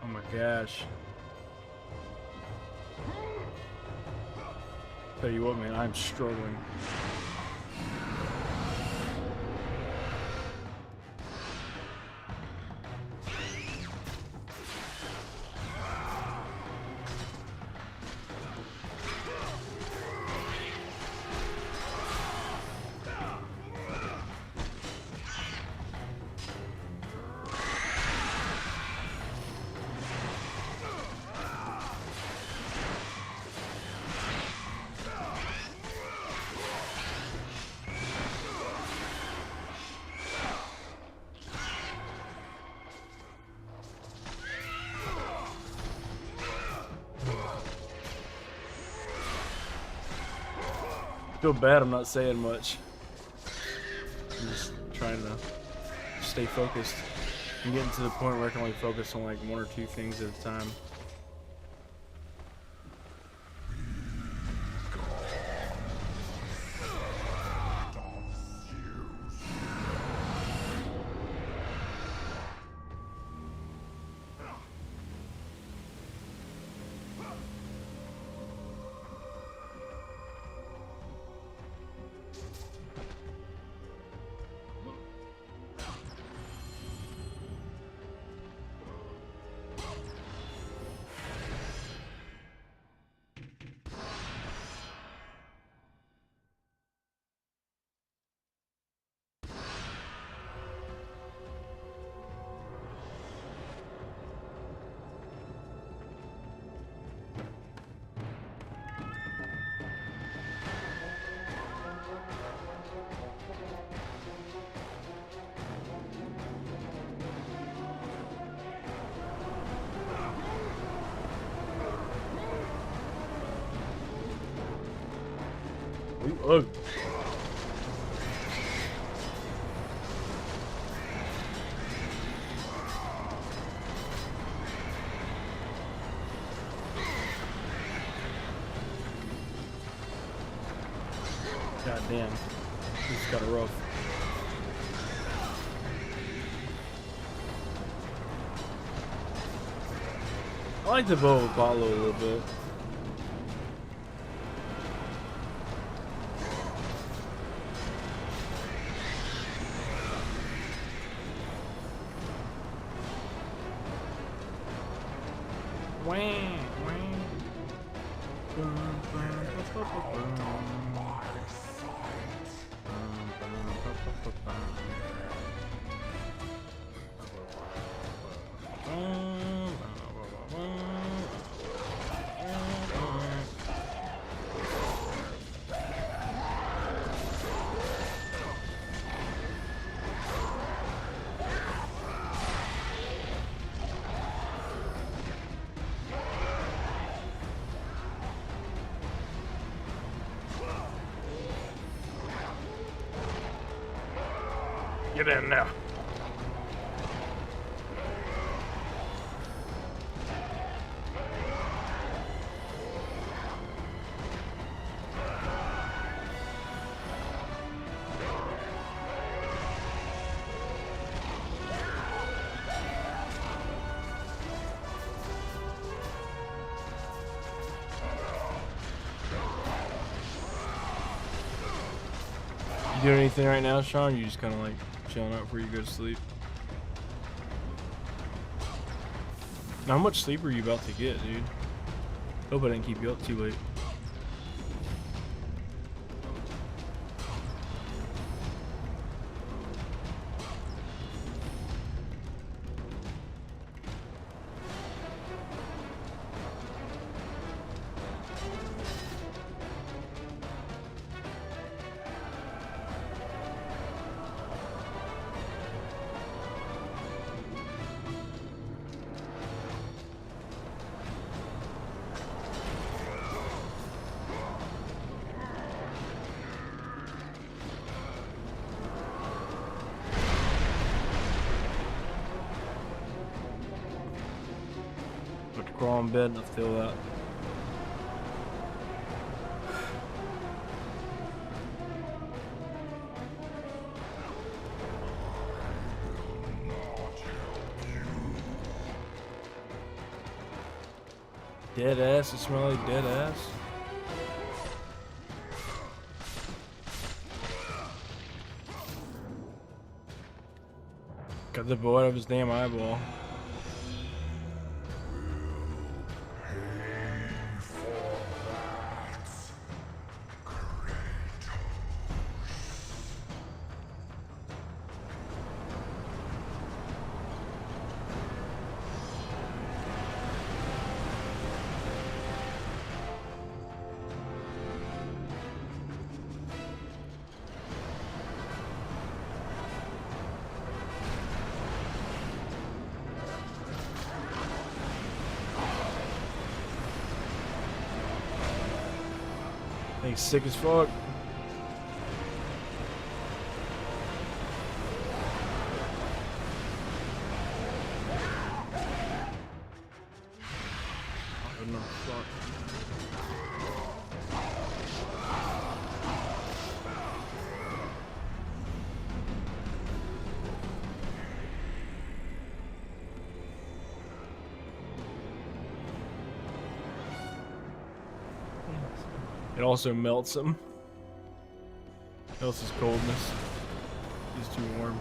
Oh my gosh. Tell you what, man, I'm struggling. Feel bad I'm not saying much. I'm just trying to stay focused. I'm getting to the point where I can only focus on like one or two things at a time. Ugh. God damn. This is kind of rough. I like the bow of Apollo a little bit. Get in now. You doing anything right now, Sean? You just kind of like chilling out before you go to sleep. Now, how much sleep are you about to get, dude? Hope I didn't keep you up too late. Crawl in bed and I feel that. Dead ass, it smells like dead ass. Got the boy out of his damn eyeball. Thing's sick as fuck. Oh, no, fuck. It also melts him. Melts his coldness. He's too warm.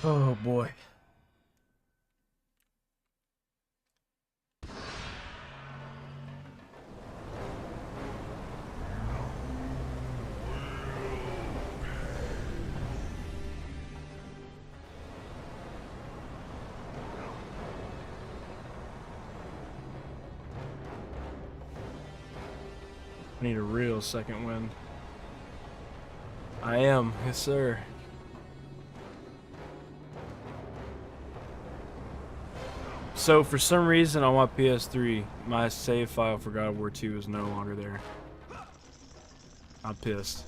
Oh boy. I need a real second wind. I am, yes sir. So for some reason on my PS3, my save file for God of War 2 is no longer there. I'm pissed.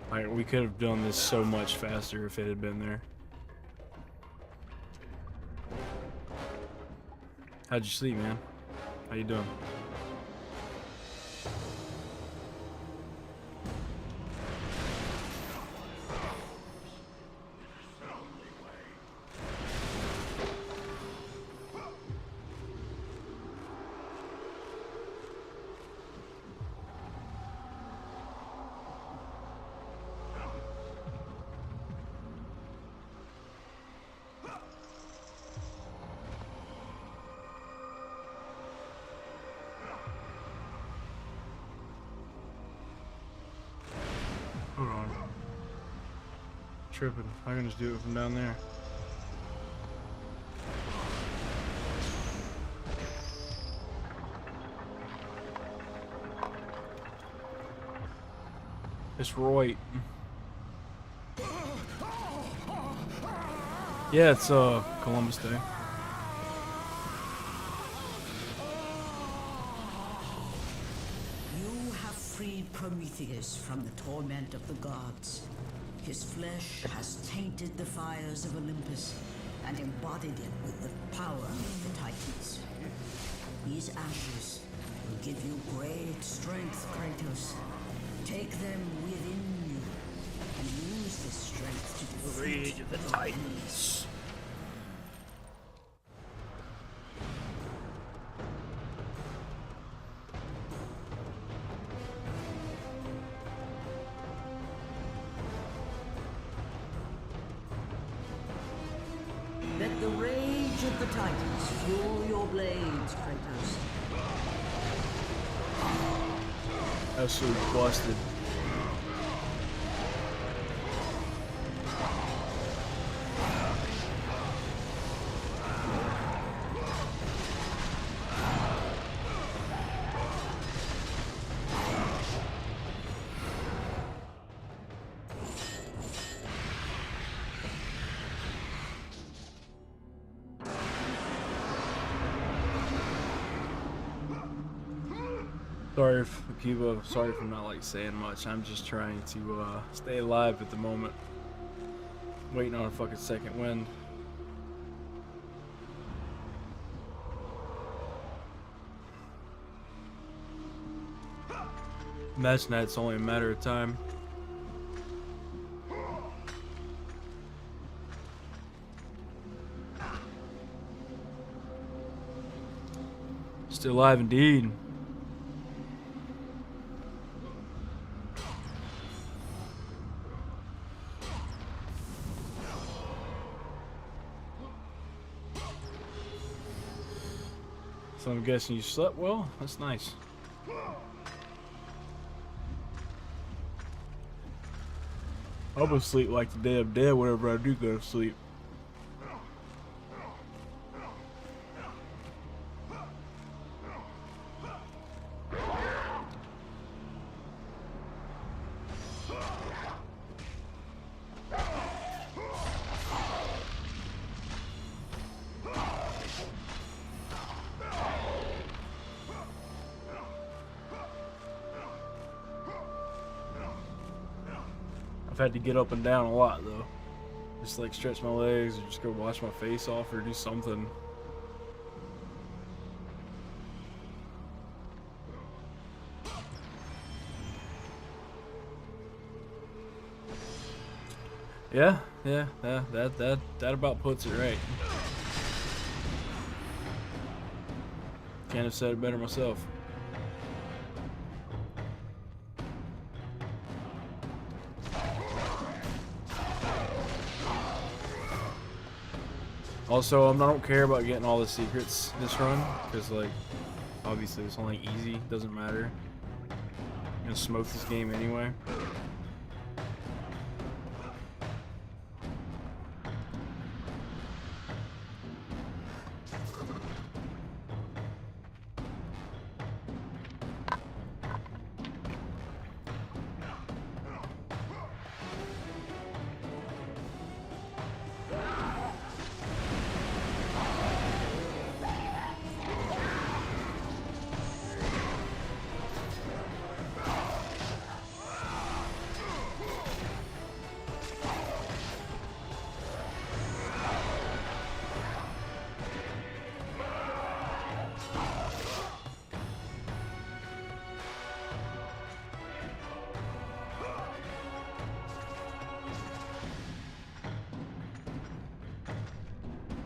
Like, we could have done this so much faster if it had been there. How'd you sleep, man? How you doing? Hold on. Tripping. I can just do it from down there. It's right. Yeah, it's Columbus Day. You have freed Prometheus from the torment of the gods. His flesh has tainted the fires of Olympus and embodied it with the power of the Titans. These ashes will give you great strength, Kratos. Take them within you and use this strength to defeat the Titans. Let the rage of the Titans fuel your blades, Kratos. Absolutely busted. Sorry, Cuba. Sorry for not like saying much. I'm just trying to stay alive at the moment. Waiting on a fucking second wind. Imagine that it's only a matter of time. Still alive indeed. So I'm guessing you slept well? That's nice. I'm gonna sleep like the day I'm dead whenever I do go to sleep. I've had to get up and down a lot though. Just like stretch my legs or just go wash my face off or do something. Yeah, that about puts it right. Can't have said it better myself. Also, I don't care about getting all the secrets this run, because, like, obviously it's only easy, doesn't matter. I'm gonna smoke this game anyway.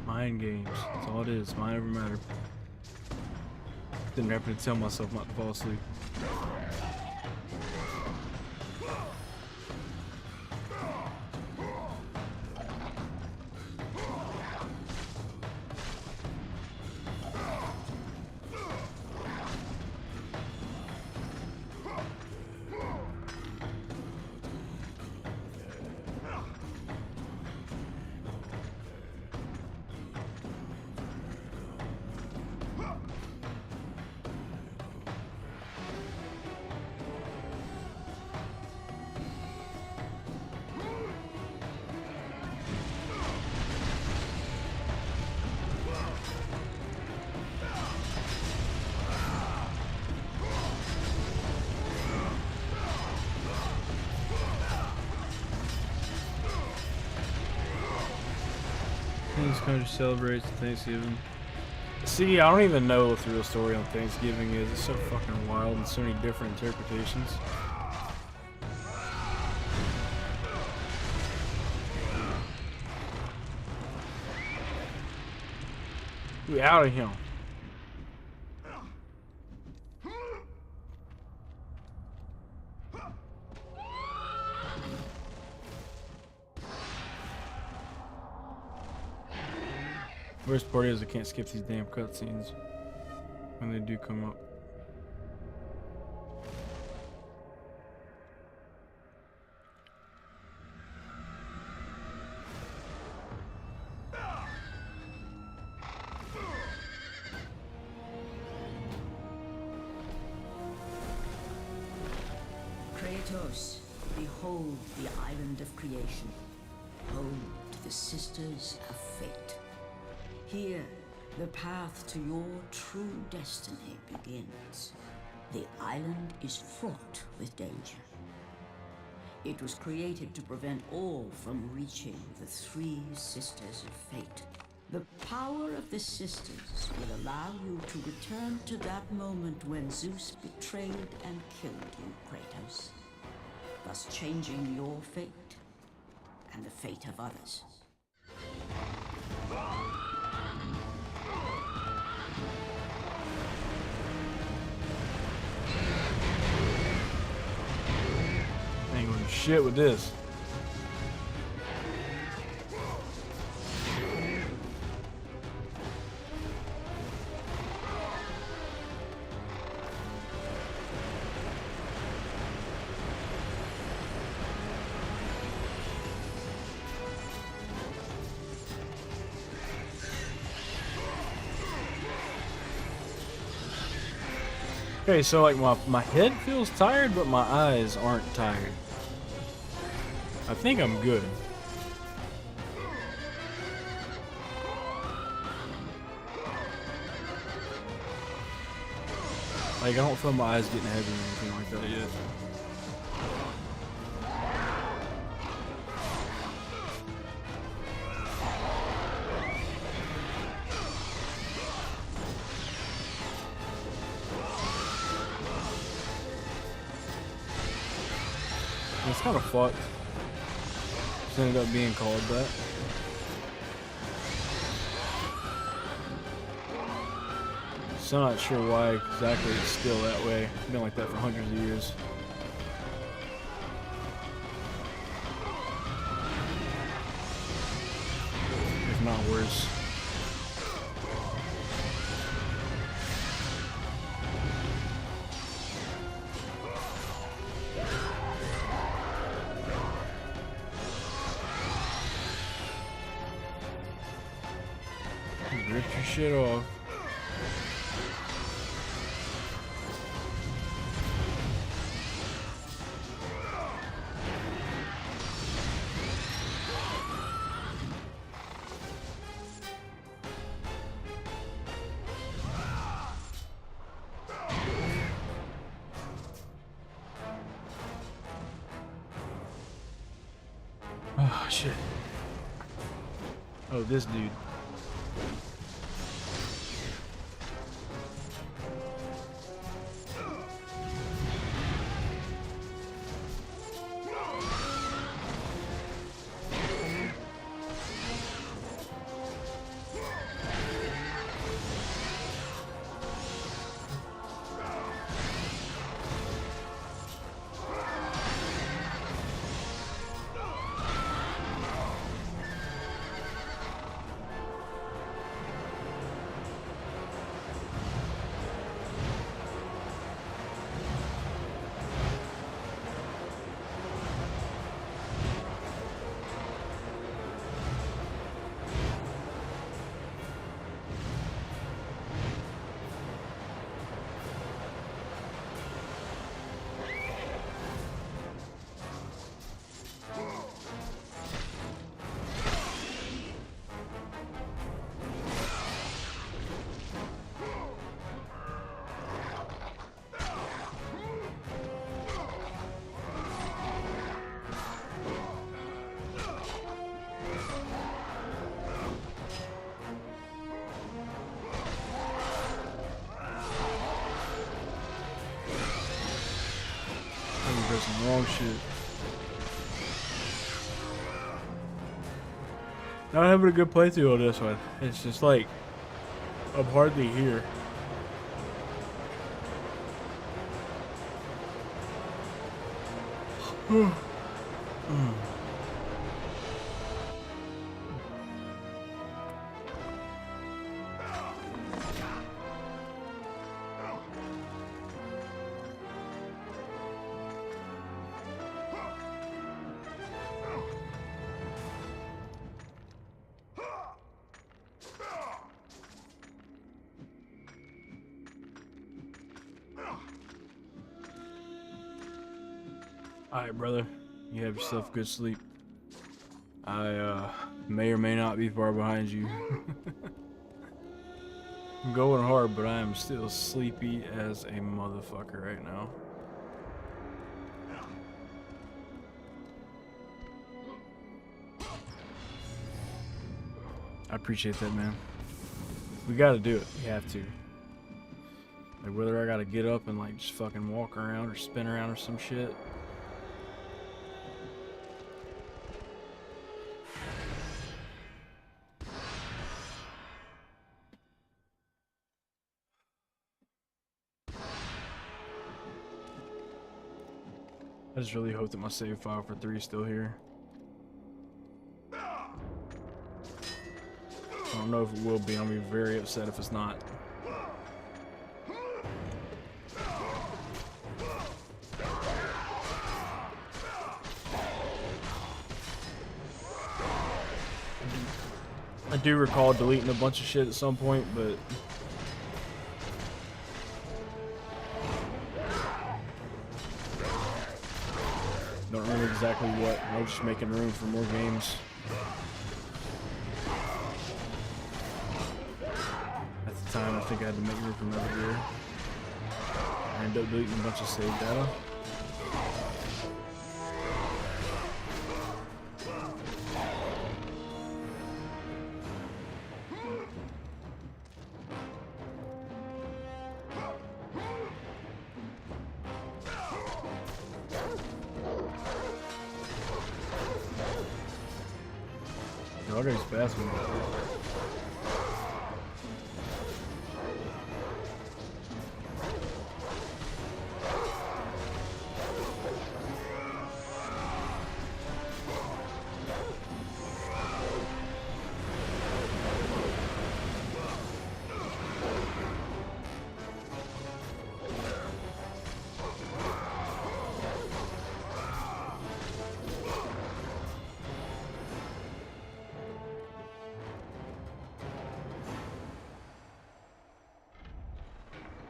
Mind games. That's all it is. Mind over matter. Didn't happen to tell myself not to fall asleep. This country celebrates Thanksgiving. See, I don't even know what the real story on Thanksgiving is. It's so fucking wild and so many different interpretations. We out of here. Worst part is I can't skip these damn cutscenes when they do come up. Kratos, behold the island of creation, home to the Sisters of Fate. Here, the path to your true destiny begins. The island is fraught with danger. It was created to prevent all from reaching the three Sisters of Fate. The power of the Sisters will allow you to return to that moment when Zeus betrayed and killed you, Kratos, thus changing your fate and the fate of others. Ain't gonna do shit with this. Okay, so like my head feels tired, but my eyes aren't tired. I think I'm good. Like I don't feel my eyes getting heavy or anything like that yet. It's kind of fucked. Just ended up being called that. So I'm not sure why exactly it's still that way. It's been like that for hundreds of years. If not worse. Rip your shit off. Oh, shit. Oh, this dude. Some wrong shit. Not having a good playthrough on this one. It's just like I'm hardly here. Alright, brother. You have yourself good sleep. I may or may not be far behind you. I'm going hard, but I am still sleepy as a motherfucker right now. I appreciate that, man. We gotta do it. We have to. Like, whether I gotta get up and, like, just fucking walk around or spin around or some shit. I just really hope that my save file for 3 is still here. I don't know if it will be. I'll be very upset if it's not. I do recall deleting a bunch of shit at some point, but don't remember exactly what. I was just making room for more games. At the time, I think I had to make room for Metal Gear. I ended up deleting a bunch of save data. I'll go fast one.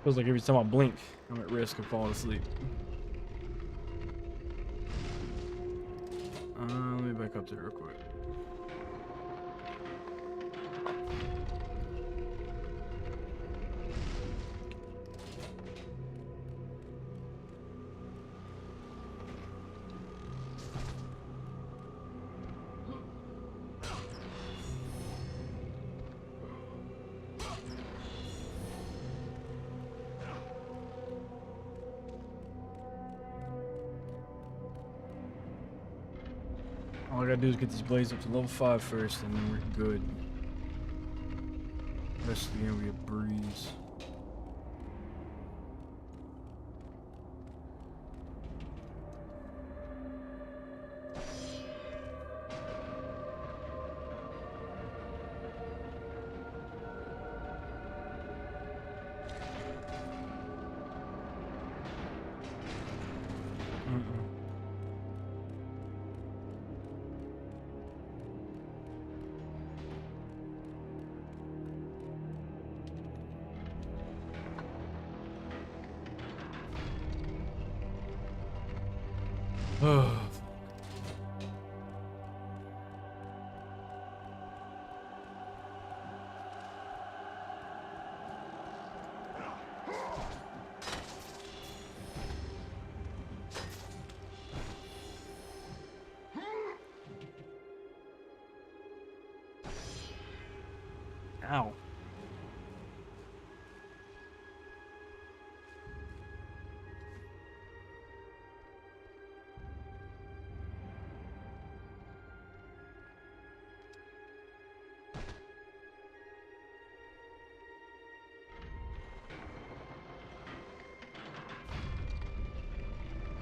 Feels like every time I blink, I'm at risk of falling asleep. Let me back up there real quick. All I gotta do is get these blades up to level 5 first, and then we're good. The rest of the game will be a breeze. Ow.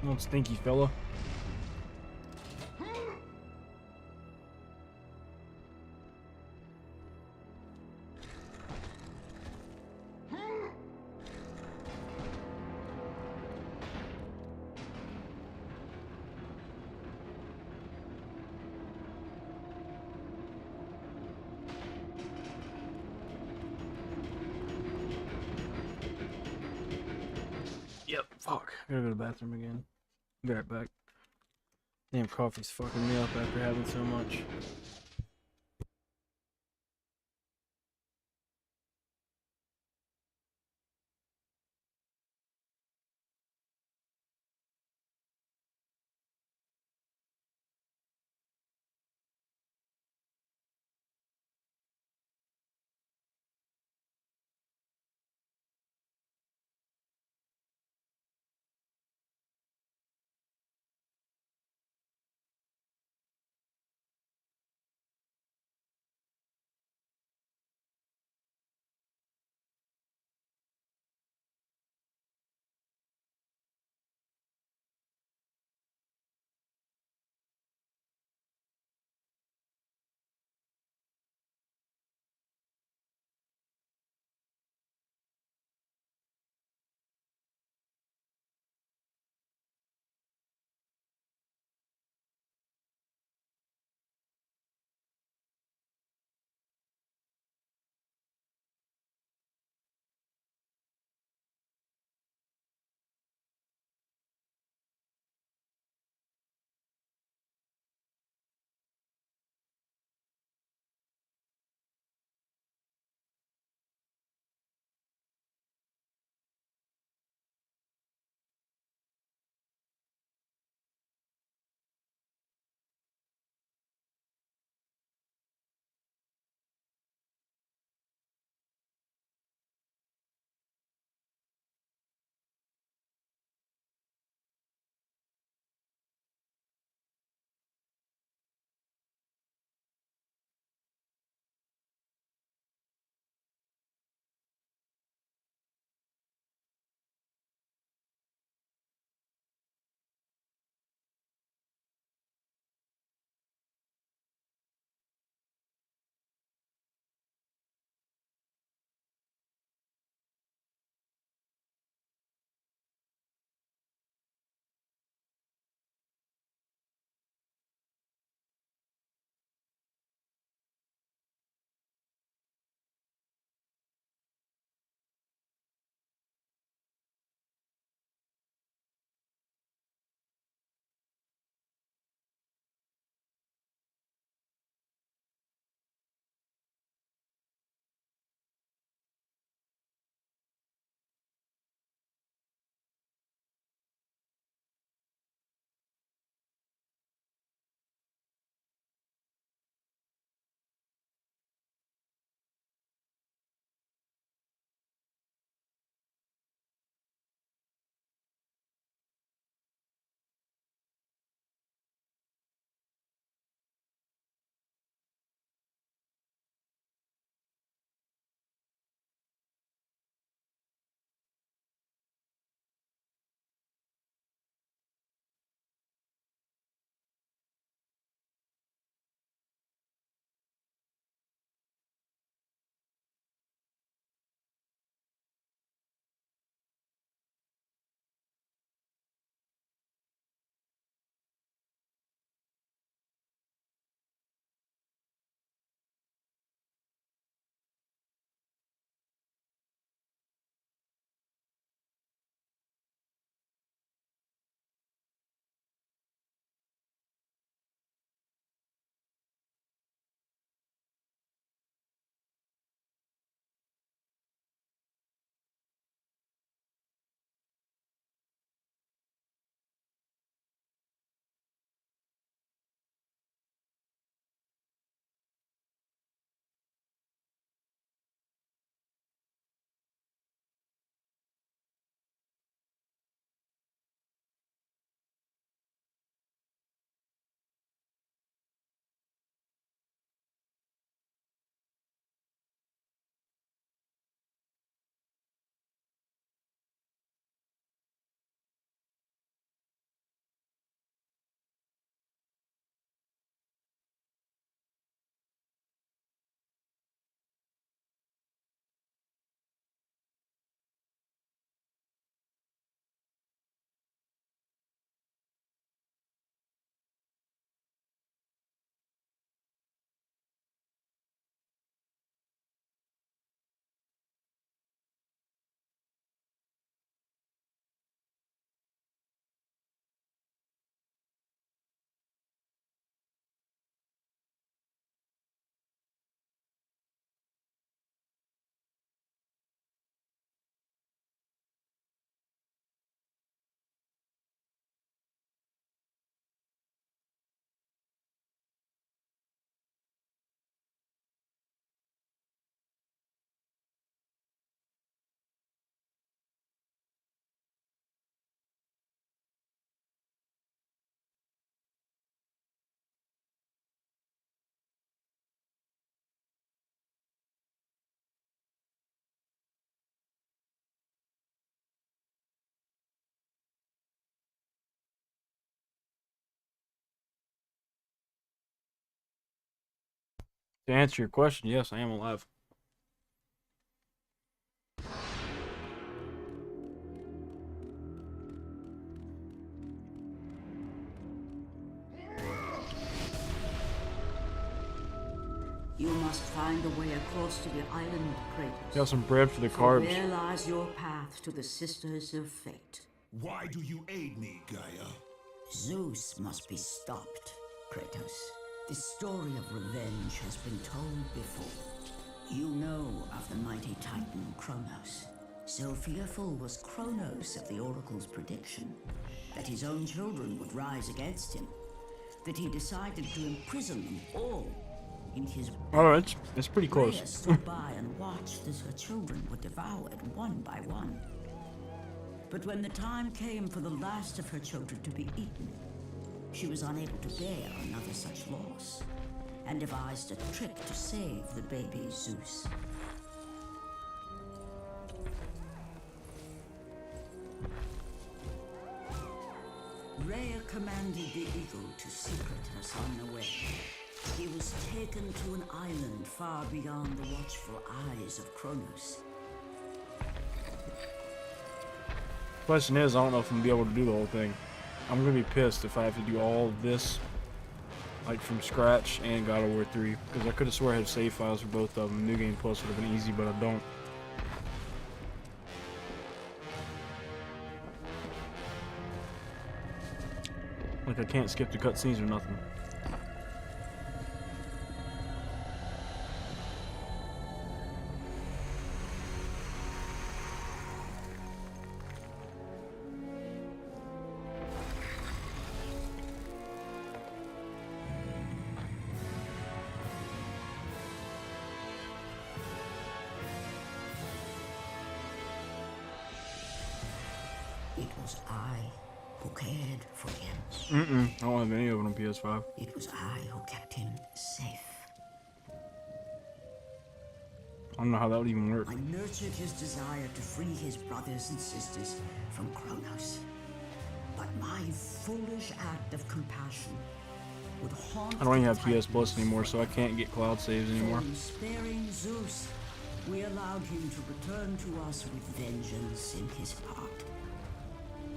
Come on, stinky fella. Yep, fuck. I gotta go to the bathroom again. Be right back. Damn, coffee's fucking me up after having so much. To answer your question, yes, I am alive. You must find a way across to the island, Kratos. Got some bread for the For carbs. there lies your path to the Sisters of Fate. Why do you aid me, Gaia? Zeus must be stopped, Kratos. The story of revenge has been told before. You know of the mighty Titan Kronos. So fearful was Kronos of the Oracle's prediction that his own children would rise against him, that he decided to imprison them all in his... Alright, it's pretty Rhea close. stood by and watched as her children were devoured one by one. But when the time came for the last of her children to be eaten, she was unable to bear another such loss, and devised a trick to save the baby Zeus. Rhea commanded the eagle to secret her son away. He was taken to an island far beyond the watchful eyes of Kronos. Question is, I don't know if I'm gonna be able to do the whole thing. I'm gonna be pissed if I have to do all of this, like from scratch, and God of War 3, because I could have swore I had save files for both of them. New Game Plus would have been easy, but I don't. Like I can't skip the cutscenes or nothing. It was I who cared for him. I don't have any of it on PS5. It was I who kept him safe. I don't know how that would even work. I nurtured his desire to free his brothers and sisters from Kronos. But my foolish act of compassion would haunt I don't even the have PS Plus Titans anymore, so I can't get cloud saves anymore. From sparing Zeus, we allowed him to return to us with vengeance in his heart.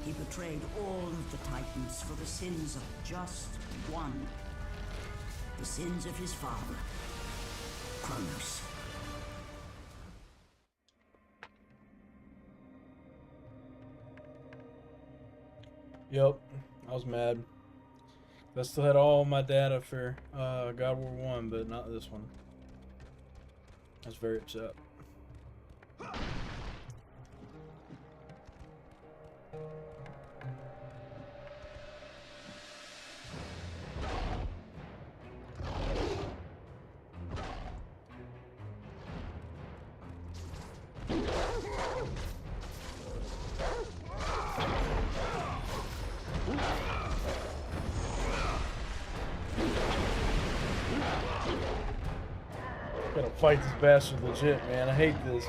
He betrayed all of the Titans for the sins of just one. The sins of his father, Kronos. Yep, I was mad. I still had all my data for God of War 1, but not this one. I was very upset. Gotta fight this bastard legit, man. I hate this.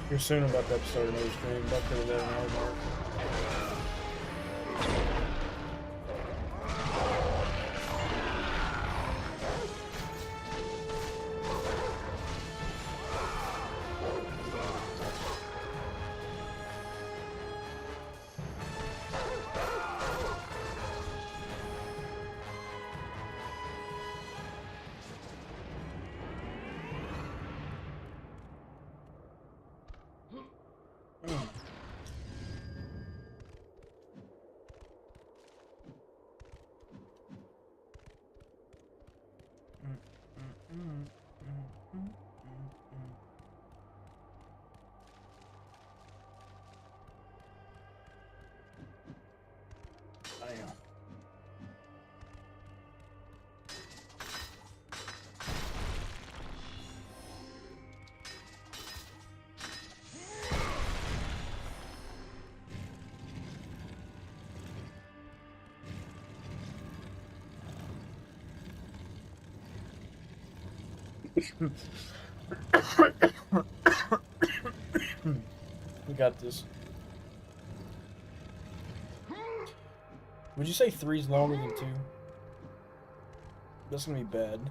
You're soon about to start another stream, about to that an hour mark. We got this. Would you say 3's longer than 2? That's gonna be bad.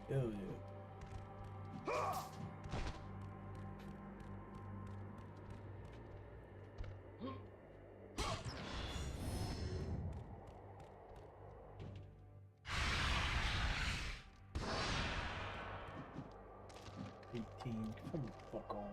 Hell yeah. 18. Come the fuck on.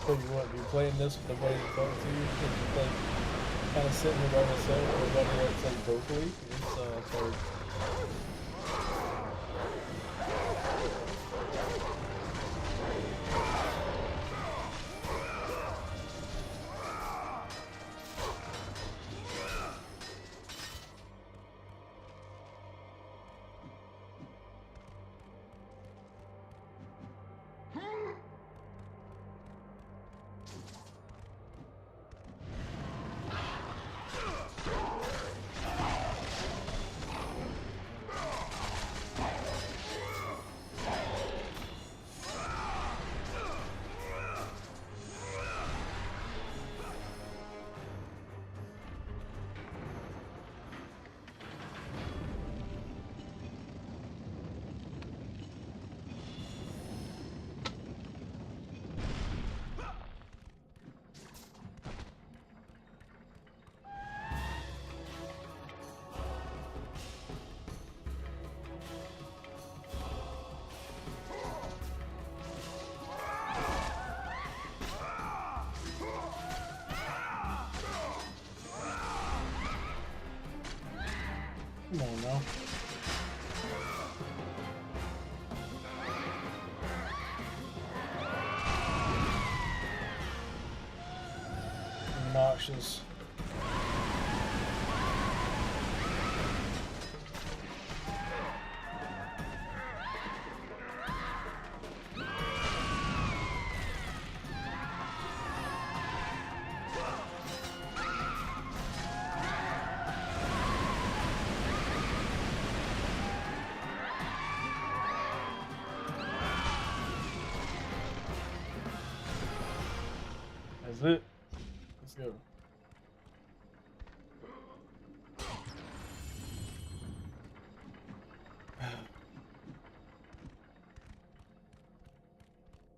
Tell you what, you're playing this with nobody to talk to, and you're like kind of sitting there by myself with nobody that's like vocally. It's hard. Come on now. Obnoxious. That's it. Let's go.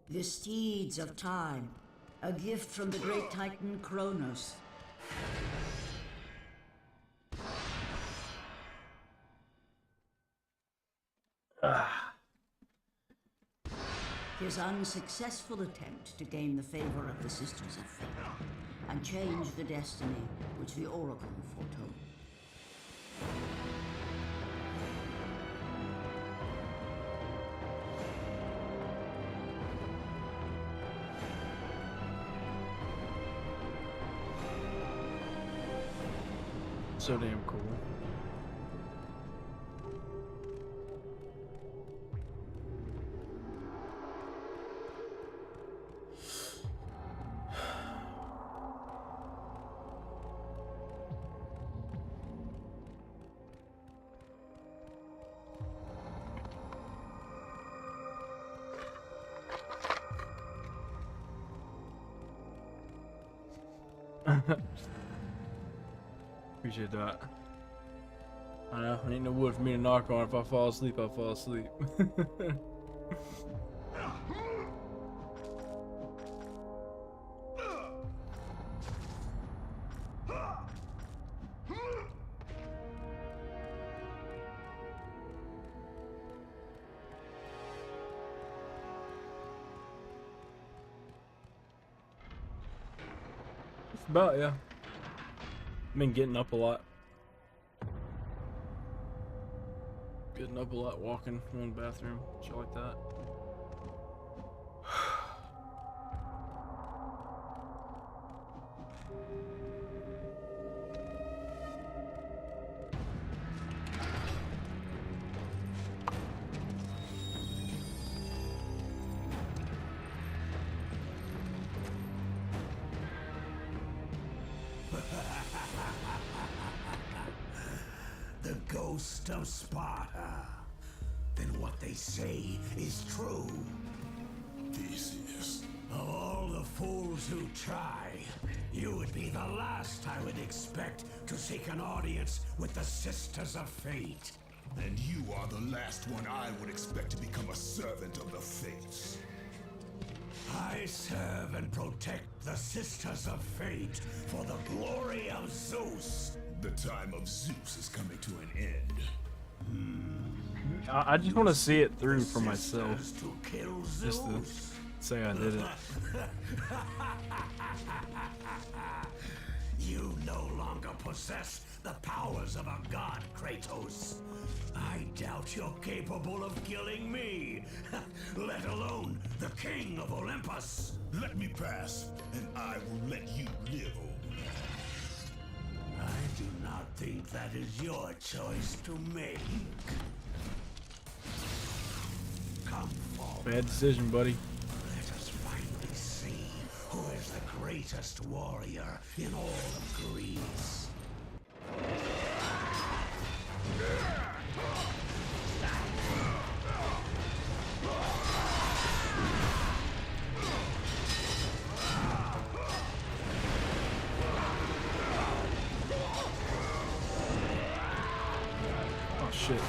The steeds of time, a gift from the great titan Kronos. His unsuccessful attempt to gain the favor of the Sisters of Fate and change the destiny which the Oracle foretold. So damn cool. Appreciate that. I know, it ain't no wood for me to knock on. If I fall asleep, I fall asleep. Just about, yeah. I've been getting up a lot. Getting up a lot, walking, going to the bathroom, shit like that. The ghost of Sparta. Then what they say is true. Theseus. Of all the fools who try, you would be the last I would expect to seek an audience with the Sisters of Fate. And you are the last one I would expect to become a servant of the Fates. I serve and protect the Sisters of Fate for the glory of Zeus. The time of Zeus is coming to an end. I just want to see it through for myself. To kill Just to Zeus. say I did it. You no longer possess the powers of a god, Kratos. I doubt you're capable of killing me, let alone the king of Olympus. Let me pass, and I will let you live, old man. I do not think that is your choice to make. Come forward. Bad decision, buddy. Let us finally see who is the greatest warrior in all of Greece. Oh shit.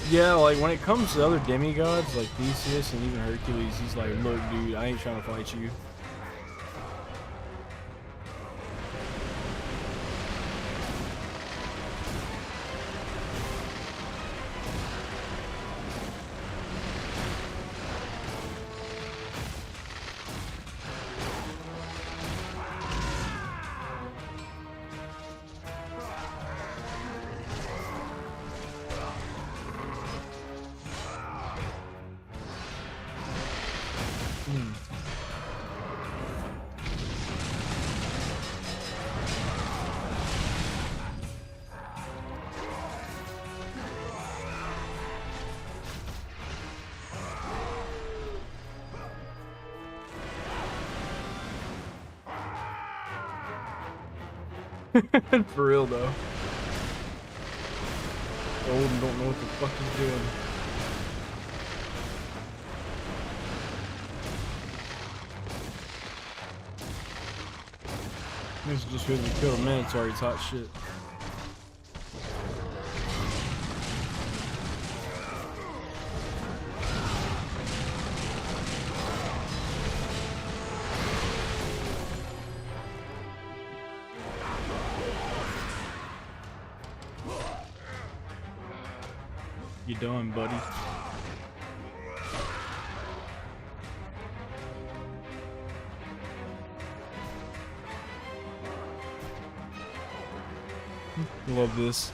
Yeah, like when it comes to other demigods like Theseus and even Hercules, he's like, look dude, I ain't trying to fight you. For real though. Old and don't know what the fuck he's doing. This is just because we killed a man, it's already hot shit. You done, buddy? Love this.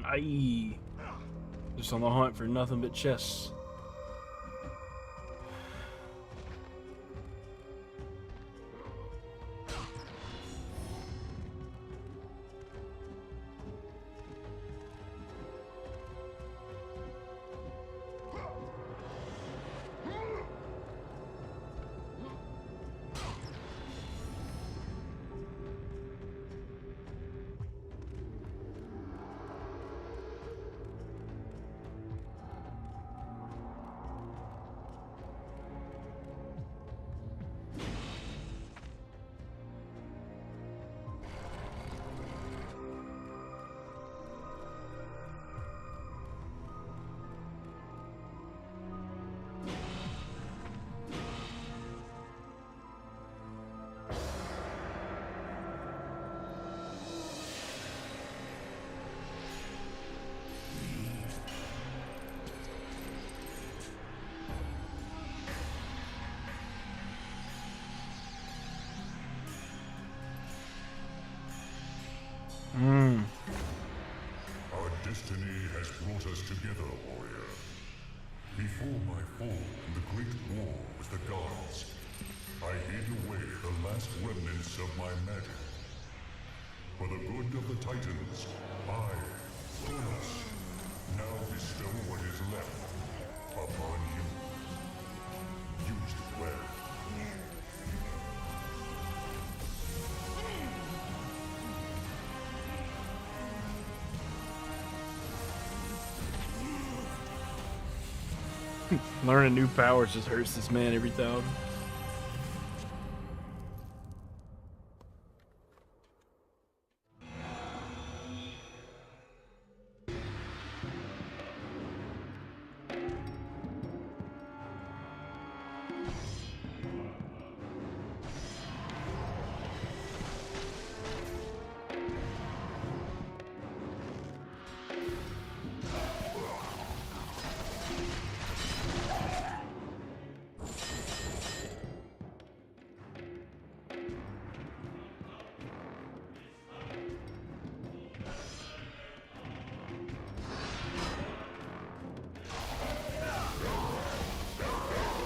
Aye. Just on the hunt for nothing but chests. Our destiny has brought us together, warrior. Before my fall in the Great War with the gods, I hid away the last remnants of my magic. For the good of the Titans, I, Kronos, now bestow what is left upon you. Use it well. Learning new powers just hurts this man every time.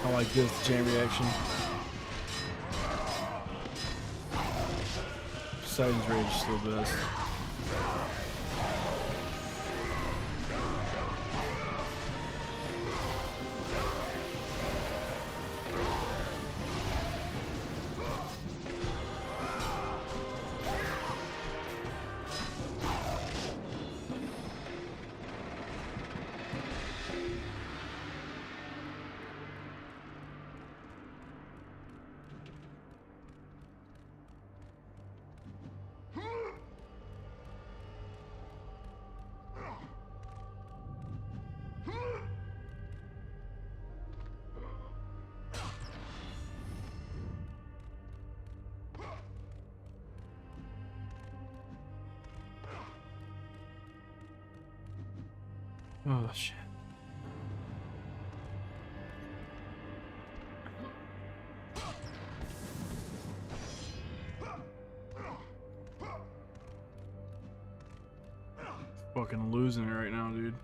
I like this chain reaction. Poseidon's Rage is still best. Oh shit. Fucking losing it right now, dude.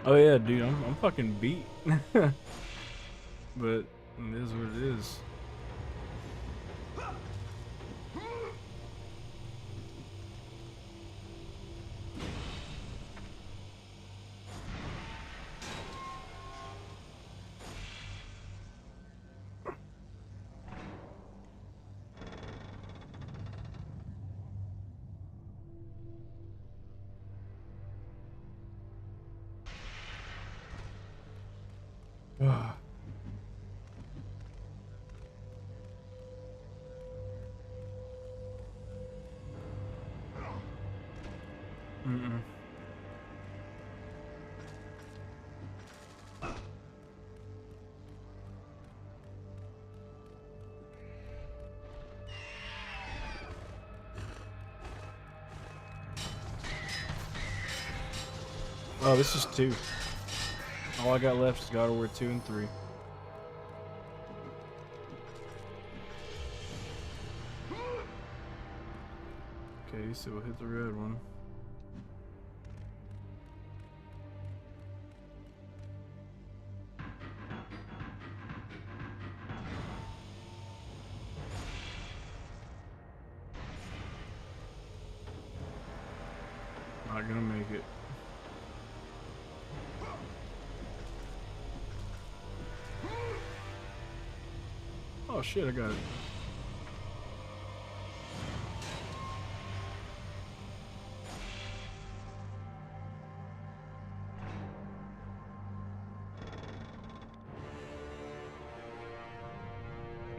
Oh yeah, dude, I'm fucking beat. but it is what it is. Mm-mm. Oh, this is 2. All I got left is God of War 2 and 3. Okay, so we'll hit the red one. Not gonna make it. Oh shit, I got it.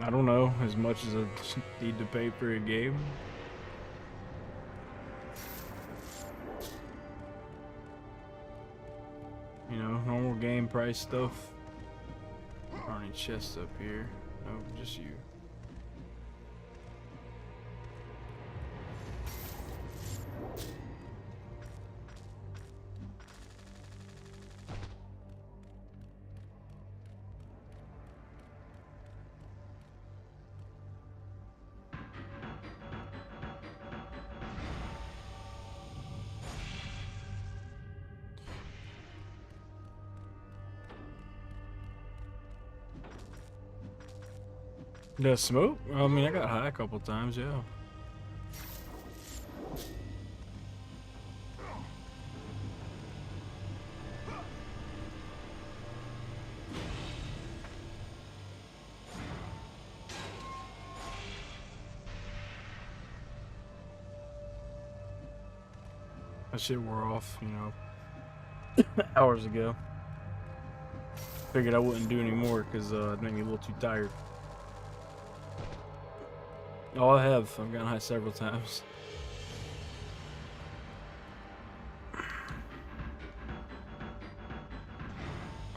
I don't know as much as I need to pay for a game. You know, normal game price stuff. Are any chests up here? No, just you. The smoke? I mean, I got high a couple times, yeah. That shit wore off, you know, hours ago. Figured I wouldn't do any more because it made me a little too tired. Oh, I've gotten high several times.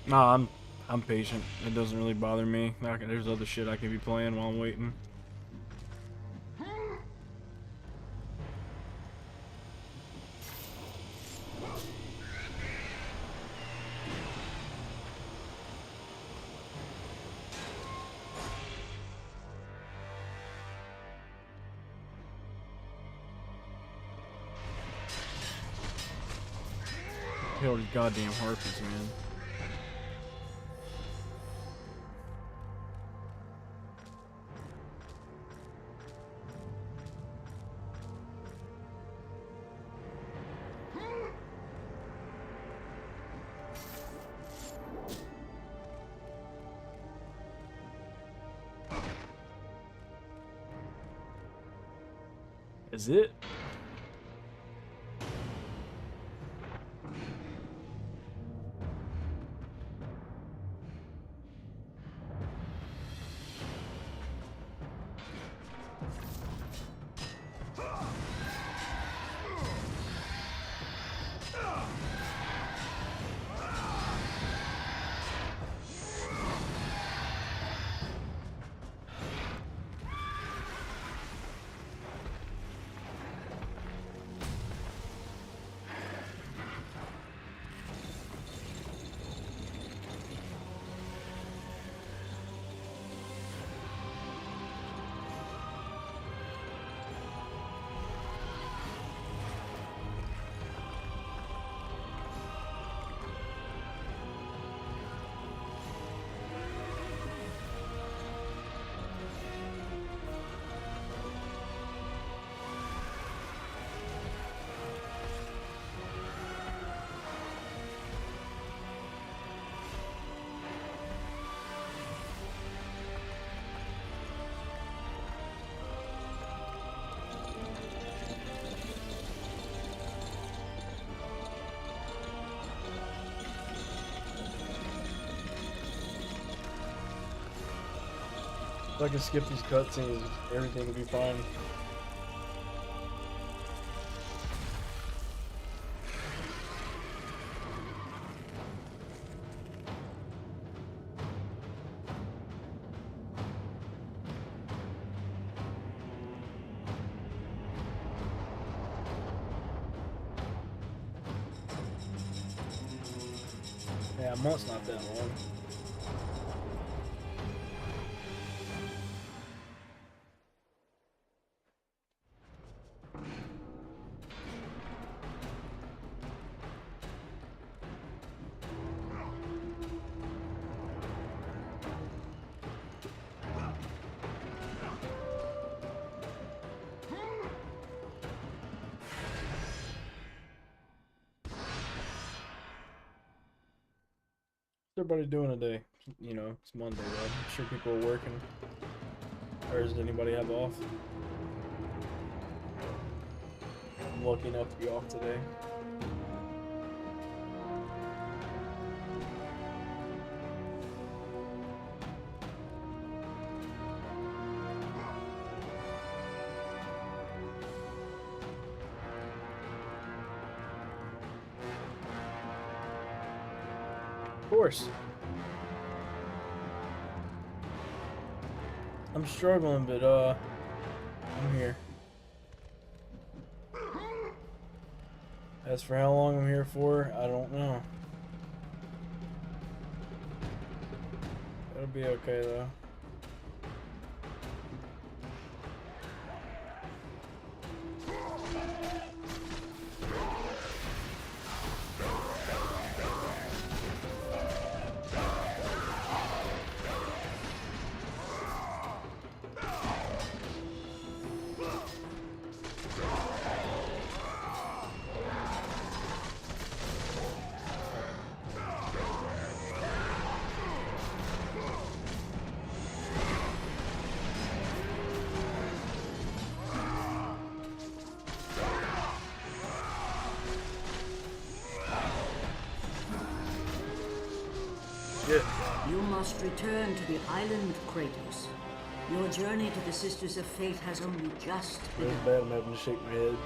Nah, I'm patient. It doesn't really bother me. There's other shit I can be playing while I'm waiting. Hell, these goddamn harpies, man. Is it? If I can skip these cutscenes, everything will be fine. Yeah, a month's not that long. What's everybody doing today? You know, it's Monday, though. I'm sure people are working. Or does anybody have off? I'm lucky enough to be off today. Of course. I'm struggling, but I'm here. As for how long I'm here for, I don't know. It'll be okay though. You must return to the island, Kratos. Your journey to the Sisters of Fate has only just begun. It's bad I'm having to shake my head.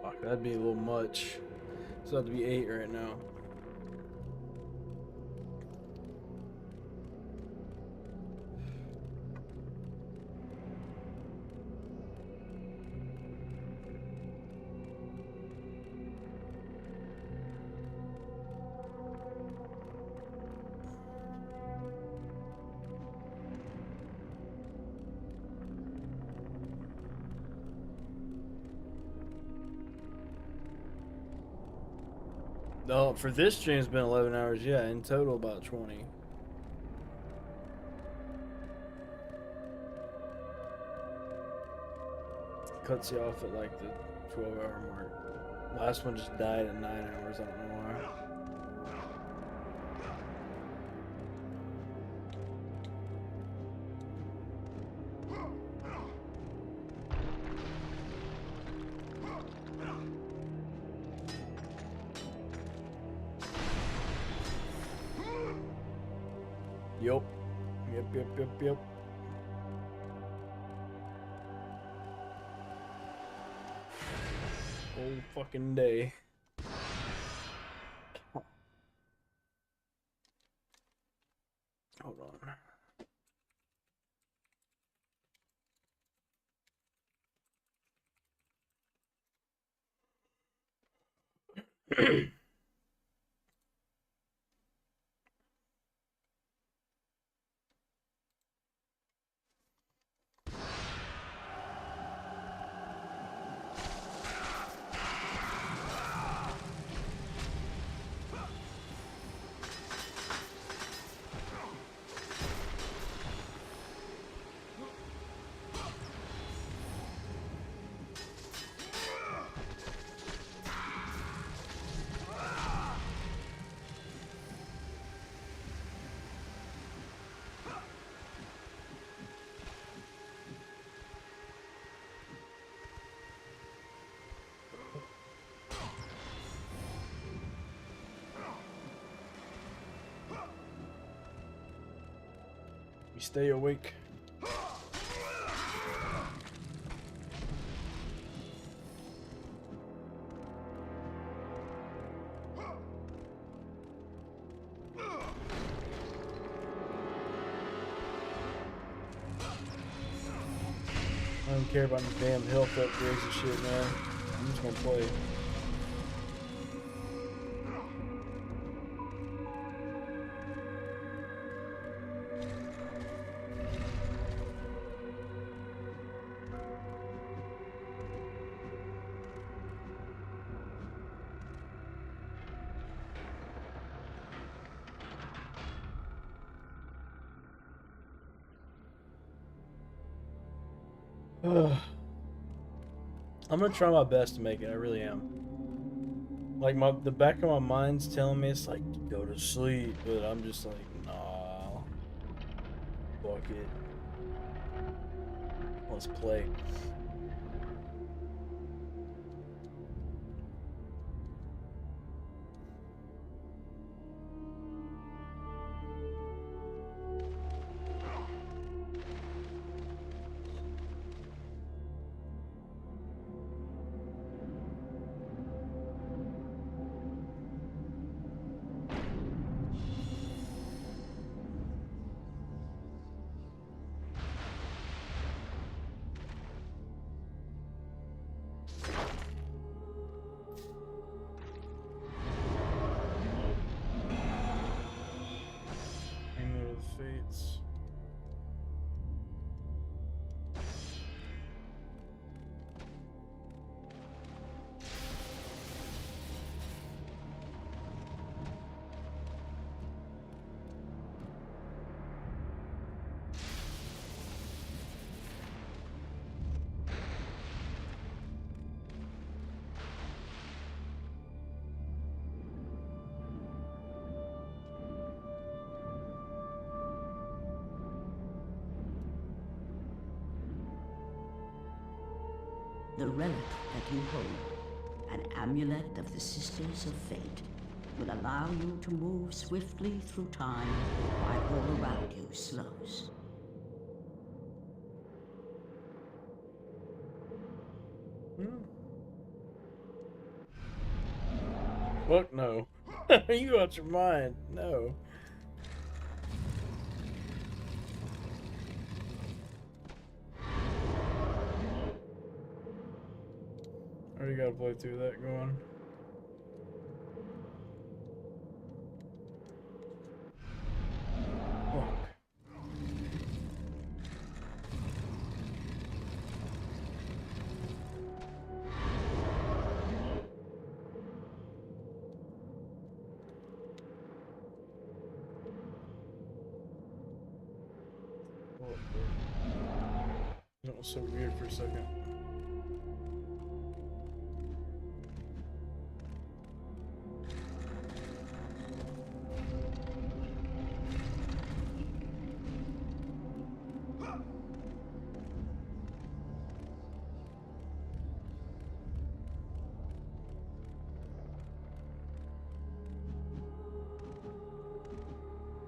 Fuck, that'd be a little much. So it'd have to be 8 right now. No, for this stream it's been 11 hours, yeah, in total about 20. Cuts you off at like the 12-hour mark. Last one just died at 9 hours, I don't know why. Yep. Whole fucking day. Hold on. stay awake. I don't care about the damn health upgrades and shit, man. I'm just gonna play. I'm gonna try my best to make it. I really am. Like the back of my mind's telling me it's like go to sleep, but I'm just like, nah. Fuck it. Let's play. Fates. The relic that you hold, an amulet of the Sisters of Fate, will allow you to move swiftly through time while all around you slows. Fuck no. You out your mind. No. Already gotta play through that going. Fuck. That was so weird for a second.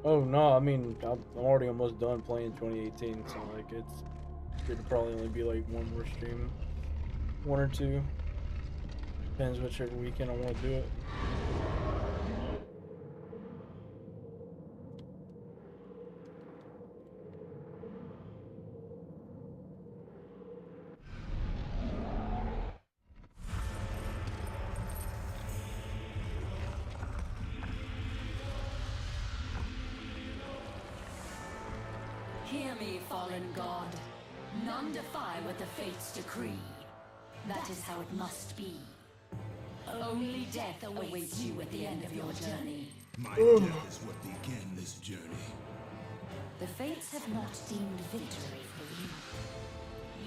Oh no, I mean I'm already almost done playing 2018, so like it'd probably only be like one more stream, one or two. Depends whichever weekend I want to do it. Hear me, fallen god. None defy what the fates decree. That is how it must be. Only death awaits you at the end of your journey. My death is what began this journey. The fates have not deemed victory for you.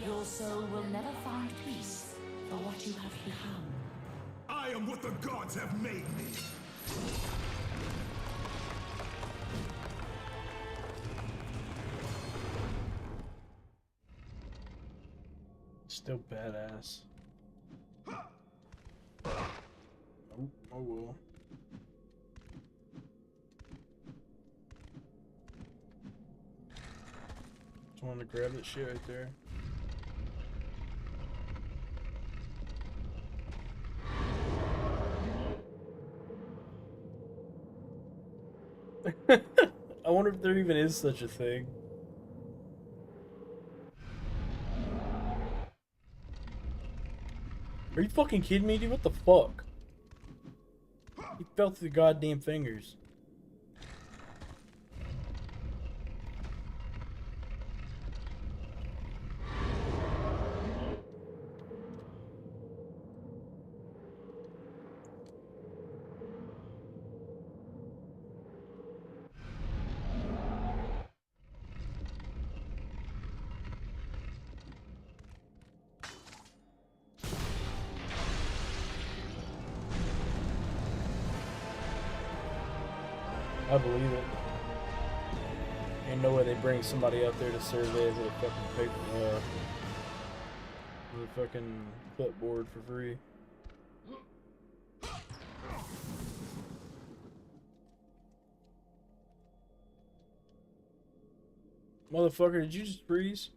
Your soul will never find peace for what you have become. I am what the gods have made me. Still badass. Oh well. wanted to grab that shit right there. I wonder if there even is such a thing. Are you fucking kidding me, dude? What the fuck? He fell through the goddamn fingers. I believe it. Ain't no way they bring somebody out there to survey with a fucking paper, with a fucking clipboard for free. Motherfucker, did you just freeze?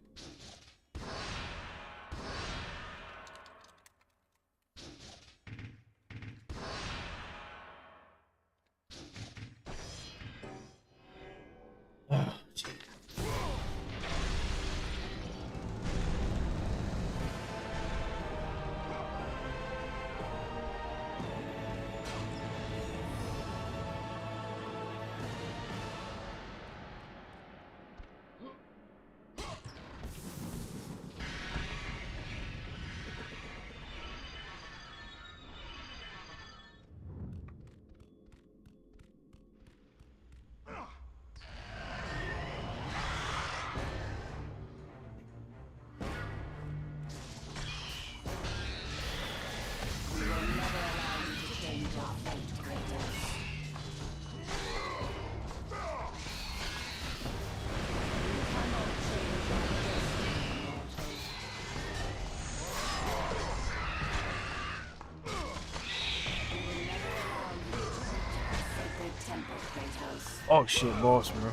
Oh shit, boss, bro.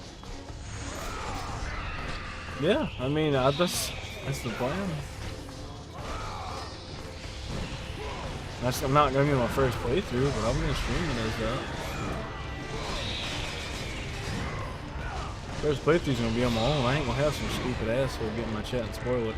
Yeah, I mean, that's the plan. I'm not gonna be my first playthrough, but I'm gonna stream it as that. First playthrough's gonna be on my own. I ain't gonna have some stupid asshole get in my chat and spoil it.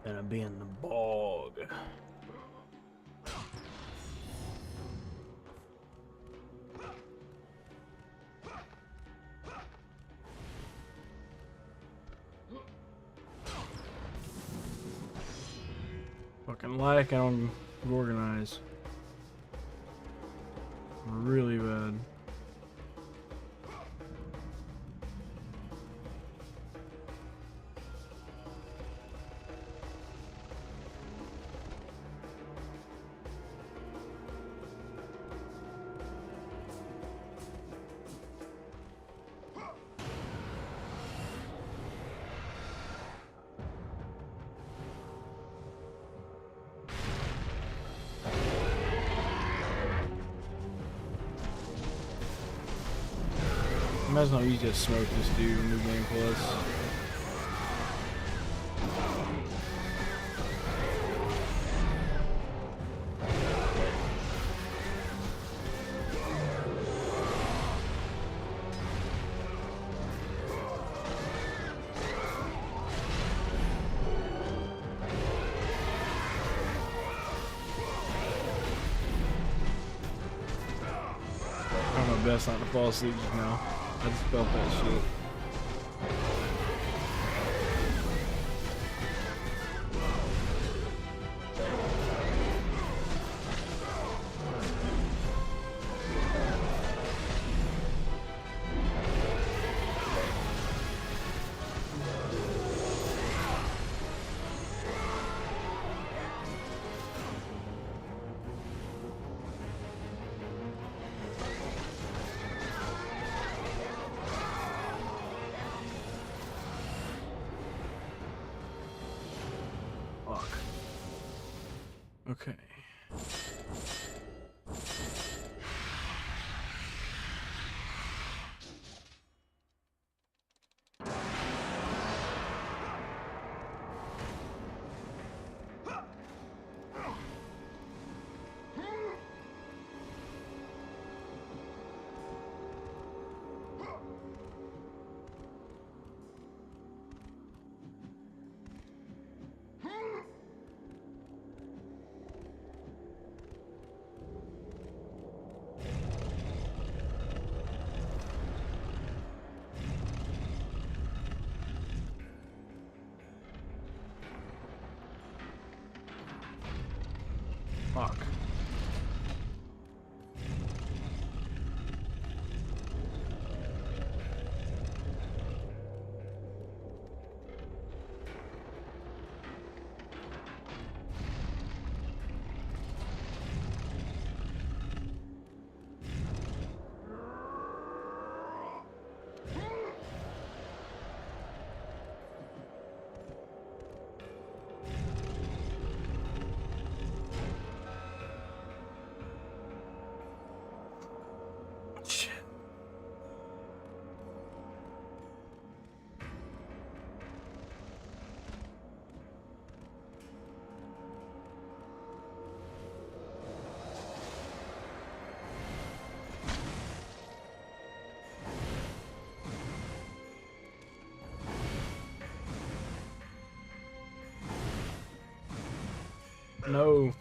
Gonna be in the bog. Fucking like I don't organize. Really bad. Imagine how easy to smoke this dude in New Game Plus. I'm my best not to fall asleep just now. I just felt that shit. Okay. Fuck. Shit. No.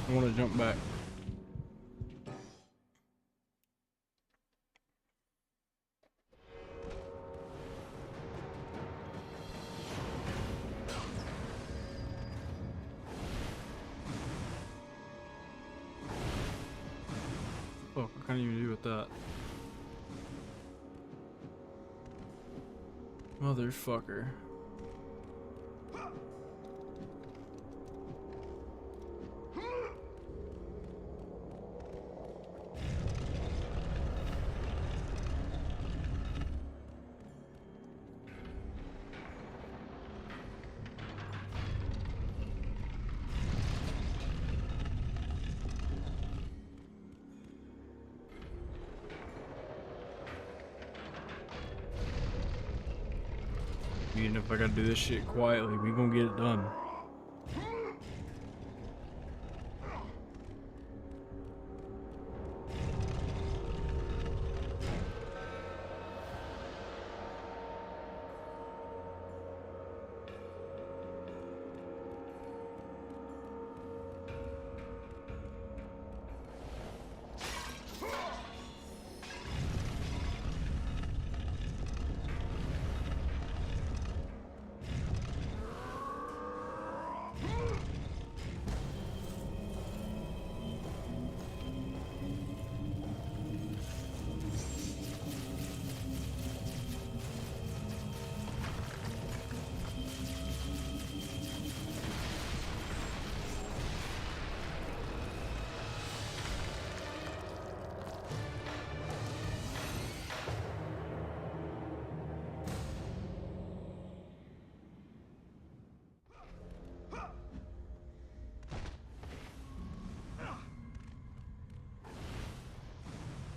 I want to jump back. Fuck, what can I even do with that? Motherfucker. Even if I gotta do this shit quietly, we gonna get it done.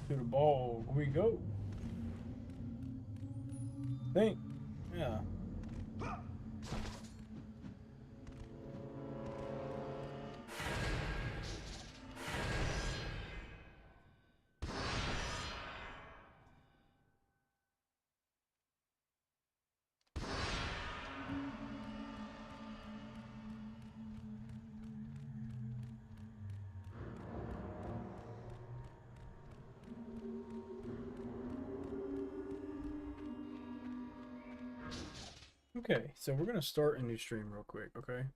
To the ball we go. Think. Yeah. Okay, so we're gonna start a new stream real quick, okay?